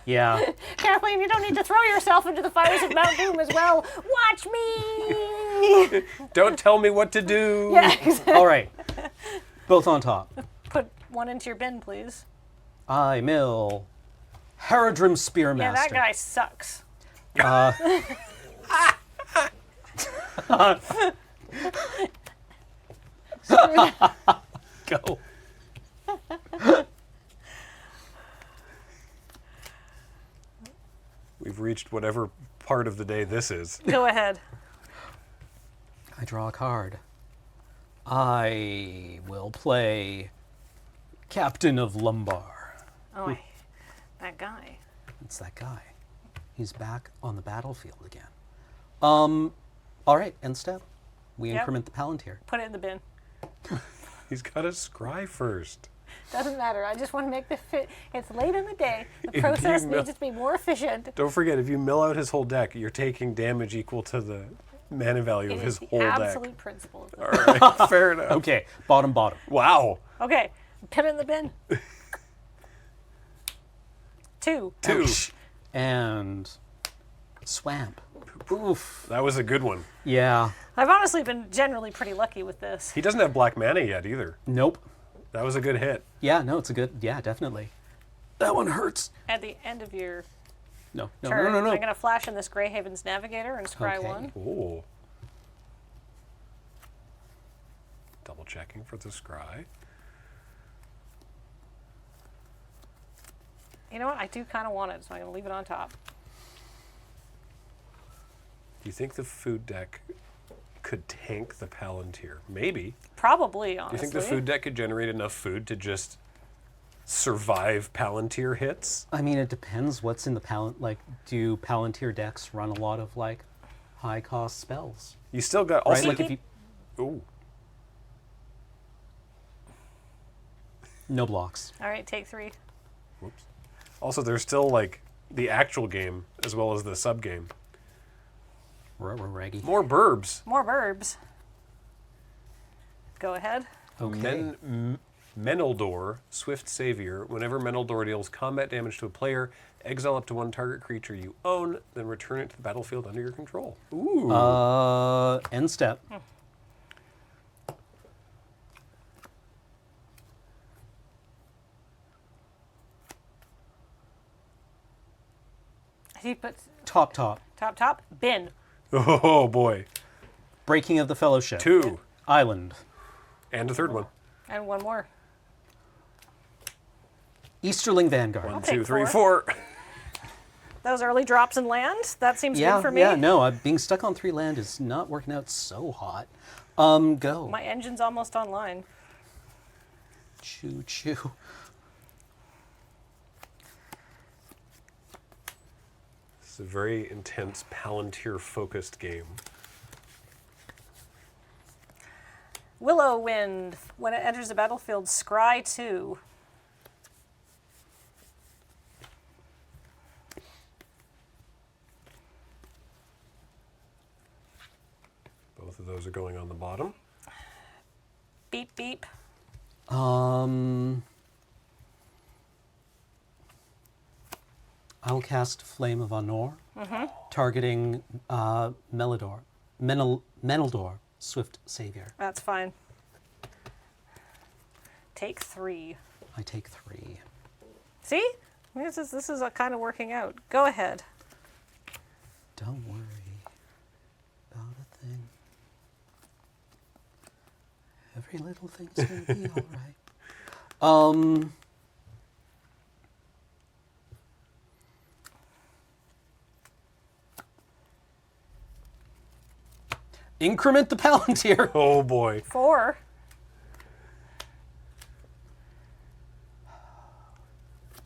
Speaker 8: Yeah.
Speaker 7: Kathleen, you don't need to throw yourself into the fires of Mount Doom as well. Watch me!
Speaker 1: Don't tell me what to do.
Speaker 7: Yeah, exactly.
Speaker 8: All right. Both on top.
Speaker 7: Put one into your bin, please.
Speaker 8: I mill Haradrim Spearmaster.
Speaker 7: Yeah, that guy sucks.
Speaker 8: Go.
Speaker 1: We've reached whatever part of the day this is.
Speaker 7: Go ahead.
Speaker 8: I draw a card. I will play Captain of Lumbar.
Speaker 7: Oh, that guy.
Speaker 8: It's that guy. He's back on the battlefield again. All right, end step. We
Speaker 7: Yep.
Speaker 8: increment the Palantir.
Speaker 7: Put it in the bin.
Speaker 1: He's got to scry first.
Speaker 7: Doesn't matter. I just want to make the fit. It's late in the day. The
Speaker 1: If you
Speaker 7: process
Speaker 1: mill-
Speaker 7: needs to be more efficient.
Speaker 1: Don't forget, if you mill out his whole deck, you're taking damage equal to the mana value
Speaker 7: It
Speaker 1: of
Speaker 7: is
Speaker 1: his
Speaker 7: the
Speaker 1: whole
Speaker 7: absolute
Speaker 1: deck.
Speaker 7: principle of this.
Speaker 1: All right, fair enough.
Speaker 8: Okay, bottom.
Speaker 1: Wow.
Speaker 7: Okay, put it in the bin. 2.
Speaker 8: Ouch. And Swamp. Oof.
Speaker 1: That was a good one.
Speaker 8: Yeah.
Speaker 7: I've honestly been generally pretty lucky with this.
Speaker 1: He doesn't have black mana yet either.
Speaker 8: Nope.
Speaker 1: That was a good hit.
Speaker 8: Yeah, no, it's a good, yeah, definitely. That one hurts.
Speaker 7: At the end of your
Speaker 8: No.
Speaker 7: turn,
Speaker 8: No.
Speaker 7: I'm going to flash in this Greyhaven's Navigator and scry
Speaker 8: Okay.
Speaker 7: 1.
Speaker 1: Ooh. Double checking for the scry.
Speaker 7: You know what? I do kind of want it, so I'm going to leave it on top.
Speaker 1: Do you think the food deck could tank the Palantir? Maybe.
Speaker 7: Probably,
Speaker 1: Do
Speaker 7: honestly.
Speaker 1: you think the food deck could generate enough food to just survive Palantir hits?
Speaker 8: I mean, it depends what's in the like, do Palantir decks run a lot of, like, high-cost spells?
Speaker 1: You still got... Also,
Speaker 8: right? Like, if you...
Speaker 1: Ooh.
Speaker 8: No blocks.
Speaker 7: All right, take 3.
Speaker 1: Whoops. Also, there's still, like, the actual game as well as the sub-game.
Speaker 8: Raggy.
Speaker 1: More burbs.
Speaker 7: More burbs. Go ahead.
Speaker 8: Okay.
Speaker 1: Meneldor, Swift Savior. Whenever Meneldor deals combat damage to a player, exile up to 1 target creature you own, then return it to the battlefield under your control. Ooh.
Speaker 8: End step.
Speaker 7: He puts
Speaker 8: Top.
Speaker 7: top. Bin.
Speaker 1: Oh, boy.
Speaker 8: Breaking of the Fellowship.
Speaker 1: 2.
Speaker 8: Island.
Speaker 1: And a 3rd one.
Speaker 7: And 1 more.
Speaker 8: Easterling Vanguard.
Speaker 1: 1, 2, 3, 4.
Speaker 7: Those early drops in land, that seems good for me.
Speaker 8: Yeah, no, being stuck on 3 land is not working out so hot. Go.
Speaker 7: My engine's almost online.
Speaker 8: Choo choo.
Speaker 1: It's a very intense Palantir-focused game.
Speaker 7: Willow Wind. When it enters the battlefield, scry 2.
Speaker 1: Both of those are going on the bottom.
Speaker 7: Beep, beep.
Speaker 8: I'll cast Flame of Honor, targeting Meneldor, Swift Savior.
Speaker 7: That's fine. Take 3.
Speaker 8: I take 3.
Speaker 7: See? This is kind of working out. Go ahead.
Speaker 8: Don't worry about a thing. Every little thing's gonna be all right. Increment the Palantir.
Speaker 1: Oh boy.
Speaker 7: 4.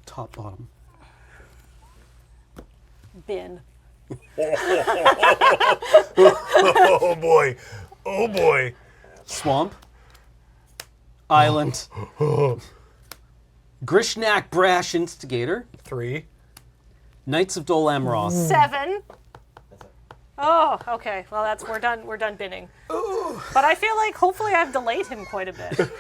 Speaker 8: Top, bottom.
Speaker 7: Bin.
Speaker 1: Oh boy. Oh boy.
Speaker 8: Swamp. Island. Grishnak Brash Instigator.
Speaker 1: 3.
Speaker 8: Knights of Dol Amroth.
Speaker 7: 7. Oh, okay. Well, we're done. We're done binning. But I feel like hopefully I've delayed him quite a bit.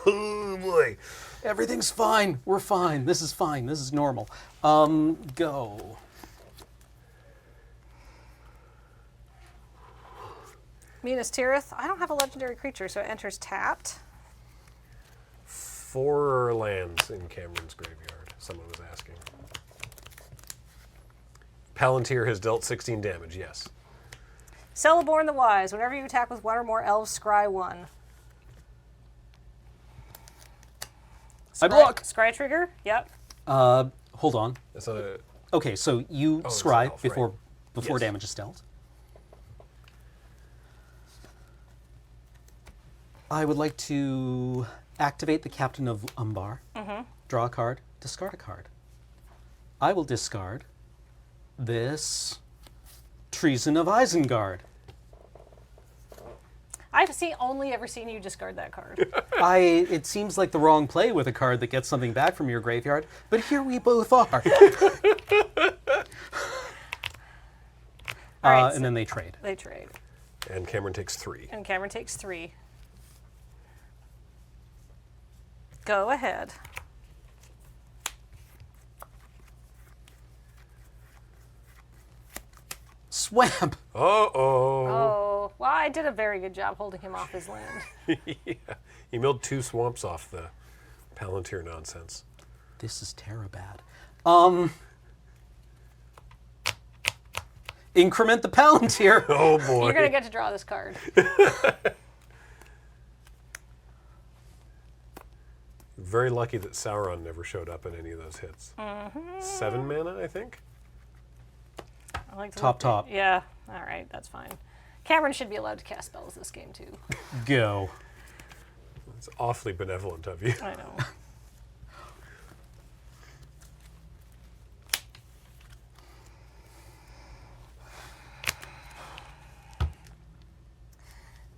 Speaker 1: Oh boy.
Speaker 8: Everything's fine. We're fine. This is fine. This is normal. Go.
Speaker 7: Minas Tirith. I don't have a legendary creature, so it enters tapped.
Speaker 1: 4 lands in Cameron's graveyard, someone was asking. Palantir has dealt 16 damage, yes.
Speaker 7: Celeborn the Wise. Whenever you attack with 1 or more elves, scry 1.
Speaker 8: I block.
Speaker 7: Scry trigger? Yep.
Speaker 8: Hold on.
Speaker 1: That's not a...
Speaker 8: Okay, so you
Speaker 1: it's
Speaker 8: scry
Speaker 1: an elf,
Speaker 8: before
Speaker 1: Yes.
Speaker 8: damage is dealt. I would like to activate the Captain of Umbar. Draw a card, discard a card. I will discard this Treason of Isengard.
Speaker 7: I've only ever seen you discard that card.
Speaker 8: It seems like the wrong play with a card that gets something back from your graveyard, but here we both are.
Speaker 7: All right,
Speaker 8: and then they trade.
Speaker 7: They trade.
Speaker 1: And Cameron takes 3.
Speaker 7: And Cameron takes 3. Go ahead.
Speaker 8: Swamp.
Speaker 1: Uh-oh.
Speaker 7: Oh, well, I did a very good job holding him off his land.
Speaker 1: Yeah. He milled 2 swamps off the Palantir nonsense.
Speaker 8: This is Terabad. Increment the Palantir.
Speaker 1: Oh boy.
Speaker 7: You're going to get to draw this card.
Speaker 1: Very lucky that Sauron never showed up in any of those hits. 7 mana, I think?
Speaker 7: I like to
Speaker 8: Top.
Speaker 7: Yeah, all right, that's fine. Cameron should be allowed to cast spells this game too.
Speaker 8: Go.
Speaker 1: It's awfully benevolent of you.
Speaker 7: I know.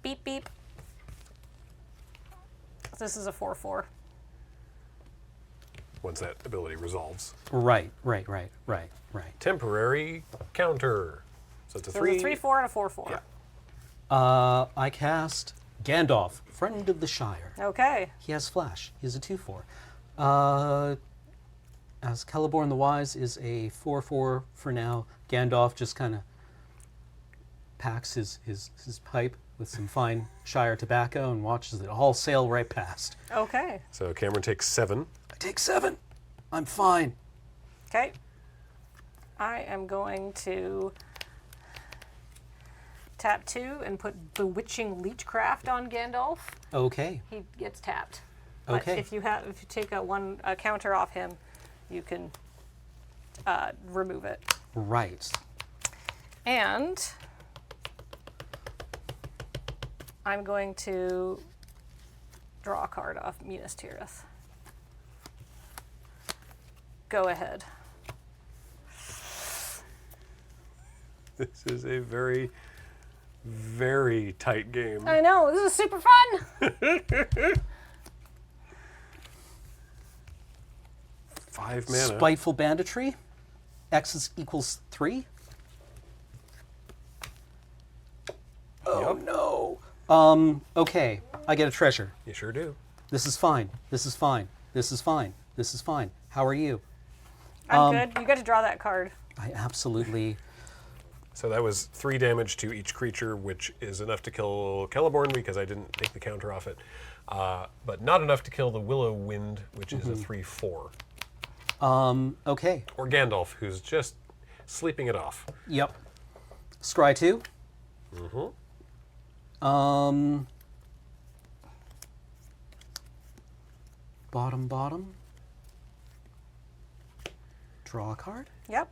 Speaker 7: Beep beep. This is a 4/4.
Speaker 1: Once that ability resolves.
Speaker 8: Right.
Speaker 1: Temporary counter. So it's a 3.
Speaker 7: It's a 3/4 and a 4/4.
Speaker 1: Yeah.
Speaker 8: I cast Gandalf, Friend of the Shire.
Speaker 7: Okay.
Speaker 8: He has Flash. He is a 2/4. As Celeborn the Wise is a 4/4 for now. Gandalf just kind of packs his pipe with some fine Shire tobacco and watches it all sail right past.
Speaker 7: Okay.
Speaker 1: So Cameron takes 7.
Speaker 8: I take 7. I'm fine.
Speaker 7: Okay. I am going to tap 2 and put Bewitching Leechcraft on Gandalf.
Speaker 8: Okay.
Speaker 7: He gets tapped. But
Speaker 8: Okay.
Speaker 7: if you take a counter off him, you can remove it.
Speaker 8: Right.
Speaker 7: And I'm going to draw a card off Minas Tirith. Go ahead.
Speaker 1: This is a very, very tight game.
Speaker 7: I know, this is super fun!
Speaker 1: 5 mana.
Speaker 8: Spiteful Banditry. X equals 3. Oh no. Okay. I get a treasure.
Speaker 1: You sure do.
Speaker 8: This is fine. This is fine. This is fine. This is fine. How are you?
Speaker 7: I'm good. You get to draw that card.
Speaker 8: I absolutely.
Speaker 1: So that was 3 damage to each creature, which is enough to kill Celeborn because I didn't take the counter off it. But not enough to kill the Willow Wind, which is a 3/4.
Speaker 8: Okay.
Speaker 1: Or Gandalf, who's just sleeping it off.
Speaker 8: Yep. Scry 2.
Speaker 1: Mm-hmm.
Speaker 8: Bottom. Draw a card.
Speaker 7: Yep.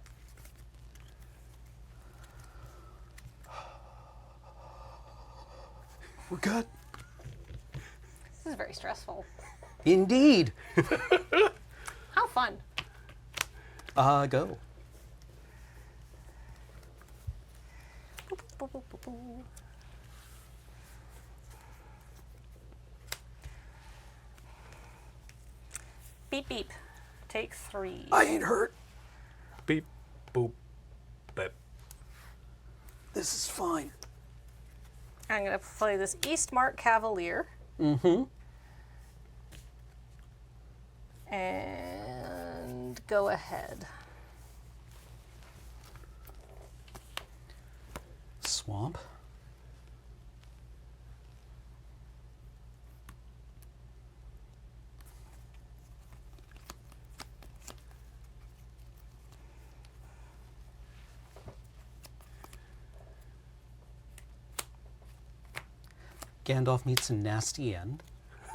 Speaker 8: We're good.
Speaker 7: This is very stressful.
Speaker 8: Indeed.
Speaker 7: How fun.
Speaker 8: Go.
Speaker 7: Beep beep. Take 3.
Speaker 8: I ain't hurt.
Speaker 1: Beep, boop, bep.
Speaker 8: This is fine.
Speaker 7: I'm going to play this Eastmark Cavalier.
Speaker 8: Mm-hmm.
Speaker 7: And go ahead.
Speaker 8: Swamp. Gandalf meets a nasty end.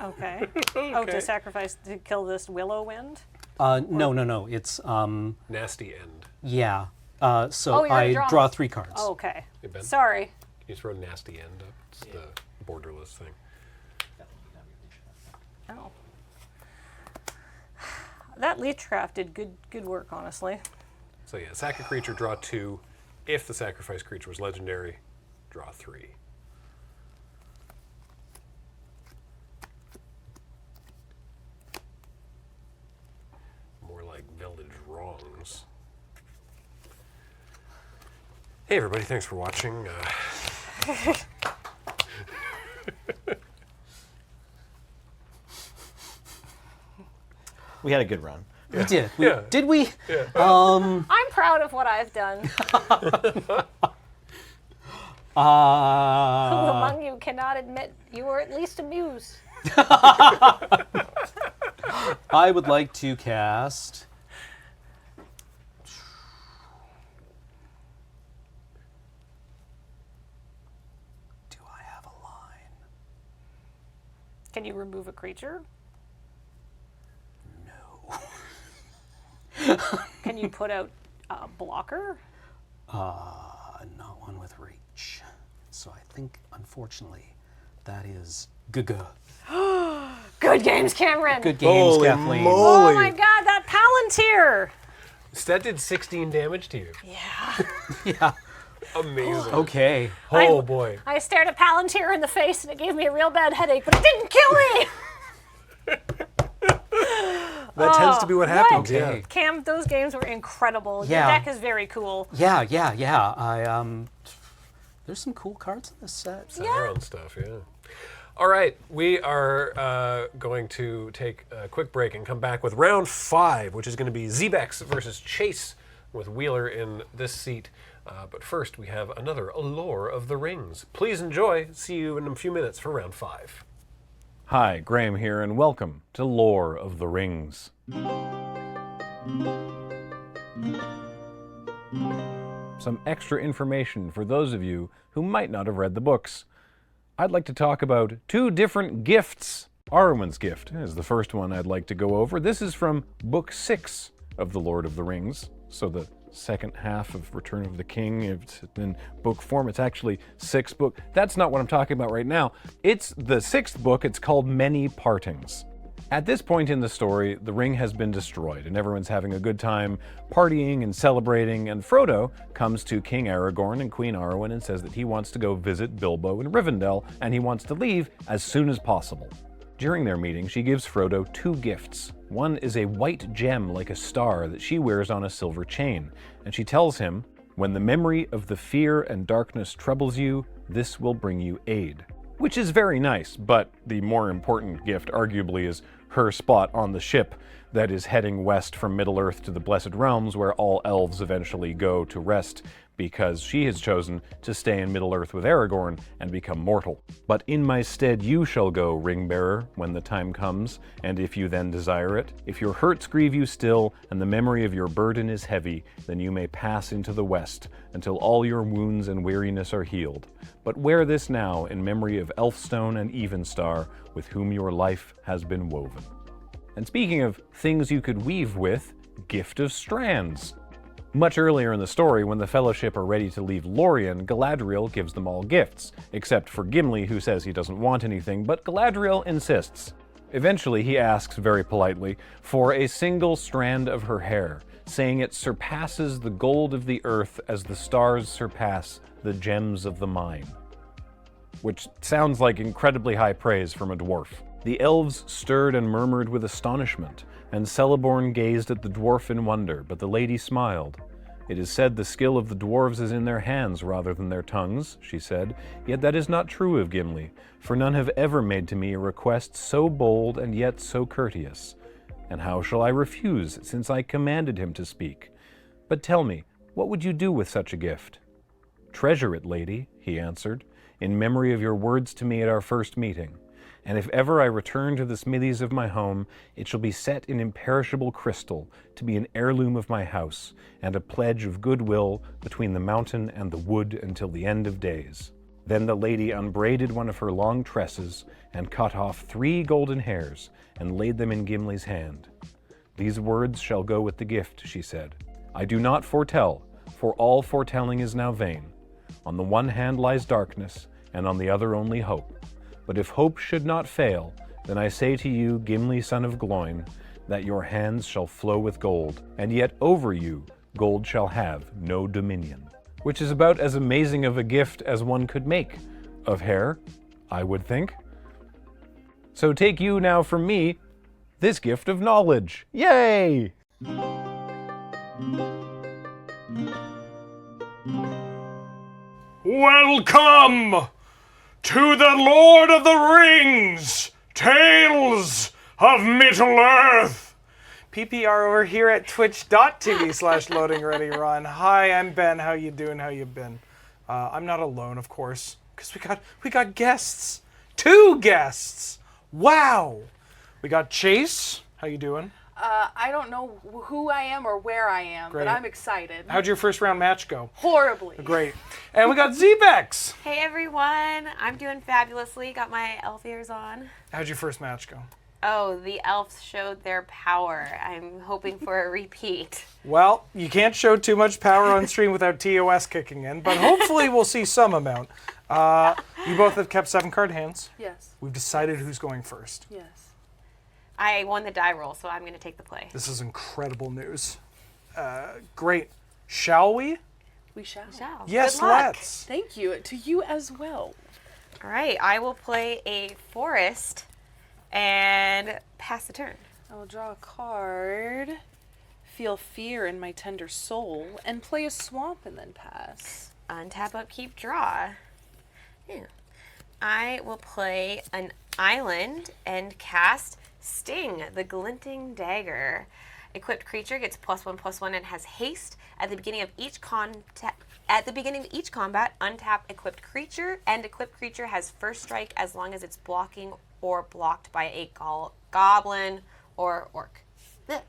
Speaker 7: Okay. Oh, to sacrifice to kill this Willow Wind?
Speaker 8: No. It's
Speaker 1: Nasty end.
Speaker 8: yeah. So
Speaker 7: Oh, you're gonna
Speaker 8: I draw 3 cards.
Speaker 7: Oh, okay.
Speaker 1: Hey, Ben?
Speaker 7: Sorry.
Speaker 1: Can you throw nasty end up? It's the borderless thing.
Speaker 7: Oh. That Leechcraft did good work, honestly.
Speaker 1: So yeah, sack a creature, draw 2. If the sacrifice creature was legendary, draw 3. More like village wrongs. Hey everybody, thanks for watching.
Speaker 15: We had a good run.
Speaker 8: We did.
Speaker 1: Yeah.
Speaker 8: Did we?
Speaker 1: Yeah.
Speaker 7: I'm proud of what I've done. Who among you cannot admit you were at least amused?
Speaker 8: I would like to cast. Do I have a line?
Speaker 7: Can you remove a creature?
Speaker 8: No.
Speaker 7: Can you put out a blocker?
Speaker 8: Not one with reach. So I think, unfortunately, that is GG.
Speaker 7: Good games, Cameron.
Speaker 8: Good games,
Speaker 1: Holy
Speaker 8: Kathleen.
Speaker 1: moly.
Speaker 7: Oh my god, that Palantir!
Speaker 1: That did 16 damage to you.
Speaker 7: Yeah.
Speaker 8: Yeah.
Speaker 1: Amazing.
Speaker 8: Okay.
Speaker 1: Oh boy.
Speaker 7: I stared at Palantir in the face and it gave me a real bad headache, but it didn't kill me!
Speaker 1: That tends to be what happens,
Speaker 8: Okay.
Speaker 1: yeah.
Speaker 7: Cam, those games were incredible.
Speaker 8: Yeah.
Speaker 7: Your deck is very cool.
Speaker 8: Yeah. I there's some cool cards in this set.
Speaker 1: Our own stuff, yeah. All right, we are going to take a quick break and come back with round 5, which is going to be ZBexx versus Chase with Wheeler in this seat. But first, we have another Lore of the Rings. Please enjoy. See you in a few minutes for round 5.
Speaker 13: Hi, Graham here, and welcome to Lore of the Rings. Some extra information for those of you who might not have read the books. I'd like to talk about 2 different gifts. Arwen's gift is the first one I'd like to go over. This is from Book 6 of The Lord of the Rings, so the second half of Return of the King. It's in book form. It's actually 6th book. That's not what I'm talking about right now. It's the 6th book. It's called Many Partings. At this point in the story, the ring has been destroyed, and everyone's having a good time partying and celebrating, and Frodo comes to King Aragorn and Queen Arwen and says that he wants to go visit Bilbo in Rivendell, and he wants to leave as soon as possible. During their meeting, she gives Frodo 2 gifts. One is a white gem like a star that she wears on a silver chain, and she tells him, "When the memory of the fear and darkness troubles you, this will bring you aid." Which is very nice, but the more important gift arguably is her spot on the ship that is heading west from Middle-earth to the Blessed Realms, where all elves eventually go to rest, because she has chosen to stay in Middle-earth with Aragorn and become mortal. "But in my stead you shall go, ring-bearer, when the time comes, and if you then desire it. If your hurts grieve you still, and the memory of your burden is heavy, then you may pass into the west, until all your wounds and weariness are healed. But wear this now in memory of Elfstone and Evenstar, with whom your life has been woven." And speaking of things you could weave with, Gift of Strands. Much earlier in the story, when the Fellowship are ready to leave Lorien, Galadriel gives them all gifts, except for Gimli, who says he doesn't want anything, but Galadriel insists. Eventually, he asks very politely for a single strand of her hair, saying it surpasses the gold of the earth as the stars surpass the gems of the mine. Which sounds like incredibly high praise from a dwarf. The elves stirred and murmured with astonishment, and Celeborn gazed at the dwarf in wonder, but the lady smiled. "It is said the skill of the dwarves is in their hands rather than their tongues," she said, "yet that is not true of Gimli, for none have ever made to me a request so bold and yet so courteous. And how shall I refuse, since I commanded him to speak? But tell me, what would you do with such a gift?" "Treasure it, lady," he answered, "in memory of your words to me at our first meeting. And if ever I return to the smithies of my home, it shall be set in imperishable crystal, to be an heirloom of my house, and a pledge of goodwill between the mountain and the wood until the end of days." Then the lady unbraided one of her long tresses, and cut off 3 golden hairs, and laid them in Gimli's hand. "These words shall go with the gift," she said. "I do not foretell, for all foretelling is now vain. On the one hand lies darkness, and on the other only hope. But if hope should not fail, then I say to you, Gimli son of Gloin, that your hands shall flow with gold, and yet over you gold shall have no dominion." Which is about as amazing of a gift as one could make of hair, I would think. So take you now from me this gift of knowledge. Yay!
Speaker 6: Welcome to the Lord of the Rings, Tales of Middle-earth. PPR over here at twitch.tv/loadingreadyrun. Hi, I'm Ben. How you doing? How you been? I'm not alone, of course, because we got guests. 2 guests. Wow. We got Chase. How you doing?
Speaker 11: I don't know who I am or where I am,
Speaker 6: Great.
Speaker 11: but I'm excited.
Speaker 6: How'd your first round match go?
Speaker 11: Horribly.
Speaker 6: Great. And we got ZBexx.
Speaker 12: Hey everyone, I'm doing fabulously. Got my elf ears on.
Speaker 6: How'd your first match go?
Speaker 12: Oh, the elves showed their power. I'm hoping for a repeat.
Speaker 6: Well, you can't show too much power on stream without TOS kicking in, but hopefully we'll see some amount. You both have kept 7-card hands.
Speaker 11: Yes.
Speaker 6: We've decided who's going first.
Speaker 11: Yes.
Speaker 12: I won the die roll, so I'm going to take the play.
Speaker 6: This is incredible news. Great. Shall we?
Speaker 11: We shall.
Speaker 6: Yes,
Speaker 12: Good luck.
Speaker 6: let's.
Speaker 11: Thank you. To you as well.
Speaker 12: All right, I will play a forest and pass the turn.
Speaker 11: I will draw a card, feel fear in my tender soul, and play a swamp and then pass.
Speaker 12: Untap, upkeep, draw. Yeah. I will play an island and cast Sting, the Glinting Dagger. Equipped creature gets +1/+1 and has haste. At the beginning of each combat, untap equipped creature, and equipped creature has first strike as long as it's blocking or blocked by a goblin or orc. Ugh.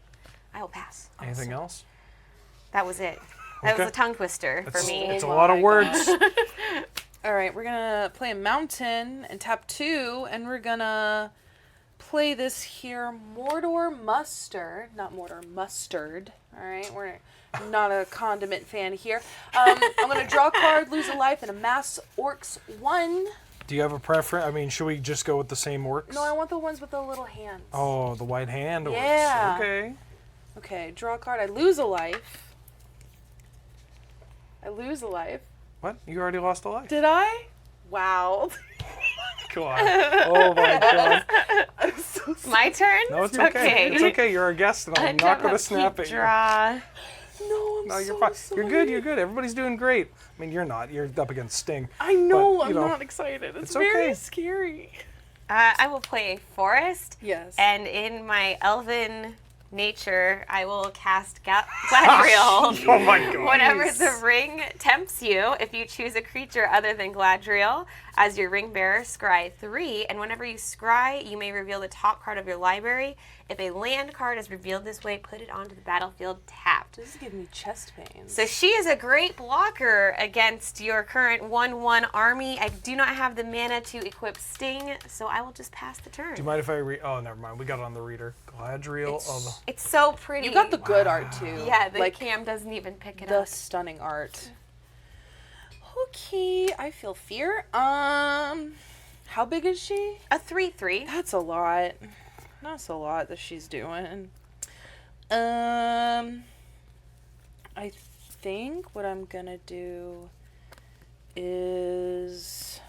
Speaker 12: I will pass.
Speaker 6: Anything else?
Speaker 12: That was it. That
Speaker 6: Okay.
Speaker 12: was a tongue twister for me.
Speaker 6: It's a lot of words.
Speaker 11: All right, we're gonna play a mountain and tap 2, and we're gonna play this here Mordor Mustard, not Mordor Mustard. All right, we're not a condiment fan here. I'm gonna draw a card, lose a life, and amass orcs 1.
Speaker 6: Do you have a preference? I mean, should we just go with the same orcs?
Speaker 11: No, I want the ones with the little hands.
Speaker 6: Oh, the white hand orcs.
Speaker 11: Yeah.
Speaker 6: Okay.
Speaker 11: Okay, draw a card. I lose a life. I lose a life.
Speaker 6: What? You already lost a life.
Speaker 11: Did I? Wow.
Speaker 6: God. Oh my God.
Speaker 11: I'm so sorry.
Speaker 12: My turn?
Speaker 6: No, it's okay. It's okay. You're our guest, and I'm not going to snap at you.
Speaker 12: Draw.
Speaker 11: No, I'm
Speaker 6: No, you're
Speaker 11: so
Speaker 6: fine.
Speaker 11: sorry.
Speaker 6: You're good. You're good. Everybody's doing great. I mean, you're not. You're up against Sting.
Speaker 11: I know.
Speaker 6: But, you
Speaker 11: I'm not excited. It's
Speaker 6: okay.
Speaker 11: very scary.
Speaker 12: I will play a forest.
Speaker 11: Yes.
Speaker 12: And in my elven nature, I will cast Gladriel.
Speaker 6: Oh my God.
Speaker 12: Whenever the ring tempts you, if you choose a creature other than Gladriel as your ring bearer, scry 3. And whenever you scry, you may reveal the top card of your library. If a land card is revealed this way, put it onto the battlefield tapped.
Speaker 11: This is giving me chest pains.
Speaker 12: So she is a great blocker against your current 1/1 army. I do not have the mana to equip Sting, so I will just pass the turn.
Speaker 6: Do you mind if I read? Oh, never mind. We got it on the reader. Gladriel of.
Speaker 12: It's so pretty.
Speaker 11: You got the good art too.
Speaker 12: Yeah, the
Speaker 11: like
Speaker 12: cam doesn't even pick it
Speaker 11: the
Speaker 12: up.
Speaker 11: stunning art. Okay, I feel fear. How big is she?
Speaker 12: A 3/3.
Speaker 11: That's a lot. That's a lot that she's doing. I think what I'm gonna do is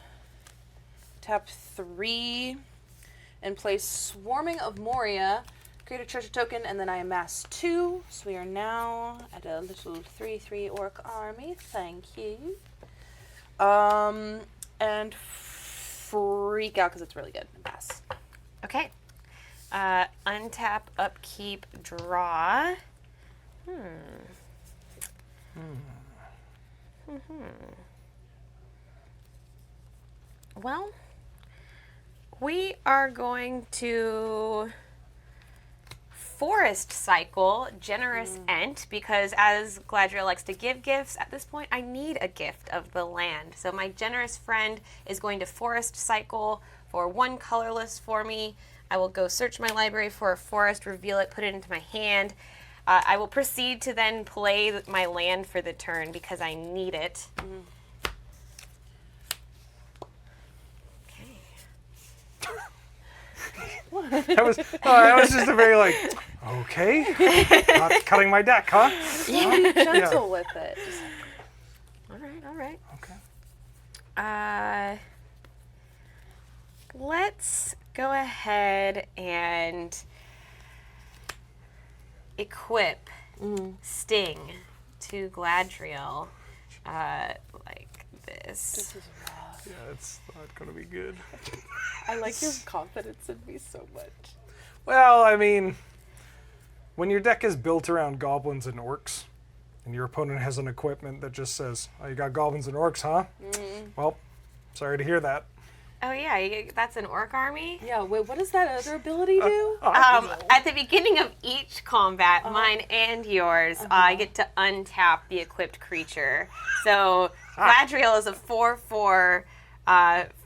Speaker 11: tap 3 and play Swarming of Moria, create a treasure token, and then I amass 2. So we are now at a little 3/3 orc army. Thank you. And freak out because it's really good. And pass.
Speaker 12: Okay. Untap, upkeep, draw. Well, we are going to forest cycle generous Ent, because as Gladriel likes to give gifts, at this point I need a gift of the land. So my generous friend is going to forest cycle for 1 colorless for me. I will go search my library for a forest, reveal it, put it into my hand. I will proceed to then play my land for the turn because I need it.
Speaker 6: That was just a very okay. Not cutting my deck, huh?
Speaker 11: Be gentle with it. Just
Speaker 12: All right.
Speaker 6: Okay.
Speaker 12: Let's go ahead and equip Sting to Gladriel like this.
Speaker 11: This is rough.
Speaker 6: Yeah, it's not going to be good.
Speaker 11: I like your confidence in me so much.
Speaker 6: Well, I mean, when your deck is built around goblins and orcs, and your opponent has an equipment that just says, "Oh, you got goblins and orcs, huh?" Well, sorry to hear that.
Speaker 12: Oh yeah, that's an orc army?
Speaker 11: Yeah, wait, what does that other ability do?
Speaker 12: At the beginning of each combat, mine and yours, I get to untap the equipped creature. So Gladriel is a 4/4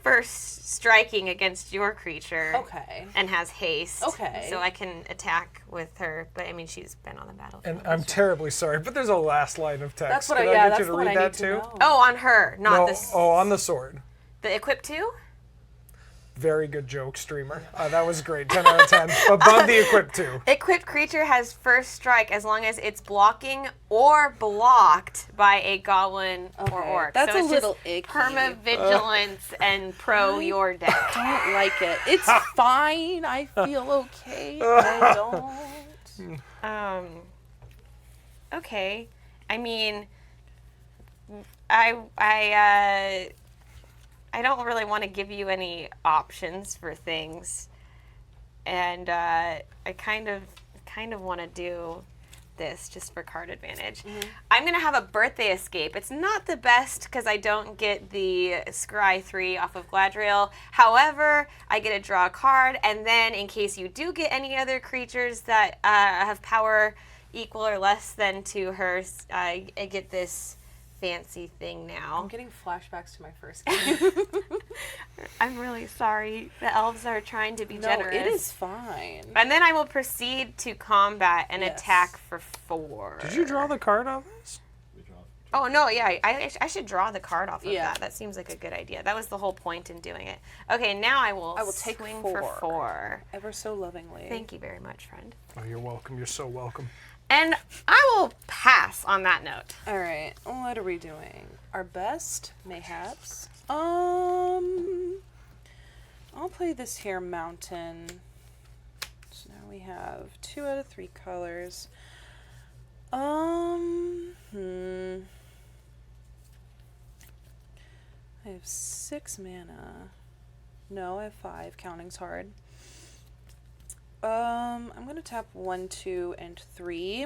Speaker 12: first striking against your creature.
Speaker 11: Okay.
Speaker 12: And has haste.
Speaker 11: Okay.
Speaker 12: So I can attack with her, but I mean she's been on the battlefield.
Speaker 6: And I'm terribly sorry, but there's a last line of text.
Speaker 11: That's what
Speaker 6: Could
Speaker 11: I
Speaker 6: get
Speaker 11: that's
Speaker 6: you to
Speaker 11: what
Speaker 6: read
Speaker 11: I
Speaker 6: that
Speaker 11: need
Speaker 6: too?
Speaker 11: to know.
Speaker 12: Oh, on her, not
Speaker 6: No,
Speaker 12: this.
Speaker 6: oh, on the sword.
Speaker 12: The equip 2?
Speaker 6: Very good joke, streamer. That was great. 10 out of 10. Above the equip 2.
Speaker 12: Equipped creature has first strike as long as it's blocking or blocked by a goblin or orc.
Speaker 11: That's
Speaker 12: so
Speaker 11: a
Speaker 12: it's
Speaker 11: little
Speaker 12: just
Speaker 11: icky.
Speaker 12: perma-vigilance and pro your deck.
Speaker 11: I don't like it. It's fine. I feel okay. I don't.
Speaker 12: Okay. I mean, I don't really want to give you any options for things, and I kind of want to do this just for card advantage. I'm gonna have a birthday escape. It's not the best because I don't get the Scry 3 off of Gladriel. However, I get to draw a card, and then in case you do get any other creatures that have power equal or less than to hers, I get this fancy thing now.
Speaker 11: I'm getting flashbacks to my first game.
Speaker 12: I'm really sorry. The elves are trying to be generous.
Speaker 11: It is fine.
Speaker 12: And then I will proceed to combat and attack for 4.
Speaker 6: Did you draw the card off this?
Speaker 12: Oh, no, yeah. I should draw the card off of that. That seems like a good idea. That was the whole point in doing it. Okay, now I will
Speaker 11: take
Speaker 12: swing
Speaker 11: 4.
Speaker 12: for 4.
Speaker 11: Ever so lovingly.
Speaker 12: Thank you very much, friend.
Speaker 6: Oh, you're welcome. You're so welcome.
Speaker 12: And I will pass on that note.
Speaker 11: All right. What are we doing? Our best, mayhaps. I'll play this here mountain. So now we have 2 out of 3 colors. I have 6 mana. No, I have 5. Counting's hard. I'm gonna tap 1, 2, and 3,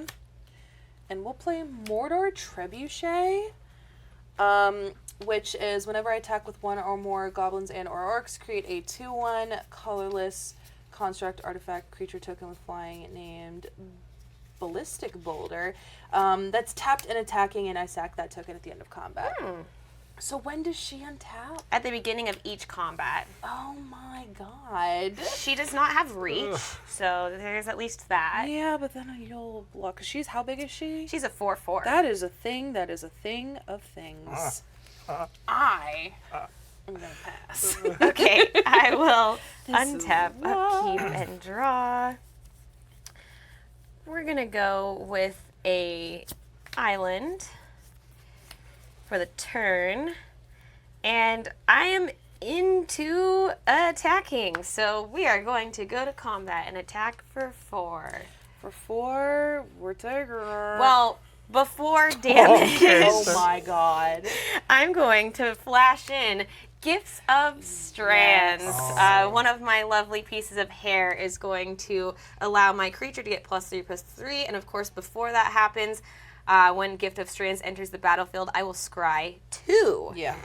Speaker 11: and we'll play Mordor Trebuchet, which is whenever I attack with 1 or more goblins and or orcs, create a 2/1 colorless construct artifact creature token with flying named Ballistic Boulder. That's tapped and attacking, and I sack that token at the end of combat. So when does she untap?
Speaker 12: At the beginning of each combat.
Speaker 11: Oh my god.
Speaker 12: She does not have reach, so there's at least that.
Speaker 11: Yeah, but then you'll block. How big is she?
Speaker 12: She's a 4/4.
Speaker 11: That is a thing. That is a thing of things. I'm gonna pass.
Speaker 12: Okay, I will untap, upkeep, and draw. We're gonna go with a island for the turn, and I am into attacking, so we are going to go to combat and attack for 4.
Speaker 11: For 4, we're taking.
Speaker 12: Well, before damage,
Speaker 11: Oh my god.
Speaker 12: I'm going to flash in Gifts of Strands. One of my lovely pieces of hair is going to allow my creature to get +3/+3, and of course before that happens, when Gift of Strands enters the battlefield, I will scry 2.
Speaker 11: Yeah.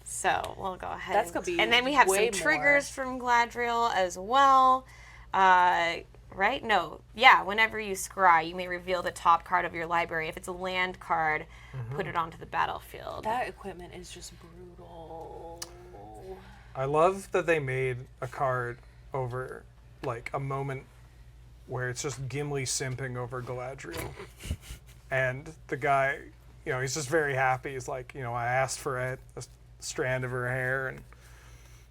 Speaker 12: So we'll go ahead.
Speaker 11: That's gonna be
Speaker 12: and then we have
Speaker 11: way
Speaker 12: some triggers from Gladriel as well. Right? No. Yeah, whenever you scry, you may reveal the top card of your library. If it's a land card, put it onto the battlefield.
Speaker 11: That equipment is just brutal.
Speaker 6: I love that they made a card over, like, a moment where it's just Gimli simping over Galadriel. And the guy, he's just very happy. He's like, I asked for a strand of her hair, and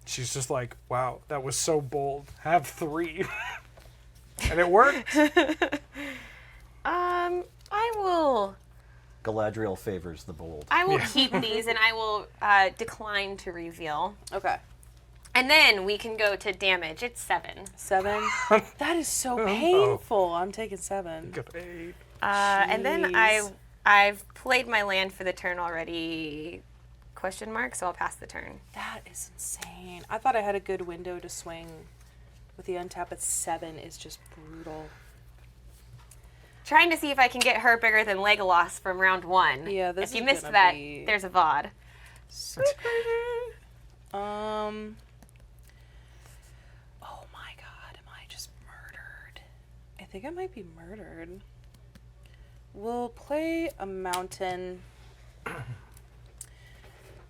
Speaker 6: she's just like, wow, that was so bold. Have 3. And it worked.
Speaker 12: I will...
Speaker 4: Galadriel favors the bold.
Speaker 12: I will keep these, and I will decline to reveal.
Speaker 11: Okay.
Speaker 12: And then we can go to damage. It's 7.
Speaker 11: 7? That is so painful. I'm taking 7.
Speaker 6: Got 8.
Speaker 12: And then I've played my land for the turn already, ? So I'll pass the turn.
Speaker 11: That is insane. I thought I had a good window to swing. With the untap at 7 is just brutal.
Speaker 12: Trying to see if I can get her bigger than Legolas from round 1.
Speaker 11: Yeah, this
Speaker 12: If you
Speaker 11: is
Speaker 12: missed
Speaker 11: gonna
Speaker 12: that,
Speaker 11: be...
Speaker 12: there's a VOD.
Speaker 11: Oh my god, am I just murdered? I think I might be murdered. We'll play a mountain.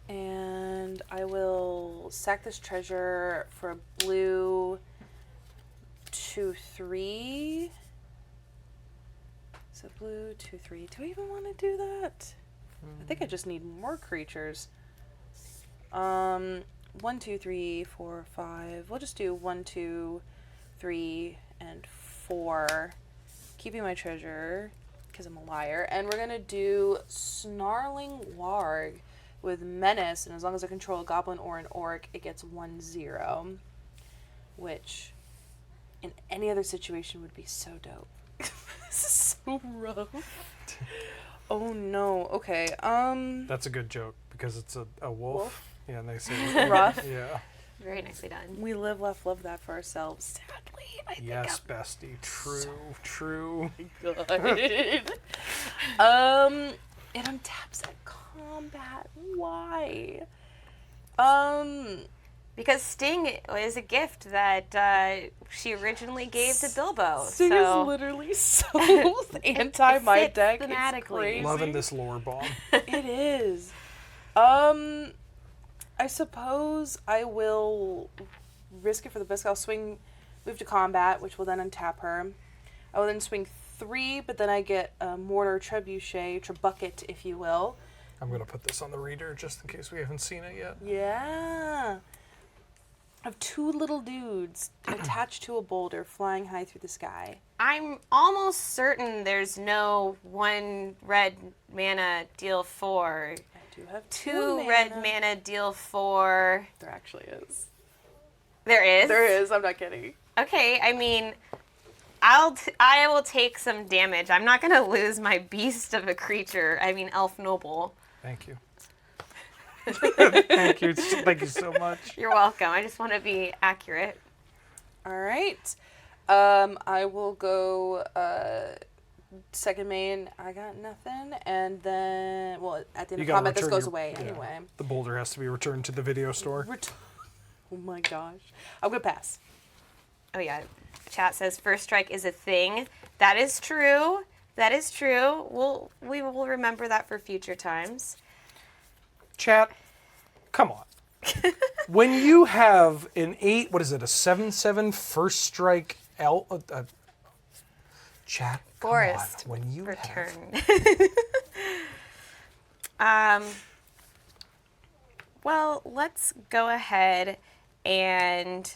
Speaker 11: And I will sack this treasure for a blue 2/3. So blue 2/3. Do I even want to do that? I think I just need more creatures. 1, 2, 3, 4, 5. We'll just do 1, 2, 3, and 4. Keeping my treasure, because I'm a liar. And we're going to do Snarling Warg with Menace. And as long as I control a goblin or an orc, it gets 1/0. Which, in any other situation, would be so dope. This is so rough. Oh no. Okay.
Speaker 6: That's a good joke because it's a wolf. Yeah, and they say
Speaker 11: rough.
Speaker 6: Yeah.
Speaker 12: Very nicely done.
Speaker 11: We live, laugh, love that for ourselves. Sadly, I think
Speaker 6: Yes, bestie. True.
Speaker 11: good. It untaps at combat. Why?
Speaker 12: Because Sting is a gift that she originally gave to Bilbo.
Speaker 11: Sting is literally so anti my deck. It's crazy.
Speaker 6: Loving this lore bomb.
Speaker 11: It is. I suppose I will risk it for the bisque. I'll move to combat, which will then untap her. I will then swing 3, but then I get a mortar trebuchet, if you will.
Speaker 6: I'm going to put this on the reader just in case we haven't seen it yet.
Speaker 11: Yeah. I have 2 little dudes attached to a boulder flying high through the sky.
Speaker 12: I'm almost certain there's no 1 red mana deal 4.
Speaker 11: I do have
Speaker 12: 2 red mana deal 4.
Speaker 11: There actually is.
Speaker 12: There is?
Speaker 11: There is, I'm not kidding.
Speaker 12: Okay, I mean, I will take some damage. I'm not going to lose my beast of a creature. I mean, elf noble.
Speaker 6: Thank you. Thank you. Thank you so much.
Speaker 12: You're welcome. I just want to be accurate.
Speaker 11: All right. I will go second main. I got nothing. And then, well, at the end of combat, this goes away anyway.
Speaker 6: The boulder has to be returned to the video store.
Speaker 11: Oh my gosh. I'm going to pass.
Speaker 12: Oh, yeah. Chat says first strike is a thing. That is true. That is true. We will remember that for future times.
Speaker 6: Chat, come on. When you have an 8, what is it, a 7/7 first strike chat,
Speaker 12: Forest
Speaker 6: come on. When you
Speaker 12: return. Well, let's go ahead and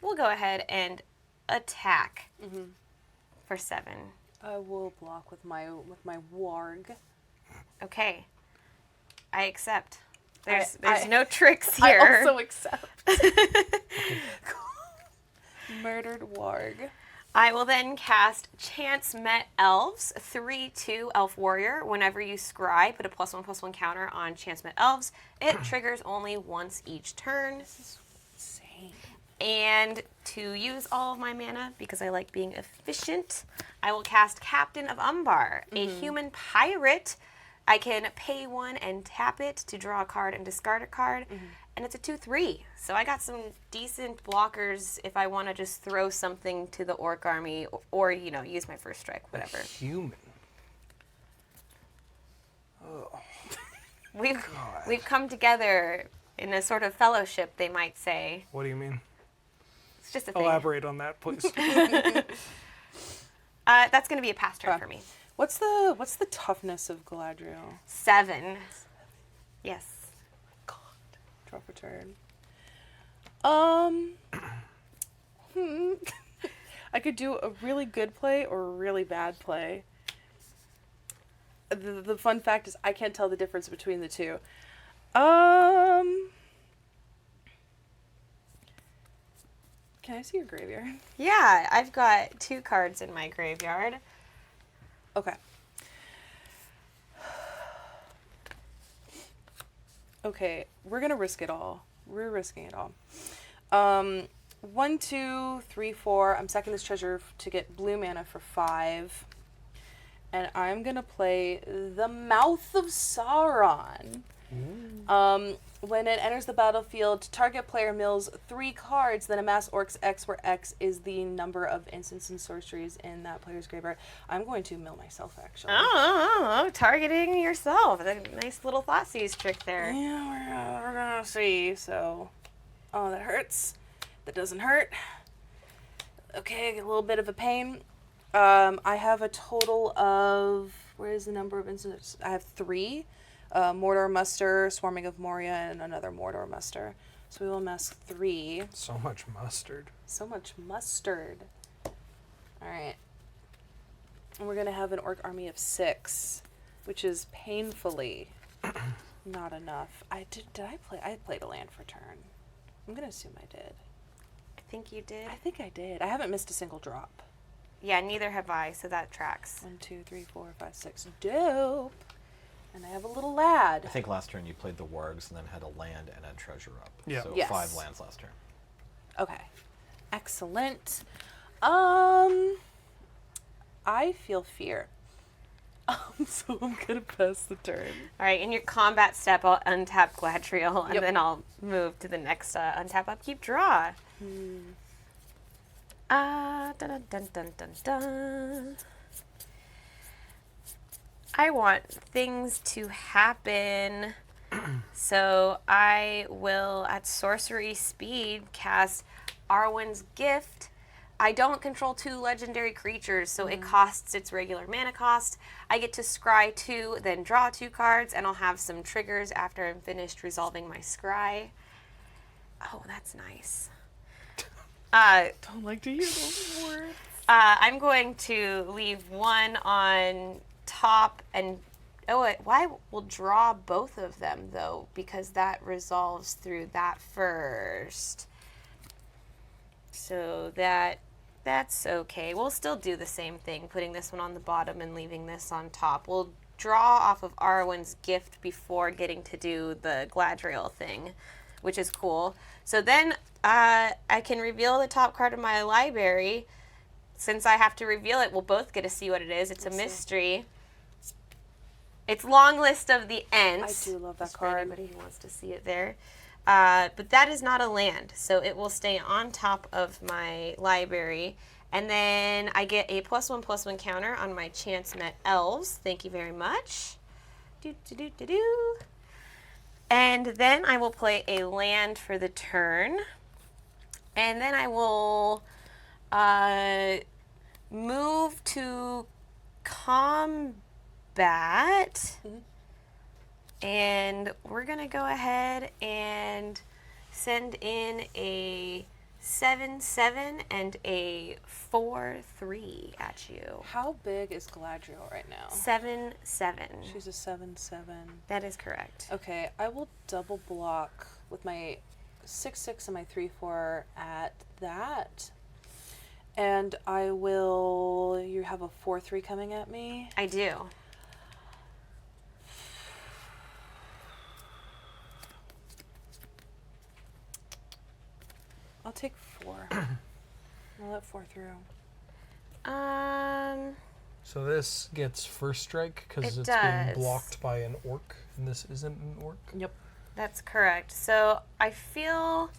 Speaker 12: we'll go ahead and attack for 7.
Speaker 11: I will block with my warg.
Speaker 12: Okay. I accept. There's no tricks here.
Speaker 11: I also accept. Murdered warg.
Speaker 12: I will then cast Chance Met Elves, 3/2 Elf Warrior. Whenever you scry, put a +1/+1 counter on Chance Met Elves. It triggers only once each turn.
Speaker 11: This is insane.
Speaker 12: And to use all of my mana, because I like being efficient, I will cast Captain of Umbar, a human pirate. I can pay 1 and tap it to draw a card and discard a card. And it's a 2/3. So I got some decent blockers if I want to just throw something to the orc army or use my first strike, whatever.
Speaker 6: Human.
Speaker 12: Oh. We've come together in a sort of fellowship, they might say.
Speaker 6: What do you mean?
Speaker 12: It's just a thing.
Speaker 6: Elaborate on that, please.
Speaker 12: That's going to be a pass turn for me.
Speaker 11: What's the toughness of Galadriel?
Speaker 12: 7. Yes.
Speaker 11: God. Draw for turn. I could do a really good play or a really bad play. The fun fact is I can't tell the difference between the two. Can I see your graveyard?
Speaker 12: Yeah, I've got 2 cards in my graveyard.
Speaker 11: Okay. Okay, we're gonna risk it all. We're risking it all. 1, 2, 3, 4. I'm sacking this treasure to get blue mana for 5. And I'm gonna play the Mouth of Sauron. When it enters the battlefield, target player mills 3 cards, then amass Orcs X, where X is the number of instants and sorceries in that player's graveyard. I'm going to mill myself, actually.
Speaker 12: Oh, targeting yourself. A nice little Thoughtseize trick there.
Speaker 11: Yeah, we're gonna see. So, oh, that hurts. That doesn't hurt. Okay, a little bit of a pain. I have a total of, where is the number of instances? I have 3. Mordor Muster, Swarming of Moria, and another Mordor Muster. So we will mask 3.
Speaker 6: So much mustard.
Speaker 11: So much mustard. Alright. And we're going to have an orc army of 6, which is painfully not enough. I played a land for turn. I'm going to assume I did.
Speaker 12: I think you did.
Speaker 11: I think I did. I haven't missed a single drop.
Speaker 12: Yeah, neither have I, so that tracks.
Speaker 11: 1, 2, 3, 4, 5, 6. Dope. And I have a little lad.
Speaker 15: I think last turn you played the wargs and then had a land and a treasure up.
Speaker 6: Yeah.
Speaker 15: So
Speaker 11: Yes.
Speaker 15: 5 lands last turn.
Speaker 11: Okay. Excellent. I feel fear. So I'm gonna pass the turn.
Speaker 12: All right, in your combat step, I'll untap Gladriel, and
Speaker 11: Yep.
Speaker 12: then I'll move to the next untap, upkeep, draw. Dun, dun, dun, dun, dun, dun. I want things to happen. So I will, at sorcery speed, cast Arwen's Gift. I don't control 2 legendary creatures, so it costs its regular mana cost. I get to scry 2, then draw 2 cards, and I'll have some triggers after I'm finished resolving my scry. Oh, that's nice.
Speaker 11: Don't like to hear those words.
Speaker 12: I'm going to leave 1 on top and we'll draw both of them though, because that resolves through that first. So that's okay. We'll still do the same thing, putting this one on the bottom and leaving this on top. We'll draw off of Arwen's Gift before getting to do the Gladriel thing, which is cool. So then I can reveal the top card of my library. Since I have to reveal it, we'll both get to see what it is. It's a mystery. It's Long List of the Ents.
Speaker 11: I do love that
Speaker 12: for
Speaker 11: card.
Speaker 12: anybody who wants to see it there. But that is not a land, so it will stay on top of my library. And then I get a +1/+1 counter on my Chance Met Elves. Thank you very much. And then I will play a land for the turn. And then I will move to combat. And we're going to go ahead and send in a 7/7 and a 4/3 at you.
Speaker 11: How big is Galadriel right now?
Speaker 12: 7/7.
Speaker 11: She's a 7/7.
Speaker 12: That is correct.
Speaker 11: Okay, I will double block with my 6/6 and my 3/4 at that. And I will. You have a 4/3 coming at me?
Speaker 12: I do.
Speaker 11: I'll take 4. I'll let 4 through.
Speaker 6: So this gets first strike because
Speaker 12: It
Speaker 6: it's
Speaker 12: does.
Speaker 6: being blocked by an orc, and this isn't an orc.
Speaker 11: Yep.
Speaker 12: That's correct. So I feel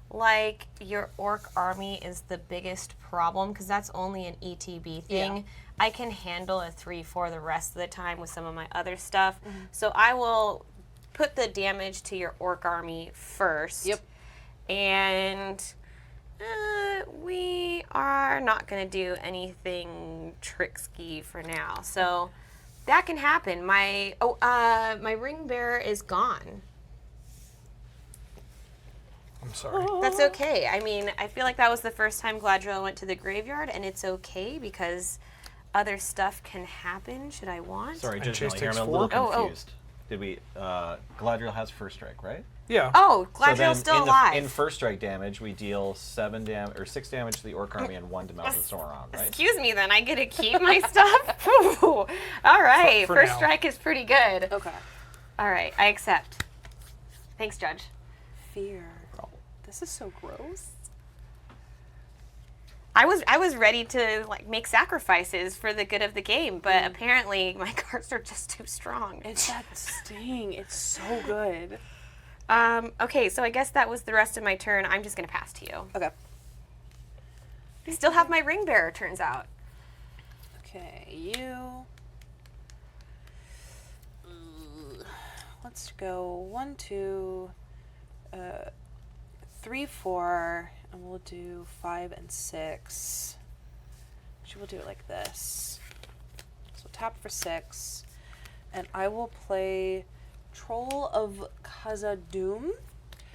Speaker 12: like your orc army is the biggest problem because that's only an ETB thing.
Speaker 11: Yeah.
Speaker 12: I can handle a 3/4 the rest of the time with some of my other stuff. So I will put the damage to your orc army first.
Speaker 11: Yep.
Speaker 12: And we are not going to do anything tricksy for now. So that can happen. My ring bearer is gone.
Speaker 6: I'm sorry.
Speaker 12: That's okay. I mean, I feel like that was the first time Gladriel went to the graveyard, and it's okay because other stuff can happen should I want.
Speaker 15: Sorry,
Speaker 6: And
Speaker 15: just
Speaker 6: Chase
Speaker 15: here, I'm
Speaker 6: takes
Speaker 15: a little
Speaker 12: 4?
Speaker 15: confused. Did we, Galadriel has first strike, right?
Speaker 6: Yeah.
Speaker 12: Oh,
Speaker 15: So then
Speaker 12: Gladriel's still
Speaker 15: in
Speaker 12: alive.
Speaker 15: in first strike damage, we deal 6 damage to the orc army and 1 to Mouth of Sauron, right?
Speaker 12: Excuse me, then I get to keep my stuff? Whew. All right,
Speaker 6: For
Speaker 12: first
Speaker 6: now.
Speaker 12: strike is pretty good.
Speaker 11: Okay.
Speaker 12: All right, I accept. Thanks, Judge.
Speaker 11: Fear. This is so gross.
Speaker 12: I was ready to like make sacrifices for the good of the game, but apparently my cards are just too strong.
Speaker 11: It's that sting. It's so good.
Speaker 12: Okay, so I guess that was the rest of my turn. I'm just gonna pass to you.
Speaker 11: Okay.
Speaker 12: I still have my ring bearer, turns out.
Speaker 11: Okay, you. Let's go 1, 2, 3, 4, and we'll do 5 and 6. She will do it like this. So tap for 6. And I will play Troll of Khazad-dûm.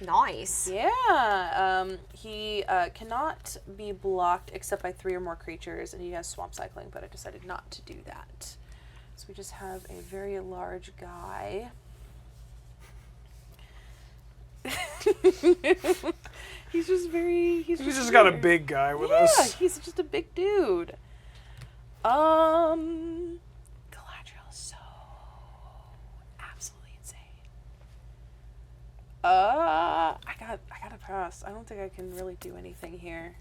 Speaker 12: Nice.
Speaker 11: Yeah. He cannot be blocked except by 3 or more creatures, and he has swamp cycling, but I decided not to do that. So we just have a very large guy. He's just very.
Speaker 6: He's just got a big guy with us.
Speaker 11: Yeah, he's just a big dude. Galadriel is so absolutely insane. I gotta pass. I don't think I can really do anything here.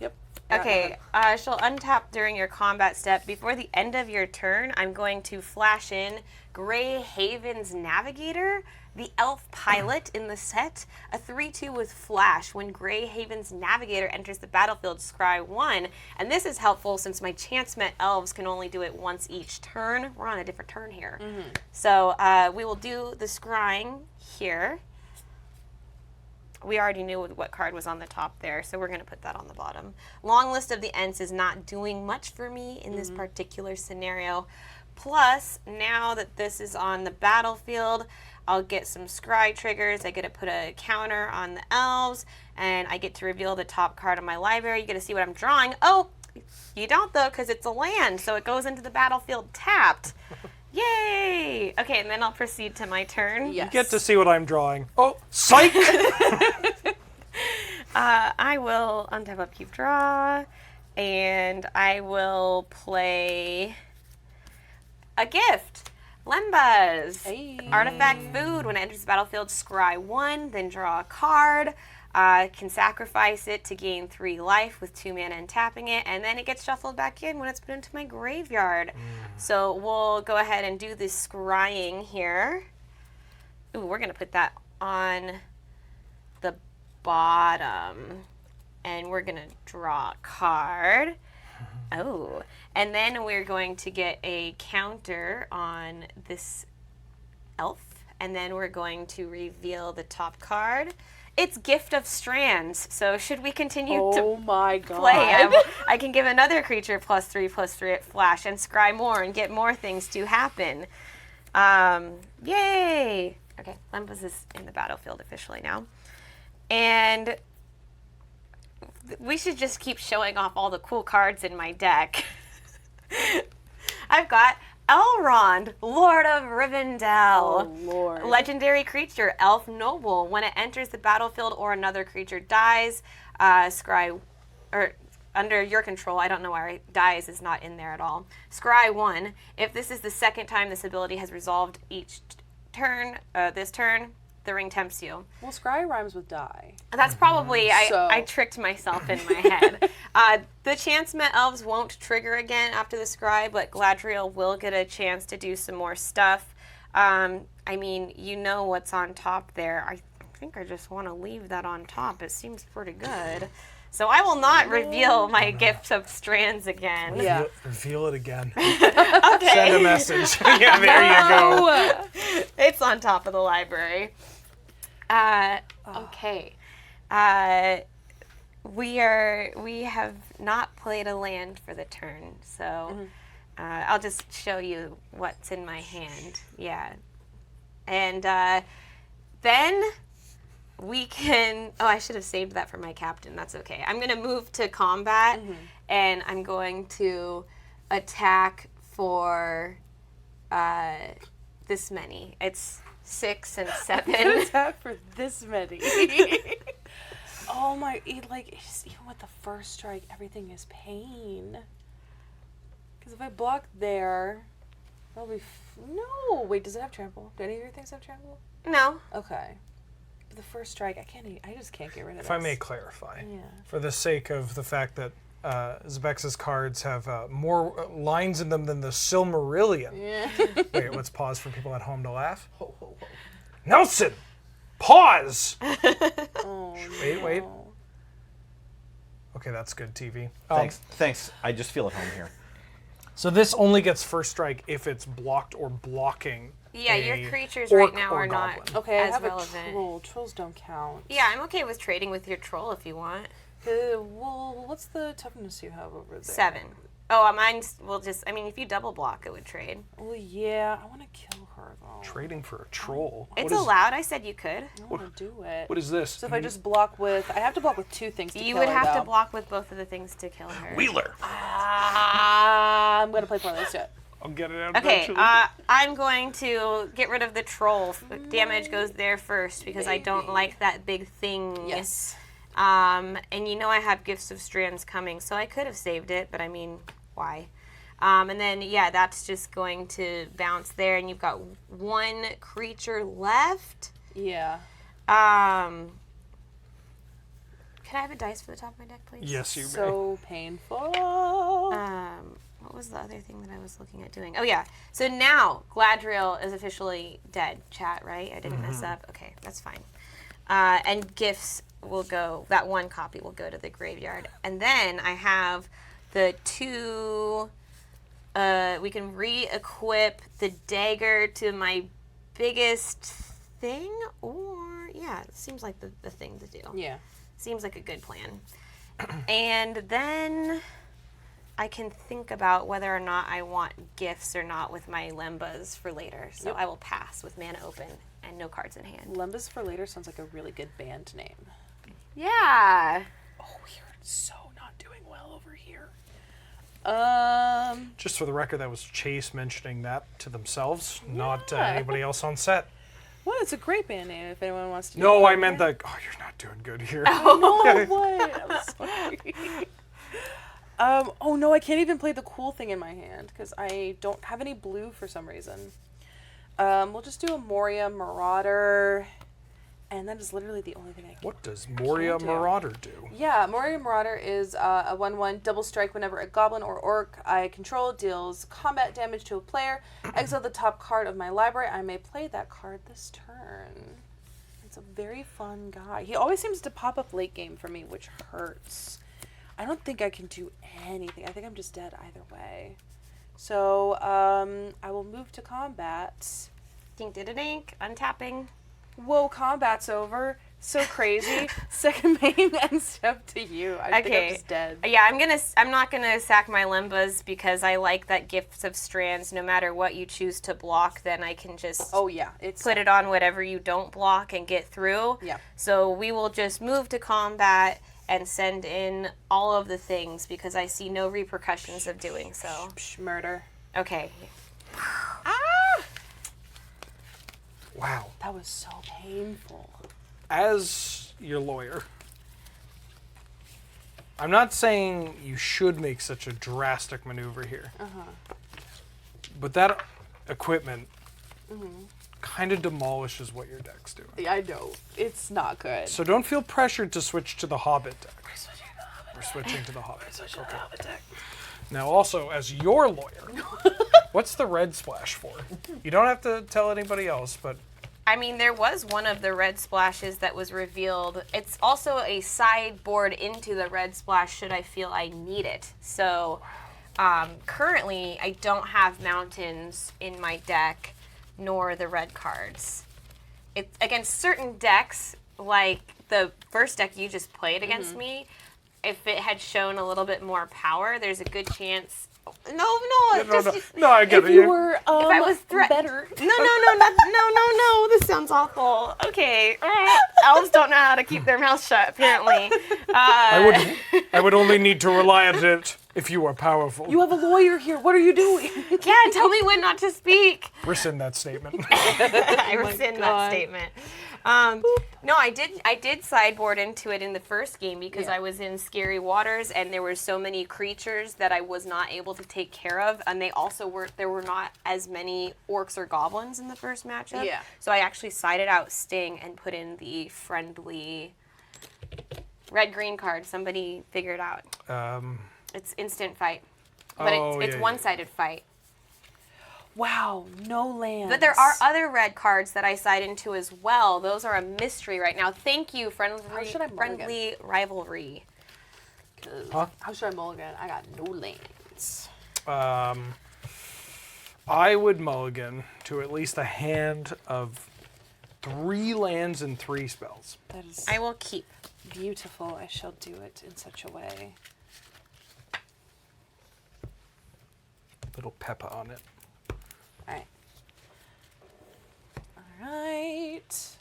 Speaker 11: Yep.
Speaker 12: Okay, she'll untap during your combat step. Before the end of your turn, I'm going to flash in Grey Haven's Navigator, the elf pilot in the set, a 3/2 with flash. When Grey Haven's Navigator enters the battlefield, scry 1. And this is helpful since my chance-met elves can only do it once each turn. We're on a different turn here. So we will do the scrying here. We already knew what card was on the top there, so we're going to put that on the bottom. Long List of the Ents is not doing much for me in this particular scenario. Plus, now that this is on the battlefield, I'll get some scry triggers. I get to put a counter on the elves, and I get to reveal the top card of my library. You get to see what I'm drawing. Oh, you don't though, because it's a land, so it goes into the battlefield tapped. Yay! Okay, and then I'll proceed to my turn.
Speaker 6: You get to see what I'm drawing. Oh, psych!
Speaker 12: I will untap, upkeep, draw, and I will play a gift. Lembas. Artifact food. When it enters the battlefield, scry 1, then draw a card. Can sacrifice it to gain 3 life with 2 mana and tapping it, and then it gets shuffled back in when it's put into my graveyard. So we'll go ahead and do this scrying here. Ooh, we're going to put that on the bottom, and we're going to draw a card. Oh, and then we're going to get a counter on this elf, and then we're going to reveal the top card. It's Gift of Strands, so should we continue to play, I can give another creature +3/+3 at flash and scry more and get more things to happen. Yay! Okay, Lembas is in the battlefield officially now. And we should just keep showing off all the cool cards in my deck. I've got Elrond, Lord of Rivendell.
Speaker 11: Oh, Lord.
Speaker 12: Legendary creature, Elf Noble. When it enters the battlefield or another creature dies, scry, or under your control, I don't know why dies is not in there at all. Scry 1. If this is the second time this ability has resolved each turn, this turn, the ring tempts you.
Speaker 11: Well, scry rhymes with die.
Speaker 12: That's probably, I tricked myself in my head. The chance-met elves won't trigger again after the scry, but Galadriel will get a chance to do some more stuff. I mean, you know what's on top there. I think I just want to leave that on top. It seems pretty good. So I will not reveal my Gift of Strands again.
Speaker 6: Yeah. Reveal it again.
Speaker 12: Okay.
Speaker 6: Send a message. Yeah, there you go.
Speaker 12: It's on top of the library. Okay. We have not played a land for the turn, so I'll just show you what's in my hand. Yeah. And then we can, I should have saved that for my captain. That's okay. I'm going to move to combat, and I'm going to attack for this many. It's 6 and 7.
Speaker 11: Attack for this many. Oh my, like, just even with the first strike, everything is pain. Because if I block there, that'll be, no, wait, does it have trample? Do any of your things have trample?
Speaker 12: No.
Speaker 11: Okay. But the first strike, I just can't get rid of
Speaker 6: If
Speaker 11: this.
Speaker 6: I may clarify,
Speaker 11: Yeah.
Speaker 6: for the sake of the fact that ZBexx's cards have more lines in them than the Silmarillion.
Speaker 11: Yeah.
Speaker 6: Wait, let's pause for people at home to laugh. Nelson, pause!
Speaker 11: Oh,
Speaker 6: wait. Okay, that's good TV.
Speaker 4: Thanks. I just feel at home here.
Speaker 6: So this only gets first strike if it's blocked or blocking.
Speaker 12: Yeah, your creatures right now are not
Speaker 11: Okay, I
Speaker 12: as
Speaker 11: have
Speaker 12: relevant.
Speaker 11: a troll. Trolls don't count.
Speaker 12: Yeah, I'm okay with trading with your troll if you want.
Speaker 11: Well, what's the toughness you have over there?
Speaker 12: 7. Oh, mine's, if you double block, it would trade.
Speaker 11: Well, yeah, I want to kill her, though.
Speaker 6: Trading for a troll.
Speaker 12: It's allowed. I said you could.
Speaker 11: I want to do it.
Speaker 6: What is this?
Speaker 11: So if I just block with... I have to block with 2 things to kill her,
Speaker 12: You would have
Speaker 11: though.
Speaker 12: to block with both of the things to kill her.
Speaker 6: Wheeler.
Speaker 11: I'm going to play Pointless yet.
Speaker 6: I'll get it out
Speaker 12: Okay,
Speaker 6: eventually.
Speaker 12: I'm going to get rid of the troll. Damage goes there first because I don't like that big thing.
Speaker 11: Yes.
Speaker 12: And you know I have Gifts of Strands coming, so I could have saved it, but I mean, why? And then, yeah, that's just going to bounce there, and you've got 1 creature left.
Speaker 11: Yeah.
Speaker 12: Can I have a dice for the top of my deck, please?
Speaker 6: Yes, you may.
Speaker 11: So painful.
Speaker 12: What was the other thing that I was looking at doing? Oh, yeah. So now Galadriel is officially dead, chat, right? I didn't mess up. Okay, that's fine. And gifts will go, that 1 copy will go to the graveyard. And then I have the 2, we can re-equip the dagger to my biggest thing, or, yeah, it seems like the thing to do.
Speaker 11: Yeah.
Speaker 12: Seems like a good plan. And then I can think about whether or not I want gifts or not with my Lembas for later. So I will pass with mana open and no cards in hand.
Speaker 11: Lembas for later sounds like a really good band name.
Speaker 12: Yeah.
Speaker 11: Oh, we are so not doing well over here.
Speaker 6: Just for the record, that was Chase mentioning that to themselves, not anybody else on set.
Speaker 11: Well, it's a great band name if anyone wants to.
Speaker 6: No, I meant that. Oh, you're not doing good here.
Speaker 11: Oh, no, what? I'm sorry. Oh no, I can't even play the cool thing in my hand because I don't have any blue for some reason. We'll just do a Moria Marauder, and that is literally the only thing I can.
Speaker 6: What does Moria Marauder do?
Speaker 11: Yeah, Moria Marauder is a 1/1 double strike whenever a goblin or orc I control deals combat damage to a player. Exile the top card of my library. I may play that card this turn. It's a very fun guy. He always seems to pop up late game for me, which hurts. I don't think I can do anything. I think I'm just dead either way. So, I will move to combat.
Speaker 12: Dink-did-a-dink, untapping.
Speaker 11: Whoa, combat's over. So crazy. Second main and step to you. I think I'm just dead.
Speaker 12: Yeah, I'm not gonna sack my Lembas because I like that Gifts of Strands. No matter what you choose to block, then I can just put it on whatever you don't block and get through.
Speaker 11: Yeah.
Speaker 12: So we will just move to combat and send in all of the things because I see no repercussions of doing so.
Speaker 11: Murder.
Speaker 12: Okay.
Speaker 11: Wow. That was so painful.
Speaker 6: As your lawyer, I'm not saying you should make such a drastic maneuver here. But that equipment kind of demolishes what your deck's doing.
Speaker 11: Yeah, I know. It's not good.
Speaker 6: So don't feel pressured to switch to the Hobbit deck. We're switching to the Hobbit deck. Okay. Now also, as your lawyer, what's the red splash for? You don't have to tell anybody else, but...
Speaker 12: I mean, there was one of the red splashes that was revealed. It's also a sideboard into the red splash should I feel I need it. So currently, I don't have mountains in my deck, nor the red cards. It's against certain decks, like the first deck you just played against me, if it had shown a little bit more power, there's a good chance... No,
Speaker 6: I get it.
Speaker 11: You were,
Speaker 12: if I was
Speaker 11: better.
Speaker 12: No, this sounds awful. Okay. Elves don't know how to keep their mouths shut, apparently.
Speaker 6: I would only need to rely on it if you are powerful.
Speaker 11: You have a lawyer here. What are you doing?
Speaker 12: Yeah, tell me when not to speak.
Speaker 6: Rescind that statement.
Speaker 12: I rescind that statement. No, I did sideboard into it in the first game because I was in Scary Waters and there were so many creatures that I was not able to take care of, and there were not as many orcs or goblins in the first matchup.
Speaker 11: Yeah.
Speaker 12: So I actually sided out Sting and put in the friendly red-green card. Somebody figured out. It's instant fight, but it's one-sided fight.
Speaker 11: Wow, no lands.
Speaker 12: But there are other red cards that I side into as well. Those are a mystery right now. Thank you, friendly rivalry.
Speaker 11: How should I mulligan? I got no lands.
Speaker 6: I would mulligan to at least a hand of 3 lands and 3 spells.
Speaker 12: I will keep.
Speaker 11: Beautiful. I shall do it in such a way.
Speaker 6: Little pepper on it.
Speaker 11: All right. All right.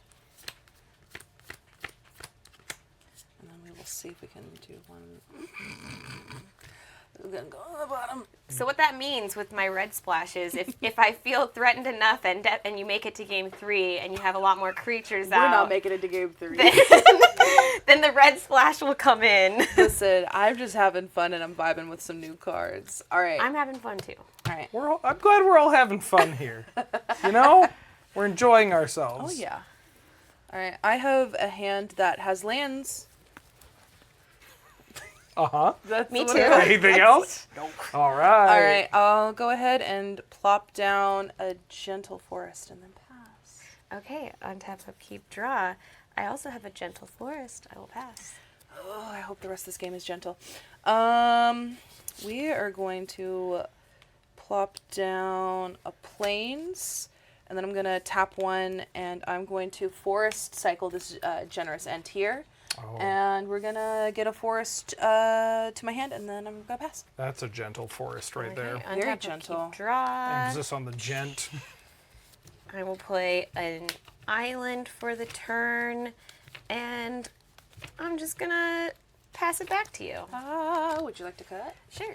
Speaker 11: And then we will see if we can do one. We're gonna go on the bottom.
Speaker 12: So what that means with my red splashes, if I feel threatened enough and you make it to game 3 and you have a lot more creatures
Speaker 11: We're
Speaker 12: out,
Speaker 11: not making it to game 3.
Speaker 12: then the red splash will come in.
Speaker 11: Listen, I'm just having fun and I'm vibing with some new cards. All right.
Speaker 12: I'm having fun too.
Speaker 11: All right.
Speaker 6: I'm glad we're all having fun here. You know? We're enjoying
Speaker 11: Oh,
Speaker 6: ourselves.
Speaker 11: yeah. All right. I have a hand that has lands.
Speaker 6: Uh-huh.
Speaker 11: That's
Speaker 12: Me
Speaker 11: what
Speaker 12: too.
Speaker 11: it is.
Speaker 6: Anything else?
Speaker 11: Nope.
Speaker 6: All right.
Speaker 11: All right. I'll go ahead and plop down a gentle forest and then pass.
Speaker 12: Okay, on tap of keep draw. I also have a gentle forest. I will pass.
Speaker 11: Oh, I hope the rest of this game is gentle. We are going to plop down a plains, and then I'm going to tap one, and I'm going to forest cycle this generous end here.
Speaker 6: Oh.
Speaker 11: And we're going to get a forest to my hand, and then I'm going to pass.
Speaker 6: That's a gentle forest right there.
Speaker 12: On
Speaker 11: Very
Speaker 12: tap of
Speaker 11: gentle.
Speaker 12: keep draw.
Speaker 6: Emphasis on the gent.
Speaker 12: I will play an island for the turn, and I'm just gonna pass it back to you.
Speaker 11: Would you like to cut?
Speaker 12: Sure.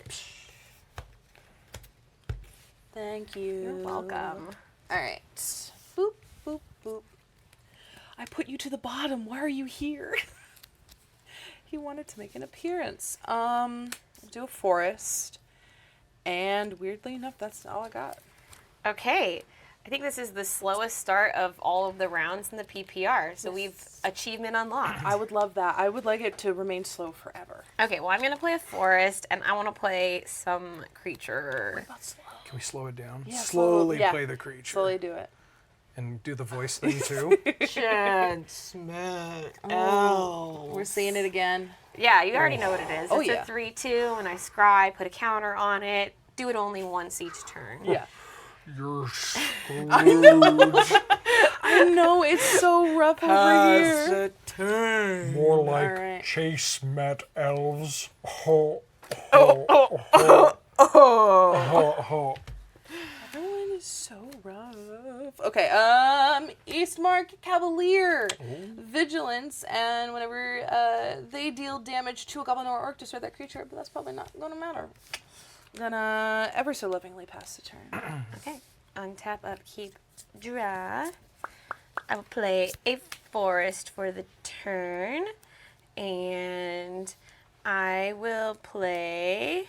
Speaker 11: Thank you.
Speaker 12: You're welcome.
Speaker 11: All right. Boop, boop, boop. I put you to the bottom. Why are you here? He wanted to make an appearance. Do a forest. And weirdly enough, that's all I got.
Speaker 12: Okay. I think this is the slowest start of all of the rounds in the PPR, so we've achievement unlocked.
Speaker 11: I would love that. I would like it to remain slow forever.
Speaker 12: Okay, well, I'm going to play a forest, and I want to play some creature.
Speaker 11: What about slow?
Speaker 6: Can we slow it down?
Speaker 11: Yeah,
Speaker 6: Slowly
Speaker 11: yeah.
Speaker 6: play the creature.
Speaker 11: Slowly do it.
Speaker 6: And do the voice thing too.
Speaker 11: We're seeing it again.
Speaker 12: Yeah, you already know what it is.
Speaker 11: Oh,
Speaker 12: It's
Speaker 11: yeah.
Speaker 12: a 3/2, and I scry, put a counter on it, do it only once each turn.
Speaker 11: Yeah.
Speaker 6: You're screwed.
Speaker 11: I know, it's so rough over here.
Speaker 6: turn. More like
Speaker 11: All right.
Speaker 6: Chase met elves. Ho, ho, ho, ho, ho.
Speaker 11: Everyone is so rough. Okay, Eastmark Cavalier. Vigilance, and whenever they deal damage to a goblin or orc, destroy that creature, but that's probably not going to matter. Gonna ever so lovingly pass the turn.
Speaker 12: Okay, on tap of keep draw, I will play a forest for the turn, and I will play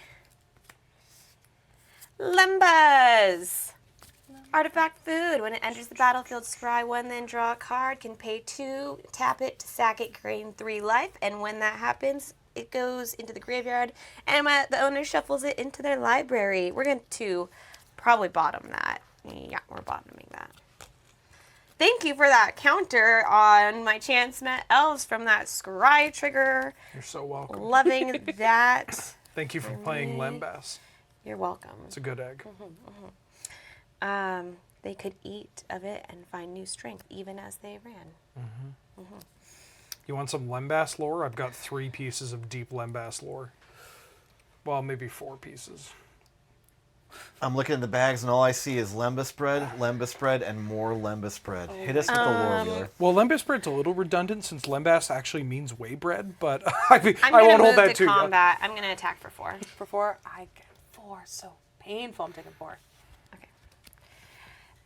Speaker 12: Lembas. Artifact food. When it enters the battlefield, scry 1, then draw a card. Can pay 2, tap it to sack it, gain 3 life, and when that happens, it goes into the graveyard, and the owner shuffles it into their library. We're going to probably bottom that. Yeah, we're bottoming that. Thank you for that counter on my chance met elves from that scry trigger.
Speaker 6: You're so welcome.
Speaker 12: Loving that.
Speaker 6: Thank you for playing Lembas.
Speaker 12: You're welcome.
Speaker 6: It's a good egg.
Speaker 12: They could eat of it and find new strength even as they ran.
Speaker 6: You want some Lembas lore? I've got 3 pieces of deep Lembas lore. Well, maybe 4 pieces.
Speaker 15: I'm looking at the bags and all I see is Lembas bread, and more Lembas bread. Hit us with the lore, Wheeler.
Speaker 6: Well, Lembas bread's a little redundant since Lembas actually means whey bread, but I
Speaker 12: I'm
Speaker 6: won't
Speaker 12: going to
Speaker 6: hold
Speaker 12: move
Speaker 6: that
Speaker 12: to
Speaker 6: to you.
Speaker 12: combat. I'm going to attack for 4.
Speaker 11: For 4, I get 4. So painful. I'm taking 4.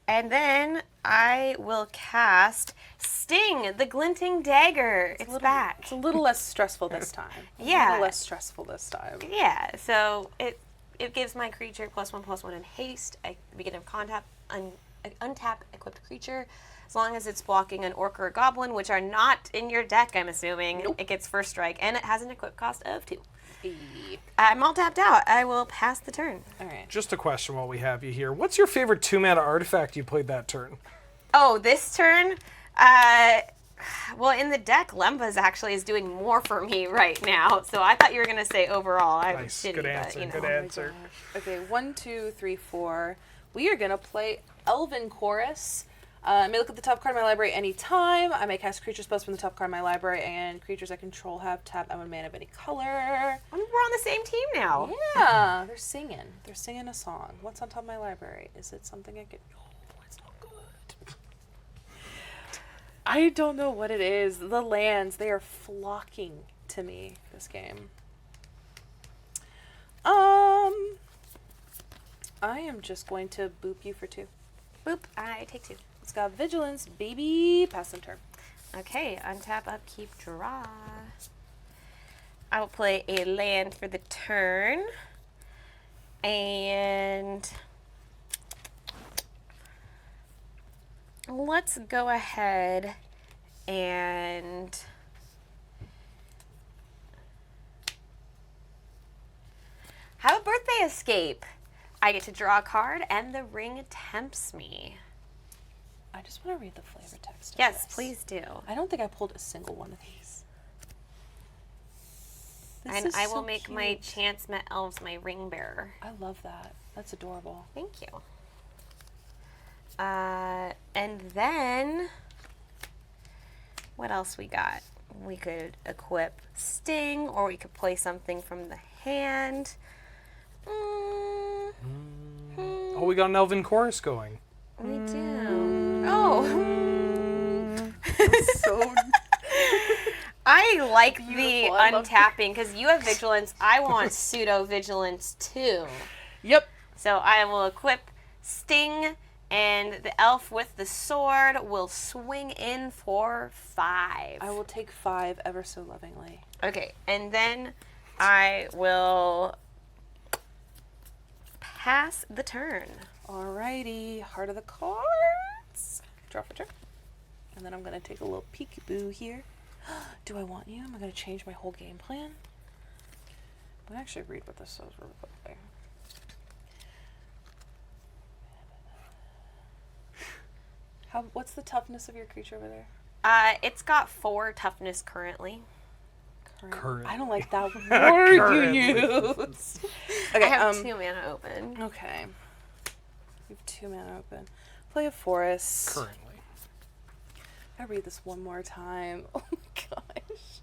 Speaker 12: And then I will cast Sting, the Glinting Dagger. It's back.
Speaker 11: It's a little less stressful this time.
Speaker 12: Yeah.
Speaker 11: A little less stressful this time.
Speaker 12: Yeah, so it gives my creature +1/+1 in haste. At the beginning of untap equipped creature. As long as it's blocking an orc or a goblin, which are not in your deck, I'm assuming, it gets first strike, and it has an equip cost of 2. I'm all tapped out. I will pass the turn.
Speaker 11: All right.
Speaker 6: Just a question while we have you here. What's your favorite 2-mana artifact you played that turn?
Speaker 12: Oh, this turn? Well, in the deck, Lembas actually is doing more for me right now. So I thought you were going to say overall. I was
Speaker 6: Nice.
Speaker 12: shitty,
Speaker 6: Good
Speaker 12: but,
Speaker 6: answer.
Speaker 12: you know.
Speaker 6: Good answer.
Speaker 11: Okay, 1, 2, 3, 4. We are gonna play Elven Chorus. I may look at the top card of my library anytime. I may cast creature spells from the top card of my library, and creatures I control have tapped that one mana of any color.
Speaker 12: I mean, we're on the same team now.
Speaker 11: Yeah, they're singing. They're singing a song. What's on top of my library? Is it something I could... No, it's not good. I don't know what it is. The lands, they are flocking to me this game. I am just going to boop you for 2.
Speaker 12: Boop, I take 2.
Speaker 11: It's got vigilance, baby. Pass on turn.
Speaker 12: Okay, untap, upkeep, draw. I will play a land for the turn. And let's go ahead and have a birthday escape. I get to draw a card, and the ring tempts me.
Speaker 11: I just want to read the flavor text.
Speaker 12: Yes, please do.
Speaker 11: I don't think I pulled a single one of these.
Speaker 12: And I will make my Chance Met Elves my ring bearer.
Speaker 11: I love that. That's adorable.
Speaker 12: Thank you. And then, what else we got? We could equip Sting, or we could play something from the hand.
Speaker 6: Oh, we got an Elven Chorus going.
Speaker 12: We do. Oh.
Speaker 11: So
Speaker 12: I like the untapping because you have vigilance. I want pseudo vigilance too.
Speaker 11: Yep.
Speaker 12: So I will equip Sting, and the elf with the sword will swing in for 5.
Speaker 11: I will take 5 ever so lovingly.
Speaker 12: Okay, and then I will pass the turn.
Speaker 11: Alrighty, Heart of the Cards. Draw for turn. And then I'm going to take a little peekaboo here. Do I want you? Am I going to change my whole game plan? I'm going to actually read what this says really quickly. What's the toughness of your creature over there?
Speaker 12: It's got 4 toughness currently.
Speaker 11: I don't like that word you used. Okay,
Speaker 12: I have 2 mana open.
Speaker 11: Okay. You have 2 mana open. Play a forest.
Speaker 6: Currently.
Speaker 11: I read this one more time. Oh my gosh.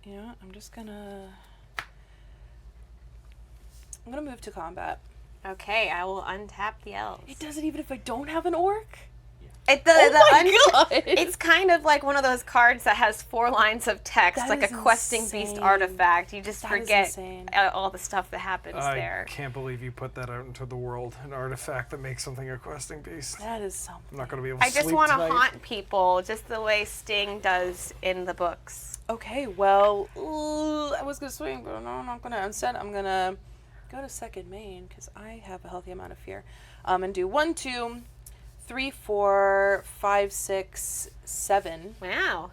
Speaker 11: You know what? I'm gonna move to combat.
Speaker 12: Okay, I will untap the elves.
Speaker 11: It does it even if I don't have an orc?
Speaker 12: God! It's kind of like one of those cards that has 4 lines of text,
Speaker 11: That
Speaker 12: like a
Speaker 11: is
Speaker 12: questing
Speaker 11: insane.
Speaker 12: beast artifact. You just
Speaker 11: That is
Speaker 12: forget
Speaker 11: insane.
Speaker 12: all the stuff that happens there.
Speaker 6: I can't believe you put that out into the world, an artifact that makes something a questing beast.
Speaker 11: That is something.
Speaker 6: I'm not going to be able to
Speaker 12: I just
Speaker 6: sleep
Speaker 12: want to
Speaker 6: tonight.
Speaker 12: haunt people, just the way Sting does in the books.
Speaker 11: Okay, well, I was gonna swing, but no, I'm not gonna. Instead, I'm gonna go to second main because I have a healthy amount of fear. And do 1, 2, 3, 4, 5, 6, 7.
Speaker 12: Wow.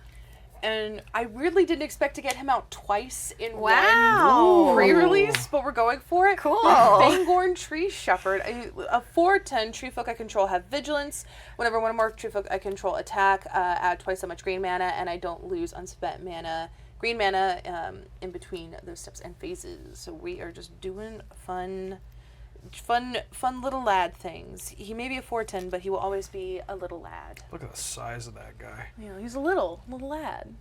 Speaker 11: And I really didn't expect to get him out twice in
Speaker 12: Wow.
Speaker 11: one pre-release, but we're going for it.
Speaker 12: Cool.
Speaker 11: Fangorn Tree Shepherd. A 4/10 tree folk I control have vigilance. Whenever one or more tree folk I control attack, add twice that much green mana, and I don't lose unspent mana, green mana, in between those steps and phases. So we are just doing fun little lad things. He may be a 4/10, but he will always be a little lad.
Speaker 6: Look at the size of that guy.
Speaker 11: You know, he's a little lad.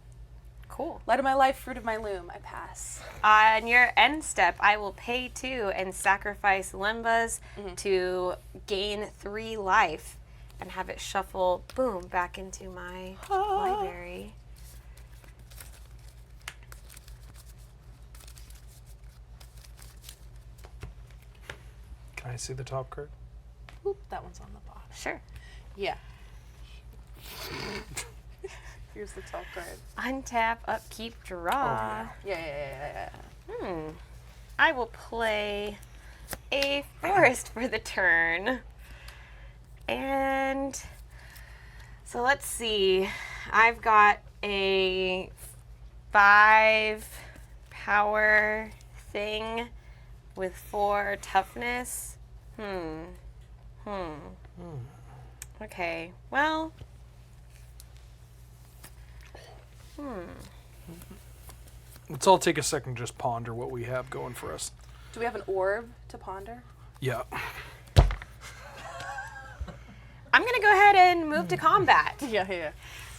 Speaker 12: Cool.
Speaker 11: Light of my life, fruit of my loom. I pass.
Speaker 12: On your end step, I will pay 2 and sacrifice Limbas to gain 3 life and have it shuffle, boom, back into my library.
Speaker 6: Can I see the top card?
Speaker 11: Oop, that one's on the bottom.
Speaker 12: Sure.
Speaker 11: Yeah. Here's the top card.
Speaker 12: Untap, upkeep, draw.
Speaker 11: Yeah.
Speaker 12: I will play a forest for the turn. And so let's see. I've got a 5 power thing with 4 toughness. Okay, well.
Speaker 6: Let's all take a second to just ponder what we have going for us.
Speaker 11: Do we have an orb to ponder?
Speaker 6: Yeah.
Speaker 12: I'm going to go ahead and move to combat.
Speaker 11: Yeah.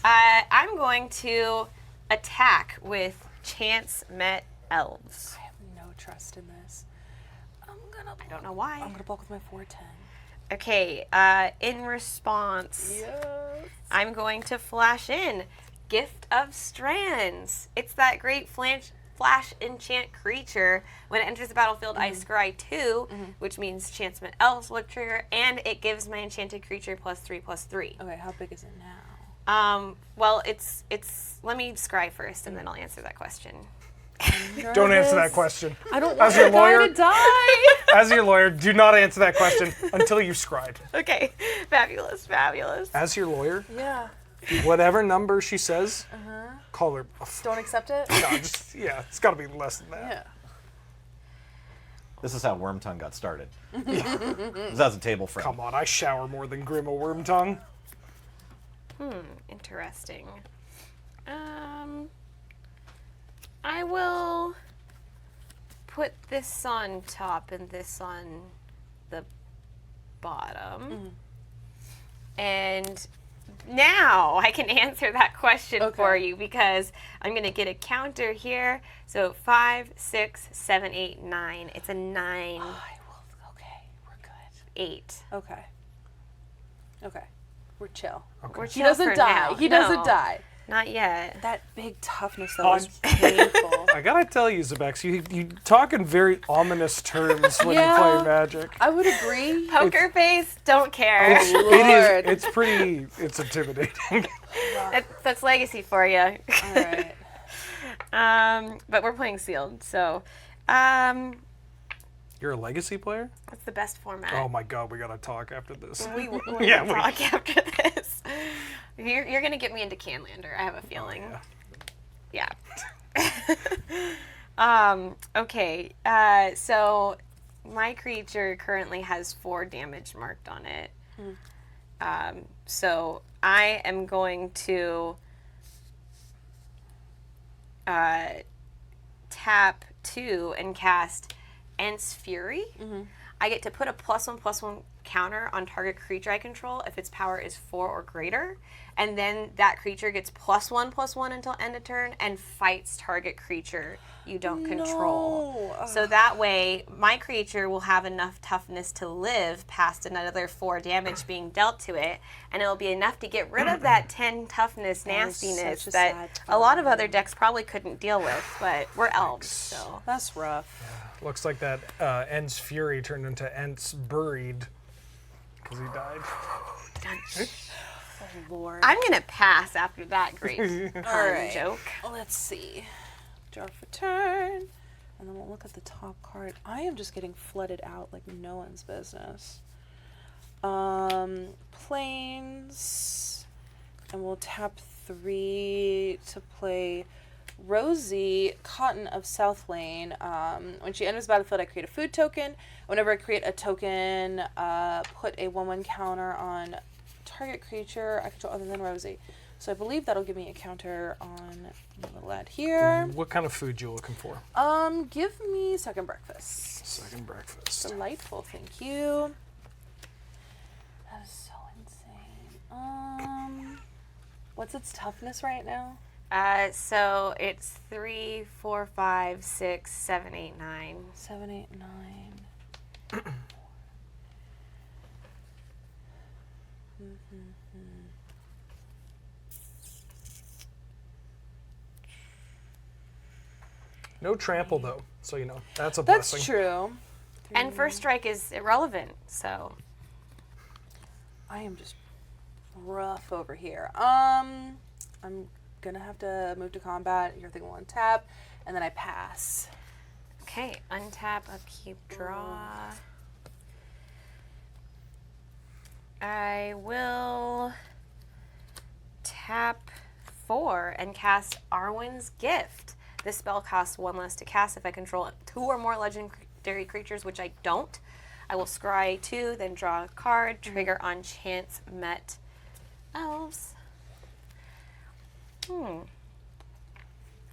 Speaker 12: I'm going to attack with chance met elves.
Speaker 11: I have no trust in this.
Speaker 12: I don't know why.
Speaker 11: I'm going to block with my 410.
Speaker 12: Okay, in response, I'm going to flash in Gift of Strands. It's that great flash enchant creature. When it enters the battlefield, I scry 2, which means chance met elves will trigger, and it gives my enchanted creature +3/+3.
Speaker 11: Okay, how big is it now?
Speaker 12: Well, it's. Let me scry first, and then I'll answer that question.
Speaker 6: Don't answer that question.
Speaker 11: I don't want the guy to die.
Speaker 6: As your lawyer, do not answer that question until you've scried.
Speaker 12: Okay, fabulous.
Speaker 6: As your lawyer,
Speaker 11: Yeah.
Speaker 6: whatever number she says, call her.
Speaker 11: Don't accept it?
Speaker 6: No, just, it's got to be less than that.
Speaker 11: Yeah.
Speaker 15: This is how Wormtongue got started. This has a table frame.
Speaker 6: Come on, I shower more than Grima Wormtongue.
Speaker 12: Interesting. I will put this on top and this on the bottom. And now I can answer that question for you because I'm going to get a counter here. So 5, 6, 7, 8, 9. It's a 9.
Speaker 11: Okay, we're good.
Speaker 12: 8.
Speaker 11: Okay. We're chill.
Speaker 12: We're
Speaker 11: He
Speaker 12: chill
Speaker 11: doesn't
Speaker 12: for
Speaker 11: die.
Speaker 12: now.
Speaker 11: He doesn't
Speaker 12: No,
Speaker 11: die.
Speaker 12: Not yet.
Speaker 11: That big toughness, though, is painful.
Speaker 6: I gotta tell you, ZBexx, you talk in very ominous terms when you
Speaker 11: Yeah.
Speaker 6: play Magic.
Speaker 11: I would agree.
Speaker 12: Poker face, don't care.
Speaker 6: It's intimidating.
Speaker 12: That's legacy for you.
Speaker 11: All right.
Speaker 12: But we're playing sealed, so
Speaker 6: You're a legacy player?
Speaker 12: that's the best format.
Speaker 6: Oh my god, we gotta talk after this.
Speaker 12: We will
Speaker 6: Yeah,
Speaker 12: talk after this. You're gonna get me into Canlander, I have a feeling. Yeah. Okay, so my creature currently has 4 damage marked on it. So I am going to tap 2 and cast Ents Fury. I get to put a +1/+1 counter on target creature I control if its power is 4 or greater, and then that creature gets +1/+1 until end of turn and fights target creature you don't control. So that way, my creature will have enough toughness to live past another 4 damage being dealt to it, and it'll be enough to get rid of that 10 toughness nastiness that a lot of other decks probably couldn't deal with, but we're elves, so.
Speaker 11: That's rough.
Speaker 6: Looks like that Ents Fury turned into Ents Buried because he died.
Speaker 11: Oh, Lord.
Speaker 12: I'm gonna pass after that great pun joke.
Speaker 11: Let's see. Draw for turn. And then we'll look at the top card. I am just getting flooded out like no one's business. Plains. And we'll tap 3 to play Rosie Cotton of South Lane. When she enters the battlefield, I create a food token. Whenever I create a token, put a 1/1 counter on target creature I control other than Rosie. So I believe that'll give me a counter on the little lad here.
Speaker 6: What kind of food you looking for?
Speaker 11: Give me second breakfast.
Speaker 6: Second breakfast.
Speaker 11: Delightful, thank you. That is so insane. What's its toughness right now?
Speaker 12: So it's 3, 4, 5, 6, 7, 8, 9.
Speaker 11: 7, 8, 9.
Speaker 6: No trample though, so you know that's a blessing.
Speaker 11: That's true.
Speaker 12: And first strike is irrelevant, so.
Speaker 11: I am just rough over here. I'm gonna have to move to combat. Your thing will untap, and then I pass.
Speaker 12: Okay, untap, upkeep, draw. I will tap 4 and cast Arwen's Gift. This spell costs 1 less to cast if I control 2 or more legendary creatures, which I don't. I will scry 2, then draw a card, trigger on chance met elves.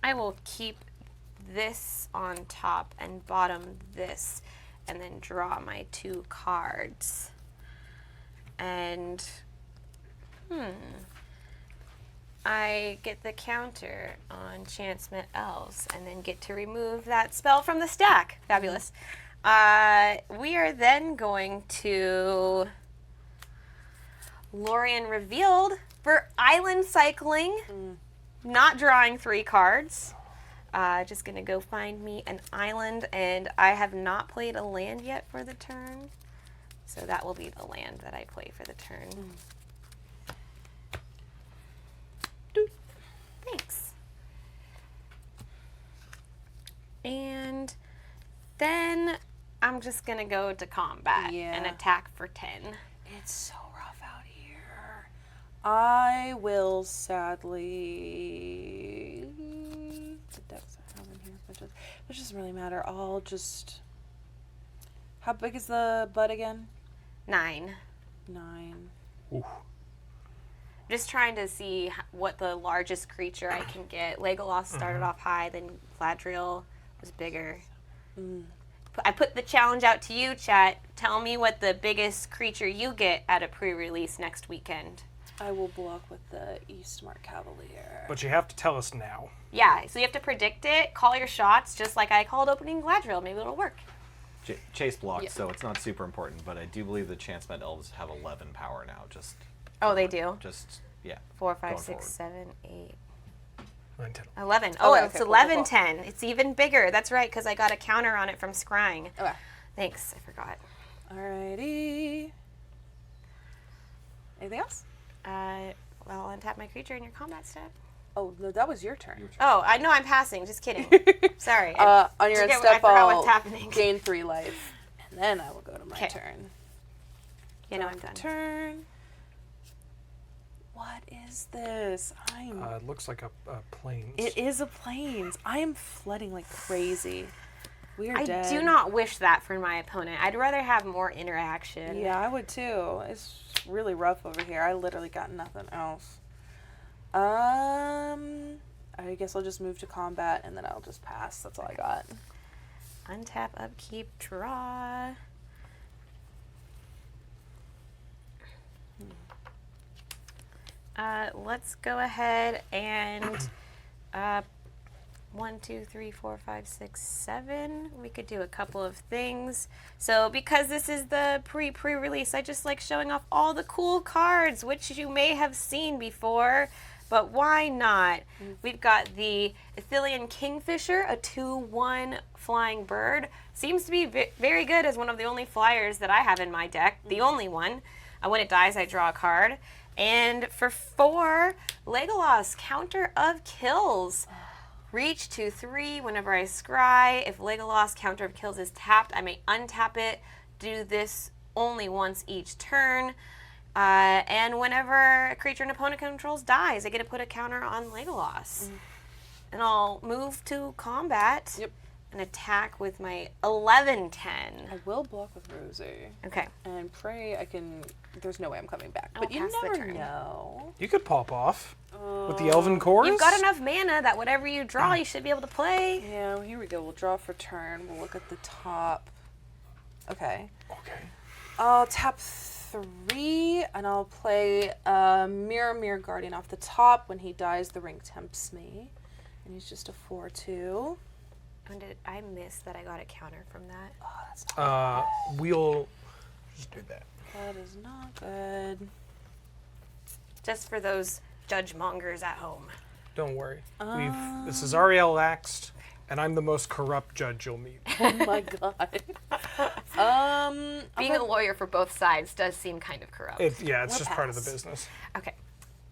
Speaker 12: I will keep this on top and bottom this, and then draw my 2 cards. And, I get the counter on Enchantment Elves, and then get to remove that spell from the stack. Fabulous. We are then going to Lorien Revealed for island cycling. Not drawing 3 cards. Just gonna go find me an island, and I have not played a land yet for the turn, so that will be the land that I play for the turn. Thanks. And then I'm just gonna go to combat and attack for 10.
Speaker 11: It's so rough out here. I will sadly. The decks I have in here, but it doesn't really matter. I'll just. How big is the bud again?
Speaker 12: 9.
Speaker 11: 9.
Speaker 1: Ooh.
Speaker 12: Just trying to see what the largest creature I can get. Legolas started off high, then Galadriel was bigger. I put the challenge out to you, chat. Tell me what the biggest creature you get at a pre-release next weekend.
Speaker 11: I will block with the Eastmark Cavalier.
Speaker 6: But you have to tell us now.
Speaker 12: Yeah, so you have to predict it, call your shots, just like I called opening Galadriel. Maybe it'll work.
Speaker 15: Chase blocked, so it's not super important, but I do believe the Enchantment Elves have 11 power now. Just
Speaker 12: Oh, they do?
Speaker 15: Just, yeah.
Speaker 12: 4, 5,
Speaker 15: going
Speaker 12: 6,
Speaker 15: forward.
Speaker 12: 7, 8.
Speaker 1: 9, 10.
Speaker 12: 11.
Speaker 11: Oh,
Speaker 12: Oh,
Speaker 11: okay,
Speaker 12: it's
Speaker 11: cool,
Speaker 12: 11,
Speaker 11: cool.
Speaker 12: 10. It's even bigger. That's right, because I got a counter on it from scrying.
Speaker 11: Okay.
Speaker 12: Thanks, I forgot.
Speaker 11: Alrighty. Anything else?
Speaker 12: Well, I'll untap my creature in your combat step.
Speaker 11: Oh, no, that was your turn.
Speaker 12: Oh, I know I'm passing. Just kidding. Sorry.
Speaker 11: On your
Speaker 12: I
Speaker 11: step,
Speaker 12: forgot
Speaker 11: I'll
Speaker 12: what's happening.
Speaker 11: gain 3 life, and then I will go to my turn.
Speaker 12: You know I'm done.
Speaker 11: Turn. What is this?
Speaker 6: It looks like a plains.
Speaker 11: It is a plains. I am flooding like crazy. We are
Speaker 12: I
Speaker 11: dead.
Speaker 12: do not wish that for my opponent. I'd rather have more interaction.
Speaker 11: Yeah, I would too. It's really rough over here. I literally got nothing else. I guess I'll just move to combat and then I'll just pass. That's all I got.
Speaker 12: Untap, upkeep, draw. Let's go ahead and 1, 2, 3, 4, 5, 6, 7. We could do a couple of things. So because this is the pre-release, I just like showing off all the cool cards, which you may have seen before, but why not? We've got the Ithilien Kingfisher, a 2/1 flying bird. Seems to be very good as one of the only flyers that I have in my deck, the only one. When it dies, I draw a card. And for 4, Legolas, Counter of Kills. Reach to 3 whenever I scry. If Legolas Counter of Kills is tapped, I may untap it. Do this only once each turn. And whenever a creature an opponent controls dies, I get to put a counter on Legolas. And I'll move to combat.
Speaker 11: Yep.
Speaker 12: And attack with my 11-10.
Speaker 11: I will block with Rosie.
Speaker 12: Okay.
Speaker 11: And pray I can. There's no way I'm coming back.
Speaker 12: I'll
Speaker 11: But you
Speaker 12: pass the
Speaker 11: never
Speaker 12: turn.
Speaker 11: know.
Speaker 6: You could pop off with the Elven Chorus.
Speaker 12: You've got enough mana that whatever you draw, you should be able to play.
Speaker 11: Yeah, well, here we go. We'll draw for turn. We'll look at the top. Okay.
Speaker 6: Okay.
Speaker 11: I'll tap 3, and I'll play Mirror Guardian off the top. When he dies, the ring tempts me. And he's just a 4/2.
Speaker 12: And did I miss that I got a counter from that?
Speaker 11: Oh, that's not
Speaker 6: We'll just do that.
Speaker 11: That is not good.
Speaker 12: Just for those judge mongers at home.
Speaker 6: Don't worry. This is Ariel Laxed, and I'm the most corrupt judge you'll meet.
Speaker 11: Oh my god.
Speaker 12: Being a lawyer for both sides does seem kind of corrupt.
Speaker 6: It's
Speaker 12: We'll
Speaker 6: just part of the
Speaker 12: pass.
Speaker 6: business.
Speaker 12: Okay.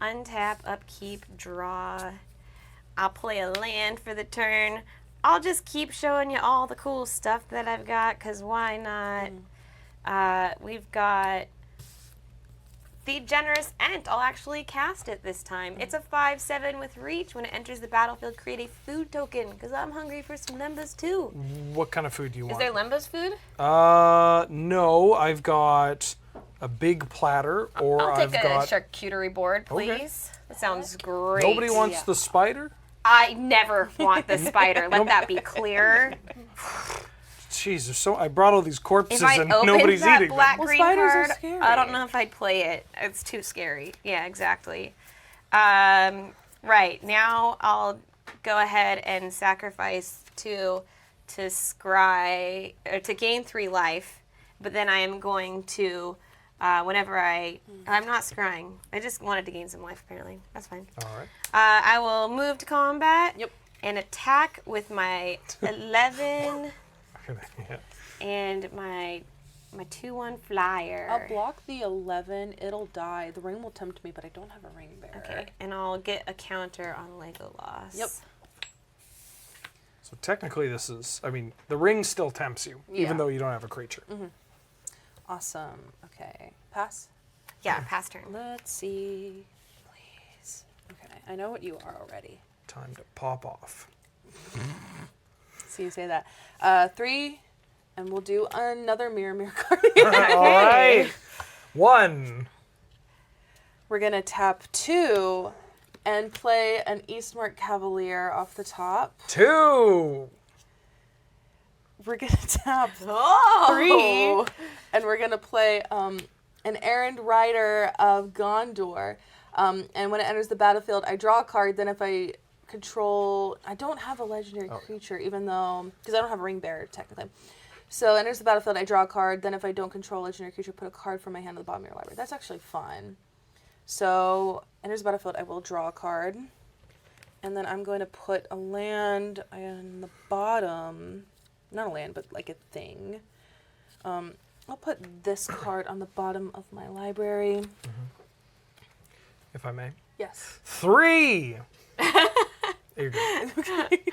Speaker 12: Untap, upkeep, draw. I'll play a land for the turn. I'll just keep showing you all the cool stuff that I've got, because why not? We've got the Generous Ent. I'll actually cast it this time. It's a 5/7 with reach. When it enters the battlefield, create a food token, because I'm hungry for some lembas too.
Speaker 6: What kind of food do you
Speaker 12: Is
Speaker 6: want?
Speaker 12: there lembas food?
Speaker 6: No, I've got a big platter, or
Speaker 12: I'll take
Speaker 6: I've got.
Speaker 12: a charcuterie board, please.
Speaker 6: Okay.
Speaker 12: That sounds great.
Speaker 6: Nobody wants the spider?
Speaker 12: I never want the spider. Let that be clear.
Speaker 6: Jeez, I brought all these corpses
Speaker 12: If I
Speaker 6: and
Speaker 12: opened
Speaker 6: nobody's
Speaker 12: that
Speaker 6: eating
Speaker 12: black
Speaker 6: them.
Speaker 12: green
Speaker 11: spiders are
Speaker 12: card,
Speaker 11: scary.
Speaker 12: I don't know if I'd play it. It's too scary. Yeah, exactly. Right now, I'll go ahead and sacrifice to scry or to gain 3 life, but then I am going to whenever I'm not scrying. I just wanted to gain some life. Apparently, that's fine.
Speaker 6: All right.
Speaker 12: I will move to combat.
Speaker 11: Yep.
Speaker 12: And attack with my 11
Speaker 6: Yeah.
Speaker 12: and my 2/1 flyer.
Speaker 11: I'll block the 11. It'll die. The ring will tempt me, but I don't have a ring bearer.
Speaker 12: Okay, and I'll get a counter on Legolas.
Speaker 11: Yep.
Speaker 6: So technically this is, the ring still tempts you,
Speaker 11: Yeah.
Speaker 6: even though you don't have a creature.
Speaker 11: Awesome. Okay. Pass.
Speaker 12: Yeah, pass turn.
Speaker 11: Let's see. Please. Okay. I know what you are already.
Speaker 6: Time to pop off.
Speaker 11: So you say that. 3, and we'll do another mirror card.
Speaker 6: All right. 1.
Speaker 11: We're going to tap 2 and play an Eastmark Cavalier off the top.
Speaker 6: 2.
Speaker 11: We're going to tap 3, and we're going to play an Errand Rider of Gondor. And when it enters the battlefield, I draw a card. Then if I control... I don't have a legendary creature, even though... Because I don't have a ring bearer, technically. So enters the battlefield, I draw a card. Then if I don't control a legendary creature, put a card from my hand to the bottom of your library. That's actually fun. So enters the battlefield, I will draw a card. And then I'm going to put a land on the bottom. Not a land, but like a thing. I'll put this card on the bottom of my library.
Speaker 6: If I may.
Speaker 11: Yes.
Speaker 6: 3. You're good.
Speaker 11: Okay.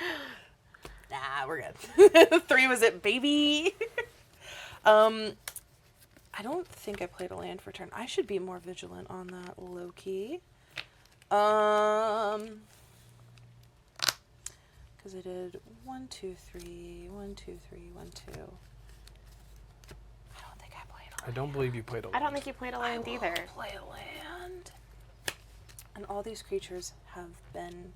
Speaker 11: Nah, we're good. 3 was it, baby. I don't think I played a land for turn. I should be more vigilant on that, low-key. Because I did 1, 2, 3, 1, 2, 3, 1, 2. I don't think I played a land.
Speaker 6: I don't believe you played a land.
Speaker 12: I don't think you played a land either.
Speaker 11: Play a land. And all these creatures have been...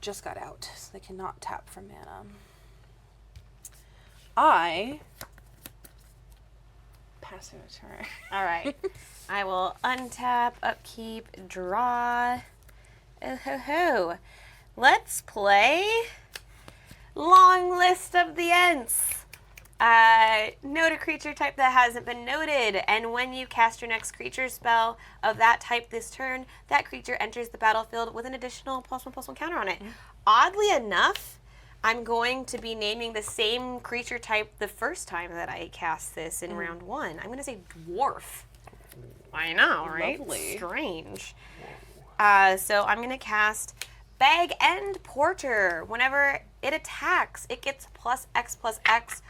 Speaker 11: just got out, so they cannot tap for mana. I... pass it a turn.
Speaker 12: All right. I will untap, upkeep, draw. Oh ho ho. Let's play Long List of the Ents. Note a creature type that hasn't been noted, and when you cast your next creature spell of that type this turn, that creature enters the battlefield with an additional +1/+1 counter on it. Oddly enough, I'm going to be naming the same creature type the first time that I cast this in round 1. I'm going to say dwarf. I know, right?
Speaker 11: Lovely.
Speaker 12: Strange. So I'm going to cast Bag End Porter. Whenever it attacks, it gets +X/+X,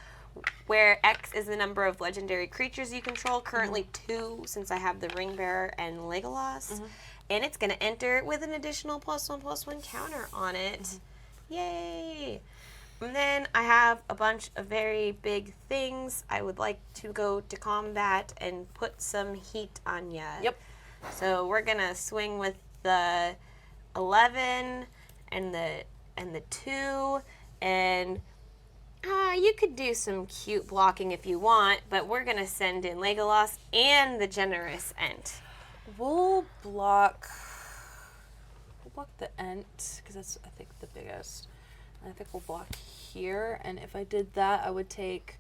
Speaker 12: where X is the number of legendary creatures you control. Currently 2, since I have the Ring Bearer and Legolas. And it's going to enter with an additional +1/+1 counter on it. Yay! And then I have a bunch of very big things. I would like to go to combat and put some heat on ya.
Speaker 11: Yep.
Speaker 12: So we're going to swing with the 11 and the 2, and you could do some cute blocking if you want, but we're going to send in Legolas and the Generous Ent.
Speaker 11: We'll block the Ent, because that's, I think, the biggest. And I think we'll block here, and if I did that, I would take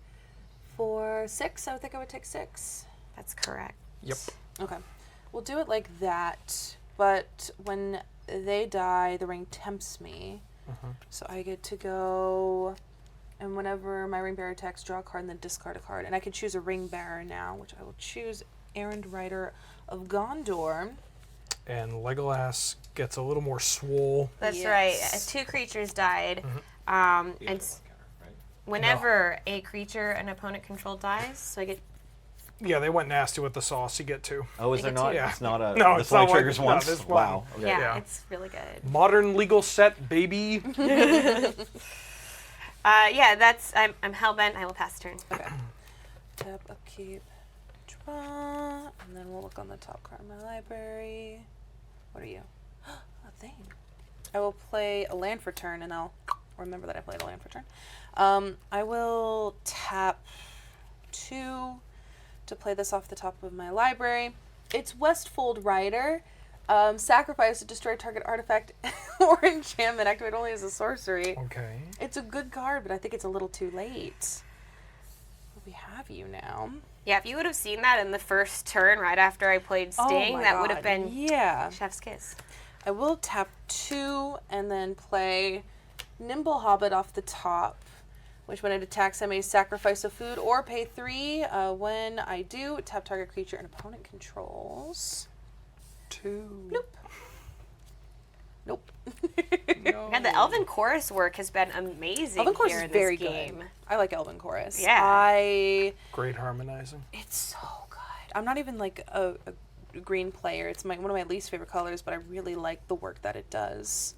Speaker 11: 4, 6. I would think I would take 6.
Speaker 12: That's correct.
Speaker 6: Yep.
Speaker 11: Okay. We'll do it like that, but when they die, the ring tempts me. So I get to go, and whenever my ring bearer attacks, draw a card and then discard a card. And I can choose a ring bearer now, which I will choose Errand Rider of Gondor.
Speaker 6: And Legolas gets a little more swole.
Speaker 12: That's right. 2 creatures died. And whenever a creature an opponent controlled dies, so I get...
Speaker 6: Yeah, they went nasty with the sauce. You get 2.
Speaker 4: Oh, is there not?
Speaker 6: Yeah.
Speaker 4: It's not a.
Speaker 6: No,
Speaker 4: this
Speaker 6: it's
Speaker 4: only
Speaker 6: not
Speaker 4: triggers
Speaker 6: like,
Speaker 4: once.
Speaker 6: No, this
Speaker 4: Wow.
Speaker 6: one.
Speaker 4: Okay.
Speaker 12: Yeah, it's really good.
Speaker 6: Modern legal set, baby.
Speaker 12: Yeah, that's... I'm hellbent. I will pass turn.
Speaker 11: Okay. Tap, upkeep, draw, and then we'll look on the top card of my library. What are you? A thing. I will play a land for turn, and I'll remember that I played a land for turn. I will tap 2 to play this off the top of my library. It's Westfold Rider. Sacrifice to destroy target artifact or enchantment. Activate only as a sorcery.
Speaker 6: Okay.
Speaker 11: It's a good card, but I think it's a little too late. We have you now.
Speaker 12: Yeah, if you would have seen that in the first turn right after I played Sting, that would have been chef's kiss.
Speaker 11: I will tap 2 and then play Nimble Hobbit off the top, which when it attacks I may sacrifice a food or pay 3. When I do, tap target creature an opponent controls.
Speaker 6: 2.
Speaker 11: Nope.
Speaker 12: And the Elven Chorus work has been amazing
Speaker 11: Elven Chorus
Speaker 12: here
Speaker 11: is
Speaker 12: in this
Speaker 11: very
Speaker 12: game.
Speaker 11: good. I like Elven Chorus.
Speaker 12: Yeah.
Speaker 6: Great harmonizing.
Speaker 11: It's so good. I'm not even like a green player. It's one of my least favorite colors, but I really like the work that it does.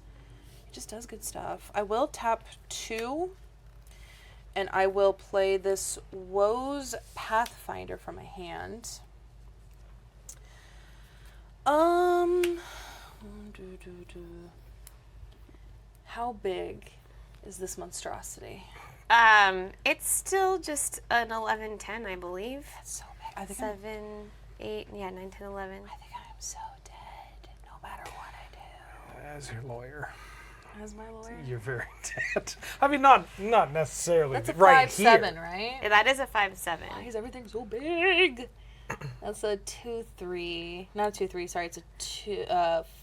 Speaker 11: It just does good stuff. I will tap 2, and I will play this Woe's Pathfinder from my hand. How big is this monstrosity?
Speaker 12: It's still just an 11-10, I believe.
Speaker 11: That's so big. I think
Speaker 12: 7, 8, yeah, 9, 10, 11.
Speaker 11: I think I am so dead, no matter what I do.
Speaker 6: As your lawyer.
Speaker 11: As my lawyer?
Speaker 6: You're very dead. I mean, not necessarily
Speaker 11: That's a
Speaker 6: right
Speaker 11: 5/7,
Speaker 6: here.
Speaker 11: right?
Speaker 12: Yeah, that is a 5/7.
Speaker 11: Why is everything so big? That's a 2/3. Not a 2/3. Sorry, it's a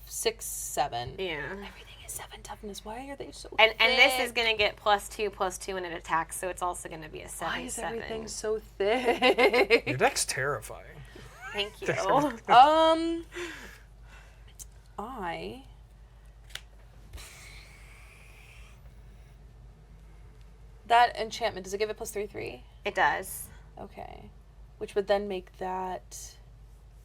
Speaker 11: 6/7.
Speaker 12: Yeah.
Speaker 11: Everything is 7 toughness. Why are they so?
Speaker 12: And
Speaker 11: thick?
Speaker 12: this is gonna get +2/+2 when it attacks, so it's also gonna be a 7/7.
Speaker 11: Why is everything so thick?
Speaker 6: Your deck's terrifying.
Speaker 12: Thank you.
Speaker 11: That enchantment, does it give it +3/3?
Speaker 12: It does.
Speaker 11: Okay. Which would then make that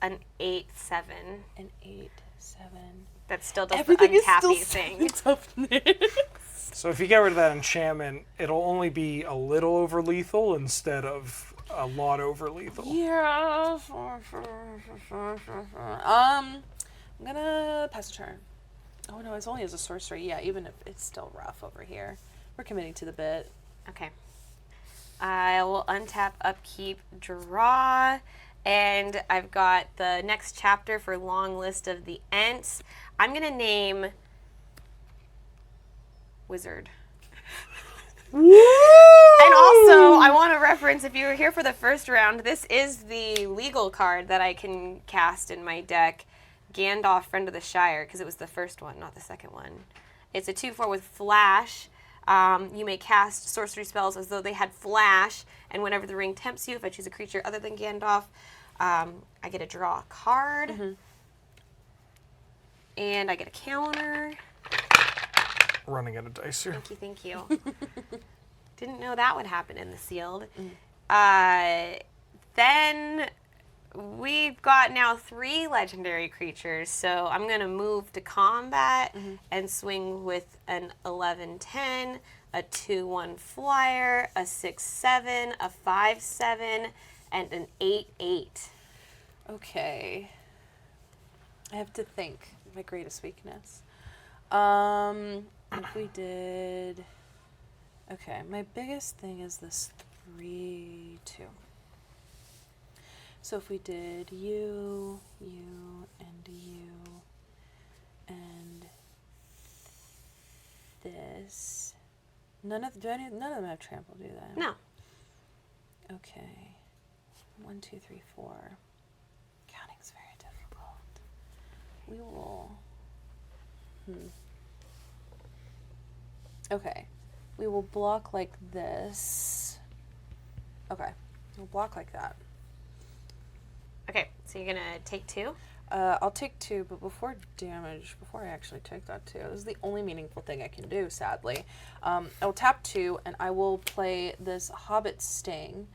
Speaker 12: an 8/7.
Speaker 11: An 8/7.
Speaker 12: That still does
Speaker 11: Everything
Speaker 12: the
Speaker 11: is still
Speaker 12: untappy thing.
Speaker 11: toughness.
Speaker 6: So if you get rid of that enchantment, it'll only be a little over lethal instead of a lot over lethal.
Speaker 11: Yeah. I'm gonna pass a turn. Oh no, it's only as a sorcery. Yeah, even if it's still rough over here. We're committing to the bit.
Speaker 12: Okay. I will untap, upkeep, draw, and I've got the next chapter for Long List of the Ents. I'm gonna name Wizard. And also, I want to reference, if you were here for the first round, this is the legal card that I can cast in my deck, Gandalf, Friend of the Shire, because it was the first one, not the second one. It's a 2/4 with flash. You may cast sorcery spells as though they had flash, and whenever the ring tempts you, if I choose a creature other than Gandalf, I get to draw a card. And I get a counter.
Speaker 6: Running out of dice here.
Speaker 12: Thank you. Didn't know that would happen in the sealed. Then we've got now 3 legendary creatures, so I'm going to move to combat and swing with an 11-10, a 2/1 flyer, a 6/7, a 5/7, and an 8/8.
Speaker 11: Okay. I have to think. My greatest weakness. If we did... Okay, my biggest thing is this 3/2. So if we did you, and this... None of them have trample, do they?
Speaker 12: No.
Speaker 11: Okay. 1, 2, 3, 4. Counting's very difficult. We will... Okay. We will block like this. Okay. We'll block like that.
Speaker 12: Okay, so you're gonna take 2?
Speaker 11: I'll take 2, but before I actually take that 2, this is the only meaningful thing I can do, sadly. I will tap 2, and I will play this Hobbit Sting,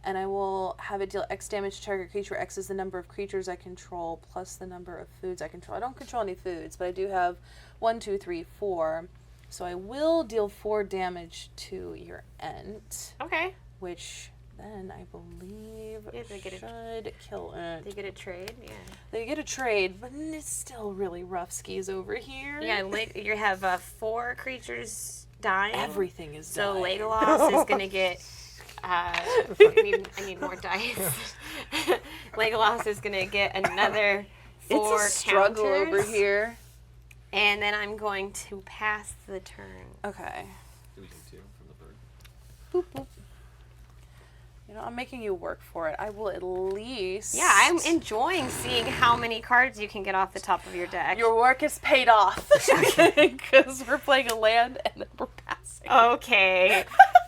Speaker 11: and I will have it deal X damage to target creature. X is the number of creatures I control, plus the number of foods I control. I don't control any foods, but I do have 1, 2, 3, 4. So I will deal 4 damage to your Ent.
Speaker 12: Okay.
Speaker 11: Which then I believe
Speaker 12: they get
Speaker 11: should kill it.
Speaker 12: They get a trade, yeah.
Speaker 11: They get a trade, but it's still really rough skis over here.
Speaker 12: Yeah, you have 4 creatures dying.
Speaker 11: Everything is
Speaker 12: so
Speaker 11: dying.
Speaker 12: Legolas is gonna get. I need more dice. Legolas is gonna get another 4
Speaker 11: it's a struggle
Speaker 12: counters,
Speaker 11: over here.
Speaker 12: and then I'm going to pass the turn.
Speaker 11: Okay.
Speaker 14: Do we take 2 from the bird?
Speaker 11: Boop, boop. You know, I'm making you work for it. I will at least...
Speaker 12: Yeah, I'm enjoying seeing how many cards you can get off the top of your deck.
Speaker 11: Your work is paid off. Because we're playing a land and then we're passing.
Speaker 12: Okay.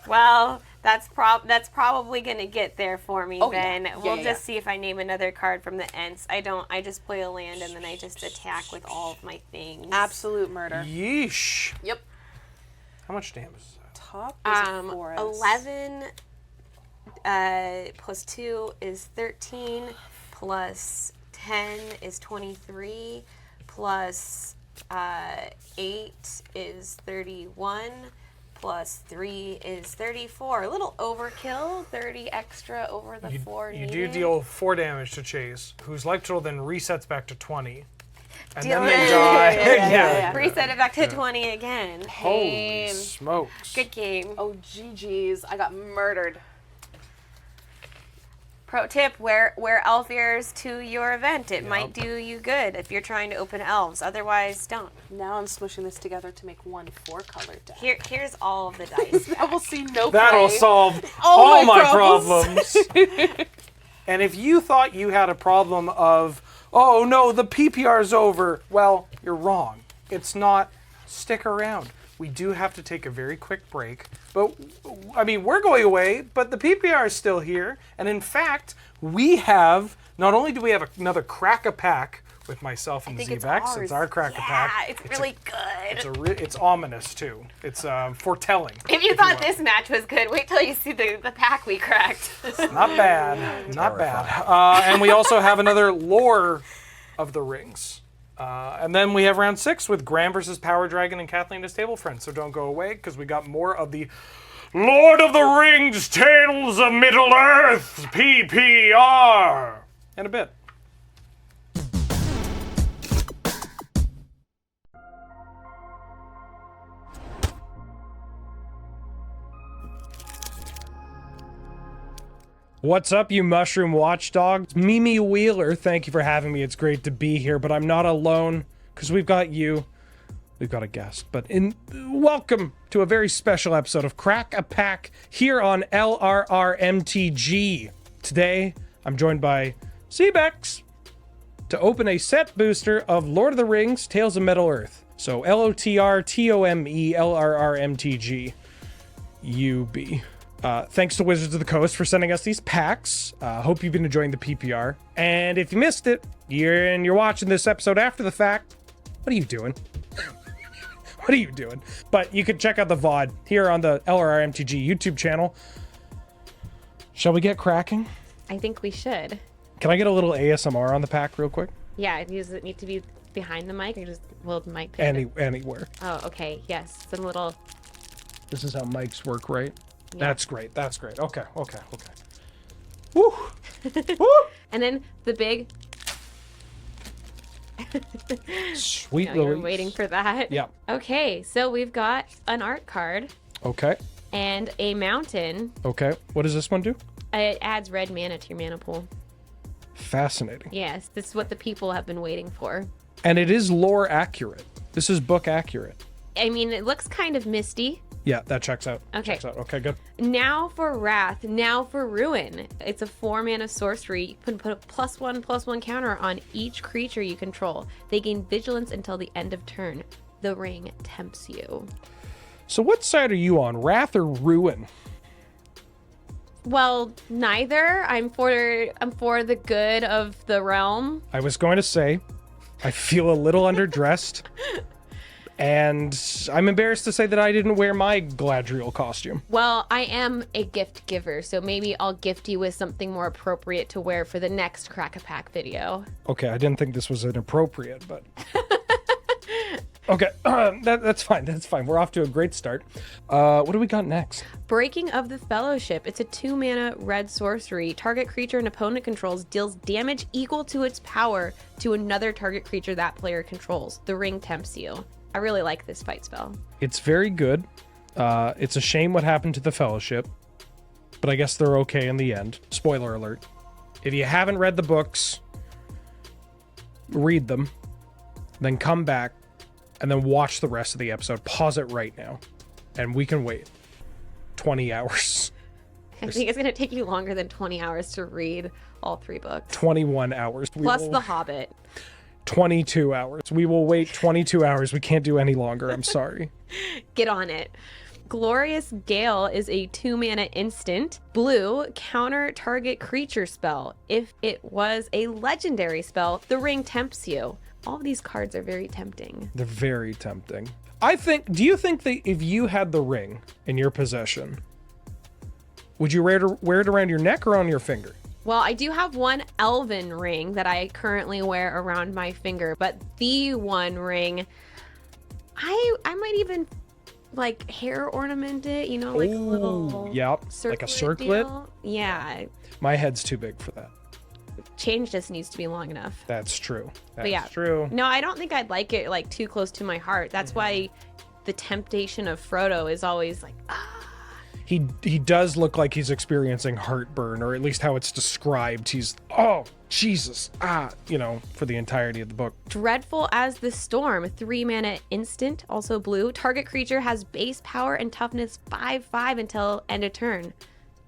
Speaker 12: Well, that's probably going to get there for me, Ben.
Speaker 11: Yeah.
Speaker 12: We'll just see if I name another card from the Ents. I just play a land and then I just attack with all of my things.
Speaker 11: Absolute murder.
Speaker 6: Yeesh.
Speaker 11: Yep.
Speaker 6: How much damage is that?
Speaker 11: Top is a forest.
Speaker 12: 11 plus 2 is 13, plus 10 is 23, plus 8 is 31, plus 3 is 34. A little overkill, 30 extra over the 4
Speaker 6: You
Speaker 12: needed.
Speaker 6: do deal 4 damage to Chase, whose life total then resets back to 20. And
Speaker 12: Deal
Speaker 6: then they
Speaker 12: it.
Speaker 6: die.
Speaker 12: Yeah. Reset it back to 20 again.
Speaker 6: Holy smokes.
Speaker 12: Good game.
Speaker 11: Oh, GG's. I got murdered.
Speaker 12: Pro tip, wear elf ears to your event. It might do you good if you're trying to open elves. Otherwise, don't.
Speaker 11: Now I'm smushing this together to make one 4-color deck.
Speaker 12: Here's all of the dice.
Speaker 11: That will see no
Speaker 6: That'll
Speaker 11: play.
Speaker 6: solve all my problems. And if you thought you had a problem of, oh no, the PPR's over, well, you're wrong. It's not. Stick around. We do have to take a very quick break. But, I mean, we're going away, but the PPR is still here. And in fact, we have, not only do we have another Crack-A-Pack with myself and ZBexx, it's our Crack-A-Pack.
Speaker 12: Yeah, it's really good.
Speaker 6: It's ominous, too. It's foretelling.
Speaker 12: If you thought this match was good, wait till you see the pack we cracked.
Speaker 6: Not bad. Not bad. And we also have another Lore of the Rings. And then we have round 6 with Graham versus PowrDragn and Kathleen as table friends. So don't go away because we got more of the Lord of the Rings Tales of Middle-earth PPR in a bit. What's up, you mushroom watchdogs? Mimi Wheeler, thank you for having me. It's great to be here, but I'm not alone because we've got you. We've got a guest, but welcome to a very special episode of Crack-A-Pack here on LRRMTG. Today, I'm joined by ZBexx to open a set booster of Lord of the Rings Tales of Middle-earth. So LOTRTOME LRRMTG UB. Thanks to Wizards of the Coast for sending us these packs. Hope you've been enjoying the PPR. And if you missed it, you're watching this episode after the fact, what are you doing? What are you doing? But you can check out the VOD here on the LRRMTG YouTube channel. Shall we get cracking?
Speaker 16: I think we should.
Speaker 6: Can I get a little ASMR on the pack real quick?
Speaker 16: Yeah, does it need to be behind the mic or just will the mic pick it?
Speaker 6: Anywhere.
Speaker 16: Oh, okay. Yes, some little...
Speaker 6: This is how mics work, right?
Speaker 16: Yeah.
Speaker 6: That's great. That's great. Okay. Woo! Woo!
Speaker 16: And then the big...
Speaker 6: Sweet
Speaker 16: You're
Speaker 6: Louise.
Speaker 16: waiting for that.
Speaker 6: Yeah.
Speaker 16: Okay, so we've got an art card
Speaker 6: Okay.
Speaker 16: and a mountain.
Speaker 6: Okay. What does this one do?
Speaker 16: It adds red mana to your mana pool.
Speaker 6: Fascinating.
Speaker 16: Yes, this is what the people have been waiting for.
Speaker 6: And it is lore accurate. This is book accurate.
Speaker 16: I mean, it looks kind of misty.
Speaker 6: Yeah, that checks out.
Speaker 16: Okay.
Speaker 6: Checks out. Okay, good.
Speaker 16: Now for Wrath, now for Ruin. It's a 4-mana sorcery. You can put a +1/+1 counter on each creature you control. They gain vigilance until the end of turn. The ring tempts you.
Speaker 6: So what side are you on, Wrath or Ruin?
Speaker 16: Well, neither. I'm for the good of the realm.
Speaker 6: I was going to say, I feel a little underdressed. And I'm embarrassed to say that I didn't wear my Galadriel costume.
Speaker 16: Well, I am a gift giver, so maybe I'll gift you with something more appropriate to wear for the next Crack-A-Pack video.
Speaker 6: Okay, I didn't think this was inappropriate, but...
Speaker 17: Okay, that's fine. That's fine. We're off to a great start. What do we got next?
Speaker 16: Breaking of the Fellowship. It's a 2-mana red sorcery. Target creature an opponent controls deals damage equal to its power to another target creature that player controls. The ring tempts you. I really like this fight spell.
Speaker 17: It's very good. It's a shame what happened to the Fellowship, but I guess they're okay in the end. Spoiler alert. If you haven't read the books, read them, then come back, and then watch the rest of the episode. Pause it right now, and we can wait 20 hours.
Speaker 16: I think it's going to take you longer than 20 hours to read all 3 books.
Speaker 17: 21 hours.
Speaker 16: Plus The Hobbit.
Speaker 17: 22 hours. We will wait 22 hours. We can't do any longer. I'm sorry.
Speaker 16: Get on it. Glorious Gale is a 2-mana instant. Blue, counter target creature spell. If it was a legendary spell, the ring tempts you. All of these cards are very tempting.
Speaker 17: They're very tempting. Do you think that if you had the ring in your possession, would you wear it around your neck or on your finger?
Speaker 16: Well, I do have one elven ring that I currently wear around my finger, but the one ring, I might even like hair ornament it, like a little
Speaker 17: like a circlet.
Speaker 16: Deal. Yeah.
Speaker 17: My head's too big for that.
Speaker 16: Change just needs to be long enough.
Speaker 17: That's true.
Speaker 16: But yeah,
Speaker 17: true.
Speaker 16: No, I don't think I'd like it like too close to my heart. That's why the temptation of Frodo is always like,
Speaker 17: He does look like he's experiencing heartburn, or at least how it's described. He's, oh, Jesus, for the entirety of the book.
Speaker 16: Dreadful as the Storm, 3-mana instant, also blue. Target creature has base power and toughness 5/5 until end of turn.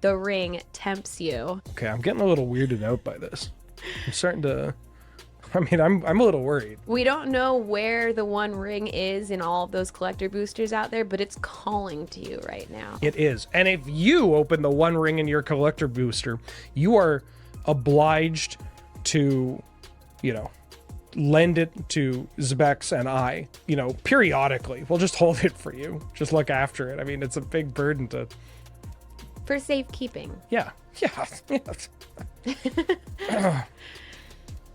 Speaker 16: The ring tempts you.
Speaker 17: Okay, I'm getting a little weirded out by this. I'm starting to, I'm a little worried.
Speaker 16: We don't know where the one ring is in all of those collector boosters out there, but it's calling to you right now.
Speaker 17: It is. And if you open the one ring in your collector booster, you are obliged to, lend it to ZBexx and I, periodically. We'll just hold it for you. Just look after it. It's a big burden to...
Speaker 16: For safekeeping.
Speaker 17: Yeah.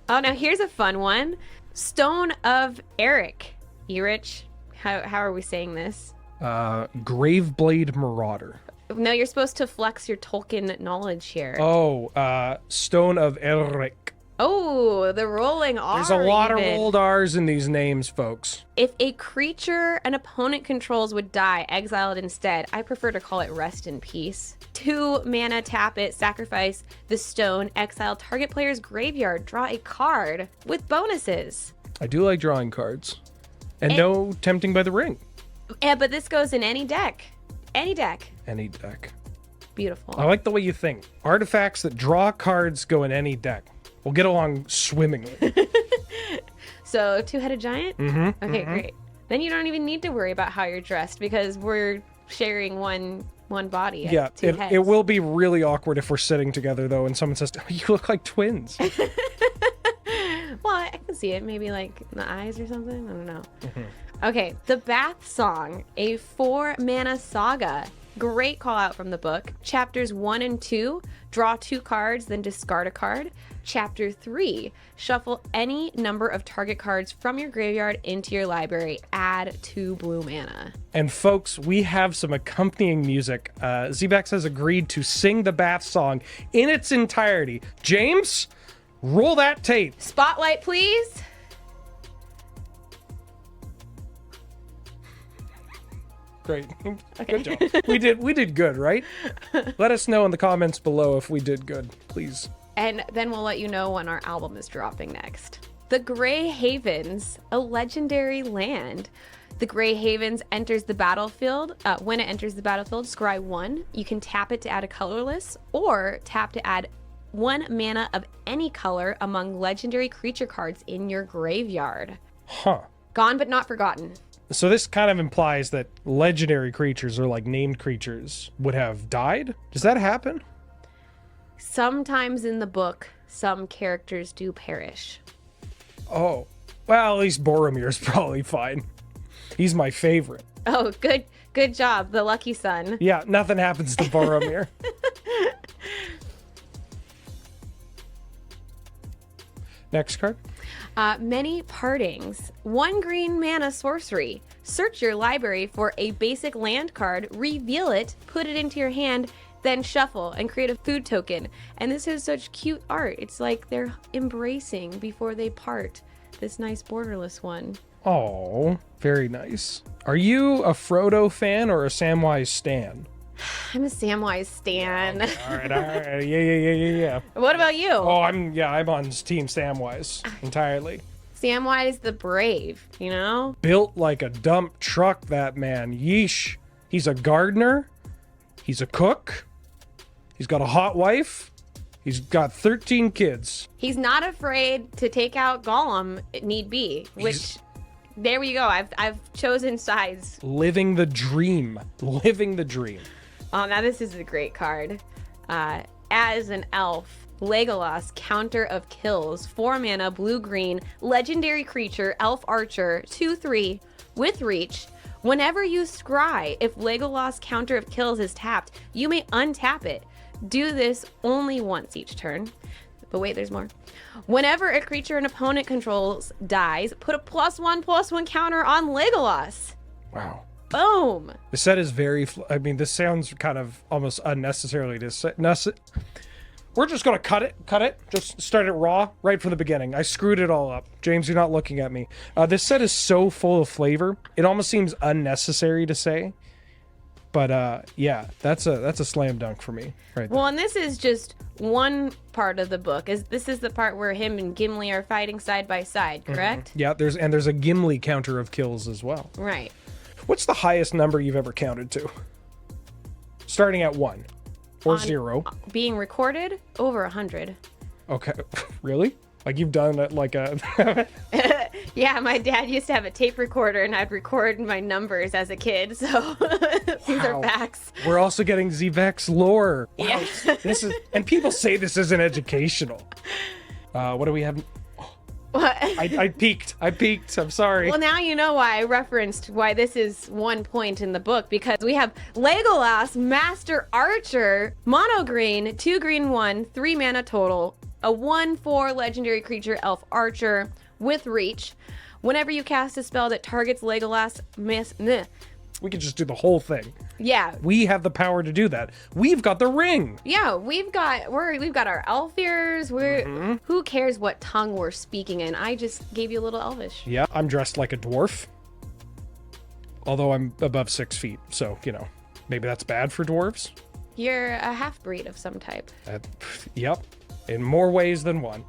Speaker 16: Oh, now here's a fun one. Stone of Eric. Erich. How are we saying this?
Speaker 17: Graveblade Marauder.
Speaker 16: No, you're supposed to flex your Tolkien knowledge here.
Speaker 17: Oh, Stone of Eric.
Speaker 16: Oh, the rolling R.
Speaker 17: There's a lot of rolled R's in these names, folks.
Speaker 16: If a creature an opponent controls would die, exile it instead. I prefer to call it rest in peace. 2 mana, tap it, sacrifice the stone, exile target player's graveyard, draw a card with bonuses.
Speaker 17: I do like drawing cards. And no tempting by the ring.
Speaker 16: Yeah, but this goes in any deck. Any deck.
Speaker 17: Any deck.
Speaker 16: Beautiful.
Speaker 17: I like the way you think. Artifacts that draw cards go in any deck. We'll get along swimmingly.
Speaker 16: So, 2-headed giant?
Speaker 17: Mm-hmm.
Speaker 16: Okay, great. Then you don't even need to worry about how you're dressed because we're sharing one body.
Speaker 17: Yeah, it will be really awkward if we're sitting together, though, and someone says, oh, you look like twins.
Speaker 16: Well, I can see it. Maybe like in the eyes or something. I don't know. Okay, The Bath Song, a 4-mana saga. Great call out from the book. Chapters 1 and 2, draw 2 cards, then discard a card. Chapter 3, shuffle any number of target cards from your graveyard into your library. Add 2 blue mana.
Speaker 17: And folks, we have some accompanying music. ZBexx has agreed to sing the Bath Song in its entirety. James, roll that tape.
Speaker 16: Spotlight, please.
Speaker 17: Great. Good job. We did good, right? Let us know in the comments below if we did good, please.
Speaker 16: And then we'll let you know when our album is dropping next. The Grey Havens, a legendary land. The Grey Havens enters the battlefield. When it enters the battlefield, scry 1. You can tap it to add a colorless, or tap to add 1 mana of any color among legendary creature cards in your graveyard.
Speaker 17: Huh.
Speaker 16: Gone but not forgotten.
Speaker 17: So this kind of implies that legendary creatures, or like named creatures, would have died? Does that happen?
Speaker 16: Sometimes in the book, some characters do perish.
Speaker 17: Oh. Well, at least Boromir's probably fine. He's my favorite.
Speaker 16: Oh, good job, the lucky son.
Speaker 17: Yeah, nothing happens to Boromir. Next card.
Speaker 16: Many Partings. 1 green mana sorcery. Search your library for a basic land card, reveal it, put it into your hand, then shuffle and create a food token. And this is such cute art. It's like they're embracing before they part. This nice borderless one.
Speaker 17: Oh, very nice. Are you a Frodo fan or a Samwise stan?
Speaker 16: I'm a Samwise stan.
Speaker 17: All right. Yeah.
Speaker 16: What about you?
Speaker 17: Oh, I'm on Team Samwise entirely.
Speaker 16: Samwise the Brave, you know?
Speaker 17: Built like a dump truck, that man. Yeesh. He's a gardener. He's a cook. He's got a hot wife. He's got 13 kids.
Speaker 16: He's not afraid to take out Gollum, need be, which... There we go. I've chosen sides.
Speaker 17: Living the dream. Living the dream.
Speaker 16: Oh, now this is a great card. As an elf, Legolas, Counter of Kills, 4 mana, blue-green, legendary creature, elf archer, 2/3, with reach. Whenever you scry, if Legolas, Counter of Kills is tapped, you may untap it. Do this only once each turn. But wait, there's more. Whenever a creature an opponent controls dies, put a +1/+1 counter on Legolas.
Speaker 17: Wow.
Speaker 16: Boom.
Speaker 17: The set is very... I mean, this sounds kind of almost unnecessarily... We're just going to cut it. Just start it raw right from the beginning. I screwed it all up. James, you're not looking at me. This set is so full of flavor. It almost seems unnecessary to say. But yeah, that's a slam dunk for me right there.
Speaker 16: Well, and this is just one part of the book. This is the part where him and Gimli are fighting side by side, correct?
Speaker 17: Yeah, there's a Gimli counter of kills as well.
Speaker 16: Right.
Speaker 17: What's the highest number you've ever counted to? Starting at 1 or 0.
Speaker 16: Being recorded over 100.
Speaker 17: Okay, really? Like you've done it like a...
Speaker 16: Yeah, my dad used to have a tape recorder and I'd record my numbers as a kid, so these are facts.
Speaker 17: We're also getting ZBexx lore. Wow.
Speaker 16: Yeah.
Speaker 17: This is, and people say this isn't educational. What do we have?
Speaker 16: What?
Speaker 17: I peeked. I'm sorry.
Speaker 16: Well, now you know why I referenced why this is 1 point in the book, because we have Legolas, Master Archer, mono green, 2 green 1, 3 mana total, a 1/4 legendary creature, elf archer with reach. Whenever you cast a spell that targets Legolas,
Speaker 17: we could just do the whole thing.
Speaker 16: Yeah.
Speaker 17: We have the power to do that. We've got the ring.
Speaker 16: Yeah, we've got our elf ears. Who cares what tongue we're speaking in? I just gave you a little elvish.
Speaker 17: Yeah, I'm dressed like a dwarf. Although I'm above 6 feet, so maybe that's bad for dwarves.
Speaker 16: You're a half breed of some type.
Speaker 17: Yep, in more ways than one.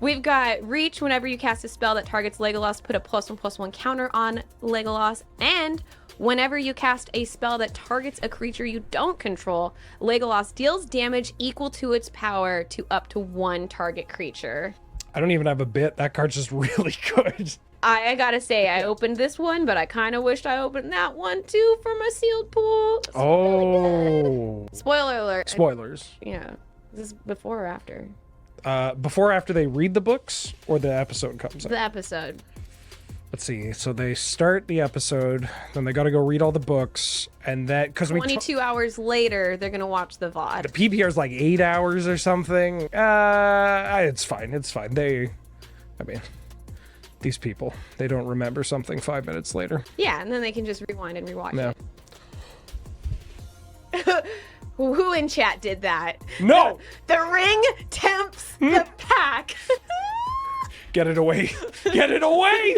Speaker 16: We've got reach. Whenever you cast a spell that targets Legolas, put a +1/+1 counter on Legolas. And whenever you cast a spell that targets a creature you don't control, Legolas deals damage equal to its power to up to 1 target creature.
Speaker 17: I don't even have a bit. That card's just really good.
Speaker 16: I gotta say, I opened this one, but I kind of wished I opened that one too for my sealed pool. It's really good. Spoiler alert.
Speaker 17: Spoilers.
Speaker 16: Yeah. Is this before or after?
Speaker 17: Before or after they read the books, or the episode comes out?
Speaker 16: The episode.
Speaker 17: Let's see. So they start the episode, then they got to go read all the books, and that because
Speaker 16: 22 hours later, they're gonna watch the VOD.
Speaker 17: The PPR is like 8 hours or something. It's fine. These people, they don't remember something 5 minutes later.
Speaker 16: Yeah, and then they can just rewind and rewatch
Speaker 17: No.
Speaker 16: it. Who in chat did that?
Speaker 17: No!
Speaker 16: The ring tempts the pack.
Speaker 17: Get it away. Get it away!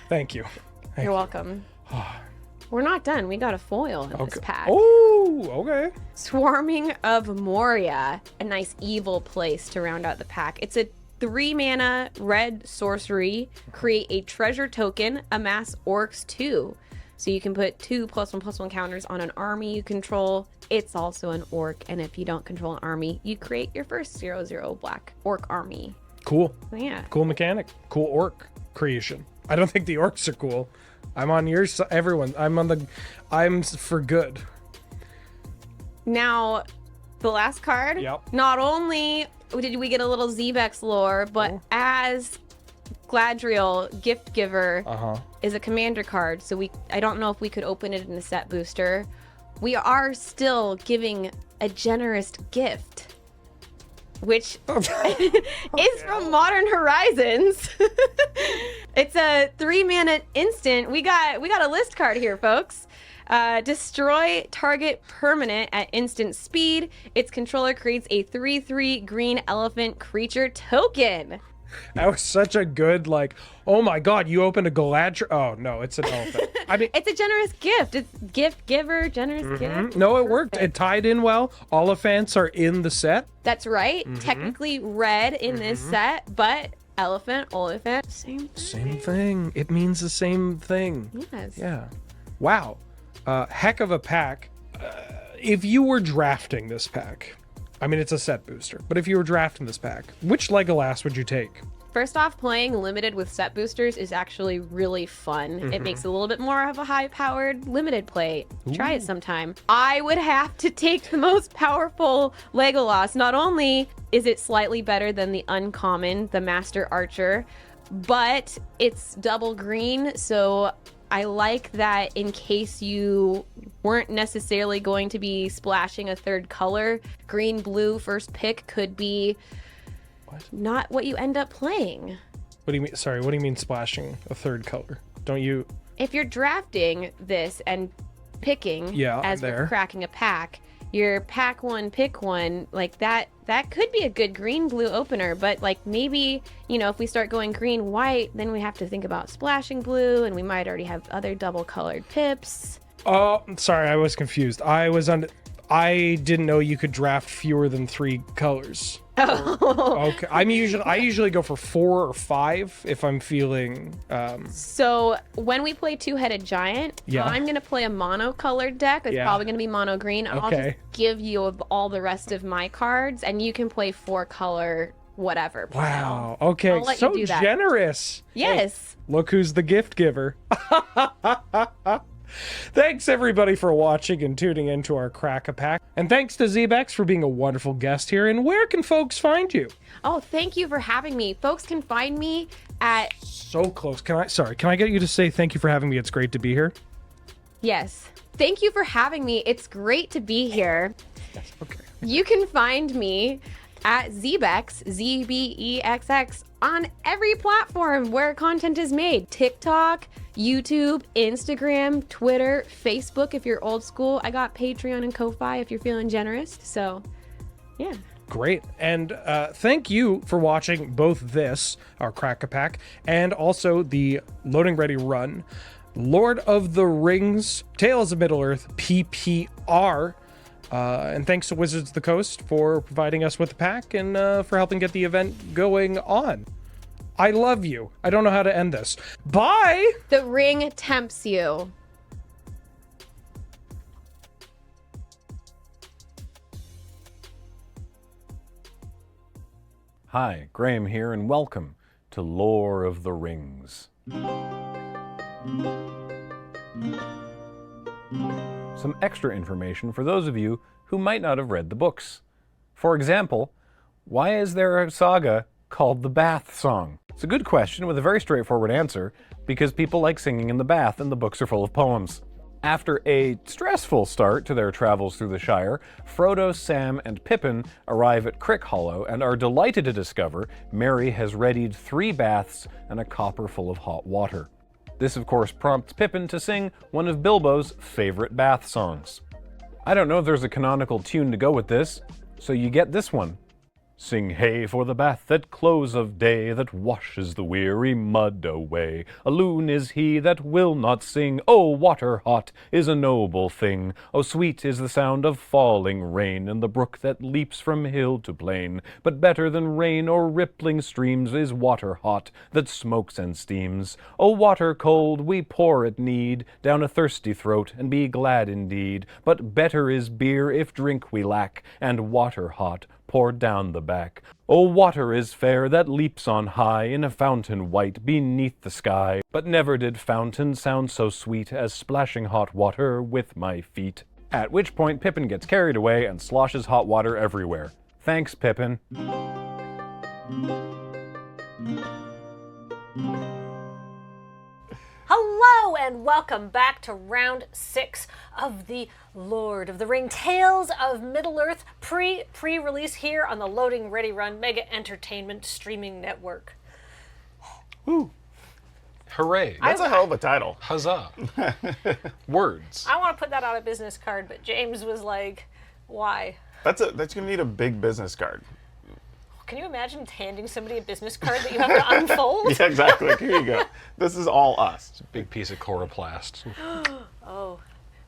Speaker 17: Thank you.
Speaker 16: You're welcome. We're not done. We got a foil in this pack.
Speaker 17: Oh, okay.
Speaker 16: Swarming of Moria. A nice evil place to round out the pack. It's a 3 mana red sorcery. Create a treasure token. Amass orcs 2. So you can put 2 +1/+1 counters on an army you control. It's also an orc, and if you don't control an army, you create your first 0/0 black orc army.
Speaker 17: Cool.
Speaker 16: Yeah.
Speaker 17: Cool mechanic. Cool orc creation. I don't think the orcs are cool. I'm on your side. Everyone. I'm for good.
Speaker 16: Now, the last card.
Speaker 17: Yep.
Speaker 16: Not only did we get a little ZBexx lore, but as Gladriel, Gift Giver, is a commander card, so I don't know if we could open it in a set booster. We are still giving a generous gift. which is from Modern Horizons. It's a 3-mana instant. We got a list card here, folks. Destroy target permanent at instant speed. Its controller creates a 3/3 green elephant creature token.
Speaker 17: That was such a good, like, oh my god, you opened a Galadriel. Oh no, it's an elephant. I mean,
Speaker 16: it's a generous gift. It's gift giver, generous gift.
Speaker 17: No, it worked. It tied in well. Oliphants are in the set.
Speaker 16: That's right. Technically red in this set, but elephant, Oliphant, same thing.
Speaker 17: Same thing. It means the same thing.
Speaker 16: Yes.
Speaker 17: Yeah. Wow. Heck of a pack. If you were drafting this pack, I mean, it's a set booster, but if you were drafting this pack, which Legolas would you take?
Speaker 16: First off, playing limited with set boosters is actually really fun. It makes it a little bit more of a high-powered limited play. Try it sometime. I would have to take the most powerful Legolas. Not only is it slightly better than the uncommon, the Master Archer, but it's double green, so I like that in case you weren't necessarily going to be splashing a third color, green, blue, first pick could be not what you end up playing.
Speaker 17: What do you mean? Sorry, what do you mean splashing a third color? Don't you?
Speaker 16: If you're drafting this and picking as we're cracking a pack, your pack one, pick one, like that could be a good green blue opener, but like maybe, if we start going green white, then we have to think about splashing blue, and we might already have other double colored pips.
Speaker 17: Oh, sorry, I was confused. I didn't know you could draft fewer than 3 colors. Okay. I usually go for 4 or 5 if I'm feeling
Speaker 16: So when we play Two-Headed Giant,
Speaker 17: Yeah.
Speaker 16: I'm gonna play a mono-colored deck. It's
Speaker 17: Yeah.
Speaker 16: probably gonna be mono green. I'll just
Speaker 17: Okay.
Speaker 16: give you all the rest of my cards, and you can play 4-color whatever.
Speaker 17: Wow. Okay.
Speaker 16: I'll let
Speaker 17: So
Speaker 16: you do that.
Speaker 17: generous.
Speaker 16: Yes.
Speaker 17: Hey, look who's the gift giver. Thanks everybody for watching and tuning into our Crack-A-Pack. And thanks to ZBexx for being a wonderful guest here. And where can folks find you?
Speaker 16: Oh, thank you for having me. Folks can find me at...
Speaker 17: So close. Can I get you to say thank you for having me? It's great to be here.
Speaker 16: Yes. Thank you for having me. It's great to be here.
Speaker 17: Yes. Okay.
Speaker 16: You can find me at ZBexx, ZBEXX, on every platform where content is made. TikTok, YouTube, Instagram, Twitter, Facebook if you're old school. I got Patreon and Ko-Fi if you're feeling generous. So, yeah.
Speaker 17: Great. And thank you for watching both this, our Crack-A-Pack, and also the Loading Ready Run, Lord of the Rings, Tales of Middle-earth, PPR. And thanks to Wizards of the Coast for providing us with the pack and for helping get the event going on. I love you. I don't know how to end this. Bye!
Speaker 16: The ring tempts you.
Speaker 13: Hi, Graham here, and welcome to Lore of the Rings. Some extra information for those of you who might not have read the books. For example, why is there a saga called the Bath Song? It's a good question with a very straightforward answer, because people like singing in the bath and the books are full of poems. After a stressful start to their travels through the Shire, Frodo, Sam, and Pippin arrive at Crick Hollow and are delighted to discover Merry has readied 3 baths and a copper full of hot water. This, of course, prompts Pippin to sing one of Bilbo's favorite bath songs. I don't know if there's a canonical tune to go with this, so you get this one. Sing hey for the bath at close of day that washes the weary mud away. A loon is he that will not sing. Oh, water hot is a noble thing. Oh, sweet is the sound of falling rain and the brook that leaps from hill to plain. But better than rain or rippling streams is water hot that smokes and steams. Oh, water cold we pour at need down a thirsty throat and be glad indeed. But better is beer if drink we lack, and water hot poured down the back. Oh, water is fair that leaps on high in a fountain white beneath the sky. But never did fountain sound so sweet as splashing hot water with my feet. At which point Pippin gets carried away and sloshes hot water everywhere. Thanks, Pippin.
Speaker 18: Hello
Speaker 7: Hello and welcome back to round 6 of the Lord of the Ring Tales of Middle-earth pre-release here on the Loading Ready Run Mega Entertainment Streaming Network.
Speaker 1: Woo. Hooray.
Speaker 5: That's a hell of a title.
Speaker 1: Huzzah. Words.
Speaker 7: I want to put that on a business card, but James was like, why?
Speaker 5: That's gonna need a big business card.
Speaker 7: Can you imagine handing somebody a business card that you have to unfold?
Speaker 5: Yeah, exactly. Here you go. This is all us.
Speaker 1: It's a big piece of coroplast.
Speaker 7: Oh,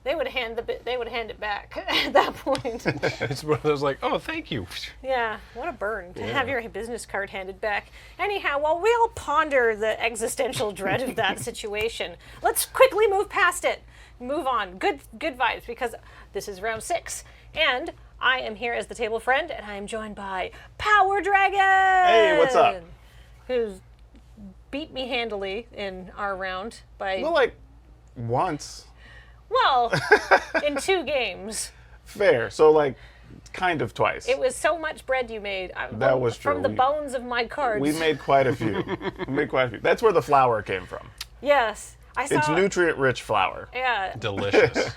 Speaker 7: they would hand it back at that point.
Speaker 1: It's one of those like, oh, thank you.
Speaker 7: Yeah, what a burn to have your business card handed back. Anyhow, while we'll ponder the existential dread of that situation, let's quickly move past it. Move on. Good vibes, because this is round 6, and I am here as the table friend, and I am joined by PowrDragn.
Speaker 5: Hey, what's up?
Speaker 7: Who's beat me handily in our round by...
Speaker 5: Well, like, once.
Speaker 7: Well, in 2 games.
Speaker 5: Fair. So, like, kind of twice.
Speaker 7: It was so much bread you made.
Speaker 5: That was true.
Speaker 7: From the bones of my cards.
Speaker 5: We made quite a few. That's where the flour came from.
Speaker 7: Yes. I saw...
Speaker 5: It's nutrient-rich flour.
Speaker 7: Yeah.
Speaker 1: Delicious.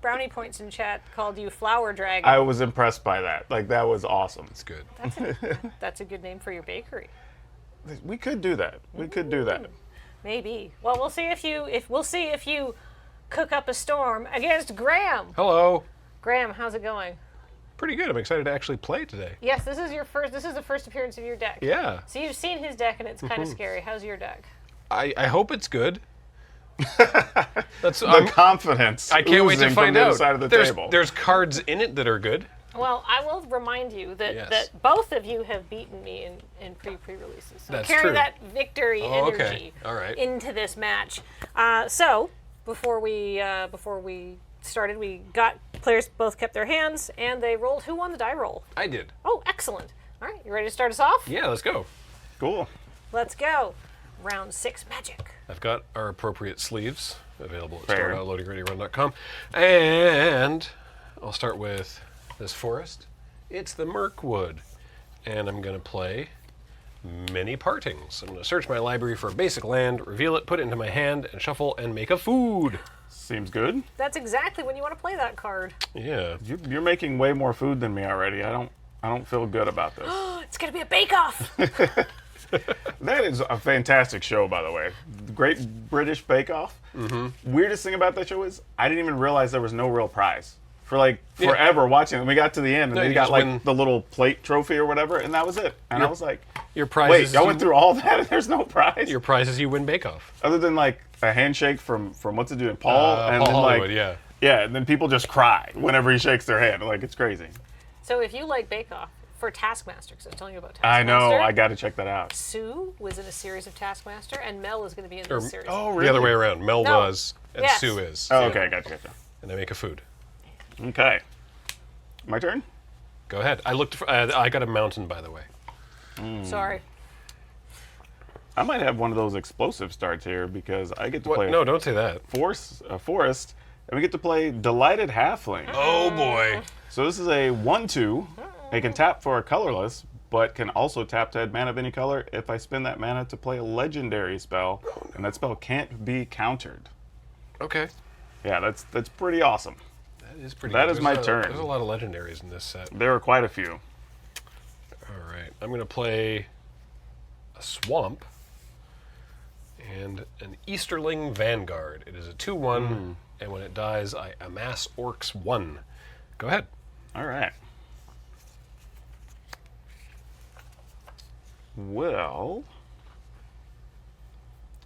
Speaker 7: Brownie Points in chat called you PowrDragn.
Speaker 5: I was impressed by that. Like, that was awesome.
Speaker 1: It's good.
Speaker 7: That's a good name for your bakery.
Speaker 5: We could do that. We could do that.
Speaker 7: Maybe. Well, we'll see if you cook up a storm against Graham.
Speaker 1: Hello.
Speaker 7: Graham, how's it going?
Speaker 1: Pretty good. I'm excited to actually play today.
Speaker 7: Yes, this is the first appearance of your deck.
Speaker 1: Yeah.
Speaker 7: So you've seen his deck and it's kind of scary. How's your deck?
Speaker 1: I hope it's good. That's
Speaker 5: the confidence.
Speaker 1: I can't wait to find out.
Speaker 5: Side of the table.
Speaker 1: There's cards in it that are good.
Speaker 7: Well, I will remind you that both of you have beaten me in pre-releases. So
Speaker 1: That's
Speaker 7: carry
Speaker 1: true.
Speaker 7: that victory energy
Speaker 1: All right.
Speaker 7: into this match. So before we started, we got players both kept their hands and they rolled. Who won the die roll?
Speaker 1: I did.
Speaker 7: Oh, excellent. All right, you ready to start us off?
Speaker 1: Yeah, let's go.
Speaker 5: Cool.
Speaker 7: Let's go. Round 6 magic.
Speaker 1: I've got our appropriate sleeves available at
Speaker 5: Fair.
Speaker 1: store.loadingreadyrun.com. And I'll start with this forest. It's the Mirkwood. And I'm going to play Many Partings. I'm going to search my library for a basic land, reveal it, put it into my hand, and shuffle and make a food.
Speaker 5: Seems good.
Speaker 7: That's exactly when you want to play that card.
Speaker 1: Yeah.
Speaker 5: You're making way more food than me already. I don't feel good about this.
Speaker 7: It's going to be a bake-off.
Speaker 5: That is a fantastic show, by the way. The Great British Bake Off. Mm-hmm. Weirdest thing about that show is I didn't even realize there was no real prize. For like forever watching it. We got to the end and they got like the little plate trophy or whatever, and that was it. And I was like,
Speaker 1: your prize
Speaker 5: wait, y'all went through all that and there's no prize?
Speaker 1: Your prize is you win Bake Off.
Speaker 5: Other than like a handshake from what's it doing? Paul? And
Speaker 1: Paul
Speaker 5: then
Speaker 1: Hollywood,
Speaker 5: like, yeah, and then people just cry whenever he shakes their hand. Like, it's crazy.
Speaker 7: So if you like Bake Off, for Taskmaster, because I was telling you about Taskmaster.
Speaker 5: I know, I got to check that out.
Speaker 7: Sue was in a series of Taskmaster, and Mel is going to be in this series.
Speaker 5: Oh, really?
Speaker 1: The other way around. Mel was, and
Speaker 7: Yes.
Speaker 1: Sue is.
Speaker 5: Oh, okay, gotcha.
Speaker 1: And I make a food.
Speaker 5: Okay. My turn?
Speaker 1: Go ahead. I looked for, I got a mountain, by the way.
Speaker 7: Sorry.
Speaker 5: I might have one of those explosive starts here because I get to play
Speaker 1: No, don't say that.
Speaker 5: a forest, and we get to play Delighted Halfling.
Speaker 1: Oh, boy.
Speaker 5: So this is a 1/2. It can tap for a colorless, but can also tap to add mana of any color if I spend that mana to play a legendary spell, and that spell can't be countered.
Speaker 1: Okay.
Speaker 5: Yeah, that's pretty awesome.
Speaker 1: That is pretty
Speaker 5: That
Speaker 1: good.
Speaker 5: is my turn.
Speaker 1: There's a lot of legendaries in this set.
Speaker 5: There are quite a few.
Speaker 1: All right. I'm going to play a swamp and an Easterling Vanguard. It is a 2/1, and when it dies, I amass orcs 1. Go ahead.
Speaker 5: All right. Well,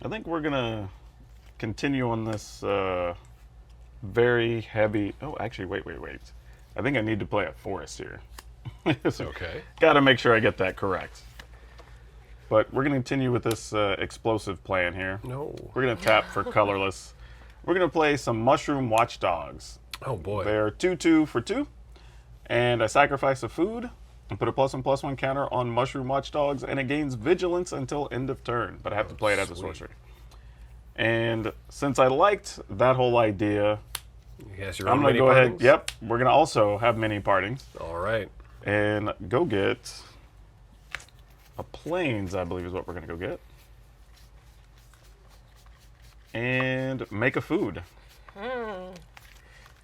Speaker 5: I think we're gonna continue on this very heavy. Oh, actually, wait. I think I need to play a forest here.
Speaker 1: Okay.
Speaker 5: Got to make sure I get that correct. But we're gonna continue with this explosive plan here.
Speaker 1: No.
Speaker 5: We're gonna tap for colorless. We're gonna play some Mushroom Watchdogs.
Speaker 1: Oh boy.
Speaker 5: They're 2/2 for 2, and I sacrifice a food and put a +1/+1 counter on Mushroom Watchdogs, and it gains Vigilance until end of turn, but I have to play it as a sorcery. And since I liked that whole idea,
Speaker 1: Yes, your
Speaker 5: I'm
Speaker 1: own
Speaker 5: going to
Speaker 1: mini
Speaker 5: go ahead.
Speaker 1: partings?
Speaker 5: Yep, we're going to also have mini partings.
Speaker 1: All right.
Speaker 5: And go get a Plains, I believe is what we're going to go get. and make a food.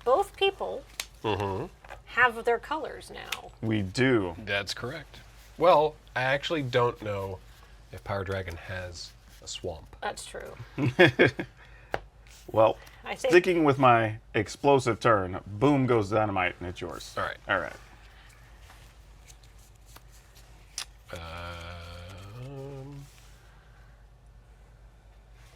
Speaker 7: Both people
Speaker 1: Mm-hmm.
Speaker 7: have their colors now.
Speaker 5: We do.
Speaker 1: That's correct. Well, I actually don't know if PowrDragn has a swamp.
Speaker 7: That's true.
Speaker 5: Well,
Speaker 7: I think-
Speaker 5: sticking with my explosive turn, boom goes dynamite, and it's yours.
Speaker 1: All right.
Speaker 5: All right.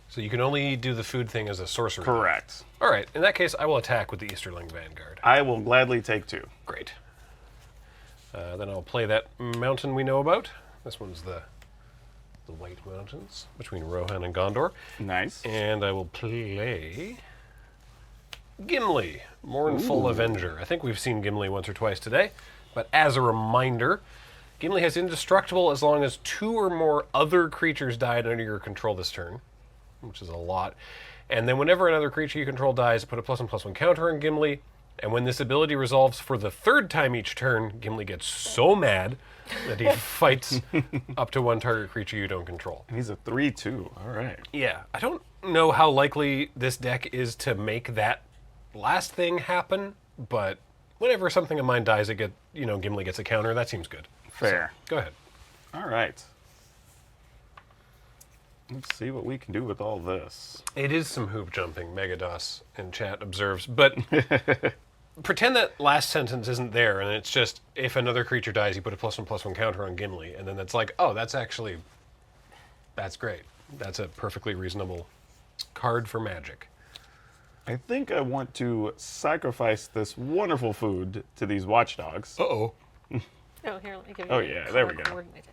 Speaker 1: So you can only do the food thing as a sorcerer.
Speaker 5: Correct.
Speaker 1: All right. In that case, I will attack with the Easterling Vanguard.
Speaker 5: I will gladly take 2.
Speaker 1: Great. Then I'll play that mountain we know about. This one's the White Mountains between Rohan and Gondor.
Speaker 5: Nice.
Speaker 1: And I will play Gimli, Mournful Avenger. I think we've seen Gimli once or twice today, but as a reminder, Gimli has indestructible as long as 2 or more other creatures died under your control this turn, which is a lot. And then whenever another creature you control dies, put a +1/+1 counter on Gimli. And when this ability resolves for the 3rd time each turn, Gimli gets so mad that he fights up to 1 target creature you don't control.
Speaker 5: And he's a 3/2. All right.
Speaker 1: Yeah, I don't know how likely this deck is to make that last thing happen, but whenever something of mine dies, Gimli gets a counter. That seems good.
Speaker 5: Fair.
Speaker 1: So, go ahead.
Speaker 5: All right. Let's see what we can do with all this.
Speaker 1: It is some hoop jumping, Megados in chat observes, but pretend that last sentence isn't there, and it's just, if another creature dies, you put a +1/+1 counter on Gimli, and then it's like, oh, that's great. That's a perfectly reasonable card for Magic.
Speaker 5: I think I want to sacrifice this wonderful food to these watchdogs.
Speaker 1: Uh-oh.
Speaker 7: Oh, here, let me give you
Speaker 5: Oh,
Speaker 7: the
Speaker 5: yeah, there we
Speaker 7: color
Speaker 5: go.
Speaker 7: coordinated.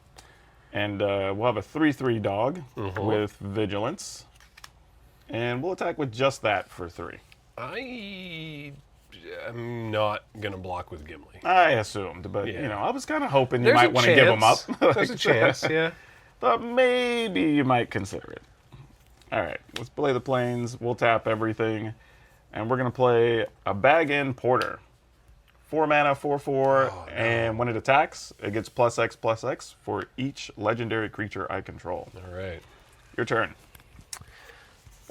Speaker 5: And we'll have a 3/3 dog with vigilance. And we'll attack with just that for 3.
Speaker 1: I am not going to block with Gimli.
Speaker 5: I assumed, but
Speaker 1: Yeah.
Speaker 5: I was kind of hoping
Speaker 1: There's
Speaker 5: you
Speaker 1: a
Speaker 5: might want to give them up.
Speaker 1: chance. There's a chance, yeah.
Speaker 5: Thought maybe you might consider it. All right, let's play the plains. We'll tap everything. And we're going to play a Bag-In Porter. 4 mana, 4/4, and when it attacks, it gets +X/+X for each legendary creature I control.
Speaker 1: All right.
Speaker 5: Your turn.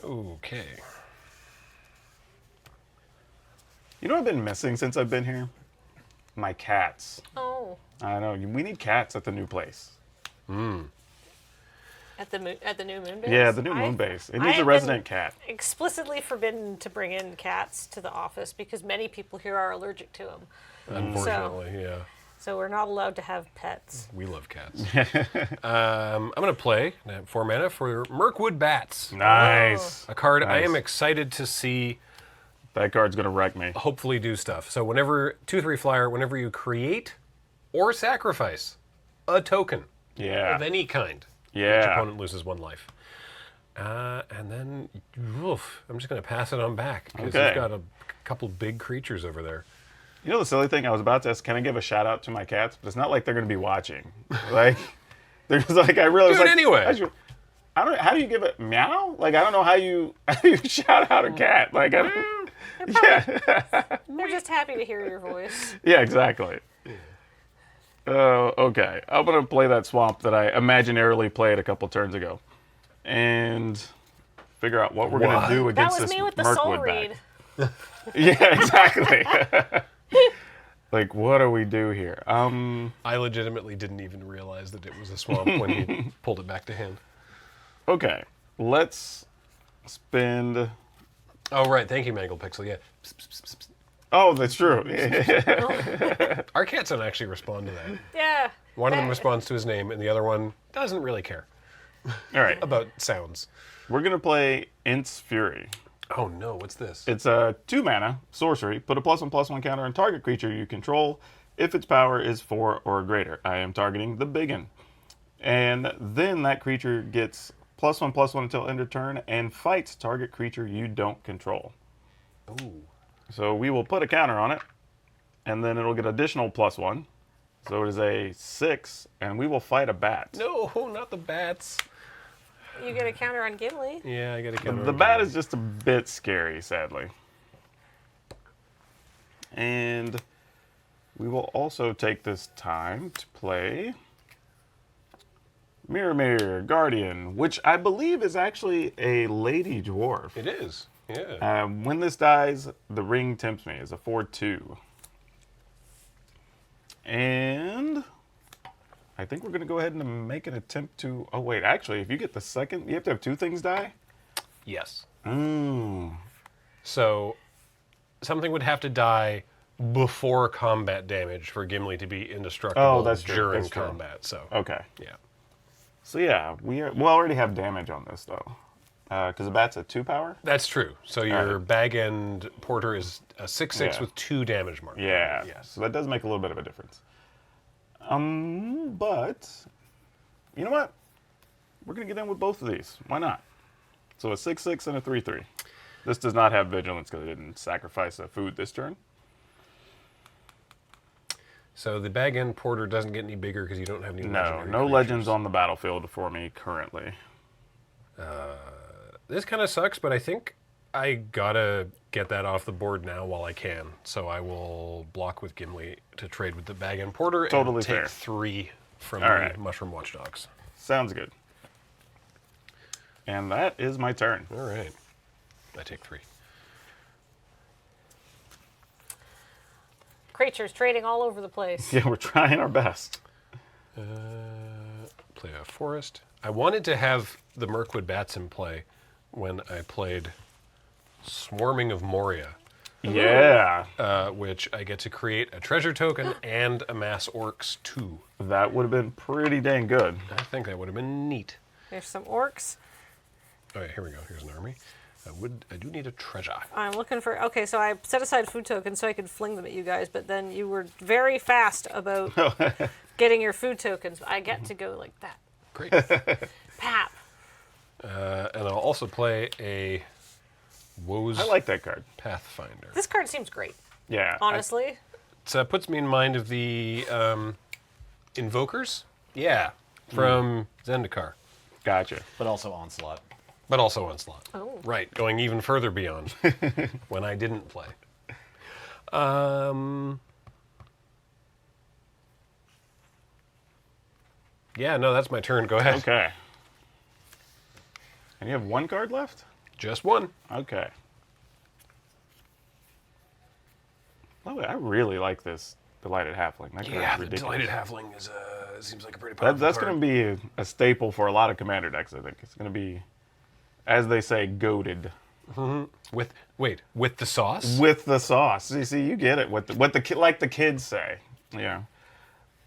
Speaker 1: Okay.
Speaker 5: You know what I've been missing since I've been here? My cats.
Speaker 7: Oh.
Speaker 5: I know. We need cats at the new place.
Speaker 7: At the new moon base?
Speaker 5: Yeah, the new moon base. It needs a resident cat.
Speaker 7: Explicitly forbidden to bring in cats to the office because many people here are allergic to them.
Speaker 1: Unfortunately, yeah.
Speaker 7: So we're not allowed to have pets.
Speaker 1: We love cats. I'm going to play 4 mana for Mirkwood Bats.
Speaker 5: Nice.
Speaker 1: A card I
Speaker 5: Nice.
Speaker 1: am excited to see.
Speaker 5: That card's going to wreck me.
Speaker 1: Hopefully do stuff. So whenever, 2/3 flyer, whenever you create or sacrifice a token of any kind, each opponent loses 1 life. And then, I'm just going to pass it on back because you've got a couple big creatures over there.
Speaker 5: You know the silly thing? I was about to ask, can I give a shout out to my cats? But it's not like they're going to be watching. Like, they're just like, I really was
Speaker 1: Do it
Speaker 5: like,
Speaker 1: anyway.
Speaker 5: I don't. How do you give it meow? Like, I don't know how you shout out a cat. Like, I don't,
Speaker 7: They're just happy to hear your voice.
Speaker 5: yeah, exactly. Okay. I'm going to play that swamp that I imaginarily played a couple turns ago. And figure out what we're going to do against
Speaker 7: That was
Speaker 5: this
Speaker 7: me with the soul
Speaker 5: Mirkwood
Speaker 7: read.
Speaker 5: bag. Yeah, exactly. Like, what do we do here?
Speaker 1: I legitimately didn't even realize that it was a swamp when he pulled it back to hand.
Speaker 5: Okay. Let's spend...
Speaker 1: Oh, right. Thank you, Mangle Pixel. Yeah.
Speaker 5: Oh, that's true.
Speaker 1: Our cats don't actually respond to that.
Speaker 7: Yeah.
Speaker 1: One of them responds to his name, and the other one doesn't really care.
Speaker 5: All right.
Speaker 1: About sounds.
Speaker 5: We're going to play Int's Fury.
Speaker 1: Oh, no. What's this?
Speaker 5: It's a 2 mana sorcery. Put a +1/+1 counter on target creature you control if its power is 4 or greater. I am targeting the biggin. And then that creature gets +1/+1 until end of turn and fights target creature you don't control.
Speaker 1: Ooh.
Speaker 5: So we will put a counter on it, and then it'll get additional +1. So it is a 6, and we will fight a bat.
Speaker 1: No, not the bats.
Speaker 7: You get a counter on Gimli.
Speaker 1: Yeah, I got to counter.
Speaker 5: The bat is just a bit scary, sadly. And we will also take this time to play Mirror Guardian, which I believe is actually a lady dwarf.
Speaker 1: It is, yeah.
Speaker 5: When this dies, the ring tempts me. It's a 4/2. And I think we're going to go ahead and make an attempt to... Oh, wait, actually, if you get the second, you have to have 2 things die?
Speaker 1: Yes.
Speaker 5: Mm.
Speaker 1: So something would have to die before combat damage for Gimli to be indestructible during combat. So
Speaker 5: okay.
Speaker 1: Yeah.
Speaker 5: So yeah, we'll already have damage on this though, because the bat's a 2 power.
Speaker 1: That's true. So your bag end porter is a 6/6 with 2 damage markers.
Speaker 5: Yeah.
Speaker 1: Yes.
Speaker 5: So that does make a little bit of a difference. But you know what? We're gonna get in with both of these. Why not? So a 6/6 and a 3/3. This does not have vigilance because it didn't sacrifice a food this turn.
Speaker 1: So the bag end porter doesn't get any bigger because you don't have any legendary
Speaker 5: No legends on the battlefield for me currently.
Speaker 1: This kind of sucks, but I think I gotta get that off the board now while I can. So I will block with Gimli to trade with the bag end porter
Speaker 5: Totally
Speaker 1: and take
Speaker 5: fair.
Speaker 1: 3 from
Speaker 5: All
Speaker 1: the
Speaker 5: right.
Speaker 1: mushroom watchdogs.
Speaker 5: Sounds good. And that is my turn.
Speaker 1: All right. I take 3.
Speaker 7: Creatures trading all over the place.
Speaker 5: Yeah, we're trying our best.
Speaker 1: Play a forest. I wanted to have the Mirkwood bats in play when I played Swarming of Moria.
Speaker 5: Yeah.
Speaker 1: Which I get to create a treasure token and amass orcs too.
Speaker 5: That would have been pretty dang good.
Speaker 1: I think that would have been neat.
Speaker 7: There's some orcs.
Speaker 1: All right, here we go. Here's an army. I do need a treasure.
Speaker 7: I'm looking for... Okay, so I set aside food tokens so I could fling them at you guys, but then you were very fast about getting your food tokens. I get to go like that.
Speaker 1: Great.
Speaker 7: Pap.
Speaker 1: And I'll also play a Woes
Speaker 5: I like that card.
Speaker 1: Pathfinder.
Speaker 7: This card seems great.
Speaker 5: Yeah.
Speaker 7: Honestly.
Speaker 1: It puts me in mind of the Invokers. Yeah. From Zendikar.
Speaker 5: Gotcha.
Speaker 14: But also Onslaught.
Speaker 1: But also Onslaught.
Speaker 7: Oh.
Speaker 1: Right, going even further beyond when I didn't play. Yeah, no, that's my turn. Go ahead.
Speaker 5: Okay. And you have 1 card left?
Speaker 1: Just 1.
Speaker 5: Okay. Oh, I really like this Delighted Halfling. That
Speaker 1: Yeah,
Speaker 5: is
Speaker 1: the
Speaker 5: ridiculous.
Speaker 1: Delighted Halfling is seems like a pretty powerful
Speaker 5: That's
Speaker 1: card.
Speaker 5: going to be a staple for a lot of commander decks, I think. It's going to be, as they say, goated.
Speaker 1: Mm-hmm. With the sauce?
Speaker 5: With the sauce. You see, you get it. What the kids say. Yeah.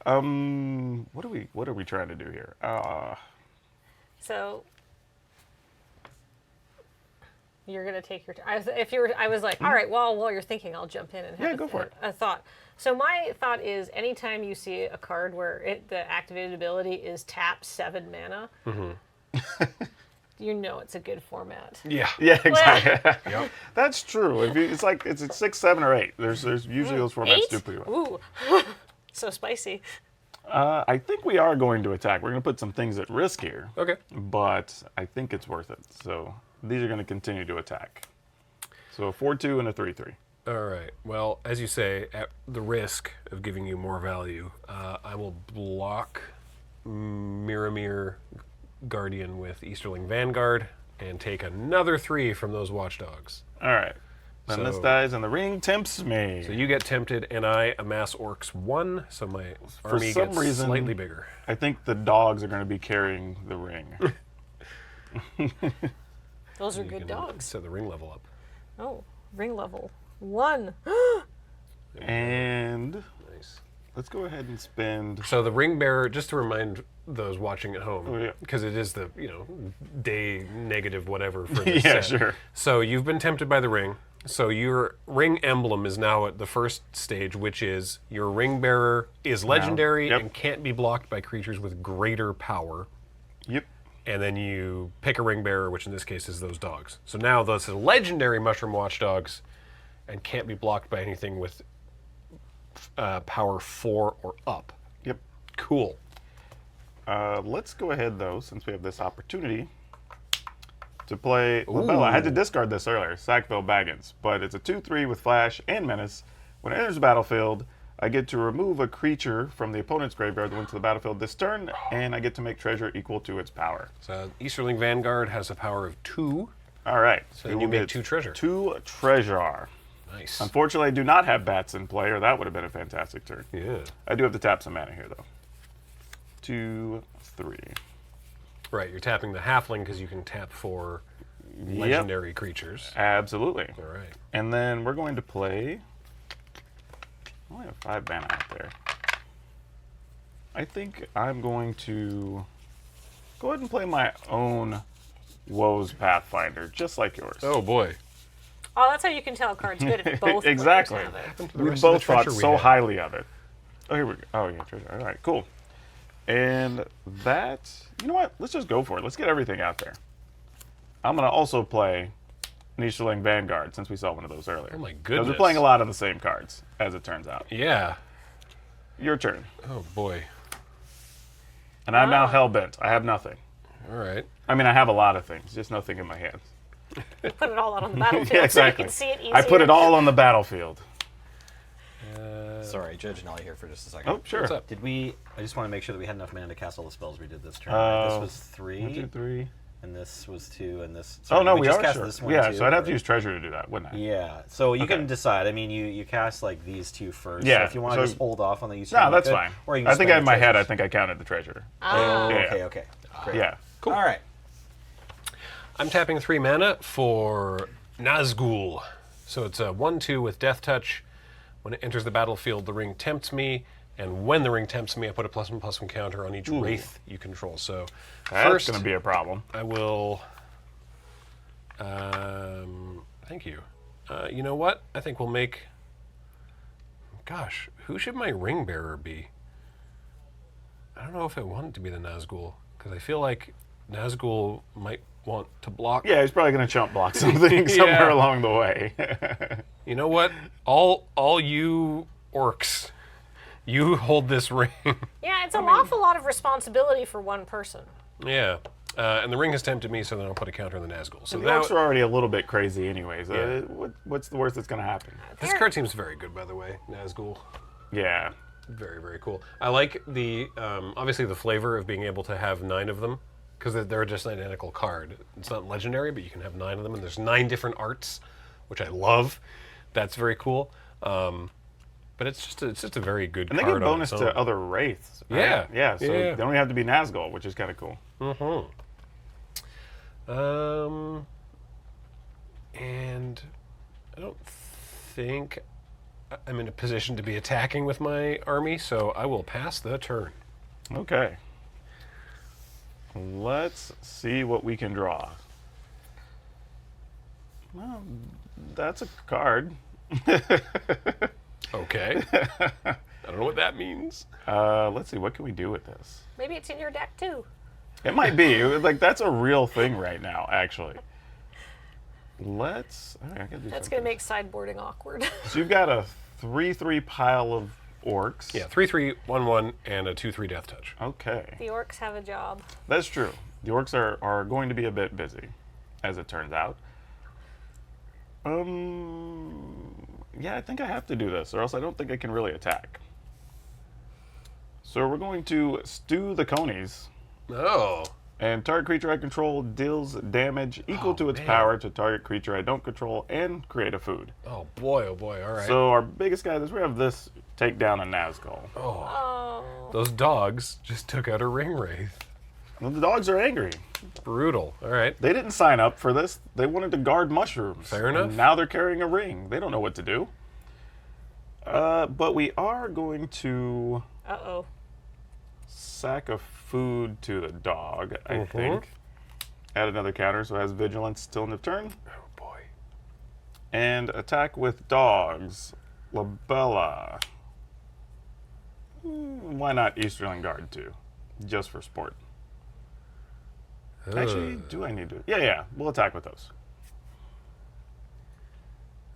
Speaker 5: What are we trying to do here?
Speaker 7: So you're gonna take your. I was like, all right. Well, while you're thinking, I'll jump in and have
Speaker 5: go for it.
Speaker 7: a thought. So my thought is, anytime you see a card where the activated ability is tap 7 mana, you know it's a good format.
Speaker 1: Yeah.
Speaker 5: Yeah, exactly.
Speaker 1: Yep.
Speaker 5: That's true. It's like it's 6, 7, or 8. There's usually those formats
Speaker 7: 8?
Speaker 5: do pretty well.
Speaker 7: Ooh, so spicy.
Speaker 5: I think we are going to attack. We're going to put some things at risk here.
Speaker 1: Okay.
Speaker 5: But I think it's worth it. So these are going to continue to attack. So a 4/2 and a 3/3.
Speaker 1: All right. Well, as you say, at the risk of giving you more value, I will block Mirror Guardian with Easterling Vanguard and take another 3 from those watchdogs.
Speaker 5: All right. Then this dies and the ring tempts me.
Speaker 1: So you get tempted and I amass orcs 1, so my army
Speaker 5: For some
Speaker 1: gets
Speaker 5: reason,
Speaker 1: slightly bigger.
Speaker 5: I think the dogs are going to be carrying the ring.
Speaker 7: Those are good dogs.
Speaker 1: So the ring level up.
Speaker 7: Oh, ring level 1.
Speaker 5: And
Speaker 1: nice.
Speaker 5: Let's go ahead and spend.
Speaker 1: So the ring bearer, just to remind those watching at home,
Speaker 5: yeah.
Speaker 1: because it is the day negative whatever for this
Speaker 5: Yeah,
Speaker 1: set.
Speaker 5: sure.
Speaker 1: So you've been tempted by the ring. So your ring emblem is now at the first stage, which is your ring bearer is legendary
Speaker 5: Yep.
Speaker 1: and can't be blocked by creatures with greater power.
Speaker 5: Yep.
Speaker 1: And then you pick a ring bearer, which in this case is those dogs. So now those are legendary mushroom watchdogs and can't be blocked by anything with power 4 or up.
Speaker 5: Yep.
Speaker 1: Cool.
Speaker 5: Let's go ahead, though, since we have this opportunity, to play Labella. I had to discard this earlier, Sackville Baggins, but it's a 2/3 with Flash and Menace. When it enters the battlefield, I get to remove a creature from the opponent's graveyard that went to the battlefield this turn, and I get to make treasure equal to its power.
Speaker 1: So Easterling Vanguard has a power of 2.
Speaker 5: All right.
Speaker 1: So then you make 2 treasure.
Speaker 5: 2 treasure.
Speaker 1: Nice.
Speaker 5: Unfortunately, I do not have bats in play, or that would have been a fantastic turn.
Speaker 1: Yeah.
Speaker 5: I do have to tap some mana here, though. 2, 3.
Speaker 1: Right, you're tapping the halfling because you can tap for legendary creatures.
Speaker 5: Absolutely.
Speaker 1: All right.
Speaker 5: And then we're going to play... I only have 5 mana out there. I think I'm going to go ahead and play my own Woes Pathfinder, just like yours.
Speaker 1: Oh, boy.
Speaker 7: Oh, that's how you can tell a card's good if both
Speaker 5: exactly.
Speaker 7: players have it.
Speaker 5: We both thought so highly of it. Oh, here we go. Oh, yeah, treasure. All right, cool. And that, you know what? Let's just go for it. Let's get everything out there. I'm going to also play Easterling Vanguard, since we saw one of those earlier.
Speaker 1: Oh, my goodness.
Speaker 5: We're playing a lot of the same cards, as it turns out.
Speaker 1: Yeah.
Speaker 5: Your turn.
Speaker 1: Oh, boy.
Speaker 5: And I'm now hell-bent. I have nothing.
Speaker 1: All right.
Speaker 5: I mean, I have a lot of things, just nothing in my hands.
Speaker 7: You put it all out on the battlefield
Speaker 5: Yeah, exactly.
Speaker 7: so you can see it easier.
Speaker 5: I put it all on the battlefield.
Speaker 15: Sorry, Judge Nolly here for just a second.
Speaker 5: Oh, sure. What's up?
Speaker 15: Did we? I just want to make sure that we had enough mana to cast all the spells we did this turn. This was 3.
Speaker 5: 1, 2, 3.
Speaker 15: And this was 2, and this.
Speaker 5: Oh no, we
Speaker 15: just
Speaker 5: are
Speaker 15: cast
Speaker 5: sure.
Speaker 15: this one
Speaker 5: Yeah,
Speaker 15: too,
Speaker 5: so I'd have to
Speaker 15: or-
Speaker 5: use treasure to do that, wouldn't I?
Speaker 15: Yeah. So you
Speaker 5: Okay.
Speaker 15: can decide. I mean, you cast like these 2 first.
Speaker 5: Yeah.
Speaker 15: So if you want to
Speaker 5: so-
Speaker 15: just hold off on the use.
Speaker 5: No, that's fine.
Speaker 15: Or you can
Speaker 5: I think
Speaker 15: spend
Speaker 5: in my
Speaker 15: the
Speaker 5: head, I
Speaker 15: treasures.
Speaker 5: think I counted the treasure.
Speaker 15: Oh,
Speaker 5: Yeah.
Speaker 15: okay. Great.
Speaker 5: Yeah.
Speaker 1: Cool.
Speaker 15: All right.
Speaker 1: I'm tapping 3 mana for Nazgul. So it's a 1/2 with Death Touch. When it enters the battlefield, the ring tempts me, and when the ring tempts me, I put a +1/+1 counter on each
Speaker 5: Ooh.
Speaker 1: wraith you control. So
Speaker 5: That's
Speaker 1: first,
Speaker 5: going to be a problem.
Speaker 1: I will. Thank you. You know what? I think we'll make. Gosh, who should my ring bearer be? I don't know if I want it to be the Nazgul because I feel like Nazgul might want to block.
Speaker 5: Yeah, he's probably going to chump block something somewhere
Speaker 1: Yeah.
Speaker 5: along the way.
Speaker 1: You know what? All you orcs, you hold this ring.
Speaker 7: Yeah, it's an awful lot of responsibility for one person.
Speaker 1: Yeah. And the ring has tempted me, so then I'll put a counter on the Nazgul. So
Speaker 5: And the orcs are already a little bit crazy anyways.
Speaker 1: Yeah.
Speaker 5: What's the worst that's going to happen?
Speaker 1: This card seems very good, by the way, Nazgul.
Speaker 5: Yeah.
Speaker 1: Very, very cool. I like the, obviously the flavor of being able to have 9 of them, because they're just an identical card. It's not legendary, but you can have 9 of them, and there's 9 different arts, which I love. That's very cool. But it's just a very good
Speaker 5: And they
Speaker 1: card
Speaker 5: get
Speaker 1: on
Speaker 5: bonus
Speaker 1: its
Speaker 5: to
Speaker 1: own.
Speaker 5: other wraiths. Right?
Speaker 1: Yeah.
Speaker 5: Yeah, so
Speaker 1: Yeah.
Speaker 5: they don't have to be Nazgul, which is kind of cool.
Speaker 1: Mm-hmm. And I don't think I'm in a position to be attacking with my army, so I will pass the turn.
Speaker 5: Okay. Let's see what we can draw. Well, that's a card.
Speaker 1: Okay. I don't know what that means.
Speaker 5: Let's see, what can we do with this?
Speaker 7: Maybe it's in your deck too.
Speaker 5: It might be. Like, that's a real thing right now, actually. Let's... all right, I gotta do
Speaker 7: That's
Speaker 5: something.
Speaker 7: going to make sideboarding awkward.
Speaker 5: So you've got a 3/3 pile of orcs.
Speaker 1: Yeah, 3/3, 1/1, and a 2/3 Death Touch.
Speaker 5: Okay.
Speaker 7: The orcs have a job.
Speaker 5: That's true. The orcs are going to be a bit busy, as it turns out. Yeah, I think I have to do this, or else I don't think I can really attack. So we're going to stew the conies.
Speaker 1: Oh.
Speaker 5: And target creature I control deals damage equal to its
Speaker 1: man.
Speaker 5: power to target creature I don't control and create a food.
Speaker 1: Oh boy, all right.
Speaker 5: So our biggest guy is we have this take down a Nazgul.
Speaker 1: Oh. Those dogs just took out a ring wraith.
Speaker 5: Well, the dogs are angry.
Speaker 1: Brutal. All right.
Speaker 5: They didn't sign up for this. They wanted to guard mushrooms.
Speaker 1: Fair enough.
Speaker 5: And now they're carrying a ring. They don't know what to do. But we are going to
Speaker 7: Uh-oh.
Speaker 5: sack a food to the dog, I think. Add another counter so it has vigilance till end of turn.
Speaker 1: Oh boy.
Speaker 5: And attack with dogs. Labella. Why not Easterling Guard too? Just for sport. Actually, do I need to? Yeah, we'll attack with those.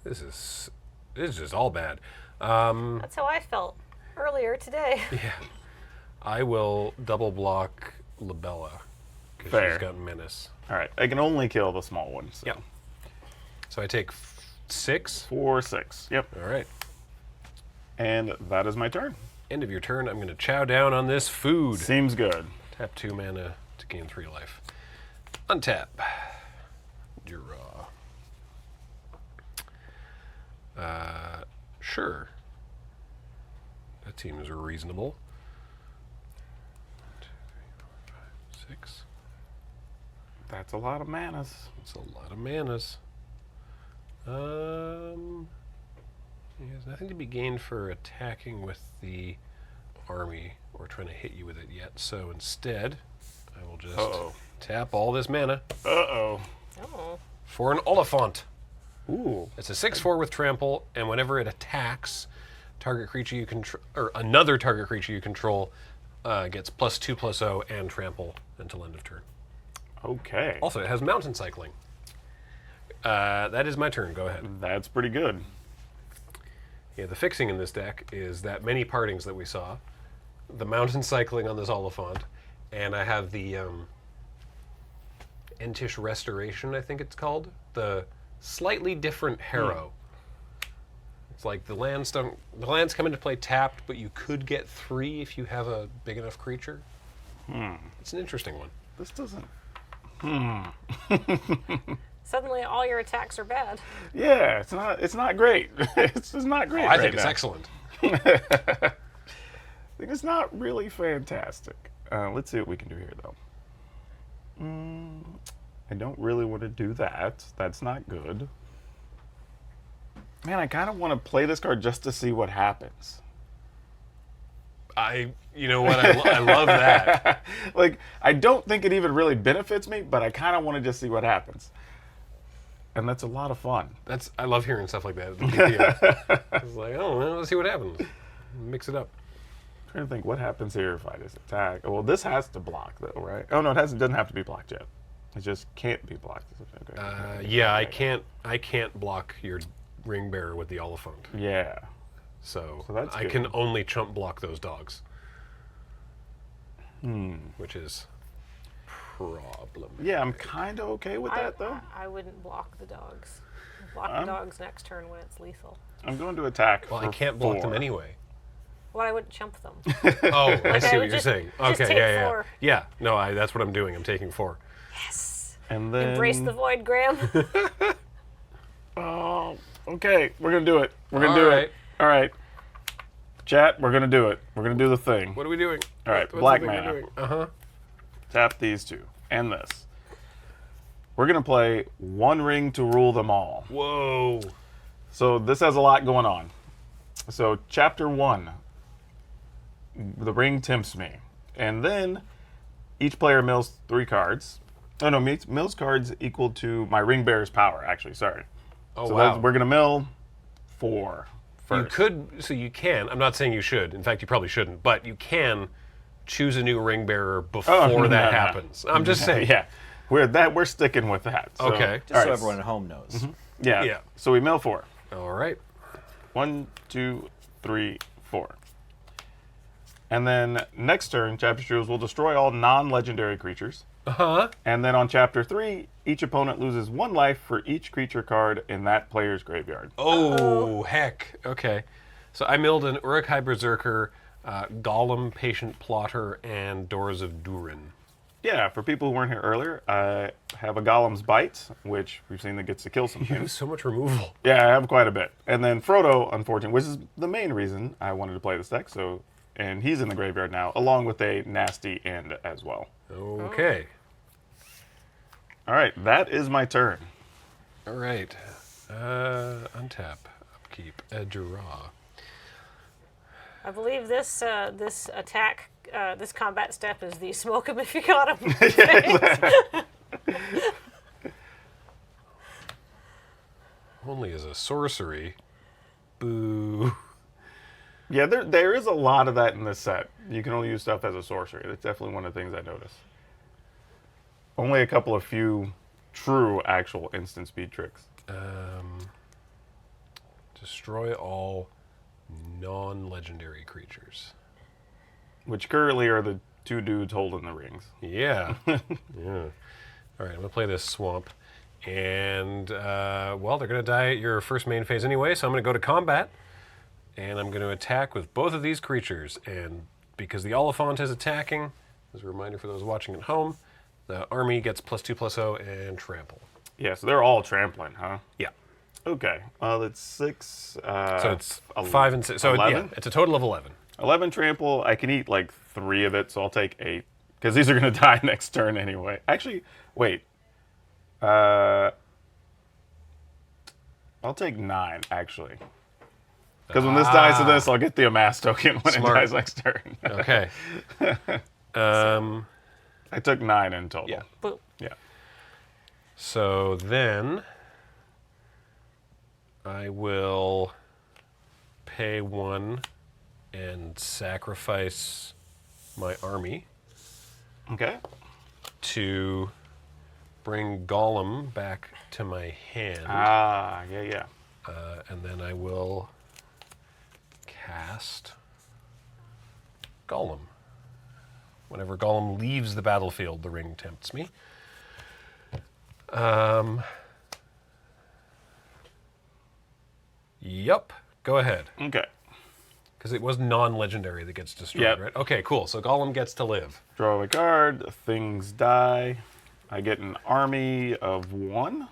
Speaker 1: This is just all bad.
Speaker 7: That's how I felt earlier today.
Speaker 1: Yeah. I will double block Labella because
Speaker 5: Fair.
Speaker 1: she's got menace.
Speaker 5: All right, I can only kill the small ones. So.
Speaker 1: Yep. So I take 6.
Speaker 5: 4, 6. Yep.
Speaker 1: All right.
Speaker 5: And that is my turn.
Speaker 1: End of your turn. I'm going to chow down on this food.
Speaker 5: Seems good.
Speaker 1: Tap 2 mana to gain 3 life. Untap. Draw. Sure. That seems reasonable. 1, 2, 3, 4, 5, 6.
Speaker 5: That's a lot of manas.
Speaker 1: It's a lot of manas. He has nothing to be gained for attacking with the army or trying to hit you with it yet. So instead, I will just tap all this mana.
Speaker 5: Uh-oh.
Speaker 1: For an Oliphant.
Speaker 5: Ooh.
Speaker 1: It's a 6/4 with trample, and whenever it attacks, target creature you control, or another target creature you control, gets +2/+0 and trample until end of turn.
Speaker 5: Okay.
Speaker 1: Also, it has mountain cycling. That is my turn. Go ahead.
Speaker 5: That's pretty good.
Speaker 1: Yeah, the fixing in this deck is that many partings that we saw, the mountain cycling on this Oliphant, and I have the Entish Restoration, I think it's called, the slightly different Harrow. It's like the lands come into play tapped, but you could get 3 if you have a big enough creature. It's an interesting one.
Speaker 5: This doesn't.
Speaker 7: Suddenly, all your attacks are bad.
Speaker 5: Yeah, it's not great. It's just not great.
Speaker 1: I think it's excellent.
Speaker 5: I think it's not really fantastic. Let's see what we can do here, though. I don't really want to do that. That's not good. Man, I kind of want to play this card just to see what happens.
Speaker 1: You know what? I love that.
Speaker 5: Like, I don't think it even really benefits me, but I kind of want to just see what happens. And that's a lot of fun.
Speaker 1: I love hearing stuff like that. It's like, oh, well, let's see what happens. Mix it up.
Speaker 5: I'm trying to think what happens here if I just attack. Well, this has to block, though, right? Oh, no, it doesn't have to be blocked yet. It just can't be blocked. Okay.
Speaker 1: Yeah, I can't block your ring bearer with the Oliphant.
Speaker 5: Yeah.
Speaker 1: So
Speaker 5: that's
Speaker 1: I
Speaker 5: good.
Speaker 1: can only chump block those dogs. Which is problem.
Speaker 5: Yeah, I'm kind of okay with that, though.
Speaker 7: I wouldn't block the dogs. Block the dogs next turn when it's lethal.
Speaker 5: I'm going to attack.
Speaker 1: Well,
Speaker 5: for
Speaker 1: I can't block
Speaker 5: 4.
Speaker 1: them anyway.
Speaker 7: Well, I wouldn't chump them.
Speaker 1: Oh, I
Speaker 7: Like,
Speaker 1: see
Speaker 7: I
Speaker 1: what
Speaker 7: would
Speaker 1: you're saying.
Speaker 7: just
Speaker 1: Okay,
Speaker 7: take
Speaker 1: yeah.
Speaker 7: 4.
Speaker 1: Yeah, no, that's what I'm doing. I'm taking 4.
Speaker 7: Yes.
Speaker 5: And then...
Speaker 7: Embrace the void, Graham.
Speaker 5: Oh, okay. We're going to do it. We're going to do it. All right. Chat, we're going to do it. We're going to do the thing.
Speaker 1: What are we doing?
Speaker 5: All right,
Speaker 1: What's
Speaker 5: black
Speaker 1: the thing we're
Speaker 5: mana.
Speaker 1: doing? Uh-huh.
Speaker 5: Tap these 2 and this. We're going to play One Ring to rule them all.
Speaker 1: Whoa.
Speaker 5: So this has a lot going on. So chapter 1, the ring tempts me. And then each player mills 3 cards. Oh, no, mills cards equal to my ring bearer's power, actually, sorry.
Speaker 1: Oh,
Speaker 5: so
Speaker 1: wow.
Speaker 5: we're going to mill 4 first.
Speaker 1: You can, I'm not saying you should. In fact, you probably shouldn't. But you can choose a new ring bearer before that happens. I'm just saying.
Speaker 5: Yeah. We're sticking with that. So,
Speaker 1: Okay.
Speaker 4: Just so everyone at home knows.
Speaker 5: Yeah.
Speaker 1: Yeah.
Speaker 5: So we mill 4.
Speaker 1: All right.
Speaker 5: 1, 2, 3, 4. And then next turn, chapter 2 will destroy all non-legendary creatures. And then on chapter 3, each opponent loses 1 life for each creature card in that player's graveyard.
Speaker 1: Oh, heck. Okay. So I milled an Uruk-hai Berserker, Golem, Patient Plotter, and Doors of Durin.
Speaker 5: Yeah, for people who weren't here earlier, I have a Golem's Bite, which we've seen that gets to kill some
Speaker 1: You have
Speaker 5: things.
Speaker 1: so much removal.
Speaker 5: Yeah, I have quite a bit. And then Frodo, unfortunately, which is the main reason I wanted to play this deck, and he's in the graveyard now, along with a nasty end as well.
Speaker 1: Okay.
Speaker 5: All right, that is my turn.
Speaker 1: All right. Untap, upkeep, draw.
Speaker 7: I believe this attack, this combat step is the smoke him if you got him.
Speaker 1: Only as a sorcery. Boo.
Speaker 5: Yeah, there is a lot of that in this set. You can only use stuff as a sorcery. That's definitely one of the things I noticed. Only a couple of few true actual instant speed tricks.
Speaker 1: Destroy all non-legendary creatures.
Speaker 5: Which currently are the 2 dudes holding the rings.
Speaker 1: Yeah. Yeah. All right, I'm going to play this swamp. And, well, they're going to die at your first main phase anyway, so I'm going to go to combat. And I'm going to attack with both of these creatures. And because the Oliphant is attacking, as a reminder for those watching at home, the army gets +2/+0 and trample.
Speaker 5: Yeah, so they're all trampling, huh?
Speaker 1: Yeah.
Speaker 5: Okay. That's 6.
Speaker 1: So it's 5 and 6. So
Speaker 5: 11?
Speaker 1: yeah, it's a total of 11.
Speaker 5: 11 trample. I can eat like 3 of it, so I'll take 8. Because these are going to die next turn anyway. Actually, wait. I'll take 9, actually. Because when this dies to this, I'll get the amass token when
Speaker 1: Smart.
Speaker 5: it dies next turn.
Speaker 1: Okay.
Speaker 5: I took 9 in total.
Speaker 1: Yeah.
Speaker 5: Yeah.
Speaker 1: So then I will pay 1 and sacrifice my army.
Speaker 5: Okay.
Speaker 1: To bring Gollum back to my hand.
Speaker 5: Ah, yeah.
Speaker 1: And then I will cast Gollum. Whenever Gollum leaves the battlefield, the ring tempts me. Yep. Go ahead.
Speaker 5: Okay.
Speaker 1: Because it was non-legendary that gets destroyed, right? Okay, cool. So Gollum gets to live.
Speaker 5: Draw a card. Things die. I get an army of 1.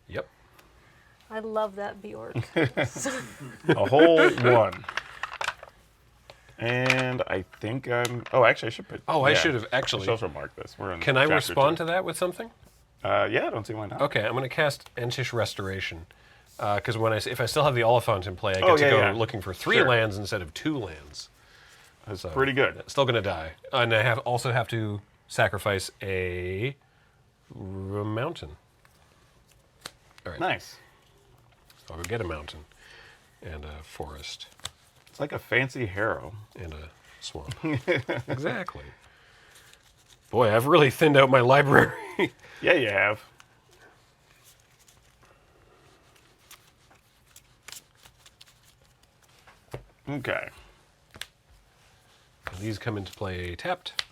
Speaker 1: Yep.
Speaker 7: I love that Bjork.
Speaker 5: A whole 1. And I think I'm... Oh, actually, I should put...
Speaker 1: Oh, I should have actually...
Speaker 5: I should also mark this. We're in
Speaker 1: Can I
Speaker 5: chapter
Speaker 1: respond
Speaker 5: 2.
Speaker 1: to that with something?
Speaker 5: Yeah, I don't see why not.
Speaker 1: Okay, I'm going to cast Entish Restoration. Because if I still have the Oliphant in play, I get to go looking for 3 lands instead of 2 lands.
Speaker 5: That's pretty good.
Speaker 1: Still going to die. And I also have to sacrifice a mountain. All right.
Speaker 5: Nice.
Speaker 1: So I'll go get a mountain and a forest.
Speaker 5: It's like a fancy harrow.
Speaker 1: And a swamp. Exactly. Boy, I've really thinned out my library.
Speaker 5: Yeah, you have. Okay.
Speaker 1: And these come into play tapped.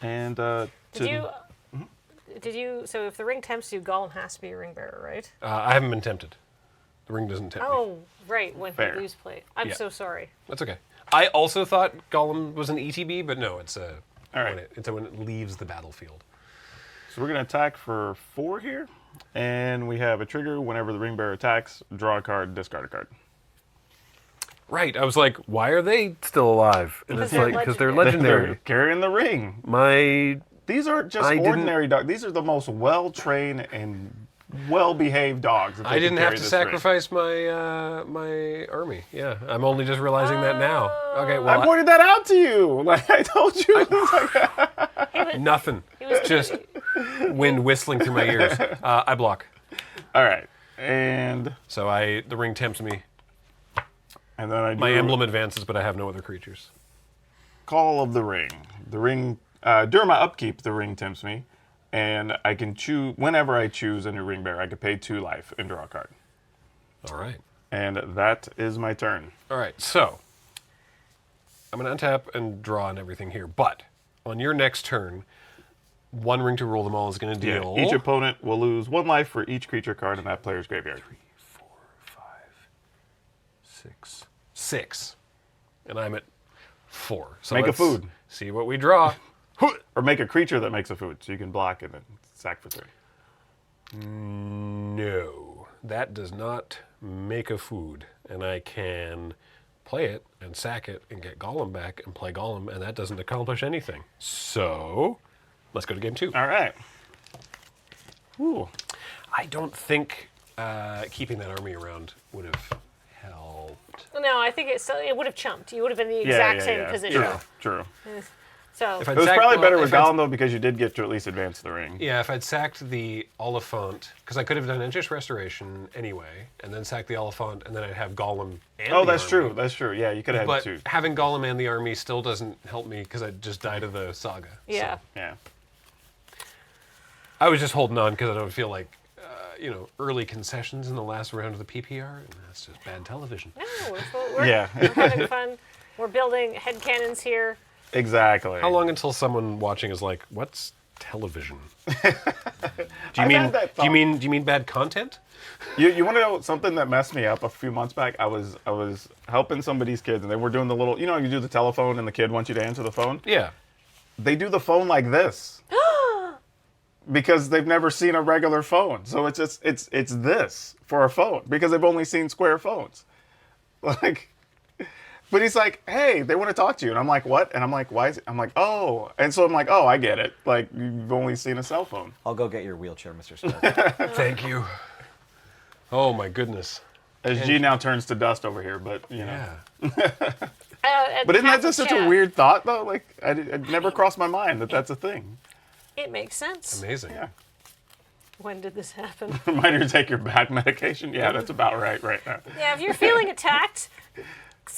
Speaker 5: And
Speaker 7: Did you? So if the ring tempts you, Gollum has to be a ring bearer, right?
Speaker 1: I haven't been tempted. The ring doesn't tempt me.
Speaker 7: Oh, right. When
Speaker 1: Fair.
Speaker 7: he leaves play. I'm
Speaker 1: Yeah.
Speaker 7: so sorry.
Speaker 1: That's okay. I also thought Gollum was an ETB, but no, it's a.
Speaker 5: All right.
Speaker 1: It's when it leaves the battlefield.
Speaker 5: So we're going to attack for 4 here. And we have a trigger. Whenever the ring bearer attacks, draw a card, discard a card.
Speaker 1: Right. I was like, why are they still alive? And it's like, because they're legendary.
Speaker 5: They're carrying the ring. These aren't just ordinary dogs. These are the most well-trained and well-behaved dogs.
Speaker 1: I didn't have to sacrifice my my army. Yeah, I'm only just realizing that now. Okay, well,
Speaker 5: I pointed that out to you. Like I told you.
Speaker 1: Nothing. Just wind whistling through my ears. I block.
Speaker 5: All right, and
Speaker 1: so the ring tempts me.
Speaker 5: And then
Speaker 1: my emblem advances, but I have no other creatures.
Speaker 5: Call of the ring. The ring during my upkeep, the ring tempts me. And I can choose, whenever I choose a new ring bearer, I can pay 2 life and draw a card.
Speaker 1: All right.
Speaker 5: And that is my turn.
Speaker 1: All right, so I'm going to untap and draw and everything here. But on your next turn, 1 ring to rule them all is going to deal.
Speaker 5: Yeah, each opponent will lose 1 life for each creature card in that player's graveyard.
Speaker 1: 3, 4, 5, 6. 6. And I'm at 4. So
Speaker 5: make a
Speaker 1: let's
Speaker 5: food.
Speaker 1: See what we draw.
Speaker 5: Or make a creature that makes a food, so you can block and then sack for 3.
Speaker 1: No, that does not make a food. And I can play it and sack it and get Gollum back and play Gollum, and that doesn't accomplish anything. So, let's go to game 2.
Speaker 5: All right. Ooh.
Speaker 1: I don't think keeping that army around would have helped.
Speaker 7: No, I think it would have chumped. You would have been in the exact same position.
Speaker 5: True.
Speaker 7: So
Speaker 5: it was probably better with Gollum, though, because you did get to at least advance the ring.
Speaker 1: Yeah, if I'd sacked the Oliphant, because I could have done Entish Restoration anyway, and then sacked the Oliphant, and then I'd have Gollum and
Speaker 5: Oh,
Speaker 1: the
Speaker 5: that's
Speaker 1: army.
Speaker 5: true. That's true. Yeah, you could have had
Speaker 1: But
Speaker 5: 2.
Speaker 1: having Gollum and the army still doesn't help me, because I just died of the saga.
Speaker 7: Yeah.
Speaker 1: So.
Speaker 5: Yeah.
Speaker 1: I was just holding on because I don't feel like, early concessions in the last round of the PPR, and that's just bad television.
Speaker 7: No, we're having fun. We're building headcanons here.
Speaker 5: Exactly.
Speaker 1: How long until someone watching is like, what's television.
Speaker 5: Do
Speaker 1: you mean bad content?
Speaker 5: You want to know something that messed me up a few months back? I was helping somebody's kids, and they were doing the little, you do the telephone, and the kid wants you to answer the phone.
Speaker 1: Yeah.
Speaker 5: They do the phone like this because they've never seen a regular phone. So it's just it's this for a phone because they've only seen square phones. Like, but he's like, hey, they want to talk to you, and I'm like, what? And I'm like, why is it? I'm like, oh, and so I'm like, oh, I get it. Like, you've only seen a cell phone.
Speaker 15: I'll go get your wheelchair, Mr. Smith.
Speaker 1: Thank you. Oh my goodness.
Speaker 5: As G now turns to dust over here, but you know.
Speaker 7: But
Speaker 5: isn't that just such a weird thought, though? Like, it never crossed my mind that that's a thing.
Speaker 7: It makes sense.
Speaker 1: Amazing.
Speaker 5: Yeah.
Speaker 7: When did this happen?
Speaker 5: Reminder to take your back medication. Yeah, that's about right now.
Speaker 7: Yeah, if you're feeling attacked,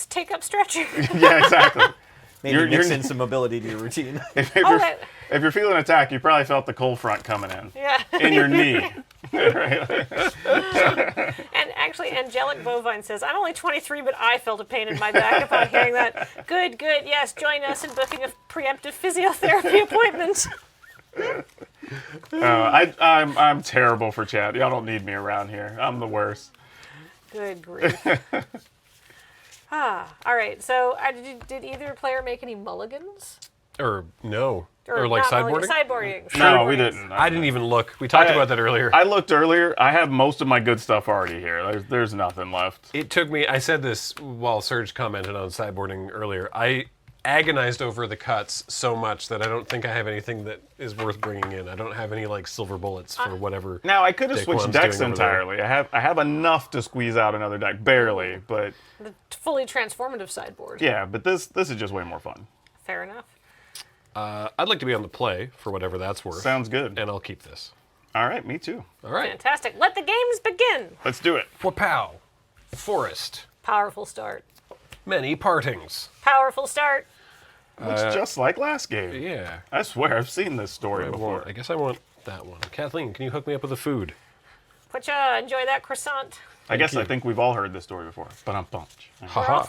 Speaker 7: take up stretching.
Speaker 5: Yeah, exactly.
Speaker 15: Maybe mix in some mobility to your routine.
Speaker 5: If you're feeling attacked, you probably felt the cold front coming in.
Speaker 7: Yeah.
Speaker 5: In your knee.
Speaker 7: And actually, Angelic Bovine says, I'm only 23, but I felt a pain in my back upon hearing that. Good. Yes, join us in booking a preemptive physiotherapy appointment.
Speaker 5: I'm terrible for chat. Y'all don't need me around here. I'm the worst.
Speaker 7: Good grief. All right. So, did either player make any mulligans?
Speaker 1: Or no.
Speaker 7: Or
Speaker 1: like
Speaker 7: not
Speaker 1: sideboarding?
Speaker 7: Sideboarding.
Speaker 5: No, we didn't.
Speaker 1: I didn't even look. We talked about that earlier.
Speaker 5: I looked earlier. I have most of my good stuff already here. There's nothing left.
Speaker 1: It took me, I said this while Serge commented on sideboarding earlier. I agonized over the cuts so much that I don't think I have anything that is worth bringing in. I don't have any like silver bullets for whatever.
Speaker 5: Now I could have
Speaker 1: Dick
Speaker 5: switched
Speaker 1: One's
Speaker 5: decks
Speaker 1: doing over
Speaker 5: entirely. I have enough to squeeze out another deck, barely, but
Speaker 7: The fully transformative sideboard.
Speaker 5: yeah. But this is just way more fun.
Speaker 7: Fair enough.
Speaker 1: I'd like to be on the play for whatever that's worth.
Speaker 5: Sounds good.
Speaker 1: And I'll keep this.
Speaker 5: All right, me too.
Speaker 1: All right.
Speaker 7: Fantastic. Let the games begin.
Speaker 5: Let's do it.
Speaker 1: Wapow. Forest.
Speaker 7: Powerful start.
Speaker 1: Many partings.
Speaker 7: Powerful start.
Speaker 5: Looks just like last game.
Speaker 1: Yeah.
Speaker 5: I swear I've seen this story before.
Speaker 1: I guess I want that one. Kathleen, can you hook me up with the food?
Speaker 7: Enjoy that croissant.
Speaker 5: I think we've all heard this story before. But I'm pumped.
Speaker 1: Haha.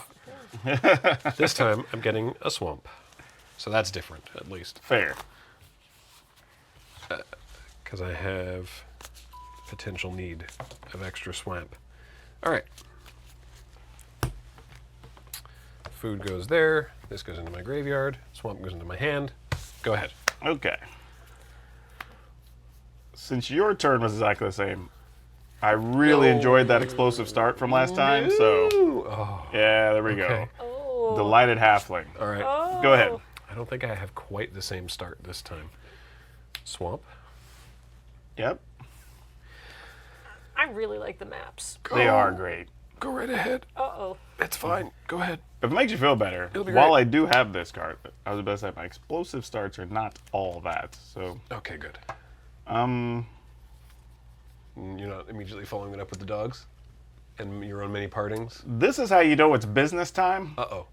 Speaker 1: This time I'm getting a swamp. So that's different, at least.
Speaker 5: Fair.
Speaker 1: Because I have potential need of extra swamp. All right. Food goes there. This goes into my graveyard. Swamp goes into my hand. Go ahead.
Speaker 5: Okay. Since your turn was exactly the same, I really enjoyed that explosive start from last time. So, yeah, there we go. Delighted halfling.
Speaker 1: All right.
Speaker 5: Go ahead.
Speaker 1: I don't think I have quite the same start this time. Swamp.
Speaker 5: Yep.
Speaker 7: I really like the maps.
Speaker 5: They are great.
Speaker 1: Go right ahead.
Speaker 7: Uh-oh.
Speaker 1: It's fine. Go ahead.
Speaker 5: If it makes you feel better,
Speaker 1: It'll be
Speaker 5: while
Speaker 1: great.
Speaker 5: I do have this card, I was about to say my explosive starts are not all that. So.
Speaker 1: Okay, good. You're not immediately following it up with the dogs? And your own many partings?
Speaker 5: This is how you know it's business time.
Speaker 1: Uh-oh.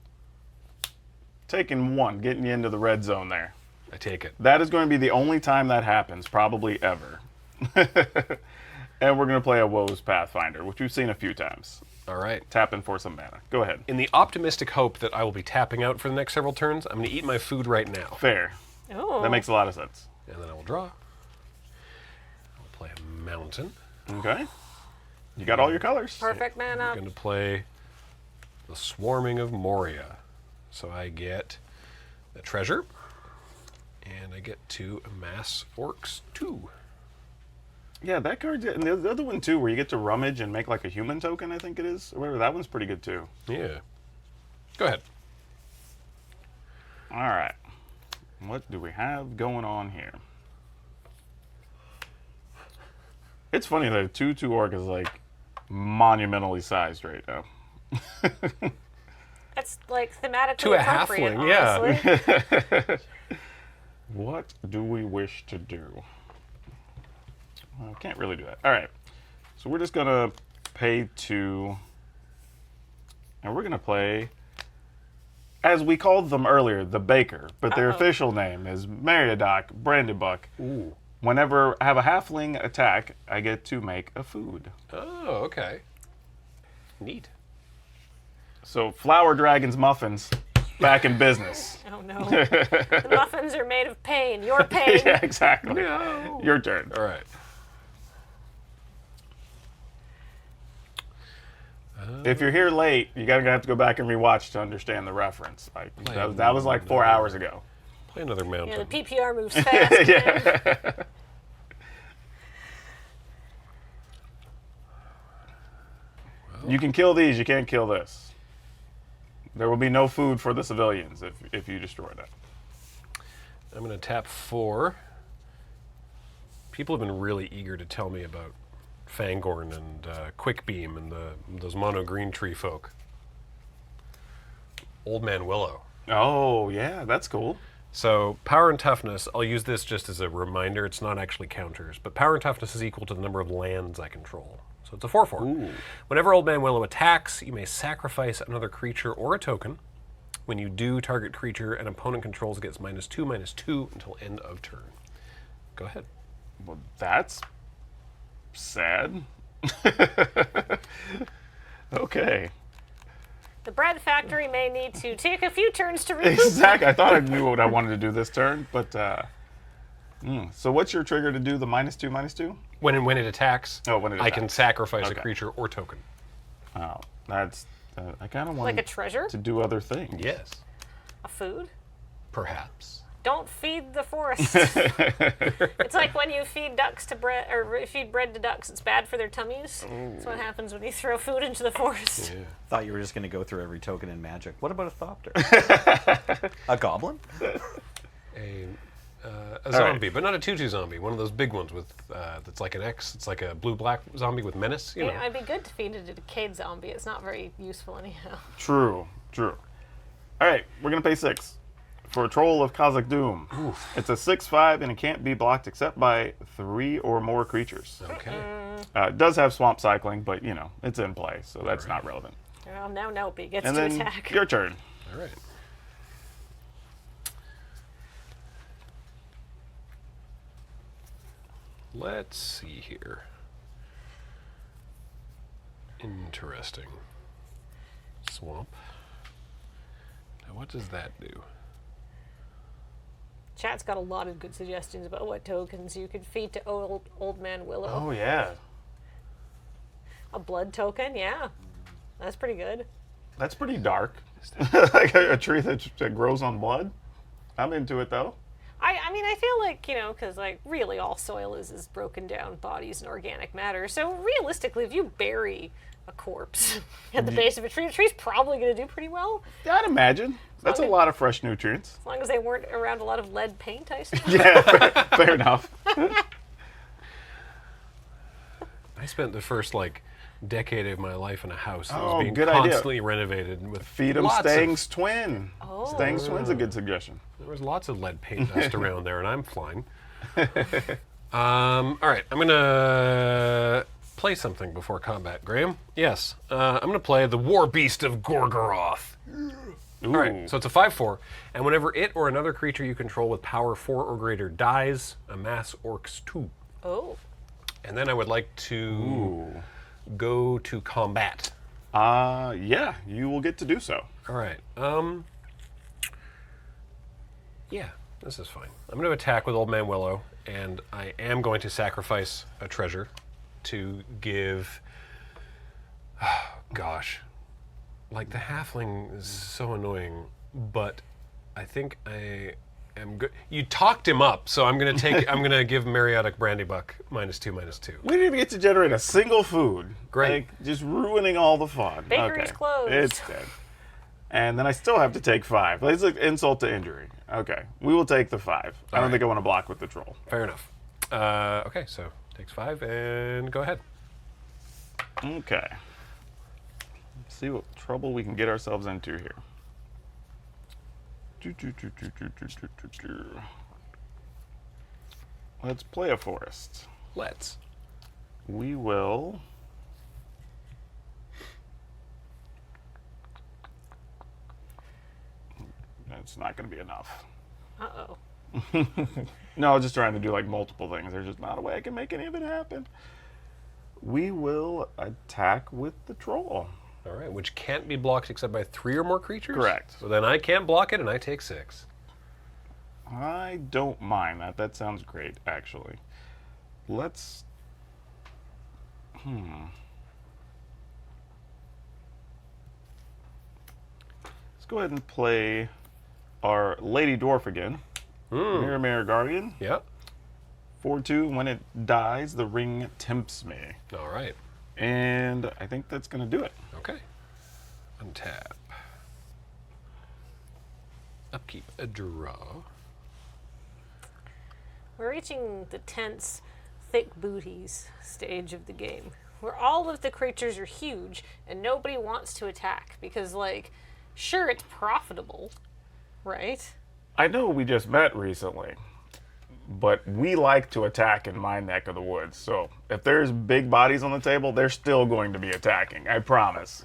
Speaker 5: Taking one, getting you into the red zone there.
Speaker 1: I take it.
Speaker 5: That is going to be the only time that happens, probably ever. And we're going to play a Woes Pathfinder, which we've seen a few times.
Speaker 1: All right.
Speaker 5: Tapping for some mana. Go ahead.
Speaker 1: In the optimistic hope that I will be tapping out for the next several turns, I'm going to eat my food right now.
Speaker 5: Fair.
Speaker 7: Oh.
Speaker 5: That makes a lot of sense.
Speaker 1: And then I will draw. I'll play a mountain.
Speaker 5: Okay. You got all your colors.
Speaker 7: Perfect mana.
Speaker 1: I'm going to play the Swarming of Moria. So I get a treasure, and I get to amass orcs 2.
Speaker 5: Yeah, that card, and the other one too, where you get to rummage and make like a human token, I think it is. Or whatever, that one's pretty good too.
Speaker 1: Yeah. Go ahead.
Speaker 5: All right. What do we have going on here? It's funny that a 2/2 orc is like monumentally sized right now.
Speaker 7: That's like thematically
Speaker 1: To a
Speaker 7: appropriate,
Speaker 1: halfling,
Speaker 7: honestly.
Speaker 5: What do we wish to do? Well, I can't really do that. All right. So we're just going to pay 2. And we're going to play, as we called them earlier, the Baker. But their official name is Meriadoc Brandybuck.
Speaker 1: Ooh.
Speaker 5: Whenever I have a halfling attack, I get to make a food.
Speaker 1: Oh, okay. Neat.
Speaker 5: So Flower Dragon's Muffins. back in business.
Speaker 7: Oh no. The muffins are made of pain. Your pain.
Speaker 5: Yeah, exactly.
Speaker 1: No.
Speaker 5: Your turn.
Speaker 1: All right.
Speaker 5: If you're here late, you're gonna have to go back and rewatch to understand the reference. Like that was like 4 hours ago.
Speaker 1: Play another mountain.
Speaker 7: Yeah, the PPR moves fast.
Speaker 5: Yeah. You can kill these. You can't kill this. There will be no food for the civilians if you destroy that.
Speaker 1: I'm going to tap 4. People have been really eager to tell me about Fangorn and Quick Beam and those mono green tree folk. Old Man Willow.
Speaker 5: Oh, yeah, that's cool.
Speaker 1: So power and toughness, I'll use this just as a reminder. It's not actually counters, but power and toughness is equal to the number of lands I control. So it's a 4/4.
Speaker 5: Ooh.
Speaker 1: Whenever Old Man Willow attacks, you may sacrifice another creature or a token. When you do, target creature an opponent controls gets -2/-2 until end of turn. Go ahead.
Speaker 5: Well, that's sad. Okay.
Speaker 7: The bread factory may need to take a few turns to recoup.
Speaker 5: Exactly. I thought I knew what I wanted to do this turn, but so what's your trigger to do the -2/-2?
Speaker 1: When it attacks,
Speaker 5: when it
Speaker 1: I can
Speaker 5: attacks.
Speaker 1: sacrifice a
Speaker 5: Okay.
Speaker 1: creature or token.
Speaker 5: Oh, that's I kind of want
Speaker 7: Like a treasure?
Speaker 5: to do other things.
Speaker 1: Yes.
Speaker 7: A food?
Speaker 1: Perhaps.
Speaker 7: Don't feed the forest. It's like when you feed ducks to bread, or feed bread to ducks. It's bad for their tummies. That's what happens when you throw food into the forest.
Speaker 1: Yeah.
Speaker 15: Thought you were just going to go through every token in Magic. What about a Thopter? A goblin?
Speaker 1: A zombie, but not a 2/2 zombie. One of those big ones with that's like an X. It's like a blue-black zombie with menace. You know.
Speaker 7: Yeah, I'd be good to feed it a decayed zombie. It's not very useful anyhow.
Speaker 5: True. All right, we're going to pay 6 for a Troll of Kazakh Doom.
Speaker 1: Oof.
Speaker 5: It's a 6/5 and it can't be blocked except by 3 or more creatures.
Speaker 1: Okay.
Speaker 5: It does have swamp cycling, but you know, it's in play, so that's not relevant.
Speaker 7: Well, now Nope gets
Speaker 5: And
Speaker 7: to
Speaker 5: then
Speaker 7: attack.
Speaker 5: your turn.
Speaker 1: All right. Let's see here. Interesting. Swamp. Now, what does that do?
Speaker 7: Chat's got a lot of good suggestions about what tokens you could feed to old Man Willow.
Speaker 5: Oh yeah.
Speaker 7: A blood token, yeah. That's pretty good.
Speaker 5: That's pretty dark. Like a tree that grows on blood. I'm into it though.
Speaker 7: I mean, I feel like, because like really all soil is broken down bodies and organic matter. So realistically, if you bury a corpse at the base of a tree, the tree's probably going to do pretty well.
Speaker 5: I'd imagine. That's a lot of fresh nutrients.
Speaker 7: As long as they weren't around a lot of lead paint, I suppose.
Speaker 5: Yeah, fair enough.
Speaker 1: I spent the first decade of my life in a house that was
Speaker 5: Oh,
Speaker 1: being
Speaker 5: good idea.
Speaker 1: constantly renovated with
Speaker 5: Feed them
Speaker 1: lots
Speaker 5: Stang's twin.
Speaker 7: Oh.
Speaker 5: Stang's twin's a good suggestion.
Speaker 1: There was lots of lead paint dust around there, and I'm flying. All right, I'm gonna play something before combat, Graham. Yes, I'm gonna play the War Beast of Gorgoroth. All right, so it's a 5/4, and whenever it or another creature you control with power 4 or greater dies, amass orcs 2.
Speaker 7: Oh.
Speaker 1: And then I would like to go to combat.
Speaker 5: Yeah, you will get to do so.
Speaker 1: All right. Yeah, this is fine. I'm going to attack with Old Man Willow, and I am going to sacrifice a treasure to give. Oh, gosh, the halfling is so annoying, but I think I am good. You talked him up, so I'm going to take. I'm going to give Mariotic Brandybuck -2/-2.
Speaker 5: We didn't even get to generate a single food.
Speaker 1: Great.
Speaker 5: Just ruining all the fun.
Speaker 7: Bakery's closed.
Speaker 5: It's dead. And then I still have to take 5. It's like insult to injury. Okay, we will take the 5. I don't think I want to block with the troll.
Speaker 1: Fair enough. Okay, so takes 5, and go ahead.
Speaker 5: Okay. Let's see what trouble we can get ourselves into here. Let's play a forest.
Speaker 1: Let's.
Speaker 5: We will. It's not going to be enough.
Speaker 7: Uh-oh.
Speaker 5: No, I was just trying to do multiple things. There's just not a way I can make any of it happen. We will attack with the troll.
Speaker 1: All right, which can't be blocked except by 3 or more creatures?
Speaker 5: Correct.
Speaker 1: So then I can't block it, and I take 6.
Speaker 5: I don't mind that. That sounds great, actually. Let's... Let's go ahead and play our Lady Dwarf again. Mirror, Mirror, Guardian.
Speaker 1: Yep.
Speaker 5: 4/2. When it dies, the ring tempts me.
Speaker 1: All right.
Speaker 5: And I think that's going to do it.
Speaker 1: Okay. Untap. Upkeep a draw.
Speaker 7: We're reaching the tense, thick booties stage of the game, where all of the creatures are huge and nobody wants to attack because, like, sure, it's profitable, right?
Speaker 5: I know we just met recently, but we like to attack in my neck of the woods. So if there's big bodies on the table, they're still going to be attacking. I promise.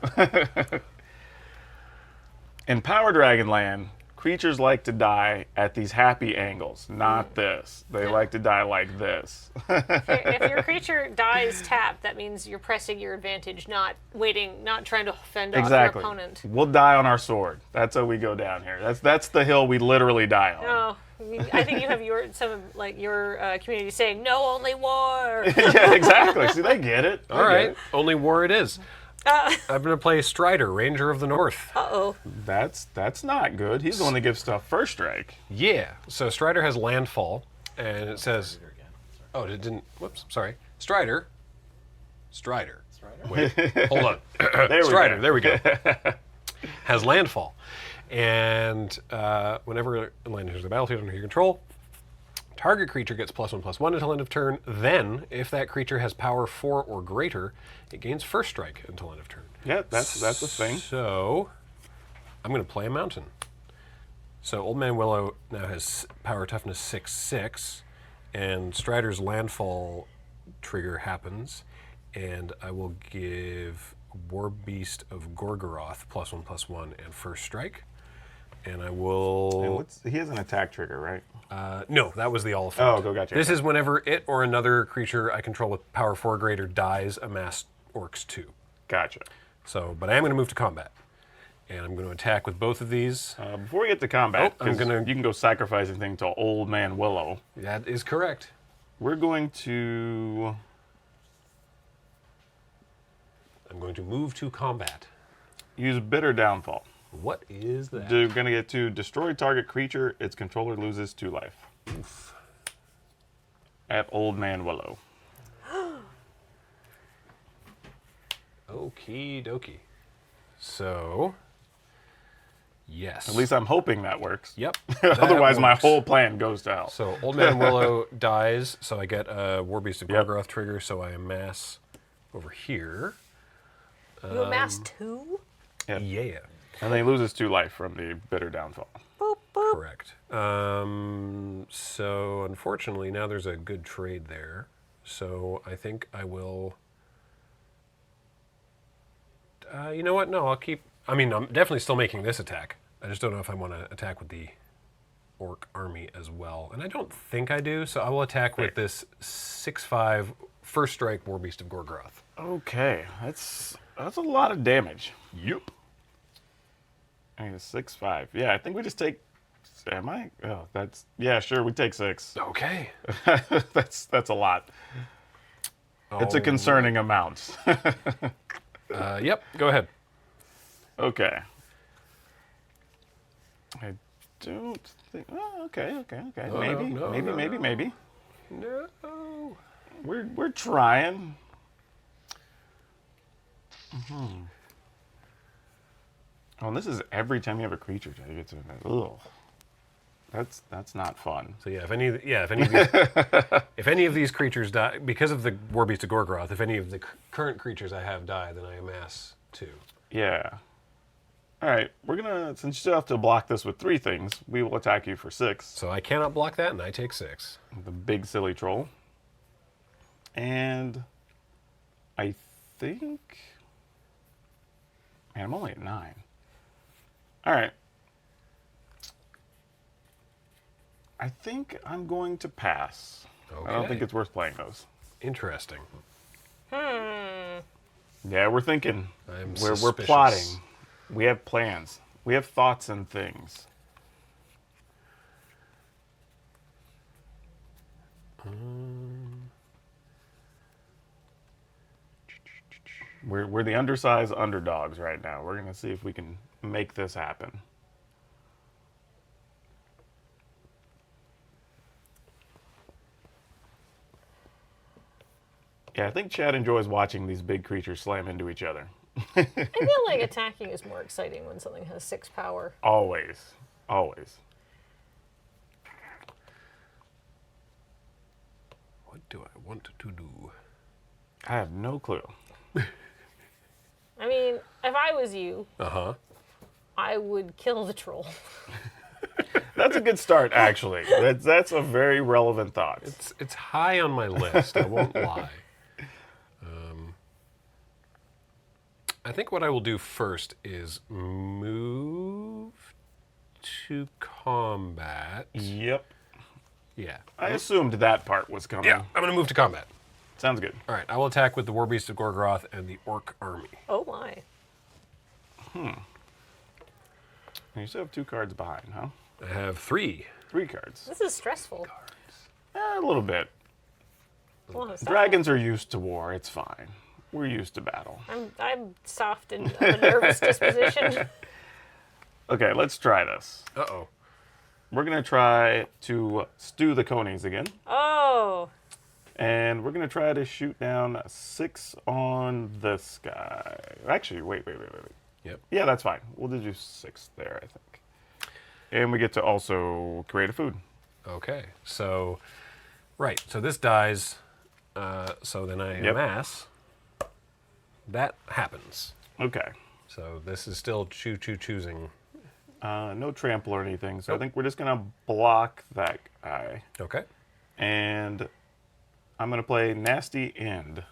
Speaker 5: In PowrDragn land, creatures like to die at these happy angles, not this. They like to die like this.
Speaker 7: If your creature dies tapped, that means you're pressing your advantage, not waiting, not trying to fend off your opponent.
Speaker 5: We'll die on our sword. That's how we go down here. That's the hill we literally die on.
Speaker 7: No, I think you have your community saying no, only war.
Speaker 5: Yeah, exactly. See, they get it.
Speaker 1: All right, only war it is. I'm going to play Strider, Ranger of the North.
Speaker 7: Uh-oh.
Speaker 5: That's not good. He's the one that gives stuff first strike.
Speaker 1: Yeah. So Strider has landfall, and it says... Oh, it didn't... Whoops, sorry. Strider. Wait, hold on. Strider, there we go. Has landfall. And whenever a land enters the battlefield under your control, target creature gets +1/+1 until end of turn. Then, if that creature has power 4 or greater, it gains first strike until end of turn.
Speaker 5: Yeah, that's a thing.
Speaker 1: So, I'm going to play a mountain. So, Old Man Willow now has power toughness 6/6, and Strider's landfall trigger happens, and I will give War Beast of Gorgoroth +1/+1 and first strike. And I will...
Speaker 5: And he has an attack trigger, right?
Speaker 1: No, that was the Oliphant.
Speaker 5: Oh, gotcha.
Speaker 1: This is whenever it or another creature I control with power 4 or greater dies, amass orcs 2.
Speaker 5: Gotcha.
Speaker 1: So, but I am going to move to combat. And I'm going to attack with both of these.
Speaker 5: Before we get to combat,
Speaker 1: you
Speaker 5: can go sacrifice anything to Old Man Willow.
Speaker 1: That is correct.
Speaker 5: We're going to...
Speaker 1: I'm going to move to combat.
Speaker 5: Use Bitter Downfall.
Speaker 1: What is that?
Speaker 5: You're going to get to destroy target creature. Its controller loses 2 life.
Speaker 1: Oof.
Speaker 5: At Old Man Willow.
Speaker 1: Okie dokie. So, yes.
Speaker 5: At least I'm hoping that works.
Speaker 1: Yep.
Speaker 5: Otherwise, my
Speaker 1: works.
Speaker 5: whole plan goes to hell.
Speaker 1: So, Old Man Willow dies, so I get a War Beast of Gorgoroth trigger, so I amass over here.
Speaker 7: You amass 2?
Speaker 5: Yep.
Speaker 1: Yeah.
Speaker 5: And then he loses 2 life from the Bitter Downfall.
Speaker 7: Boop, boop.
Speaker 1: Correct. So, unfortunately, now there's a good trade there. So, I think I will... you know what? No, I'll keep... I mean, I'm definitely still making this attack. I just don't know if I want to attack with the orc army as well. And I don't think I do, so I will attack with this 6/5 first strike War Beast of Gorgoroth.
Speaker 5: Okay, that's a lot of damage.
Speaker 1: Yep.
Speaker 5: I mean, 6/5. Yeah, I think we just take... Am I? Oh, that's... Yeah, sure, we take 6.
Speaker 1: Okay.
Speaker 5: That's a lot. It's a concerning amount.
Speaker 1: Yep, go ahead.
Speaker 5: Okay. I don't think... Oh, okay.
Speaker 1: No,
Speaker 5: Maybe.
Speaker 1: No.
Speaker 5: We're trying. Oh, and this is every time you have a creature that gets in there. Ugh. That's not fun.
Speaker 1: So yeah, if any of these creatures die because of the War Beast of Gorgoroth, if any of the current creatures I have die, then I amass 2.
Speaker 5: Yeah. All right, we're gonna, since you still have to block this with 3 things, we will attack you for 6.
Speaker 1: So I cannot block that, and I take 6.
Speaker 5: The big silly troll. And I think... Man, I'm only at 9. All right. I think I'm going to pass.
Speaker 1: Okay.
Speaker 5: I don't think it's worth playing those.
Speaker 1: Interesting.
Speaker 5: Yeah, we're thinking. We're
Speaker 1: suspicious.
Speaker 5: plotting. We have plans. We have thoughts and things. We're the undersized underdogs right now. We're gonna see if we can make this happen. Yeah, I think Chad enjoys watching these big creatures slam into each other.
Speaker 7: I feel like attacking is more exciting when something has 6 power.
Speaker 5: Always. Always.
Speaker 1: What do I want to do?
Speaker 5: I have no clue.
Speaker 7: I mean, if I was you,
Speaker 1: Uh-huh.
Speaker 7: I would kill the troll.
Speaker 5: That's a good start, actually. That's a very relevant thought.
Speaker 1: It's high on my list, I won't lie. I think what I will do first is move to combat.
Speaker 5: Yep.
Speaker 1: Yeah.
Speaker 5: I assumed that part was coming.
Speaker 1: Yeah, I'm going to move to combat.
Speaker 5: Sounds good.
Speaker 1: All right, I will attack with the Warbeast of Gorgoroth and the Orc Army.
Speaker 7: Oh my.
Speaker 5: You still have 2 cards behind, huh?
Speaker 1: I have 3.
Speaker 5: 3 cards.
Speaker 7: This is stressful.
Speaker 5: A little bit.
Speaker 7: Well, it's
Speaker 5: Dragons are used to war. It's fine. We're used to battle.
Speaker 7: I'm soft and of a nervous disposition.
Speaker 5: Okay, let's try this.
Speaker 1: Uh-oh.
Speaker 5: We're going to try to stew the conies again.
Speaker 7: Oh.
Speaker 5: And we're going to try to shoot down 6 on this guy. Actually, wait.
Speaker 1: Yep.
Speaker 5: Yeah, that's fine. We'll do 6 there, I think. And we get to also create a food.
Speaker 1: Okay, so, right, so this dies, so then I amass. That happens.
Speaker 5: Okay.
Speaker 1: So this is still choosing.
Speaker 5: No trample or anything, so I think we're just going to block that guy.
Speaker 1: Okay.
Speaker 5: And I'm going to play Nasty End.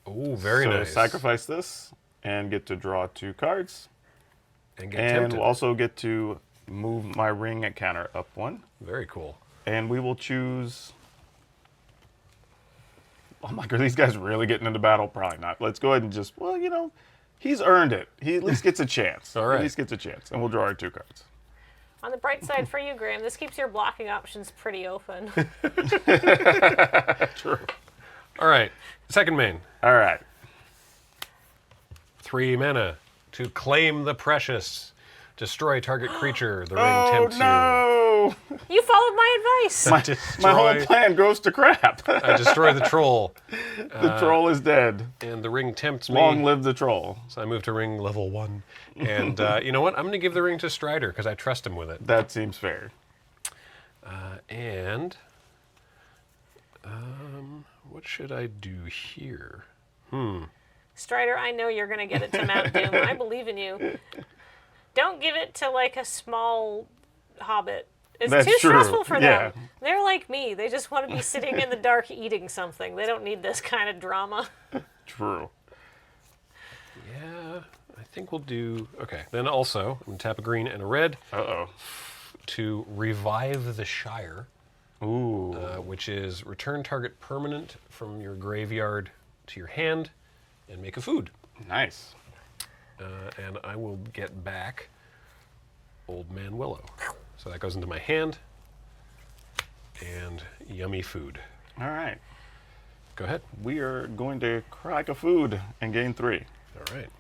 Speaker 1: Oh, very nice.
Speaker 5: So sacrifice this and get to draw 2 cards.
Speaker 1: And get tempted.
Speaker 5: We'll also get to move my ring at counter up 1.
Speaker 1: Very cool.
Speaker 5: And we will choose... Oh my god, these guys really getting into battle? Probably not. Let's go ahead and just, well, you know, he's earned it. He at least gets a chance.
Speaker 1: All right.
Speaker 5: At least gets a chance. And we'll draw our 2 cards.
Speaker 7: On the bright side for you, Graham, this keeps your blocking options pretty open.
Speaker 5: True.
Speaker 1: All right, second main.
Speaker 5: All right.
Speaker 1: 3 mana to claim the precious. Destroy target creature. The ring tempts
Speaker 5: no!
Speaker 7: You followed my advice.
Speaker 5: My whole plan goes to crap.
Speaker 1: I destroy the troll.
Speaker 5: The troll is dead.
Speaker 1: And the ring tempts me.
Speaker 5: Long live the troll.
Speaker 1: So I move to ring level 1. And you know what? I'm going to give the ring to Strider because I trust him with it.
Speaker 5: That seems fair.
Speaker 1: And what should I do here?
Speaker 7: Strider, I know you're going to get it to Mount Doom. I believe in you. Don't give it to, like, a small hobbit. It's
Speaker 5: That's
Speaker 7: too
Speaker 5: true.
Speaker 7: stressful for
Speaker 5: Yeah.
Speaker 7: them. They're like me. They just want to be sitting in the dark eating something. They don't need this kind of drama.
Speaker 5: True.
Speaker 1: Yeah, I think we'll do... Okay, then also, I'm going to tap a green and a red.
Speaker 5: Uh-oh.
Speaker 1: To revive the Shire.
Speaker 5: Ooh.
Speaker 1: Which is return target permanent from your graveyard to your hand and make a food.
Speaker 5: Nice.
Speaker 1: And I will get back Old Man Willow. So that goes into my hand. And yummy food.
Speaker 5: All right.
Speaker 1: Go ahead.
Speaker 5: We are going to crack a food and gain 3.
Speaker 1: All right.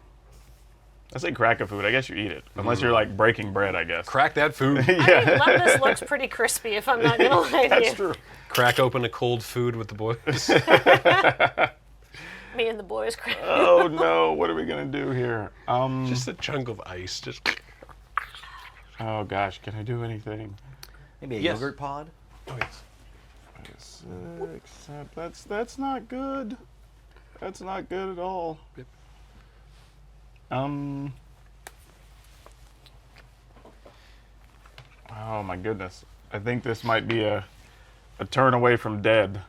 Speaker 5: I say crack a food. I guess you eat it. Unless you're like breaking bread, I guess.
Speaker 1: Crack that food.
Speaker 7: I mean, Lembas looks pretty crispy, if I'm not going to lie to you.
Speaker 5: That's true.
Speaker 1: Crack open a cold food with the boys.
Speaker 7: Me and the boys crack.
Speaker 5: Oh no, what are we going to do here?
Speaker 1: Just a chunk of ice. Just.
Speaker 5: Oh gosh, can I do anything?
Speaker 15: Maybe a
Speaker 1: Yes.
Speaker 15: yogurt pod?
Speaker 1: Oh, yes.
Speaker 5: 6, that's not good. That's not good at all.
Speaker 1: Yep.
Speaker 5: Oh my goodness. I think this might be a turn away from dead.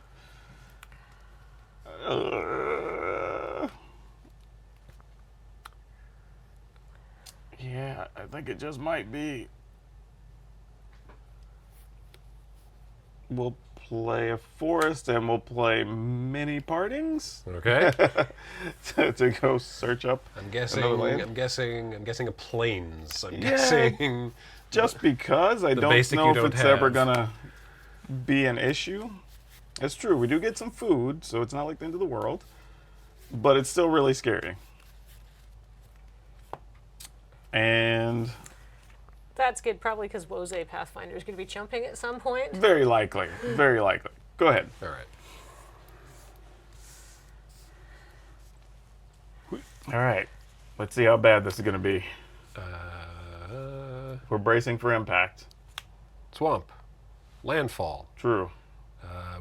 Speaker 5: Yeah, I think it just might be. We'll play a forest, and we'll play mini partings.
Speaker 1: Okay.
Speaker 5: to go search up.
Speaker 1: I'm guessing.
Speaker 5: another land.
Speaker 1: I'm guessing a plains. I'm
Speaker 5: Yeah,
Speaker 1: guessing.
Speaker 5: Just because I
Speaker 1: The
Speaker 5: don't
Speaker 1: basic
Speaker 5: know
Speaker 1: you
Speaker 5: if
Speaker 1: don't
Speaker 5: it's ever
Speaker 1: have.
Speaker 5: gonna be an issue. It's true. We do get some food, so it's not like the end of the world. But it's still really scary. And
Speaker 7: That's good, probably because Woze Pathfinder is going to be jumping at some point.
Speaker 5: very likely. Very likely. Go ahead.
Speaker 1: All right.
Speaker 5: All right. Let's see how bad this is going to be. We're bracing for impact.
Speaker 1: Swamp. Landfall.
Speaker 5: True.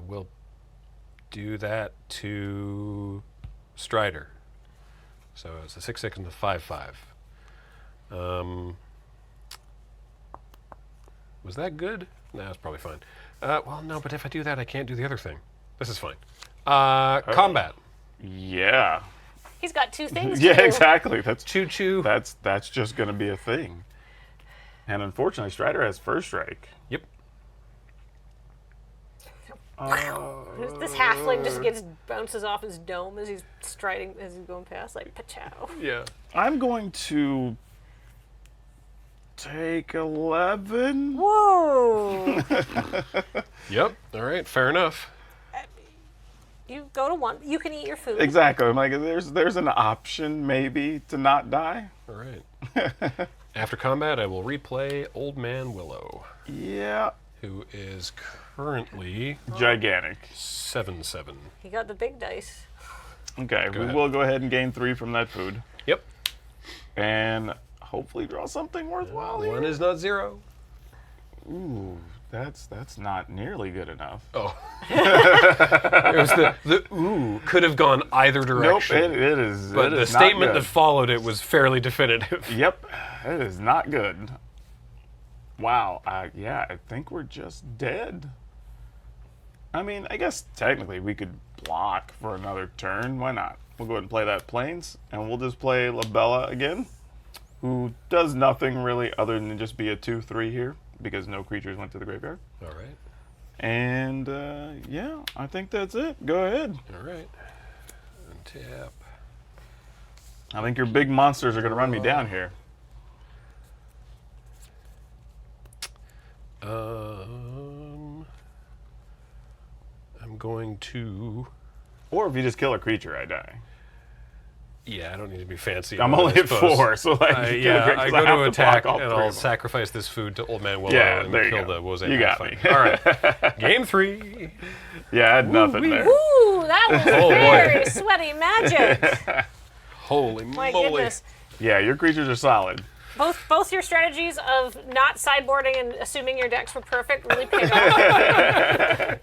Speaker 1: We'll do that to Strider. So it's a 6/6 and a 5/5. Was that good? No, that's probably fine. Well, no, but if I do that, I can't do the other thing. This is fine. Combat.
Speaker 5: Yeah.
Speaker 7: He's got two things to
Speaker 5: Yeah,
Speaker 7: do.
Speaker 5: exactly. That's
Speaker 1: choo-choo.
Speaker 5: That's just going to be a thing. And unfortunately, Strider has first strike.
Speaker 1: Yep.
Speaker 7: This halfling just bounces off his dome as he's striding, as he's going past, like, pachow.
Speaker 1: Yeah.
Speaker 5: I'm going to take 11.
Speaker 7: Whoa!
Speaker 1: Yep. All right. Fair enough.
Speaker 7: You go to one. You can eat your food.
Speaker 5: Exactly. I'm like, there's an option maybe to not die.
Speaker 1: All right. After combat, I will replay Old Man Willow.
Speaker 5: Yeah.
Speaker 1: Who is currently
Speaker 5: gigantic.
Speaker 1: 7/7.
Speaker 7: He got the big dice.
Speaker 5: Okay,
Speaker 1: Go
Speaker 5: we
Speaker 1: ahead.
Speaker 5: will go ahead and gain 3 from that food.
Speaker 1: Yep.
Speaker 5: And hopefully draw something worthwhile.
Speaker 1: One is not 0.
Speaker 5: Ooh, that's not nearly good enough.
Speaker 1: Oh. It was the ooh could have gone either direction.
Speaker 5: Nope, it is.
Speaker 1: But
Speaker 5: it
Speaker 1: the
Speaker 5: is not
Speaker 1: statement
Speaker 5: good.
Speaker 1: that followed it was fairly definitive.
Speaker 5: Yep, it is not good. Wow. Yeah, I think we're just dead. I mean, I guess technically we could block for another turn. Why not? We'll go ahead and play that Plains, and we'll just play Labella again, who does nothing really other than just be a 2/3 here because no creatures went to the graveyard.
Speaker 1: All right.
Speaker 5: And yeah, I think that's it. Go ahead.
Speaker 1: All right. Untap.
Speaker 5: I think your big monsters are going to run me down here.
Speaker 1: I'm going to.
Speaker 5: Or if you just kill a creature, I die.
Speaker 1: Yeah, I don't need to be fancy.
Speaker 5: I'm
Speaker 1: about it,
Speaker 5: only
Speaker 1: I
Speaker 5: at
Speaker 1: suppose.
Speaker 5: 4, so like, you kill a
Speaker 1: yeah,
Speaker 5: creature,
Speaker 1: I
Speaker 5: 'cause
Speaker 1: go
Speaker 5: I have
Speaker 1: to
Speaker 5: to
Speaker 1: attack
Speaker 5: block all
Speaker 1: and
Speaker 5: 3
Speaker 1: I'll
Speaker 5: of them.
Speaker 1: sacrifice this food to Old Man Willow
Speaker 5: Yeah,
Speaker 1: and
Speaker 5: there you
Speaker 1: kill
Speaker 5: go.
Speaker 1: the Woze
Speaker 5: You got me.
Speaker 1: Pathfinder. All right. Game 3.
Speaker 5: Yeah, I had nothing there.
Speaker 7: Woo! That was
Speaker 1: Oh, boy.
Speaker 7: very sweaty magic.
Speaker 1: Holy
Speaker 7: My
Speaker 1: moly.
Speaker 7: goodness.
Speaker 5: Yeah, your creatures are solid.
Speaker 7: Both your strategies of not sideboarding and assuming your decks were perfect really paid off.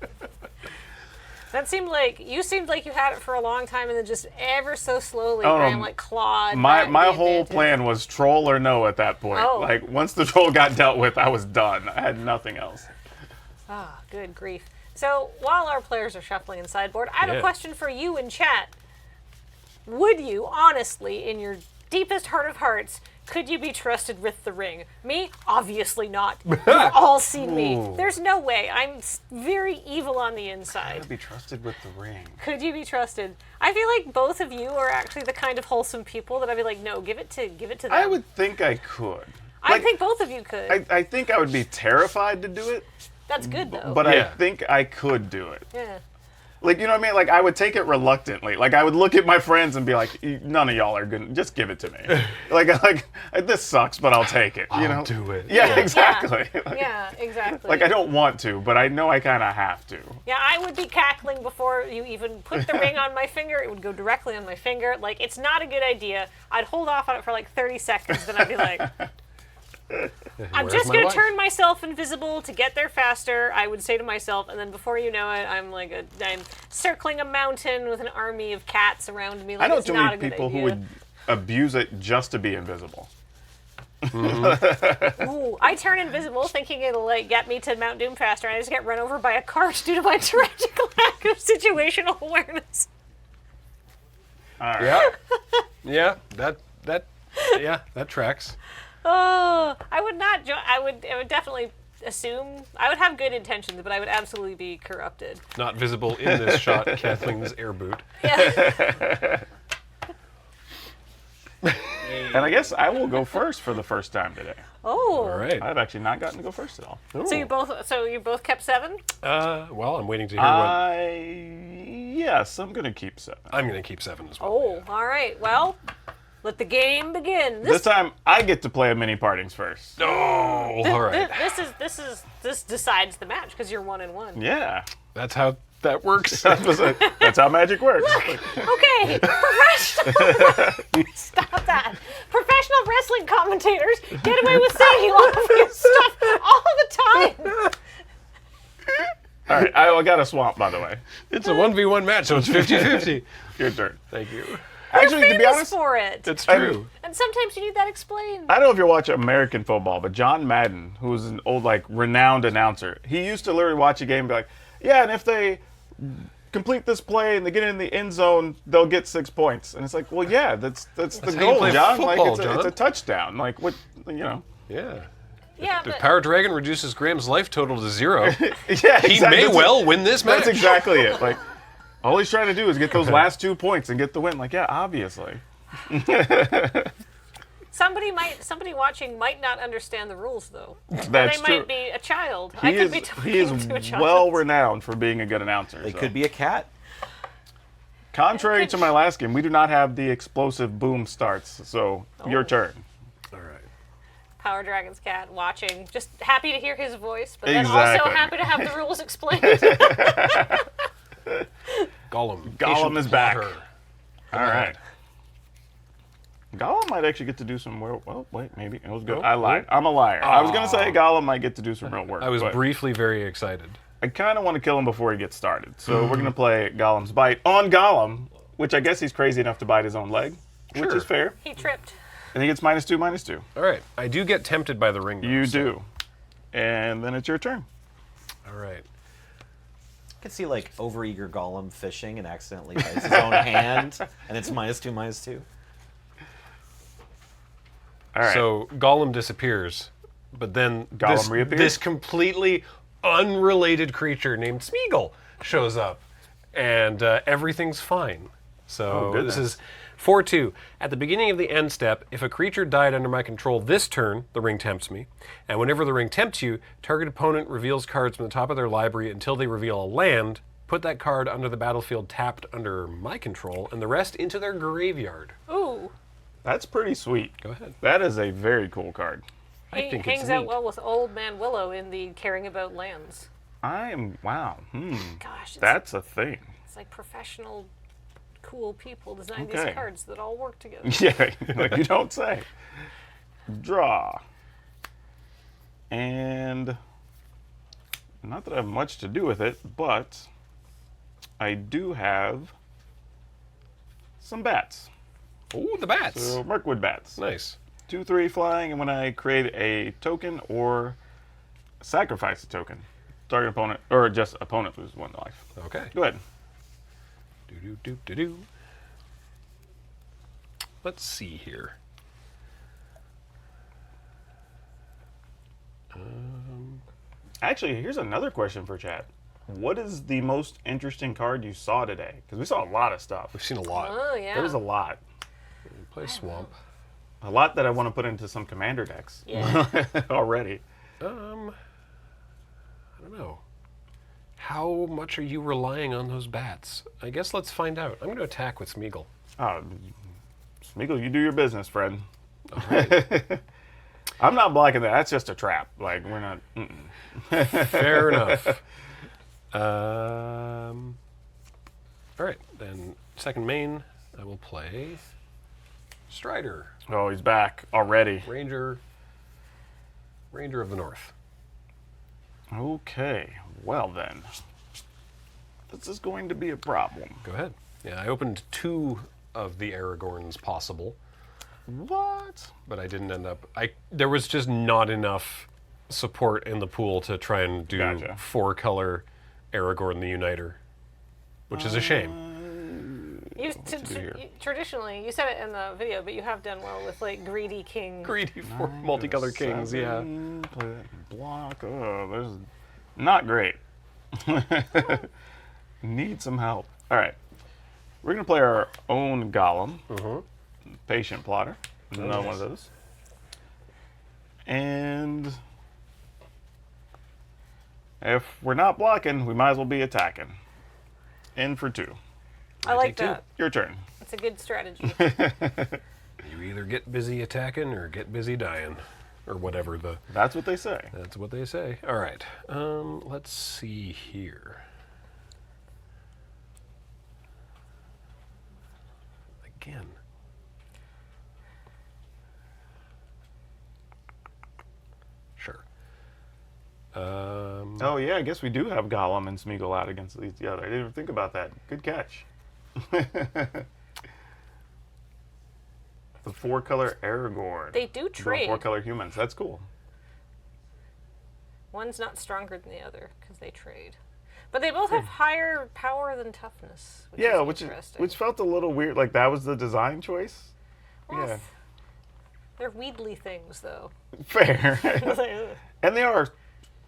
Speaker 7: That seemed like you had it for a long time, and then just ever so slowly ran like clawed.
Speaker 5: My whole plan was troll or no at that point.
Speaker 7: Oh.
Speaker 5: Like once the troll got dealt with, I was done. I had nothing else.
Speaker 7: Ah, good grief. So while our players are shuffling in sideboard, I have a
Speaker 5: Yeah.
Speaker 7: question for you in chat. Would you, honestly, in your deepest heart of hearts, could you be trusted with the ring? Me? Obviously not. You've all seen me.
Speaker 5: Ooh.
Speaker 7: There's no way. I'm very evil on the inside.
Speaker 5: I'd be trusted with the ring.
Speaker 7: Could you be trusted? I feel like both of you are actually the kind of wholesome people that I'd be like, no, give it to them.
Speaker 5: I would think I could.
Speaker 7: I think both of you could.
Speaker 5: I think I would be terrified to do it,
Speaker 7: That's good though.
Speaker 5: but I think I could do it.
Speaker 7: Yeah.
Speaker 5: Like, you know what I mean? Like, I would take it reluctantly. Like, I would look at my friends and be like, none of y'all are good. Just give it to me. like, this sucks, but I'll take it. You know?
Speaker 1: I'll do it.
Speaker 5: Yeah, exactly.
Speaker 7: Yeah, exactly.
Speaker 5: Like, I don't want to, but I know I kind of have to.
Speaker 7: Yeah, I would be cackling before you even put the ring on my finger. It would go directly on my finger. Like, it's not a good idea. I'd hold off on it for like 30 seconds, then I'd be like, I'm just going to turn myself invisible to get there faster, I would say to myself, and then before you know it, I'm circling a mountain with an army of cats around me. Like,
Speaker 5: I know
Speaker 7: it's
Speaker 5: too
Speaker 7: not
Speaker 5: many
Speaker 7: a good
Speaker 5: people
Speaker 7: idea.
Speaker 5: who would abuse it just to be invisible.
Speaker 7: Ooh, I turn invisible thinking it'll like get me to Mount Doom faster, and I just get run over by a cart due to my tragic lack of situational awareness.
Speaker 5: All right.
Speaker 1: Yeah. Yeah, that tracks.
Speaker 7: Oh, I would not. I would definitely assume I would have good intentions, but I would absolutely be corrupted.
Speaker 1: Not visible in this shot, Kathleen's air boot.
Speaker 5: And I guess I will go first for the first time today.
Speaker 7: Oh.
Speaker 1: All right.
Speaker 5: I've actually not gotten to go first at all.
Speaker 7: So you both kept 7?
Speaker 1: Well, I'm waiting to hear what.
Speaker 5: Yes, I'm gonna keep 7.
Speaker 1: I'm gonna keep 7 as well.
Speaker 7: Oh, all right. Well, let the game begin.
Speaker 5: This time I get to play a mini partings first.
Speaker 1: Oh, all right.
Speaker 7: This decides the match because you're 1-1.
Speaker 5: Yeah.
Speaker 1: That's how that works.
Speaker 5: That's how magic works.
Speaker 7: Okay, stop that. Professional wrestling commentators get away with saying obvious stuff all the time.
Speaker 5: All right, I got a swamp, by the way.
Speaker 1: It's a 1v1 match, so it's 50-50.
Speaker 5: Your turn.
Speaker 1: Thank you.
Speaker 5: Actually, to be honest,
Speaker 7: for it.
Speaker 1: It's true.
Speaker 7: And sometimes you need that explained.
Speaker 5: I don't know if you watch American football, but John Madden, who's an old, renowned announcer, he used to literally watch a game and be like, yeah, and if they complete this play and they get in the end zone, they'll get 6 points. And it's like, well, yeah, that's the
Speaker 1: how you
Speaker 5: goal,
Speaker 1: play
Speaker 5: John.
Speaker 1: football,
Speaker 5: It's a touchdown. Like, what, you know.
Speaker 1: Yeah.
Speaker 7: Yeah,
Speaker 1: If PowrDragn reduces Graham's life total to 0,
Speaker 5: Yeah,
Speaker 1: he may well win this match.
Speaker 5: That's exactly it. Like, all he's trying to do is get those last 2 points and get the win. Like, yeah, obviously.
Speaker 7: Somebody watching might not understand the rules, though.
Speaker 5: That's
Speaker 7: they
Speaker 5: true.
Speaker 7: might be a child.
Speaker 5: He
Speaker 7: I could
Speaker 5: is,
Speaker 7: be talking
Speaker 5: he is
Speaker 7: to a child.
Speaker 5: well renowned for being a good announcer.
Speaker 15: They could be a cat.
Speaker 5: Contrary to my last game, we do not have the explosive boom starts. So your turn.
Speaker 1: All right.
Speaker 7: PowrDragn's cat watching, just happy to hear his voice, but then also
Speaker 5: Exactly.
Speaker 7: happy to have the rules explained.
Speaker 1: Gollum.
Speaker 5: Gollum is back.
Speaker 1: plotter.
Speaker 5: All right. Gollum might actually get to do some work. Well, wait, maybe. It was good.
Speaker 1: Nope.
Speaker 5: I lied. I'm a liar. I was going to say Gollum might get to do some real work.
Speaker 1: I was
Speaker 5: but
Speaker 1: briefly very excited.
Speaker 5: I kind of want to kill him before he gets started. So we're going to play Gollum's Bite on Gollum, which I guess he's crazy enough to bite his own leg, which
Speaker 1: Sure.
Speaker 5: is fair.
Speaker 7: He tripped.
Speaker 5: And he gets -2/-2.
Speaker 1: All right. I do get tempted by the ring, though.
Speaker 5: You
Speaker 1: so-
Speaker 5: do. And then it's your turn.
Speaker 1: All right.
Speaker 15: I could see overeager Gollum fishing and accidentally bites his own hand, and it's -2/-2.
Speaker 5: All right.
Speaker 1: So Gollum disappears, but then
Speaker 5: Gollum reappears?
Speaker 1: this completely unrelated creature named Smeagol shows up, and everything's fine. So
Speaker 5: goodness.
Speaker 1: this is 4-2. At the beginning of the end step, if a creature died under my control this turn, the ring tempts me. And whenever the ring tempts you, target opponent reveals cards from the top of their library until they reveal a land. Put that card under the battlefield tapped under my control, and the rest into their graveyard.
Speaker 7: Ooh.
Speaker 5: That's pretty sweet.
Speaker 1: Go ahead.
Speaker 5: That is a very cool card.
Speaker 1: I think
Speaker 7: hangs
Speaker 1: it's
Speaker 7: out
Speaker 1: neat.
Speaker 7: well with Old Man Willow in the Caring About Lands.
Speaker 5: Wow.
Speaker 7: Gosh,
Speaker 5: That's a thing.
Speaker 7: it's like professional, cool people design
Speaker 5: Okay.
Speaker 7: these cards that all work together.
Speaker 5: Yeah, like you don't say. Draw. And not that I have much to do with it, but I do have some bats.
Speaker 1: Ooh, the bats.
Speaker 5: So Mirkwood bats.
Speaker 1: Nice.
Speaker 5: 2/3 flying, and when I create a token or sacrifice a token, target opponent, or just opponent loses 1 life.
Speaker 1: Okay.
Speaker 5: Go ahead.
Speaker 1: Do-do-do-do-do. Let's see here.
Speaker 5: Actually, here's another question for chat. What is the most interesting card you saw today? Because we saw a lot of stuff.
Speaker 1: We've seen a lot.
Speaker 7: Oh, yeah.
Speaker 5: There was a lot.
Speaker 1: Play Swamp.
Speaker 5: A lot that I want to put into some commander decks
Speaker 7: Yeah.
Speaker 5: already.
Speaker 1: I don't know. How much are you relying on those bats? I guess let's find out. I'm going to attack with Smeagol.
Speaker 5: Smeagol, you do your business, friend. I'm not blocking that. That's just a trap. Like, we're not...
Speaker 1: Fair enough. All right, then second main, I will play Strider.
Speaker 5: Oh, he's back already.
Speaker 1: Ranger of the North.
Speaker 5: Okay, well then. This is going to be a problem.
Speaker 1: Go ahead. Yeah, I opened 2 of the Aragorns possible.
Speaker 5: What?
Speaker 1: But I didn't end up... There was just not enough support in the pool to try and do
Speaker 5: Gotcha.
Speaker 1: 4-color Aragorn the Uniter, which is a shame.
Speaker 7: Traditionally, you said it in the video, but you have done well with like greedy king.
Speaker 1: Greedy for multicolored kings, yeah.
Speaker 5: Play that block. Oh, there's not great. Need some help. All right. We're going to play our own golem. Patient plotter. Another one of those. And if we're not blocking, we might as well be attacking. In for 2.
Speaker 7: I like that.
Speaker 5: Your turn.
Speaker 7: It's a good strategy.
Speaker 1: You either get busy attacking or get busy dying. Or whatever the...
Speaker 5: That's what they say.
Speaker 1: That's what they say. All right. Let's see here. Again. Sure.
Speaker 5: Oh, yeah, I guess we do have Gollum and Smeagol out against each other. I didn't even think about that. Good catch. The 4-color Aragorn.
Speaker 7: They do trade.
Speaker 5: 4-color humans. That's cool.
Speaker 7: One's not stronger than the other because they trade. But they both have higher power than toughness.
Speaker 5: Which felt a little weird. Like, that was the design choice?
Speaker 7: Well,
Speaker 5: yeah.
Speaker 7: They're Weedly things, though.
Speaker 5: Fair. And they are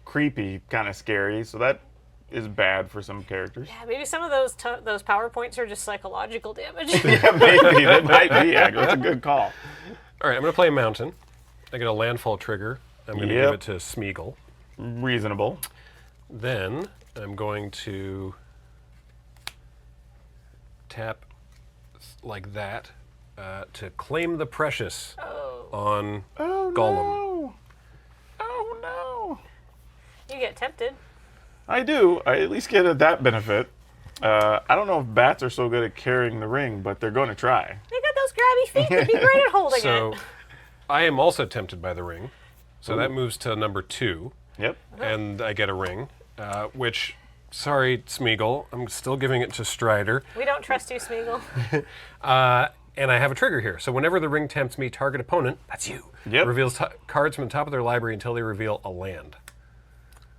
Speaker 5: creepy, kind of scary, so that is bad for some characters.
Speaker 7: Yeah, maybe some of those power points are just psychological damage.
Speaker 5: Yeah, maybe. That might be accurate. That's a good call.
Speaker 1: All right, I'm going to play a mountain. I get a landfall trigger. I'm going to give it to Smeagol.
Speaker 5: Reasonable.
Speaker 1: Then I'm going to tap like that to claim the precious on Gollum.
Speaker 5: No. Oh, no.
Speaker 7: You get tempted.
Speaker 5: I do. I at least get that benefit. I don't know if bats are so good at carrying the ring, but they're going to try.
Speaker 7: They got those grabby feet. They'd be great at holding
Speaker 1: So
Speaker 7: it.
Speaker 1: I am also tempted by the ring. So that moves to number 2.
Speaker 5: Yep.
Speaker 1: And I get a ring, which, sorry, Smeagol, I'm still giving it to Strider.
Speaker 7: We don't trust you, Smeagol.
Speaker 1: And I have a trigger here. So whenever the ring tempts me, target opponent, that's you, reveals cards from the top of their library until they reveal a land.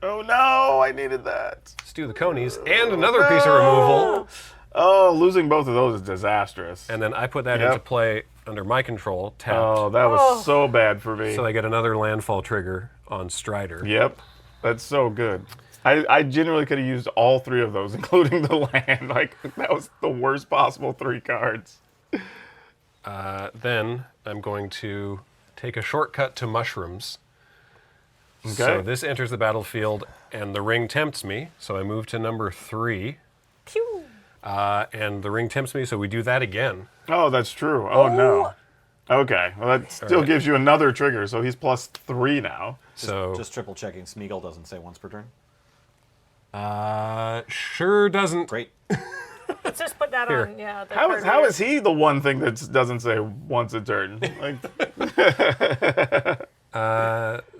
Speaker 5: Oh, no. I needed that.
Speaker 1: Stew the conies, and another piece of removal.
Speaker 5: Oh, losing both of those is disastrous.
Speaker 1: And then I put that into play under my control, tapped.
Speaker 5: Oh, that was so bad for me.
Speaker 1: So I get another landfall trigger on Strider.
Speaker 5: Yep. That's so good. I genuinely could have used all 3 of those, including the land. Like, that was the worst possible 3 cards.
Speaker 1: Then I'm going to take a shortcut to mushrooms.
Speaker 5: Okay.
Speaker 1: So this enters the battlefield, and the ring tempts me. So I move to number 3.
Speaker 7: Pew!
Speaker 1: And the ring tempts me, so we do that again.
Speaker 5: Oh, that's true. Oh, no. Okay. Well, that still gives you another trigger, so he's +3 now.
Speaker 15: Just triple checking. Smeagol doesn't say once per turn.
Speaker 1: Sure doesn't.
Speaker 15: Great.
Speaker 7: Let's just put that on. Yeah.
Speaker 5: How is he the one thing that doesn't say once a turn? Like...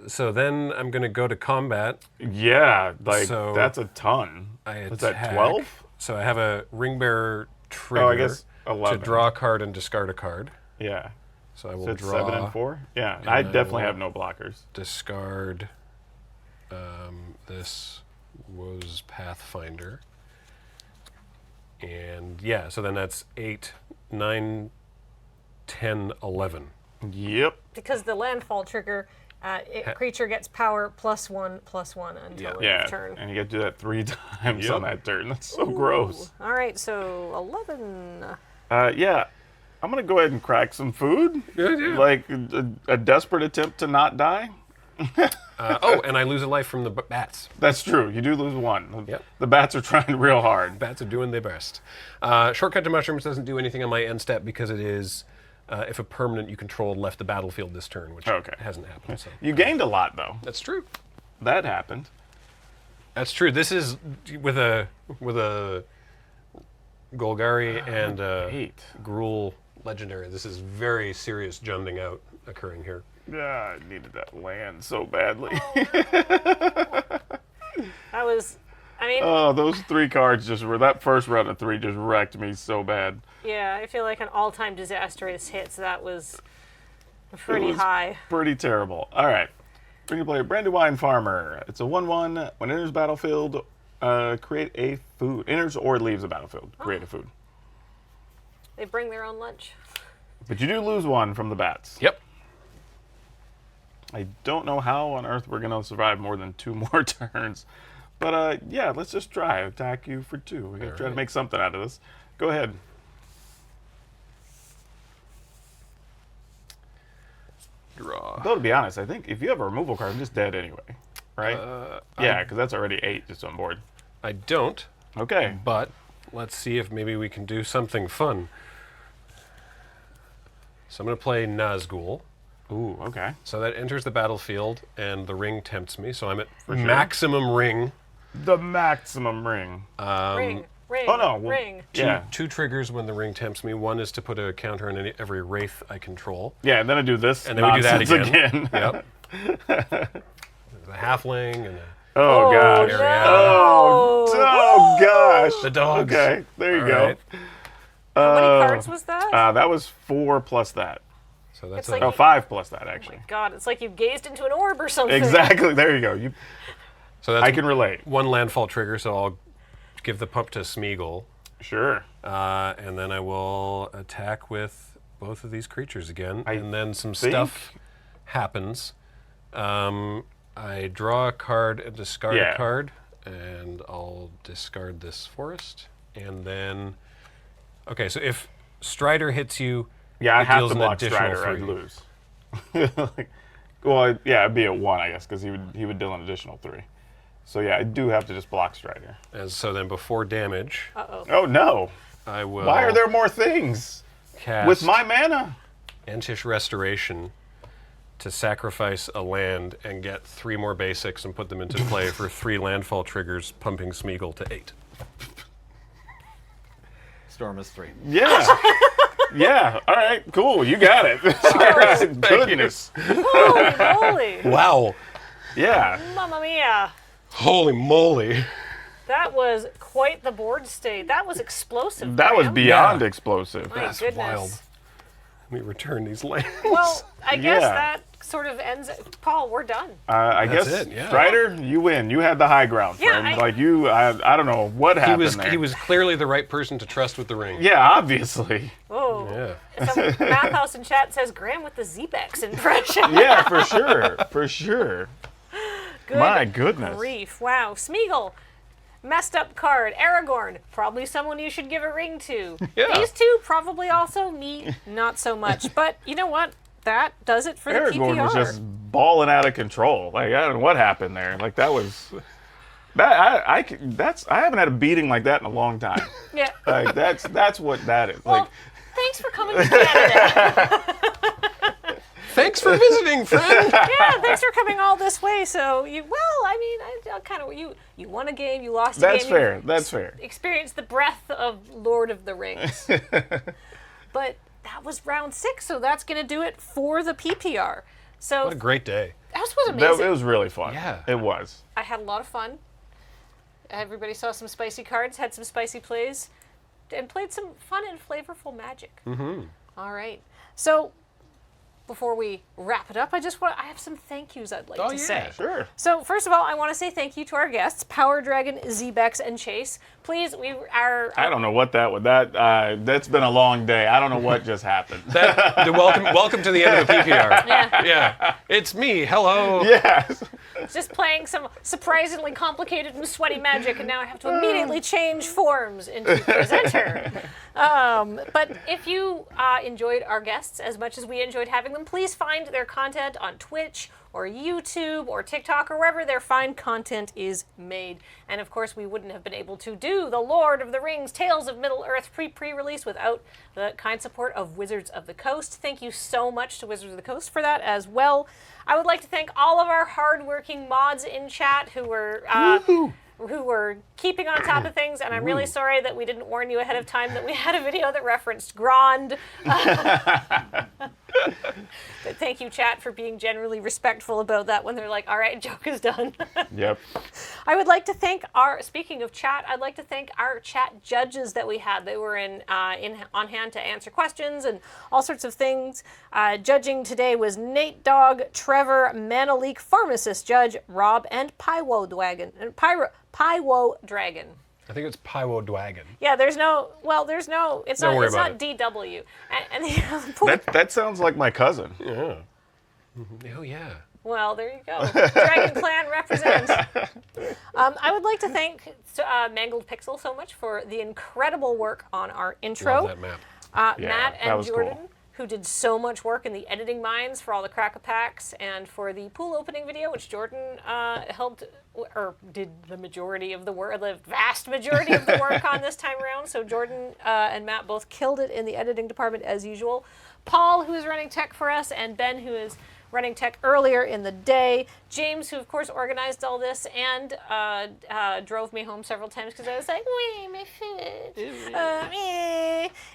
Speaker 1: So then I'm going to go to combat.
Speaker 5: Yeah, like that's a ton. Is that 12?
Speaker 1: So I have a ring bearer trigger.
Speaker 5: I guess 11.
Speaker 1: To draw a card and discard a card.
Speaker 5: Yeah.
Speaker 1: So I will
Speaker 5: it's
Speaker 1: draw
Speaker 5: 7 and 4. Yeah, I definitely have no blockers.
Speaker 1: Discard. This was Pathfinder. And yeah, so then that's 8, 9, 10, 11.
Speaker 5: Yep.
Speaker 7: Because the landfall trigger, creature gets power +1/+1 until end of turn.
Speaker 5: And you get to do that 3 times on that turn. That's so gross.
Speaker 7: All right, so 11.
Speaker 5: Yeah, I'm gonna go ahead and crack some food. Like a desperate attempt to not die.
Speaker 1: And I lose a life from the bats.
Speaker 5: That's true. You do lose 1. Yep. The bats are trying real hard.
Speaker 1: Bats are doing their best. Shortcut to mushrooms doesn't do anything on my end step because it is if a permanent you controlled left the battlefield this turn, which hasn't happened. So.
Speaker 5: You gained a lot, though.
Speaker 1: That's true.
Speaker 5: That happened.
Speaker 1: That's true. This is with a Golgari and Gruul legendary. This is very serious junding out occurring here.
Speaker 5: Yeah, I needed that land so badly.
Speaker 7: That was, I mean...
Speaker 5: Oh, those 3 cards that first round of 3 just wrecked me so bad.
Speaker 7: Yeah, I feel like an all-time disastrous hit, so that was pretty high.
Speaker 5: Pretty terrible. All right. We're going to play Brandywine Farmer. It's a 1/1. When it enters battlefield, create a food. Enters or leaves the battlefield. Create a food.
Speaker 7: They bring their own lunch.
Speaker 5: But you do lose one from the bats.
Speaker 1: Yep.
Speaker 5: I don't know how on earth we're going to survive more than 2 more turns. But yeah, let's just try. Attack you for 2. We're going to try to make something out of this. Go ahead.
Speaker 1: Draw.
Speaker 5: Though, to be honest, I think if you have a removal card, I'm just dead anyway. Right? Yeah, because that's already 8 just on board.
Speaker 1: I don't.
Speaker 5: Okay.
Speaker 1: But let's see if maybe we can do something fun. So I'm going to play Nazgul.
Speaker 5: Ooh, okay.
Speaker 1: So that enters the battlefield, and the ring tempts me. So I'm at maximum ring.
Speaker 5: The maximum ring.
Speaker 7: Ring.
Speaker 5: Oh, no.
Speaker 7: Ring.
Speaker 1: Two triggers when the ring tempts me. One is to put a counter on every wraith I control.
Speaker 5: Yeah, and then I do this.
Speaker 1: And then we do that again.
Speaker 5: Yep.
Speaker 1: There's a halfling and a...
Speaker 5: Oh, gosh.
Speaker 7: No.
Speaker 5: Oh, gosh.
Speaker 1: The dogs.
Speaker 5: Okay, there you go.
Speaker 1: Right.
Speaker 7: How many cards was that?
Speaker 5: That was 4 plus that.
Speaker 1: So that's
Speaker 7: It's like
Speaker 5: 5 plus that, actually.
Speaker 7: Oh my God, it's like you gazed into an orb or something.
Speaker 5: Exactly. There you go.
Speaker 1: So that's
Speaker 5: I can relate.
Speaker 1: One landfall trigger, so I'll give the pump to Smeagol.
Speaker 5: Sure.
Speaker 1: And then I will attack with both of these creatures again. And then some stuff happens. I draw a card and discard a card. And I'll discard this forest. And then... Okay, so if Strider hits you...
Speaker 5: Yeah, I
Speaker 1: it
Speaker 5: have
Speaker 1: deals
Speaker 5: to
Speaker 1: an
Speaker 5: block
Speaker 1: additional
Speaker 5: Strider.
Speaker 1: 3.
Speaker 5: I'd lose. Well, yeah, it'd be a 1, I guess, because he would deal an additional 3. So yeah, I do have to just block Strider.
Speaker 1: And so then before damage...
Speaker 5: Oh, no.
Speaker 1: I will...
Speaker 5: Why are there more things?
Speaker 1: Cast
Speaker 5: With my mana?
Speaker 1: Entish Restoration to sacrifice a land and get 3 more basics and put them into play for 3 landfall triggers, pumping Smeagol to 8.
Speaker 15: Storm is 3.
Speaker 5: Yeah. Yeah. All right. Cool. You got it. Goodness.
Speaker 7: Holy moly.
Speaker 1: Wow.
Speaker 5: Yeah.
Speaker 7: Mamma mia.
Speaker 1: Holy moly.
Speaker 7: That was quite the board state. That was explosive.
Speaker 5: That was
Speaker 7: Graham.
Speaker 5: beyond explosive.
Speaker 7: My
Speaker 1: That's
Speaker 7: goodness.
Speaker 1: wild. Let me return these lands.
Speaker 7: Well, I guess
Speaker 5: Yeah.
Speaker 7: that sort of ends. Paul, we're done.
Speaker 5: I
Speaker 1: That's
Speaker 5: guess
Speaker 1: it, yeah.
Speaker 5: Strider, you win. You had the high ground,
Speaker 7: Yeah,
Speaker 5: friend. I don't know what happened there.
Speaker 1: He was clearly the right person to trust with the ring.
Speaker 5: Yeah, obviously.
Speaker 7: Oh.
Speaker 1: Yeah.
Speaker 7: Some Math House in chat says Graham with the ZBexx impression.
Speaker 5: Yeah, for sure. For sure.
Speaker 7: Good
Speaker 5: My goodness.
Speaker 7: grief. Wow. Smeagol. Messed up card. Aragorn. Probably someone you should give a ring to.
Speaker 1: Yeah.
Speaker 7: These two probably also. Me, not so much. But you know what? That does it for the
Speaker 5: Aragorn
Speaker 7: PPR.
Speaker 5: was just balling out of control. Like, I don't know what happened there. Like, that was... I haven't had a beating like that in a long time.
Speaker 7: Yeah.
Speaker 5: Like, that's what that is.
Speaker 7: Well,
Speaker 5: Like,
Speaker 7: thanks for coming to Canada.
Speaker 1: Thanks for visiting, friend.
Speaker 7: Yeah, thanks for coming all this way. So I kind of you won a game, you lost a game.
Speaker 5: that's fair. That's fair.
Speaker 7: Experienced the breath of Lord of the Rings. But that was round 6, so that's going to do it for the PPR. So
Speaker 1: What a great day.
Speaker 7: that was amazing.
Speaker 5: It was really fun.
Speaker 1: Yeah.
Speaker 5: It was.
Speaker 7: I had a lot of fun. Everybody saw some spicy cards, had some spicy plays, and played some fun and flavorful Magic.
Speaker 1: Mm-hmm.
Speaker 7: All right. So before we wrap it up, I have some thank yous I'd like to say.
Speaker 5: Sure.
Speaker 7: So first of all, I want to say thank you to our guests, PowrDragn, ZBexx, and Chase. Please, we are.
Speaker 5: I don't know what that's been a long day. I don't know what just happened.
Speaker 1: Welcome to the end of the PPR.
Speaker 7: Yeah.
Speaker 1: Yeah. It's me. Hello.
Speaker 5: Yes.
Speaker 7: Just playing some surprisingly complicated and sweaty Magic, and now I have to immediately change forms into presenter. But if you enjoyed our guests as much as we enjoyed having them, please find their content on Twitch or YouTube or TikTok or wherever their fine content is made. And of course, we wouldn't have been able to do the Lord of the Rings Tales of Middle-earth pre-release without the kind support of Wizards of the Coast. Thank you so much to Wizards of the Coast for that as well. I would like to thank all of our hardworking mods in chat who were keeping on top of things, and I'm really sorry that we didn't warn you ahead of time that we had a video that referenced Grond. But thank you, chat, for being generally respectful about that when they're like, all right, joke is done.
Speaker 5: Yep.
Speaker 7: I would like to thank speaking of chat, I'd like to thank our chat judges that we had. They were on hand to answer questions and all sorts of things. Judging today was Nate Dog, Trevor, Manalik, Pharmacist Judge, Rob, and PywoDragn.
Speaker 1: I think it's PreWreRelease.
Speaker 7: Yeah, it's not
Speaker 1: about
Speaker 7: DW. And the other point,
Speaker 5: That sounds like my cousin.
Speaker 1: Yeah. Oh, yeah.
Speaker 7: well, there you go. Dragon Clan represents. I would like to thank Mangled Pixel so much for the incredible work on our intro.
Speaker 1: Love that map.
Speaker 5: Yeah,
Speaker 7: Matt
Speaker 5: that
Speaker 7: and
Speaker 5: was
Speaker 7: Jordan,
Speaker 5: cool.
Speaker 7: who did so much work in the editing minds for all the Crack-a-Packs and for the pool opening video, which Jordan helped, or did the majority of the work, the vast majority of the work on this time around. So Jordan and Matt both killed it in the editing department as usual. Paul, who is running tech for us, and Ben, who is running tech earlier in the day. James, who of course organized all this and drove me home several times because I was like, wee, my food.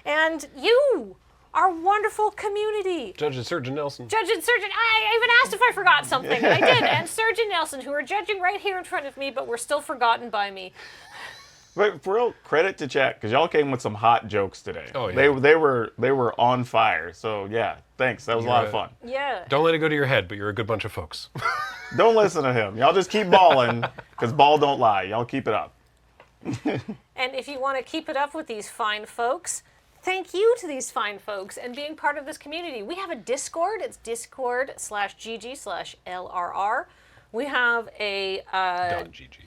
Speaker 7: And you, our wonderful community.
Speaker 1: Judge and Serge Nelson.
Speaker 7: Judge and Sergeant, I even asked if I forgot something, and I did. And Serge and Nelson, who are judging right here in front of me, but were still forgotten by me.
Speaker 5: But for real, credit to chat, because y'all came with some hot jokes today.
Speaker 1: Oh, yeah.
Speaker 5: They were on fire. So yeah, thanks. That was a lot of fun.
Speaker 7: Yeah.
Speaker 1: Don't let it go to your head, but you're a good bunch of folks.
Speaker 5: Don't listen to him. Y'all just keep balling, because ball don't lie. Y'all keep it up.
Speaker 7: And if you want to keep it up with these fine folks, thank you to these fine folks and being part of this community. We have a Discord. It's discord.gg/LRR. We have a
Speaker 1: .gg.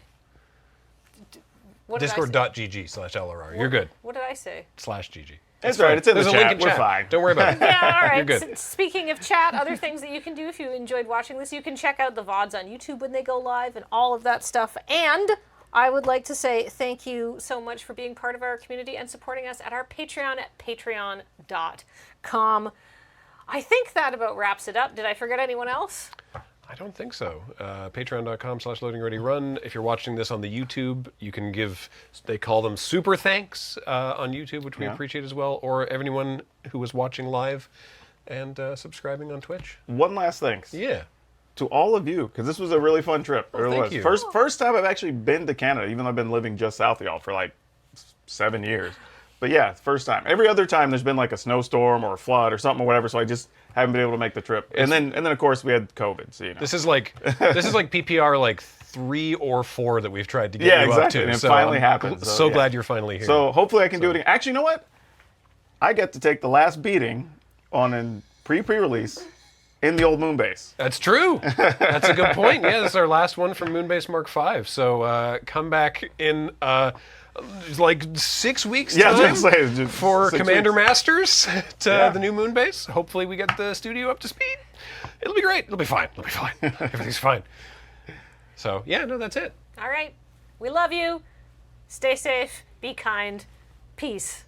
Speaker 1: Discord.gg/LRR. You're good.
Speaker 7: What did I say?
Speaker 1: /GG.
Speaker 5: That's right. It's in
Speaker 1: There's
Speaker 5: the
Speaker 1: a link
Speaker 5: chat.
Speaker 1: in
Speaker 5: We're
Speaker 1: chat.
Speaker 5: fine.
Speaker 1: Don't worry about it.
Speaker 7: Yeah, all right.
Speaker 1: You're good.
Speaker 7: Speaking of chat, other things that you can do if you enjoyed watching this, you can check out the VODs on YouTube when they go live and all of that stuff. And I would like to say thank you so much for being part of our community and supporting us at our Patreon at patreon.com. I think that about wraps it up. Did I forget anyone else?
Speaker 1: I don't think so. Patreon.com/loadingreadyrun. If you're watching this on the YouTube, you can give, they call them super thanks on YouTube, which we appreciate as well, or everyone who was watching live and subscribing on Twitch.
Speaker 5: One last thanks.
Speaker 1: Yeah.
Speaker 5: To all of you, because this was a really fun trip.
Speaker 1: Oh, thank you.
Speaker 5: First time I've actually been to Canada, even though I've been living just south of y'all for like 7 years. But yeah, it's first time. Every other time there's been like a snowstorm or a flood or something or whatever, so I just haven't been able to make the trip. And then of course we had COVID. So, you know.
Speaker 1: This is like PPR like 3 or 4 that we've tried to get you
Speaker 5: exactly.
Speaker 1: up to.
Speaker 5: And it
Speaker 1: So
Speaker 5: finally
Speaker 1: I'm
Speaker 5: happened.
Speaker 1: So glad you're finally here.
Speaker 5: So hopefully I can do it again. Actually, you know what? I get to take the last beating on a pre-release in the old Moonbase.
Speaker 1: That's true. That's a good point. Yeah, this is our last one from Moonbase Mark V. So come back in like 6 weeks time for Commander Masters to the new Moonbase. Hopefully we get the studio up to speed. It'll be great. It'll be fine. It'll be fine. Everything's fine. So yeah, no, that's it.
Speaker 7: All right. We love you. Stay safe. Be kind. Peace.